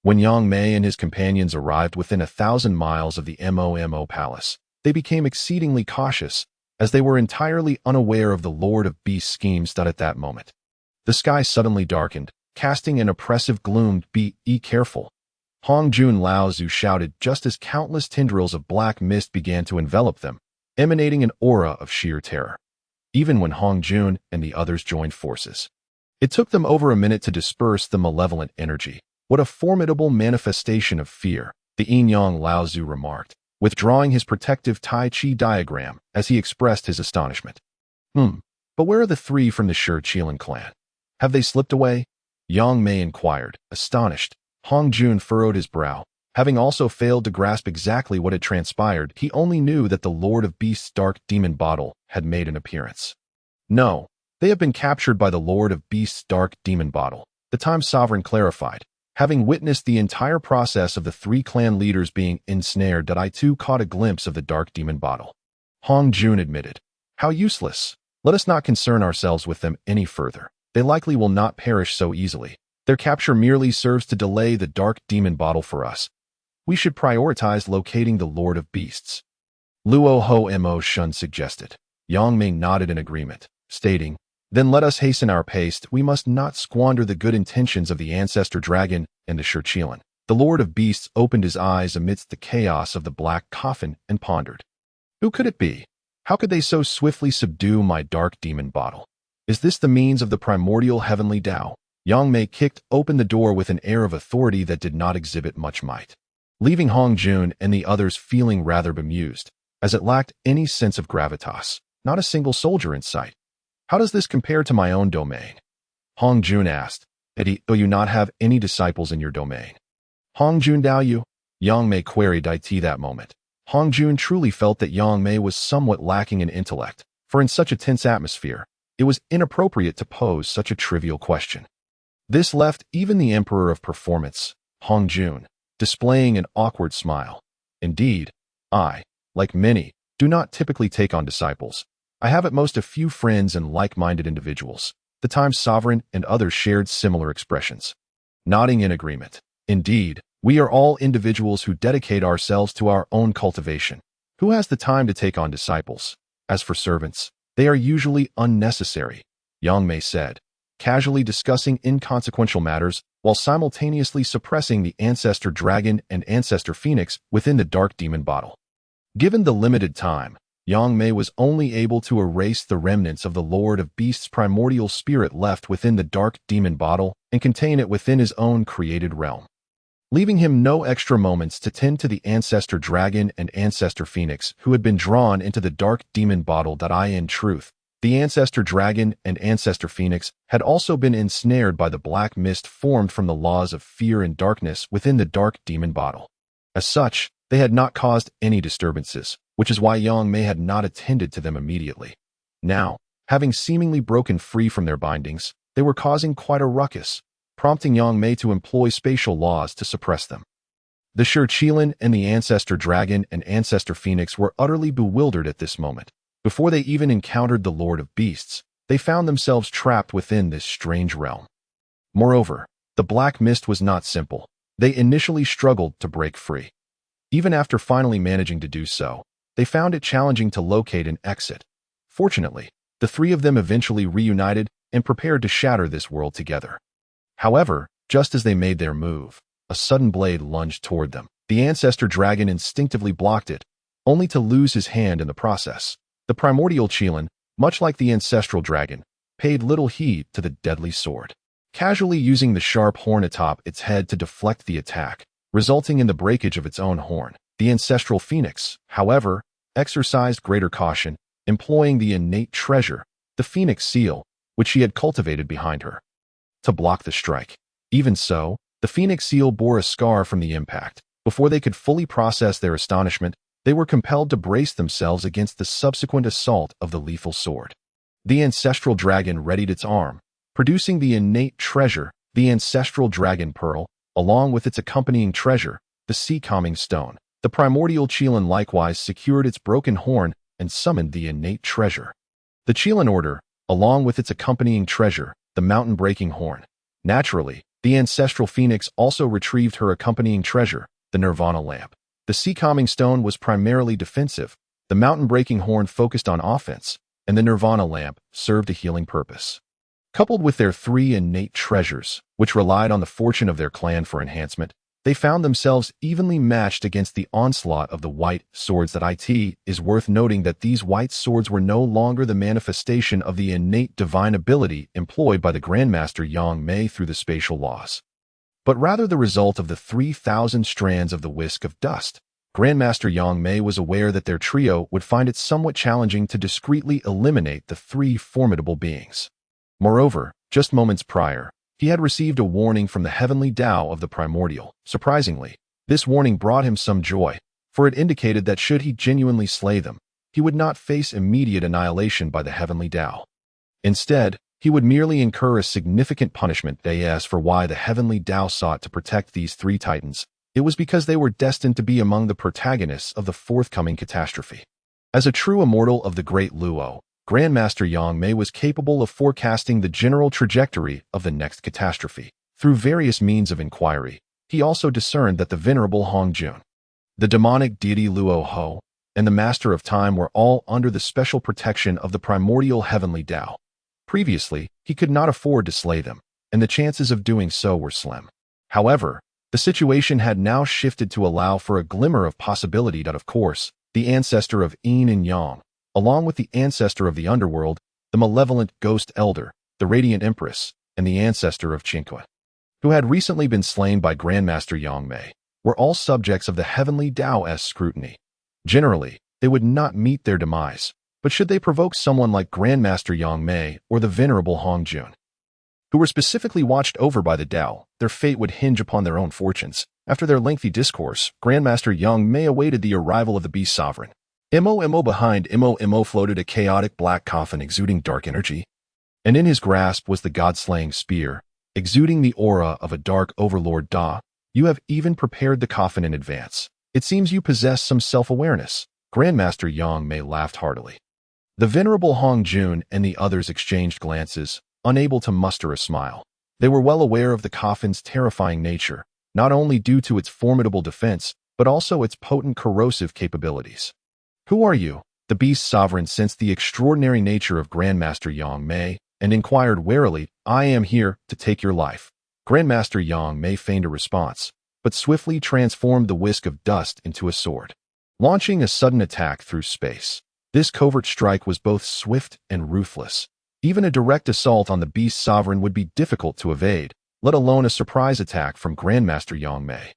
When Yangmei and his companions arrived within 1,000 miles of the Mo Palace, they became exceedingly cautious, as they were entirely unaware of the Lord of Beasts' schemes. At that moment, the sky suddenly darkened, casting an oppressive gloom. Be careful, Hongjun Laozu shouted just as countless tendrils of black mist began to envelop them, emanating an aura of sheer terror. Even when Hongjun and the others joined forces, it took them over a minute to disperse the malevolent energy. What a formidable manifestation of fear, the Yin-Yang Laozu remarked, withdrawing his protective Tai Chi diagram as he expressed his astonishment. But where are the three from the Shi clan? Have they slipped away? Yangmei inquired, astonished. Hongjun furrowed his brow. Having also failed to grasp exactly what had transpired, he only knew that the Lord of Beasts' dark demon bottle had made an appearance. No, they have been captured by the Lord of Beasts' dark demon bottle, the Time Sovereign clarified. Having witnessed the entire process of the three clan leaders being ensnared, I too caught a glimpse of the dark demon bottle. Hongjun admitted. How useless. Let us not concern ourselves with them any further. They likely will not perish so easily. Their capture merely serves to delay the dark demon bottle for us. We should prioritize locating the Lord of Beasts. Luoho Mo Shun suggested. Yangmei nodded in agreement, stating, Then let us hasten our pace. We must not squander the good intentions of the ancestor dragon and the Shurchilan. The Lord of Beasts opened his eyes amidst the chaos of the black coffin and pondered. Who could it be? How could they so swiftly subdue my dark demon bottle? Is this the means of the primordial heavenly Tao? Yangmei kicked open the door with an air of authority that did not exhibit much might, leaving Hongjun and the others feeling rather bemused, as it lacked any sense of gravitas. Not a single soldier in sight. How does this compare to my own domain? Hongjun asked. Do you not have any disciples in your domain? Hongjun Daoyu? Yangmei queried it that moment. Hongjun truly felt that Yangmei was somewhat lacking in intellect, for in such a tense atmosphere, it was inappropriate to pose such a trivial question. This left even the Emperor of Performance, Hongjun, displaying an awkward smile. Indeed, I, like many, do not typically take on disciples. I have at most a few friends and like-minded individuals. The Time Sovereign and others shared similar expressions, nodding in agreement. Indeed, we are all individuals who dedicate ourselves to our own cultivation. Who has the time to take on disciples? As for servants, they are usually unnecessary, Yangmei said, casually discussing inconsequential matters while simultaneously suppressing the Ancestor Dragon and Ancestor Phoenix within the Dark Demon bottle. Given the limited time, Yangmei was only able to erase the remnants of the Lord of Beasts' primordial spirit left within the Dark Demon bottle and contain it within his own created realm, leaving him no extra moments to tend to the Ancestor Dragon and Ancestor Phoenix who had been drawn into the Dark Demon bottle. In truth, the Ancestor Dragon and Ancestor Phoenix had also been ensnared by the black mist formed from the laws of fear and darkness within the Dark Demon bottle. As such, they had not caused any disturbances, which is why Yangmei had not attended to them immediately. Now, having seemingly broken free from their bindings, they were causing quite a ruckus, prompting Yangmei to employ spatial laws to suppress them. The Shurchilin and the Ancestor Dragon and Ancestor Phoenix were utterly bewildered at this moment. Before they even encountered the Lord of Beasts, they found themselves trapped within this strange realm. Moreover, the black mist was not simple. They initially struggled to break free. Even after finally managing to do so, they found it challenging to locate an exit. Fortunately, the three of them eventually reunited and prepared to shatter this world together. However, just as they made their move, a sudden blade lunged toward them. The Ancestor Dragon instinctively blocked it, only to lose his hand in the process. The Primordial Qilin, much like the Ancestral Dragon, paid little heed to the deadly sword, casually using the sharp horn atop its head to deflect the attack, resulting in the breakage of its own horn. The Ancestral Phoenix, however, exercised greater caution, employing the innate treasure, the Phoenix Seal, which she had cultivated behind her, to block the strike. Even so, the Phoenix Seal bore a scar from the impact. Before they could fully process their astonishment, they were compelled to brace themselves against the subsequent assault of the lethal sword. The Ancestral Dragon readied its arm, producing the innate treasure, the Ancestral Dragon Pearl, along with its accompanying treasure, the Sea Calming Stone. The Primordial Qilin likewise secured its broken horn and summoned the innate treasure. The Qilin Order, along with its accompanying treasure, the Mountain-Breaking Horn. Naturally, the Ancestral Phoenix also retrieved her accompanying treasure, the Nirvana Lamp. The Sea Calming Stone was primarily defensive, the Mountain-Breaking Horn focused on offense, and the Nirvana Lamp served a healing purpose. Coupled with their three innate treasures, which relied on the fortune of their clan for enhancement, they found themselves evenly matched against the onslaught of the white swords. It is worth noting that these white swords were no longer the manifestation of the innate divine ability employed by the Grandmaster Yangmei through the spatial laws, but rather the result of the 3,000 strands of the whisk of dust. Grandmaster Yangmei was aware that their trio would find it somewhat challenging to discreetly eliminate the three formidable beings. Moreover, just moments prior, he had received a warning from the heavenly Tao of the Primordial. Surprisingly, this warning brought him some joy, for it indicated that should he genuinely slay them, he would not face immediate annihilation by the heavenly Tao. Instead, he would merely incur a significant punishment. As for why the heavenly Tao sought to protect these three titans, it was because they were destined to be among the protagonists of the forthcoming catastrophe. As a true immortal of the Great Luo, Grandmaster Yangmei was capable of forecasting the general trajectory of the next catastrophe. Through various means of inquiry, he also discerned that the venerable Hongjun, the demonic deity Luo Ho, and the Master of Time were all under the special protection of the primordial heavenly Tao. Previously, he could not afford to slay them, and the chances of doing so were slim. However, the situation had now shifted to allow for a glimmer of possibility that, of course, the ancestor of Yin and Yang, along with the ancestor of the underworld, the malevolent ghost elder, the radiant empress, and the ancestor of Qinque, who had recently been slain by Grandmaster Yangmei, were all subjects of the heavenly Tao-esque scrutiny. Generally, they would not meet their demise, but should they provoke someone like Grandmaster Yangmei or the venerable Hongjun, who were specifically watched over by the Tao, their fate would hinge upon their own fortunes. After their lengthy discourse, Grandmaster Yangmei awaited the arrival of the Beast Sovereign. Behind Mo floated a chaotic black coffin exuding dark energy, and in his grasp was the god-slaying spear, exuding the aura of a dark overlord Da. You have even prepared the coffin in advance. It seems you possess some self-awareness. Grandmaster Yangmei laughed heartily. The venerable Hongjun and the others exchanged glances, unable to muster a smile. They were well aware of the coffin's terrifying nature, not only due to its formidable defense, but also its potent corrosive capabilities. Who are you? The Beast Sovereign sensed the extraordinary nature of Grandmaster Yangmei and inquired warily. I am here to take your life. Grandmaster Yangmei feigned a response, but swiftly transformed the whisk of dust into a sword, launching a sudden attack through space. This covert strike was both swift and ruthless. Even a direct assault on the Beast Sovereign would be difficult to evade, let alone a surprise attack from Grandmaster Yangmei.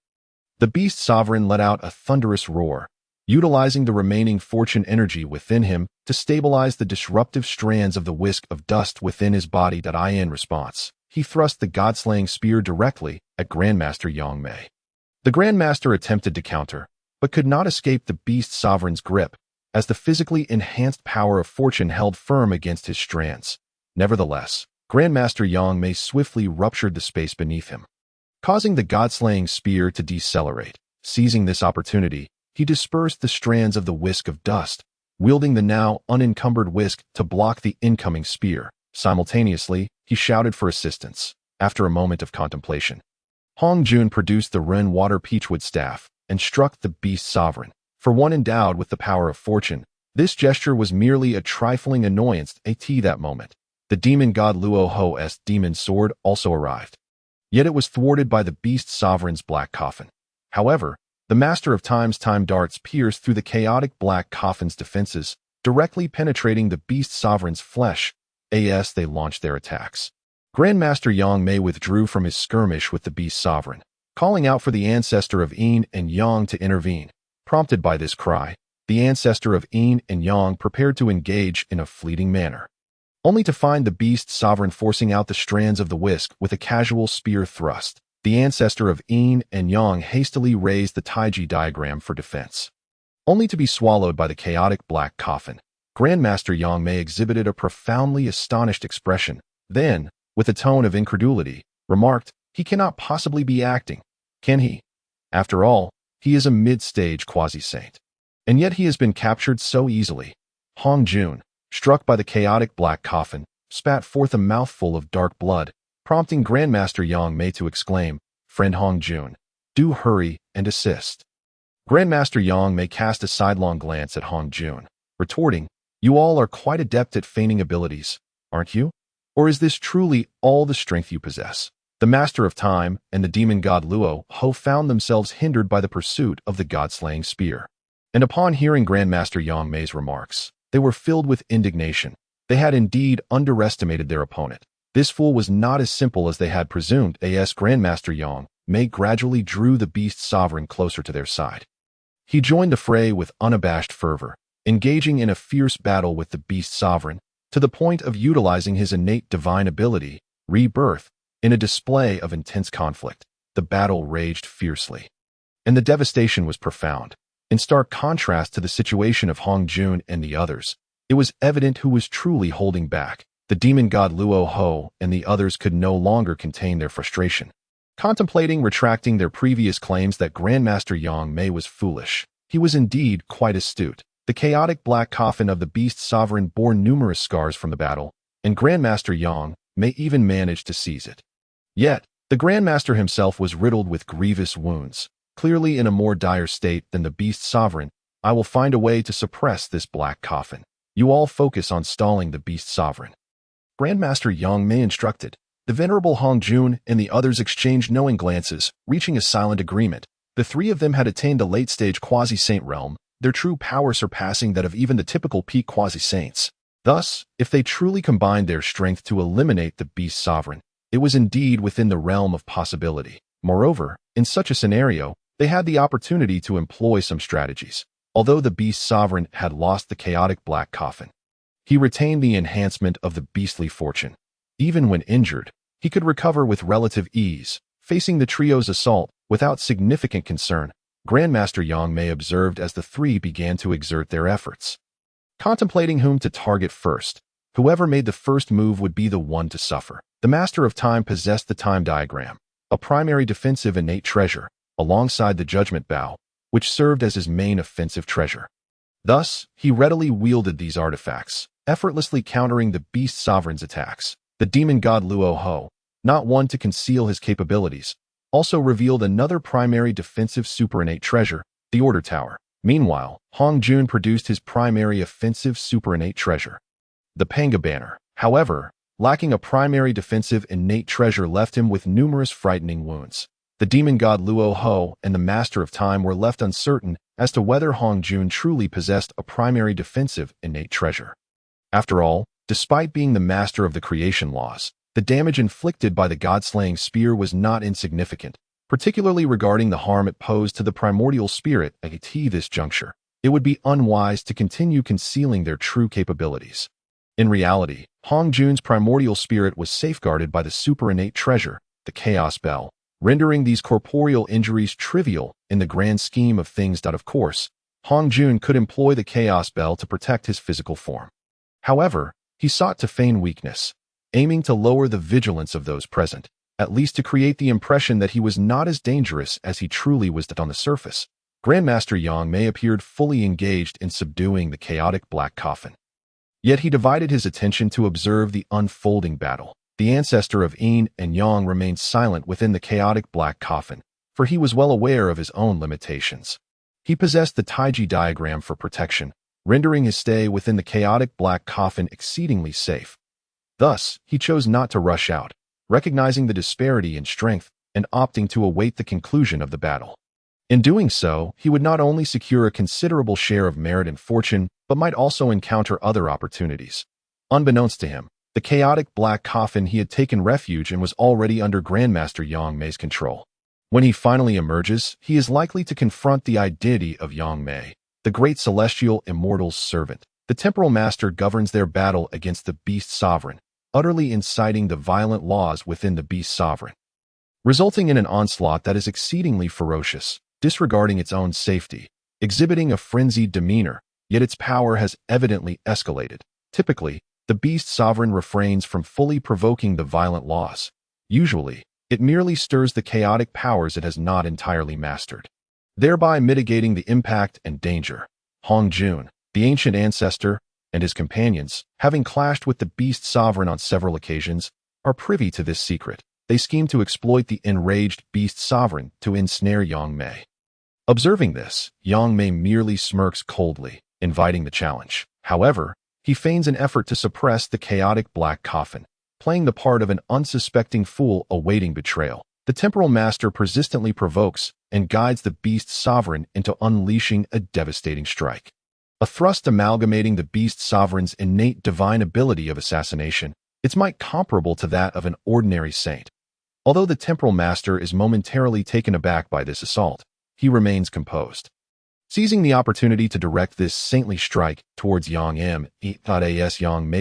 The Beast Sovereign let out a thunderous roar, utilizing the remaining fortune energy within him to stabilize the disruptive strands of the whisk of dust within his body. In response, he thrust the god-slaying spear directly at Grandmaster Yangmei. The Grandmaster attempted to counter, but could not escape the Beast Sovereign's grip, as the physically enhanced power of fortune held firm against his strands. Nevertheless, Grandmaster Yangmei swiftly ruptured the space beneath him, causing the god-slaying spear to decelerate. Seizing this opportunity, he dispersed the strands of the whisk of dust, wielding the now unencumbered whisk to block the incoming spear. Simultaneously, he shouted for assistance. After a moment of contemplation, Hongjun produced the Ren Water Peachwood staff and struck the beast sovereign. For one endowed with the power of fortune, this gesture was merely a trifling annoyance at that moment. The demon god Luo Ho's demon sword also arrived. Yet it was thwarted by the beast sovereign's black coffin. However, the master of time's time darts pierced through the chaotic black coffin's defenses, directly penetrating the beast sovereign's flesh. As they launched their attacks, Grandmaster Yangmei withdrew from his skirmish with the beast sovereign, calling out for the ancestor of Yin and Yang to intervene. Prompted by this cry, the ancestor of Yin and Yang prepared to engage in a fleeting manner, only to find the beast sovereign forcing out the strands of the whisk with a casual spear thrust. The ancestor of Yin and Yang hastily raised the Taiji diagram for defense, only to be swallowed by the chaotic black coffin. Grandmaster Yangmei exhibited a profoundly astonished expression, then, with a tone of incredulity, remarked, "He cannot possibly be acting, can he? After all, he is a mid-stage quasi-saint. And yet he has been captured so easily." Hongjun, struck by the chaotic black coffin, spat forth a mouthful of dark blood, prompting Grandmaster Yangmei to exclaim, "Friend Hongjun, do hurry and assist." Grandmaster Yangmei cast a sidelong glance at Hongjun, retorting, "You all are quite adept at feigning abilities, aren't you? Or is this truly all the strength you possess?" The Master of Time and the demon god Luo Ho found themselves hindered by the pursuit of the god-slaying spear. And upon hearing Grandmaster Yangmei's remarks, they were filled with indignation. They had indeed underestimated their opponent. This fool was not as simple as they had presumed. Grandmaster Yangmei gradually drew the beast sovereign closer to their side. He joined the fray with unabashed fervor, engaging in a fierce battle with the beast sovereign, to the point of utilizing his innate divine ability, rebirth. In a display of intense conflict, the battle raged fiercely, and the devastation was profound. In stark contrast to the situation of Hongjun and the others, it was evident who was truly holding back. The demon god Luo Ho and the others could no longer contain their frustration, contemplating retracting their previous claims that Grandmaster Yangmei was foolish. He was indeed quite astute. The chaotic black coffin of the beast sovereign bore numerous scars from the battle, and Grandmaster Yangmei even managed to seize it. Yet, the Grandmaster himself was riddled with grievous wounds, clearly in a more dire state than the beast sovereign. "I will find a way to suppress this black coffin. You all focus on stalling the beast sovereign." Grandmaster Yangmei instructed. The venerable Hongjun and the others exchanged knowing glances, reaching a silent agreement. The three of them had attained a late-stage quasi-saint realm, their true power surpassing that of even the typical peak quasi-saints. Thus, if they truly combined their strength to eliminate the beast sovereign, it was indeed within the realm of possibility. Moreover, in such a scenario, they had the opportunity to employ some strategies. Although the beast sovereign had lost the chaotic black coffin, he retained the enhancement of the beastly fortune. Even when injured, he could recover with relative ease, facing the trio's assault without significant concern. Grandmaster Yangmei observed as the three began to exert their efforts, contemplating whom to target first. Whoever made the first move would be the one to suffer. The Master of Time possessed the time diagram, a primary defensive innate treasure, alongside the judgment bow, which served as his main offensive treasure. Thus, he readily wielded these artifacts, effortlessly countering the beast sovereign's attacks. The demon god Luo Ho, not one to conceal his capabilities, also revealed another primary defensive superinnate treasure, the Order Tower. Meanwhile, Hongjun produced his primary offensive superinnate treasure, the Pangu banner. However, lacking a primary defensive innate treasure left him with numerous frightening wounds. The demon god Luo Ho and the Master of Time were left uncertain as to whether Hongjun truly possessed a primary defensive innate treasure. After all, despite being the master of the creation laws, the damage inflicted by the god-slaying spear was not insignificant, particularly regarding the harm it posed to the primordial spirit at this juncture. It would be unwise to continue concealing their true capabilities. In reality, Hongjun's primordial spirit was safeguarded by the superinnate treasure, the Chaos Bell, rendering these corporeal injuries trivial in the grand scheme of things. Of course, Hongjun could employ the Chaos Bell to protect his physical form. However, he sought to feign weakness, aiming to lower the vigilance of those present. at least to create the impression that he was not as dangerous as he truly was on the surface. Grandmaster Yangmei appeared fully engaged in subduing the chaotic black coffin. Yet he divided his attention to observe the unfolding battle. The ancestor of Yin and Yang remained silent within the chaotic black coffin, for he was well aware of his own limitations. He possessed the Taiji diagram for protection, rendering his stay within the chaotic black coffin exceedingly safe. Thus, he chose not to rush out, recognizing the disparity in strength and opting to await the conclusion of the battle. In doing so, he would not only secure a considerable share of merit and fortune, but might also encounter other opportunities. Unbeknownst to him, the chaotic black coffin he had taken refuge in was already under Grandmaster Yangmei's control. When he finally emerges, he is likely to confront the identity of Yangmei, the great celestial immortal's servant. The temporal master governs their battle against the beast sovereign, utterly inciting the violent laws within the beast sovereign, resulting in an onslaught that is exceedingly ferocious, disregarding its own safety, exhibiting a frenzied demeanor, yet its power has evidently escalated. Typically, the beast sovereign refrains from fully provoking the violent laws. Usually, it merely stirs the chaotic powers it has not entirely mastered, thereby mitigating the impact and danger. Hongjun, the ancient ancestor, and his companions, having clashed with the beast sovereign on several occasions, are privy to this secret. They scheme to exploit the enraged beast sovereign to ensnare Yangmei. Observing this, Yangmei merely smirks coldly, inviting the challenge. However, he feigns an effort to suppress the chaotic black coffin, playing the part of an unsuspecting fool awaiting betrayal. The temporal master persistently provokes and guides the beast sovereign into unleashing a devastating strike. A thrust amalgamating the beast sovereign's innate divine ability of assassination, its might comparable to that of an ordinary saint. Although the temporal master is momentarily taken aback by this assault, he remains composed. Seizing the opportunity to direct this saintly strike towards Yangmei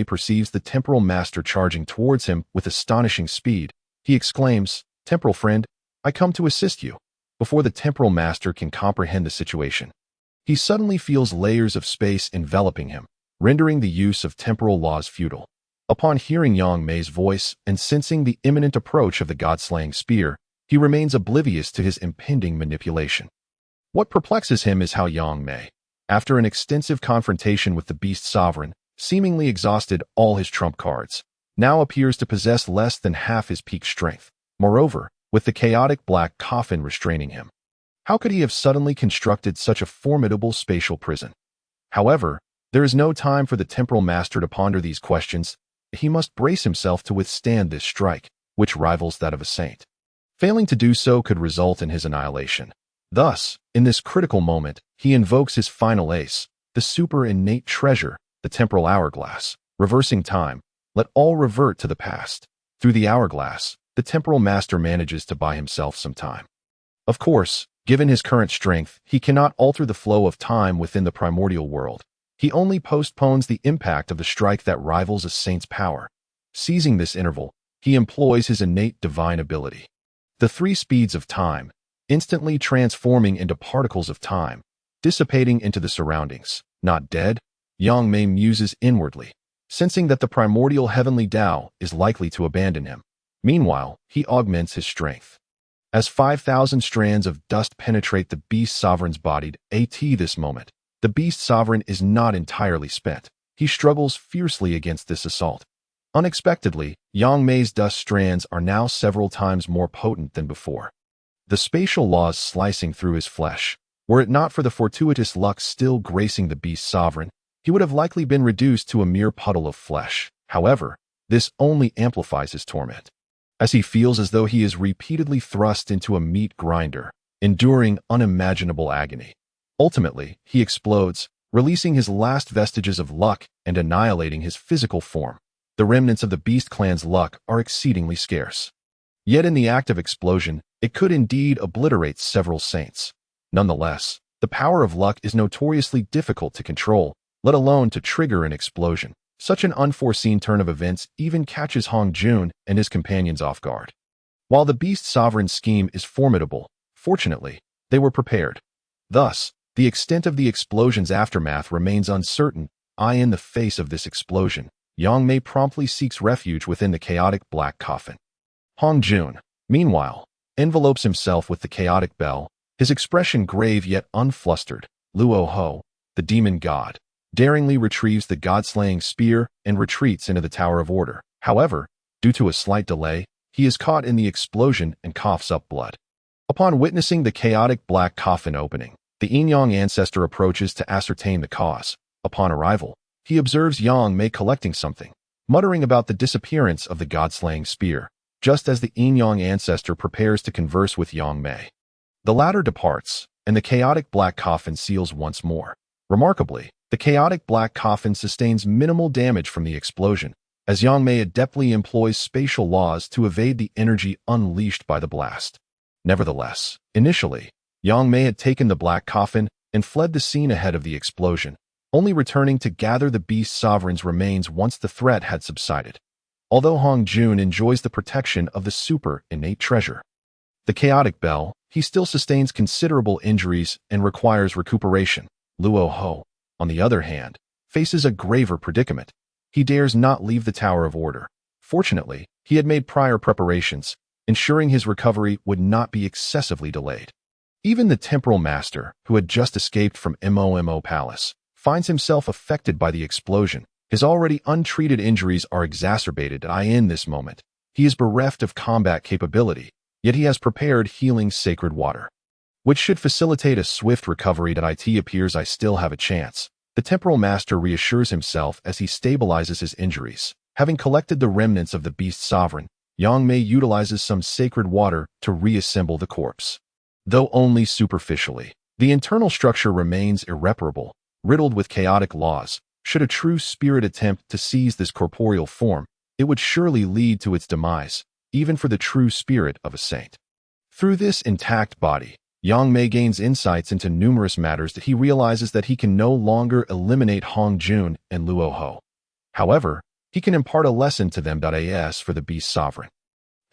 perceives the temporal master charging towards him with astonishing speed. He exclaims, "Temporal friend, I come to assist you." Before the temporal master can comprehend the situation, he suddenly feels layers of space enveloping him, rendering the use of temporal laws futile. Upon hearing Yangmei's voice and sensing the imminent approach of the god-slaying spear, he remains oblivious to his impending manipulation. What perplexes him is how Yangmei, after an extensive confrontation with the beast sovereign, seemingly exhausted all his trump cards, now appears to possess less than half his peak strength. Moreover, with the chaotic black coffin restraining him, how could he have suddenly constructed such a formidable spatial prison? However, there is no time for the temporal master to ponder these questions. He must brace himself to withstand this strike, which rivals that of a saint. Failing to do so could result in his annihilation. Thus, in this critical moment, he invokes his final ace, the super innate treasure, the temporal hourglass. Reversing time, let all revert to the past. Through the hourglass, the temporal master manages to buy himself some time. Of course, given his current strength, he cannot alter the flow of time within the primordial world. He only postpones the impact of the strike that rivals a saint's power. Seizing this interval, he employs his innate divine ability. The three speeds of time, instantly transforming into particles of time, dissipating into the surroundings. Not dead, Yangmei muses inwardly, sensing that the primordial heavenly Tao is likely to abandon him. Meanwhile, he augments his strength. As 5,000 strands of dust penetrate the beast sovereign's body, this moment, the beast sovereign is not entirely spent. He struggles fiercely against this assault. Unexpectedly, Yangmei's dust strands are now several times more potent than before, the spatial laws slicing through his flesh. Were it not for the fortuitous luck still gracing the beast sovereign, he would have likely been reduced to a mere puddle of flesh. However, this only amplifies his torment, as he feels as though he is repeatedly thrust into a meat grinder, enduring unimaginable agony. Ultimately, he explodes, releasing his last vestiges of luck and annihilating his physical form. The remnants of the beast clan's luck are exceedingly scarce. Yet in the act of explosion, it could indeed obliterate several saints. Nonetheless, the power of luck is notoriously difficult to control, let alone to trigger an explosion. Such an unforeseen turn of events even catches Hongjun and his companions off guard. While the beast sovereign's scheme is formidable, fortunately, they were prepared. Thus, the extent of the explosion's aftermath remains uncertain. In the face of this explosion, Yangmei promptly seeks refuge within the chaotic black coffin. Hongjun, Meanwhile, envelopes himself with the chaotic bell, his expression grave yet unflustered. Luo Ho, the demon god, daringly retrieves the god-slaying spear and retreats into the Tower of Order. However, due to a slight delay, he is caught in the explosion and coughs up blood. Upon witnessing the chaotic black coffin opening, the Yin-Yang ancestor approaches to ascertain the cause. Upon arrival, he observes Yangmei collecting something, muttering about the disappearance of the god-slaying spear, just as the Yin-Yang ancestor prepares to converse with Yangmei. The latter departs, and the chaotic black coffin seals once more. Remarkably, the chaotic black coffin sustains minimal damage from the explosion, as Yangmei adeptly employs spatial laws to evade the energy unleashed by the blast. Nevertheless, initially, Yangmei had taken the black coffin and fled the scene ahead of the explosion, only returning to gather the beast sovereign's remains once the threat had subsided. Although Hongjun enjoys the protection of the super innate treasure, the chaotic bell, he still sustains considerable injuries and requires recuperation. Luo Ho, on the other hand, faces a graver predicament. He dares not leave the Tower of Order. Fortunately, he had made prior preparations, ensuring his recovery would not be excessively delayed. Even the temporal master, who had just escaped from Momo Palace, finds himself affected by the explosion. His already untreated injuries are exacerbated in this moment. He is bereft of combat capability, yet he has prepared healing sacred water, which should facilitate a swift recovery. It appears I still have a chance. The temporal master reassures himself as he stabilizes his injuries. Having collected the remnants of the beast sovereign, Yangmei utilizes some sacred water to reassemble the corpse. Though only superficially, the internal structure remains irreparable, riddled with chaotic laws. Should a true spirit attempt to seize this corporeal form, it would surely lead to its demise, even for the true spirit of a saint. Through this intact body, Yangmei gains insights into numerous matters that he realizes that he can no longer eliminate Hongjun and Luo Ho. However, he can impart a lesson to them. As for the beast sovereign,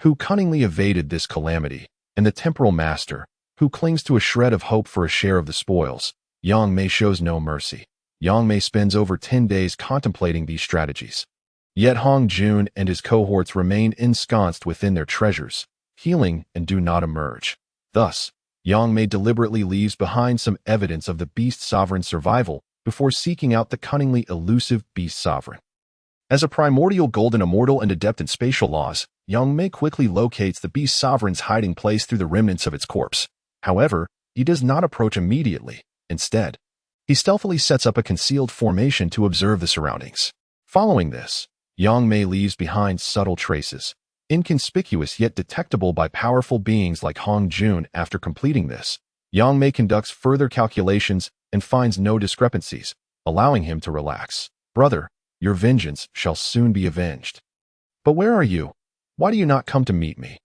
who cunningly evaded this calamity, and the temporal master, who clings to a shred of hope for a share of the spoils, Yangmei shows no mercy. Yangmei spends over 10 days contemplating these strategies. Yet Hongjun and his cohorts remain ensconced within their treasures, healing and do not emerge. Thus, Yangmei deliberately leaves behind some evidence of the beast sovereign's survival before seeking out the cunningly elusive beast sovereign. As a primordial golden immortal and adept in spatial laws, Yangmei quickly locates the beast sovereign's hiding place through the remnants of its corpse. However, he does not approach immediately. Instead, he stealthily sets up a concealed formation to observe the surroundings. Following this, Yangmei leaves behind subtle traces, inconspicuous yet detectable by powerful beings like Hongjun. After completing this, Yangmei conducts further calculations and finds no discrepancies, allowing him to relax. Brother, your vengeance shall soon be avenged. But where are you? Why do you not come to meet me?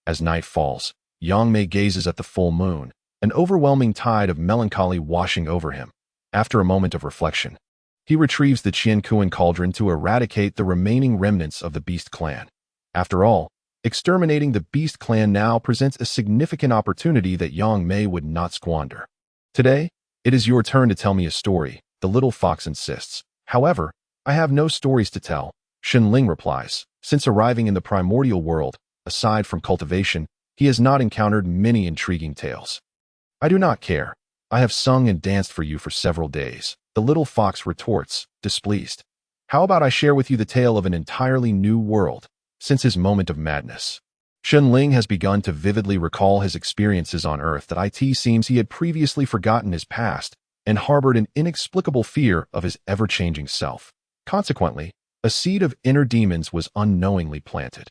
As night falls, Yangmei gazes at the full moon, an overwhelming tide of melancholy washing over him. After a moment of reflection, he retrieves the Qiankuan cauldron to eradicate the remaining remnants of the beast clan. After all, exterminating the beast clan now presents a significant opportunity that Yangmei would not squander. Today, it is your turn to tell me a story, the little fox insists. However, I have no stories to tell, Shenling replies. Since arriving in the primordial world, aside from cultivation, he has not encountered many intriguing tales. I do not care. I have sung and danced for you for several days, the little fox retorts, displeased. How about I share with you the tale of an entirely new world, since his moment of madness? Shenling has begun to vividly recall his experiences on Earth. That it seems he had previously forgotten his past and harbored an inexplicable fear of his ever-changing self. Consequently, a seed of inner demons was unknowingly planted.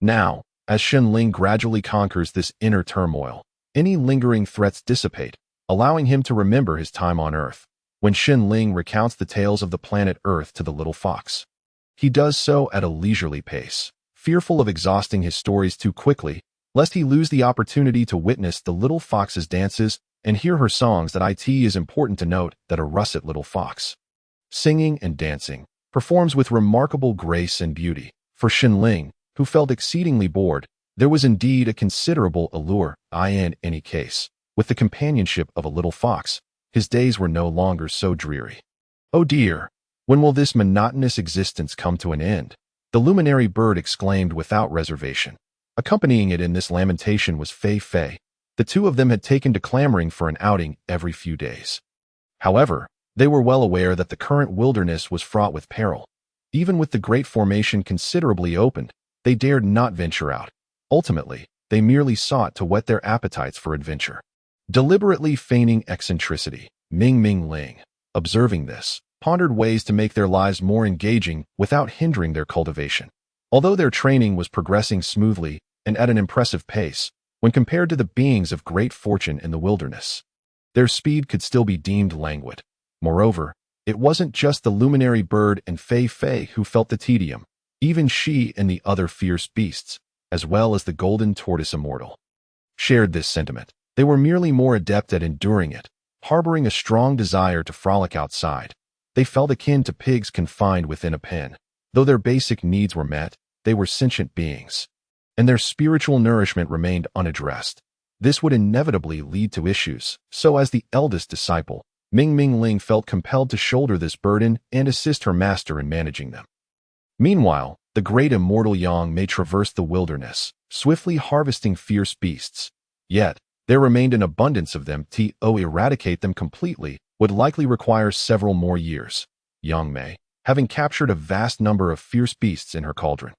Now, as Shenling gradually conquers this inner turmoil, any lingering threats dissipate, allowing him to remember his time on Earth. When Shenling recounts the tales of the planet Earth to the little fox, he does so at a leisurely pace, fearful of exhausting his stories too quickly, lest he lose the opportunity to witness the little fox's dances and hear her songs. That it is important to note that a russet little fox, singing and dancing, performs with remarkable grace and beauty. For Shenling, who felt exceedingly bored, there was indeed a considerable allure. In any case, with the companionship of a little fox, his days were no longer so dreary. Oh dear, when will this monotonous existence come to an end? The luminary bird exclaimed without reservation. Accompanying it in this lamentation was Fei Fei. The two of them had taken to clamoring for an outing every few days. However, they were well aware that the current wilderness was fraught with peril. Even with the great formation considerably opened, they dared not venture out. Ultimately, they merely sought to whet their appetites for adventure. Deliberately feigning eccentricity, Ming Ming Ling, observing this, pondered ways to make their lives more engaging without hindering their cultivation. Although their training was progressing smoothly and at an impressive pace, when compared to the beings of great fortune in the wilderness, their speed could still be deemed languid. Moreover, it wasn't just the luminary bird and Fei Fei who felt the tedium. Even she and the other fierce beasts, as well as the golden tortoise immortal, shared this sentiment. They were merely more adept at enduring it, harboring a strong desire to frolic outside. They felt akin to pigs confined within a pen. Though their basic needs were met, they were sentient beings, and their spiritual nourishment remained unaddressed. This would inevitably lead to issues, so as the eldest disciple, Ming Ming Ling felt compelled to shoulder this burden and assist her master in managing them. Meanwhile, the Great Immortal Yangmei traversed the wilderness, swiftly harvesting fierce beasts. Yet, there remained an abundance of them. To eradicate them completely would likely require several more years. Yangmei, having captured a vast number of fierce beasts in her cauldron,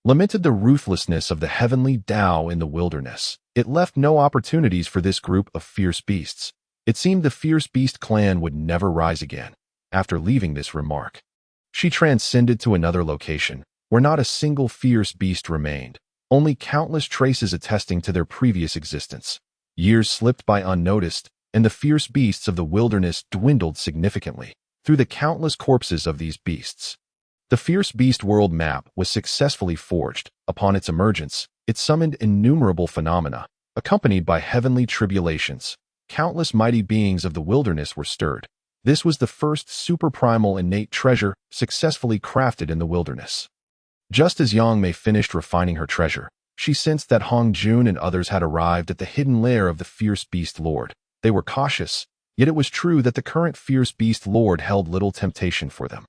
lamented the ruthlessness of the heavenly Tao in the wilderness. It left no opportunities for this group of fierce beasts. It seemed the fierce beast clan would never rise again. After leaving this remark, she transcended to another location, where not a single fierce beast remained, only countless traces attesting to their previous existence. Years slipped by unnoticed, and the fierce beasts of the wilderness dwindled significantly. Through the countless corpses of these beasts, the fierce beast world map was successfully forged. Upon its emergence, it summoned innumerable phenomena, accompanied by heavenly tribulations. Countless mighty beings of the wilderness were stirred. This was the first super-primal innate treasure successfully crafted in the wilderness. Just as Yangmei finished refining her treasure, she sensed that Hongjun and others had arrived at the hidden lair of the fierce beast lord. They were cautious, yet it was true that the current fierce beast lord held little temptation for them.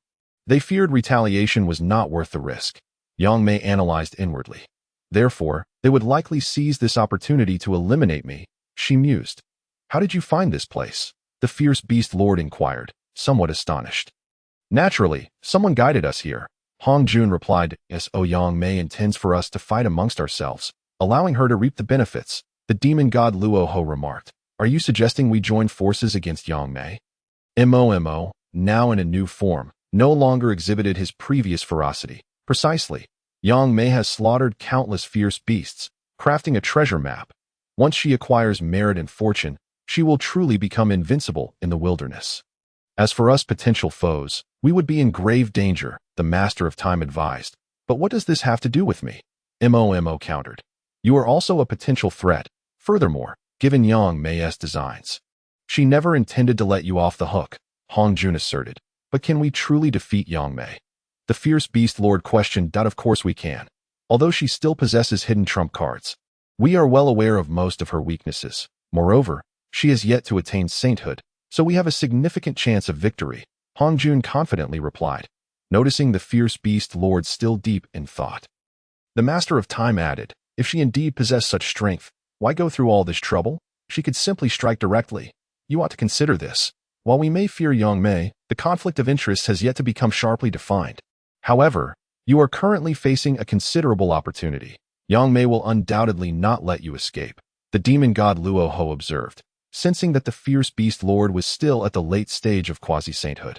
They feared retaliation was not worth the risk. Yangmei analyzed inwardly. Therefore, they would likely seize this opportunity to eliminate me, she mused. How did you find this place? The fierce beast lord inquired, somewhat astonished. Naturally, someone guided us here. Hongjun replied, Yes, Yangmei intends for us to fight amongst ourselves, allowing her to reap the benefits. The demon god Luoho remarked, Are you suggesting we join forces against Yangmei? Mo, now in a new form, no longer exhibited his previous ferocity. Precisely. Yangmei has slaughtered countless fierce beasts, crafting a treasure map. Once she acquires merit and fortune, she will truly become invincible in the wilderness. As for us potential foes, we would be in grave danger, the Master of Time advised. But what does this have to do with me? Mo countered. You are also a potential threat. Furthermore, given Yangmei's designs, she never intended to let you off the hook, Hongjun asserted. But can we truly defeat Yangmei? The fierce beast lord questioned. Of course we can. Although she still possesses hidden trump cards, we are well aware of most of her weaknesses. Moreover, she has yet to attain sainthood, so we have a significant chance of victory, Hongjun confidently replied, noticing the fierce beast lord still deep in thought. The Master of Time added, If she indeed possessed such strength, why go through all this trouble? She could simply strike directly. You ought to consider this. While we may fear Yangmei, the conflict of interest has yet to become sharply defined. However, you are currently facing a considerable opportunity. Yangmei will undoubtedly not let you escape, the demon god Luoho observed, sensing that the fierce beast lord was still at the late stage of quasi-sainthood,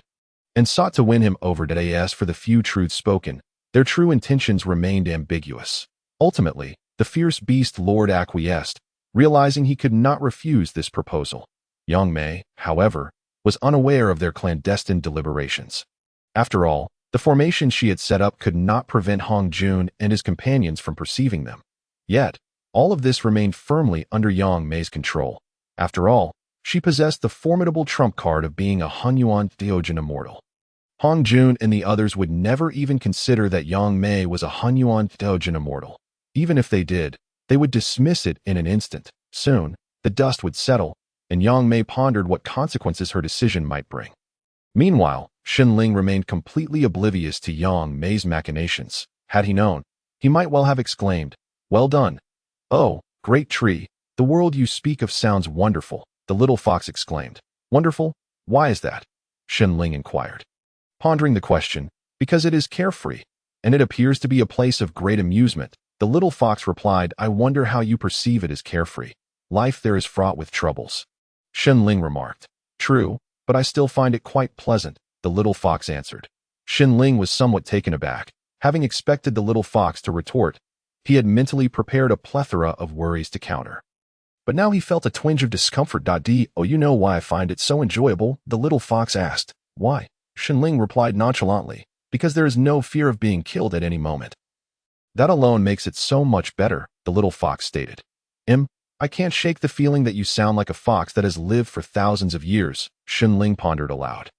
and sought to win him over. As for the few truths spoken, their true intentions remained ambiguous. Ultimately, the fierce beast lord acquiesced, realizing he could not refuse this proposal. Yangmei, however, was unaware of their clandestine deliberations. After all, the formation she had set up could not prevent Hongjun and his companions from perceiving them. Yet, all of this remained firmly under Yangmei's control. After all, she possessed the formidable trump card of being a Hunyuan Deogen immortal. Hongjun and the others would never even consider that Yangmei was a Hunyuan Deogen immortal. Even if they did, they would dismiss it in an instant. Soon, the dust would settle, and Yangmei pondered what consequences her decision might bring. Meanwhile, Shenling remained completely oblivious to Yangmei's machinations. Had he known, he might well have exclaimed, Well done. Oh, great tree. The world you speak of sounds wonderful, the little fox exclaimed. Wonderful? Why is that? Shenling inquired. Pondering the question, because it is carefree, and it appears to be a place of great amusement, the little fox replied, I wonder how you perceive it as carefree. Life there is fraught with troubles. Shenling remarked. True, but I still find it quite pleasant, the little fox answered. Shenling was somewhat taken aback. Having expected the little fox to retort, he had mentally prepared a plethora of worries to counter. But now he felt a twinge of discomfort. Oh, you know why I find it so enjoyable? The little fox asked. Why? Shenling replied nonchalantly. Because there is no fear of being killed at any moment. That alone makes it so much better, the little fox stated. I can't shake the feeling that you sound like a fox that has lived for thousands of years, Shenling pondered aloud.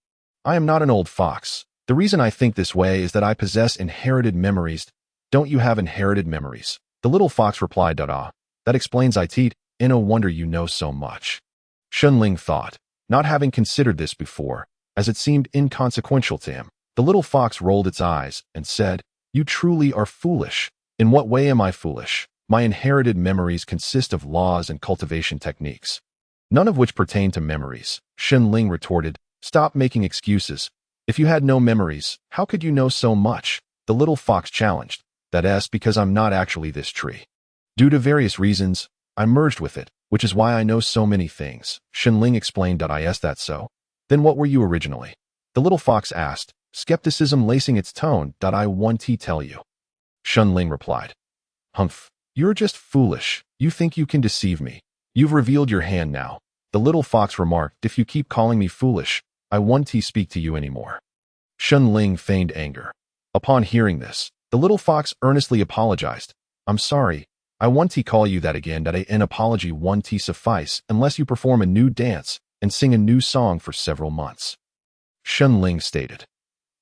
I am not an old fox. The reason I think this way is that I possess inherited memories. Don't you have inherited memories? The little fox replied. That explains it. No wonder you know so much. Shenling thought, not having considered this before, as it seemed inconsequential to him. The little fox rolled its eyes and said, You truly are foolish. In what way am I foolish? My inherited memories consist of laws and cultivation techniques, none of which pertain to memories. Shenling retorted, Stop making excuses. If you had no memories, how could you know so much? The little fox challenged. That's because I'm not actually this tree. Due to various reasons, I merged with it, which is why I know so many things. Shenling explained. Is that so? Then what were you originally? The little fox asked, skepticism lacing its tone. I want to tell you. Shenling replied. Humph. You're just foolish. You think you can deceive me. You've revealed your hand now. The little fox remarked. If you keep calling me foolish, I won't speak to you anymore. Shenling feigned anger. Upon hearing this, the little fox earnestly apologized. I'm sorry. I won't call you that again. An apology won't suffice unless you perform a new dance and sing a new song for several months. Shenling stated.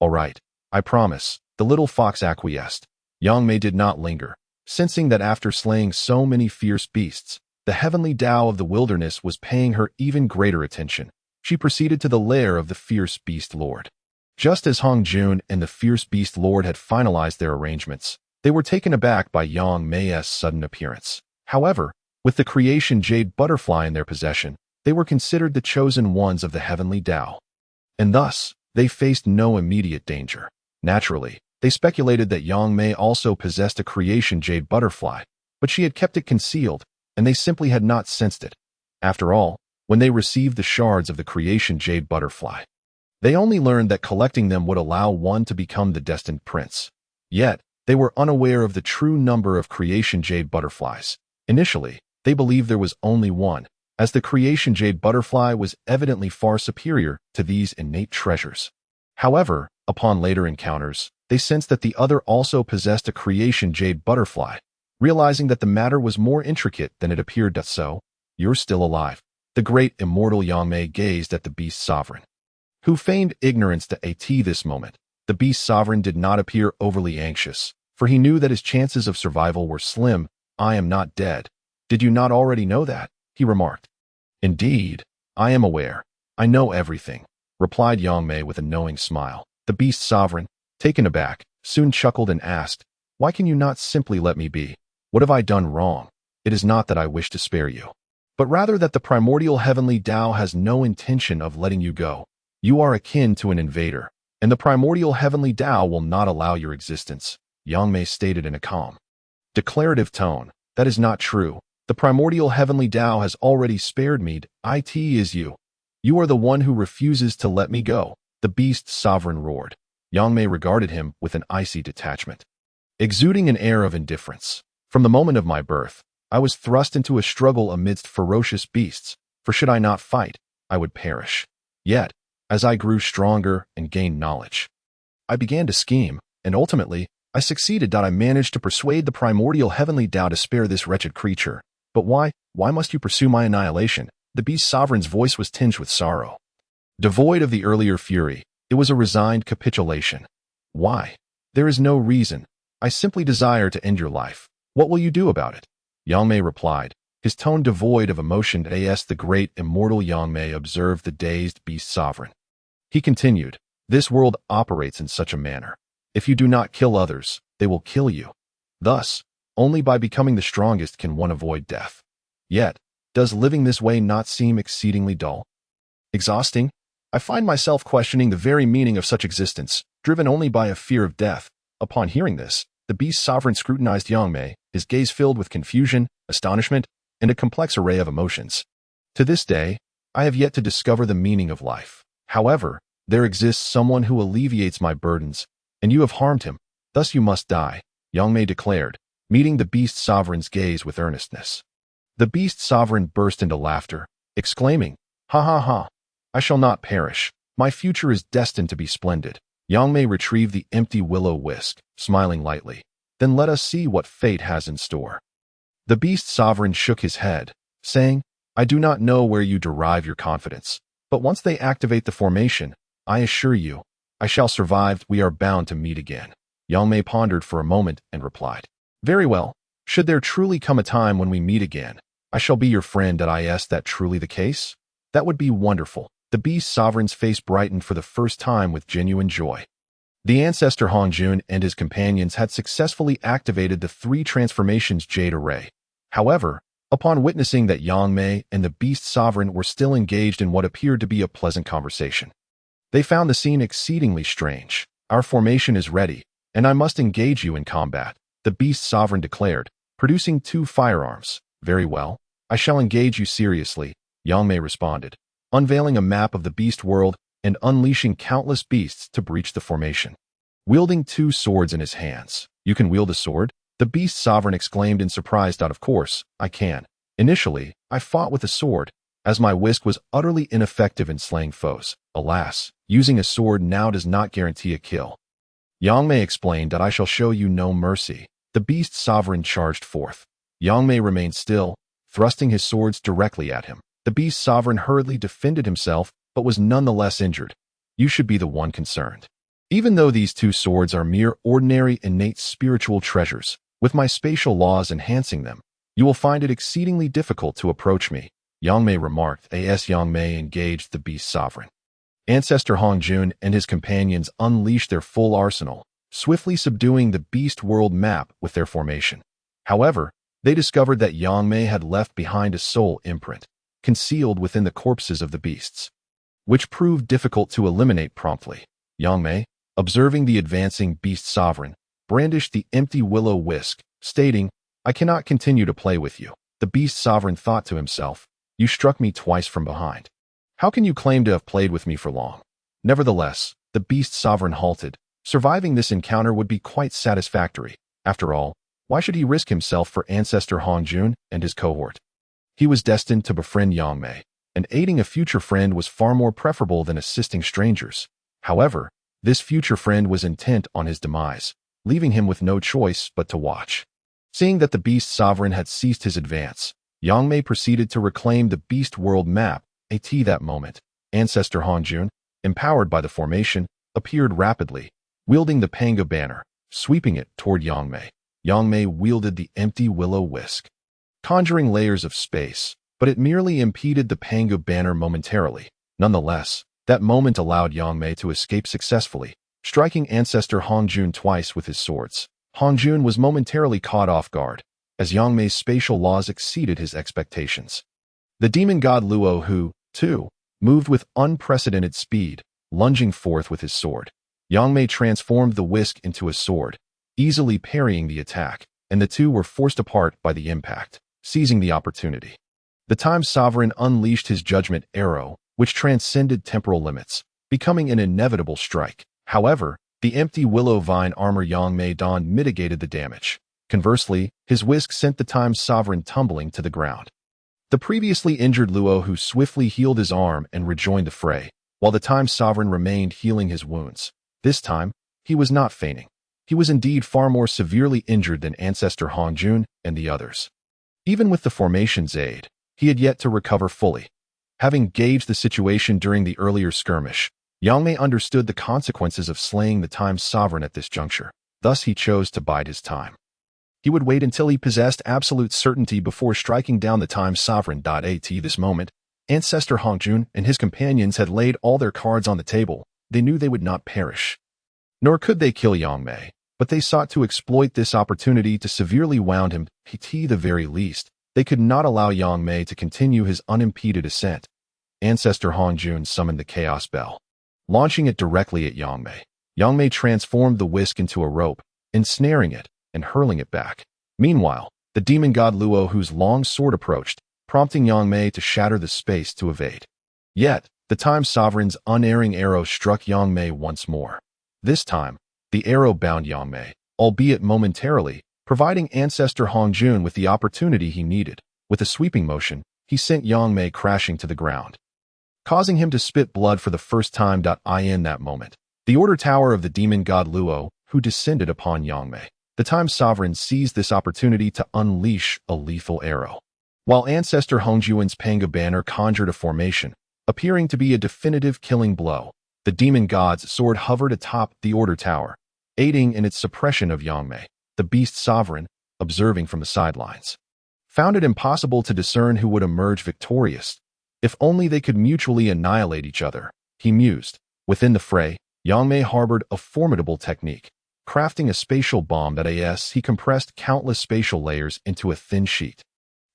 All right, I promise. The little fox acquiesced. Yangmei did not linger, sensing that after slaying so many fierce beasts, the heavenly Tao of the wilderness was paying her even greater attention. She proceeded to the lair of the fierce beast lord. Just as Hongjun and the fierce beast lord had finalized their arrangements, they were taken aback by Yangmei's sudden appearance. However, with the creation jade butterfly in their possession, they were considered the chosen ones of the heavenly Tao. And thus, they faced no immediate danger. Naturally, they speculated that Yangmei also possessed a creation jade butterfly, but she had kept it concealed, and they simply had not sensed it. After all, when they received the shards of the creation jade butterfly, they only learned that collecting them would allow one to become the destined prince. Yet, they were unaware of the true number of creation jade butterflies. Initially, they believed there was only one, as the creation jade butterfly was evidently far superior to these innate treasures. However, upon later encounters, they sensed that the other also possessed a creation jade butterfly, realizing that the matter was more intricate than it appeared. So, you're still alive. The Great Immortal Yangmei gazed at the beast sovereign, who feigned ignorance to this moment. The beast sovereign did not appear overly anxious, for he knew that his chances of survival were slim. I am not dead. Did you not already know that? He remarked. Indeed, I am aware. I know everything, replied Yangmei with a knowing smile. The beast sovereign, taken aback, soon chuckled and asked, Why can you not simply let me be? What have I done wrong? It is not that I wish to spare you, but rather that the primordial heavenly Tao has no intention of letting you go. You are akin to an invader, and the primordial heavenly Tao will not allow your existence, Yangmei stated in a calm, declarative tone. That is not true. The primordial heavenly Tao has already spared me. It is you. You are the one who refuses to let me go, the beast sovereign roared. Yangmei regarded him with an icy detachment, exuding an air of indifference. From the moment of my birth, I was thrust into a struggle amidst ferocious beasts, for should I not fight, I would perish. Yet, as I grew stronger and gained knowledge, I began to scheme, and ultimately, I succeeded. I managed to persuade the primordial heavenly Tao to spare this wretched creature. But why? Why must you pursue my annihilation? The beast sovereign's voice was tinged with sorrow. Devoid of the earlier fury, it was a resigned capitulation. Why? There is no reason. I simply desire to end your life. What will you do about it? Yangmei replied, his tone devoid of emotion. The Great Immortal Yangmei observed the dazed beast sovereign. He continued, This world operates in such a manner. If you do not kill others, they will kill you. Thus, Only by becoming the strongest can one avoid death. Yet, does living this way not seem exceedingly dull? Exhausting? I find myself questioning the very meaning of such existence, driven only by a fear of death. Upon hearing this, the beast sovereign scrutinized Yangmei, his gaze filled with confusion, astonishment, and a complex array of emotions. To this day, I have yet to discover the meaning of life. However, there exists someone who alleviates my burdens, and you have harmed him. Thus you must die, Yangmei declared, meeting the beast sovereign's gaze with earnestness. The beast sovereign burst into laughter, exclaiming, "Ha ha ha! I shall not perish. My future is destined to be splendid." Yangmei retrieved the empty willow whisk, smiling lightly. "Then let us see what fate has in store." The beast sovereign shook his head, saying, "I do not know where you derive your confidence, but once they activate the formation, I assure you, I shall survive. We are bound to meet again." Yangmei pondered for a moment and replied, "Very well. Should there truly come a time when we meet again, I shall be your friend. Is that truly the case? That would be wonderful." The beast sovereign's face brightened for the first time with genuine joy. The ancestor Hongjun and his companions had successfully activated the 3 transformations Jade Array. However, upon witnessing that Yangmei and the beast sovereign were still engaged in what appeared to be a pleasant conversation, they found the scene exceedingly strange. "Our formation is ready, and I must engage you in combat," the beast sovereign declared, producing 2 firearms. "Very well, I shall engage you seriously," Yangmei responded, unveiling a map of the beast world and unleashing countless beasts to breach the formation. Wielding 2 swords in his hands. "You can wield a sword?" the beast sovereign exclaimed in surprise. "Of course, I can. Initially, I fought with a sword, as my whisk was utterly ineffective in slaying foes. Alas, using a sword now does not guarantee a kill." Yangmei explained that "I shall show you no mercy." The beast sovereign charged forth. Yangmei remained still, thrusting his swords directly at him. The beast sovereign hurriedly defended himself, but was nonetheless injured. "You should be the one concerned. Even though these 2 swords are mere ordinary innate spiritual treasures, with my spatial laws enhancing them, you will find it exceedingly difficult to approach me," Yangmei remarked. As Yangmei engaged the beast sovereign, ancestor Hongjun and his companions unleashed their full arsenal, swiftly subduing the beast world map with their formation. However, they discovered that Yangmei had left behind a soul imprint, concealed within the corpses of the beasts, which proved difficult to eliminate promptly. Yangmei, observing the advancing beast sovereign, brandished the empty willow whisk, stating, "I cannot continue to play with you." The beast sovereign thought to himself, "You struck me twice from behind. How can you claim to have played with me for long?" Nevertheless, the beast sovereign halted. Surviving this encounter would be quite satisfactory. After all, why should he risk himself for ancestor Hongjun and his cohort? He was destined to befriend Yangmei, and aiding a future friend was far more preferable than assisting strangers. However, this future friend was intent on his demise, leaving him with no choice but to watch. Seeing that the beast sovereign had ceased his advance, Yangmei proceeded to reclaim the beast world map. That moment, ancestor Hongjun, empowered by the formation, appeared rapidly, wielding the Pangu banner, sweeping it toward Yangmei. Yangmei wielded the empty willow whisk, conjuring layers of space, but it merely impeded the Pangu banner momentarily. Nonetheless, that moment allowed Yangmei to escape successfully, striking ancestor Hongjun twice with his swords. Hongjun was momentarily caught off guard, as Yangmei's spatial laws exceeded his expectations. The demon god Luo, who, too, moved with unprecedented speed, lunging forth with his sword. Yangmei transformed the whisk into a sword, easily parrying the attack, and the 2 were forced apart by the impact. Seizing the opportunity, the time sovereign unleashed his judgment arrow, which transcended temporal limits, becoming an inevitable strike. However, the empty willow vine armor Yangmei donned mitigated the damage. Conversely, his whisk sent the time sovereign tumbling to the ground. The previously injured Luo, who swiftly healed his arm and rejoined the fray, while the time sovereign remained healing his wounds. This time, he was not feigning. He was indeed far more severely injured than ancestor Hongjun and the others. Even with the formation's aid, he had yet to recover fully. Having gauged the situation during the earlier skirmish, Yangmei understood the consequences of slaying the time sovereign at this juncture. Thus he chose to bide his time. He would wait until he possessed absolute certainty before striking down the time sovereign. At this moment, ancestor Hongjun and his companions had laid all their cards on the table. They knew they would not perish, nor could they kill Yangmei. but they sought to exploit this opportunity to severely wound him. At the very least, they could not allow Yangmei to continue his unimpeded ascent. Ancestor Hongjun summoned the Chaos Bell. Launching it directly at Yangmei, Yangmei transformed the whisk into a rope, ensnaring it and hurling it back. Meanwhile, the demon god Luo, whose long sword approached, prompting Yangmei to shatter the space to evade. Yet, the Time Sovereign's unerring arrow struck Yangmei once more. This time, the arrow bound Yangmei, albeit momentarily, providing Ancestor Hongjun with the opportunity he needed. With a sweeping motion, he sent Yangmei crashing to the ground, causing him to spit blood for the first time. In that moment, the Order Tower of the demon god Luo, who descended upon Yangmei, the Time Sovereign seized this opportunity to unleash a lethal arrow. While Ancestor Hongjun's Pangu banner conjured a formation, appearing to be a definitive killing blow, the demon god's sword hovered atop the Order Tower, aiding in its suppression of Yangmei, the beast sovereign, observing from the sidelines. Found it impossible to discern who would emerge victorious. If only they could mutually annihilate each other, he mused. Within the fray, Yangmei harbored a formidable technique. Crafting a spatial bomb he compressed countless spatial layers into a thin sheet.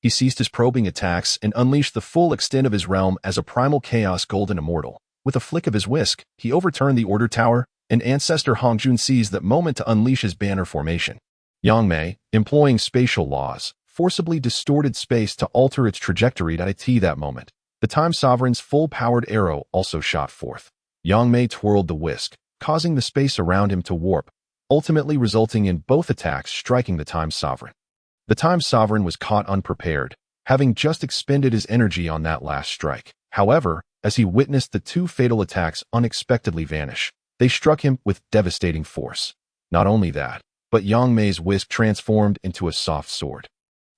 He ceased his probing attacks and unleashed the full extent of his realm as a primal chaos golden immortal. With a flick of his whisk, he overturned the Order Tower, and Ancestor Hongjun seized that moment to unleash his banner formation. Yangmei, employing spatial laws, forcibly distorted space to alter its trajectory. At that moment, the Time Sovereign's full-powered arrow also shot forth. Yangmei twirled the whisk, causing the space around him to warp, ultimately resulting in both attacks striking the Time Sovereign. The Time Sovereign was caught unprepared, having just expended his energy on that last strike. However, as he witnessed the two fatal attacks unexpectedly vanish, they struck him with devastating force. Not only that, but Yangmei's whisk transformed into a soft sword,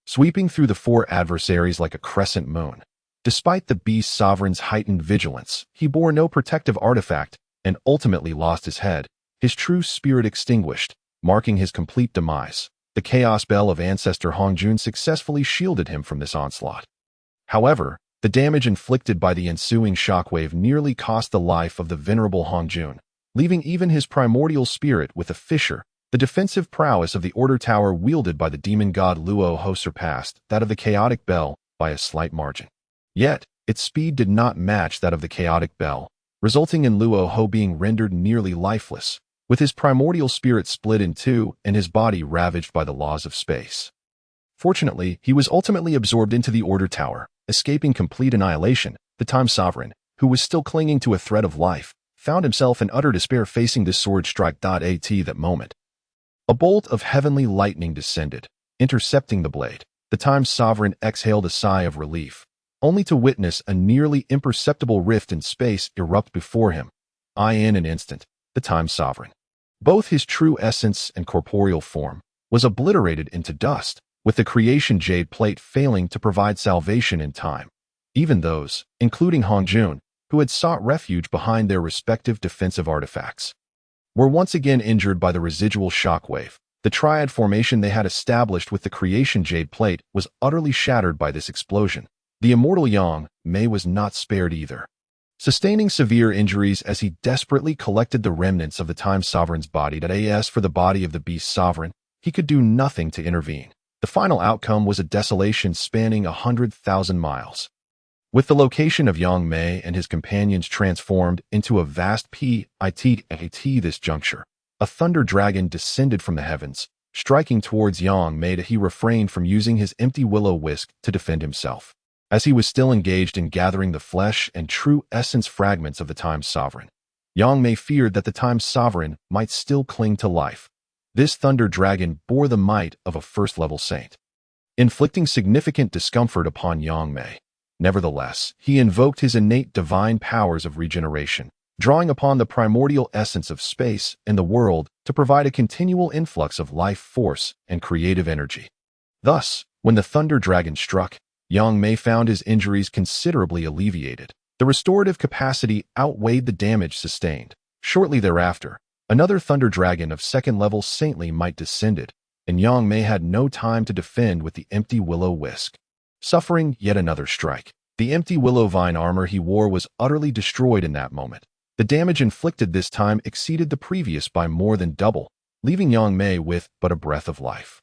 sweeping through the four adversaries like a crescent moon. Despite the beast sovereign's heightened vigilance, he bore no protective artifact and ultimately lost his head, his true spirit extinguished, marking his complete demise. The Chaos Bell of Ancestor Hongjun successfully shielded him from this onslaught. However, the damage inflicted by the ensuing shockwave nearly cost the life of the venerable Hongjun, leaving even his primordial spirit with a fissure. The defensive prowess of the Order Tower wielded by the demon god Luo surpassed that of the Chaotic Bell by a slight margin. Yet, its speed did not match that of the Chaotic Bell, resulting in Luo being rendered nearly lifeless, with his primordial spirit split in two and his body ravaged by the laws of space. Fortunately, he was ultimately absorbed into the Order Tower, escaping complete annihilation. The Time Sovereign, who was still clinging to a thread of life, found himself in utter despair facing this sword strike. At that moment, a bolt of heavenly lightning descended, intercepting the blade. The Time Sovereign exhaled a sigh of relief, only to witness a nearly imperceptible rift in space erupt before him. In an instant, the Time Sovereign, both his true essence and corporeal form, was obliterated into dust, with the creation jade plate failing to provide salvation in time. Even those, including Hongjun, who had sought refuge behind their respective defensive artifacts, were once again injured by the residual shockwave. The triad formation they had established with the creation jade plate was utterly shattered by this explosion. The immortal Yangmei was not spared either, sustaining severe injuries as he desperately collected the remnants of the Time Sovereign's body. As for the body of the Beast Sovereign, he could do nothing to intervene. The final outcome was a desolation spanning 100,000 miles. With the location of Yangmei and his companions transformed into a vast pit at this juncture, a thunder dragon descended from the heavens, striking towards Yangmei. He refrained from using his empty willow whisk to defend himself, as he was still engaged in gathering the flesh and true essence fragments of the Time Sovereign. Yangmei feared that the Time Sovereign might still cling to life. This thunder dragon bore the might of a first-level saint, inflicting significant discomfort upon Yangmei. Nevertheless, he invoked his innate divine powers of regeneration, drawing upon the primordial essence of space and the world to provide a continual influx of life force and creative energy. Thus, when the thunder dragon struck, Yangmei found his injuries considerably alleviated. The restorative capacity outweighed the damage sustained. Shortly thereafter, another thunder dragon of second-level saintly might descended, and Yangmei had no time to defend with the empty willow whisk. Suffering yet another strike, the empty willow vine armor he wore was utterly destroyed in that moment. The damage inflicted this time exceeded the previous by more than double. leaving Yangmei with but a breath of life.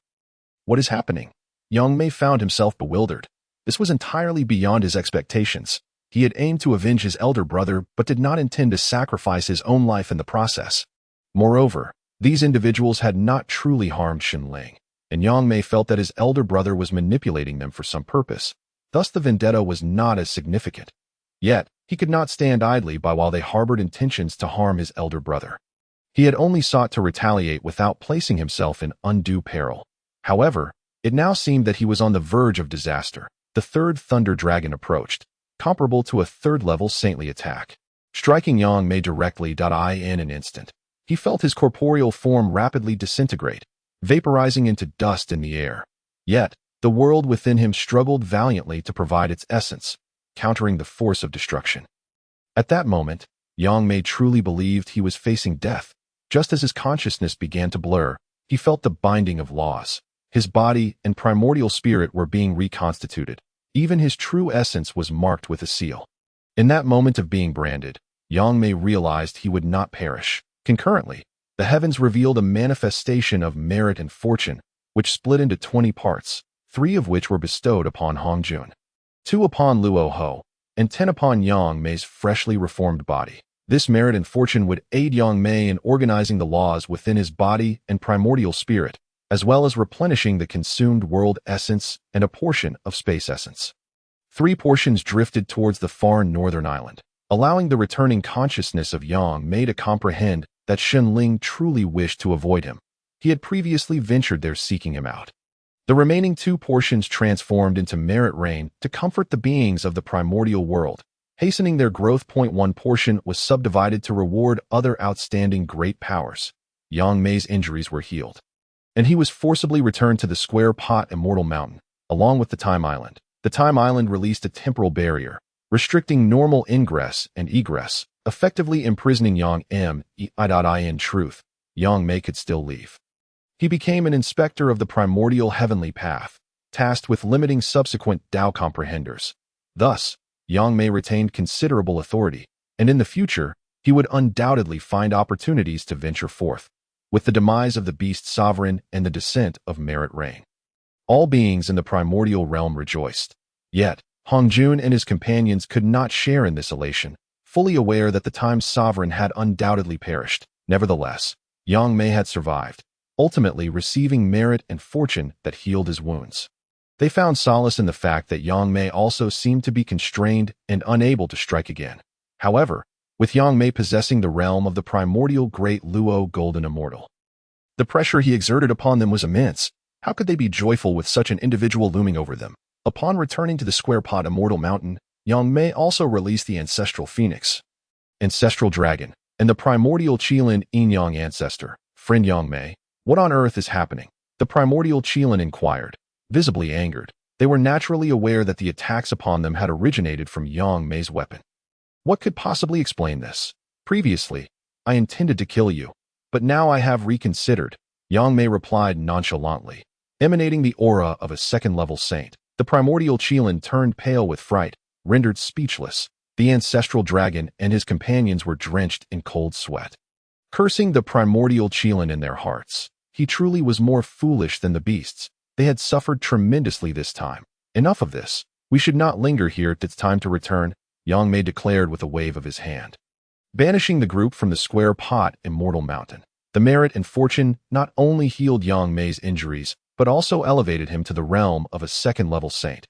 What is happening? Yangmei found himself bewildered. This was entirely beyond his expectations. He had aimed to avenge his elder brother, but did not intend to sacrifice his own life in the process. Moreover, these individuals had not truly harmed Shenling, and Yangmei felt that his elder brother was manipulating them for some purpose. Thus the vendetta was not as significant. Yet, he could not stand idly by while they harbored intentions to harm his elder brother. He had only sought to retaliate without placing himself in undue peril. However, it now seemed that he was on the verge of disaster. The third Thunder Dragon approached, comparable to a third-level saintly attack, striking Yangmei directly in an instant. He felt his corporeal form rapidly disintegrate, vaporizing into dust in the air. Yet, the world within him struggled valiantly to provide its essence, countering the force of destruction. At that moment, Yangmei truly believed he was facing death. Just as his consciousness began to blur, he felt the binding of laws. His body and primordial spirit were being reconstituted. Even his true essence was marked with a seal. In that moment of being branded, Yangmei realized he would not perish. Concurrently, the heavens revealed a manifestation of merit and fortune, which split into 20 parts, 3 of which were bestowed upon Hongjun, 2 upon Luo Ho, and 10 upon Yangmei's freshly reformed body. This merit and fortune would aid Yangmei in organizing the laws within his body and primordial spirit, as well as replenishing the consumed world essence and a portion of space essence. 3 portions drifted towards the far northern island, allowing the returning consciousness of Yangmei to comprehend that Shenling truly wished to avoid him. He had previously ventured there seeking him out. The remaining 2 portions transformed into merit rain to comfort the beings of the primordial world, hastening their growth. 1 portion was subdivided to reward other outstanding great powers. Yangmei's injuries were healed, and he was forcibly returned to the square pot Immortal Mountain, along with the Time Island. The Time Island released a temporal barrier, restricting normal ingress and egress, effectively imprisoning Yangmei. In truth, Yangmei could still leave. He became an inspector of the primordial heavenly path, tasked with limiting subsequent Tao comprehenders. Thus, Yangmei retained considerable authority, and in the future, he would undoubtedly find opportunities to venture forth. With the demise of the Beast Sovereign and the descent of Merit Rain, all beings in the primordial realm rejoiced. Yet, Hongjun and his companions could not share in this elation, fully aware that the Time Sovereign had undoubtedly perished. Nevertheless, Yangmei had survived, ultimately receiving merit and fortune that healed his wounds. They found solace in the fact that Yangmei also seemed to be constrained and unable to strike again. However, with Yangmei possessing the realm of the primordial Great Luo Golden Immortal, the pressure he exerted upon them was immense. How could they be joyful with such an individual looming over them? Upon returning to the square pot Immortal Mountain, Yangmei also released the Ancestral Phoenix, Ancestral Dragon, and the primordial Qilin Yin-Yang Ancestor. Friend Yangmei, what on earth is happening? The primordial Qilin inquired, visibly angered. They were naturally aware that the attacks upon them had originated from Yangmei's weapon. What could possibly explain this? Previously, I intended to kill you, but now I have reconsidered, Yangmei replied nonchalantly. Emanating the aura of a second-level saint, the primordial Qilin turned pale with fright, rendered speechless. The ancestral dragon and his companions were drenched in cold sweat, cursing the primordial Qilin in their hearts. He truly was more foolish than the beasts. They had suffered tremendously this time. Enough of this. We should not linger here. It's time to return, Yangmei declared with a wave of his hand. Banishing the group from the square pot Immortal Mountain, the merit and fortune not only healed Yangmei's injuries, but also elevated him to the realm of a second-level saint.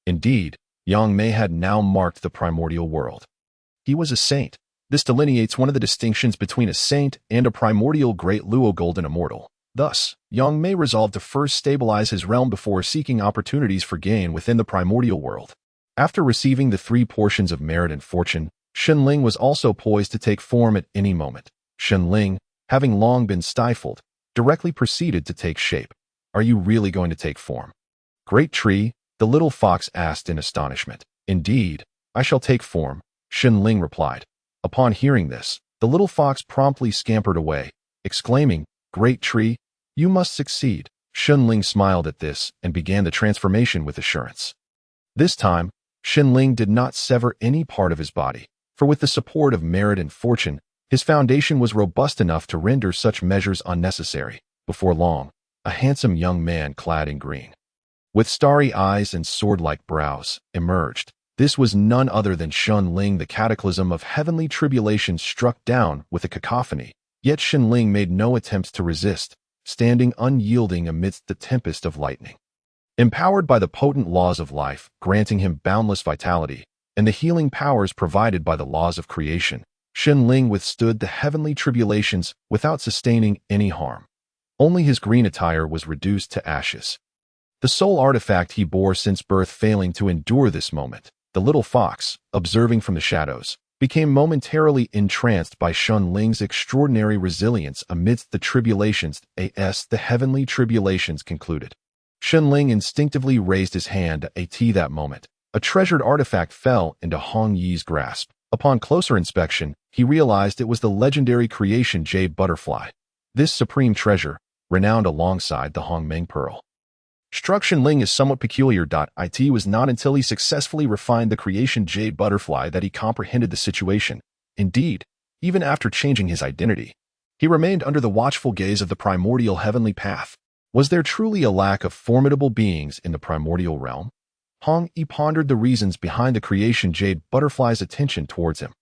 Indeed, Yangmei had now marked the primordial world. He was a saint. This delineates one of the distinctions between a saint and a primordial Great Luo Golden Immortal. Thus, Yangmei resolved to first stabilize his realm before seeking opportunities for gain within the primordial world. After receiving the 3 portions of merit and fortune, Shenling was also poised to take form at any moment. Shenling, having long been stifled, directly proceeded to take shape. Are you really going to take form? Great Tree, the little fox asked in astonishment. Indeed, I shall take form, Shenling replied. Upon hearing this, the little fox promptly scampered away, exclaiming, Great Tree, you must succeed. Shenling smiled at this and began the transformation with assurance. This time, Shenling did not sever any part of his body, for with the support of merit and fortune, His foundation was robust enough to render such measures unnecessary. Before long, a handsome young man clad in green, with starry eyes and sword-like brows, emerged. This was none other than Shunling. The cataclysm of heavenly tribulations struck down with a cacophony, yet Shunling made no attempt to resist, standing unyielding amidst the tempest of lightning. Empowered by the potent laws of life, granting him boundless vitality, and the healing powers provided by the laws of creation, Shunling withstood the heavenly tribulations without sustaining any harm. Only his green attire was reduced to ashes, the sole artifact he bore since birth failing to endure this moment. The little fox, observing from the shadows, became momentarily entranced by Shunling's extraordinary resilience amidst the tribulations. The heavenly tribulations concluded. Shunling instinctively raised his hand. That moment, a treasured artifact fell into Hong Yi's grasp. Upon closer inspection, he realized it was the legendary creation jade butterfly. This supreme treasure, renowned alongside the Hongmeng pearl, struck Shunling as somewhat peculiar. It was not until he successfully refined the creation jade butterfly that he comprehended the situation. Indeed, even after changing his identity, he remained under the watchful gaze of the primordial heavenly path. Was there truly a lack of formidable beings in the primordial realm? Hong Yi pondered the reasons behind the creation jade butterfly's attention towards him.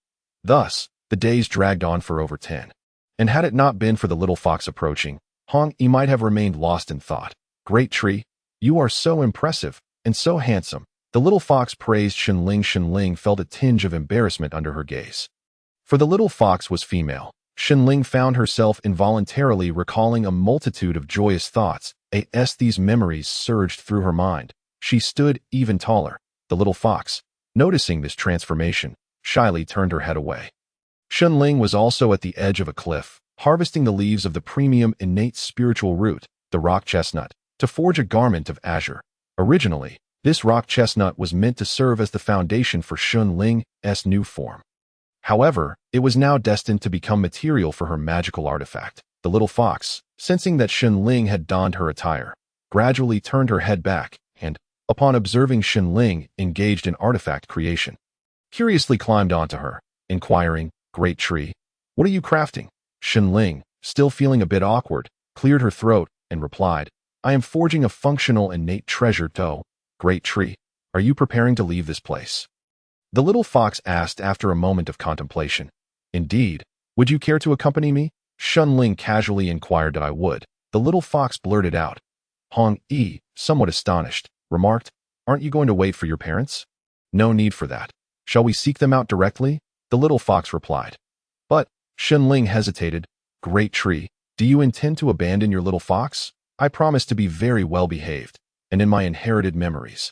Thus, the days dragged on for over 10. And had it not been for the little fox approaching, Hong Yi might have remained lost in thought. Great tree, you are so impressive and so handsome. The little fox praised Shunling. Shunling felt a tinge of embarrassment under her gaze. For the little fox was female. Shunling found herself involuntarily recalling a multitude of joyous thoughts. These memories surged through her mind. She stood even taller. The little fox, noticing this transformation, shyly turned her head away. Shunling was also at the edge of a cliff, harvesting the leaves of the premium innate spiritual root, the rock chestnut, to forge a garment of azure. Originally, this rock chestnut was meant to serve as the foundation for Shunling's new form. However, it was now destined to become material for her magical artifact. The little fox, sensing that Shunling had donned her attire, gradually turned her head back and, upon observing Shunling engaged in artifact creation, curiously climbed onto her, inquiring, "Great tree, what are you crafting?" Shunling, still feeling a bit awkward, cleared her throat and replied, "I am forging a functional innate treasure dough. Great tree, are you preparing to leave this place?" The little fox asked after a moment of contemplation. "Indeed, would you care to accompany me?" Shunling casually inquired that I would. The little fox blurted out. Hong Yi, somewhat astonished, remarked, "Aren't you going to wait for your parents?" "No need for that. Shall we seek them out directly?" The little fox replied. "But," Shunling hesitated, "Great tree, do you intend to abandon your little fox? I promise to be very well behaved, and in my inherited memories.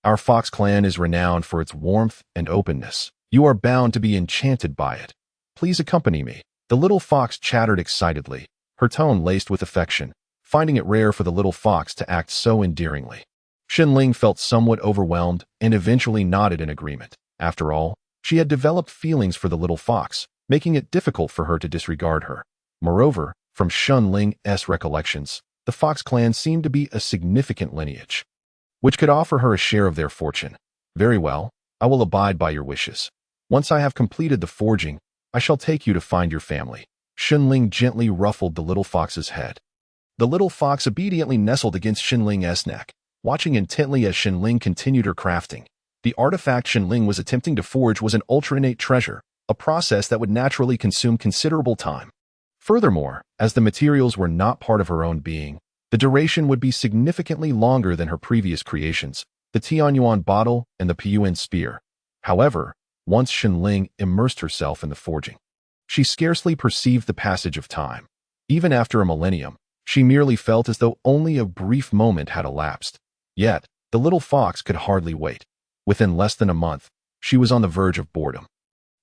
Our fox clan is renowned for its warmth and openness. You are bound to be enchanted by it. Please accompany me." The little fox chattered excitedly, her tone laced with affection, finding it rare for the little fox to act so endearingly. Shunling felt somewhat overwhelmed and eventually nodded in agreement. After all, she had developed feelings for the little fox, making it difficult for her to disregard her. Moreover, from Shunling's recollections, the fox clan seemed to be a significant lineage, which could offer her a share of their fortune. "Very well, I will abide by your wishes. Once I have completed the forging, I shall take you to find your family." Shunling gently ruffled the little fox's head. The little fox obediently nestled against Shunling's neck, watching intently as Shunling continued her crafting. The artifact Shunling was attempting to forge was an ultra-innate treasure, a process that would naturally consume considerable time. Furthermore, as the materials were not part of her own being, the duration would be significantly longer than her previous creations, the Tianyuan bottle and the Piyuan spear. However, once Shunling immersed herself in the forging, she scarcely perceived the passage of time. Even after a millennium, she merely felt as though only a brief moment had elapsed. Yet, the little fox could hardly wait. Within less than a month, she was on the verge of boredom.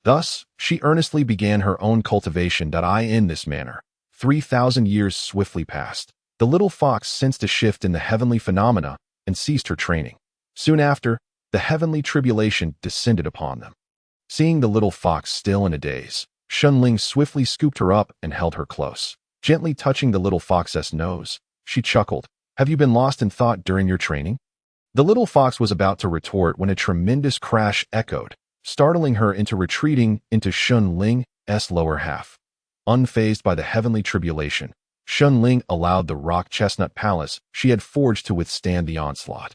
Thus, she earnestly began her own cultivation. In this manner, 3,000 years swiftly passed. The little fox sensed a shift in the heavenly phenomena and ceased her training. Soon after, the heavenly tribulation descended upon them. Seeing the little fox still in a daze, Shunling swiftly scooped her up and held her close. Gently touching the little fox's nose, she chuckled, "Have you been lost in thought during your training?" The little fox was about to retort when a tremendous crash echoed, startling her into retreating into Shunling's lower half. Unfazed by the heavenly tribulation, Shunling allowed the rock chestnut palace she had forged to withstand the onslaught.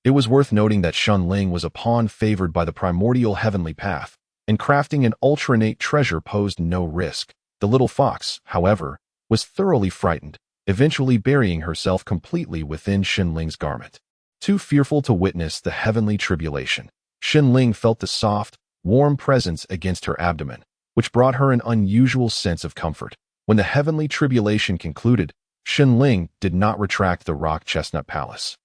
It was worth noting that Shunling was a pawn favored by the primordial heavenly path, and crafting an ultra-innate treasure posed no risk. The little fox, however, was thoroughly frightened, eventually burying herself completely within Shunling's garment. Too fearful to witness the heavenly tribulation, Shunling felt the soft, warm presence against her abdomen, which brought her an unusual sense of comfort. When the heavenly tribulation concluded, Shunling did not retract the rock chestnut palace,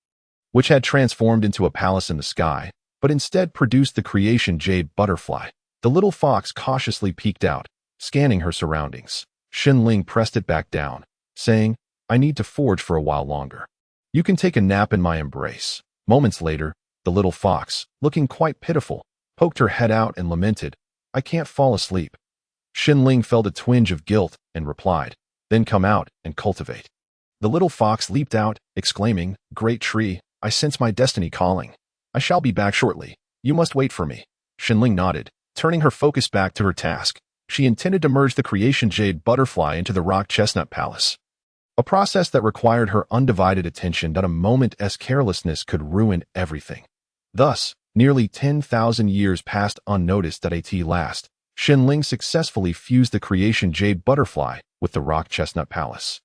which had transformed into a palace in the sky, but instead produced the creation jade butterfly. The little fox cautiously peeked out, scanning her surroundings. Shunling pressed it back down, saying, "I need to forge for a while longer. You can take a nap in my embrace." Moments later, the little fox, looking quite pitiful, poked her head out and lamented, "I can't fall asleep." Shunling felt a twinge of guilt and replied, "Then come out and cultivate." The little fox leaped out, exclaiming, "Great tree, I sense my destiny calling. I shall be back shortly. You must wait for me." Shunling nodded, turning her focus back to her task. She intended to merge the creation jade butterfly into the rock chestnut palace, a process that required her undivided attention that a moment's carelessness could ruin everything. Thus, nearly 10,000 years passed unnoticed at last. Shunling successfully fused the creation jade butterfly with the rock chestnut palace,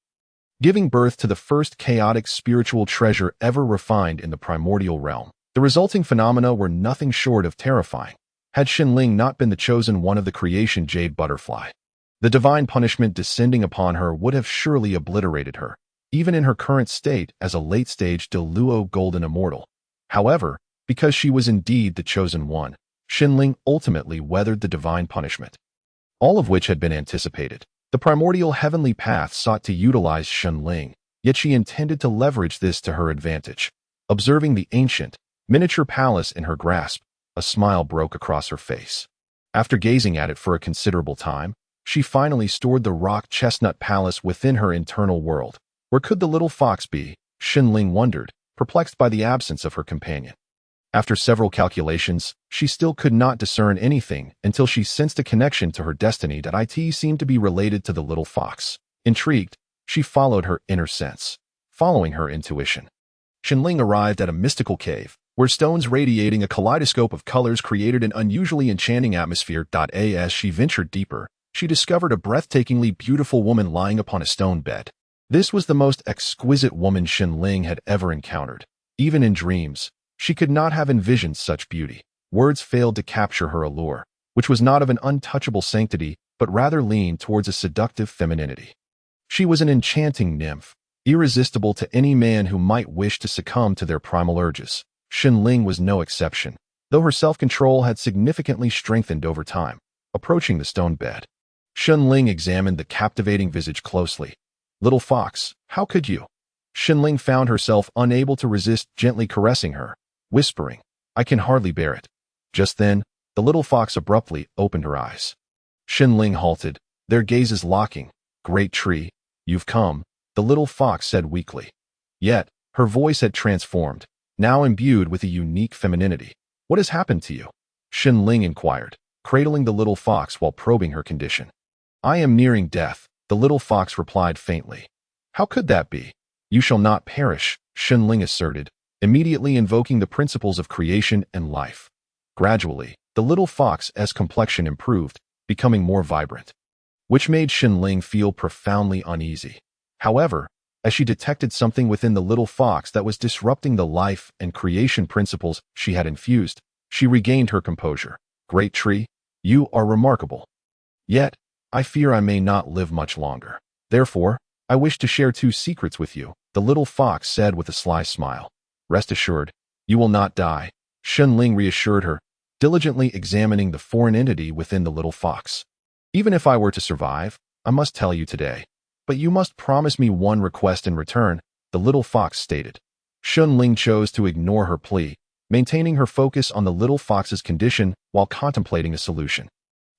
giving birth to the first chaotic spiritual treasure ever refined in the primordial realm. The resulting phenomena were nothing short of terrifying. Had Shunling not been the chosen one of the creation jade butterfly, the divine punishment descending upon her would have surely obliterated her, even in her current state as a late-stage Deluo golden immortal. However, because she was indeed the chosen one, Shunling ultimately weathered the divine punishment, all of which had been anticipated. The primordial heavenly path sought to utilize Shunling, yet she intended to leverage this to her advantage. Observing the ancient, miniature palace in her grasp, a smile broke across her face. After gazing at it for a considerable time, she finally stored the rock chestnut palace within her internal world. Where could the little fox be? Shunling wondered, perplexed by the absence of her companion. After several calculations, she still could not discern anything until she sensed a connection to her destiny that seemed to be related to the little fox. Intrigued, she followed her inner sense, following her intuition. Shunling arrived at a mystical cave, where stones radiating a kaleidoscope of colors created an unusually enchanting atmosphere. As she ventured deeper, she discovered a breathtakingly beautiful woman lying upon a stone bed. This was the most exquisite woman Shunling had ever encountered. Even in dreams, she could not have envisioned such beauty. Words failed to capture her allure, which was not of an untouchable sanctity, but rather leaned towards a seductive femininity. She was an enchanting nymph, irresistible to any man who might wish to succumb to their primal urges. Shunling was no exception, though her self-control had significantly strengthened over time. Approaching the stone bed, Shunling examined the captivating visage closely. "Little fox, how could you?" Shunling found herself unable to resist gently caressing her, whispering, "I can hardly bear it." Just then, the little fox abruptly opened her eyes. Shunling halted, their gazes locking. "Great tree, you've come," the little fox said weakly. Yet, her voice had transformed, now imbued with a unique femininity. "What has happened to you?" Shunling inquired, cradling the little fox while probing her condition. "I am nearing death," the little fox replied faintly. "How could that be?" "You shall not perish," Shunling asserted, immediately invoking the principles of creation and life. Gradually, the little fox's complexion improved, becoming more vibrant, which made Shunling feel profoundly uneasy. However, as she detected something within the little fox that was disrupting the life and creation principles she had infused, she regained her composure. "Great tree, you are remarkable. Yet, I fear I may not live much longer. Therefore, I wish to share two secrets with you," the little fox said with a sly smile. "Rest assured, you will not die," Shunling reassured her, diligently examining the foreign entity within the little fox. "Even if I were to survive, I must tell you today. But you must promise me one request in return," the little fox stated. Shunling chose to ignore her plea, maintaining her focus on the little fox's condition while contemplating a solution.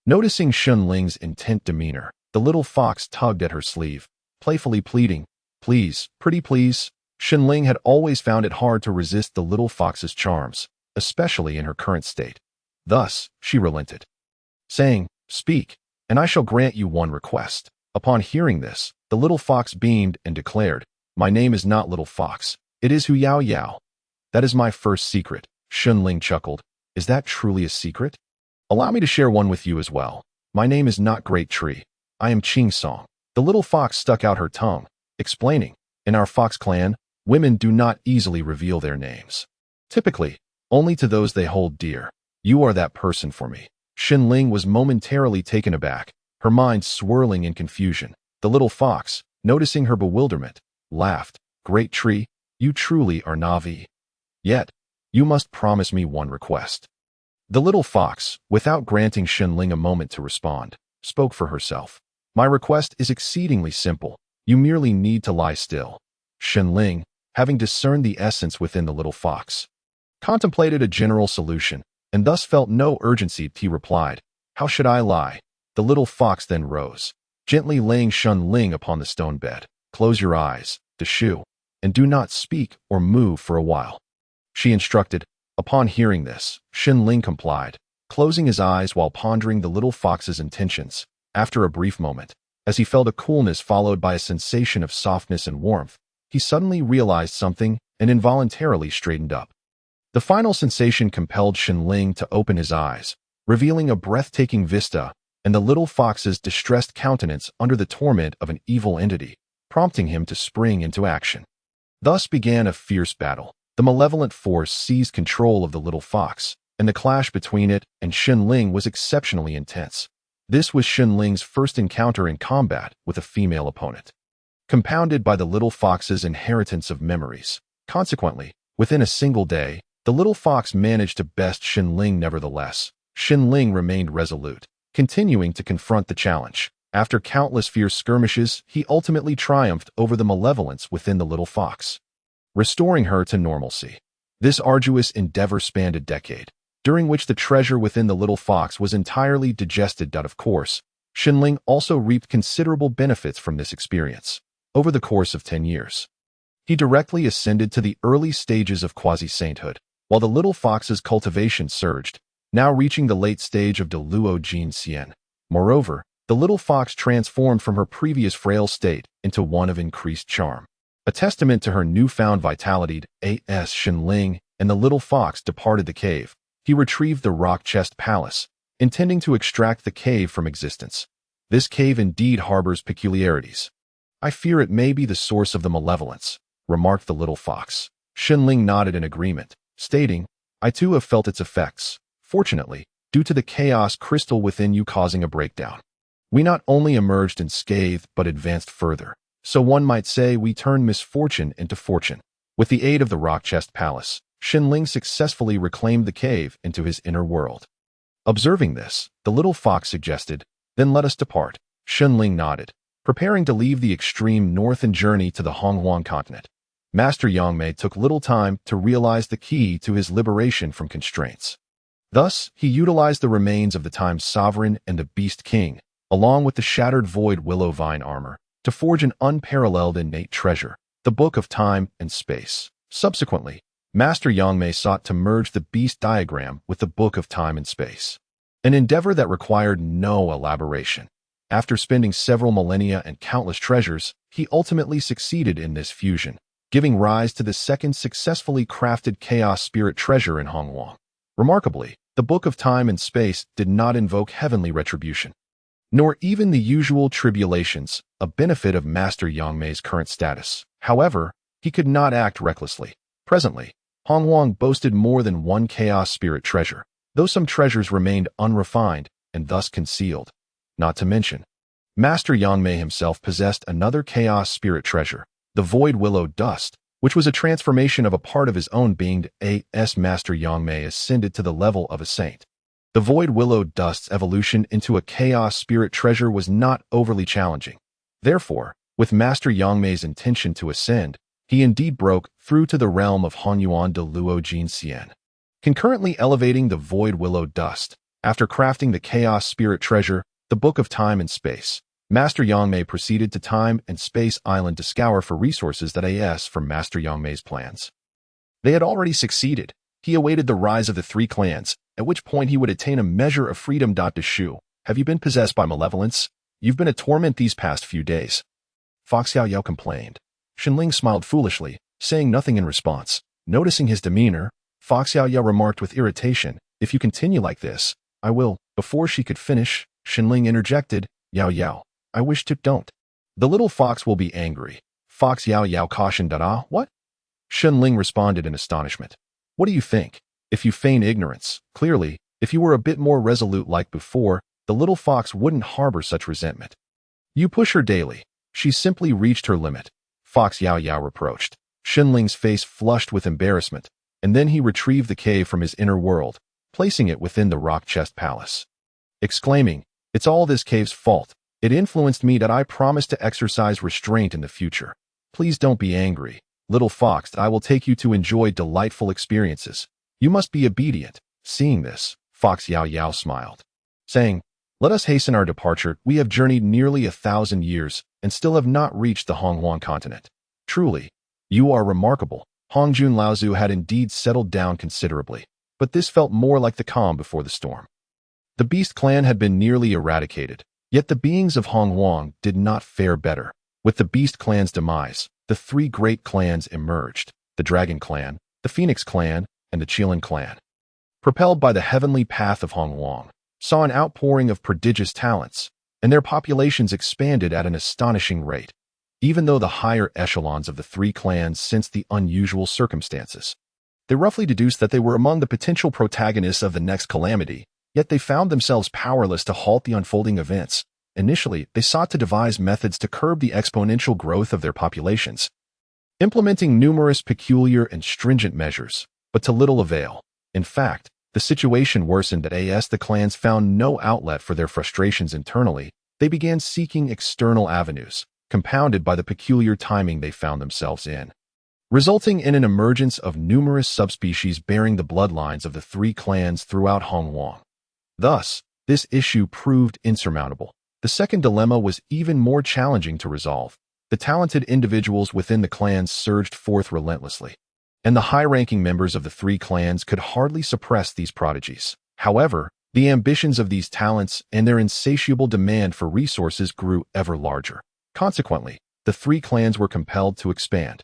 Noticing Shunling's intent demeanor, the little fox tugged at her sleeve, playfully pleading, "Please, pretty please." Shunling had always found it hard to resist the little fox's charms, especially in her current state. Thus, she relented, saying, "Speak, and I shall grant you one request." Upon hearing this, the little fox beamed and declared, "My name is not Little Fox. It is Hu Yao Yao. That is my first secret." Shunling chuckled. "Is that truly a secret? Allow me to share one with you as well. My name is not Great Tree. I am Ching Song." The little fox stuck out her tongue, explaining, "In our fox clan, women do not easily reveal their names. Typically, only to those they hold dear. You are that person for me." Xinling was momentarily taken aback, her mind swirling in confusion. The little fox, noticing her bewilderment, laughed. "Great Tree, you truly are Navi. Yet, you must promise me one request." The little fox, without granting Xinling a moment to respond, spoke for herself. "My request is exceedingly simple. You merely need to lie still." Xinling, having discerned the essence within the little fox, contemplated a general solution, and thus felt no urgency. He replied, "How should I lie?" The little fox then rose, gently laying Xinling upon the stone bed. "Close your eyes, Deshu, and do not speak or move for a while," she instructed. Upon hearing this, Xinling complied, closing his eyes while pondering the little fox's intentions. After a brief moment, as he felt a coolness followed by a sensation of softness and warmth, he suddenly realized something and involuntarily straightened up. The final sensation compelled Xinling to open his eyes, revealing a breathtaking vista and the little fox's distressed countenance under the torment of an evil entity, prompting him to spring into action. Thus began a fierce battle. The malevolent force seized control of the little fox, and the clash between it and Xinling was exceptionally intense. This was Xinling's first encounter in combat with a female opponent, compounded by the little fox's inheritance of memories. Consequently, within a single day, the little fox managed to best Xinling. Nevertheless, Xinling remained resolute, continuing to confront the challenge. After countless fierce skirmishes, he ultimately triumphed over the malevolence within the little fox, restoring her to normalcy. This arduous endeavor spanned a decade, during which the treasure within the little fox was entirely digested. Of course, Xinling also reaped considerable benefits from this experience. Over the course of 10 years, he directly ascended to the early stages of quasi-sainthood, while the little fox's cultivation surged, now reaching the late stage of Deluo Jin Xian. Moreover, the little fox transformed from her previous frail state into one of increased charm. A testament to her newfound vitality, as Xinling and the little fox departed the cave, he retrieved the rock chest palace, intending to extract the cave from existence. This cave indeed harbors peculiarities. "I fear it may be the source of the malevolence," remarked the little fox. Xinling nodded in agreement, stating, "I too have felt its effects. Fortunately, due to the chaos crystal within you causing a breakdown, we not only emerged unscathed but advanced further. So one might say we turned misfortune into fortune." With the aid of the rock chest palace, Xinling successfully reclaimed the cave into his inner world. Observing this, the little fox suggested, "Then let us depart." Xinling nodded, preparing to leave the extreme north and journey to the Hongjun continent. Master Yangmei took little time to realize the key to his liberation from constraints. Thus, he utilized the remains of the Time Sovereign and the Beast King, along with the shattered Void Willow Vine armor, to forge an unparalleled innate treasure, the Book of Time and Space. Subsequently, Master Yangmei sought to merge the Beast diagram with the Book of Time and Space, an endeavor that required no elaboration. After spending several millennia and countless treasures, he ultimately succeeded in this fusion, giving rise to the second successfully crafted Chaos Spirit treasure in Hongjun. Remarkably, the Book of Time and Space did not invoke heavenly retribution, nor even the usual tribulations, a benefit of Master Yangmei's current status. However, he could not act recklessly. Presently, Hongjun boasted more than one Chaos Spirit treasure, though some treasures remained unrefined and thus concealed. Not to mention, Master Yangmei himself possessed another Chaos Spirit treasure, the Void Willow Dust, which was a transformation of a part of his own being. As Master Yangmei ascended to the level of a saint, the Void Willow Dust's evolution into a Chaos Spirit treasure was not overly challenging. Therefore, with Master Yangmei's intention to ascend, he indeed broke through to the realm of Hongyuan de Luo Jin Xian. Concurrently elevating the Void Willow Dust, after crafting the Chaos Spirit treasure, the Book of Time and Space, Master Yangmei proceeded to Time and Space Island to scour for resources from Master Yangmei's plans. They had already succeeded. He awaited the rise of the three clans, at which point he would attain a measure of freedom. Deshu, Have you been possessed by malevolence? You've been a torment these past few days. Fox Yao Yao complained. Shenling smiled foolishly, saying nothing in response. Noticing his demeanor, Fox Yao Yao remarked with irritation, if you continue like this, I will. Before she could finish, Shenling interjected, Yao Yao, I wish to don't. The little fox will be angry. Fox Yao Yao cautioned. What? Shenling responded in astonishment. What do you think? If you feign ignorance, clearly, if you were a bit more resolute like before, the little fox wouldn't harbor such resentment. You push her daily. She's simply reached her limit. Fox Yao Yao reproached. Shenling's face flushed with embarrassment, and then he retrieved the cave from his inner world, placing it within the rock chest palace. Exclaiming, it's all this cave's fault. It influenced me that I promised to exercise restraint in the future. Please don't be angry. Little fox, I will take you to enjoy delightful experiences. You must be obedient. Seeing this, Fox Yao Yao smiled, saying, let us hasten our departure. We have journeyed nearly 1,000 years and still have not reached the Honghuang continent. Truly, you are remarkable. Hongjun Laozu had indeed settled down considerably, but this felt more like the calm before the storm. The beast clan had been nearly eradicated, yet the beings of Honghuang did not fare better. With the beast clan's demise, the three great clans emerged, the Dragon Clan, the Phoenix Clan, and the Qilin Clan. Propelled by the heavenly path of Honghuang, saw an outpouring of prodigious talents, and their populations expanded at an astonishing rate, even though the higher echelons of the three clans sensed the unusual circumstances. They roughly deduced that they were among the potential protagonists of the next calamity, yet they found themselves powerless to halt the unfolding events. Initially, they sought to devise methods to curb the exponential growth of their populations, implementing numerous peculiar and stringent measures, but to little avail. In fact, the situation worsened as the clans found no outlet for their frustrations internally. They began seeking external avenues, compounded by the peculiar timing they found themselves in, resulting in an emergence of numerous subspecies bearing the bloodlines of the three clans throughout Honghuang. Thus, this issue proved insurmountable. The second dilemma was even more challenging to resolve. The talented individuals within the clans surged forth relentlessly, and the high-ranking members of the three clans could hardly suppress these prodigies. However, the ambitions of these talents and their insatiable demand for resources grew ever larger. Consequently, the three clans were compelled to expand.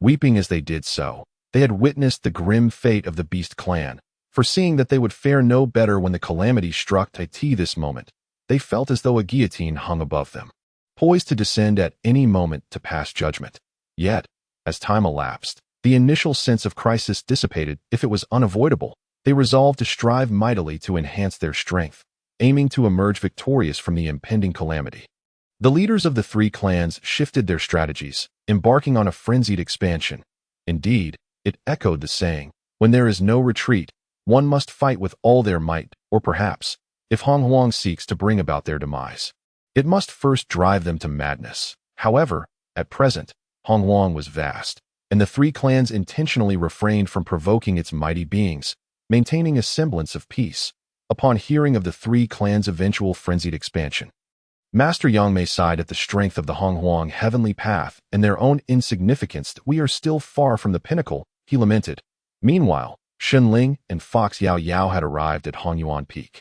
Weeping as they did so, they had witnessed the grim fate of the Beast Clan, foreseeing that they would fare no better when the calamity struck this moment. They felt as though a guillotine hung above them, poised to descend at any moment to pass judgment. Yet, as time elapsed, the initial sense of crisis dissipated. If it was unavoidable, they resolved to strive mightily to enhance their strength, aiming to emerge victorious from the impending calamity. The leaders of the three clans shifted their strategies, embarking on a frenzied expansion. Indeed, it echoed the saying, when there is no retreat, one must fight with all their might, or perhaps, if Honghuang seeks to bring about their demise, it must first drive them to madness. However, at present, Honghuang was vast, and the three clans intentionally refrained from provoking its mighty beings, maintaining a semblance of peace. Upon hearing of the three clans' eventual frenzied expansion, Master Yangmei sighed at the strength of the Honghuang heavenly path and their own insignificance. We are still far from the pinnacle, he lamented. Meanwhile, Shenling and Fox Yao Yao had arrived at Hongyuan Peak,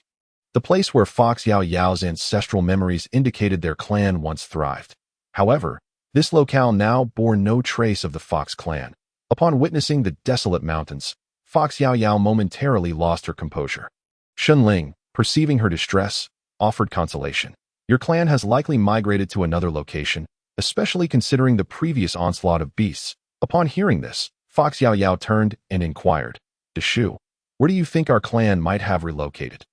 the place where Fox Yao Yao's ancestral memories indicated their clan once thrived. However, this locale now bore no trace of the Fox clan. Upon witnessing the desolate mountains, Fox Yao Yao momentarily lost her composure. Shenling, perceiving her distress, offered consolation. Your clan has likely migrated to another location, especially considering the previous onslaught of beasts. Upon hearing this, Fox Yao Yao turned and inquired, Deshu, where do you think our clan might have relocated?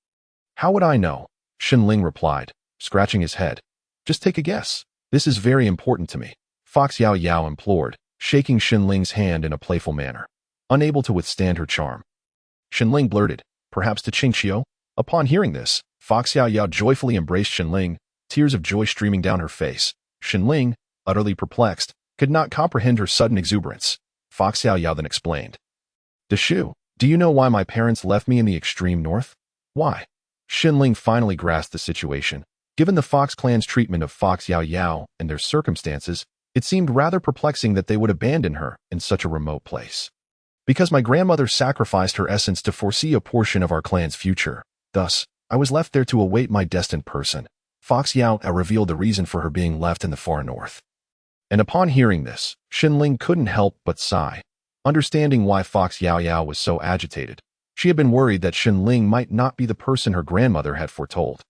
How would I know? Shenling replied, scratching his head. Just take a guess. This is very important to me, Fox Yao Yao implored, shaking Shenling's hand in a playful manner, unable to withstand her charm. Shenling blurted, perhaps to Qingqiu? Upon hearing this, Fox Yao Yao joyfully embraced Shenling, tears of joy streaming down her face. Shenling, utterly perplexed, could not comprehend her sudden exuberance. Fox Yao Yao then explained. Deshu, do you know why my parents left me in the extreme north? Why? Shenling finally grasped the situation. Given the Fox clan's treatment of Fox Yao Yao and their circumstances, it seemed rather perplexing that they would abandon her in such a remote place. Because my grandmother sacrificed her essence to foresee a portion of our clan's future. Thus, I was left there to await my destined person. Fox Yao revealed the reason for her being left in the far north. And upon hearing this, Xinling couldn't help but sigh. Understanding why Fox Yao was so agitated, she had been worried that Xinling might not be the person her grandmother had foretold.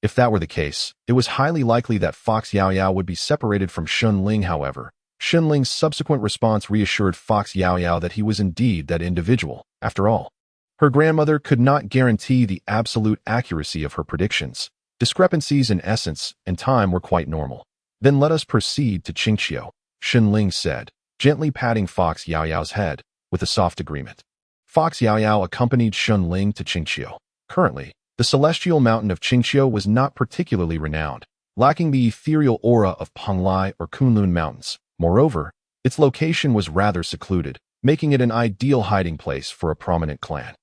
If that were the case, it was highly likely that Fox Yao would be separated from Xinling. However, Xinling's subsequent response reassured Fox Yao that he was indeed that individual. After all, her grandmother could not guarantee the absolute accuracy of her predictions. Discrepancies in essence and time were quite normal. Then let us proceed to Qingqiu, Xinling said, gently patting Fox Yao's head, with a soft agreement. Fox Yao accompanied Xinling to Qingqiu. Currently, the celestial mountain of Qingqiu was not particularly renowned, lacking the ethereal aura of Penglai or Kunlun mountains. Moreover, its location was rather secluded, making it an ideal hiding place for a prominent clan.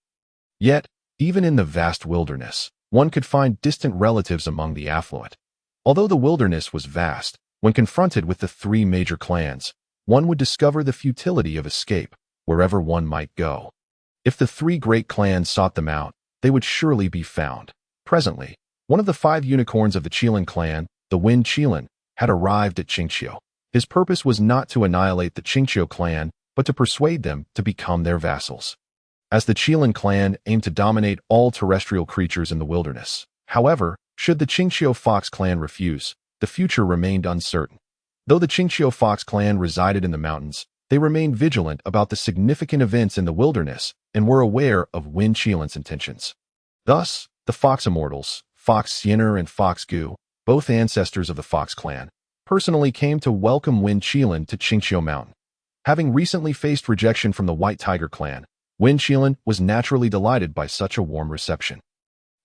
Yet, even in the vast wilderness, one could find distant relatives among the affluent. Although the wilderness was vast, when confronted with the three major clans, one would discover the futility of escape, wherever one might go. If the three great clans sought them out, they would surely be found. Presently, one of the 5 unicorns of the Qilin clan, the Wind Qilin, had arrived at Qingqiu. His purpose was not to annihilate the Qingqiu clan, but to persuade them to become their vassals. As the Qilin clan aimed to dominate all terrestrial creatures in the wilderness. However, should the Qingqiu Fox clan refuse, the future remained uncertain. Though the Qingqiu Fox clan resided in the mountains, they remained vigilant about the significant events in the wilderness and were aware of Wind Qilin's intentions. Thus, the Fox Immortals, Fox Xin'er and Fox Gu, both ancestors of the Fox clan, personally came to welcome Wind Qilin to Qingqiu Mountain. Having recently faced rejection from the White Tiger clan, Wind Qilin was naturally delighted by such a warm reception.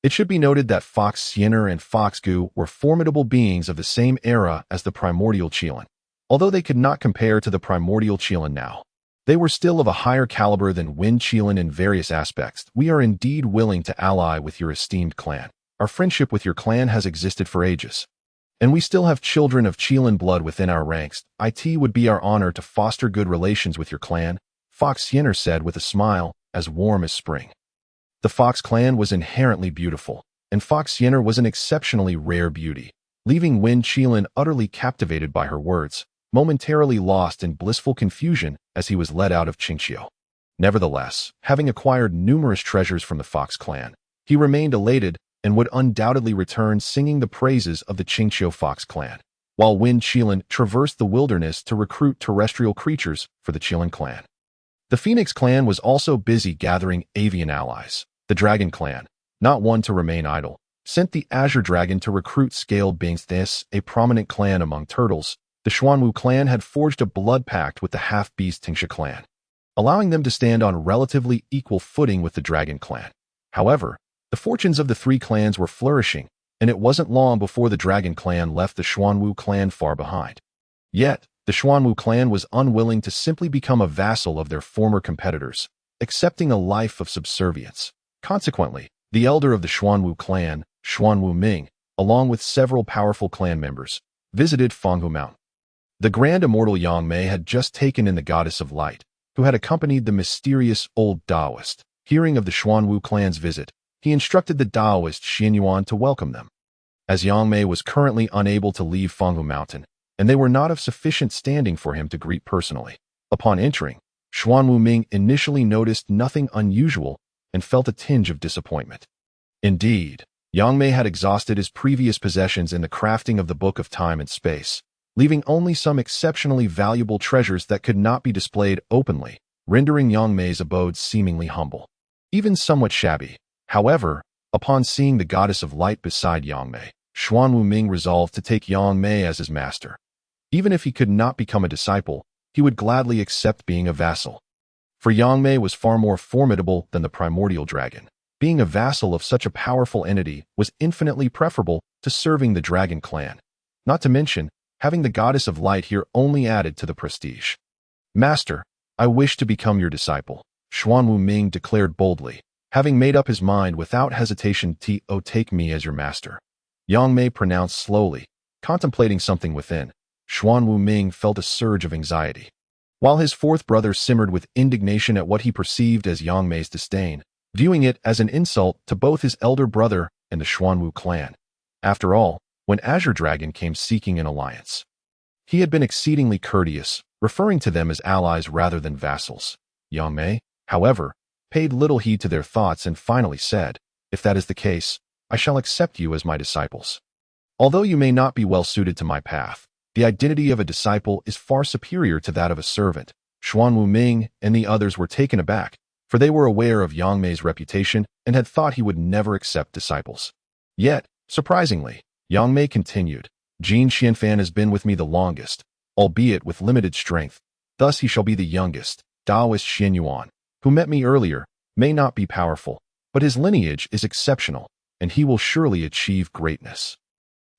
It should be noted that Fox Xin'er and Fox Gu were formidable beings of the same era as the Primordial Qilin. Although they could not compare to the Primordial Qilin now, they were still of a higher caliber than Wind Qilin in various aspects. We are indeed willing to ally with your esteemed clan. Our friendship with your clan has existed for ages. And we still have children of Qilin blood within our ranks. It would be our honor to foster good relations with your clan, Fox Xin'er said with a smile as warm as spring. The Fox clan was inherently beautiful, and Fox Xin'er was an exceptionally rare beauty, leaving Wind Qilin utterly captivated by her words, momentarily lost in blissful confusion as he was led out of Qingqiu. Nevertheless, having acquired numerous treasures from the Fox clan, he remained elated and would undoubtedly return singing the praises of the Qingqiu Fox clan, while Wind Qilin traversed the wilderness to recruit terrestrial creatures for the Qilin clan. The Phoenix clan was also busy gathering avian allies. The Dragon clan, not one to remain idle, sent the Azure Dragon to recruit scaled beings. This, a prominent clan among turtles, the Xuanwu clan had forged a blood pact with the half-beast Tingsha clan, allowing them to stand on relatively equal footing with the Dragon clan. However, the fortunes of the three clans were flourishing, and it wasn't long before the Dragon clan left the Xuanwu clan far behind. Yet, the Xuanwu clan was unwilling to simply become a vassal of their former competitors, accepting a life of subservience. Consequently, the elder of the Xuanwu clan, Xuanwu Ming, along with several powerful clan members, visited Pangu Mountain. The Great Immortal Yangmei had just taken in the goddess of light, who had accompanied the mysterious old Taoist. Hearing of the Xuanwu clan's visit, he instructed the Taoist Xianyuan to welcome them. As Yangmei was currently unable to leave Pangu Mountain, and they were not of sufficient standing for him to greet personally. Upon entering, Xuanwu Ming initially noticed nothing unusual and felt a tinge of disappointment. Indeed, Yangmei had exhausted his previous possessions in the crafting of the Book of Time and Space, leaving only some exceptionally valuable treasures that could not be displayed openly, rendering Yangmei's abode seemingly humble, even somewhat shabby. However, upon seeing the goddess of light beside Yangmei, Xuanwu Ming resolved to take Yangmei as his master. Even if he could not become a disciple, he would gladly accept being a vassal. For Yangmei was far more formidable than the primordial dragon. Being a vassal of such a powerful entity was infinitely preferable to serving the dragon clan. Not to mention, having the goddess of light here only added to the prestige. Master, I wish to become your disciple, Xuanwu Ming declared boldly, having made up his mind without hesitation. Take me as your master, Yangmei pronounced slowly, contemplating something within. Xuanwu Ming felt a surge of anxiety. While his fourth brother simmered with indignation at what he perceived as Yangmei's disdain, viewing it as an insult to both his elder brother and the Xuanwu clan. After all, when Azure Dragon came seeking an alliance, he had been exceedingly courteous, referring to them as allies rather than vassals. Yangmei, however, paid little heed to their thoughts and finally said, "If that is the case, I shall accept you as my disciples. Although you may not be well suited to my path, the identity of a disciple is far superior to that of a servant." Xuanwu Ming and the others were taken aback, for they were aware of Yangmei's reputation and had thought he would never accept disciples. Yet, surprisingly, Yangmei continued, "Jin Xianfan has been with me the longest, albeit with limited strength. Thus he shall be the youngest. Taoist Xianyuan, who met me earlier, may not be powerful, but his lineage is exceptional, and he will surely achieve greatness.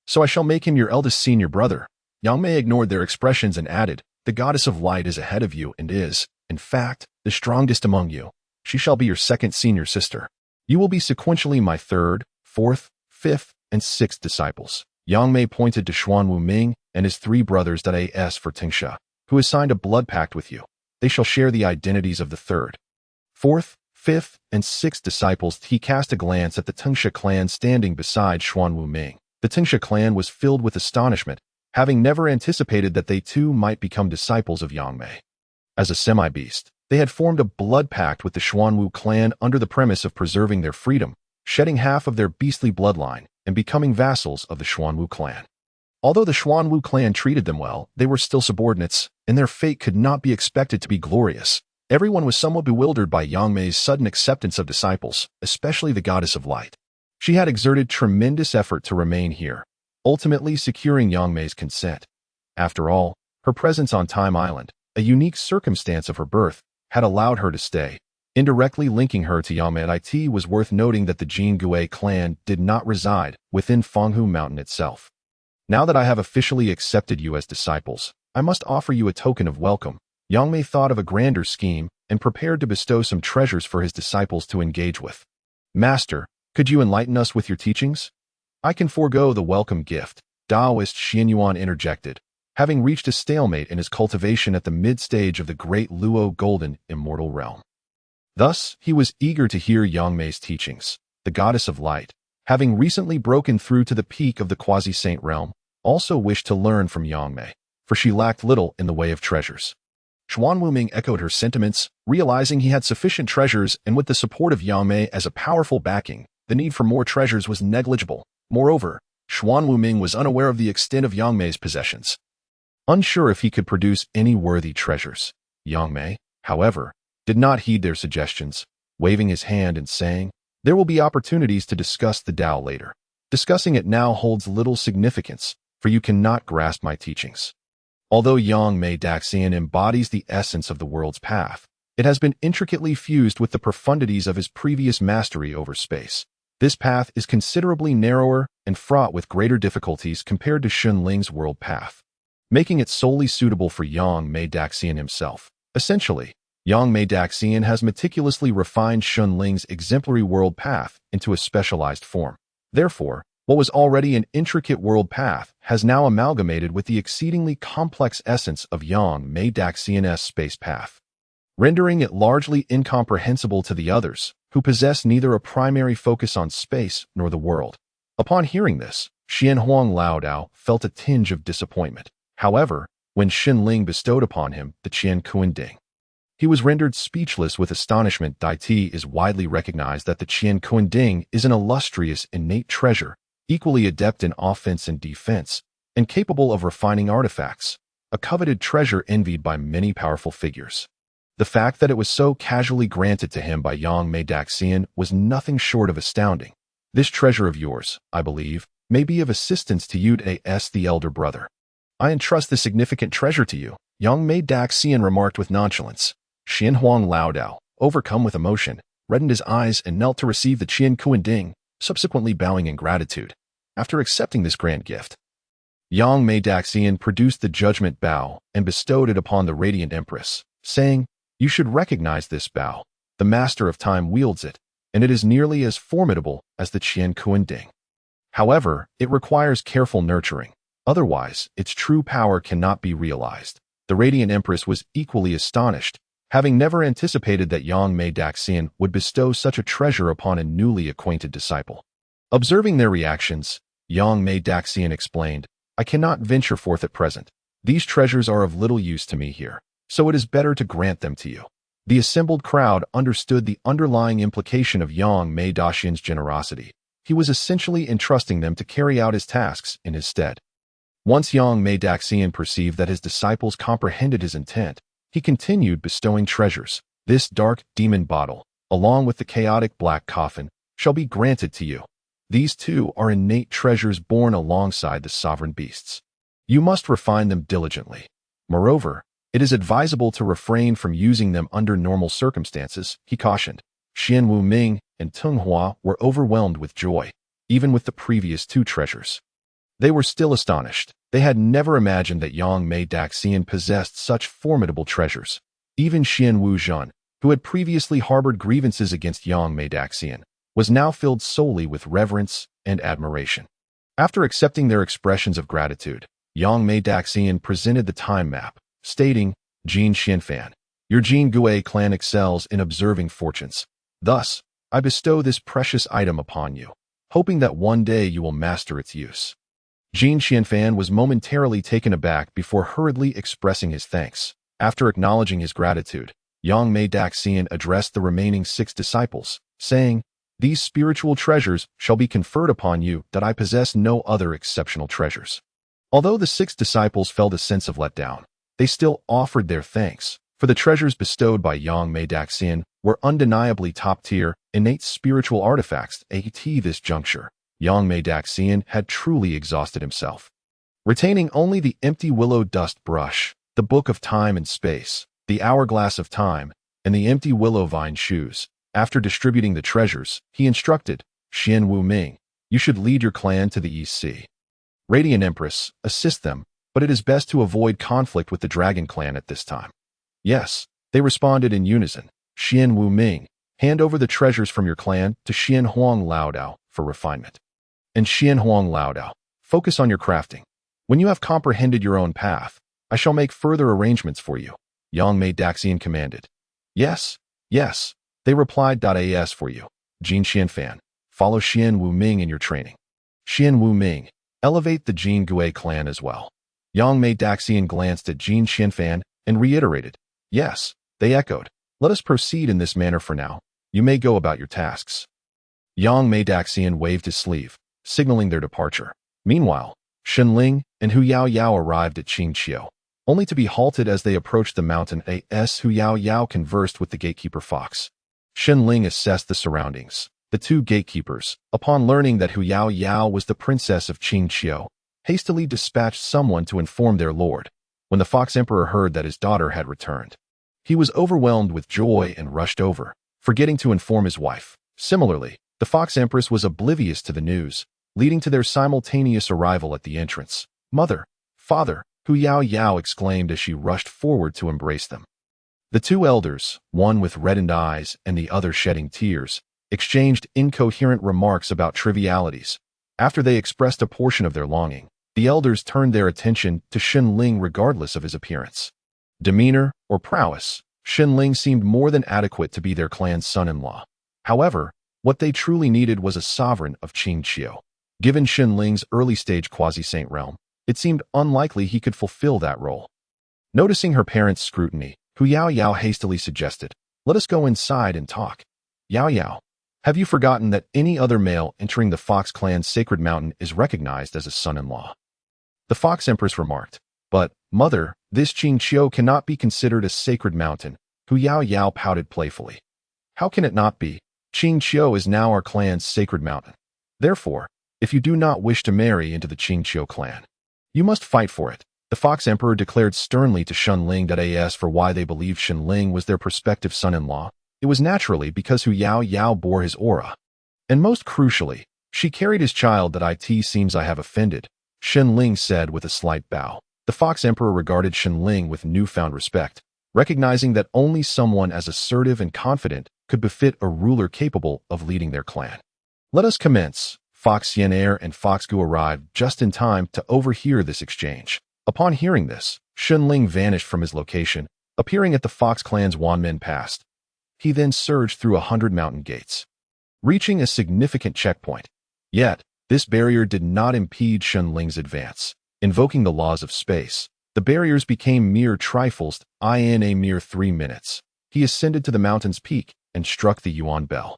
So I shall make him your eldest senior brother." Yangmei ignored their expressions and added, "The goddess of light is ahead of you and is, in fact, the strongest among you. She shall be your second senior sister. You will be sequentially my third, fourth, fifth, and sixth disciples." Yangmei pointed to Xuanwu Ming and his three brothers as for Tingsha, who has signed a blood pact with you. They shall share the identities of the third, fourth, fifth, and sixth disciples. He cast a glance at the Tingsha clan standing beside Xuanwu Ming. The Tingsha clan was filled with astonishment, having never anticipated that they too might become disciples of Yangmei. As a semi-beast, they had formed a blood pact with the Xuanwu clan under the premise of preserving their freedom, shedding half of their beastly bloodline, and becoming vassals of the Xuanwu clan. Although the Xuanwu clan treated them well, they were still subordinates, and their fate could not be expected to be glorious. Everyone was somewhat bewildered by Yangmei's sudden acceptance of disciples, especially the goddess of light. She had exerted tremendous effort to remain here, ultimately securing Yangmei's consent. After all, her presence on Time Island, a unique circumstance of her birth, had allowed her to stay. Indirectly linking her to Yangmei, it was worth noting that the Jin Gui clan did not reside within Fenghu Mountain itself. "Now that I have officially accepted you as disciples, I must offer you a token of welcome." Yangmei thought of a grander scheme and prepared to bestow some treasures for his disciples to engage with. "Master, could you enlighten us with your teachings?" "I can forego the welcome gift," Taoist Xianyuan interjected, having reached a stalemate in his cultivation at the mid-stage of the Great Golden Immortal Realm. Thus, he was eager to hear Yangmei's teachings. The goddess of light, having recently broken through to the peak of the quasi-saint realm, also wished to learn from Yangmei, for she lacked little in the way of treasures. Xuanwu Ming echoed her sentiments, realizing he had sufficient treasures, and with the support of Yangmei as a powerful backing, the need for more treasures was negligible. Moreover, Xuanwu Ming was unaware of the extent of Yangmei's possessions, unsure if he could produce any worthy treasures. Yangmei, however, did not heed their suggestions, waving his hand and saying, "There will be opportunities to discuss the Tao later. Discussing it now holds little significance, for you cannot grasp my teachings." Although Yangmei Daxian embodies the essence of the world's path, it has been intricately fused with the profundities of his previous mastery over space. This path is considerably narrower and fraught with greater difficulties compared to Xunling's world path, making it solely suitable for Yangmei Daxian himself. Essentially, Yangmei Daxian has meticulously refined Xunling's exemplary world path into a specialized form. Therefore, what was already an intricate world path has now amalgamated with the exceedingly complex essence of Yangmei Daxian's space path, rendering it largely incomprehensible to the others, who possess neither a primary focus on space nor the world. Upon hearing this, Xianhuang Laodao felt a tinge of disappointment. However, when Xunling bestowed upon him the Qian Kuanding, he was rendered speechless with astonishment. It is widely recognized that the Qian Kuanding is an illustrious innate treasure, equally adept in offense and defense, and capable of refining artifacts, a coveted treasure envied by many powerful figures. The fact that it was so casually granted to him by Yangmei Daxian was nothing short of astounding. "This treasure of yours, I believe, may be of assistance to you as the elder brother. I entrust this significant treasure to you," Yangmei Daxian remarked with nonchalance. Xianhuang Laodao, overcome with emotion, reddened his eyes and knelt to receive the Qian Kuanding, subsequently bowing in gratitude. After accepting this grand gift, Yangmei Daxian produced the judgment bow and bestowed it upon the radiant empress, saying, "You should recognize this bow. The master of time wields it, and it is nearly as formidable as the Qian Kuanding. However, it requires careful nurturing. Otherwise, its true power cannot be realized." The radiant empress was equally astonished, having never anticipated that Yangmei Daxian would bestow such a treasure upon a newly acquainted disciple. Observing their reactions, Yangmei Daxian explained, I cannot venture forth at present. These treasures are of little use to me here, so it is better to grant them to you. The assembled crowd understood the underlying implication of Yangmei Daxian's generosity. He was essentially entrusting them to carry out his tasks in his stead. Once Yangmei Daxian perceived that his disciples comprehended his intent, he continued bestowing treasures. This dark demon bottle, along with the chaotic black coffin, shall be granted to you. These two are innate treasures born alongside the sovereign beasts. You must refine them diligently. Moreover, it is advisable to refrain from using them under normal circumstances, he cautioned. Xian Wuming and Tung Hua were overwhelmed with joy, even with the previous two treasures. They were still astonished. They had never imagined that Yangmei Daxian possessed such formidable treasures. Even Xian Wuzhan, who had previously harbored grievances against Yangmei Daxian, was now filled solely with reverence and admiration. After accepting their expressions of gratitude, Yangmei Daxian presented the time map, stating, Jin Xianfan, your Jin Gui clan excels in observing fortunes. Thus, I bestow this precious item upon you, hoping that one day you will master its use. Jin Xianfan was momentarily taken aback before hurriedly expressing his thanks. After acknowledging his gratitude, Yangmei Daxian addressed the remaining 6 disciples, saying, These spiritual treasures shall be conferred upon you that I possess no other exceptional treasures. Although the 6 disciples felt a sense of letdown, they still offered their thanks, for the treasures bestowed by Yangmei Daxian were undeniably top-tier, innate spiritual artifacts. At this juncture, Yangmei Daxian had truly exhausted himself. Retaining only the empty willow dust brush, the book of time and space, the hourglass of time, and the empty willow vine shoes, after distributing the treasures, he instructed, Xian Wuming, you should lead your clan to the East Sea. Radiant Empress, assist them, but it is best to avoid conflict with the Dragon Clan at this time. Yes, they responded in unison. Xian Wuming, hand over the treasures from your clan to Xian Huang Laodao for refinement. And Xian Huang Laodao, focus on your crafting. When you have comprehended your own path, I shall make further arrangements for you, Yangmei Daxian commanded. Yes, yes, they replied. As for you, Jin Xianfan, follow Xian Wuming in your training. Xian Wuming, elevate the Jin Gui clan as well. Yangmei Daxian glanced at Jin Xianfan and reiterated, Yes, they echoed. Let us proceed in this manner for now. You may go about your tasks. Yangmei Daxian waved his sleeve, signaling their departure. Meanwhile, Shenling and Hu Yao Yao arrived at Qingqiu, only to be halted as they approached the mountain. Hu Yao Yao conversed with the gatekeeper fox. Shenling assessed the surroundings. The 2 gatekeepers, upon learning that Hu Yao Yao was the princess of Qingqiu, hastily dispatched someone to inform their lord. When the Fox Emperor heard that his daughter had returned, he was overwhelmed with joy and rushed over, forgetting to inform his wife. Similarly, the Fox Empress was oblivious to the news, leading to their simultaneous arrival at the entrance. Mother, father, Hu Yao Yao exclaimed as she rushed forward to embrace them. The 2 elders, one with reddened eyes and the other shedding tears, exchanged incoherent remarks about trivialities. After they expressed a portion of their longing, the elders turned their attention to Shenling regardless of his appearance. Demeanor or prowess, Shenling seemed more than adequate to be their clan's son-in-law. However, what they truly needed was a sovereign of Qingqiu. Given Shenling's early-stage quasi-saint realm, it seemed unlikely he could fulfill that role. Noticing her parents' scrutiny, Hu Yao Yao hastily suggested, Let us go inside and talk. Yao Yao, have you forgotten that any other male entering the Fox clan's sacred mountain is recognized as a son-in-law? The Fox Empress remarked, But, mother, this Qingqiu cannot be considered a sacred mountain. Hu Yao Yao pouted playfully. How can it not be? Qingqiu is now our clan's sacred mountain. Therefore, if you do not wish to marry into the Qingqiu clan, you must fight for it. The Fox Emperor declared sternly to Shenling. As for why they believed Shenling was their prospective son-in-law, it was naturally because Hu Yao Yao bore his aura. And most crucially, she carried his child. It seems I have offended, Shenling said with a slight bow. The Fox Emperor regarded Shenling with newfound respect, recognizing that only someone as assertive and confident could befit a ruler capable of leading their clan. Let us commence. Fox Yenair and Fox Gu arrived just in time to overhear this exchange. Upon hearing this, Shenling vanished from his location, appearing at the Fox clan's Wanmen Pass. He then surged through 100 mountain gates. Reaching a significant checkpoint, Yet, this barrier did not impede Shunling's advance. Invoking the laws of space, the barriers became mere trifles in a mere 3 minutes. He ascended to the mountain's peak and struck the Yuan bell.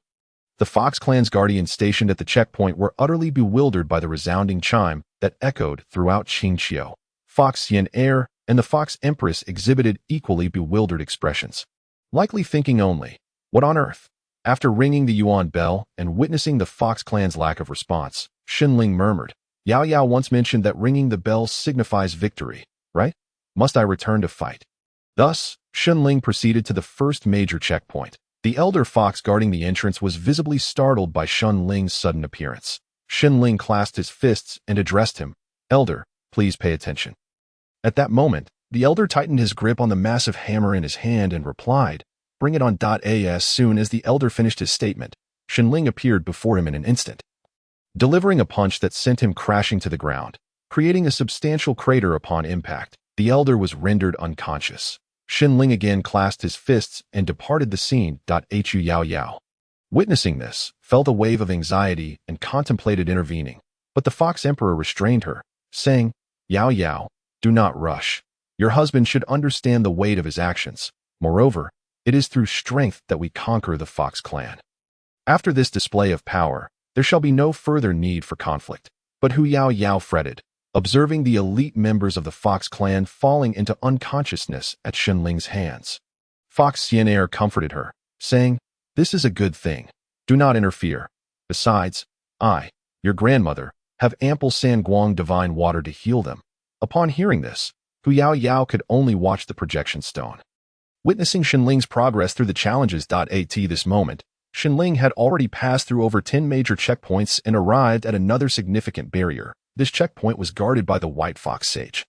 The Fox clan's guardians stationed at the checkpoint were utterly bewildered by the resounding chime that echoed throughout Qingqiu. Fox Yin Air and the Fox Empress exhibited equally bewildered expressions. Likely thinking only, what on earth? After ringing the Yuan bell and witnessing the Fox clan's lack of response, Shunling murmured, Yao Yao once mentioned that ringing the bell signifies victory, right? Must I return to fight? Thus, Shunling proceeded to the first major checkpoint. The elder fox guarding the entrance was visibly startled by Shunling's sudden appearance. Shunling clasped his fists and addressed him, Elder, please pay attention. At that moment, the elder tightened his grip on the massive hammer in his hand and replied, Bring it on. As soon as the elder finished his statement, Shunling appeared before him in an instant, delivering a punch that sent him crashing to the ground, creating a substantial crater upon impact. The elder was rendered unconscious. Shunling again clasped his fists and departed the scene. Hu Yao Yao, witnessing this, felt a wave of anxiety and contemplated intervening, but the Fox Emperor restrained her, saying, Yao Yao, do not rush. Your husband should understand the weight of his actions. Moreover, it is through strength that we conquer the Fox clan. After this display of power, there shall be no further need for conflict. But Hu Yao Yao fretted, observing the elite members of the Fox clan falling into unconsciousness at Shunling's hands. Fox Xianair comforted her, saying, This is a good thing. Do not interfere. Besides, I, your grandmother, have ample Sanguang divine water to heal them. Upon hearing this, Hu Yao Yao could only watch the projection stone. Witnessing Shunling's progress through the challenges. At this moment, Shunling had already passed through over 10 major checkpoints and arrived at another significant barrier. This checkpoint was guarded by the White Fox Sage,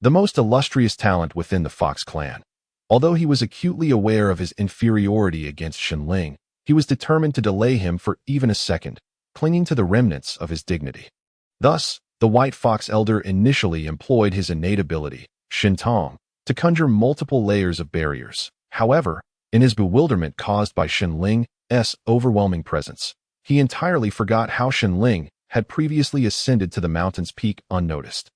the most illustrious talent within the Fox clan. Although he was acutely aware of his inferiority against Shunling, he was determined to delay him for even a second, clinging to the remnants of his dignity. Thus, the White Fox Elder initially employed his innate ability, Shintong, to conjure multiple layers of barriers. However, in his bewilderment caused by Shunling's overwhelming presence, he entirely forgot how Shunling had previously ascended to the mountain's peak unnoticed.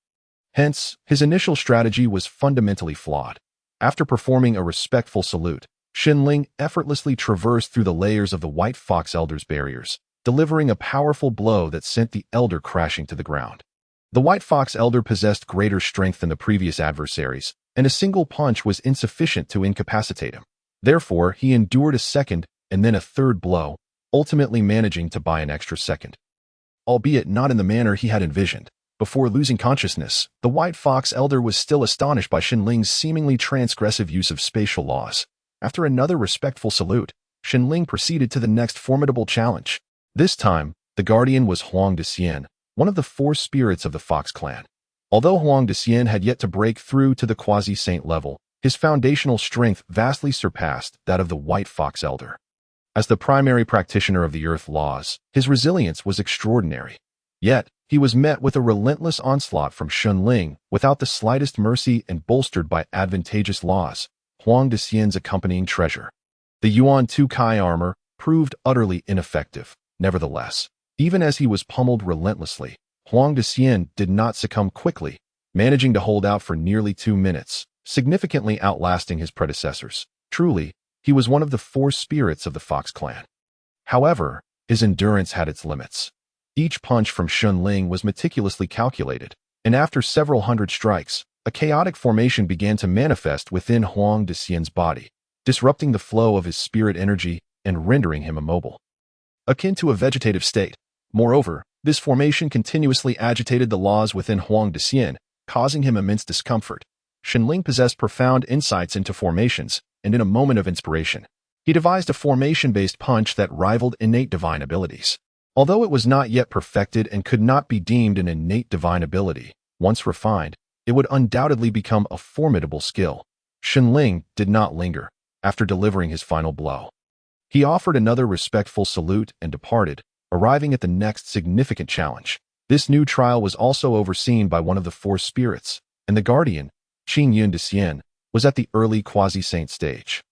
Hence, his initial strategy was fundamentally flawed. After performing a respectful salute, Shunling effortlessly traversed through the layers of the White Fox Elder's barriers, delivering a powerful blow that sent the Elder crashing to the ground. The White Fox Elder possessed greater strength than the previous adversaries, and a single punch was insufficient to incapacitate him. Therefore, he endured a second and then a third blow, ultimately managing to buy an extra second. Albeit not in the manner he had envisioned. Before losing consciousness, the White Fox Elder was still astonished by Shunling's seemingly transgressive use of spatial laws. After another respectful salute, Shunling proceeded to the next formidable challenge. This time, the guardian was Huang Dexian, one of the 4 spirits of the Fox clan. Although Huang Dexian had yet to break through to the quasi-saint level, his foundational strength vastly surpassed that of the White Fox Elder. As the primary practitioner of the earth laws, his resilience was extraordinary. Yet, he was met with a relentless onslaught from Shunling without the slightest mercy and bolstered by advantageous laws, Huang Dexian's accompanying treasure. The Yuan 2 Kai armor proved utterly ineffective. Nevertheless, even as he was pummeled relentlessly, Huang Dexian did not succumb quickly, managing to hold out for nearly 2 minutes, significantly outlasting his predecessors. Truly, he was one of the 4 spirits of the Fox clan. However, his endurance had its limits. Each punch from Shunling was meticulously calculated, and after several hundred strikes, a chaotic formation began to manifest within Huang Dexian's body, disrupting the flow of his spirit energy and rendering him immobile, akin to a vegetative state. Moreover, this formation continuously agitated the laws within Huang Dexian, causing him immense discomfort. Shunling possessed profound insights into formations, and in a moment of inspiration, he devised a formation-based punch that rivaled innate divine abilities. Although it was not yet perfected and could not be deemed an innate divine ability, once refined, it would undoubtedly become a formidable skill. Shunling did not linger. After delivering his final blow, he offered another respectful salute and departed, arriving at the next significant challenge. This new trial was also overseen by one of the 4 spirits, and the guardian, Qingyun Dexian, was at the early quasi-saint stage.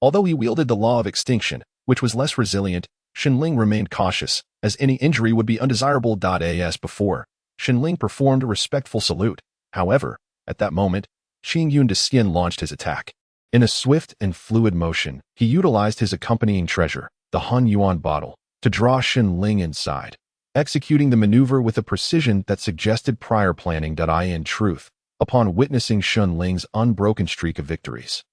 Although he wielded the law of extinction, which was less resilient, Shenling remained cautious, as any injury would be undesirable. As before, Shenling performed a respectful salute. However, at that moment, Qingyun de Xian launched his attack. In a swift and fluid motion, he utilized his accompanying treasure, the Han Yuan bottle, to draw Shenling inside, executing the maneuver with a precision that suggested prior planning. In truth, upon witnessing Shenling's unbroken streak of victories,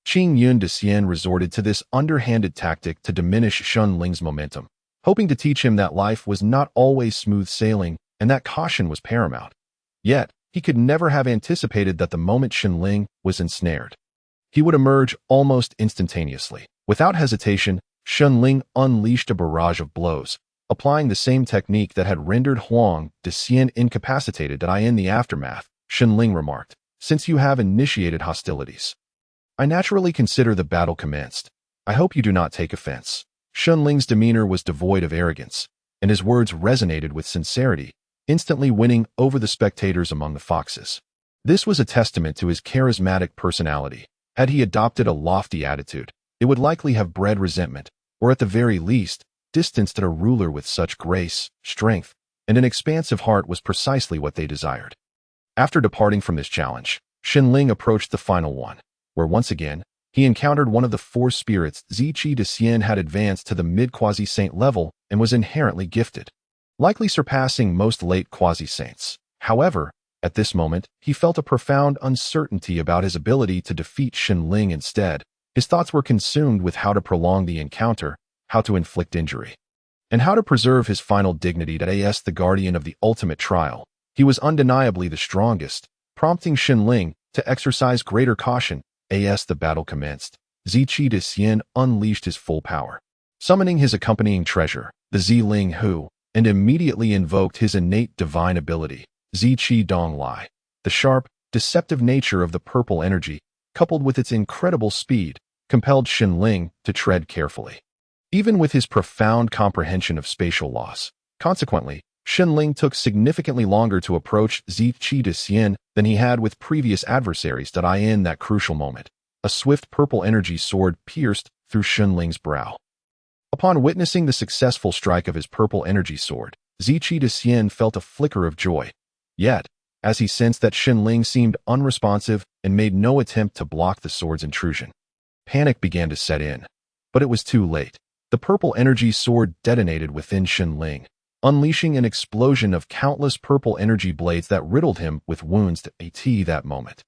Qingyun de Xian resorted to this underhanded tactic to diminish Shenling's momentum, hoping to teach him that life was not always smooth sailing and that caution was paramount. Yet, he could never have anticipated that the moment Shenling was ensnared, he would emerge almost instantaneously. Without hesitation, Shenling unleashed a barrage of blows, applying the same technique that had rendered Huang de Xian incapacitated. In the aftermath, Shenling remarked, "Since you have initiated hostilities, I naturally consider the battle commenced. I hope you do not take offense." Shenling's demeanor was devoid of arrogance, and his words resonated with sincerity, instantly winning over the spectators among the foxes. This was a testament to his charismatic personality. Had he adopted a lofty attitude, it would likely have bred resentment, or at the very least, distanced a ruler with such grace, strength, and an expansive heart was precisely what they desired. After departing from this challenge, Shenling approached the final one, where once again, he encountered one of the four spirits. Ziqi de Xian had advanced to the mid-quasi-saint level and was inherently gifted, likely surpassing most late quasi-saints. However, at this moment, he felt a profound uncertainty about his ability to defeat Shenling. Instead, his thoughts were consumed with how to prolong the encounter, how to inflict injury, and how to preserve his final dignity. As the guardian of the ultimate trial, he was undeniably the strongest, prompting Shenling to exercise greater caution. As the battle commenced, Ziqi de Xian unleashed his full power, summoning his accompanying treasure, the Ziling Hu, and immediately invoked his innate divine ability, Ziqi Dong Lai. The sharp, deceptive nature of the purple energy, coupled with its incredible speed, compelled Shenling to tread carefully, even with his profound comprehension of spatial laws. Consequently, Shenling took significantly longer to approach Ziqi de Xian than he had with previous adversaries. In that crucial moment, a swift purple energy sword pierced through Shenling's brow. Upon witnessing the successful strike of his purple energy sword, Ziqi de Xian felt a flicker of joy. Yet, as he sensed that Shenling seemed unresponsive and made no attempt to block the sword's intrusion, panic began to set in. But it was too late. The purple energy sword detonated within Shenling, unleashing an explosion of countless purple energy blades that riddled him with wounds. At that moment,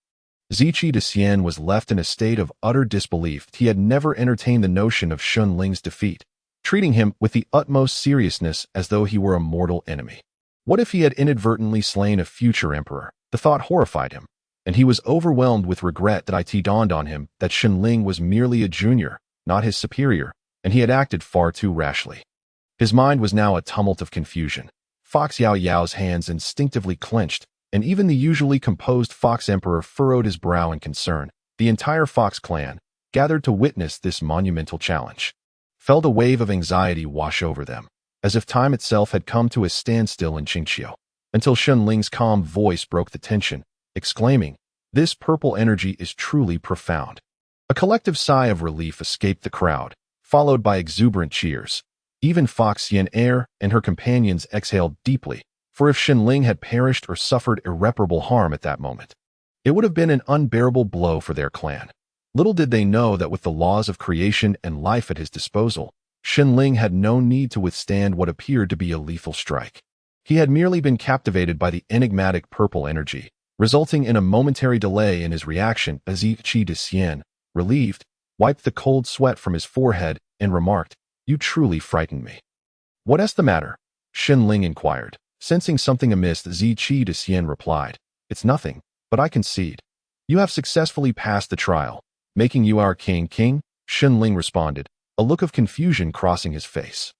Ziqi de Xian was left in a state of utter disbelief. He had never entertained the notion of Shenling's defeat, treating him with the utmost seriousness as though he were a mortal enemy. What if he had inadvertently slain a future emperor? The thought horrified him, and he was overwhelmed with regret. It dawned on him that Shenling was merely a junior, not his superior, and he had acted far too rashly. His mind was now a tumult of confusion. Fox Yao Yao's hands instinctively clenched, and even the usually composed Fox Emperor furrowed his brow in concern. The entire Fox clan, gathered to witness this monumental challenge, felt a wave of anxiety wash over them, as if time itself had come to a standstill in Qingqiu, until Shenling's calm voice broke the tension, exclaiming, "This purple energy is truly profound." A collective sigh of relief escaped the crowd, followed by exuberant cheers. Even Fox Yen Er and her companions exhaled deeply, for if Shenling had perished or suffered irreparable harm at that moment, it would have been an unbearable blow for their clan. Little did they know that with the laws of creation and life at his disposal, Shenling had no need to withstand what appeared to be a lethal strike. He had merely been captivated by the enigmatic purple energy, resulting in a momentary delay in his reaction. Ziqi de Xian, relieved, wiped the cold sweat from his forehead and remarked, "You truly frightened me." "What is the matter?" Shenling inquired. Sensing something amiss, Ziqi de Xian replied, "It's nothing, but I concede. You have successfully passed the trial, making you our king." Shenling responded, a look of confusion crossing his face.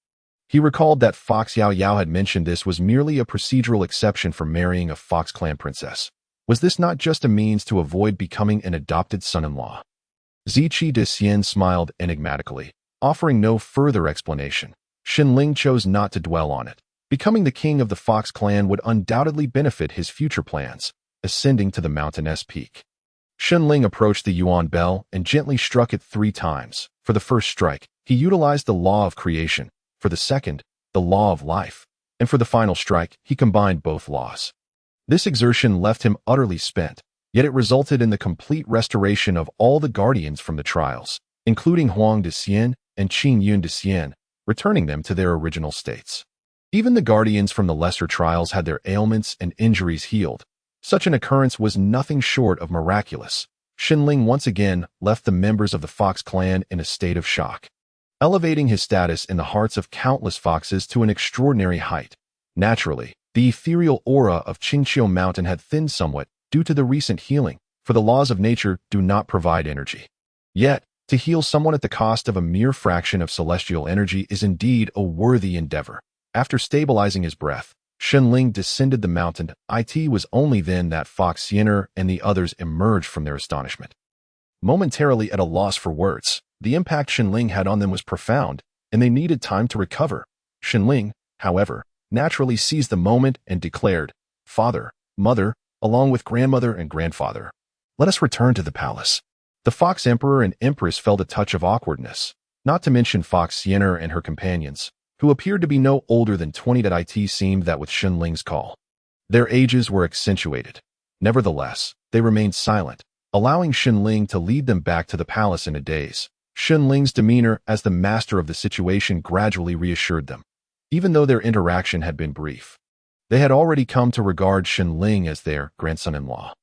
He recalled that Fox Yao Yao had mentioned this was merely a procedural exception for marrying a Fox clan princess. Was this not just a means to avoid becoming an adopted son-in-law? Ziqi de Xian smiled enigmatically, offering no further explanation. Shenling chose not to dwell on it. Becoming the king of the Fox clan would undoubtedly benefit his future plans, ascending to the mountainous peak. Shenling approached the Yuan bell and gently struck it 3 times. For the first strike, he utilized the law of creation, For the second, the law of life. And for the final strike, he combined both laws. This exertion left him utterly spent, yet it resulted in the complete restoration of all the guardians from the trials, including Huang de Xian and Qing Yun de Xian, returning them to their original states. Even the guardians from the lesser trials had their ailments and injuries healed. Such an occurrence was nothing short of miraculous. Xinling once again left the members of the Fox clan in a state of shock, elevating his status in the hearts of countless foxes to an extraordinary height. Naturally, the ethereal aura of Qingqiu Mountain had thinned somewhat due to the recent healing, for the laws of nature do not provide energy. Yet, to heal someone at the cost of a mere fraction of celestial energy is indeed a worthy endeavor. After stabilizing his breath, Xinling descended the mountain. It was only then that Fox Xiener and the others emerged from their astonishment. Momentarily at a loss for words, the impact Xinling had on them was profound, and they needed time to recover. Xinling, however, naturally seized the moment and declared, "Father, mother, along with grandmother and grandfather, let us return to the palace." The Fox Emperor and Empress felt a touch of awkwardness, not to mention Fox Xiener and her companions, who appeared to be no older than 20. It seemed that with Xinling's call, their ages were accentuated. Nevertheless, they remained silent, allowing Xinling to lead them back to the palace in a daze. Xinling's demeanor as the master of the situation gradually reassured them. Even though their interaction had been brief, they had already come to regard Xinling as their grandson-in-law.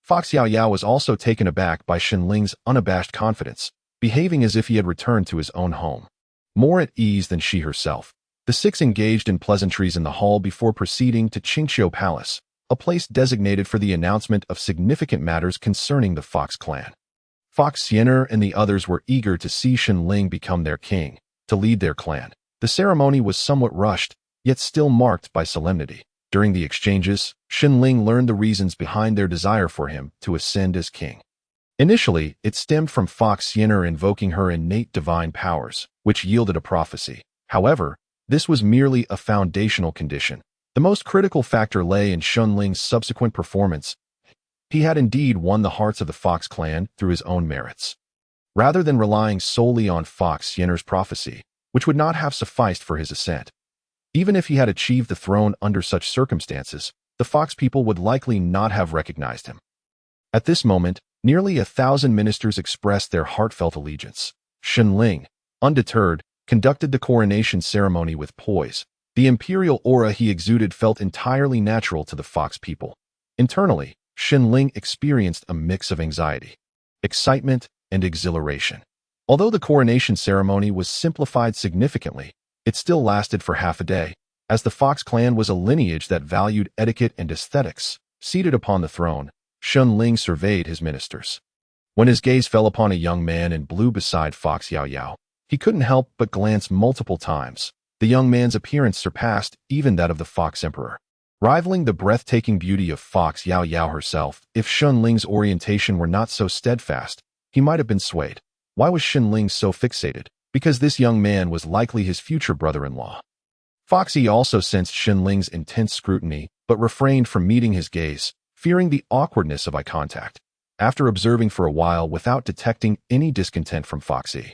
Fox Yaoyao was also taken aback by Xinling's unabashed confidence, behaving as if he had returned to his own home. More at ease than she herself, the six engaged in pleasantries in the hall before proceeding to Qingqiu Palace, a place designated for the announcement of significant matters concerning the Fox clan. Fox Xiener and the others were eager to see Xinling become their king, to lead their clan. The ceremony was somewhat rushed, yet still marked by solemnity. During the exchanges, Xinling learned the reasons behind their desire for him to ascend as king. Initially, it stemmed from Fox Xiener invoking her innate divine powers, which yielded a prophecy. However, this was merely a foundational condition. The most critical factor lay in Xinling's subsequent performance. He had indeed won the hearts of the Fox clan through his own merits. Rather than relying solely on Fox Xiener's prophecy, which would not have sufficed for his ascent. Even if he had achieved the throne under such circumstances, the Fox people would likely not have recognized him. At this moment, nearly 1,000 ministers expressed their heartfelt allegiance. Xinling, undeterred, conducted the coronation ceremony with poise. The imperial aura he exuded felt entirely natural to the Fox people. Internally, Xinling experienced a mix of anxiety, excitement, and exhilaration. Although the coronation ceremony was simplified significantly, it still lasted for half a day, as the Fox clan was a lineage that valued etiquette and aesthetics. Seated upon the throne, Xinling surveyed his ministers. When his gaze fell upon a young man in blue beside Fox Yaoyao, he couldn't help but glance multiple times. The young man's appearance surpassed even that of the Fox Emperor, rivaling the breathtaking beauty of Fox Yaoyao herself. If Xinling's orientation were not so steadfast, he might have been swayed. Why was Xinling so fixated? Because this young man was likely his future brother-in-law. Foxy also sensed Xinling's intense scrutiny, but refrained from meeting his gaze, fearing the awkwardness of eye contact. After observing for a while without detecting any discontent from Foxy,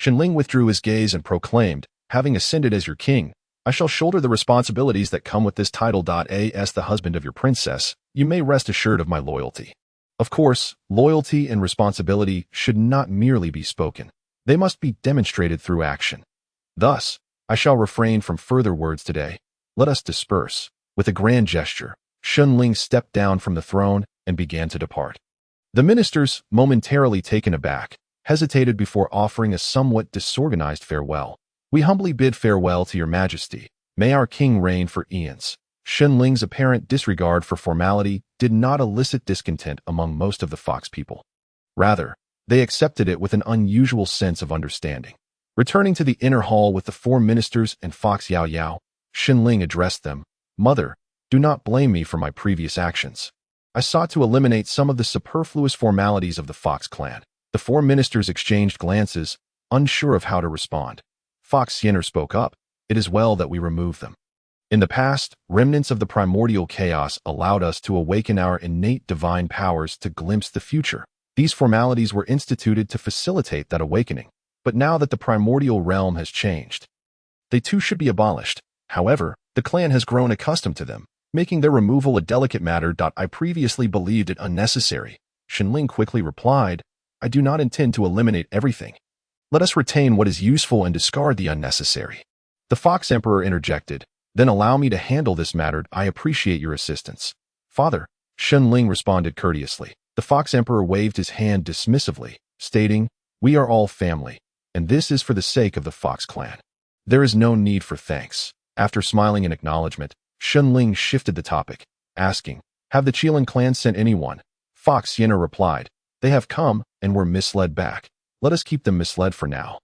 Xinling withdrew his gaze and proclaimed, "Having ascended as your king, I shall shoulder the responsibilities that come with this title. As the husband of your princess, you may rest assured of my loyalty." Of course, loyalty and responsibility should not merely be spoken. They must be demonstrated through action. Thus, I shall refrain from further words today. Let us disperse. With a grand gesture, Xinling stepped down from the throne and began to depart. The ministers, momentarily taken aback, hesitated before offering a somewhat disorganized farewell. "We humbly bid farewell to your majesty. May our king reign for eons." Xinling's apparent disregard for formality did not elicit discontent among most of the Fox people. Rather, they accepted it with an unusual sense of understanding. Returning to the inner hall with the 4 ministers and Fox Yaoyao, Xinling addressed them, "Mother, do not blame me for my previous actions. I sought to eliminate some of the superfluous formalities of the Fox clan." The 4 ministers exchanged glances, unsure of how to respond. Fox Xiener spoke up, "It is well that we remove them. In the past, remnants of the primordial chaos allowed us to awaken our innate divine powers to glimpse the future. These formalities were instituted to facilitate that awakening. But now that the primordial realm has changed, they too should be abolished. However, the clan has grown accustomed to them, making their removal a delicate matter. I previously believed it unnecessary. Shenling quickly replied, I do not intend to eliminate everything. Let us retain what is useful and discard the unnecessary. The Fox Emperor interjected, then allow me to handle this matter. I appreciate your assistance. Father, Shenling responded courteously. The Fox Emperor waved his hand dismissively, stating, we are all family, and this is for the sake of the Fox clan. There is no need for thanks. After smiling in acknowledgement, Shenling shifted the topic, asking, have the Qilin clan sent anyone? Fox Yenna replied, they have come and were misled back. Let us keep them misled for now.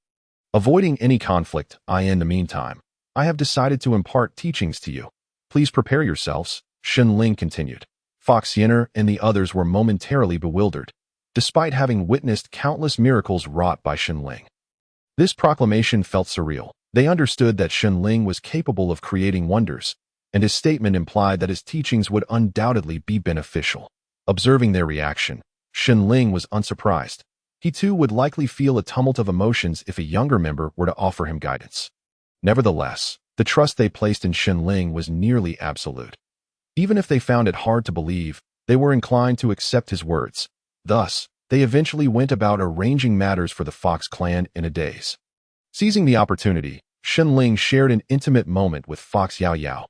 Avoiding any conflict, in the meantime, I have decided to impart teachings to you. Please prepare yourselves, Shenling continued. Fox Yenna and the others were momentarily bewildered, despite having witnessed countless miracles wrought by Shenling. This proclamation felt surreal. They understood that Shenling was capable of creating wonders, and his statement implied that his teachings would undoubtedly be beneficial. Observing their reaction, Shenling was unsurprised. He too would likely feel a tumult of emotions if a younger member were to offer him guidance. Nevertheless, the trust they placed in Shenling was nearly absolute. Even if they found it hard to believe, they were inclined to accept his words. Thus, they eventually went about arranging matters for the Fox clan in a daze. Seizing the opportunity, Shenling shared an intimate moment with Fox Yao Yao.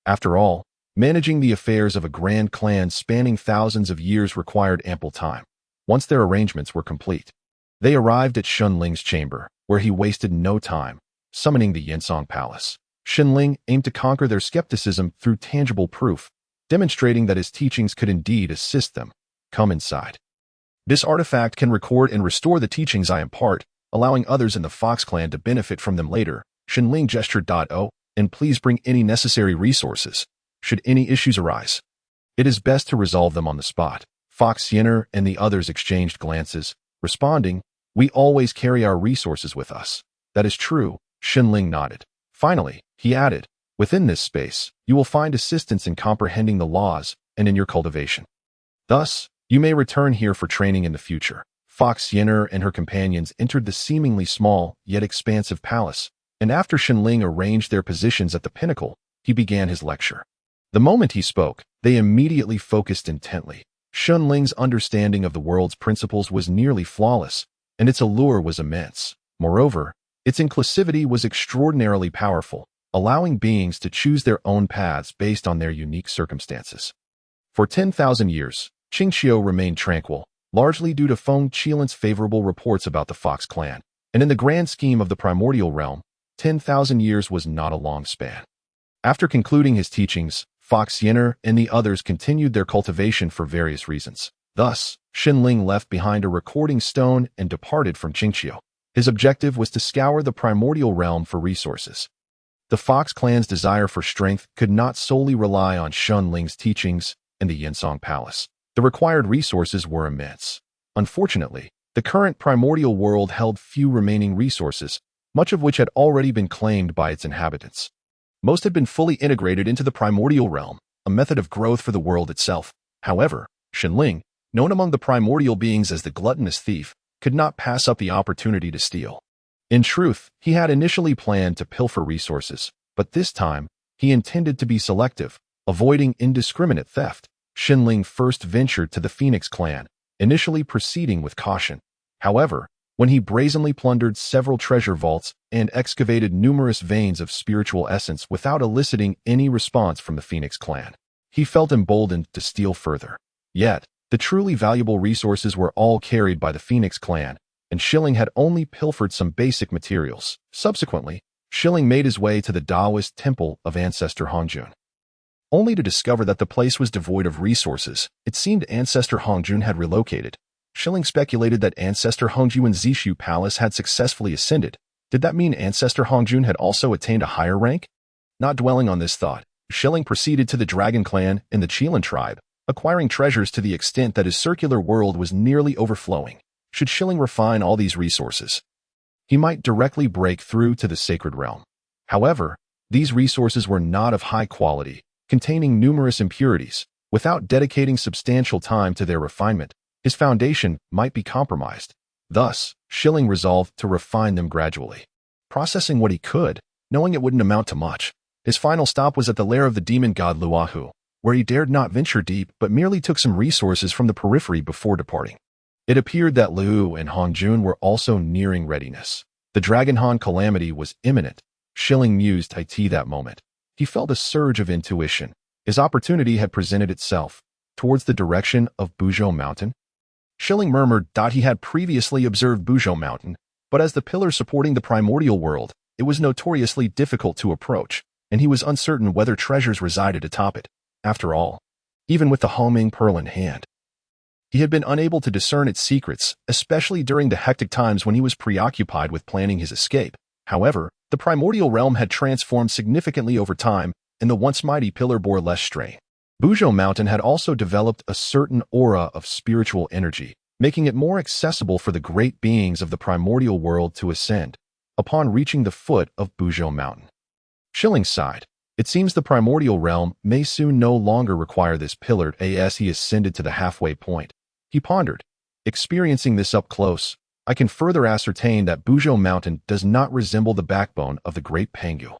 After all, managing the affairs of a grand clan spanning thousands of years required ample time. Once their arrangements were complete, they arrived at Shenling's chamber, where he wasted no time, summoning the Yinsong Palace. Shenling aimed to conquer their skepticism through tangible proof, demonstrating that his teachings could indeed assist them. Come inside. This artifact can record and restore the teachings I impart, allowing others in the Fox clan to benefit from them later. Shenling gestured. And please bring any necessary resources, should any issues arise. It is best to resolve them on the spot. Fox Yenna and the others exchanged glances, responding, we always carry our resources with us. That is true, Shenling nodded. Finally, he added, within this space, you will find assistance in comprehending the laws and in your cultivation. Thus, you may return here for training in the future. Fox Yenna and her companions entered the seemingly small, yet expansive palace, and after Shenling arranged their positions at the pinnacle, he began his lecture. The moment he spoke, they immediately focused intently. Shenling's understanding of the world's principles was nearly flawless, and its allure was immense. Moreover, its inclusivity was extraordinarily powerful, allowing beings to choose their own paths based on their unique circumstances. For 10,000 years, Qingxiu remained tranquil, largely due to Feng Qilin's favorable reports about the Fox clan, and in the grand scheme of the primordial realm, 10,000 years was not a long span. After concluding his teachings, Fox Yenna and the others continued their cultivation for various reasons. Thus, Shenling left behind a recording stone and departed from Qingxiu. His objective was to scour the primordial realm for resources. The Fox clan's desire for strength could not solely rely on Shenling's teachings and the Yinsong Palace. The required resources were immense. Unfortunately, the current primordial world held few remaining resources, much of which had already been claimed by its inhabitants. Most had been fully integrated into the primordial realm, a method of growth for the world itself. However, Shenling, known among the primordial beings as the gluttonous thief, could not pass up the opportunity to steal. In truth, he had initially planned to pilfer resources, but this time, he intended to be selective, avoiding indiscriminate theft. Shenling first ventured to the Phoenix clan, initially proceeding with caution. However, when he brazenly plundered several treasure vaults and excavated numerous veins of spiritual essence without eliciting any response from the Phoenix clan, he felt emboldened to steal further. Yet, the truly valuable resources were all carried by the Phoenix clan, and Shenling had only pilfered some basic materials. Subsequently, Shenling made his way to the Taoist temple of Ancestor Hongjun, only to discover that the place was devoid of resources. It seemed Ancestor Hongjun had relocated. Shenling speculated that Ancestor Hongjun's Zishu Palace had successfully ascended. Did that mean Ancestor Hongjun had also attained a higher rank? Not dwelling on this thought, Shenling proceeded to the Dragon Clan and the Qilin tribe, acquiring treasures to the extent that his circular world was nearly overflowing. Should Shenling refine all these resources, he might directly break through to the sacred realm. However, these resources were not of high quality, containing numerous impurities. Without dedicating substantial time to their refinement, his foundation might be compromised. Thus, Shenling resolved to refine them gradually. Processing what he could, knowing it wouldn't amount to much. His final stop was at the lair of the demon god Luahu, where he dared not venture deep but merely took some resources from the periphery before departing. It appeared that Liu and Hongjun were also nearing readiness. The Dragonhan calamity was imminent. Shilling mused IT that moment. He felt a surge of intuition. His opportunity had presented itself towards the direction of Buzhou Mountain. Shilling murmured that he had previously observed Buzhou Mountain, but as the pillar supporting the primordial world, it was notoriously difficult to approach, and he was uncertain whether treasures resided atop it. After all, even with the Hongming Pearl in hand, he had been unable to discern its secrets, especially during the hectic times when he was preoccupied with planning his escape. However, the primordial realm had transformed significantly over time, and the once mighty pillar bore less strain. Buzhou Mountain had also developed a certain aura of spiritual energy, making it more accessible for the great beings of the primordial world to ascend. Upon reaching the foot of Buzhou Mountain, Shilling sighed. It seems the primordial realm may soon no longer require this pillar as he ascended to the halfway point. He pondered. Experiencing this up close, I can further ascertain that Buzhou Mountain does not resemble the backbone of the great Pangu,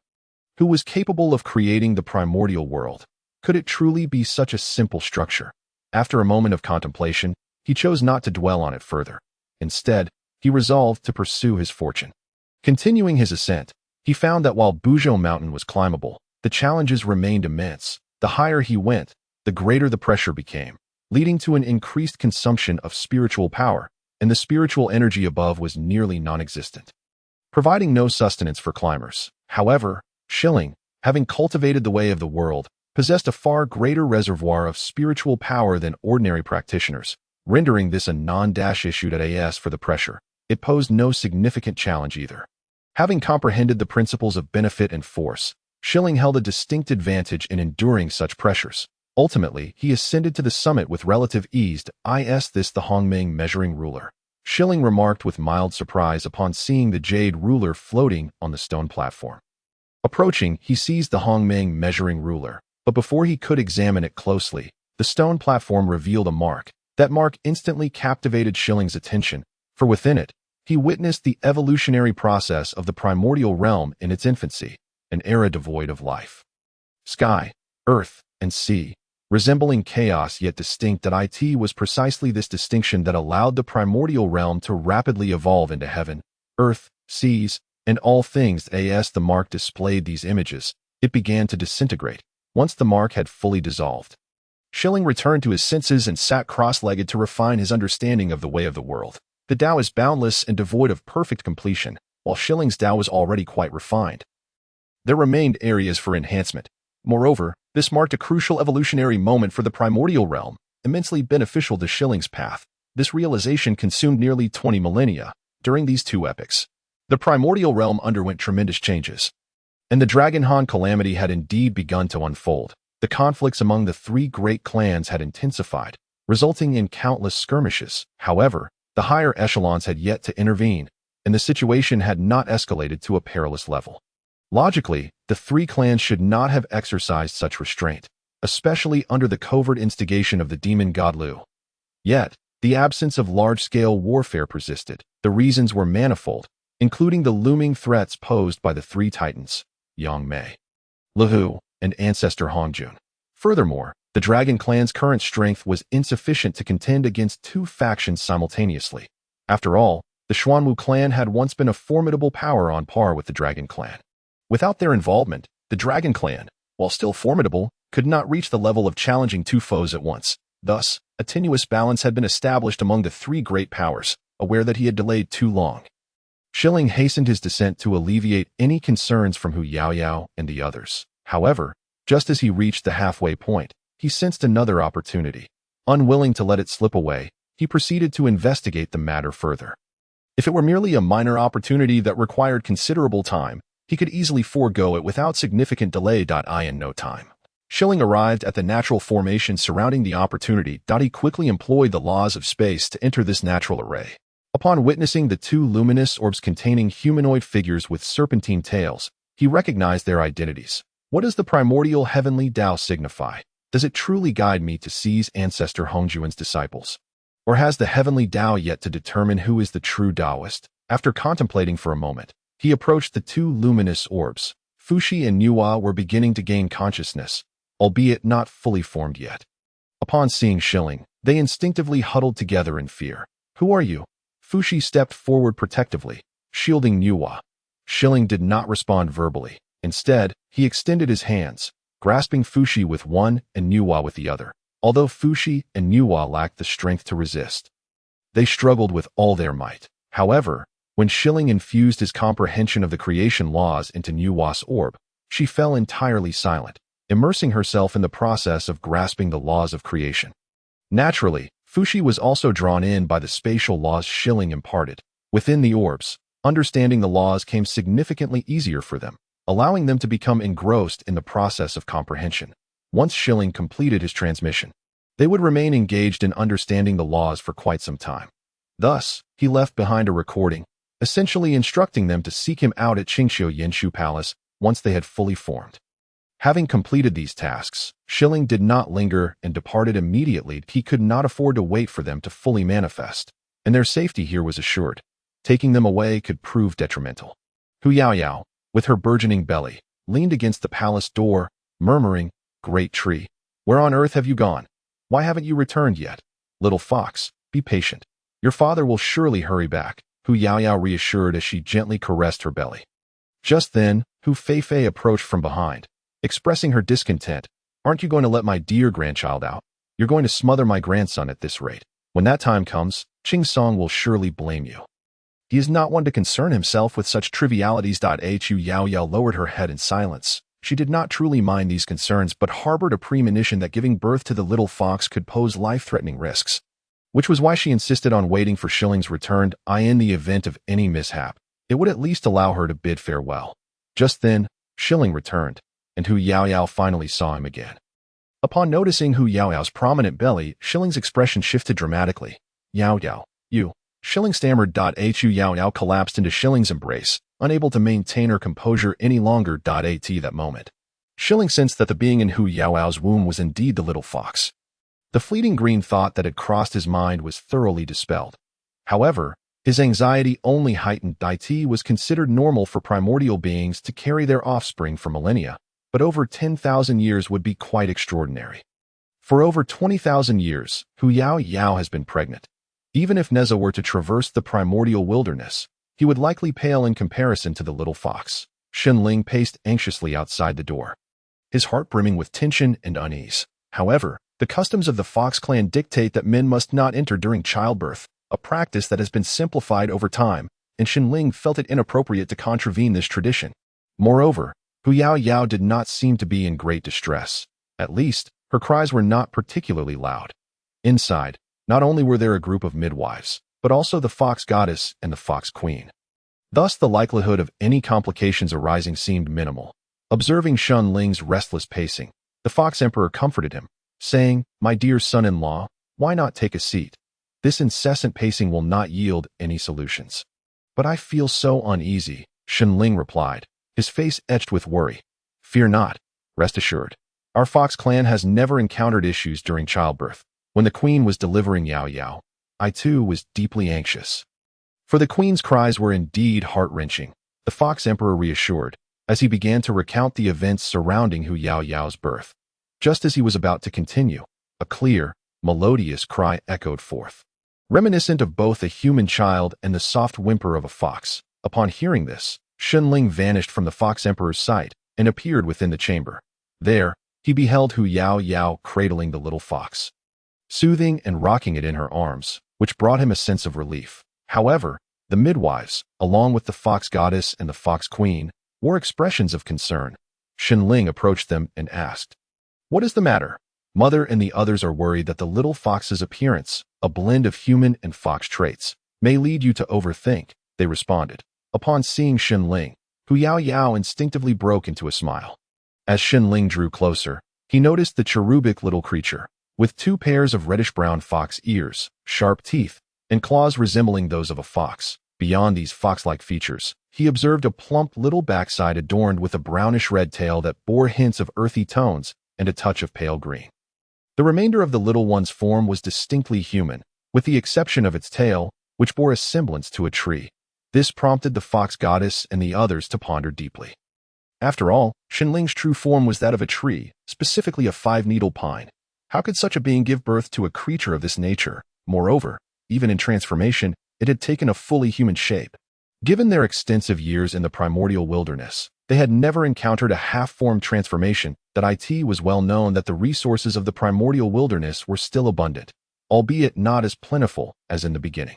who was capable of creating the primordial world. Could it truly be such a simple structure? After a moment of contemplation, he chose not to dwell on it further. Instead, he resolved to pursue his fortune. Continuing his ascent, he found that while Buzhou Mountain was climbable, the challenges remained immense. The higher he went, the greater the pressure became, leading to an increased consumption of spiritual power, and the spiritual energy above was nearly non-existent, providing no sustenance for climbers. However, Shilling, having cultivated the way of the world, possessed a far greater reservoir of spiritual power than ordinary practitioners, rendering this a non-issue for the pressure. It posed no significant challenge either. Having comprehended the principles of benefit and force, Shilling held a distinct advantage in enduring such pressures. Ultimately, he ascended to the summit with relative ease. Is this the Hongming measuring ruler? Shilling remarked with mild surprise upon seeing the jade ruler floating on the stone platform. Approaching, he seized the Hongming measuring ruler, but before he could examine it closely, the stone platform revealed a mark. That mark instantly captivated Shilling's attention, for within it, he witnessed the evolutionary process of the primordial realm in its infancy, an era devoid of life. Sky, earth, and sea, resembling chaos yet distinct. It was precisely this distinction that allowed the primordial realm to rapidly evolve into heaven, earth, seas, and all things. As the mark displayed these images, it began to disintegrate. Once the mark had fully dissolved, Shilling returned to his senses and sat cross-legged to refine his understanding of the way of the world. The Tao is boundless and devoid of perfect completion, while Shilling's Tao was already quite refined. There remained areas for enhancement. Moreover, this marked a crucial evolutionary moment for the primordial realm, immensely beneficial to Shilling's path. This realization consumed nearly 20 millennia. During these two epochs, the primordial realm underwent tremendous changes, and the Dragonhan calamity had indeed begun to unfold. The conflicts among the three great clans had intensified, resulting in countless skirmishes. However, the higher echelons had yet to intervene, and the situation had not escalated to a perilous level. Logically, the three clans should not have exercised such restraint, especially under the covert instigation of the demon god Liu. Yet, the absence of large-scale warfare persisted. The reasons were manifold, including the looming threats posed by the three titans, Yangmei, Liu, and ancestor Hongjun. Furthermore, the Dragon Clan's current strength was insufficient to contend against two factions simultaneously. After all, the Xuanwu clan had once been a formidable power on par with the Dragon Clan. Without their involvement, the Dragon Clan, while still formidable, could not reach the level of challenging two foes at once. Thus, a tenuous balance had been established among the three great powers, aware that he had delayed too long. Shilling hastened his descent to alleviate any concerns from Hu Yaoyao and the others. However, just as he reached the halfway point, he sensed another opportunity. Unwilling to let it slip away, he proceeded to investigate the matter further. If it were merely a minor opportunity that required considerable time, he could easily forego it without significant delay. In no time, Shilling arrived at the natural formation surrounding the opportunity. He quickly employed the laws of space to enter this natural array. Upon witnessing the two luminous orbs containing humanoid figures with serpentine tails, he recognized their identities. What does the primordial heavenly Tao signify? Does it truly guide me to seize ancestor Hongjun's disciples? Or has the heavenly Tao yet to determine who is the true Taoist? After contemplating for a moment, he approached the two luminous orbs. Fuxi and Nuwa were beginning to gain consciousness, albeit not fully formed yet. Upon seeing Shilling, they instinctively huddled together in fear. "Who are you?" Fuxi stepped forward protectively, shielding Nuwa. Shilling did not respond verbally. Instead, he extended his hands, grasping Fuxi with one and Nuwa with the other. Although Fuxi and Nuwa lacked the strength to resist, they struggled with all their might. However, when Shilling infused his comprehension of the creation laws into Nuwa's orb, she fell entirely silent, immersing herself in the process of grasping the laws of creation. Naturally, Fuxi was also drawn in by the spatial laws Shilling imparted. Within the orbs, understanding the laws came significantly easier for them, allowing them to become engrossed in the process of comprehension. Once Shilling completed his transmission, they would remain engaged in understanding the laws for quite some time. Thus, he left behind a recording, essentially instructing them to seek him out at Qingxiu Yenshu Palace once they had fully formed. Having completed these tasks, Shilling did not linger and departed immediately. He could not afford to wait for them to fully manifest, and their safety here was assured. Taking them away could prove detrimental. Hu Yaoyao, with her burgeoning belly, leaned against the palace door, murmuring, "Great tree, where on earth have you gone? Why haven't you returned yet? Little fox, be patient. Your father will surely hurry back," Hu Yaoyao reassured as she gently caressed her belly. Just then, Hu Feifei approached from behind, expressing her discontent. "Aren't you going to let my dear grandchild out? You're going to smother my grandson at this rate. When that time comes, Qing Song will surely blame you. He is not one to concern himself with such trivialities." Hu Yaoyao lowered her head in silence. She did not truly mind these concerns but harbored a premonition that giving birth to the little fox could pose life-threatening risks, which was why she insisted on waiting for Shilling's return. In the event of any mishap, it would at least allow her to bid farewell. Just then, Shilling returned, and Hu Yaoyao finally saw him again. Upon noticing Hu Yaoyao's prominent belly, Shilling's expression shifted dramatically. "Yaoyao, you..." Shilling stammered. Hu Yaoyao collapsed into Shilling's embrace, unable to maintain her composure any longer. At that moment, Shilling sensed that the being in Hu Yaoyao's womb was indeed the little fox. The fleeting green thought that had crossed his mind was thoroughly dispelled. However, his anxiety only heightened. It was considered normal for primordial beings to carry their offspring for millennia, but over 10,000 years would be quite extraordinary. For over 20,000 years, Hu Yaoyao has been pregnant. Even if Neza were to traverse the primordial wilderness, he would likely pale in comparison to the little fox. Shenling paced anxiously outside the door, his heart brimming with tension and unease. However, the customs of the Fox clan dictate that men must not enter during childbirth, a practice that has been simplified over time, and Shenling felt it inappropriate to contravene this tradition. Moreover, Hu Yaoyao did not seem to be in great distress. At least, her cries were not particularly loud. Inside, not only were there a group of midwives, but also the Fox Goddess and the Fox Queen. Thus the likelihood of any complications arising seemed minimal. Observing Shenling's restless pacing, the Fox Emperor comforted him, saying, "My dear son-in-law, why not take a seat? This incessant pacing will not yield any solutions." "But I feel so uneasy," Shenling replied, his face etched with worry. "Fear not. Rest assured. Our Fox clan has never encountered issues during childbirth. When the queen was delivering Yaoyao, I too was deeply anxious." For the queen's cries were indeed heart-wrenching, the Fox Emperor reassured, as he began to recount the events surrounding Hu Yaoyao's birth. Just as he was about to continue, a clear, melodious cry echoed forth, reminiscent of both a human child and the soft whimper of a fox. Upon hearing this, Shenling vanished from the Fox Emperor's sight and appeared within the chamber. There, he beheld Hu Yaoyao cradling the little fox, soothing and rocking it in her arms, which brought him a sense of relief. However, the midwives, along with the Fox Goddess and the Fox Queen, wore expressions of concern. Shenling approached them and asked, "What is the matter?" "Mother and the others are worried that the little fox's appearance, a blend of human and fox traits, may lead you to overthink," they responded. Upon seeing Shenling, Hu Yaoyao instinctively broke into a smile. As Shenling drew closer, he noticed the cherubic little creature, with 2 pairs of reddish-brown fox ears, sharp teeth, and claws resembling those of a fox. Beyond these fox-like features, he observed a plump little backside adorned with a brownish-red tail that bore hints of earthy tones and a touch of pale green. The remainder of the little one's form was distinctly human, with the exception of its tail, which bore a semblance to a tree. This prompted the Fox Goddess and the others to ponder deeply. After all, Shenling's true form was that of a tree, specifically a five-needle pine. How could such a being give birth to a creature of this nature? Moreover, even in transformation, it had taken a fully human shape. Given their extensive years in the primordial wilderness, they had never encountered a half-formed transformation. That it was well known that the resources of the primordial wilderness were still abundant, albeit not as plentiful as in the beginning.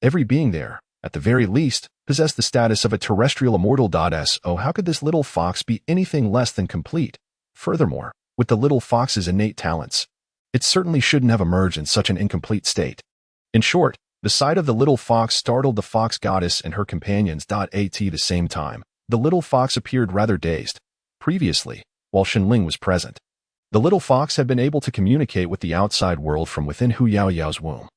Every being there, at the very least, possessed the status of a terrestrial immortal. So how could this little fox be anything less than complete? Furthermore, with the little fox's innate talents, it certainly shouldn't have emerged in such an incomplete state. In short, the sight of the little fox startled the fox goddess and her companions. At the same time, the little fox appeared rather dazed. Previously, while Shenling was present, the little fox had been able to communicate with the outside world from within Hu Yaoyao's womb,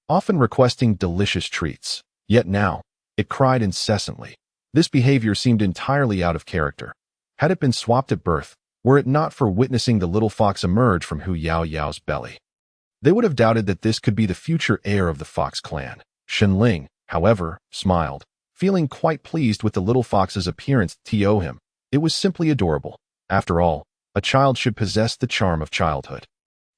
often requesting delicious treats. Yet now, it cried incessantly. This behavior seemed entirely out of character. Had it been swapped at birth, were it not for witnessing the little fox emerge from Hu Yaoyao's belly, they would have doubted that this could be the future heir of the fox clan. Shenling, however, smiled, feeling quite pleased with the little fox's appearance. To him, it was simply adorable. After all, a child should possess the charm of childhood.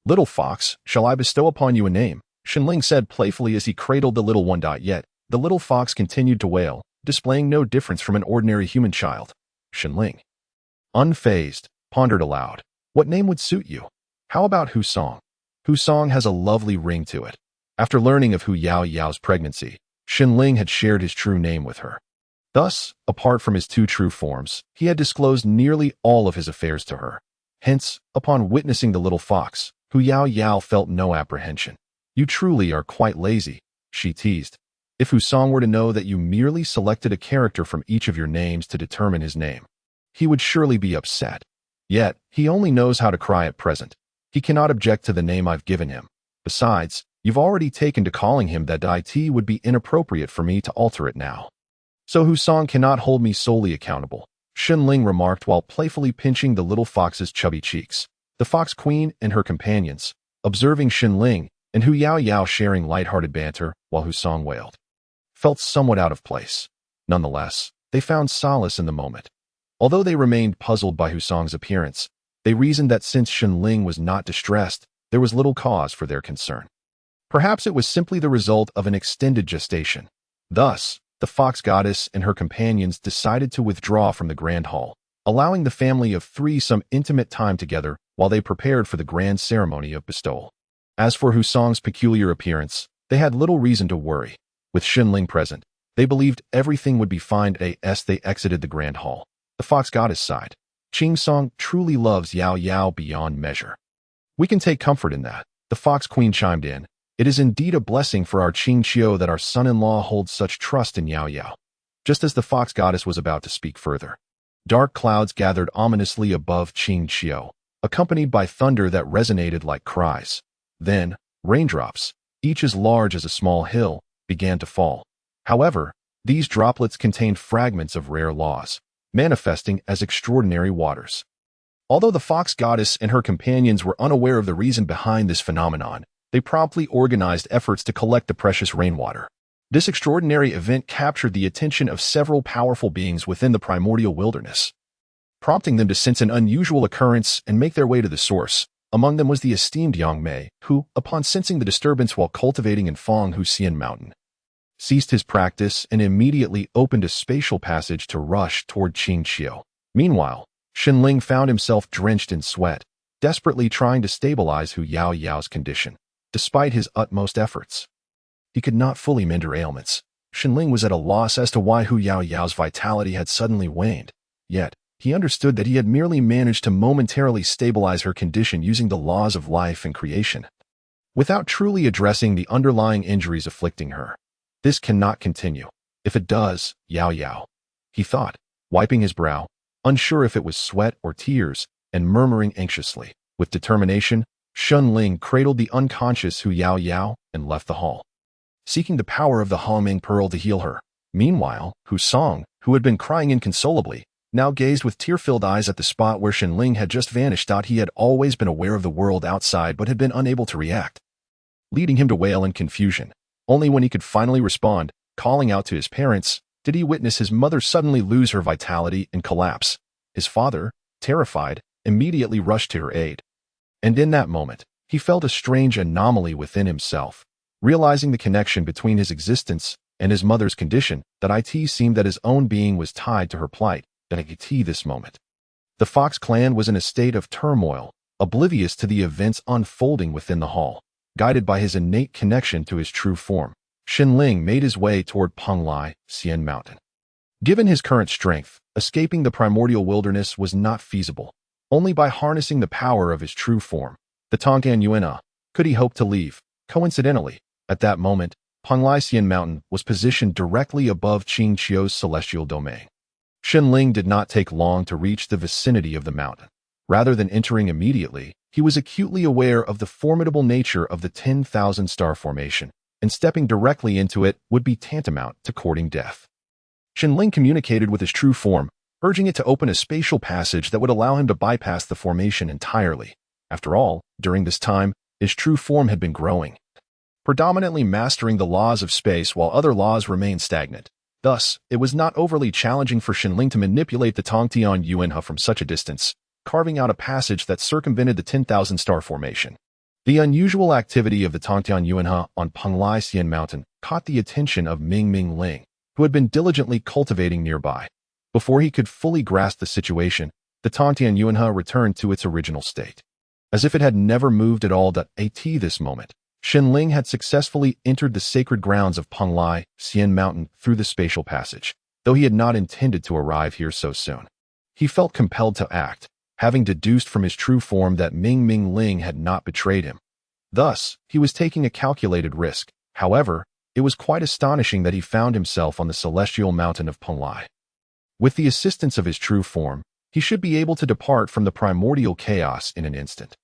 Little fox, shall I bestow upon you a name? Shenling said playfully as he cradled the little one. Yet, the little fox continued to wail, displaying no difference from an ordinary human child. Shenling, unfazed, pondered aloud. What name would suit you? How about Hu Song? Hu Song has a lovely ring to it. After learning of Hu Yaoyao's pregnancy, Shenling had shared his true name with her. Thus, apart from his two true forms, he had disclosed nearly all of his affairs to her. Hence, upon witnessing the little fox, Hu Yaoyao felt no apprehension. You truly are quite lazy, she teased. If Hu Song were to know that you merely selected a character from each of your names to determine his name, he would surely be upset. Yet, he only knows how to cry at present. He cannot object to the name I've given him. Besides, you've already taken to calling him that. It would be inappropriate for me to alter it now. So Hu Song cannot hold me solely accountable, Shenling remarked while playfully pinching the little fox's chubby cheeks. The fox queen and her companions, observing Shenling and Hu Yaoyao sharing lighthearted banter while Hu Song wailed, felt somewhat out of place. Nonetheless, they found solace in the moment. Although they remained puzzled by Hu Song's appearance, they reasoned that since Shenling was not distressed, there was little cause for their concern. Perhaps it was simply the result of an extended gestation. Thus, the fox goddess and her companions decided to withdraw from the grand hall, allowing the family of three some intimate time together while they prepared for the grand ceremony of bestowal. As for Hu Song's peculiar appearance, they had little reason to worry. With Shenling present, they believed everything would be fine. As they exited the grand hall, the fox goddess sighed. Qing Song truly loves Yao Yao beyond measure. We can take comfort in that, the fox queen chimed in. It is indeed a blessing for our Qing Qiu that our son-in-law holds such trust in Yao Yao. Just as the fox goddess was about to speak further, dark clouds gathered ominously above Qing Qiu, accompanied by thunder that resonated like cries. Then, raindrops, each as large as a small hill, began to fall. However, these droplets contained fragments of rare laws, manifesting as extraordinary waters. Although the fox goddess and her companions were unaware of the reason behind this phenomenon, they promptly organized efforts to collect the precious rainwater. This extraordinary event captured the attention of several powerful beings within the primordial wilderness, prompting them to sense an unusual occurrence and make their way to the source. Among them was the esteemed Yangmei, who, upon sensing the disturbance while cultivating in Fanghuxian Mountain, ceased his practice and immediately opened a spatial passage to rush toward Qing Qiu. Meanwhile, Shenling found himself drenched in sweat, desperately trying to stabilize Hu Yaoyao's condition. Despite his utmost efforts, he could not fully mend her ailments. Shenling was at a loss as to why Hu Yaoyao's vitality had suddenly waned. Yet, he understood that he had merely managed to momentarily stabilize her condition using the laws of life and creation, without truly addressing the underlying injuries afflicting her. This cannot continue. If it does, Yao Yao, he thought, wiping his brow, unsure if it was sweat or tears, and murmuring anxiously. With determination, Shenling cradled the unconscious Hu Yaoyao and left the hall, seeking the power of the Hongming Pearl to heal her. Meanwhile, Hu Song, who had been crying inconsolably, now gazed with tear-filled eyes at the spot where Shenling had just vanished. He had always been aware of the world outside but had been unable to react, leading him to wail in confusion. Only when he could finally respond, calling out to his parents, did he witness his mother suddenly lose her vitality and collapse. His father, terrified, immediately rushed to her aid. And in that moment, he felt a strange anomaly within himself. Realizing the connection between his existence and his mother's condition, that it seemed that his own being was tied to her plight, that this moment. The Fox clan was in a state of turmoil, oblivious to the events unfolding within the hall. Guided by his innate connection to his true form, Xinling made his way toward Panglai, Xian Mountain. Given his current strength, escaping the primordial wilderness was not feasible. Only by harnessing the power of his true form, the Tongtan Yuanhe, could he hope to leave. Coincidentally, at that moment, Panglai Xian Mountain was positioned directly above Qing Qiu's celestial domain. Xinling did not take long to reach the vicinity of the mountain. Rather than entering immediately, he was acutely aware of the formidable nature of the 10,000 star formation, and stepping directly into it would be tantamount to courting death. Xinling communicated with his true form, urging it to open a spatial passage that would allow him to bypass the formation entirely. After all, during this time, his true form had been growing, predominantly mastering the laws of space while other laws remained stagnant. Thus, it was not overly challenging for Xinling to manipulate the Tongtan Yuanhe from such a distance, carving out a passage that circumvented the 10,000 star formation. The unusual activity of the Tongtan Yuanhe on Panglai Xian Mountain caught the attention of Ming Ling, who had been diligently cultivating nearby. Before he could fully grasp the situation, the Tongtan Yuanhe returned to its original state. As if it had never moved at all. This moment, Xinling had successfully entered the sacred grounds of Panglai Xian Mountain through the spatial passage, though he had not intended to arrive here so soon. He felt compelled to act, having deduced from his true form that Ming Ling had not betrayed him. Thus, he was taking a calculated risk. However, it was quite astonishing that he found himself on the celestial mountain of Panglai. With the assistance of his true form, he should be able to depart from the primordial chaos in an instant.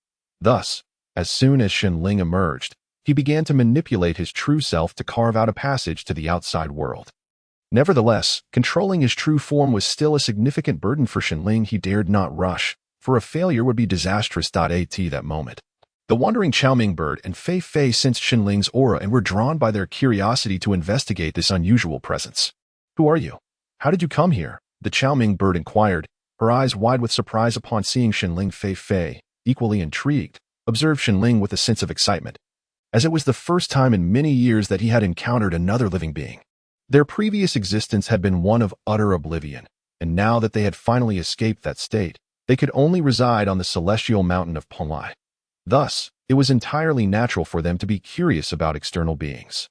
Thus, as soon as Xinling emerged, he began to manipulate his true self to carve out a passage to the outside world. Nevertheless, controlling his true form was still a significant burden for Xinling. He dared not rush, for a failure would be disastrous. That moment, the wandering Qiaoming bird and Fei Fei sensed Xinling's aura and were drawn by their curiosity to investigate this unusual presence. "Who are you? How did you come here?" the Qiaoming bird inquired, her eyes wide with surprise upon seeing Xinling. Fei Fei, equally intrigued, observed Xinling with a sense of excitement, as it was the first time in many years that he had encountered another living being. Their previous existence had been one of utter oblivion, and now that they had finally escaped that state, they could only reside on the celestial mountain of Panglai. Thus, it was entirely natural for them to be curious about external beings.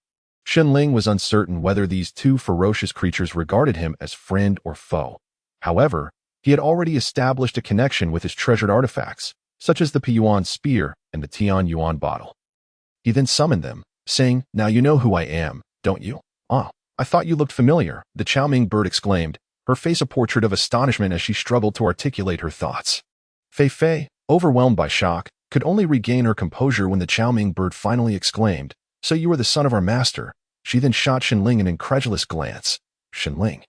Xinling was uncertain whether these two ferocious creatures regarded him as friend or foe. However, he had already established a connection with his treasured artifacts, such as the Piyuan spear and the Tian Yuan bottle. He then summoned them, saying, "Now you know who I am, don't you?" "Ah, I thought you looked familiar," the Qiaoming bird exclaimed, her face a portrait of astonishment as she struggled to articulate her thoughts. Fei Fei, overwhelmed by shock, could only regain her composure when the Qiaoming bird finally exclaimed, "So you are the son of our master." She then shot Xinling an incredulous glance. Xinling,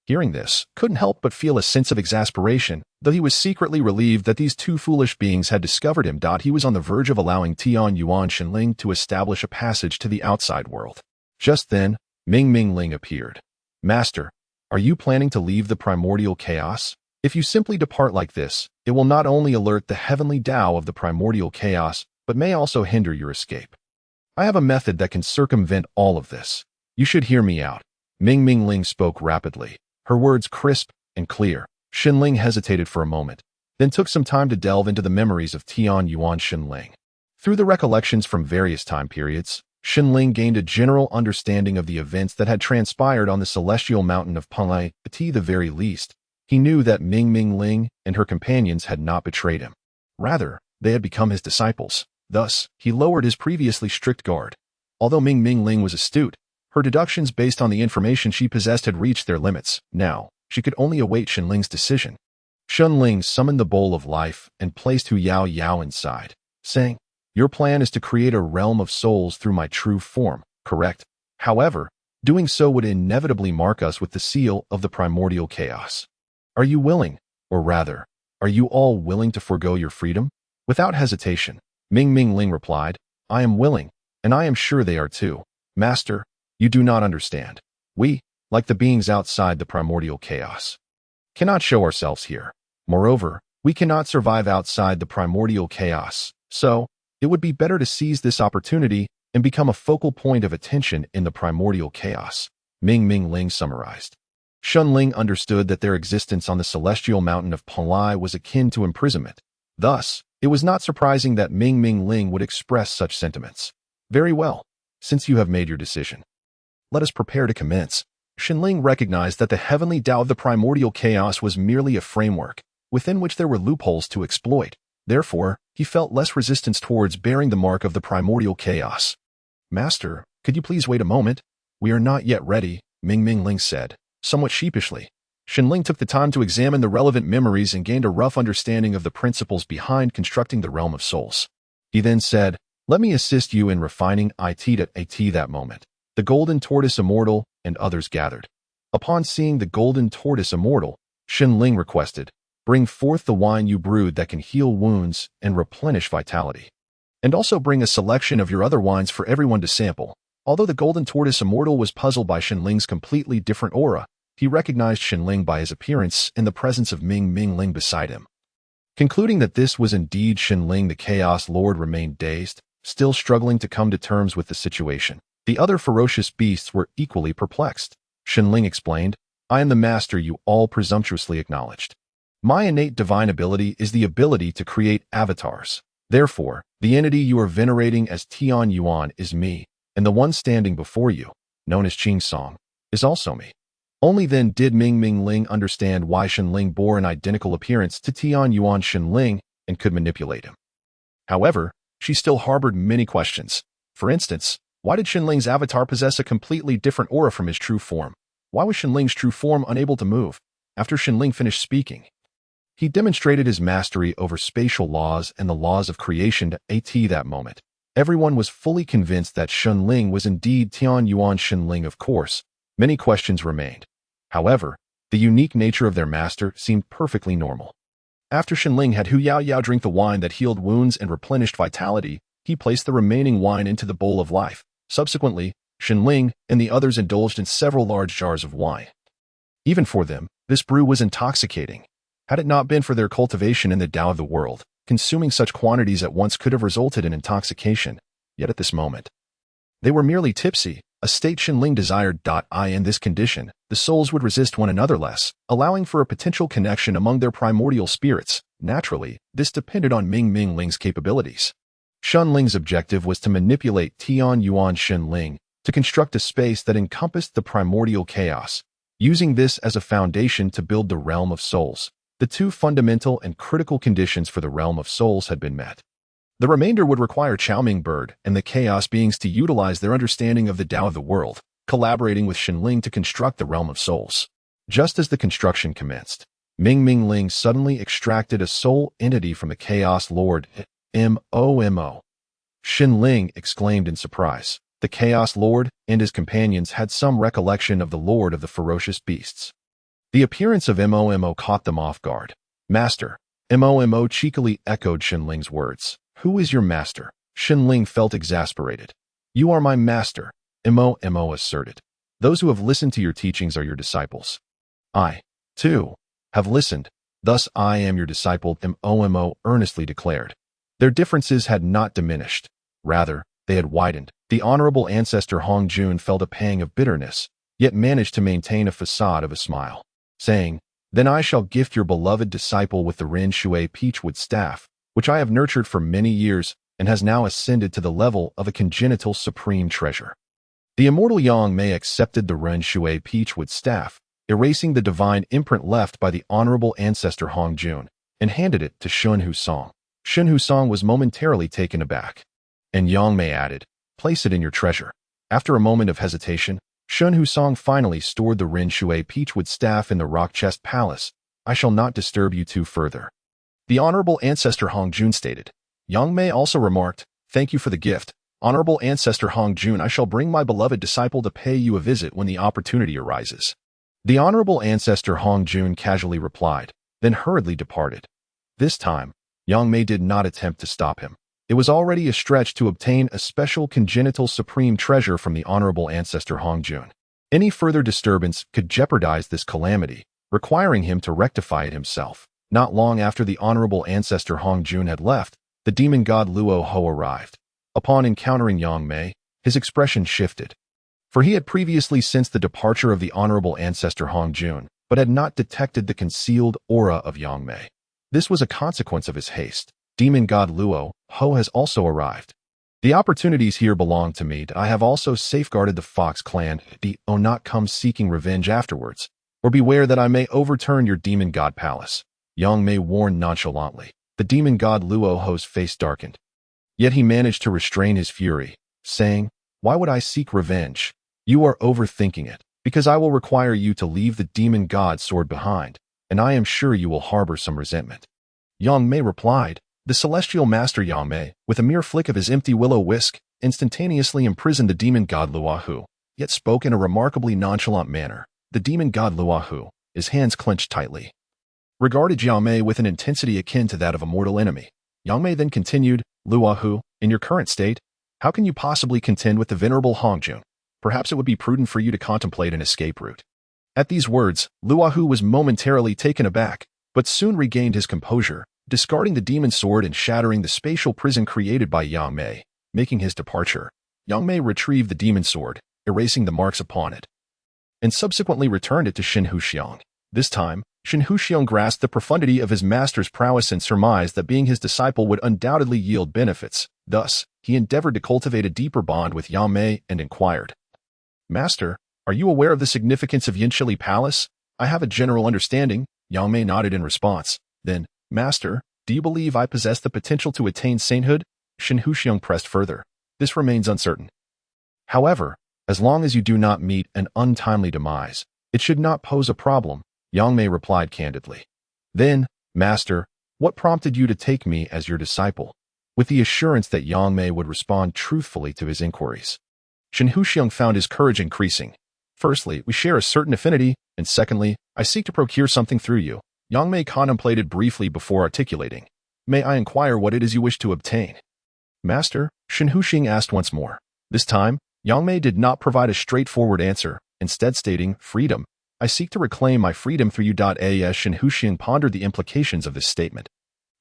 hearing this, couldn't help but feel a sense of exasperation, though he was secretly relieved that these two foolish beings had discovered him. He was on the verge of allowing Tian Yuan Xinling to establish a passage to the outside world. Just then, Ming Ling appeared. "Master, are you planning to leave the primordial chaos? If you simply depart like this, it will not only alert the heavenly Tao of the primordial chaos, but may also hinder your escape. I have a method that can circumvent all of this. You should hear me out." Ming Ling spoke rapidly, her words crisp and clear. Xinling hesitated for a moment, then took some time to delve into the memories of Tian Yuan Xinling. Through the recollections from various time periods, Xinling gained a general understanding of the events that had transpired on the celestial mountain of Panglai. At the very least, he knew that Ming Ling and her companions had not betrayed him. Rather, they had become his disciples. Thus, he lowered his previously strict guard. Although Ming Ling was astute, her deductions based on the information she possessed had reached their limits. Now, she could only await Xinling's decision. Xinling summoned the bowl of life and placed Hu Yao inside, saying, "Your plan is to create a realm of souls through my true form, correct? However, doing so would inevitably mark us with the seal of the primordial chaos. Are you willing, or rather, are you all willing to forego your freedom?" Without hesitation, Ming Ling replied, "I am willing, and I am sure they are too. Master, you do not understand. We, like the beings outside the primordial chaos, cannot show ourselves here. Moreover, we cannot survive outside the primordial chaos, so it would be better to seize this opportunity and become a focal point of attention in the primordial chaos, Ming Ming Ling summarized. Shun Ling understood that their existence on the celestial mountain of Pangu was akin to imprisonment. Thus, it was not surprising that Ming Ming Ling would express such sentiments. Very well, since you have made your decision, let us prepare to commence. Shinling recognized that the heavenly Tao of the primordial chaos was merely a framework, within which there were loopholes to exploit. Therefore, he felt less resistance towards bearing the mark of the primordial chaos. Master, could you please wait a moment? We are not yet ready, Ming Ming Ling said, somewhat sheepishly. Shinling took the time to examine the relevant memories and gained a rough understanding of the principles behind constructing the realm of souls. He then said, let me assist you in refining it that moment. The golden tortoise immortal and others gathered. Upon seeing the golden tortoise immortal, Shinling requested, bring forth the wine you brewed that can heal wounds and replenish vitality. And also bring a selection of your other wines for everyone to sample. Although the golden tortoise immortal was puzzled by Shinling's completely different aura, he recognized Shinling by his appearance and the presence of Ming Ming Ling beside him. Concluding that this was indeed Shinling, the Chaos Lord remained dazed, still struggling to come to terms with the situation. The other ferocious beasts were equally perplexed. Shinling explained, I am the master you all presumptuously acknowledged. My innate divine ability is the ability to create avatars. Therefore, the entity you are venerating as Tian Yuan is me, and the one standing before you, known as Qing Song, is also me. Only then did Ming Ming Ling understand why Shinling bore an identical appearance to Tian Yuan Shinling and could manipulate him. However, she still harbored many questions. For instance, why did Shinling's avatar possess a completely different aura from his true form? Why was Shinling's true form unable to move? After Shinling finished speaking, he demonstrated his mastery over spatial laws and the laws of creation to that moment. Everyone was fully convinced that Shinling was indeed Tian Yuan Shinling. Of course, many questions remained. However, the unique nature of their master seemed perfectly normal. After Shinling had Hu Yao Yao drink the wine that healed wounds and replenished vitality, he placed the remaining wine into the bowl of life. Subsequently, Shinling and the others indulged in several large jars of wine. Even for them, this brew was intoxicating. Had it not been for their cultivation in the Tao of the world, consuming such quantities at once could have resulted in intoxication. Yet at this moment, they were merely tipsy, a state Shinling desired. In this condition, the souls would resist one another less, allowing for a potential connection among their primordial spirits. Naturally, this depended on Ming Ming Ling's capabilities. Shun Ling's objective was to manipulate Tian Yuan Shinling to construct a space that encompassed the primordial chaos, using this as a foundation to build the realm of souls. The two fundamental and critical conditions for the realm of souls had been met. The remainder would require Chaoming Bird and the Chaos beings to utilize their understanding of the Tao of the world, collaborating with Shinling to construct the realm of souls. Just as the construction commenced, Ming Ming Ling suddenly extracted a soul entity from the Chaos Lord. Mo. Shinling exclaimed in surprise. The Chaos Lord and his companions had some recollection of the Lord of the ferocious beasts. The appearance of Mo caught them off guard. Master, Mo cheekily echoed Shinling's words. Who is your master? Shinling felt exasperated. You are my master, Mo asserted. Those who have listened to your teachings are your disciples. I, too, have listened. Thus I am your disciple, Mo earnestly declared. Their differences had not diminished. Rather, they had widened. The honorable ancestor Hongjun felt a pang of bitterness, yet managed to maintain a facade of a smile, saying, Then I shall gift your beloved disciple with the Ren Shui Peachwood staff, which I have nurtured for many years and has now ascended to the level of a congenital supreme treasure. The immortal Yangmei accepted the Ren Shui Peachwood staff, erasing the divine imprint left by the honorable ancestor Hongjun, and handed it to Shun Husong. Shun Husong was momentarily taken aback. And Yangmei added, Place it in your treasure. After a moment of hesitation, Shun Husong finally stored the Ren Shui Peachwood staff in the rock chest palace. I shall not disturb you two further. The honorable ancestor Hongjun stated. Yangmei also remarked, Thank you for the gift. Honorable ancestor Hongjun, I shall bring my beloved disciple to pay you a visit when the opportunity arises. The honorable ancestor Hongjun casually replied, then hurriedly departed. This time, Yangmei did not attempt to stop him. It was already a stretch to obtain a special congenital supreme treasure from the honorable ancestor Hongjun. Any further disturbance could jeopardize this calamity. requiring him to rectify it himself. Not long after the honorable ancestor Hongjun had left, the demon god Luo Ho arrived. Upon encountering Yangmei, his expression shifted. For he had previously sensed the departure of the honorable ancestor Hongjun, but had not detected the concealed aura of Yangmei. This was a consequence of his haste. Demon god Luo Ho has also arrived. The opportunities here belong to me. I have also safeguarded the Fox clan. Do not come seeking revenge afterwards, or beware that I may overturn your demon god palace. Yangmei warned nonchalantly. The demon god Luo Ho's face darkened. Yet he managed to restrain his fury, saying, "Why would I seek revenge? You are overthinking it, because I will require you to leave the demon god sword behind, and I am sure you will harbor some resentment." Yangmei replied. The celestial master Yangmei, with a mere flick of his empty willow whisk, instantaneously imprisoned the demon god Luohu, yet spoke in a remarkably nonchalant manner. The demon god Luohu, his hands clenched tightly, regarded Yangmei with an intensity akin to that of a mortal enemy. Yangmei then continued, "Luohu, in your current state, how can you possibly contend with the venerable Hongjun? Perhaps it would be prudent for you to contemplate an escape route." At these words, Luohu was momentarily taken aback, but soon regained his composure, discarding the demon sword and shattering the spatial prison created by Yangmei, making his departure. Yangmei retrieved the demon sword, erasing the marks upon it, and subsequently returned it to Shen Huxiang. This time, Shen Huxiang grasped the profundity of his master's prowess and surmised that being his disciple would undoubtedly yield benefits. Thus, he endeavored to cultivate a deeper bond with Yangmei and inquired, "Master, are you aware of the significance of Yanshili Palace?" "I have a general understanding," Yangmei nodded in response. Then, "Master, do you believe I possess the potential to attain sainthood?" Shen Huxiang pressed further. "This remains uncertain. However, as long as you do not meet an untimely demise, it should not pose a problem," Yangmei replied candidly. "Then, Master, what prompted you to take me as your disciple?" With the assurance that Yangmei would respond truthfully to his inquiries, Shen Huxiang found his courage increasing. "Firstly, we share a certain affinity, and secondly, I seek to procure something through you." Yangmei contemplated briefly before articulating, "May I inquire what it is you wish to obtain?" "Master," Shen Huxiang asked once more. This time, Yangmei did not provide a straightforward answer, instead stating, "Freedom. I seek to reclaim my freedom through you." As Shen Huxiang pondered the implications of this statement,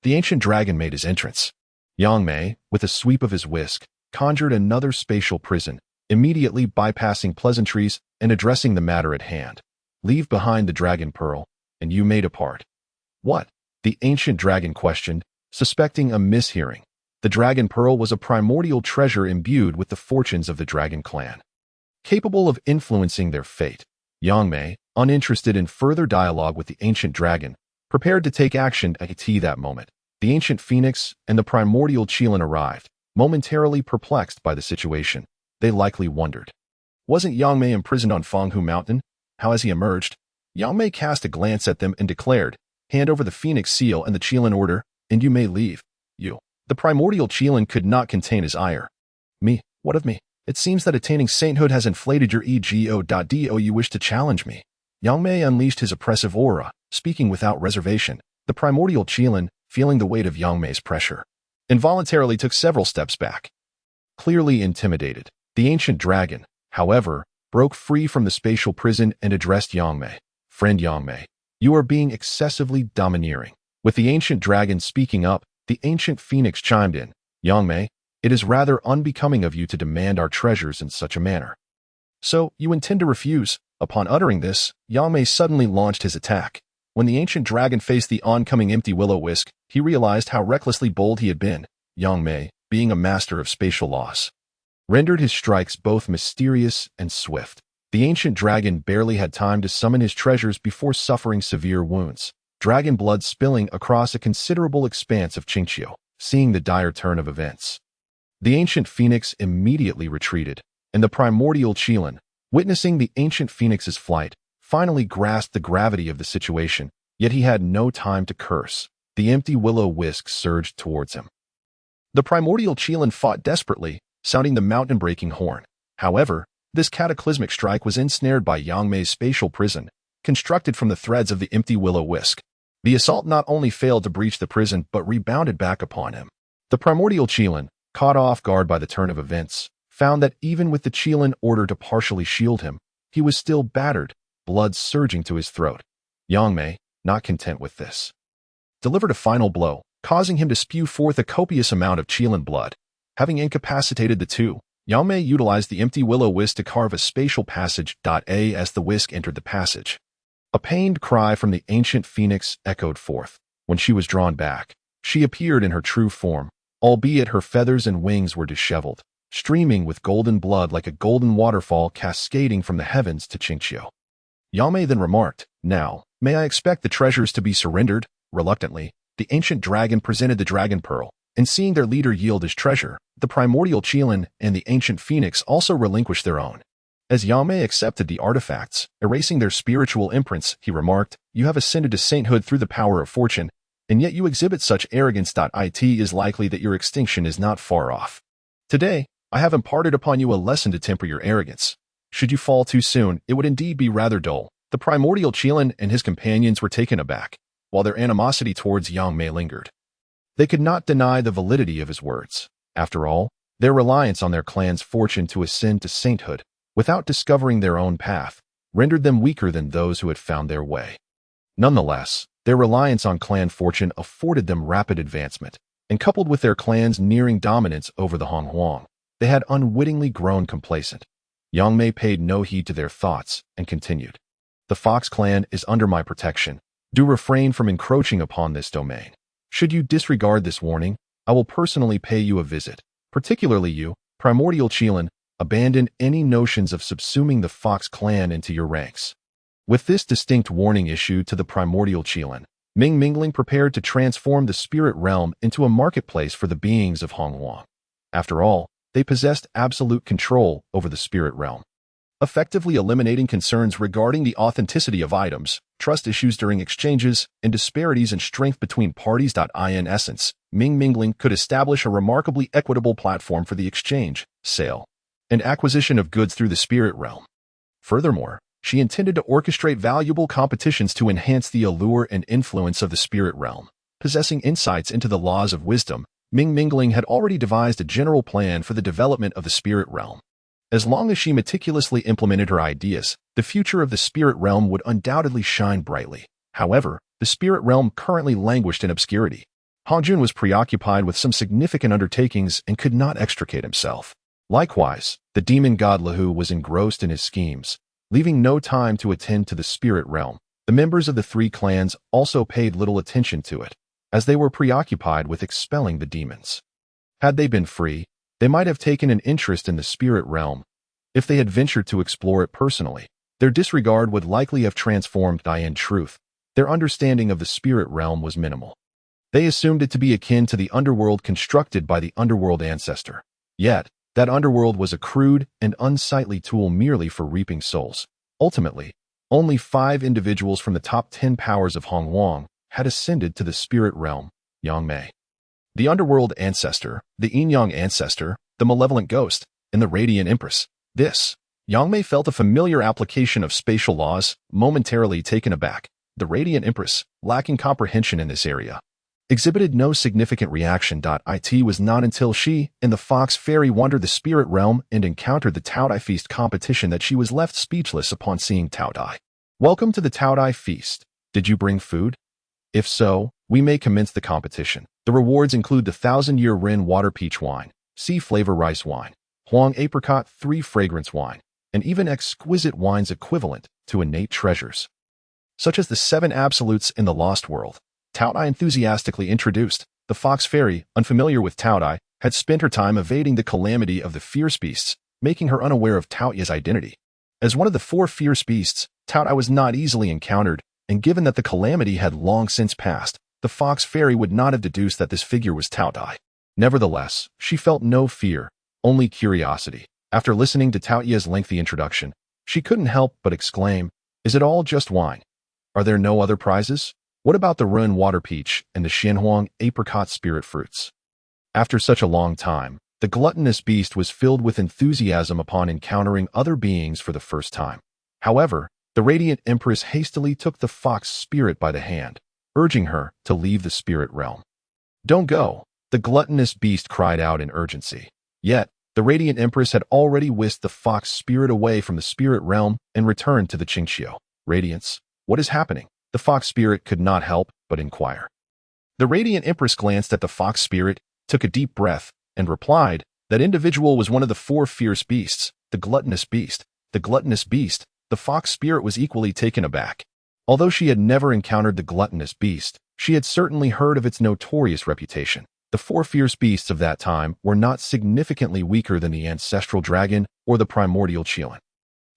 the ancient dragon made his entrance. Yangmei, with a sweep of his whisk, conjured another spatial prison, immediately bypassing pleasantries and addressing the matter at hand. "Leave behind the dragon pearl, and you may depart." "What?" the ancient dragon questioned, suspecting a mishearing. The dragon pearl was a primordial treasure imbued with the fortunes of the dragon clan, capable of influencing their fate. Yangmei, uninterested in further dialogue with the ancient dragon, prepared to take action at that moment. The ancient phoenix and the primordial Qilin arrived, momentarily perplexed by the situation. They likely wondered, wasn't Yangmei imprisoned on Pangu Mountain? How has he emerged? Yangmei cast a glance at them and declared, "Hand over the phoenix seal and the Qilin order, and you may leave." "You." The primordial Qilin could not contain his ire. "Me? What of me? It seems that attaining sainthood has inflated your ego. Do you wish to challenge me?" Yangmei unleashed his oppressive aura, speaking without reservation. The primordial Qilin, feeling the weight of Yangmei's pressure, involuntarily took several steps back. Clearly intimidated, the ancient dragon, however, broke free from the spatial prison and addressed Yangmei. "Friend Yangmei, you are being excessively domineering." With the ancient dragon speaking up, the ancient phoenix chimed in, "Yangmei, it is rather unbecoming of you to demand our treasures in such a manner." "So, you intend to refuse?" Upon uttering this, Yangmei suddenly launched his attack. When the ancient dragon faced the oncoming empty willow whisk, he realized how recklessly bold he had been. Yangmei, being a master of spatial loss, rendered his strikes both mysterious and swift. The ancient dragon barely had time to summon his treasures before suffering severe wounds, dragon blood spilling across a considerable expanse of Qingqiu. Seeing the dire turn of events, the ancient phoenix immediately retreated, and the primordial Qilin, witnessing the ancient phoenix's flight, finally grasped the gravity of the situation, yet he had no time to curse. The empty willow whisk surged towards him. The primordial Qilin fought desperately, sounding the mountain-breaking horn. However, this cataclysmic strike was ensnared by Yangmei's spatial prison, constructed from the threads of the empty willow whisk. The assault not only failed to breach the prison but rebounded back upon him. The primordial Qilin, caught off guard by the turn of events, found that even with the Qilin order to partially shield him, he was still battered, blood surging to his throat. Yangmei, not content with this, delivered a final blow, causing him to spew forth a copious amount of Qilin blood. Having incapacitated the two, Yangmei utilized the empty willow whisk to carve a spatial passage. As the whisk entered the passage, a pained cry from the ancient phoenix echoed forth. When she was drawn back, she appeared in her true form, albeit her feathers and wings were disheveled, streaming with golden blood like a golden waterfall cascading from the heavens to Qingqiu. Yangmei then remarked, "Now, may I expect the treasures to be surrendered?" Reluctantly, the ancient dragon presented the dragon pearl, and seeing their leader yield his treasure, the primordial Qilin and the ancient phoenix also relinquished their own. As Yangmei accepted the artifacts, erasing their spiritual imprints, he remarked, "You have ascended to sainthood through the power of fortune, and yet you exhibit such arrogance. It is likely that your extinction is not far off. Today, I have imparted upon you a lesson to temper your arrogance. Should you fall too soon, it would indeed be rather dull." The primordial Qilin and his companions were taken aback, while their animosity towards Yangmei lingered. They could not deny the validity of his words. After all, their reliance on their clan's fortune to ascend to sainthood, without discovering their own path, rendered them weaker than those who had found their way. Nonetheless, their reliance on clan fortune afforded them rapid advancement, and coupled with their clan's nearing dominance over the Hongjun, they had unwittingly grown complacent. Yangmei paid no heed to their thoughts and continued, "The Fox clan is under my protection. Do refrain from encroaching upon this domain. Should you disregard this warning, I will personally pay you a visit. Particularly you, primordial Qilin, abandon any notions of subsuming the Fox clan into your ranks." With this distinct warning issued to the primordial Qilin, Mingling prepared to transform the spirit realm into a marketplace for the beings of Hongjun. After all, they possessed absolute control over the spirit realm, effectively eliminating concerns regarding the authenticity of items, trust issues during exchanges, and disparities in strength between parties. In essence, Mingling could establish a remarkably equitable platform for the exchange, sale, and acquisition of goods through the spirit realm. Furthermore, she intended to orchestrate valuable competitions to enhance the allure and influence of the spirit realm. Possessing insights into the laws of wisdom, Mingling had already devised a general plan for the development of the spirit realm. As long as she meticulously implemented her ideas, the future of the spirit realm would undoubtedly shine brightly. However, the spirit realm currently languished in obscurity. Hongjun was preoccupied with some significant undertakings and could not extricate himself. Likewise, the demon god Lahu was engrossed in his schemes, leaving no time to attend to the spirit realm. The members of the three clans also paid little attention to it, as they were preoccupied with expelling the demons. Had they been free, they might have taken an interest in the spirit realm. If they had ventured to explore it personally, their disregard would likely have transformed. In truth, their understanding of the spirit realm was minimal. They assumed it to be akin to the underworld constructed by the underworld ancestor. Yet, that underworld was a crude and unsightly tool merely for reaping souls. Ultimately, only 5 individuals from the top 10 powers of Hongjun had ascended to the spirit realm: Yangmei, the underworld ancestor, the yin-yang ancestor, the malevolent ghost, and the radiant empress. Yangmei felt a familiar application of spatial laws, momentarily taken aback. The radiant empress, lacking comprehension in this area, exhibited no significant reaction. It was not until she and the fox fairy wandered the spirit realm and encountered the Taodai feast competition that she was left speechless upon seeing Taodai. "Welcome to the Taodai feast. Did you bring food? If so, we may commence the competition. The rewards include the 1000-year Ren water peach wine, sea flavor rice wine, Huang apricot 3 fragrance wine, and even exquisite wines equivalent to innate treasures, such as the 7 absolutes in the Lost World." Taodai enthusiastically introduced. The fox fairy, unfamiliar with Taodai, had spent her time evading the calamity of the fierce beasts, making her unaware of Taoya's identity. As one of the 4 fierce beasts, Taodai was not easily encountered, and given that the calamity had long since passed, the fox fairy would not have deduced that this figure was Taodai. Nevertheless, she felt no fear, only curiosity. After listening to Taoya's lengthy introduction, she couldn't help but exclaim, "Is it all just wine? Are there no other prizes? What about the Ren water peach and the Xianhuang apricot spirit fruits?" After such a long time, the gluttonous beast was filled with enthusiasm upon encountering other beings for the first time. However, the radiant empress hastily took the fox spirit by the hand, urging her to leave the spirit realm. "Don't go," the gluttonous beast cried out in urgency. Yet, the radiant empress had already whisked the fox spirit away from the spirit realm and returned to the Qingqiu. "Radiance, what is happening?" the fox spirit could not help but inquire. The radiant empress glanced at the fox spirit, took a deep breath, and replied, that individual was one of the four fierce beasts, the gluttonous beast. The gluttonous beast. The fox spirit was equally taken aback. Although she had never encountered the gluttonous beast, she had certainly heard of its notorious reputation. The four fierce beasts of that time were not significantly weaker than the ancestral dragon or the primordial Qilin.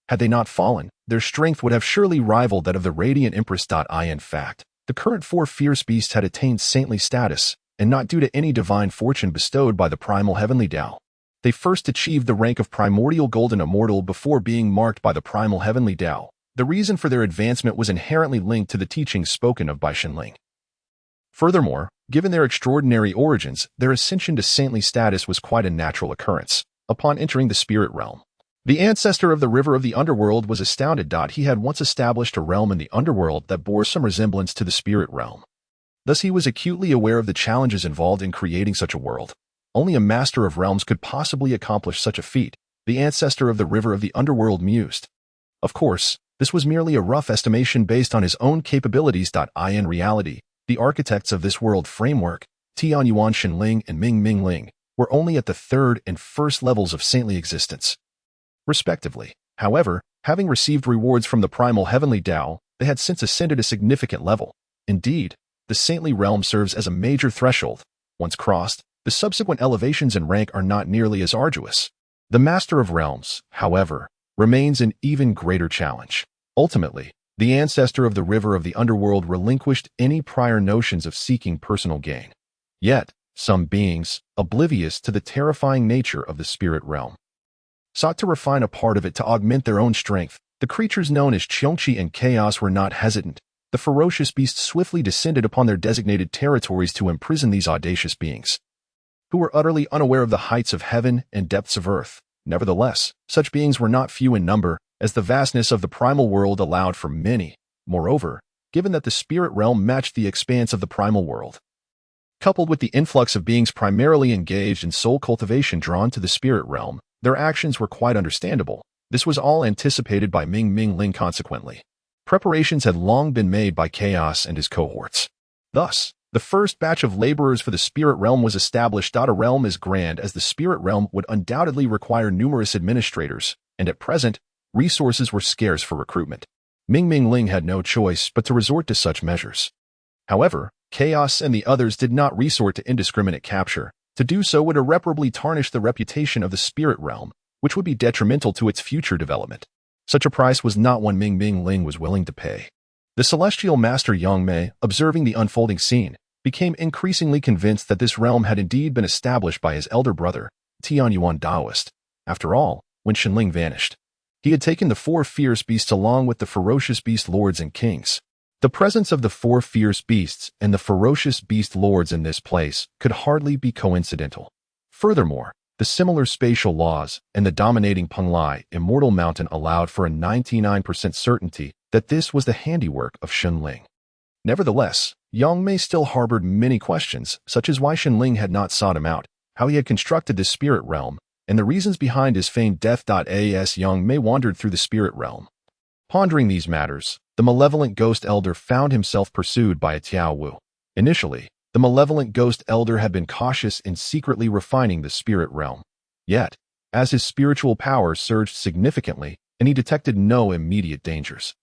Had they not fallen, their strength would have surely rivaled that of the radiant empress. In fact, the current four fierce beasts had attained saintly status, and not due to any divine fortune bestowed by the primal heavenly Tao. They first achieved the rank of primordial golden immortal before being marked by the primal heavenly Tao. The reason for their advancement was inherently linked to the teachings spoken of by Shenling. Furthermore, given their extraordinary origins, their ascension to saintly status was quite a natural occurrence. Upon entering the spirit realm, the ancestor of the river of the underworld was astounded. He had once established a realm in the underworld that bore some resemblance to the spirit realm. Thus he was acutely aware of the challenges involved in creating such a world. Only a master of realms could possibly accomplish such a feat, the ancestor of the river of the underworld mused. Of course, this was merely a rough estimation based on his own capabilities. In reality, the architects of this world framework, Tianyuan Shenling and Ming Ming Ling, were only at the third and first levels of saintly existence, respectively. However, having received rewards from the primal heavenly Tao, they had since ascended a significant level. Indeed, the saintly realm serves as a major threshold. Once crossed, the subsequent elevations in rank are not nearly as arduous. The Master of Realms, however, remains an even greater challenge. Ultimately, the ancestor of the river of the underworld relinquished any prior notions of seeking personal gain. Yet, some beings, oblivious to the terrifying nature of the spirit realm, sought to refine a part of it to augment their own strength. The creatures known as Qiongqi and Chaos were not hesitant. The ferocious beasts swiftly descended upon their designated territories to imprison these audacious beings, who were utterly unaware of the heights of heaven and depths of earth. Nevertheless, such beings were not few in number, as the vastness of the primal world allowed for many. Moreover, given that the spirit realm matched the expanse of the primal world, coupled with the influx of beings primarily engaged in soul cultivation drawn to the spirit realm, their actions were quite understandable. This was all anticipated by Ming Ming Ling. Consequently, preparations had long been made by Chaos and his cohorts. Thus, the first batch of laborers for the spirit realm was established. A realm as grand as the spirit realm would undoubtedly require numerous administrators, and at present, resources were scarce for recruitment. Ming Ming Ling had no choice but to resort to such measures. However, Chaos and the others did not resort to indiscriminate capture. To do so would irreparably tarnish the reputation of the spirit realm, which would be detrimental to its future development. Such a price was not one Ming Ming Ling was willing to pay. The celestial master Yangmei, observing the unfolding scene, became increasingly convinced that this realm had indeed been established by his elder brother, Tianyuan Daoist. After all, when Shenling vanished, he had taken the four fierce beasts along with the ferocious beast lords and kings. The presence of the four fierce beasts and the ferocious beast lords in this place could hardly be coincidental. Furthermore, the similar spatial laws and the dominating Panglai immortal mountain allowed for a 99% certainty that this was the handiwork of Shenling. Nevertheless, Yangmei still harbored many questions, such as why Shenling had not sought him out, how he had constructed this spirit realm, and the reasons behind his feigned death. As Yangmei wandered through the spirit realm, pondering these matters, the malevolent ghost elder found himself pursued by a Tiao Wu. Initially, the malevolent ghost elder had been cautious in secretly refining the spirit realm. Yet, as his spiritual powers surged significantly and he detected no immediate dangers,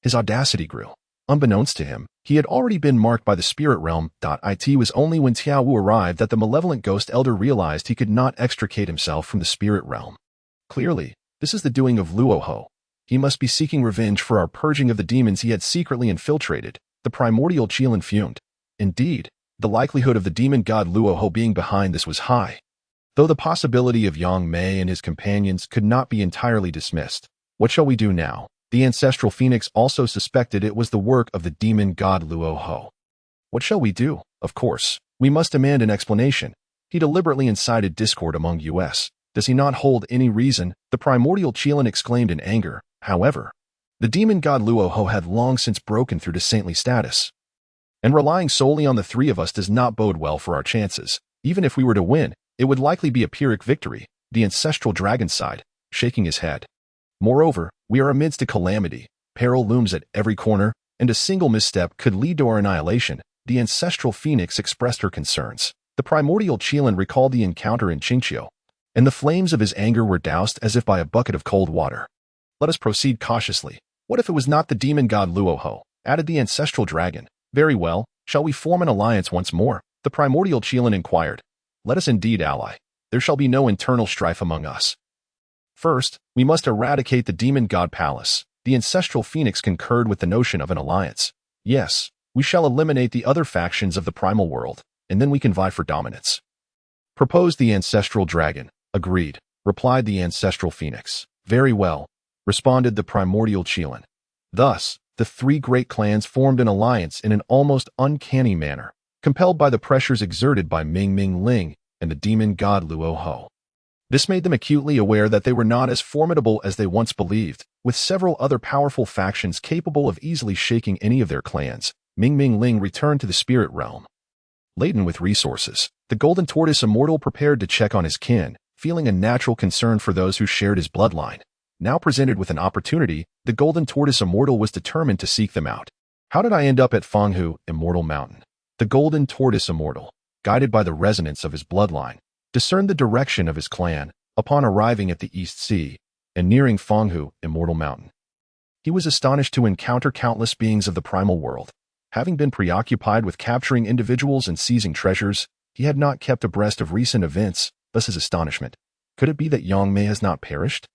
his audacity grew. Unbeknownst to him, he had already been marked by the spirit realm. It was only when Tiao Wu arrived that the malevolent ghost elder realized he could not extricate himself from the spirit realm. Clearly, this is the doing of Luoho. He must be seeking revenge for our purging of the demons he had secretly infiltrated. The primordial Qilin fumed. Indeed, the likelihood of the demon god Luoho being behind this was high, though the possibility of Yangmei and his companions could not be entirely dismissed. What shall we do now? The ancestral phoenix also suspected it was the work of the demon god Luoho. What shall we do? Of course, we must demand an explanation. He deliberately incited discord among us. Does he not hold any reason? The primordial Qilin exclaimed in anger. However, the demon god Luoho had long since broken through to saintly status, and relying solely on the three of us does not bode well for our chances. Even if we were to win, it would likely be a Pyrrhic victory, the ancestral dragon sighed, shaking his head. Moreover, we are amidst a calamity. Peril looms at every corner, and a single misstep could lead to our annihilation, the ancestral phoenix expressed her concerns. The primordial Qilin recalled the encounter in Qingqiu, and the flames of his anger were doused as if by a bucket of cold water. Let us proceed cautiously. What if it was not the demon god Luoho? Added the ancestral dragon. Very well, shall we form an alliance once more? The primordial Qilin inquired. Let us indeed ally. There shall be no internal strife among us. First, we must eradicate the demon god palace. The ancestral phoenix concurred with the notion of an alliance. Yes, we shall eliminate the other factions of the primal world, and then we can vie for dominance. Proposed the ancestral dragon. Agreed, replied the ancestral phoenix. Very well, responded the primordial Qilin. Thus, the three great clans formed an alliance in an almost uncanny manner, compelled by the pressures exerted by Ming Ming Ling and the demon god Luoho. This made them acutely aware that they were not as formidable as they once believed, with several other powerful factions capable of easily shaking any of their clans. Ming Ming Ling returned to the spirit realm. Laden with resources, the Golden Tortoise Immortal prepared to check on his kin, feeling a natural concern for those who shared his bloodline. Now presented with an opportunity, the Golden Tortoise Immortal was determined to seek them out. How did I end up at Pangu, Immortal Mountain? The Golden Tortoise Immortal, guided by the resonance of his bloodline, discerned the direction of his clan upon arriving at the East Sea and nearing Pangu, Immortal Mountain. He was astonished to encounter countless beings of the primal world. Having been preoccupied with capturing individuals and seizing treasures, he had not kept abreast of recent events, thus his astonishment. Could it be that Yangmei has not perished?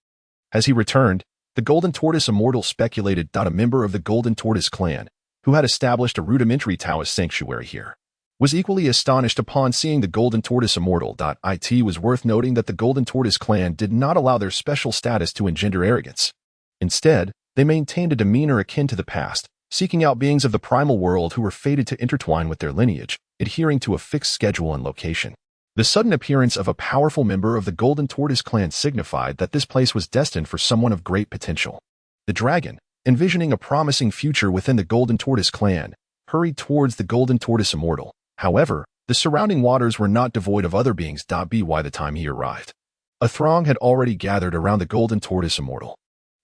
As he returned, the Golden Tortoise Immortal speculated that a member of the Golden Tortoise clan, who had established a rudimentary Taoist sanctuary here, was equally astonished upon seeing the Golden Tortoise Immortal. It was worth noting that the Golden Tortoise clan did not allow their special status to engender arrogance. Instead, they maintained a demeanor akin to the past, seeking out beings of the primal world who were fated to intertwine with their lineage, adhering to a fixed schedule and location. The sudden appearance of a powerful member of the Golden Tortoise clan signified that this place was destined for someone of great potential. The dragon, envisioning a promising future within the Golden Tortoise clan, hurried towards the Golden Tortoise Immortal. However, the surrounding waters were not devoid of other beings. By the time he arrived, a throng had already gathered around the Golden Tortoise Immortal.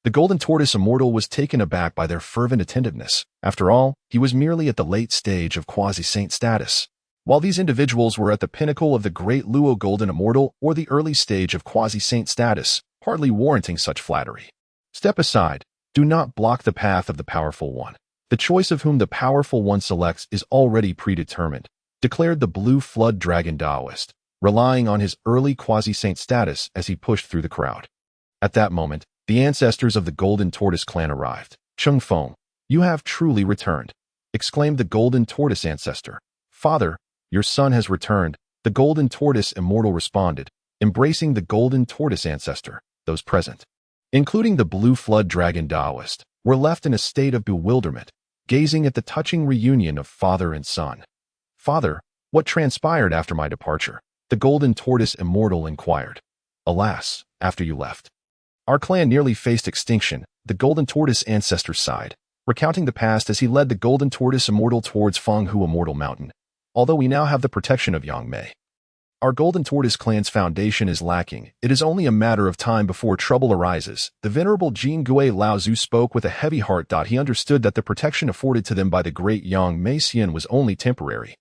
The Golden Tortoise Immortal was taken aback by their fervent attentiveness. After all, he was merely at the late stage of quasi-saint status, while these individuals were at the pinnacle of the Great Luo Golden Immortal or the early stage of quasi-saint status, hardly warranting such flattery. Step aside. Do not block the path of the powerful one. The choice of whom the powerful one selects is already predetermined, declared the Blue Flood Dragon Taoist, relying on his early quasi-saint status as he pushed through the crowd. At that moment, the ancestors of the Golden Tortoise clan arrived. Cheng Feng, you have truly returned, exclaimed the Golden Tortoise ancestor. Father, your son has returned, the Golden Tortoise Immortal responded, embracing the Golden Tortoise ancestor. Those present, including the Blue Flood Dragon Taoist, were left in a state of bewilderment, gazing at the touching reunion of father and son. Father, what transpired after my departure? The Golden Tortoise Immortal inquired. Alas, after you left, our clan nearly faced extinction, the Golden Tortoise ancestor sighed, recounting the past as he led the Golden Tortoise Immortal towards Pangu Immortal Mountain. Although we now have the protection of Yangmei, our Golden Tortoise clan's foundation is lacking. It is only a matter of time before trouble arises. The venerable Jin Gui Laozu spoke with a heavy heart. He understood that the protection afforded to them by the great Yangmei Xian was only temporary.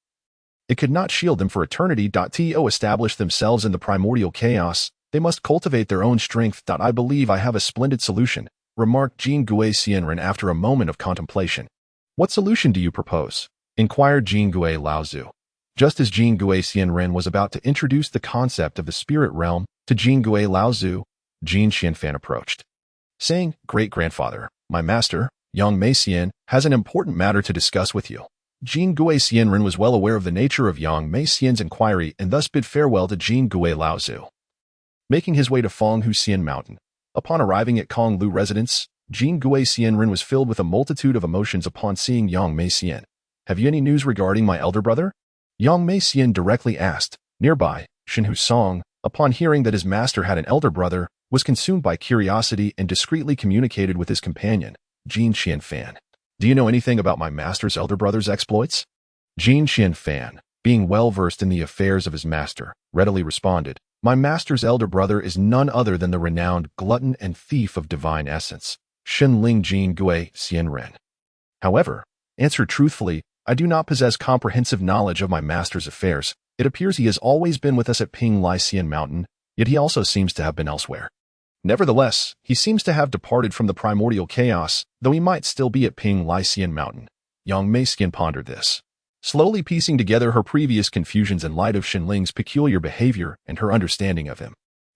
It could not shield them for eternity. To establish themselves in the primordial chaos, they must cultivate their own strength. I believe I have a splendid solution, remarked Jin Gui Xianren after a moment of contemplation. What solution do you propose? Inquired Jin Gui Laozu. Just as Jin Gui Xianren was about to introduce the concept of the spirit realm to Jin Gui Laozu, Jin Xianfan approached, saying, Great-grandfather, my master, Yangmei Xian, has an important matter to discuss with you. Jin Gui Xianren was well aware of the nature of Yangmei Xian's inquiry and thus bid farewell to Jin Gui Laozu. Making his way to Pangu Xian Mountain, upon arriving at Konglu residence, Jin Gui Xianren was filled with a multitude of emotions upon seeing Yangmei Xian. Have you any news regarding my elder brother? Yangmei Xian directly asked. Nearby, Shenhu Song, upon hearing that his master had an elder brother, was consumed by curiosity and discreetly communicated with his companion, Jin Xianfan. Do you know anything about my master's elder brother's exploits? Jin Xianfan, being well versed in the affairs of his master, readily responded, My master's elder brother is none other than the renowned glutton and thief of divine essence, Shenling Jin Gui Xianren. However, Answered truthfully, I do not possess comprehensive knowledge of my master's affairs. It appears he has always been with us at Ping Lycian Mountain, yet he also seems to have been elsewhere. Nevertheless, he seems to have departed from the primordial chaos, though he might still be at Ping Lycian Mountain. Yangmei pondered this, slowly piecing together her previous confusions in light of Shenling's peculiar behavior and her understanding of him.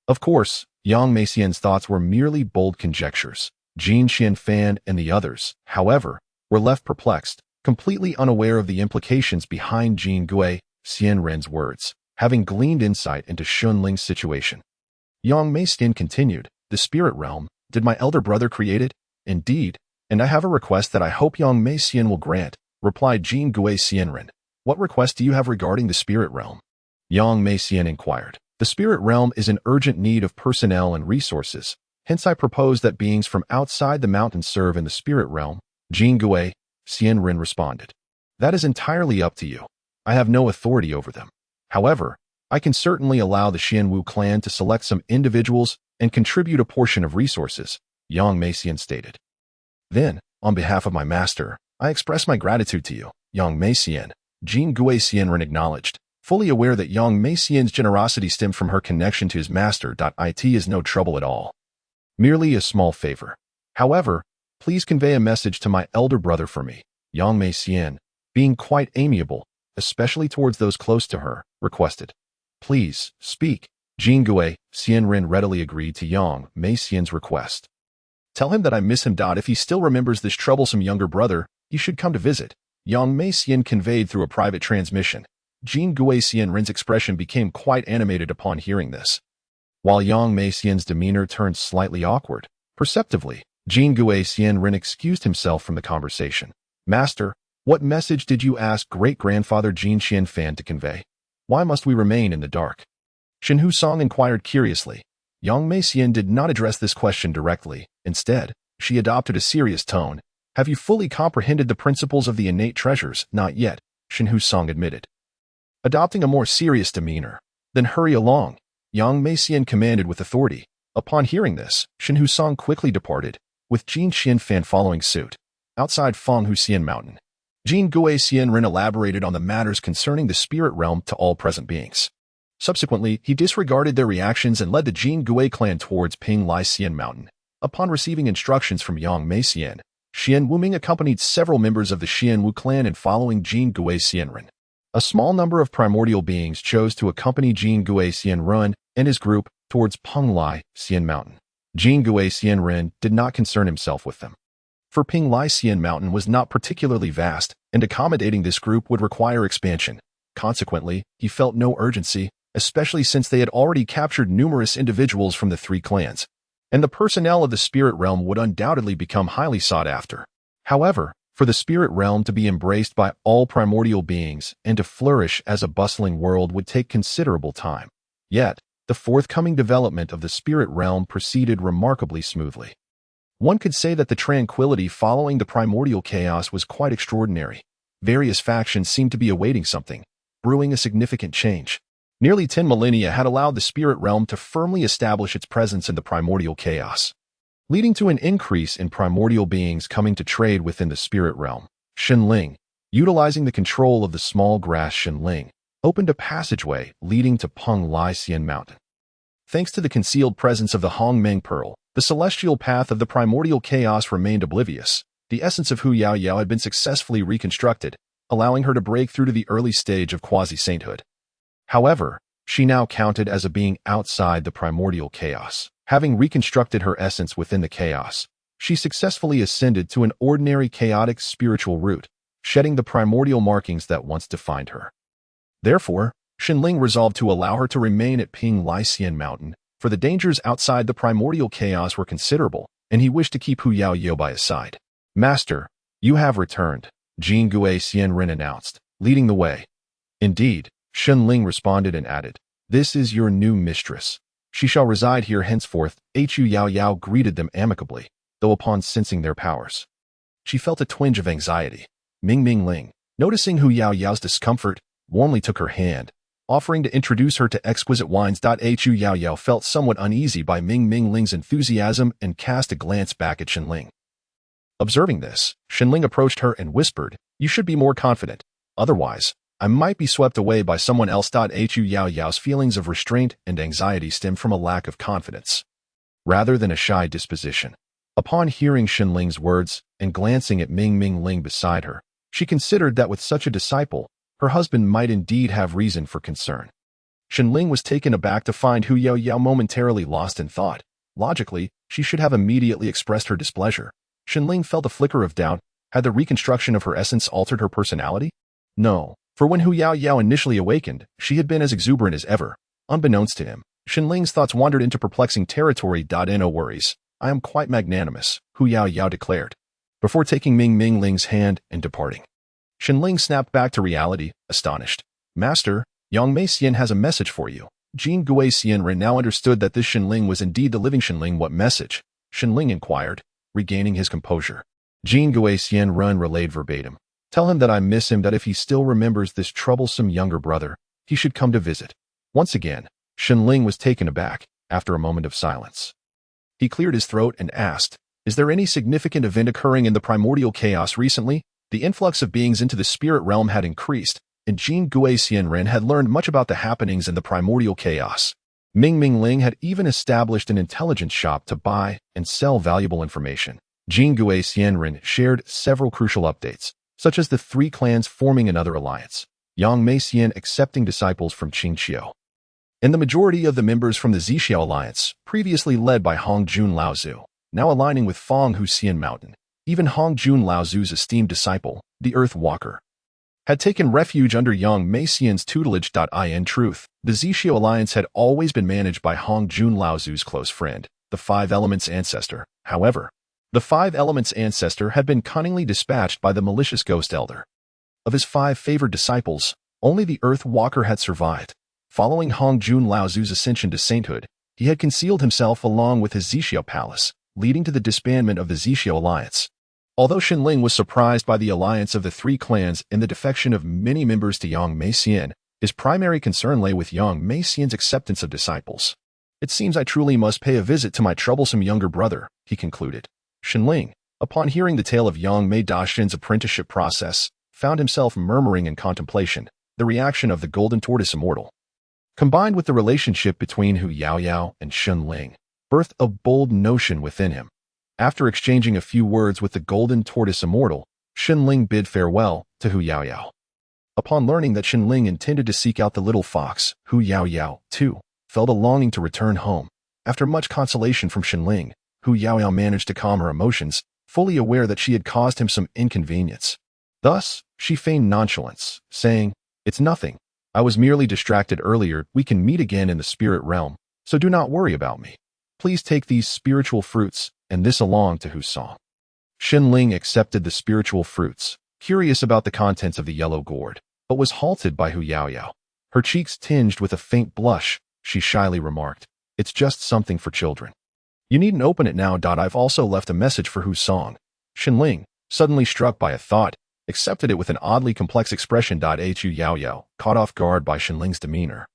Of course, Yangmei thoughts were merely bold conjectures. Jin Xianfan and the others, however, were left perplexed, completely unaware of the implications behind Jin Gui Xianren's words, having gleaned insight into Shenling's situation. Yangmei continued, the spirit realm, did my elder brother create it? Indeed, and I have a request that I hope Yangmei will grant, replied Jin Gui Xianren. What request do you have regarding the spirit realm? Yangmei inquired. The spirit realm is in urgent need of personnel and resources, hence I propose that beings from outside the mountain serve in the spirit realm, Jin Gui Xianren responded. That is entirely up to you. I have no authority over them. However, I can certainly allow the Xianwu clan to select some individuals and contribute a portion of resources, Yangmei stated. Then, on behalf of my master, I express my gratitude to you, Yangmei. Jin Gui Xianren acknowledged, fully aware that Yangmei generosity stemmed from her connection to his master. It is no trouble at all. Merely a small favor. However, please convey a message to my elder brother for me, Yangmei, being quite amiable, especially towards those close to her, requested. Please, speak. Jin Gui Xianren readily agreed to Yangmei request. Tell him that I miss him. If he still remembers this troublesome younger brother, he should come to visit. Yangmei conveyed through a private transmission. Jin Gui Xianren's expression became quite animated upon hearing this. While Yangmei demeanor turned slightly awkward, perceptively, Jin Gui Xianren excused himself from the conversation. Master, what message did you ask great-grandfather Jin Xianfan to convey? Why must we remain in the dark? Shen Husong inquired curiously. Yangmei did not address this question directly. Instead, she adopted a serious tone. Have you fully comprehended the principles of the innate treasures? Not yet, Shen Husong admitted. Adopting a more serious demeanor. Then hurry along, Yangmei commanded with authority. Upon hearing this, Shen Husong quickly departed, with Jin Xianfan following suit. Outside Fenghuxian Mountain, Jin Gui Xianren elaborated on the matters concerning the spirit realm to all present beings. Subsequently, he disregarded their reactions and led the Jin Gui clan towards Ping Lycian Mountain. Upon receiving instructions from Yangmei, Xian Wuming accompanied several members of the Xianwu clan in following Jin Gui Xianren. A small number of primordial beings chose to accompany Jin Gui Xianren and his group towards Ping Lycian Mountain. Jin Gui Xianren did not concern himself with them. For Ping Lycian Mountain was not particularly vast, and accommodating this group would require expansion. Consequently, he felt no urgency, especially since they had already captured numerous individuals from the three clans, and the personnel of the spirit realm would undoubtedly become highly sought after. However, for the spirit realm to be embraced by all primordial beings and to flourish as a bustling world would take considerable time. Yet, the forthcoming development of the spirit realm proceeded remarkably smoothly. One could say that the tranquility following the primordial chaos was quite extraordinary. Various factions seemed to be awaiting something, brewing a significant change. Nearly 10 millennia had allowed the spirit realm to firmly establish its presence in the primordial chaos, leading to an increase in primordial beings coming to trade within the spirit realm. Shenling, utilizing the control of the small grass Shenling, opened a passageway leading to Ping Lycian Mountain. Thanks to the concealed presence of the Hongmeng Pearl, the celestial path of the primordial chaos remained oblivious. The essence of Hu Yao Yao had been successfully reconstructed, allowing her to break through to the early stage of quasi-sainthood. However, she now counted as a being outside the primordial chaos. Having reconstructed her essence within the chaos, she successfully ascended to an ordinary chaotic spiritual root, shedding the primordial markings that once defined her. Therefore, Shenling resolved to allow her to remain at Ping Lycian Mountain, for the dangers outside the primordial chaos were considerable, and he wished to keep Hu Yao Yao by his side. Master, you have returned, Jin Gui Xianren announced, leading the way. Indeed, Shenling responded and added, this is your new mistress. She shall reside here henceforth. Hu Yao Yao greeted them amicably, though upon sensing their powers, she felt a twinge of anxiety. Ming Ling, noticing Hu Yao Yao's discomfort, warmly took her hand, offering to introduce her to exquisite wines. Hu Yao Yao felt somewhat uneasy by Ming Ling's enthusiasm and cast a glance back at Shenling. Observing this, Shenling approached her and whispered, You should be more confident. Otherwise, I might be swept away by someone else. Hu Yao Yao's feelings of restraint and anxiety stem from a lack of confidence, rather than a shy disposition. Upon hearing Shenling's words and glancing at Ming Ming Ling beside her, she considered that with such a disciple, her husband might indeed have reason for concern. Shenling was taken aback to find Hu Yao Yao momentarily lost in thought. Logically, she should have immediately expressed her displeasure. Shenling felt a flicker of doubt. Had the reconstruction of her essence altered her personality? No, for when Hu Yao Yao initially awakened, she had been as exuberant as ever. Unbeknownst to him, Shenling's thoughts wandered into perplexing territory. No worries. I am quite magnanimous, Hu Yao Yao declared, before taking Ming Ming Ling's hand and departing. Shenling snapped back to reality, astonished. Master, Yangmei Xian has a message for you. Jin Gui Xianren now understood that this Shenling was indeed the living Shenling. What message? Shenling inquired, regaining his composure. Jin Gui Xianren relayed verbatim. Tell him that I miss him, that if he still remembers this troublesome younger brother, he should come to visit. Once again, Shenling was taken aback, after a moment of silence. He cleared his throat and asked, Is there any significant event occurring in the primordial chaos recently? The influx of beings into the spirit realm had increased, and Jin Gui Xianren had learned much about the happenings in the primordial chaos. Ming Ming Ling had even established an intelligence shop to buy and sell valuable information. Jin Gui Xianren shared several crucial updates, such as the 3 clans forming another alliance, Yangmei Xian accepting disciples from Qingqiu, and the majority of the members from the Zixiao Alliance, previously led by Hongjun Laozu, now aligning with Fanghu Xian Mountain. Even Hongjun Laozu's esteemed disciple, the Earth Walker, had taken refuge under Yangmei Xian's tutelage. In truth, the Zixiao Alliance had always been managed by Hongjun Laozu's close friend, the 5 Elements Ancestor. However, the 5 Elements Ancestor had been cunningly dispatched by the malicious Ghost Elder. Of his 5 favored disciples, only the Earth Walker had survived. Following Hongjun Laozu's ascension to sainthood, he had concealed himself along with his Zixiao Palace, leading to the disbandment of the Zixiao Alliance. Although Shenling was surprised by the alliance of the 3 clans and the defection of many members to Yangmei Xian, his primary concern lay with Yangmei Xian's acceptance of disciples. It seems I truly must pay a visit to my troublesome younger brother, he concluded. Shenling, upon hearing the tale of Yangmei Daxin's apprenticeship process, found himself murmuring in contemplation, the reaction of the Golden Tortoise Immortal, combined with the relationship between Hu Yao Yao and Shenling, birthed a bold notion within him. After exchanging a few words with the Golden Tortoise Immortal, Shenling bid farewell to Hu Yao Yao. Upon learning that Shenling intended to seek out the little fox, Hu Yao Yao, too, felt a longing to return home. After much consolation from Shenling, Hu Yao Yao managed to calm her emotions, fully aware that she had caused him some inconvenience. Thus, she feigned nonchalance, saying, It's nothing. I was merely distracted earlier. We can meet again in the spirit realm, so do not worry about me. Please take these spiritual fruits and this along to Hu's song. Shenling accepted the spiritual fruits, curious about the contents of the yellow gourd, but was halted by Hu Yao Yao. Her cheeks tinged with a faint blush, she shyly remarked, It's just something for children. You needn't open it now. I've also left a message for Hu's song. Shenling, suddenly struck by a thought, accepted it with an oddly complex expression. Hu Yao Yao, caught off guard by Shenling's demeanor,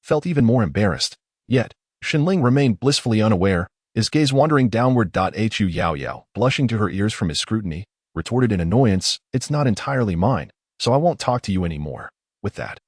felt even more embarrassed. Yet, Shenling remained blissfully unaware, his gaze wandering downward. Hu Yao Yao, blushing to her ears from his scrutiny, retorted in annoyance, It's not entirely mine, so I won't talk to you anymore. With that,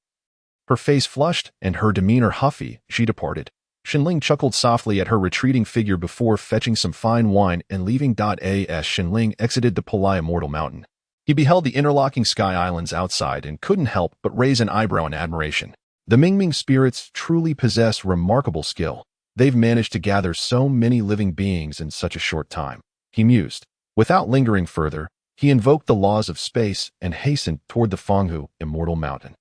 her face flushed and her demeanor huffy, she departed. Shenling chuckled softly at her retreating figure before fetching some fine wine and leaving. As Shenling exited the Palai Immortal Mountain, he beheld the interlocking sky islands outside and couldn't help but raise an eyebrow in admiration. The Mingming spirits truly possess remarkable skill. They've managed to gather so many living beings in such a short time, he mused. Without lingering further, he invoked the laws of space and hastened toward the Fanghu Immortal Mountain,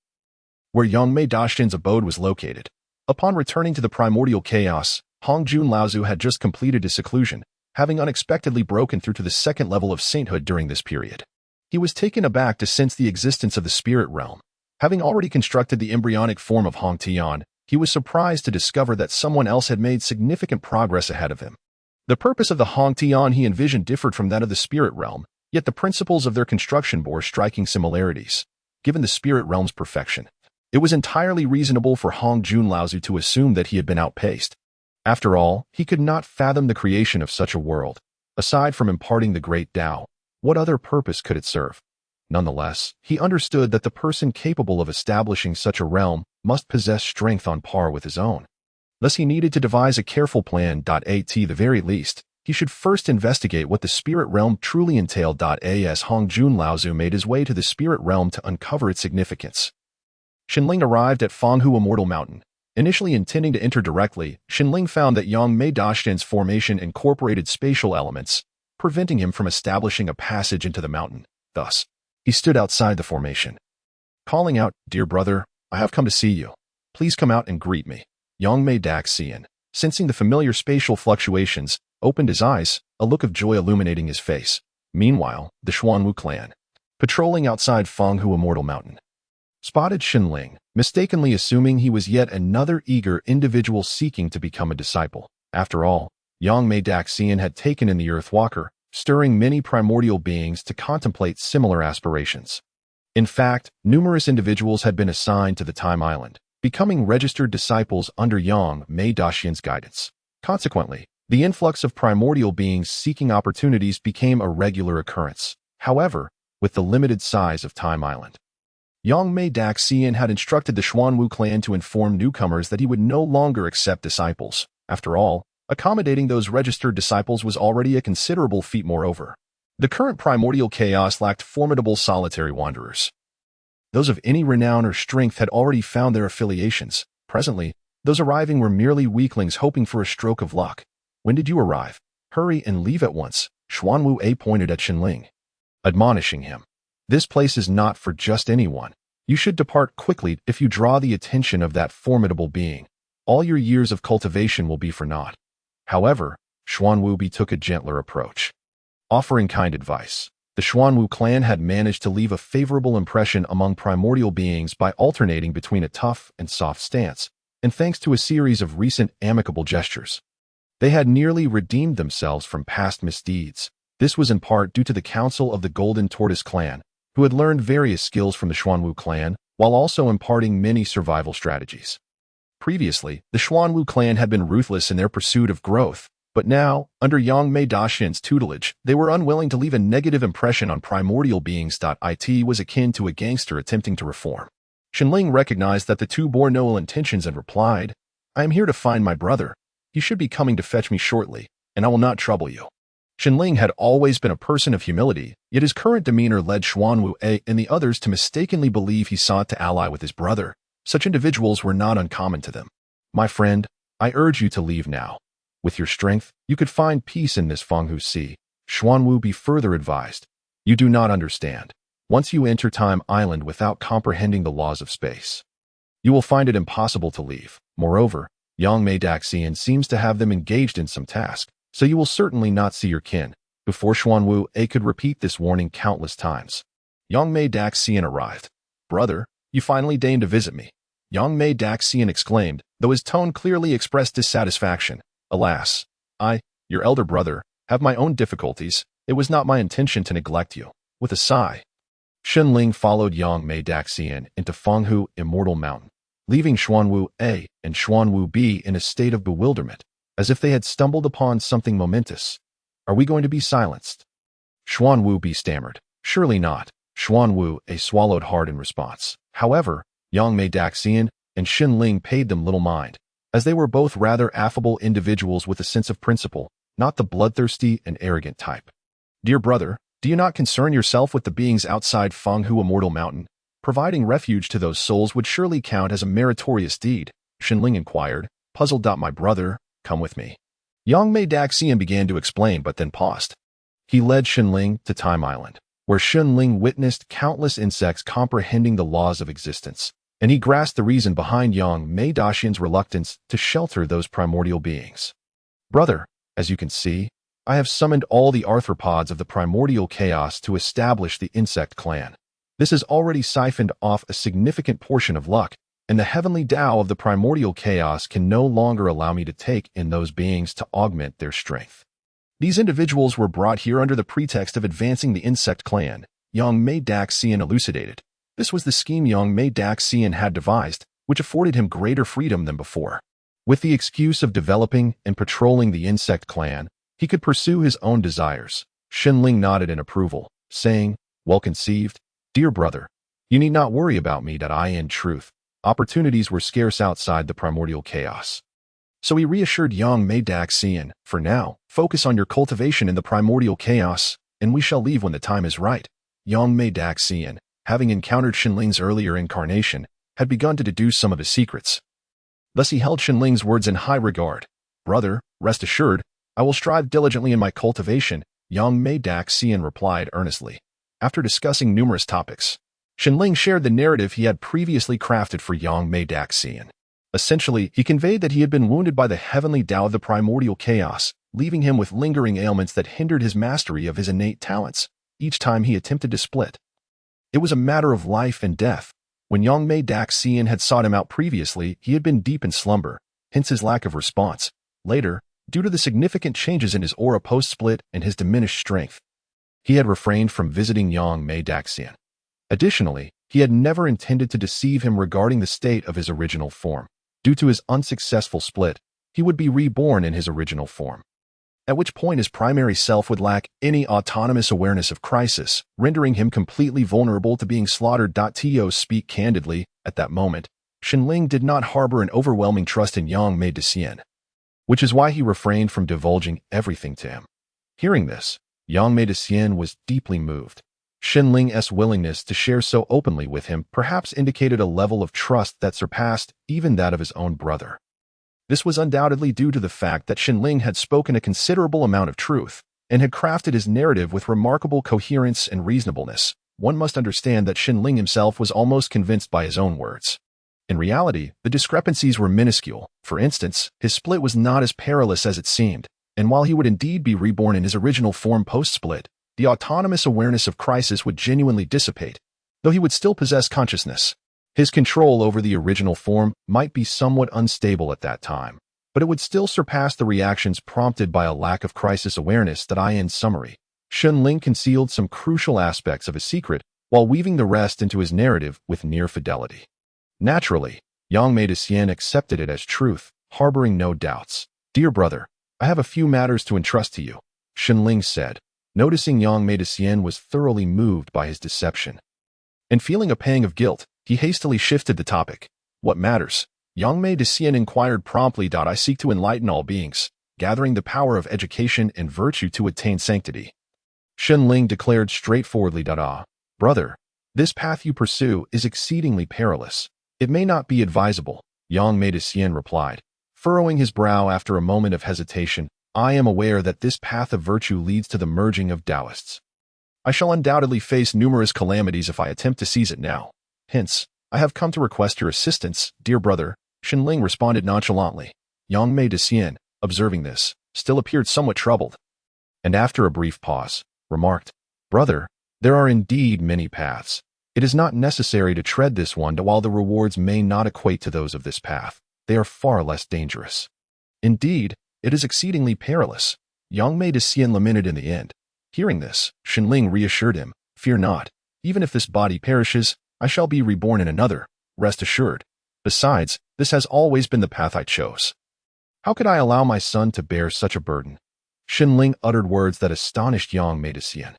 where Yangmei Daxin's abode was located. Upon returning to the primordial chaos, Hongjun Laozu had just completed his seclusion, having unexpectedly broken through to the 2nd level of sainthood during this period. He was taken aback to sense the existence of the spirit realm. Having already constructed the embryonic form of Hongtian, he was surprised to discover that someone else had made significant progress ahead of him. The purpose of the Hongtian he envisioned differed from that of the spirit realm, yet the principles of their construction bore striking similarities. Given the spirit realm's perfection, it was entirely reasonable for Hongjun Laozu to assume that he had been outpaced. After all, he could not fathom the creation of such a world. Aside from imparting the great Tao, what other purpose could it serve? Nonetheless, he understood that the person capable of establishing such a realm must possess strength on par with his own. Thus he needed to devise a careful plan. At the very least, he should first investigate what the spirit realm truly entailed. As Hongjun Laozu made his way to the spirit realm to uncover its significance. Shenling arrived at Pangu Immortal Mountain. Initially intending to enter directly, Shenling found that Yangmei Dashian's formation incorporated spatial elements, preventing him from establishing a passage into the mountain. Thus, he stood outside the formation, calling out, "Dear brother, I have come to see you. Please come out and greet me." Yangmei Daxian, sensing the familiar spatial fluctuations, opened his eyes, a look of joy illuminating his face. Meanwhile, the Xuanwu clan, patrolling outside Pangu Immortal Mountain, spotted Shenling, mistakenly assuming he was yet another eager individual seeking to become a disciple. After all, Yangmei Daxian had taken in the Earthwalker, stirring many primordial beings to contemplate similar aspirations. In fact, numerous individuals had been assigned to the Time Island, becoming registered disciples under Yangmei Dashian's guidance. Consequently, the influx of primordial beings seeking opportunities became a regular occurrence. However, with the limited size of Time Island, Yangmei Daxian had instructed the Xuanwu clan to inform newcomers that he would no longer accept disciples. After all, accommodating those registered disciples was already a considerable feat. Moreover, the current primordial chaos lacked formidable solitary wanderers. Those of any renown or strength had already found their affiliations. Presently, those arriving were merely weaklings hoping for a stroke of luck. "When did you arrive? Hurry and leave at once," Xuanwu pointed at Shenling, admonishing him. "This place is not for just anyone. You should depart quickly if you draw the attention of that formidable being. All your years of cultivation will be for naught." However, Xuanwu took a gentler approach. Offering kind advice, the Xuanwu clan had managed to leave a favorable impression among primordial beings by alternating between a tough and soft stance, and thanks to a series of recent amicable gestures, they had nearly redeemed themselves from past misdeeds. This was in part due to the counsel of the Golden Tortoise clan, who had learned various skills from the Xuanwu clan, while also imparting many survival strategies. Previously, the Xuanwu clan had been ruthless in their pursuit of growth, but now, under Yangmei Dashian's tutelage, they were unwilling to leave a negative impression on primordial beings. It was akin to a gangster attempting to reform. Shenling recognized that the two bore no ill intentions and replied, "I am here to find my brother. He should be coming to fetch me shortly, and I will not trouble you." Shenling had always been a person of humility, yet his current demeanor led Xuanwu and the others to mistakenly believe he sought to ally with his brother. Such individuals were not uncommon to them. "My friend, I urge you to leave now. With your strength, you could find peace in this Pangu Sea," Xuanwu further advised. "You do not understand. Once you enter Time Island without comprehending the laws of space, you will find it impossible to leave. Moreover, Yangmei Daxian seems to have them engaged in some task, so you will certainly not see your kin." Before Xuanwu could repeat this warning countless times, Yangmei Daxian arrived. "Brother, you finally deigned to visit me," Yangmei Daxian exclaimed, though his tone clearly expressed dissatisfaction. "Alas, I, your elder brother, have my own difficulties. It was not my intention to neglect you." With a sigh, Shenling followed Yangmei Daxian into Pangu Immortal Mountain, leaving Xuanwu and Xuanwu in a state of bewilderment, as if they had stumbled upon something momentous. "Are we going to be silenced?" Xuanwu stammered. "Surely not." Xuanwu swallowed hard in response. However, Yangmei Daxian and Shenling paid them little mind, as they were both rather affable individuals with a sense of principle, not the bloodthirsty and arrogant type. "Dear brother, do you not concern yourself with the beings outside Pangu Immortal Mountain? Providing refuge to those souls would surely count as a meritorious deed," Shenling inquired, puzzled. "My brother, come with me." Yangmei Daxian began to explain but then paused. He led Shenling to Time Island, where Shenling witnessed countless insects comprehending the laws of existence, and he grasped the reason behind Yangmei Dashian's reluctance to shelter those primordial beings. "Brother, as you can see, I have summoned all the arthropods of the primordial chaos to establish the insect clan. This has already siphoned off a significant portion of luck, and the heavenly Tao of the primordial chaos can no longer allow me to take in those beings to augment their strength. These individuals were brought here under the pretext of advancing the insect clan," Yangmei Daxian elucidated. This was the scheme Yangmei Daxian had devised, which afforded him greater freedom than before. With the excuse of developing and patrolling the insect clan, he could pursue his own desires. Shenling nodded in approval, saying, "Well conceived. Dear brother, you need not worry about me. In truth, opportunities were scarce outside the primordial chaos. So he reassured Yangmei Daxian, for now, focus on your cultivation in the primordial chaos, and we shall leave when the time is right. Yangmei Daxian, having encountered Shenling's earlier incarnation, had begun to deduce some of his secrets. Thus he held Shenling's words in high regard. Brother, rest assured, I will strive diligently in my cultivation, Yangmei Daxian replied earnestly. After discussing numerous topics, Shenling shared the narrative he had previously crafted for Yangmei Daxian. Essentially, he conveyed that he had been wounded by the heavenly Tao of the primordial chaos, leaving him with lingering ailments that hindered his mastery of his innate talents each time he attempted to split. It was a matter of life and death. When Yangmei Daxian had sought him out previously, he had been deep in slumber, hence his lack of response. Later, due to the significant changes in his aura post-split and his diminished strength, he had refrained from visiting Yangmei Daxian. Additionally, he had never intended to deceive him regarding the state of his original form. Due to his unsuccessful split, he would be reborn in his original form, at which point his primary self would lack any autonomous awareness of crisis, rendering him completely vulnerable to being slaughtered. To speak candidly, at that moment, Shenling did not harbor an overwhelming trust in Yangmei Daxian, which is why he refrained from divulging everything to him. Hearing this, Yangmei Daxian was deeply moved. Shenling's willingness to share so openly with him perhaps indicated a level of trust that surpassed even that of his own brother. This was undoubtedly due to the fact that Shenling had spoken a considerable amount of truth and had crafted his narrative with remarkable coherence and reasonableness. One must understand that Shenling himself was almost convinced by his own words. In reality, the discrepancies were minuscule. For instance, his split was not as perilous as it seemed, and while he would indeed be reborn in his original form post-split, the autonomous awareness of crisis would genuinely dissipate, though he would still possess consciousness. His control over the original form might be somewhat unstable at that time, but it would still surpass the reactions prompted by a lack of crisis awareness. In summary, Shenling concealed some crucial aspects of his secret while weaving the rest into his narrative with near fidelity. Naturally, Yangmei Daxian accepted it as truth, harboring no doubts. Dear brother, I have a few matters to entrust to you, Shenling said, noticing Yangmei Daxian was thoroughly moved by his deception. And feeling a pang of guilt, he hastily shifted the topic. What matters? Yangmei Daxian inquired promptly. I seek to enlighten all beings, gathering the power of education and virtue to attain sanctity. Shenling declared straightforwardly. Brother, this path you pursue is exceedingly perilous. It may not be advisable, Yangmei Daxian replied, furrowing his brow after a moment of hesitation. I am aware that this path of virtue leads to the merging of Taoists. I shall undoubtedly face numerous calamities if I attempt to seize it now. Hence, I have come to request your assistance, dear brother, Shenling responded nonchalantly. Yangmei Daxian, observing this, still appeared somewhat troubled, and after a brief pause, remarked, Brother, there are indeed many paths. It is not necessary to tread this one. While the rewards may not equate to those of this path, they are far less dangerous. Indeed, it is exceedingly perilous, Yangmei Daxian lamented in the end. Hearing this, Shenling reassured him, Fear not, even if this body perishes, I shall be reborn in another, rest assured. Besides, this has always been the path I chose. How could I allow my son to bear such a burden? Shenling uttered words that astonished Yangmei Daxian.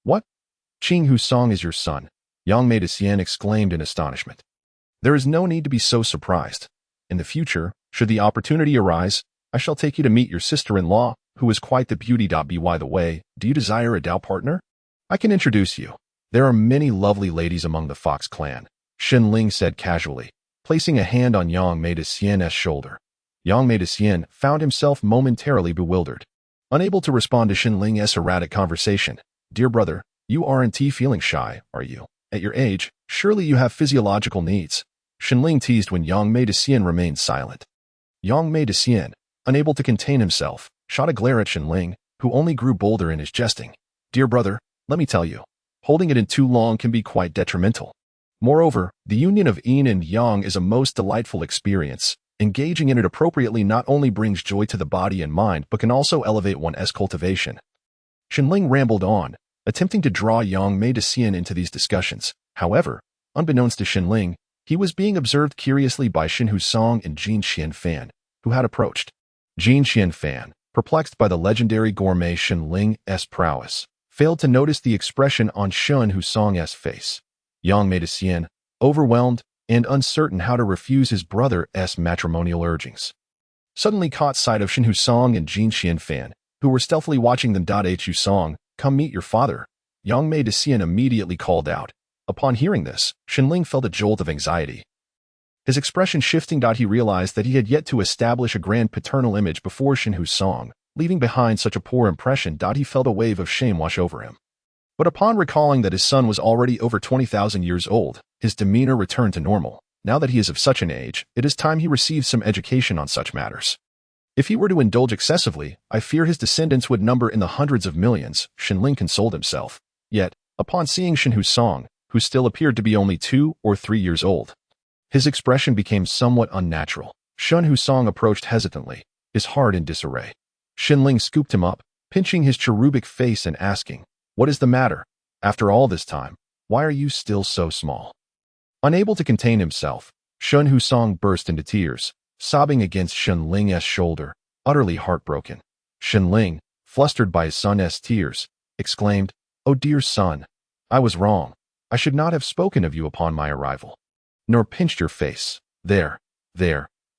What? Qing Husong is your son, Yangmei Daxian exclaimed in astonishment. There is no need to be so surprised. In the future, should the opportunity arise, I shall take you to meet your sister-in-law, who is quite the beauty. By the way, do you desire a Dao partner? I can introduce you. There are many lovely ladies among the Fox clan, Shenling said casually, placing a hand on Yangmei Daxian's shoulder. Yangmei Daxian found himself momentarily bewildered, unable to respond to Shenling's erratic conversation. Dear brother, you aren't feeling shy, are you? At your age, surely you have physiological needs. Shenling teased when Yangmei Daxian remained silent. Yangmei Daxian, unable to contain himself, shot a glare at Shenling, who only grew bolder in his jesting. Dear brother, let me tell you, holding it in too long can be quite detrimental. Moreover, the union of yin and yang is a most delightful experience. Engaging in it appropriately not only brings joy to the body and mind but can also elevate one's cultivation. Shenling rambled on, attempting to draw Yangmei Daxian into these discussions. However, unbeknownst to Shenling, he was being observed curiously by Xin Husong and Jin Xianfan, who had approached. Jin Xianfan, perplexed by the legendary gourmet Shenling's prowess, failed to notice the expression on Shun Husong's face. Yangmei Xian, overwhelmed and uncertain how to refuse his brother's matrimonial urgings, suddenly caught sight of Shen Husong and Jin Xianfan, who were stealthily watching them. Husong, come meet your father. Yangmei Xian immediately called out. Upon hearing this, Shenling felt a jolt of anxiety. His expression shifting. He realized that he had yet to establish a grand paternal image before Shen Husong, leaving behind such a poor impression. He felt a wave of shame wash over him. But upon recalling that his son was already over 20,000 years old, his demeanor returned to normal. Now that he is of such an age, it is time he received some education on such matters. If he were to indulge excessively, I fear his descendants would number in the hundreds of millions, Shenling consoled himself. Yet, upon seeing Shen Husong, who still appeared to be only 2 or 3 years old, his expression became somewhat unnatural. Shen Husong approached hesitantly, his heart in disarray. Shenling scooped him up, pinching his cherubic face and asking, "What is the matter? After all this time, why are you still so small?" Unable to contain himself, Shen Husong burst into tears, sobbing against Shenling's shoulder, utterly heartbroken. Shenling, flustered by his son's tears, exclaimed, "Oh dear son, I was wrong. I should not have spoken of you upon my arrival, nor pinched your face. There,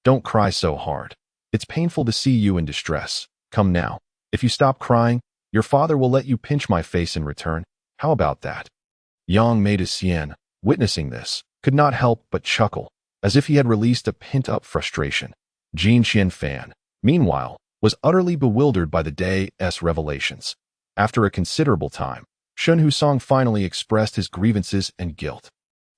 don't cry so hard. It's painful to see you in distress. Come now. If you stop crying, your father will let you pinch my face in return. How about that?" Yangmei Xian, witnessing this, could not help but chuckle, as if he had released a pent-up frustration. Jin Xianfan, meanwhile, was utterly bewildered by the day's revelations. After a considerable time, Shen Husong finally expressed his grievances and guilt.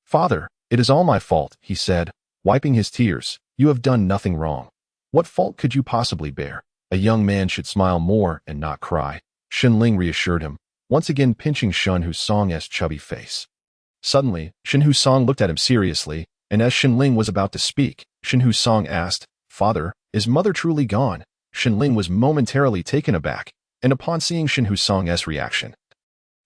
"Father, it is all my fault," he said, wiping his tears. "You have done nothing wrong. What fault could you possibly bear? A young man should smile more and not cry," Shenling reassured him, once again pinching Shen Husong's chubby face. Suddenly, Shen Husong looked at him seriously, and as Shenling was about to speak, Shen Husong asked, "Father, is mother truly gone?" Shenling was momentarily taken aback, and upon seeing Shen Husong's reaction,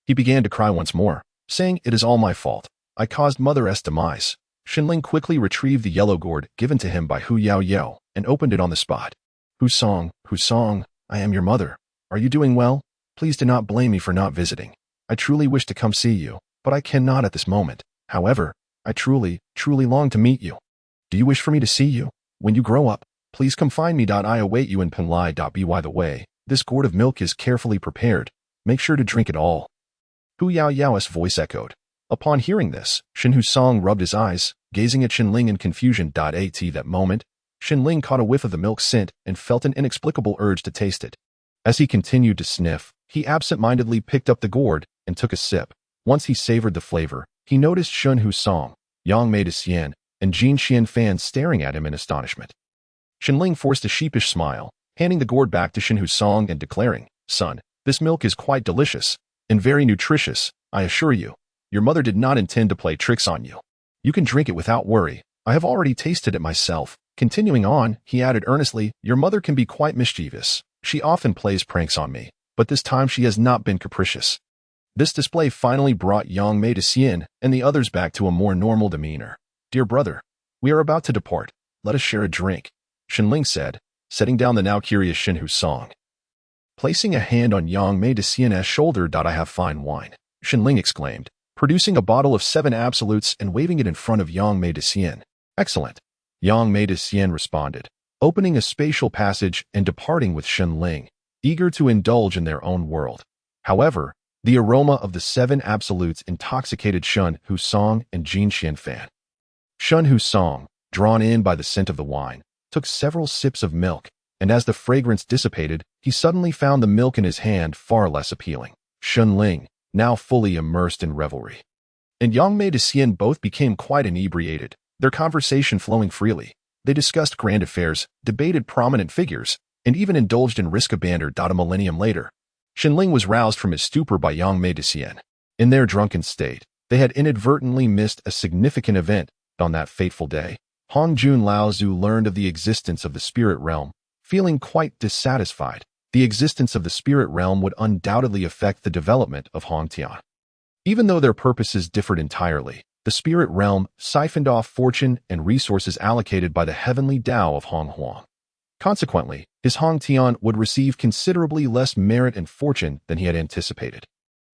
he began to cry once more, saying, "It is all my fault. I caused mother's demise." Shenling quickly retrieved the yellow gourd given to him by Hu Yaoyao and opened it on the spot. Husong, I am your mother. Are you doing well? Please do not blame me for not visiting. I truly wish to come see you, but I cannot at this moment. However, I truly long to meet you. Do you wish for me to see you? When you grow up, please come find me. I await you in Penlai. By the way, this gourd of milk is carefully prepared. Make sure to drink it all." Hu Yaoyao's voice echoed. Upon hearing this, Shen Husong rubbed his eyes, gazing at Shenling in confusion. At that moment, Shenling caught a whiff of the milk scent and felt an inexplicable urge to taste it. As he continued to sniff, he absent-mindedly picked up the gourd and took a sip. Once he savored the flavor, he noticed Shen Husong, Yangmei Xian, and Jin Xianfan staring at him in astonishment. Shenling forced a sheepish smile, handing the gourd back to Shen Husong and declaring, "Son, this milk is quite delicious and very nutritious, I assure you. Your mother did not intend to play tricks on you. You can drink it without worry. I have already tasted it myself." Continuing on, he added earnestly, "Your mother can be quite mischievous. She often plays pranks on me, but this time she has not been capricious." This display finally brought Yangmei Xian and the others back to a more normal demeanor. "Dear brother, we are about to depart. Let us share a drink," Shenling said, setting down the now curious Shen Husong. Placing a hand on Yangmei Xian's shoulder. "I have fine wine," Shenling exclaimed, producing a bottle of 7 absolutes and waving it in front of Yangmei Xian. "Excellent," Yangmei Xian responded, opening a spatial passage and departing with Shenling, eager to indulge in their own world. However, the aroma of the 7 absolutes intoxicated Shen Husong and Jin Xianfan. Shen Husong, drawn in by the scent of the wine, took several sips of milk, and as the fragrance dissipated, he suddenly found the milk in his hand far less appealing. Shenling, now fully immersed in revelry, and Yangmei Xian both became quite inebriated, their conversation flowing freely. They discussed grand affairs, debated prominent figures, and even indulged in risk-a-banter. A millennium later, Shenling was roused from his stupor by Yangmei Xian. In their drunken state, they had inadvertently missed a significant event. On that fateful day, Hongjun Laozu learned of the existence of the spirit realm, feeling quite dissatisfied. The existence of the spirit realm would undoubtedly affect the development of Hongtian. Even though their purposes differed entirely, the spirit realm siphoned off fortune and resources allocated by the heavenly Tao of Honghuang. Consequently, his Hongtian would receive considerably less merit and fortune than he had anticipated.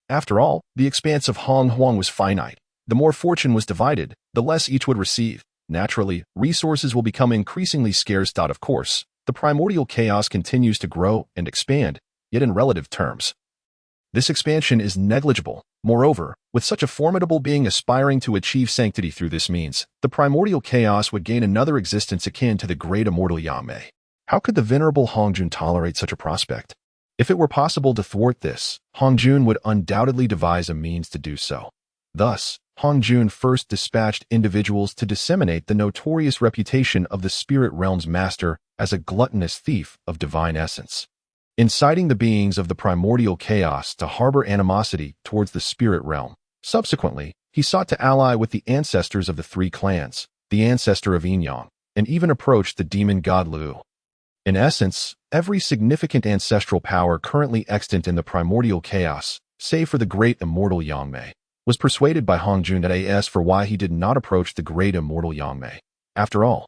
After all, the expanse of Hongjun was finite. The more fortune was divided, the less each would receive. Naturally, resources will become increasingly scarce. Of course, the primordial chaos continues to grow and expand, yet in relative terms. This expansion is negligible. Moreover, with such a formidable being aspiring to achieve sanctity through this means, the primordial chaos would gain another existence akin to the Great Immortal Yangmei. How could the venerable Hongjun tolerate such a prospect? If it were possible to thwart this, Hongjun would undoubtedly devise a means to do so. Thus, Hongjun first dispatched individuals to disseminate the notorious reputation of the spirit realm's master as a gluttonous thief of divine essence, inciting the beings of the primordial chaos to harbor animosity towards the spirit realm. Subsequently, he sought to ally with the ancestors of the three clans, the ancestor of Yinyang, and even approached the demon god Lu. In essence, every significant ancestral power currently extant in the primordial chaos, save for the Great Immortal Yangmei, was persuaded by Hongjun as for why he did not approach the Great Immortal Yangmei. After all,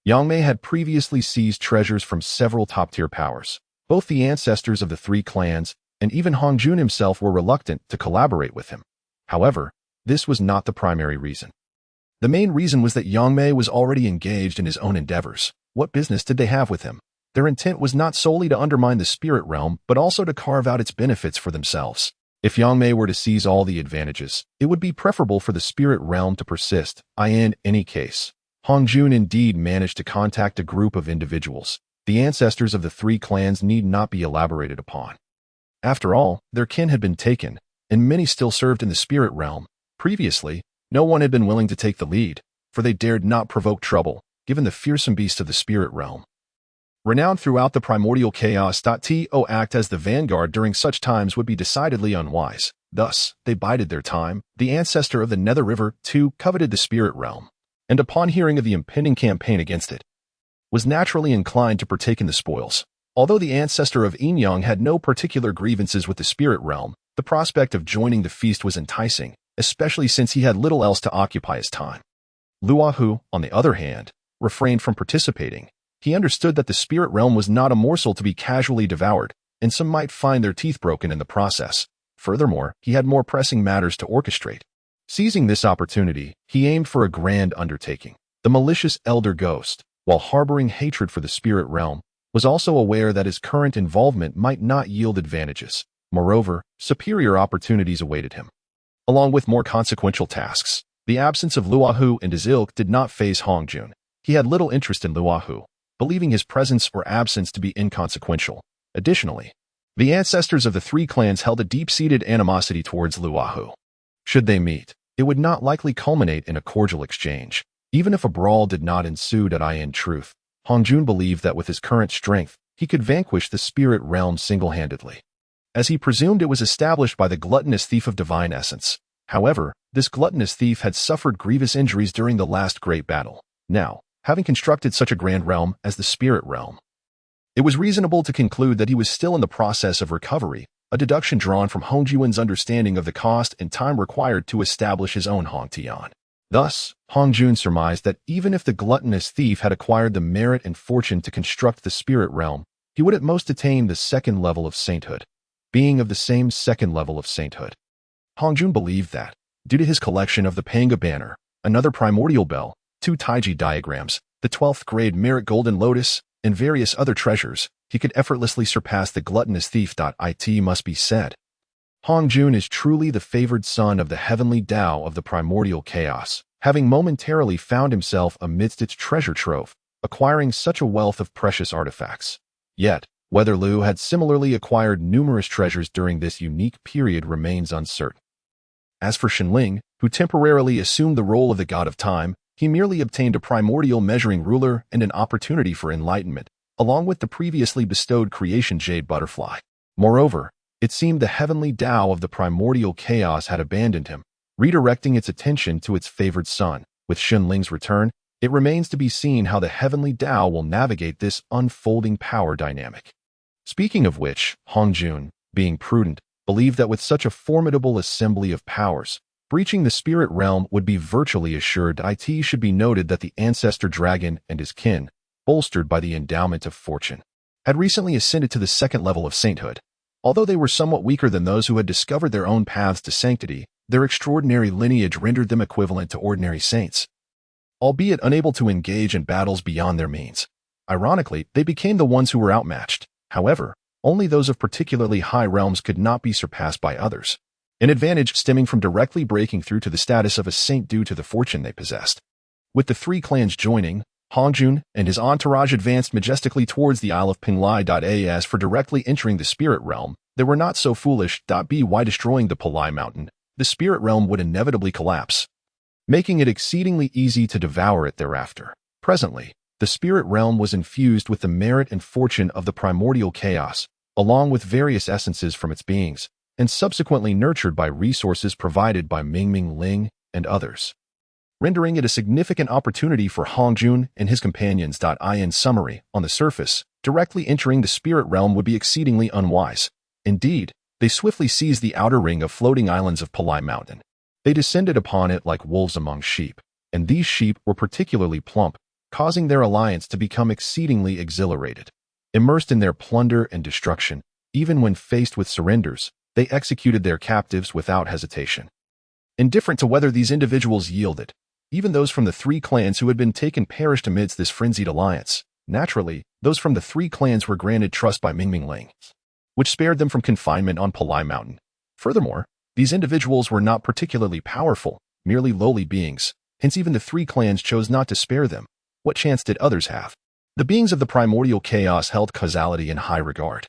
Yangmei had previously seized treasures from several top-tier powers. Both the ancestors of the three clans and even Hongjun himself were reluctant to collaborate with him. However, this was not the primary reason. The main reason was that Yangmei was already engaged in his own endeavors. What business did they have with him? Their intent was not solely to undermine the spirit realm, but also to carve out its benefits for themselves. If Yangmei were to seize all the advantages, it would be preferable for the spirit realm to persist. In any case, Hongjun indeed managed to contact a group of individuals. The ancestors of the three clans need not be elaborated upon. After all, their kin had been taken, and many still served in the spirit realm. Previously, no one had been willing to take the lead, for they dared not provoke trouble, given the fearsome beast of the spirit realm. Renowned throughout the primordial chaos, to act as the vanguard during such times would be decidedly unwise. Thus, they bided their time. The ancestor of the Nether River, too, coveted the spirit realm, and upon hearing of the impending campaign against it, was naturally inclined to partake in the spoils. Although the ancestor of Yinyang had no particular grievances with the spirit realm, the prospect of joining the feast was enticing, especially since he had little else to occupy his time. Luahu, on the other hand, refrained from participating. He understood that the spirit realm was not a morsel to be casually devoured, and some might find their teeth broken in the process. Furthermore, he had more pressing matters to orchestrate. Seizing this opportunity, he aimed for a grand undertaking. The malicious elder ghost, while harboring hatred for the spirit realm, was also aware that his current involvement might not yield advantages. Moreover, superior opportunities awaited him, along with more consequential tasks. The absence of Luahu and his ilk did not faze Hongjun. He had little interest in Luahu, believing his presence or absence to be inconsequential. Additionally, the ancestors of the three clans held a deep-seated animosity towards Luahu. Should they meet, it would not likely culminate in a cordial exchange. Even if a brawl did not ensue. In truth, Hongjun believed that with his current strength, he could vanquish the spirit realm single-handedly, as he presumed it was established by the gluttonous thief of divine essence. However, this gluttonous thief had suffered grievous injuries during the last great battle. Now, having constructed such a grand realm as the spirit realm, it was reasonable to conclude that he was still in the process of recovery, a deduction drawn from Hongjun's understanding of the cost and time required to establish his own Hongtian. Thus, Hongjun surmised that even if the gluttonous thief had acquired the merit and fortune to construct the spirit realm, he would at most attain the second level of sainthood. Being of the same second level of sainthood, Hongjun believed that, due to his collection of the Pangu banner, another primordial bell, 2 Taiji diagrams, the 12th grade merit golden lotus, and various other treasures, he could effortlessly surpass the gluttonous thief. It must be said, Hongjun is truly the favored son of the heavenly Tao of the primordial chaos, having momentarily found himself amidst its treasure trove, acquiring such a wealth of precious artifacts. Yet, whether Lu had similarly acquired numerous treasures during this unique period remains uncertain. As for Shenling, who temporarily assumed the role of the god of time, he merely obtained a primordial measuring ruler and an opportunity for enlightenment, along with the previously bestowed creation jade butterfly. Moreover, it seemed the heavenly Tao of the primordial chaos had abandoned him, redirecting its attention to its favored son. With Shenling's return, it remains to be seen how the heavenly Tao will navigate this unfolding power dynamic. Speaking of which, Hongjun, being prudent, believed that with such a formidable assembly of powers, breaching the spirit realm would be virtually assured. It should be noted that the ancestor dragon and his kin, bolstered by the endowment of fortune, had recently ascended to the second level of sainthood. Although they were somewhat weaker than those who had discovered their own paths to sanctity, their extraordinary lineage rendered them equivalent to ordinary saints, albeit unable to engage in battles beyond their means. Ironically, they became the ones who were outmatched. However, only those of particularly high realms could not be surpassed by others, an advantage stemming from directly breaking through to the status of a saint due to the fortune they possessed. With the three clans joining, Hongjun and his entourage advanced majestically towards the Isle of Penglai. As for directly entering the spirit realm, they were not so foolish. By destroying the Penglai mountain, the spirit realm would inevitably collapse, making it exceedingly easy to devour it thereafter. Presently, the spirit realm was infused with the merit and fortune of the primordial chaos, along with various essences from its beings, and subsequently nurtured by resources provided by Mingming Ling and others, rendering it a significant opportunity for Hongjun and his companions. In summary, on the surface, directly entering the spirit realm would be exceedingly unwise. Indeed, they swiftly seized the outer ring of floating islands of Penglai Mountain. They descended upon it like wolves among sheep, and these sheep were particularly plump, causing their alliance to become exceedingly exhilarated. Immersed in their plunder and destruction, even when faced with surrenders, they executed their captives without hesitation. Indifferent to whether these individuals yielded, even those from the three clans who had been taken perished amidst this frenzied alliance. Naturally, those from the three clans were granted trust by Mingming Ling, which spared them from confinement on Penglai Mountain. Furthermore, these individuals were not particularly powerful, merely lowly beings, hence even the three clans chose not to spare them. What chance did others have? The beings of the primordial chaos held causality in high regard.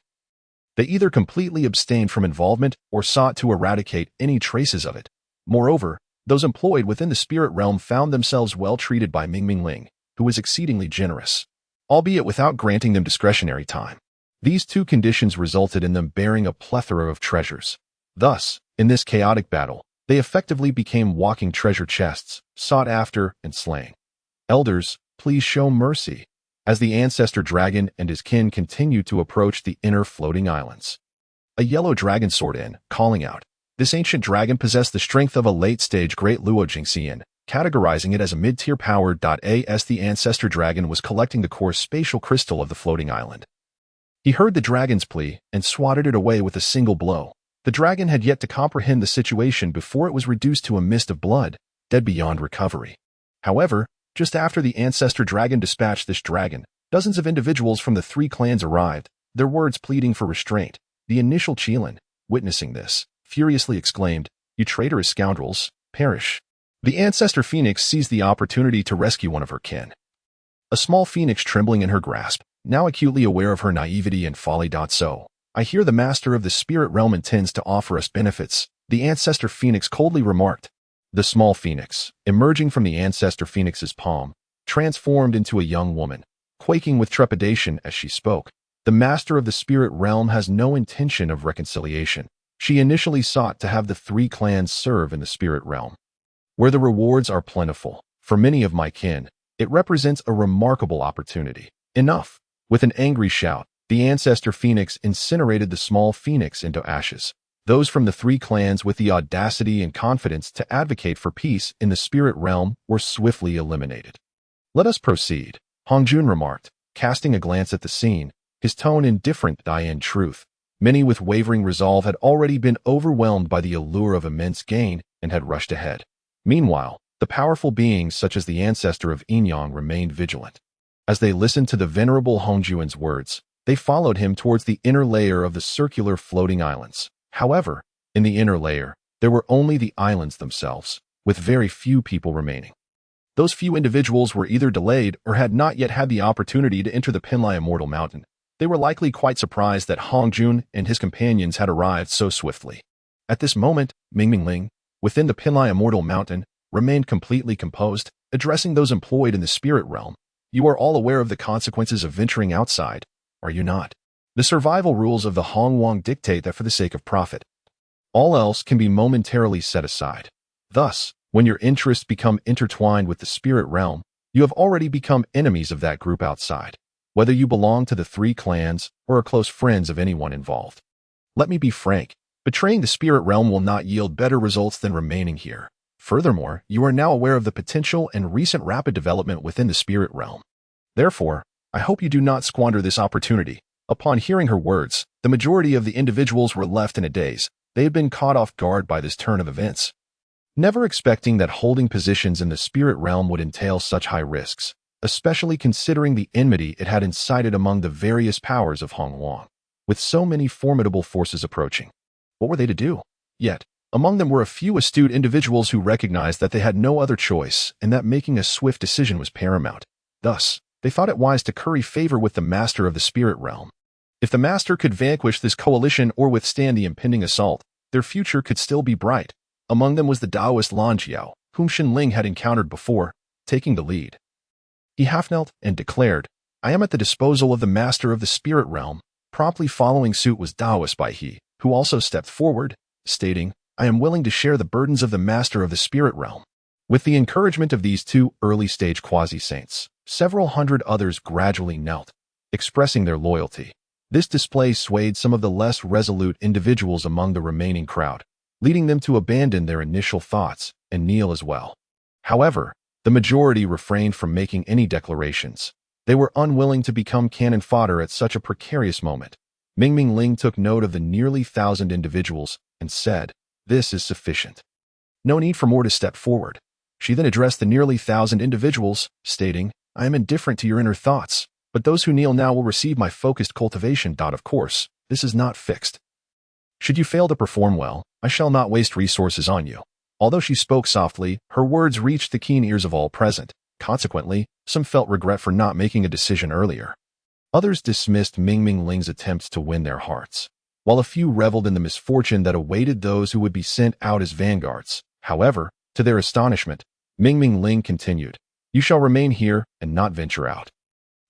They either completely abstained from involvement or sought to eradicate any traces of it. Moreover, those employed within the spirit realm found themselves well treated by Mingming Ling, who was exceedingly generous, albeit without granting them discretionary time. These two conditions resulted in them bearing a plethora of treasures. Thus, in this chaotic battle, they effectively became walking treasure chests, sought after and slain. Elders, please show mercy, as the ancestor dragon and his kin continued to approach the inner floating islands. A yellow dragon soared in, calling out. This ancient dragon possessed the strength of a late-stage Great Luo Jingxian, categorizing it as a mid-tier power. As the ancestor dragon was collecting the core spatial crystal of the floating island, he heard the dragon's plea and swatted it away with a single blow. The dragon had yet to comprehend the situation before it was reduced to a mist of blood, dead beyond recovery. However, just after the ancestor dragon dispatched this dragon, dozens of individuals from the three clans arrived, their words pleading for restraint. The initial Qilin, witnessing this, furiously exclaimed, "You traitorous scoundrels, perish." The ancestor phoenix seized the opportunity to rescue one of her kin. A small phoenix trembling in her grasp, now acutely aware of her naivety and folly. So, I hear the master of the spirit realm intends to offer us benefits, the ancestor phoenix coldly remarked. The small phoenix, emerging from the ancestor phoenix's palm, transformed into a young woman, quaking with trepidation as she spoke. The master of the spirit realm has no intention of reconciliation. She initially sought to have the three clans serve in the spirit realm, where the rewards are plentiful. For many of my kin, it represents a remarkable opportunity. Enough! With an angry shout, the ancestor phoenix incinerated the small phoenix into ashes. Those from the three clans with the audacity and confidence to advocate for peace in the spirit realm were swiftly eliminated. Let us proceed, Hongjun remarked, casting a glance at the scene, his tone indifferent. In truth, many with wavering resolve had already been overwhelmed by the allure of immense gain and had rushed ahead. Meanwhile, the powerful beings such as the ancestor of Inyang remained vigilant. As they listened to the venerable Hongjun's words, they followed him towards the inner layer of the circular floating islands. However, in the inner layer, there were only the islands themselves, with very few people remaining. Those few individuals were either delayed or had not yet had the opportunity to enter the Penglai Immortal Mountain. They were likely quite surprised that Hongjun and his companions had arrived so swiftly. At this moment, Mingming Ling, within the Penglai Immortal Mountain, remained completely composed, addressing those employed in the spirit realm. You are all aware of the consequences of venturing outside, are you not? The survival rules of the Hongwang dictate that for the sake of profit, all else can be momentarily set aside. Thus, when your interests become intertwined with the spirit realm, you have already become enemies of that group outside, whether you belong to the three clans or are close friends of anyone involved. Let me be frank, betraying the spirit realm will not yield better results than remaining here. Furthermore, you are now aware of the potential and recent rapid development within the spirit realm. Therefore, I hope you do not squander this opportunity. Upon hearing her words, The majority of the individuals were left in a daze. They had been caught off guard by this turn of events, never expecting that holding positions in the spirit realm would entail such high risks, especially considering the enmity it had incited among the various powers of Hongjun, with so many formidable forces approaching. What were they to do? Yet, among them were a few astute individuals who recognized that they had no other choice and that making a swift decision was paramount. Thus, they thought it wise to curry favor with the master of the spirit realm. If the master could vanquish this coalition or withstand the impending assault, their future could still be bright. Among them was the Taoist Lanjiao, whom Xinling had encountered before, taking the lead. He half-knelt and declared, "I am at the disposal of the master of the spirit realm." Promptly following suit was Taoist Bai He, who also stepped forward, stating, "I am willing to share the burdens of the master of the spirit realm." With the encouragement of these two early-stage quasi-saints, several hundred others gradually knelt, expressing their loyalty. This display swayed some of the less resolute individuals among the remaining crowd, leading them to abandon their initial thoughts and kneel as well. However, the majority refrained from making any declarations. They were unwilling to become cannon fodder at such a precarious moment. Mingming Ling took note of the nearly 1,000 individuals and said, "This is sufficient. No need for more to step forward." She then addressed the nearly 1,000 individuals, stating, "I am indifferent to your inner thoughts, but those who kneel now will receive my focused cultivation. Of course, this is not fixed. Should you fail to perform well, I shall not waste resources on you." Although she spoke softly, her words reached the keen ears of all present. Consequently, some felt regret for not making a decision earlier. Others dismissed Mingming Ling's attempts to win their hearts, while a few reveled in the misfortune that awaited those who would be sent out as vanguards. However, to their astonishment, Mingming Ling continued, "You shall remain here and not venture out.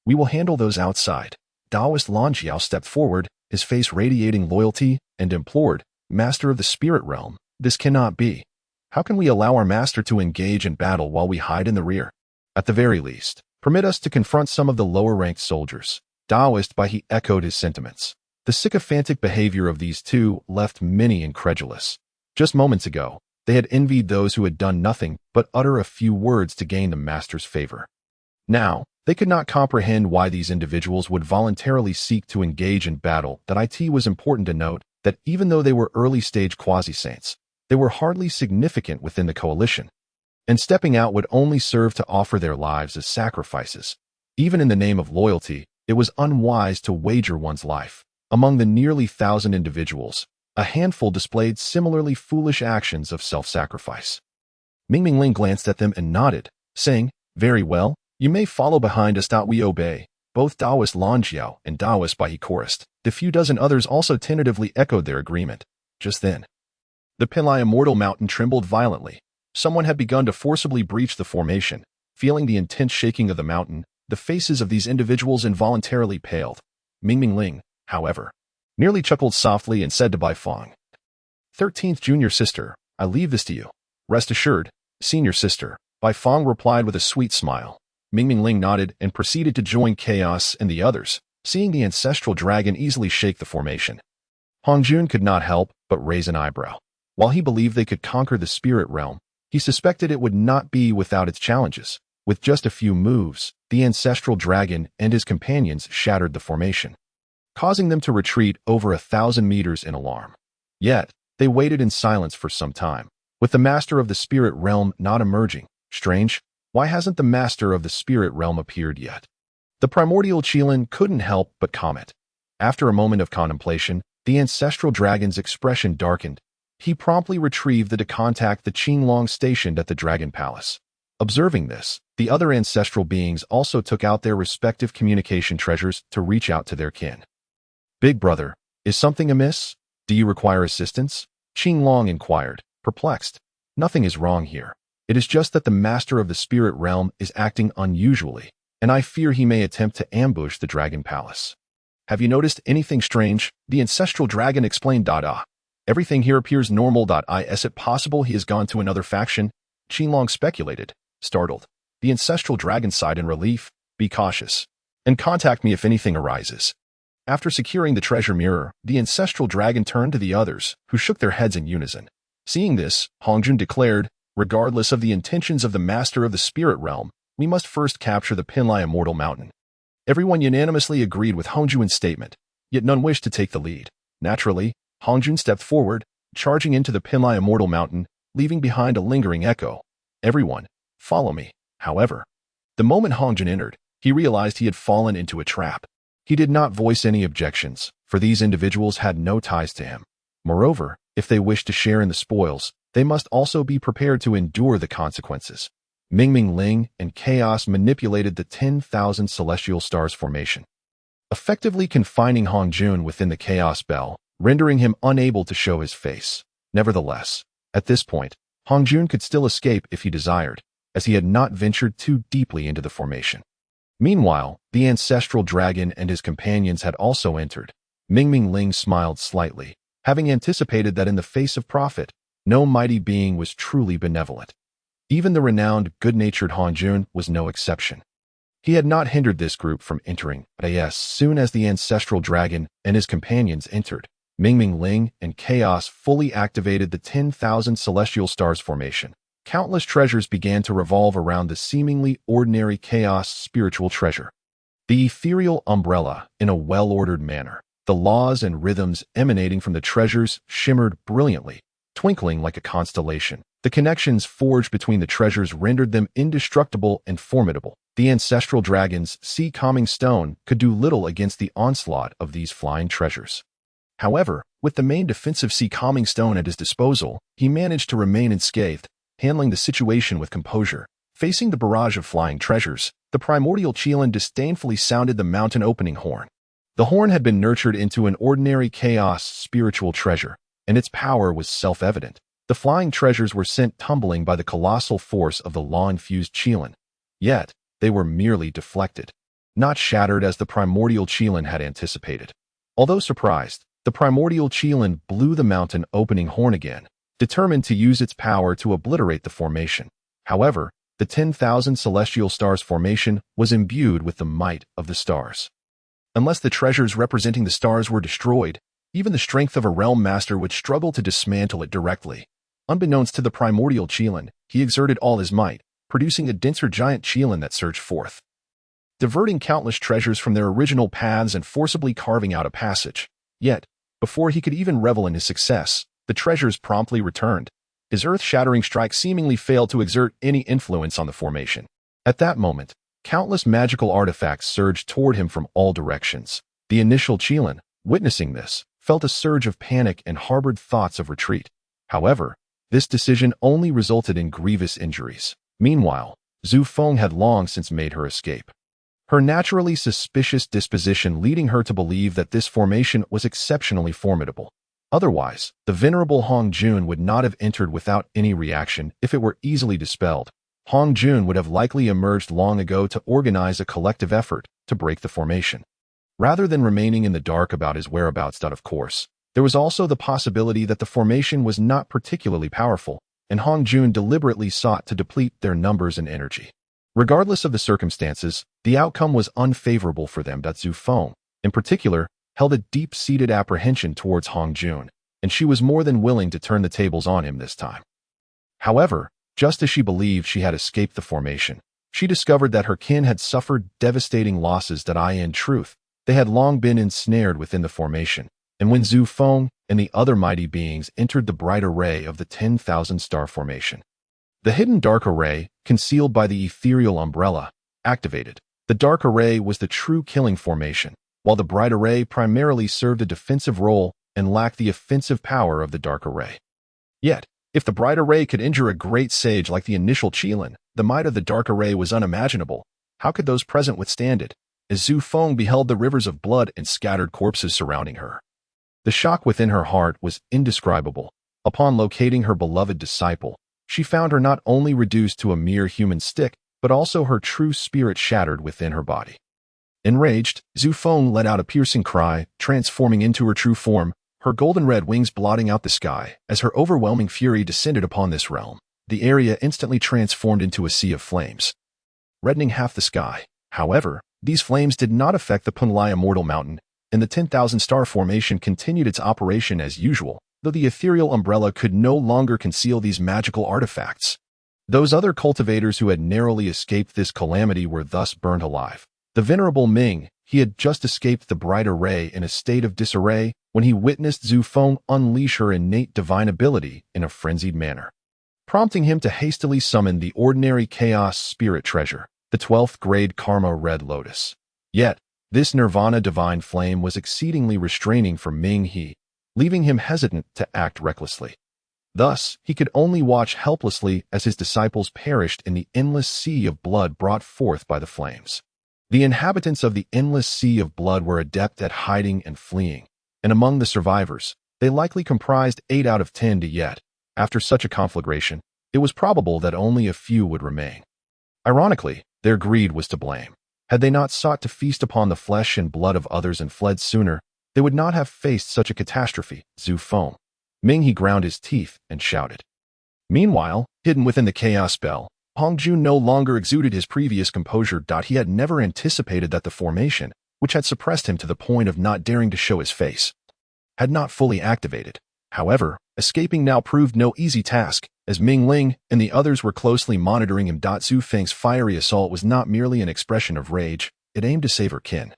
We will handle those outside." Taoist Lanjiao stepped forward, his face radiating loyalty, and implored, "Master of the spirit realm, this cannot be. How can we allow our master to engage in battle while we hide in the rear? At the very least, permit us to confront some of the lower-ranked soldiers." Taoist Bai He echoed his sentiments. The sycophantic behavior of these two left many incredulous. Just moments ago, they had envied those who had done nothing but utter a few words to gain the master's favor. Now, they could not comprehend why these individuals would voluntarily seek to engage in battle. It was important to note that even though they were early-stage quasi-saints, they were hardly significant within the coalition, and stepping out would only serve to offer their lives as sacrifices. Even in the name of loyalty, it was unwise to wager one's life. Among the nearly 1,000 individuals, a handful displayed similarly foolish actions of self-sacrifice. Mingming Ling glanced at them and nodded, saying, "Very well, you may follow behind us. We obey." Both Taoist Lanjiao and Taoist Bai He chorused. The few dozen others also tentatively echoed their agreement. Just then, the Great Immortal Mountain trembled violently. Someone had begun to forcibly breach the formation. Feeling the intense shaking of the mountain, the faces of these individuals involuntarily paled. Mingming Ling, however, merely chuckled softly and said to Bai Fong, "13th junior sister, I leave this to you." "Rest assured, senior sister," Bai Fong replied with a sweet smile. Mingming Ling nodded and proceeded to join Chaos and the others, seeing the ancestral dragon easily shake the formation. Hongjun could not help but raise an eyebrow. While he believed they could conquer the spirit realm, he suspected it would not be without its challenges. With just a few moves, the ancestral dragon and his companions shattered the formation, causing them to retreat over 1,000 meters in alarm. Yet, they waited in silence for some time, with the master of the spirit realm not emerging. Strange, why hasn't the master of the spirit realm appeared yet? The primordial Qilin couldn't help but comment. After a moment of contemplation, the ancestral dragon's expression darkened. He promptly retrieved to contact the Qinglong stationed at the Dragon Palace. Observing this, the other ancestral beings also took out their respective communication treasures to reach out to their kin. "Big brother, is something amiss? Do you require assistance?" Qinglong inquired, perplexed. "Nothing is wrong here. It is just that the master of the spirit realm is acting unusually, and I fear he may attempt to ambush the Dragon Palace." "Have you noticed anything strange?" the ancestral dragon explained. "Everything here appears normal. Is it possible he has gone to another faction?" Qinglong speculated, startled. The ancestral dragon sighed in relief. "Be cautious, and contact me if anything arises." After securing the treasure mirror, the ancestral dragon turned to the others, who shook their heads in unison. Seeing this, Hongjun declared, "Regardless of the intentions of the master of the spirit realm, we must first capture the Great Immortal Mountain." Everyone unanimously agreed with Hongjun's statement. yet none wished to take the lead. Naturally, Hongjun stepped forward, charging into the Great Immortal Mountain, leaving behind a lingering echo. Everyone, follow me. However, the moment Hongjun entered, he realized he had fallen into a trap. He did not voice any objections, for these individuals had no ties to him. Moreover, if they wished to share in the spoils, they must also be prepared to endure the consequences. Mingming Ling and Chaos manipulated the 10,000 celestial stars formation, effectively confining Hongjun within the Chaos Bell, rendering him unable to show his face. Nevertheless, at this point, Hongjun could still escape if he desired, as he had not ventured too deeply into the formation. Meanwhile, the ancestral dragon and his companions had also entered. Mingming Ling smiled slightly, having anticipated that in the face of profit, no mighty being was truly benevolent. Even the renowned, good-natured Hongjun was no exception. He had not hindered this group from entering, but as soon as the ancestral dragon and his companions entered, Mingming Ling and Chaos fully activated the 10,000 celestial stars formation. Countless treasures began to revolve around the seemingly ordinary Chaos spiritual treasure. The ethereal umbrella, in a well-ordered manner. The laws and rhythms emanating from the treasures shimmered brilliantly, twinkling like a constellation. The connections forged between the treasures rendered them indestructible and formidable. The ancestral dragon's sea-calming stone could do little against the onslaught of these flying treasures. However, with the main defensive sea-calming stone at his disposal, he managed to remain unscathed, handling the situation with composure. Facing the barrage of flying treasures, the primordial Qilin disdainfully sounded the mountain opening horn. The horn had been nurtured into an ordinary chaos spiritual treasure, and its power was self-evident. The flying treasures were sent tumbling by the colossal force of the law-infused Qilin. Yet, they were merely deflected, not shattered as the primordial Qilin had anticipated. Although surprised, the primordial Qilin blew the mountain opening horn again, determined to use its power to obliterate the formation. However, the 10,000 celestial stars formation was imbued with the might of the stars. Unless the treasures representing the stars were destroyed, even the strength of a realm master would struggle to dismantle it directly. Unbeknownst to the primordial Qilin, he exerted all his might, producing a denser giant Qilin that surged forth, diverting countless treasures from their original paths and forcibly carving out a passage. Yet, before he could even revel in his success, the treasures promptly returned. His earth-shattering strike seemingly failed to exert any influence on the formation. At that moment, countless magical artifacts surged toward him from all directions. The initial Qilin, witnessing this, felt a surge of panic and harbored thoughts of retreat. However, this decision only resulted in grievous injuries. Meanwhile, Zhu Feng had long since made her escape, her naturally suspicious disposition leading her to believe that this formation was exceptionally formidable. Otherwise, the venerable Hongjun would not have entered without any reaction if it were easily dispelled. Hongjun would have likely emerged long ago to organize a collective effort to break the formation. Rather than remaining in the dark about his whereabouts. Of course, there was also the possibility that the formation was not particularly powerful, and Hongjun deliberately sought to deplete their numbers and energy. Regardless of the circumstances, the outcome was unfavorable for them. Zhu Feng, in particular, held a deep-seated apprehension towards Hongjun, and she was more than willing to turn the tables on him this time. However, just as she believed she had escaped the formation, she discovered that her kin had suffered devastating losses. In truth, they had long been ensnared within the formation, and when Zhu Feng and the other mighty beings entered the bright array of the 10,000 star formation, the hidden dark array, concealed by the ethereal umbrella, activated. The dark array was the true killing formation, while the bright array primarily served a defensive role and lacked the offensive power of the dark array. Yet, if the bright array could injure a great sage like the initial Qilin, the might of the dark array was unimaginable. How could those present withstand it? As Zhu Feng beheld the rivers of blood and scattered corpses surrounding her, the shock within her heart was indescribable. Upon locating her beloved disciple, she found her not only reduced to a mere human stick, but also her true spirit shattered within her body. Enraged, Zhu Feng let out a piercing cry, transforming into her true form, her golden-red wings blotting out the sky. As her overwhelming fury descended upon this realm, the area instantly transformed into a sea of flames, reddening half the sky. However, these flames did not affect the Great Immortal Mountain, and the 10,000 star formation continued its operation as usual, though the ethereal umbrella could no longer conceal these magical artifacts. Those other cultivators who had narrowly escaped this calamity were thus burned alive. The venerable Ming, he had just escaped the bright array in a state of disarray when he witnessed Zhu Feng unleash her innate divine ability in a frenzied manner, prompting him to hastily summon the ordinary chaos spirit treasure, the 12th grade Karma Red Lotus. Yet, this nirvana divine flame was exceedingly restraining for Ming He, leaving him hesitant to act recklessly. Thus, he could only watch helplessly as his disciples perished in the endless sea of blood brought forth by the flames. The inhabitants of the endless sea of blood were adept at hiding and fleeing, and among the survivors, they likely comprised 8 out of 10 yet. After such a conflagration, it was probable that only a few would remain. Ironically, their greed was to blame. Had they not sought to feast upon the flesh and blood of others and fled sooner, they would not have faced such a catastrophe. Zhu Feng. Ming He ground his teeth and shouted. Meanwhile, hidden within the chaos spell, Hongjun no longer exuded his previous composure. He had never anticipated that the formation, which had suppressed him to the point of not daring to show his face, had not fully activated. However, escaping now proved no easy task, as Ming Ling and the others were closely monitoring him. Zhu Feng's fiery assault was not merely an expression of rage, it aimed to save her kin.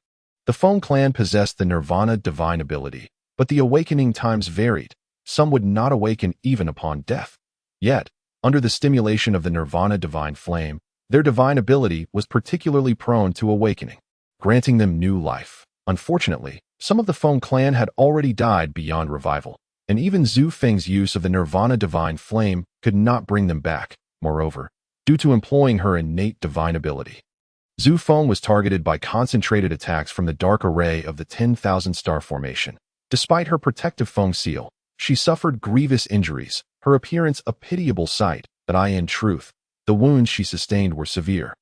The Feng clan possessed the nirvana divine ability, but the awakening times varied. Some would not awaken even upon death. Yet, under the stimulation of the nirvana divine flame, their divine ability was particularly prone to awakening, granting them new life. Unfortunately, some of the Feng clan had already died beyond revival, and even Zhu Feng's use of the nirvana divine flame could not bring them back. Moreover, due to employing her innate divine ability, Zhu Feng was targeted by concentrated attacks from the dark array of the 10,000 star formation. Despite her protective Feng seal, she suffered grievous injuries, her appearance a pitiable sight, but in truth, the wounds she sustained were severe,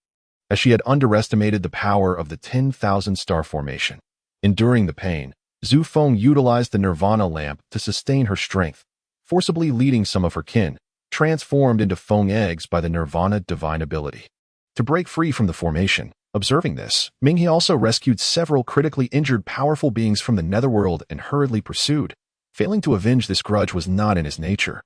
as she had underestimated the power of the 10,000 star formation. Enduring the pain, Zhu Feng utilized the nirvana lamp to sustain her strength, forcibly leading some of her kin, transformed into Feng eggs by the nirvana divine ability, to break free from the formation. Observing this, Ming He also rescued several critically injured powerful beings from the netherworld and hurriedly pursued. Failing to avenge this grudge was not in his nature.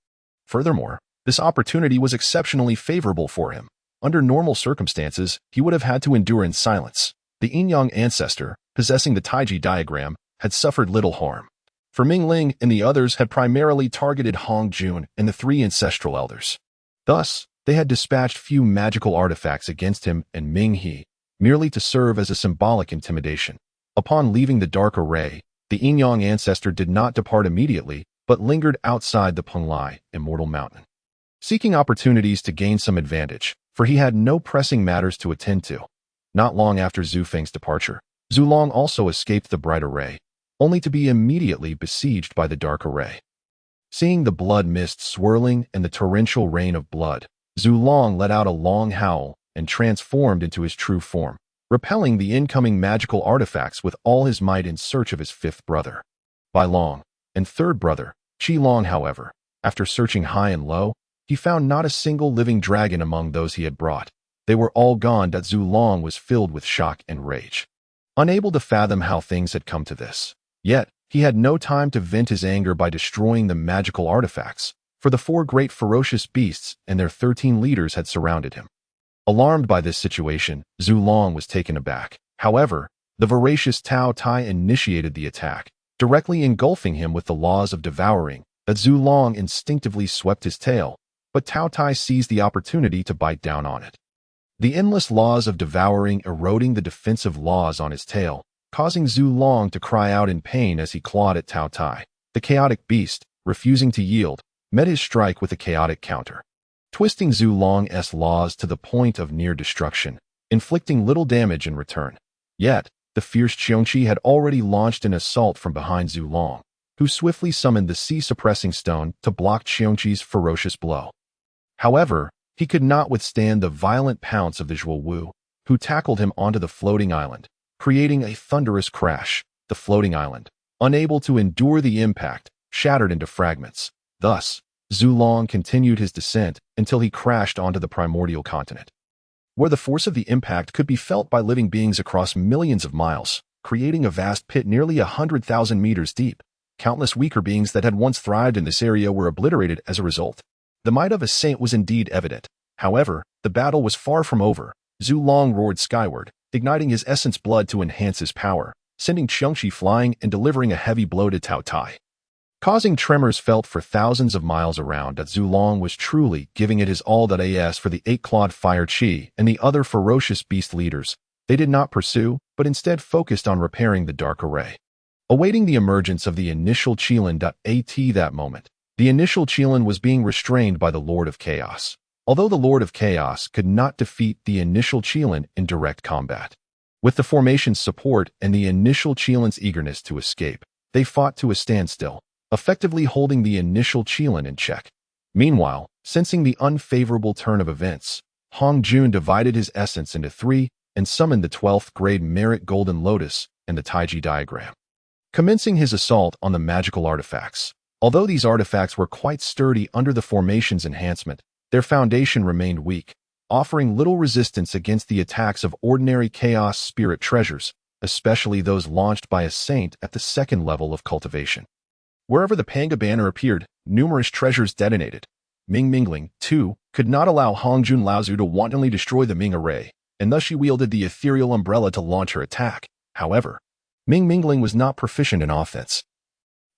Furthermore, this opportunity was exceptionally favorable for him. Under normal circumstances, he would have had to endure in silence. The Yin-Yang ancestor, possessing the Taiji diagram, had suffered little harm. For Ming Ling and the others had primarily targeted Hongjun and the 3 ancestral elders. Thus, they had dispatched few magical artifacts against him and Ming He, merely to serve as a symbolic intimidation. Upon leaving the dark array, the Yin-Yang ancestor did not depart immediately, but lingered outside the Pangu Immortal Mountain, seeking opportunities to gain some advantage, for he had no pressing matters to attend to. Not long after Zhu Feng's departure, Zhu Long also escaped the bright array, only to be immediately besieged by the dark array. Seeing the blood mist swirling and the torrential rain of blood, Zhu Long let out a long howl and transformed into his true form, repelling the incoming magical artifacts with all his might in search of his 5th brother. Bai Long and 3rd brother, Qi Long, however, after searching high and low, he found not a single living dragon among those he had brought. They were all gone. Zhu Long was filled with shock and rage, unable to fathom how things had come to this. Yet, he had no time to vent his anger by destroying the magical artifacts, for the 4 great ferocious beasts and their 13 leaders had surrounded him. Alarmed by this situation, Zhu Long was taken aback. However, the voracious Tao Tai initiated the attack, directly engulfing him with the laws of devouring. Zhu Long instinctively swept his tail, but Tao Tai seized the opportunity to bite down on it. The endless laws of devouring eroding the defensive laws on his tail, causing Zhu Long to cry out in pain as he clawed at Tao Tai. The chaotic beast, refusing to yield, met his strike with a chaotic counter, twisting Zhu Long's laws to the point of near destruction, inflicting little damage in return. Yet, the fierce Qiongqi had already launched an assault from behind Zhu Long, who swiftly summoned the sea-suppressing stone to block Qiongqi's ferocious blow. However, he could not withstand the violent pounce of the Zhuo Wu, who tackled him onto the floating island, creating a thunderous crash. The floating island, unable to endure the impact, shattered into fragments. Thus, Zhu Long continued his descent until he crashed onto the primordial continent, where the force of the impact could be felt by living beings across millions of miles, creating a vast pit nearly 100,000 meters deep. Countless weaker beings that had once thrived in this area were obliterated as a result. The might of a saint was indeed evident. However, the battle was far from over. Zhu Long roared skyward, igniting his essence blood to enhance his power, sending Qiangxi flying and delivering a heavy blow to Tao Tai, causing tremors felt for thousands of miles around. Zulong was truly giving it his all. As for the eight-clawed fire Qi and the other ferocious beast leaders, they did not pursue, but instead focused on repairing the dark array, awaiting the emergence of the initial Qilin. At that moment, the initial Qilin was being restrained by the Lord of Chaos, although the Lord of Chaos could not defeat the initial Qilin in direct combat. With the formation's support and the initial Qilin's eagerness to escape, they fought to a standstill, effectively holding the initial Qilin in check. Meanwhile, sensing the unfavorable turn of events, Hongjun divided his essence into three and summoned the 12th grade Merit Golden Lotus and the Taiji diagram, commencing his assault on the magical artifacts. Although these artifacts were quite sturdy under the formation's enhancement, their foundation remained weak, offering little resistance against the attacks of ordinary chaos spirit treasures, especially those launched by a saint at the second level of cultivation. Wherever the Pangu banner appeared, numerous treasures detonated. Ming Mingling, too, could not allow Hongjun Laozu to wantonly destroy the Ming array, and thus she wielded the ethereal umbrella to launch her attack. However, Ming Mingling was not proficient in offense.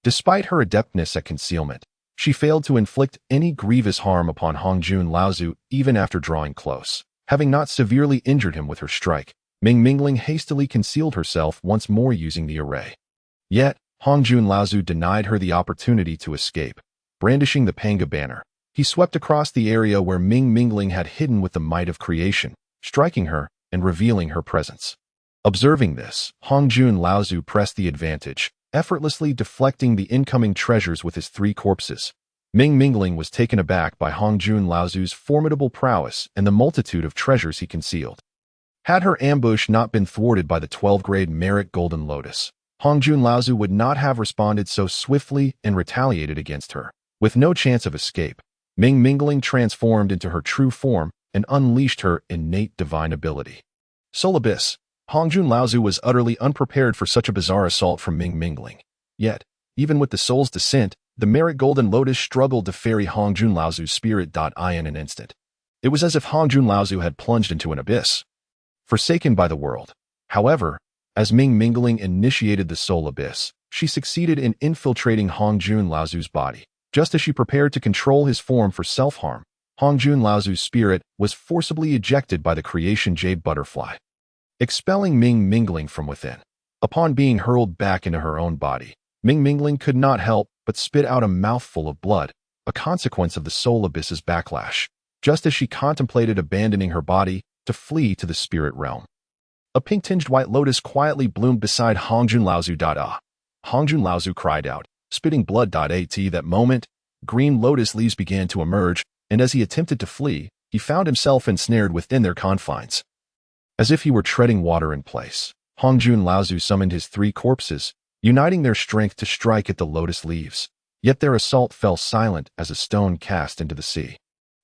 Despite her adeptness at concealment, she failed to inflict any grievous harm upon Hongjun Laozu even after drawing close. Having not severely injured him with her strike, Ming Mingling hastily concealed herself once more using the array. Yet, Hongjun Laozu denied her the opportunity to escape. Brandishing the Pangu banner, he swept across the area where Ming Mingling had hidden with the might of creation, striking her and revealing her presence. Observing this, Hongjun Laozu pressed the advantage, effortlessly deflecting the incoming treasures with his three corpses. Ming Mingling was taken aback by Hongjun Laozu's formidable prowess and the multitude of treasures he concealed. Had her ambush not been thwarted by the 12th grade Merit Golden Lotus, Hongjun Laozu would not have responded so swiftly and retaliated against her. With no chance of escape, Ming Mingling transformed into her true form and unleashed her innate divine ability. Soul Abyss. Hongjun Laozu was utterly unprepared for such a bizarre assault from Ming Mingling. Yet, even with the soul's descent, the Merit Golden Lotus struggled to ferry Hongjun Laozu's spirit. In an instant, it was as if Hongjun Laozu had plunged into an abyss, forsaken by the world. However, as Ming Mingling initiated the soul abyss, she succeeded in infiltrating Hongjun Laozu's body. Just as she prepared to control his form for self-harm, Hongjun Laozu's spirit was forcibly ejected by the creation jade butterfly, expelling Ming Mingling from within. Upon being hurled back into her own body, Ming Mingling could not help but spit out a mouthful of blood, a consequence of the soul abyss's backlash, just as she contemplated abandoning her body to flee to the spirit realm. A pink-tinged white lotus quietly bloomed beside Hongjun Laozu. Hongjun Laozu cried out, spitting blood. At that moment, green lotus leaves began to emerge, and as he attempted to flee, he found himself ensnared within their confines. As if he were treading water in place, Hongjun Laozu summoned his three corpses, uniting their strength to strike at the lotus leaves. Yet their assault fell silent as a stone cast into the sea,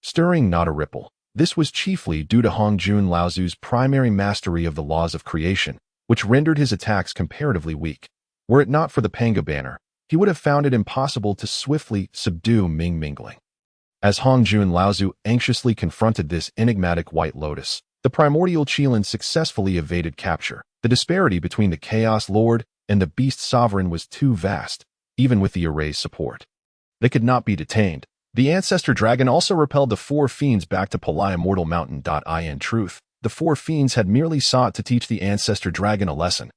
stirring not a ripple. This was chiefly due to Hongjun Laozu's primary mastery of the laws of creation, which rendered his attacks comparatively weak. Were it not for the Pangu banner, he would have found it impossible to swiftly subdue Ming Mingling. As Hongjun Laozu anxiously confronted this enigmatic white lotus, the primordial Qilin successfully evaded capture. The disparity between the Chaos Lord and the Beast Sovereign was too vast, even with the array's support. They could not be detained. The Ancestor Dragon also repelled the four fiends back to Palai Immortal Mountain. In truth, the four fiends had merely sought to teach the Ancestor Dragon a lesson,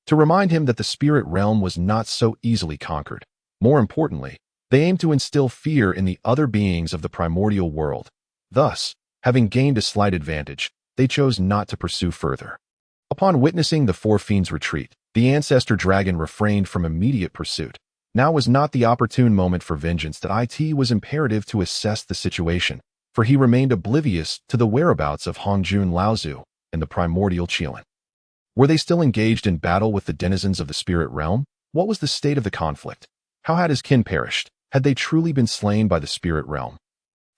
to remind him that the spirit realm was not so easily conquered. More importantly, they aimed to instill fear in the other beings of the primordial world. Thus, having gained a slight advantage, they chose not to pursue further. Upon witnessing the four fiends' retreat, the Ancestor Dragon refrained from immediate pursuit. Now was not the opportune moment for vengeance. It was imperative to assess the situation, for he remained oblivious to the whereabouts of Hongjun Laozu and the primordial Qilin. Were they still engaged in battle with the denizens of the spirit realm? What was the state of the conflict? How had his kin perished? Had they truly been slain by the spirit realm?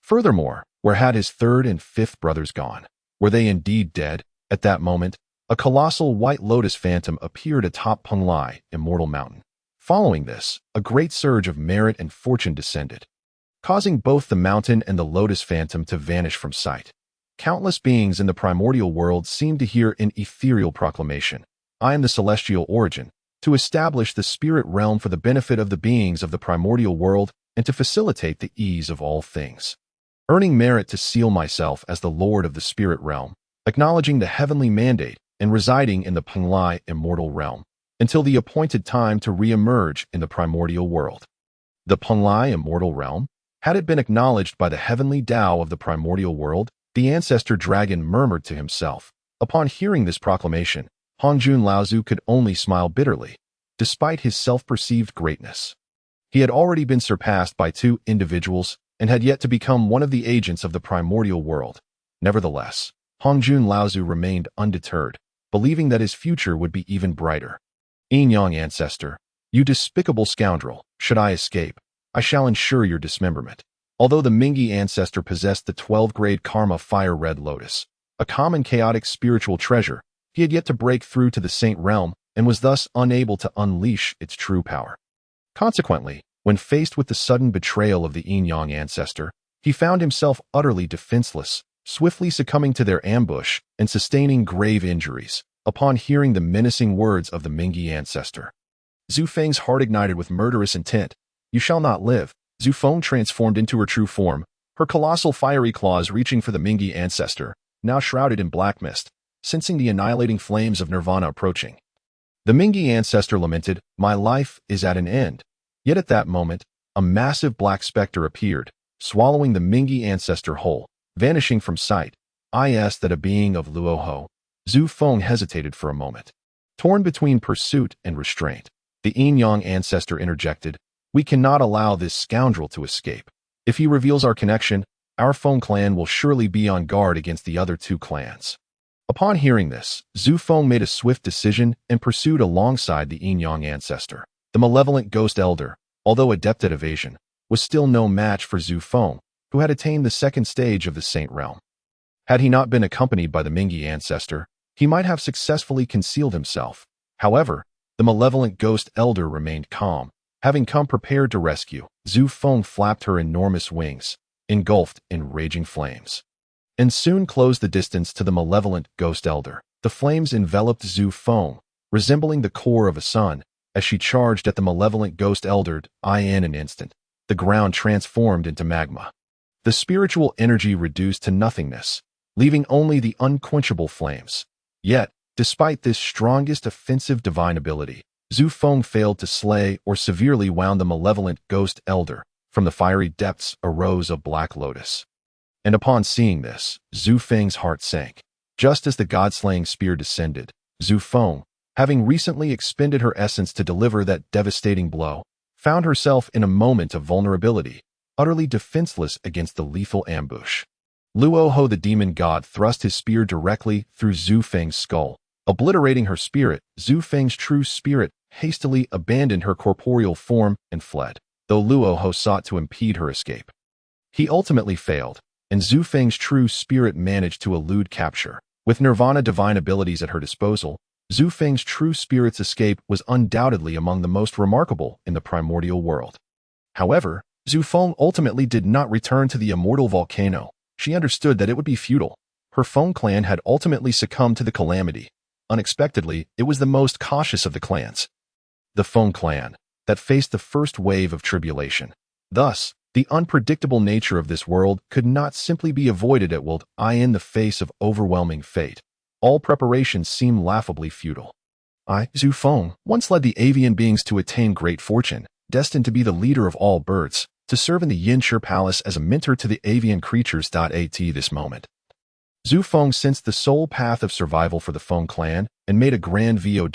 Furthermore, where had his third and fifth brothers gone? Were they indeed dead? At that moment, a colossal white lotus phantom appeared atop Palai Immortal Mountain. Following this, a great surge of merit and fortune descended, causing both the mountain and the lotus phantom to vanish from sight. Countless beings in the primordial world seemed to hear an ethereal proclamation. I am the celestial origin, to establish the spirit realm for the benefit of the beings of the primordial world and to facilitate the ease of all things. Earning merit to seal myself as the lord of the spirit realm, acknowledging the heavenly mandate and residing in the Great Immortal realm, until the appointed time to re-emerge in the primordial world. The Great Immortal realm? Had it been acknowledged by the heavenly Tao of the primordial world? The ancestor dragon murmured to himself. Upon hearing this proclamation, Hongjun Laozu could only smile bitterly, despite his self-perceived greatness. He had already been surpassed by two individuals and had yet to become one of the agents of the primordial world. Nevertheless, Hongjun Laozu remained undeterred, believing that his future would be even brighter. Yin Yang ancestor, you despicable scoundrel, should I escape, I shall ensure your dismemberment. Although the Mingyi ancestor possessed the 12-grade karma fire red lotus, a common chaotic spiritual treasure, he had yet to break through to the saint realm and was thus unable to unleash its true power. Consequently, when faced with the sudden betrayal of the Yin Yang ancestor, he found himself utterly defenseless, swiftly succumbing to their ambush and sustaining grave injuries upon hearing the menacing words of the Mingyi ancestor. Zhu Feng's heart ignited with murderous intent. You shall not live. Zhu Feng transformed into her true form, her colossal fiery claws reaching for the Mingyi ancestor, now shrouded in black mist, sensing the annihilating flames of nirvana approaching. The Mingyi ancestor lamented, my life is at an end. Yet at that moment, a massive black specter appeared, swallowing the Mingyi ancestor whole, vanishing from sight. I asked that a being of Luoho. Zhu Feng hesitated for a moment. Torn between pursuit and restraint, the Yin Yang ancestor interjected, we cannot allow this scoundrel to escape. If he reveals our connection, our Feng clan will surely be on guard against the other two clans. Upon hearing this, Zhu Feng made a swift decision and pursued alongside the Yin Yang ancestor. The malevolent ghost elder, although adept at evasion, was still no match for Zhu Feng, who had attained the second stage of the saint realm. Had he not been accompanied by the Mingyi ancestor, he might have successfully concealed himself. However, the malevolent ghost elder remained calm. Having come prepared to rescue, Zhu Feng flapped her enormous wings, engulfed in raging flames, and soon closed the distance to the malevolent ghost elder. The flames enveloped Zhu Feng, resembling the core of a sun, as she charged at the malevolent ghost elder. In an instant, the ground transformed into magma. The spiritual energy reduced to nothingness, leaving only the unquenchable flames. Yet, despite this strongest offensive divine ability, Zhu Feng failed to slay or severely wound the malevolent ghost elder. From the fiery depths arose a black lotus. And upon seeing this, Zhu Feng's heart sank. Just as the god-slaying spear descended, Zhu Feng, having recently expended her essence to deliver that devastating blow, found herself in a moment of vulnerability, utterly defenseless against the lethal ambush. Luoho the demon god thrust his spear directly through Zhu Feng's skull. Obliterating her spirit, Zhu Feng's true spirit hastily abandoned her corporeal form and fled, though Luoho sought to impede her escape. He ultimately failed, and Zhu Feng's true spirit managed to elude capture. With Nirvana divine abilities at her disposal, Zhu Feng's true spirit's escape was undoubtedly among the most remarkable in the primordial world. However, Zhu Feng ultimately did not return to the immortal volcano. She understood that it would be futile. Her Feng clan had ultimately succumbed to the calamity. Unexpectedly, it was the most cautious of the clans, the Feng clan, that faced the first wave of tribulation. Thus, the unpredictable nature of this world could not simply be avoided at will. In the face of overwhelming fate, all preparations seemed laughably futile. Zhu Feng, once led the avian beings to attain great fortune, destined to be the leader of all birds, to serve in the Yinshi Palace as a mentor to the avian creatures. At this moment, Zhu Feng sensed the sole path of survival for the Feng clan and made a grand VOW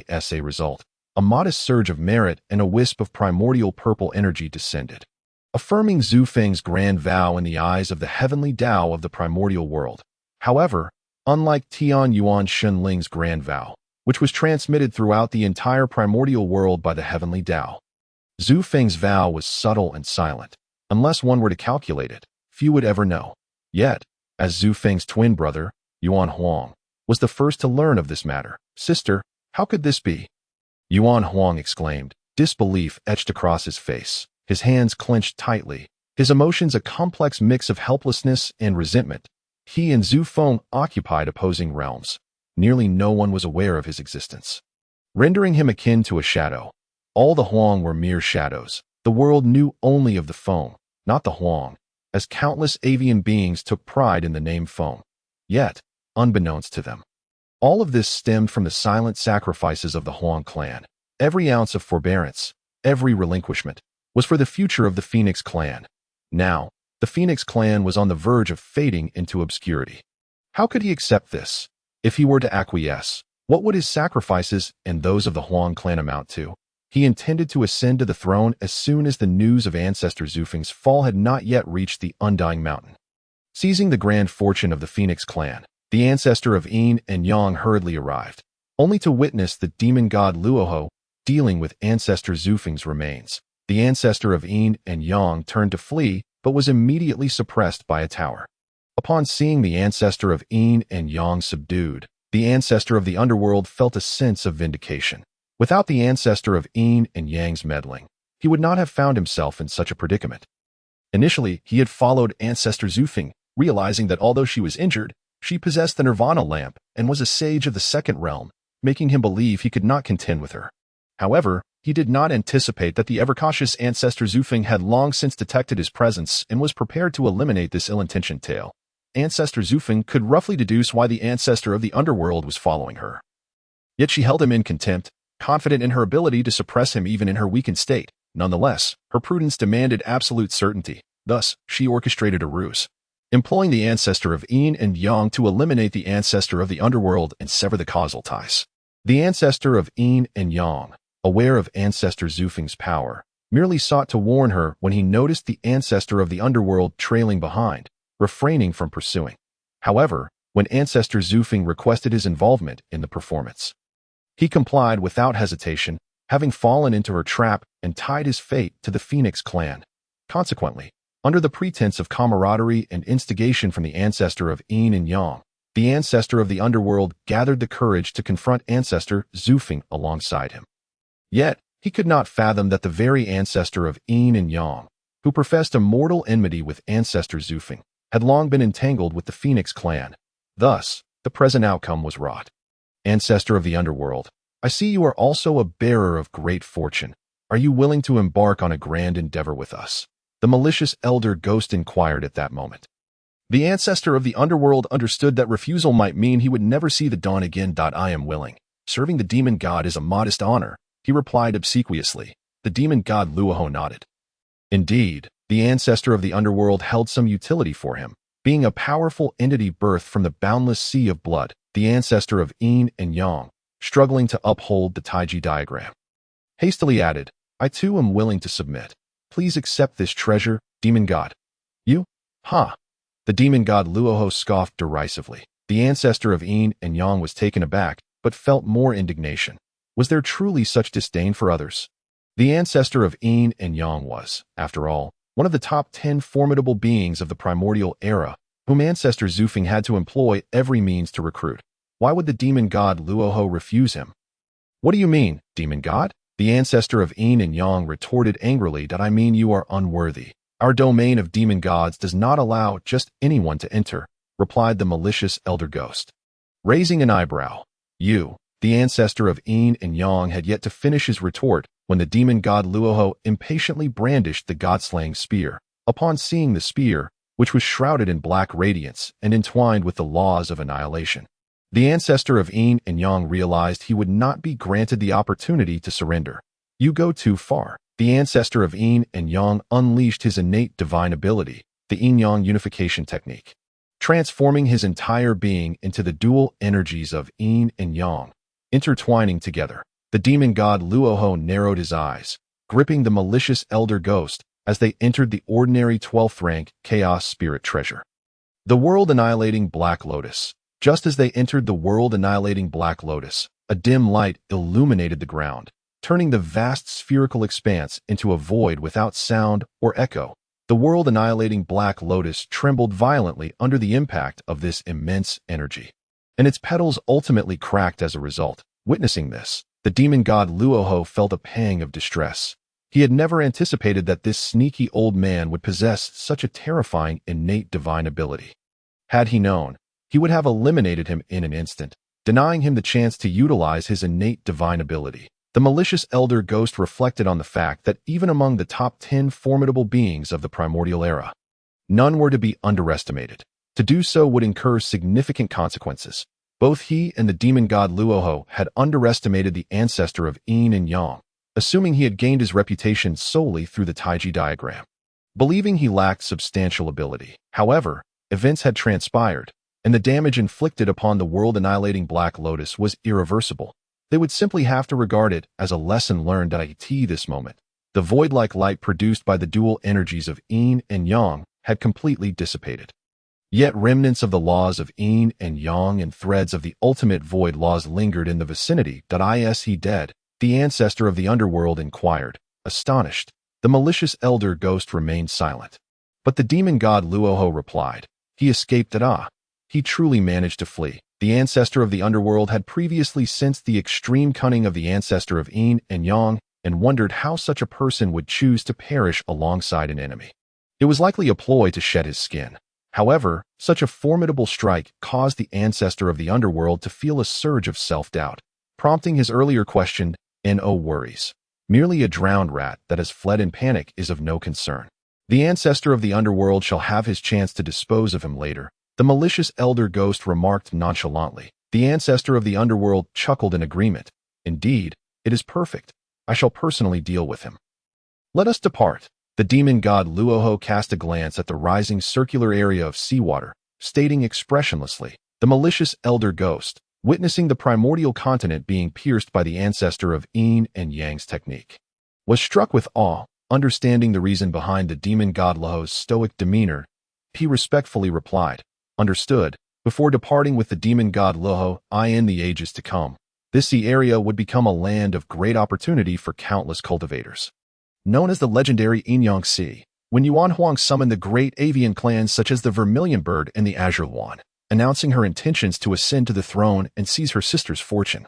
as a result. A modest surge of merit and a wisp of primordial purple energy descended, affirming Zhu Feng's grand vow in the eyes of the heavenly Tao of the primordial world. However, unlike Tian Yuan Shunling's grand vow, which was transmitted throughout the entire primordial world by the heavenly Tao, Zhu Feng's vow was subtle and silent. Unless one were to calculate it, few would ever know. Yet, as Zhu Feng's twin brother, Yuan Huang, was the first to learn of this matter. Sister, how could this be? Yuan Huang exclaimed, disbelief etched across his face. His hands clenched tightly, his emotions a complex mix of helplessness and resentment. He and Zhu Feng occupied opposing realms. Nearly no one was aware of his existence, rendering him akin to a shadow. All the Huang were mere shadows. The world knew only of the Feng, not the Huang, as countless avian beings took pride in the name Feng. Yet, unbeknownst to them, all of this stemmed from the silent sacrifices of the Huang clan. Every ounce of forbearance, every relinquishment, was for the future of the Phoenix clan. Now, the Phoenix clan was on the verge of fading into obscurity. How could he accept this? If he were to acquiesce, what would his sacrifices and those of the Huang clan amount to? He intended to ascend to the throne as soon as the news of Ancestor Zufeng's fall had not yet reached the Undying Mountain. Seizing the grand fortune of the Phoenix clan, the ancestor of Yin and Yang hurriedly arrived, only to witness the demon god Luoho dealing with Ancestor Zufeng's remains. The ancestor of Yin and Yang turned to flee, but was immediately suppressed by a tower. Upon seeing the ancestor of Yin and Yang subdued, the ancestor of the underworld felt a sense of vindication. Without the ancestor of Yin and Yang's meddling, he would not have found himself in such a predicament. Initially, he had followed Ancestor Zufeng, realizing that although she was injured, she possessed the Nirvana lamp and was a sage of the second realm, making him believe he could not contend with her. However, he did not anticipate that the ever-cautious Ancestor Zufeng had long since detected his presence and was prepared to eliminate this ill-intentioned tale. Ancestor Zufeng could roughly deduce why the ancestor of the underworld was following her. Yet she held him in contempt, confident in her ability to suppress him even in her weakened state. Nonetheless, her prudence demanded absolute certainty. Thus, she orchestrated a ruse, employing the ancestor of Yin and Yang to eliminate the ancestor of the underworld and sever the causal ties. The ancestor of Yin and Yang, aware of Ancestor Zufeng's power, merely sought to warn her when he noticed the ancestor of the underworld trailing behind, refraining from pursuing. However, when Ancestor Zufeng requested his involvement in the performance, he complied without hesitation, having fallen into her trap and tied his fate to the Phoenix clan. Consequently, under the pretense of camaraderie and instigation from the ancestor of Yin and Yang, the ancestor of the underworld gathered the courage to confront Ancestor Zufeng alongside him. Yet, he could not fathom that the very ancestor of Yin and Yang, who professed a mortal enmity with Ancestor Zufeng, had long been entangled with the Phoenix clan. Thus, the present outcome was wrought. Ancestor of the underworld, I see you are also a bearer of great fortune. Are you willing to embark on a grand endeavor with us? The malicious elder ghost inquired at that moment. The ancestor of the underworld understood that refusal might mean he would never see the dawn again. I am willing. Serving the demon god is a modest honor, he replied obsequiously. The demon god Luoho nodded. Indeed, the ancestor of the underworld held some utility for him. Being a powerful entity birthed from the boundless sea of blood, the ancestor of Yin and Yang, struggling to uphold the Taiji diagram, hastily added, I too am willing to submit. Please accept this treasure, demon god. You? Ha! The demon god Luoho scoffed derisively. The ancestor of Yin and Yang was taken aback, but felt more indignation. Was there truly such disdain for others? The ancestor of Yin and Yang was, after all, one of the top 10 formidable beings of the Primordial era, whom Ancestor Zufeng had to employ every means to recruit. Why would the demon god Luoho refuse him? What do you mean, demon god? The ancestor of Yin and Yang retorted angrily. I mean you are unworthy. Our domain of demon gods does not allow just anyone to enter, replied the malicious elder ghost. Raising an eyebrow, you, the ancestor of Yin and Yang, had yet to finish his retort when the demon god Luoho impatiently brandished the god-slaying spear. Upon seeing the spear, which was shrouded in black radiance and entwined with the laws of annihilation, the ancestor of Yin and Yang realized he would not be granted the opportunity to surrender. You go too far. The ancestor of Yin and Yang unleashed his innate divine ability, the Yin-Yang unification technique, transforming his entire being into the dual energies of Yin and Yang, intertwining together. The demon god Luoho narrowed his eyes, gripping the malicious elder ghost as they entered the ordinary 12th rank chaos spirit treasure. The world-annihilating Black Lotus. Just as they entered the world-annihilating Black Lotus, a dim light illuminated the ground, turning the vast spherical expanse into a void without sound or echo. The world-annihilating Black Lotus trembled violently under the impact of this immense energy, and its petals ultimately cracked as a result. Witnessing this, the demon god Luoho felt a pang of distress. He had never anticipated that this sneaky old man would possess such a terrifying innate divine ability. Had he known, he would have eliminated him in an instant, denying him the chance to utilize his innate divine ability. The malicious elder ghost reflected on the fact that even among the top 10 formidable beings of the primordial era, none were to be underestimated. To do so would incur significant consequences. Both he and the demon god Luoho had underestimated the ancestor of yin and yang, assuming he had gained his reputation solely through the Taiji diagram, believing he lacked substantial ability. However, events had transpired, and the damage inflicted upon the world-annihilating Black Lotus was irreversible. They would simply have to regard it as a lesson learned at this moment. The void-like light produced by the dual energies of yin and yang had completely dissipated. Yet remnants of the laws of yin and yang and threads of the ultimate void laws lingered in the vicinity. Is he dead? The ancestor of the underworld inquired, astonished. The malicious elder ghost remained silent. But the demon god Luoho replied, he escaped He truly managed to flee. The ancestor of the underworld had previously sensed the extreme cunning of the ancestor of yin and yang and wondered how such a person would choose to perish alongside an enemy. It was likely a ploy to shed his skin. However, such a formidable strike caused the ancestor of the underworld to feel a surge of self-doubt, prompting his earlier question, no worries. Merely a drowned rat that has fled in panic is of no concern. The ancestor of the underworld shall have his chance to dispose of him later. The malicious elder ghost remarked nonchalantly. The ancestor of the underworld chuckled in agreement. Indeed, it is perfect. I shall personally deal with him. Let us depart. The demon god Luoho cast a glance at the rising circular area of seawater, stating expressionlessly, the malicious elder ghost, witnessing the primordial continent being pierced by the ancestor of yin and yang's technique, was struck with awe. Understanding the reason behind the demon god Luoho's stoic demeanor, he respectfully replied, understood. Before departing with the demon god Luoho, in the ages to come, this sea area would become a land of great opportunity for countless cultivators. Known as the legendary Inyang Sea, when Yuan Huang summoned the great avian clans such as the Vermilion Bird and the Azure Yuan, announcing her intentions to ascend to the throne and seize her sister's fortune.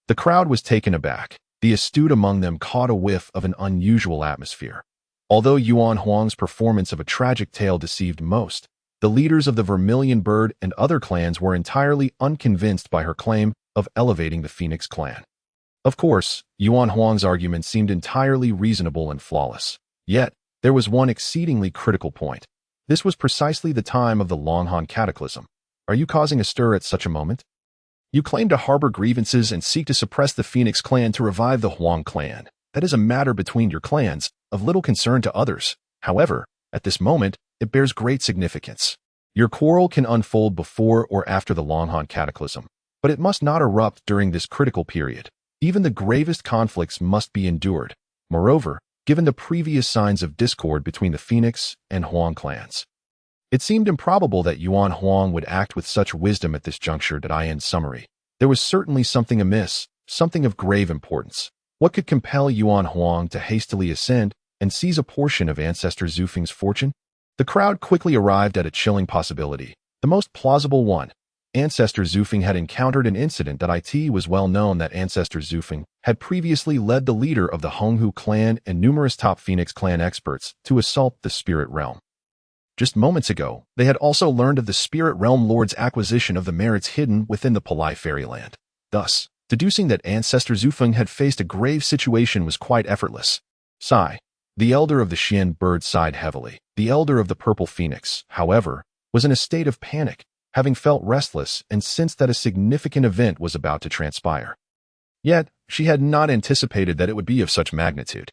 The crowd was taken aback. The astute among them caught a whiff of an unusual atmosphere. Although Yuan Huang's performance of a tragic tale deceived most, the leaders of the Vermilion Bird and other clans were entirely unconvinced by her claim of elevating the Phoenix clan. Of course, Yuan Huang's argument seemed entirely reasonable and flawless. Yet, there was one exceedingly critical point. This was precisely the time of the Longhan Cataclysm. Are you causing a stir at such a moment? You claim to harbor grievances and seek to suppress the Phoenix clan to revive the Huang clan. That is a matter between your clans, of little concern to others. However, at this moment, it bears great significance. Your quarrel can unfold before or after the Longhan Cataclysm, but it must not erupt during this critical period. Even the gravest conflicts must be endured. Moreover, given the previous signs of discord between the Phoenix and Huang clans, it seemed improbable that Yuan Huang would act with such wisdom at this juncture. In summary, there was certainly something amiss, something of grave importance. What could compel Yuan Huang to hastily ascend and seize a portion of Ancestor Zufeng's fortune? The crowd quickly arrived at a chilling possibility, the most plausible one. Ancestor Zufeng had encountered an incident that it was well known that Ancestor Zufeng had previously led the leader of the Honghu clan and numerous top Phoenix clan experts to assault the spirit realm. Just moments ago, they had also learned of the Spirit Realm Lord's acquisition of the merits hidden within the Palai Fairyland. Thus, deducing that Ancestor Zufeng had faced a grave situation was quite effortless. Sai, the elder of the Xian bird, sighed heavily. The elder of the Purple Phoenix, however, was in a state of panic, having felt restless and sensed that a significant event was about to transpire. Yet, she had not anticipated that it would be of such magnitude.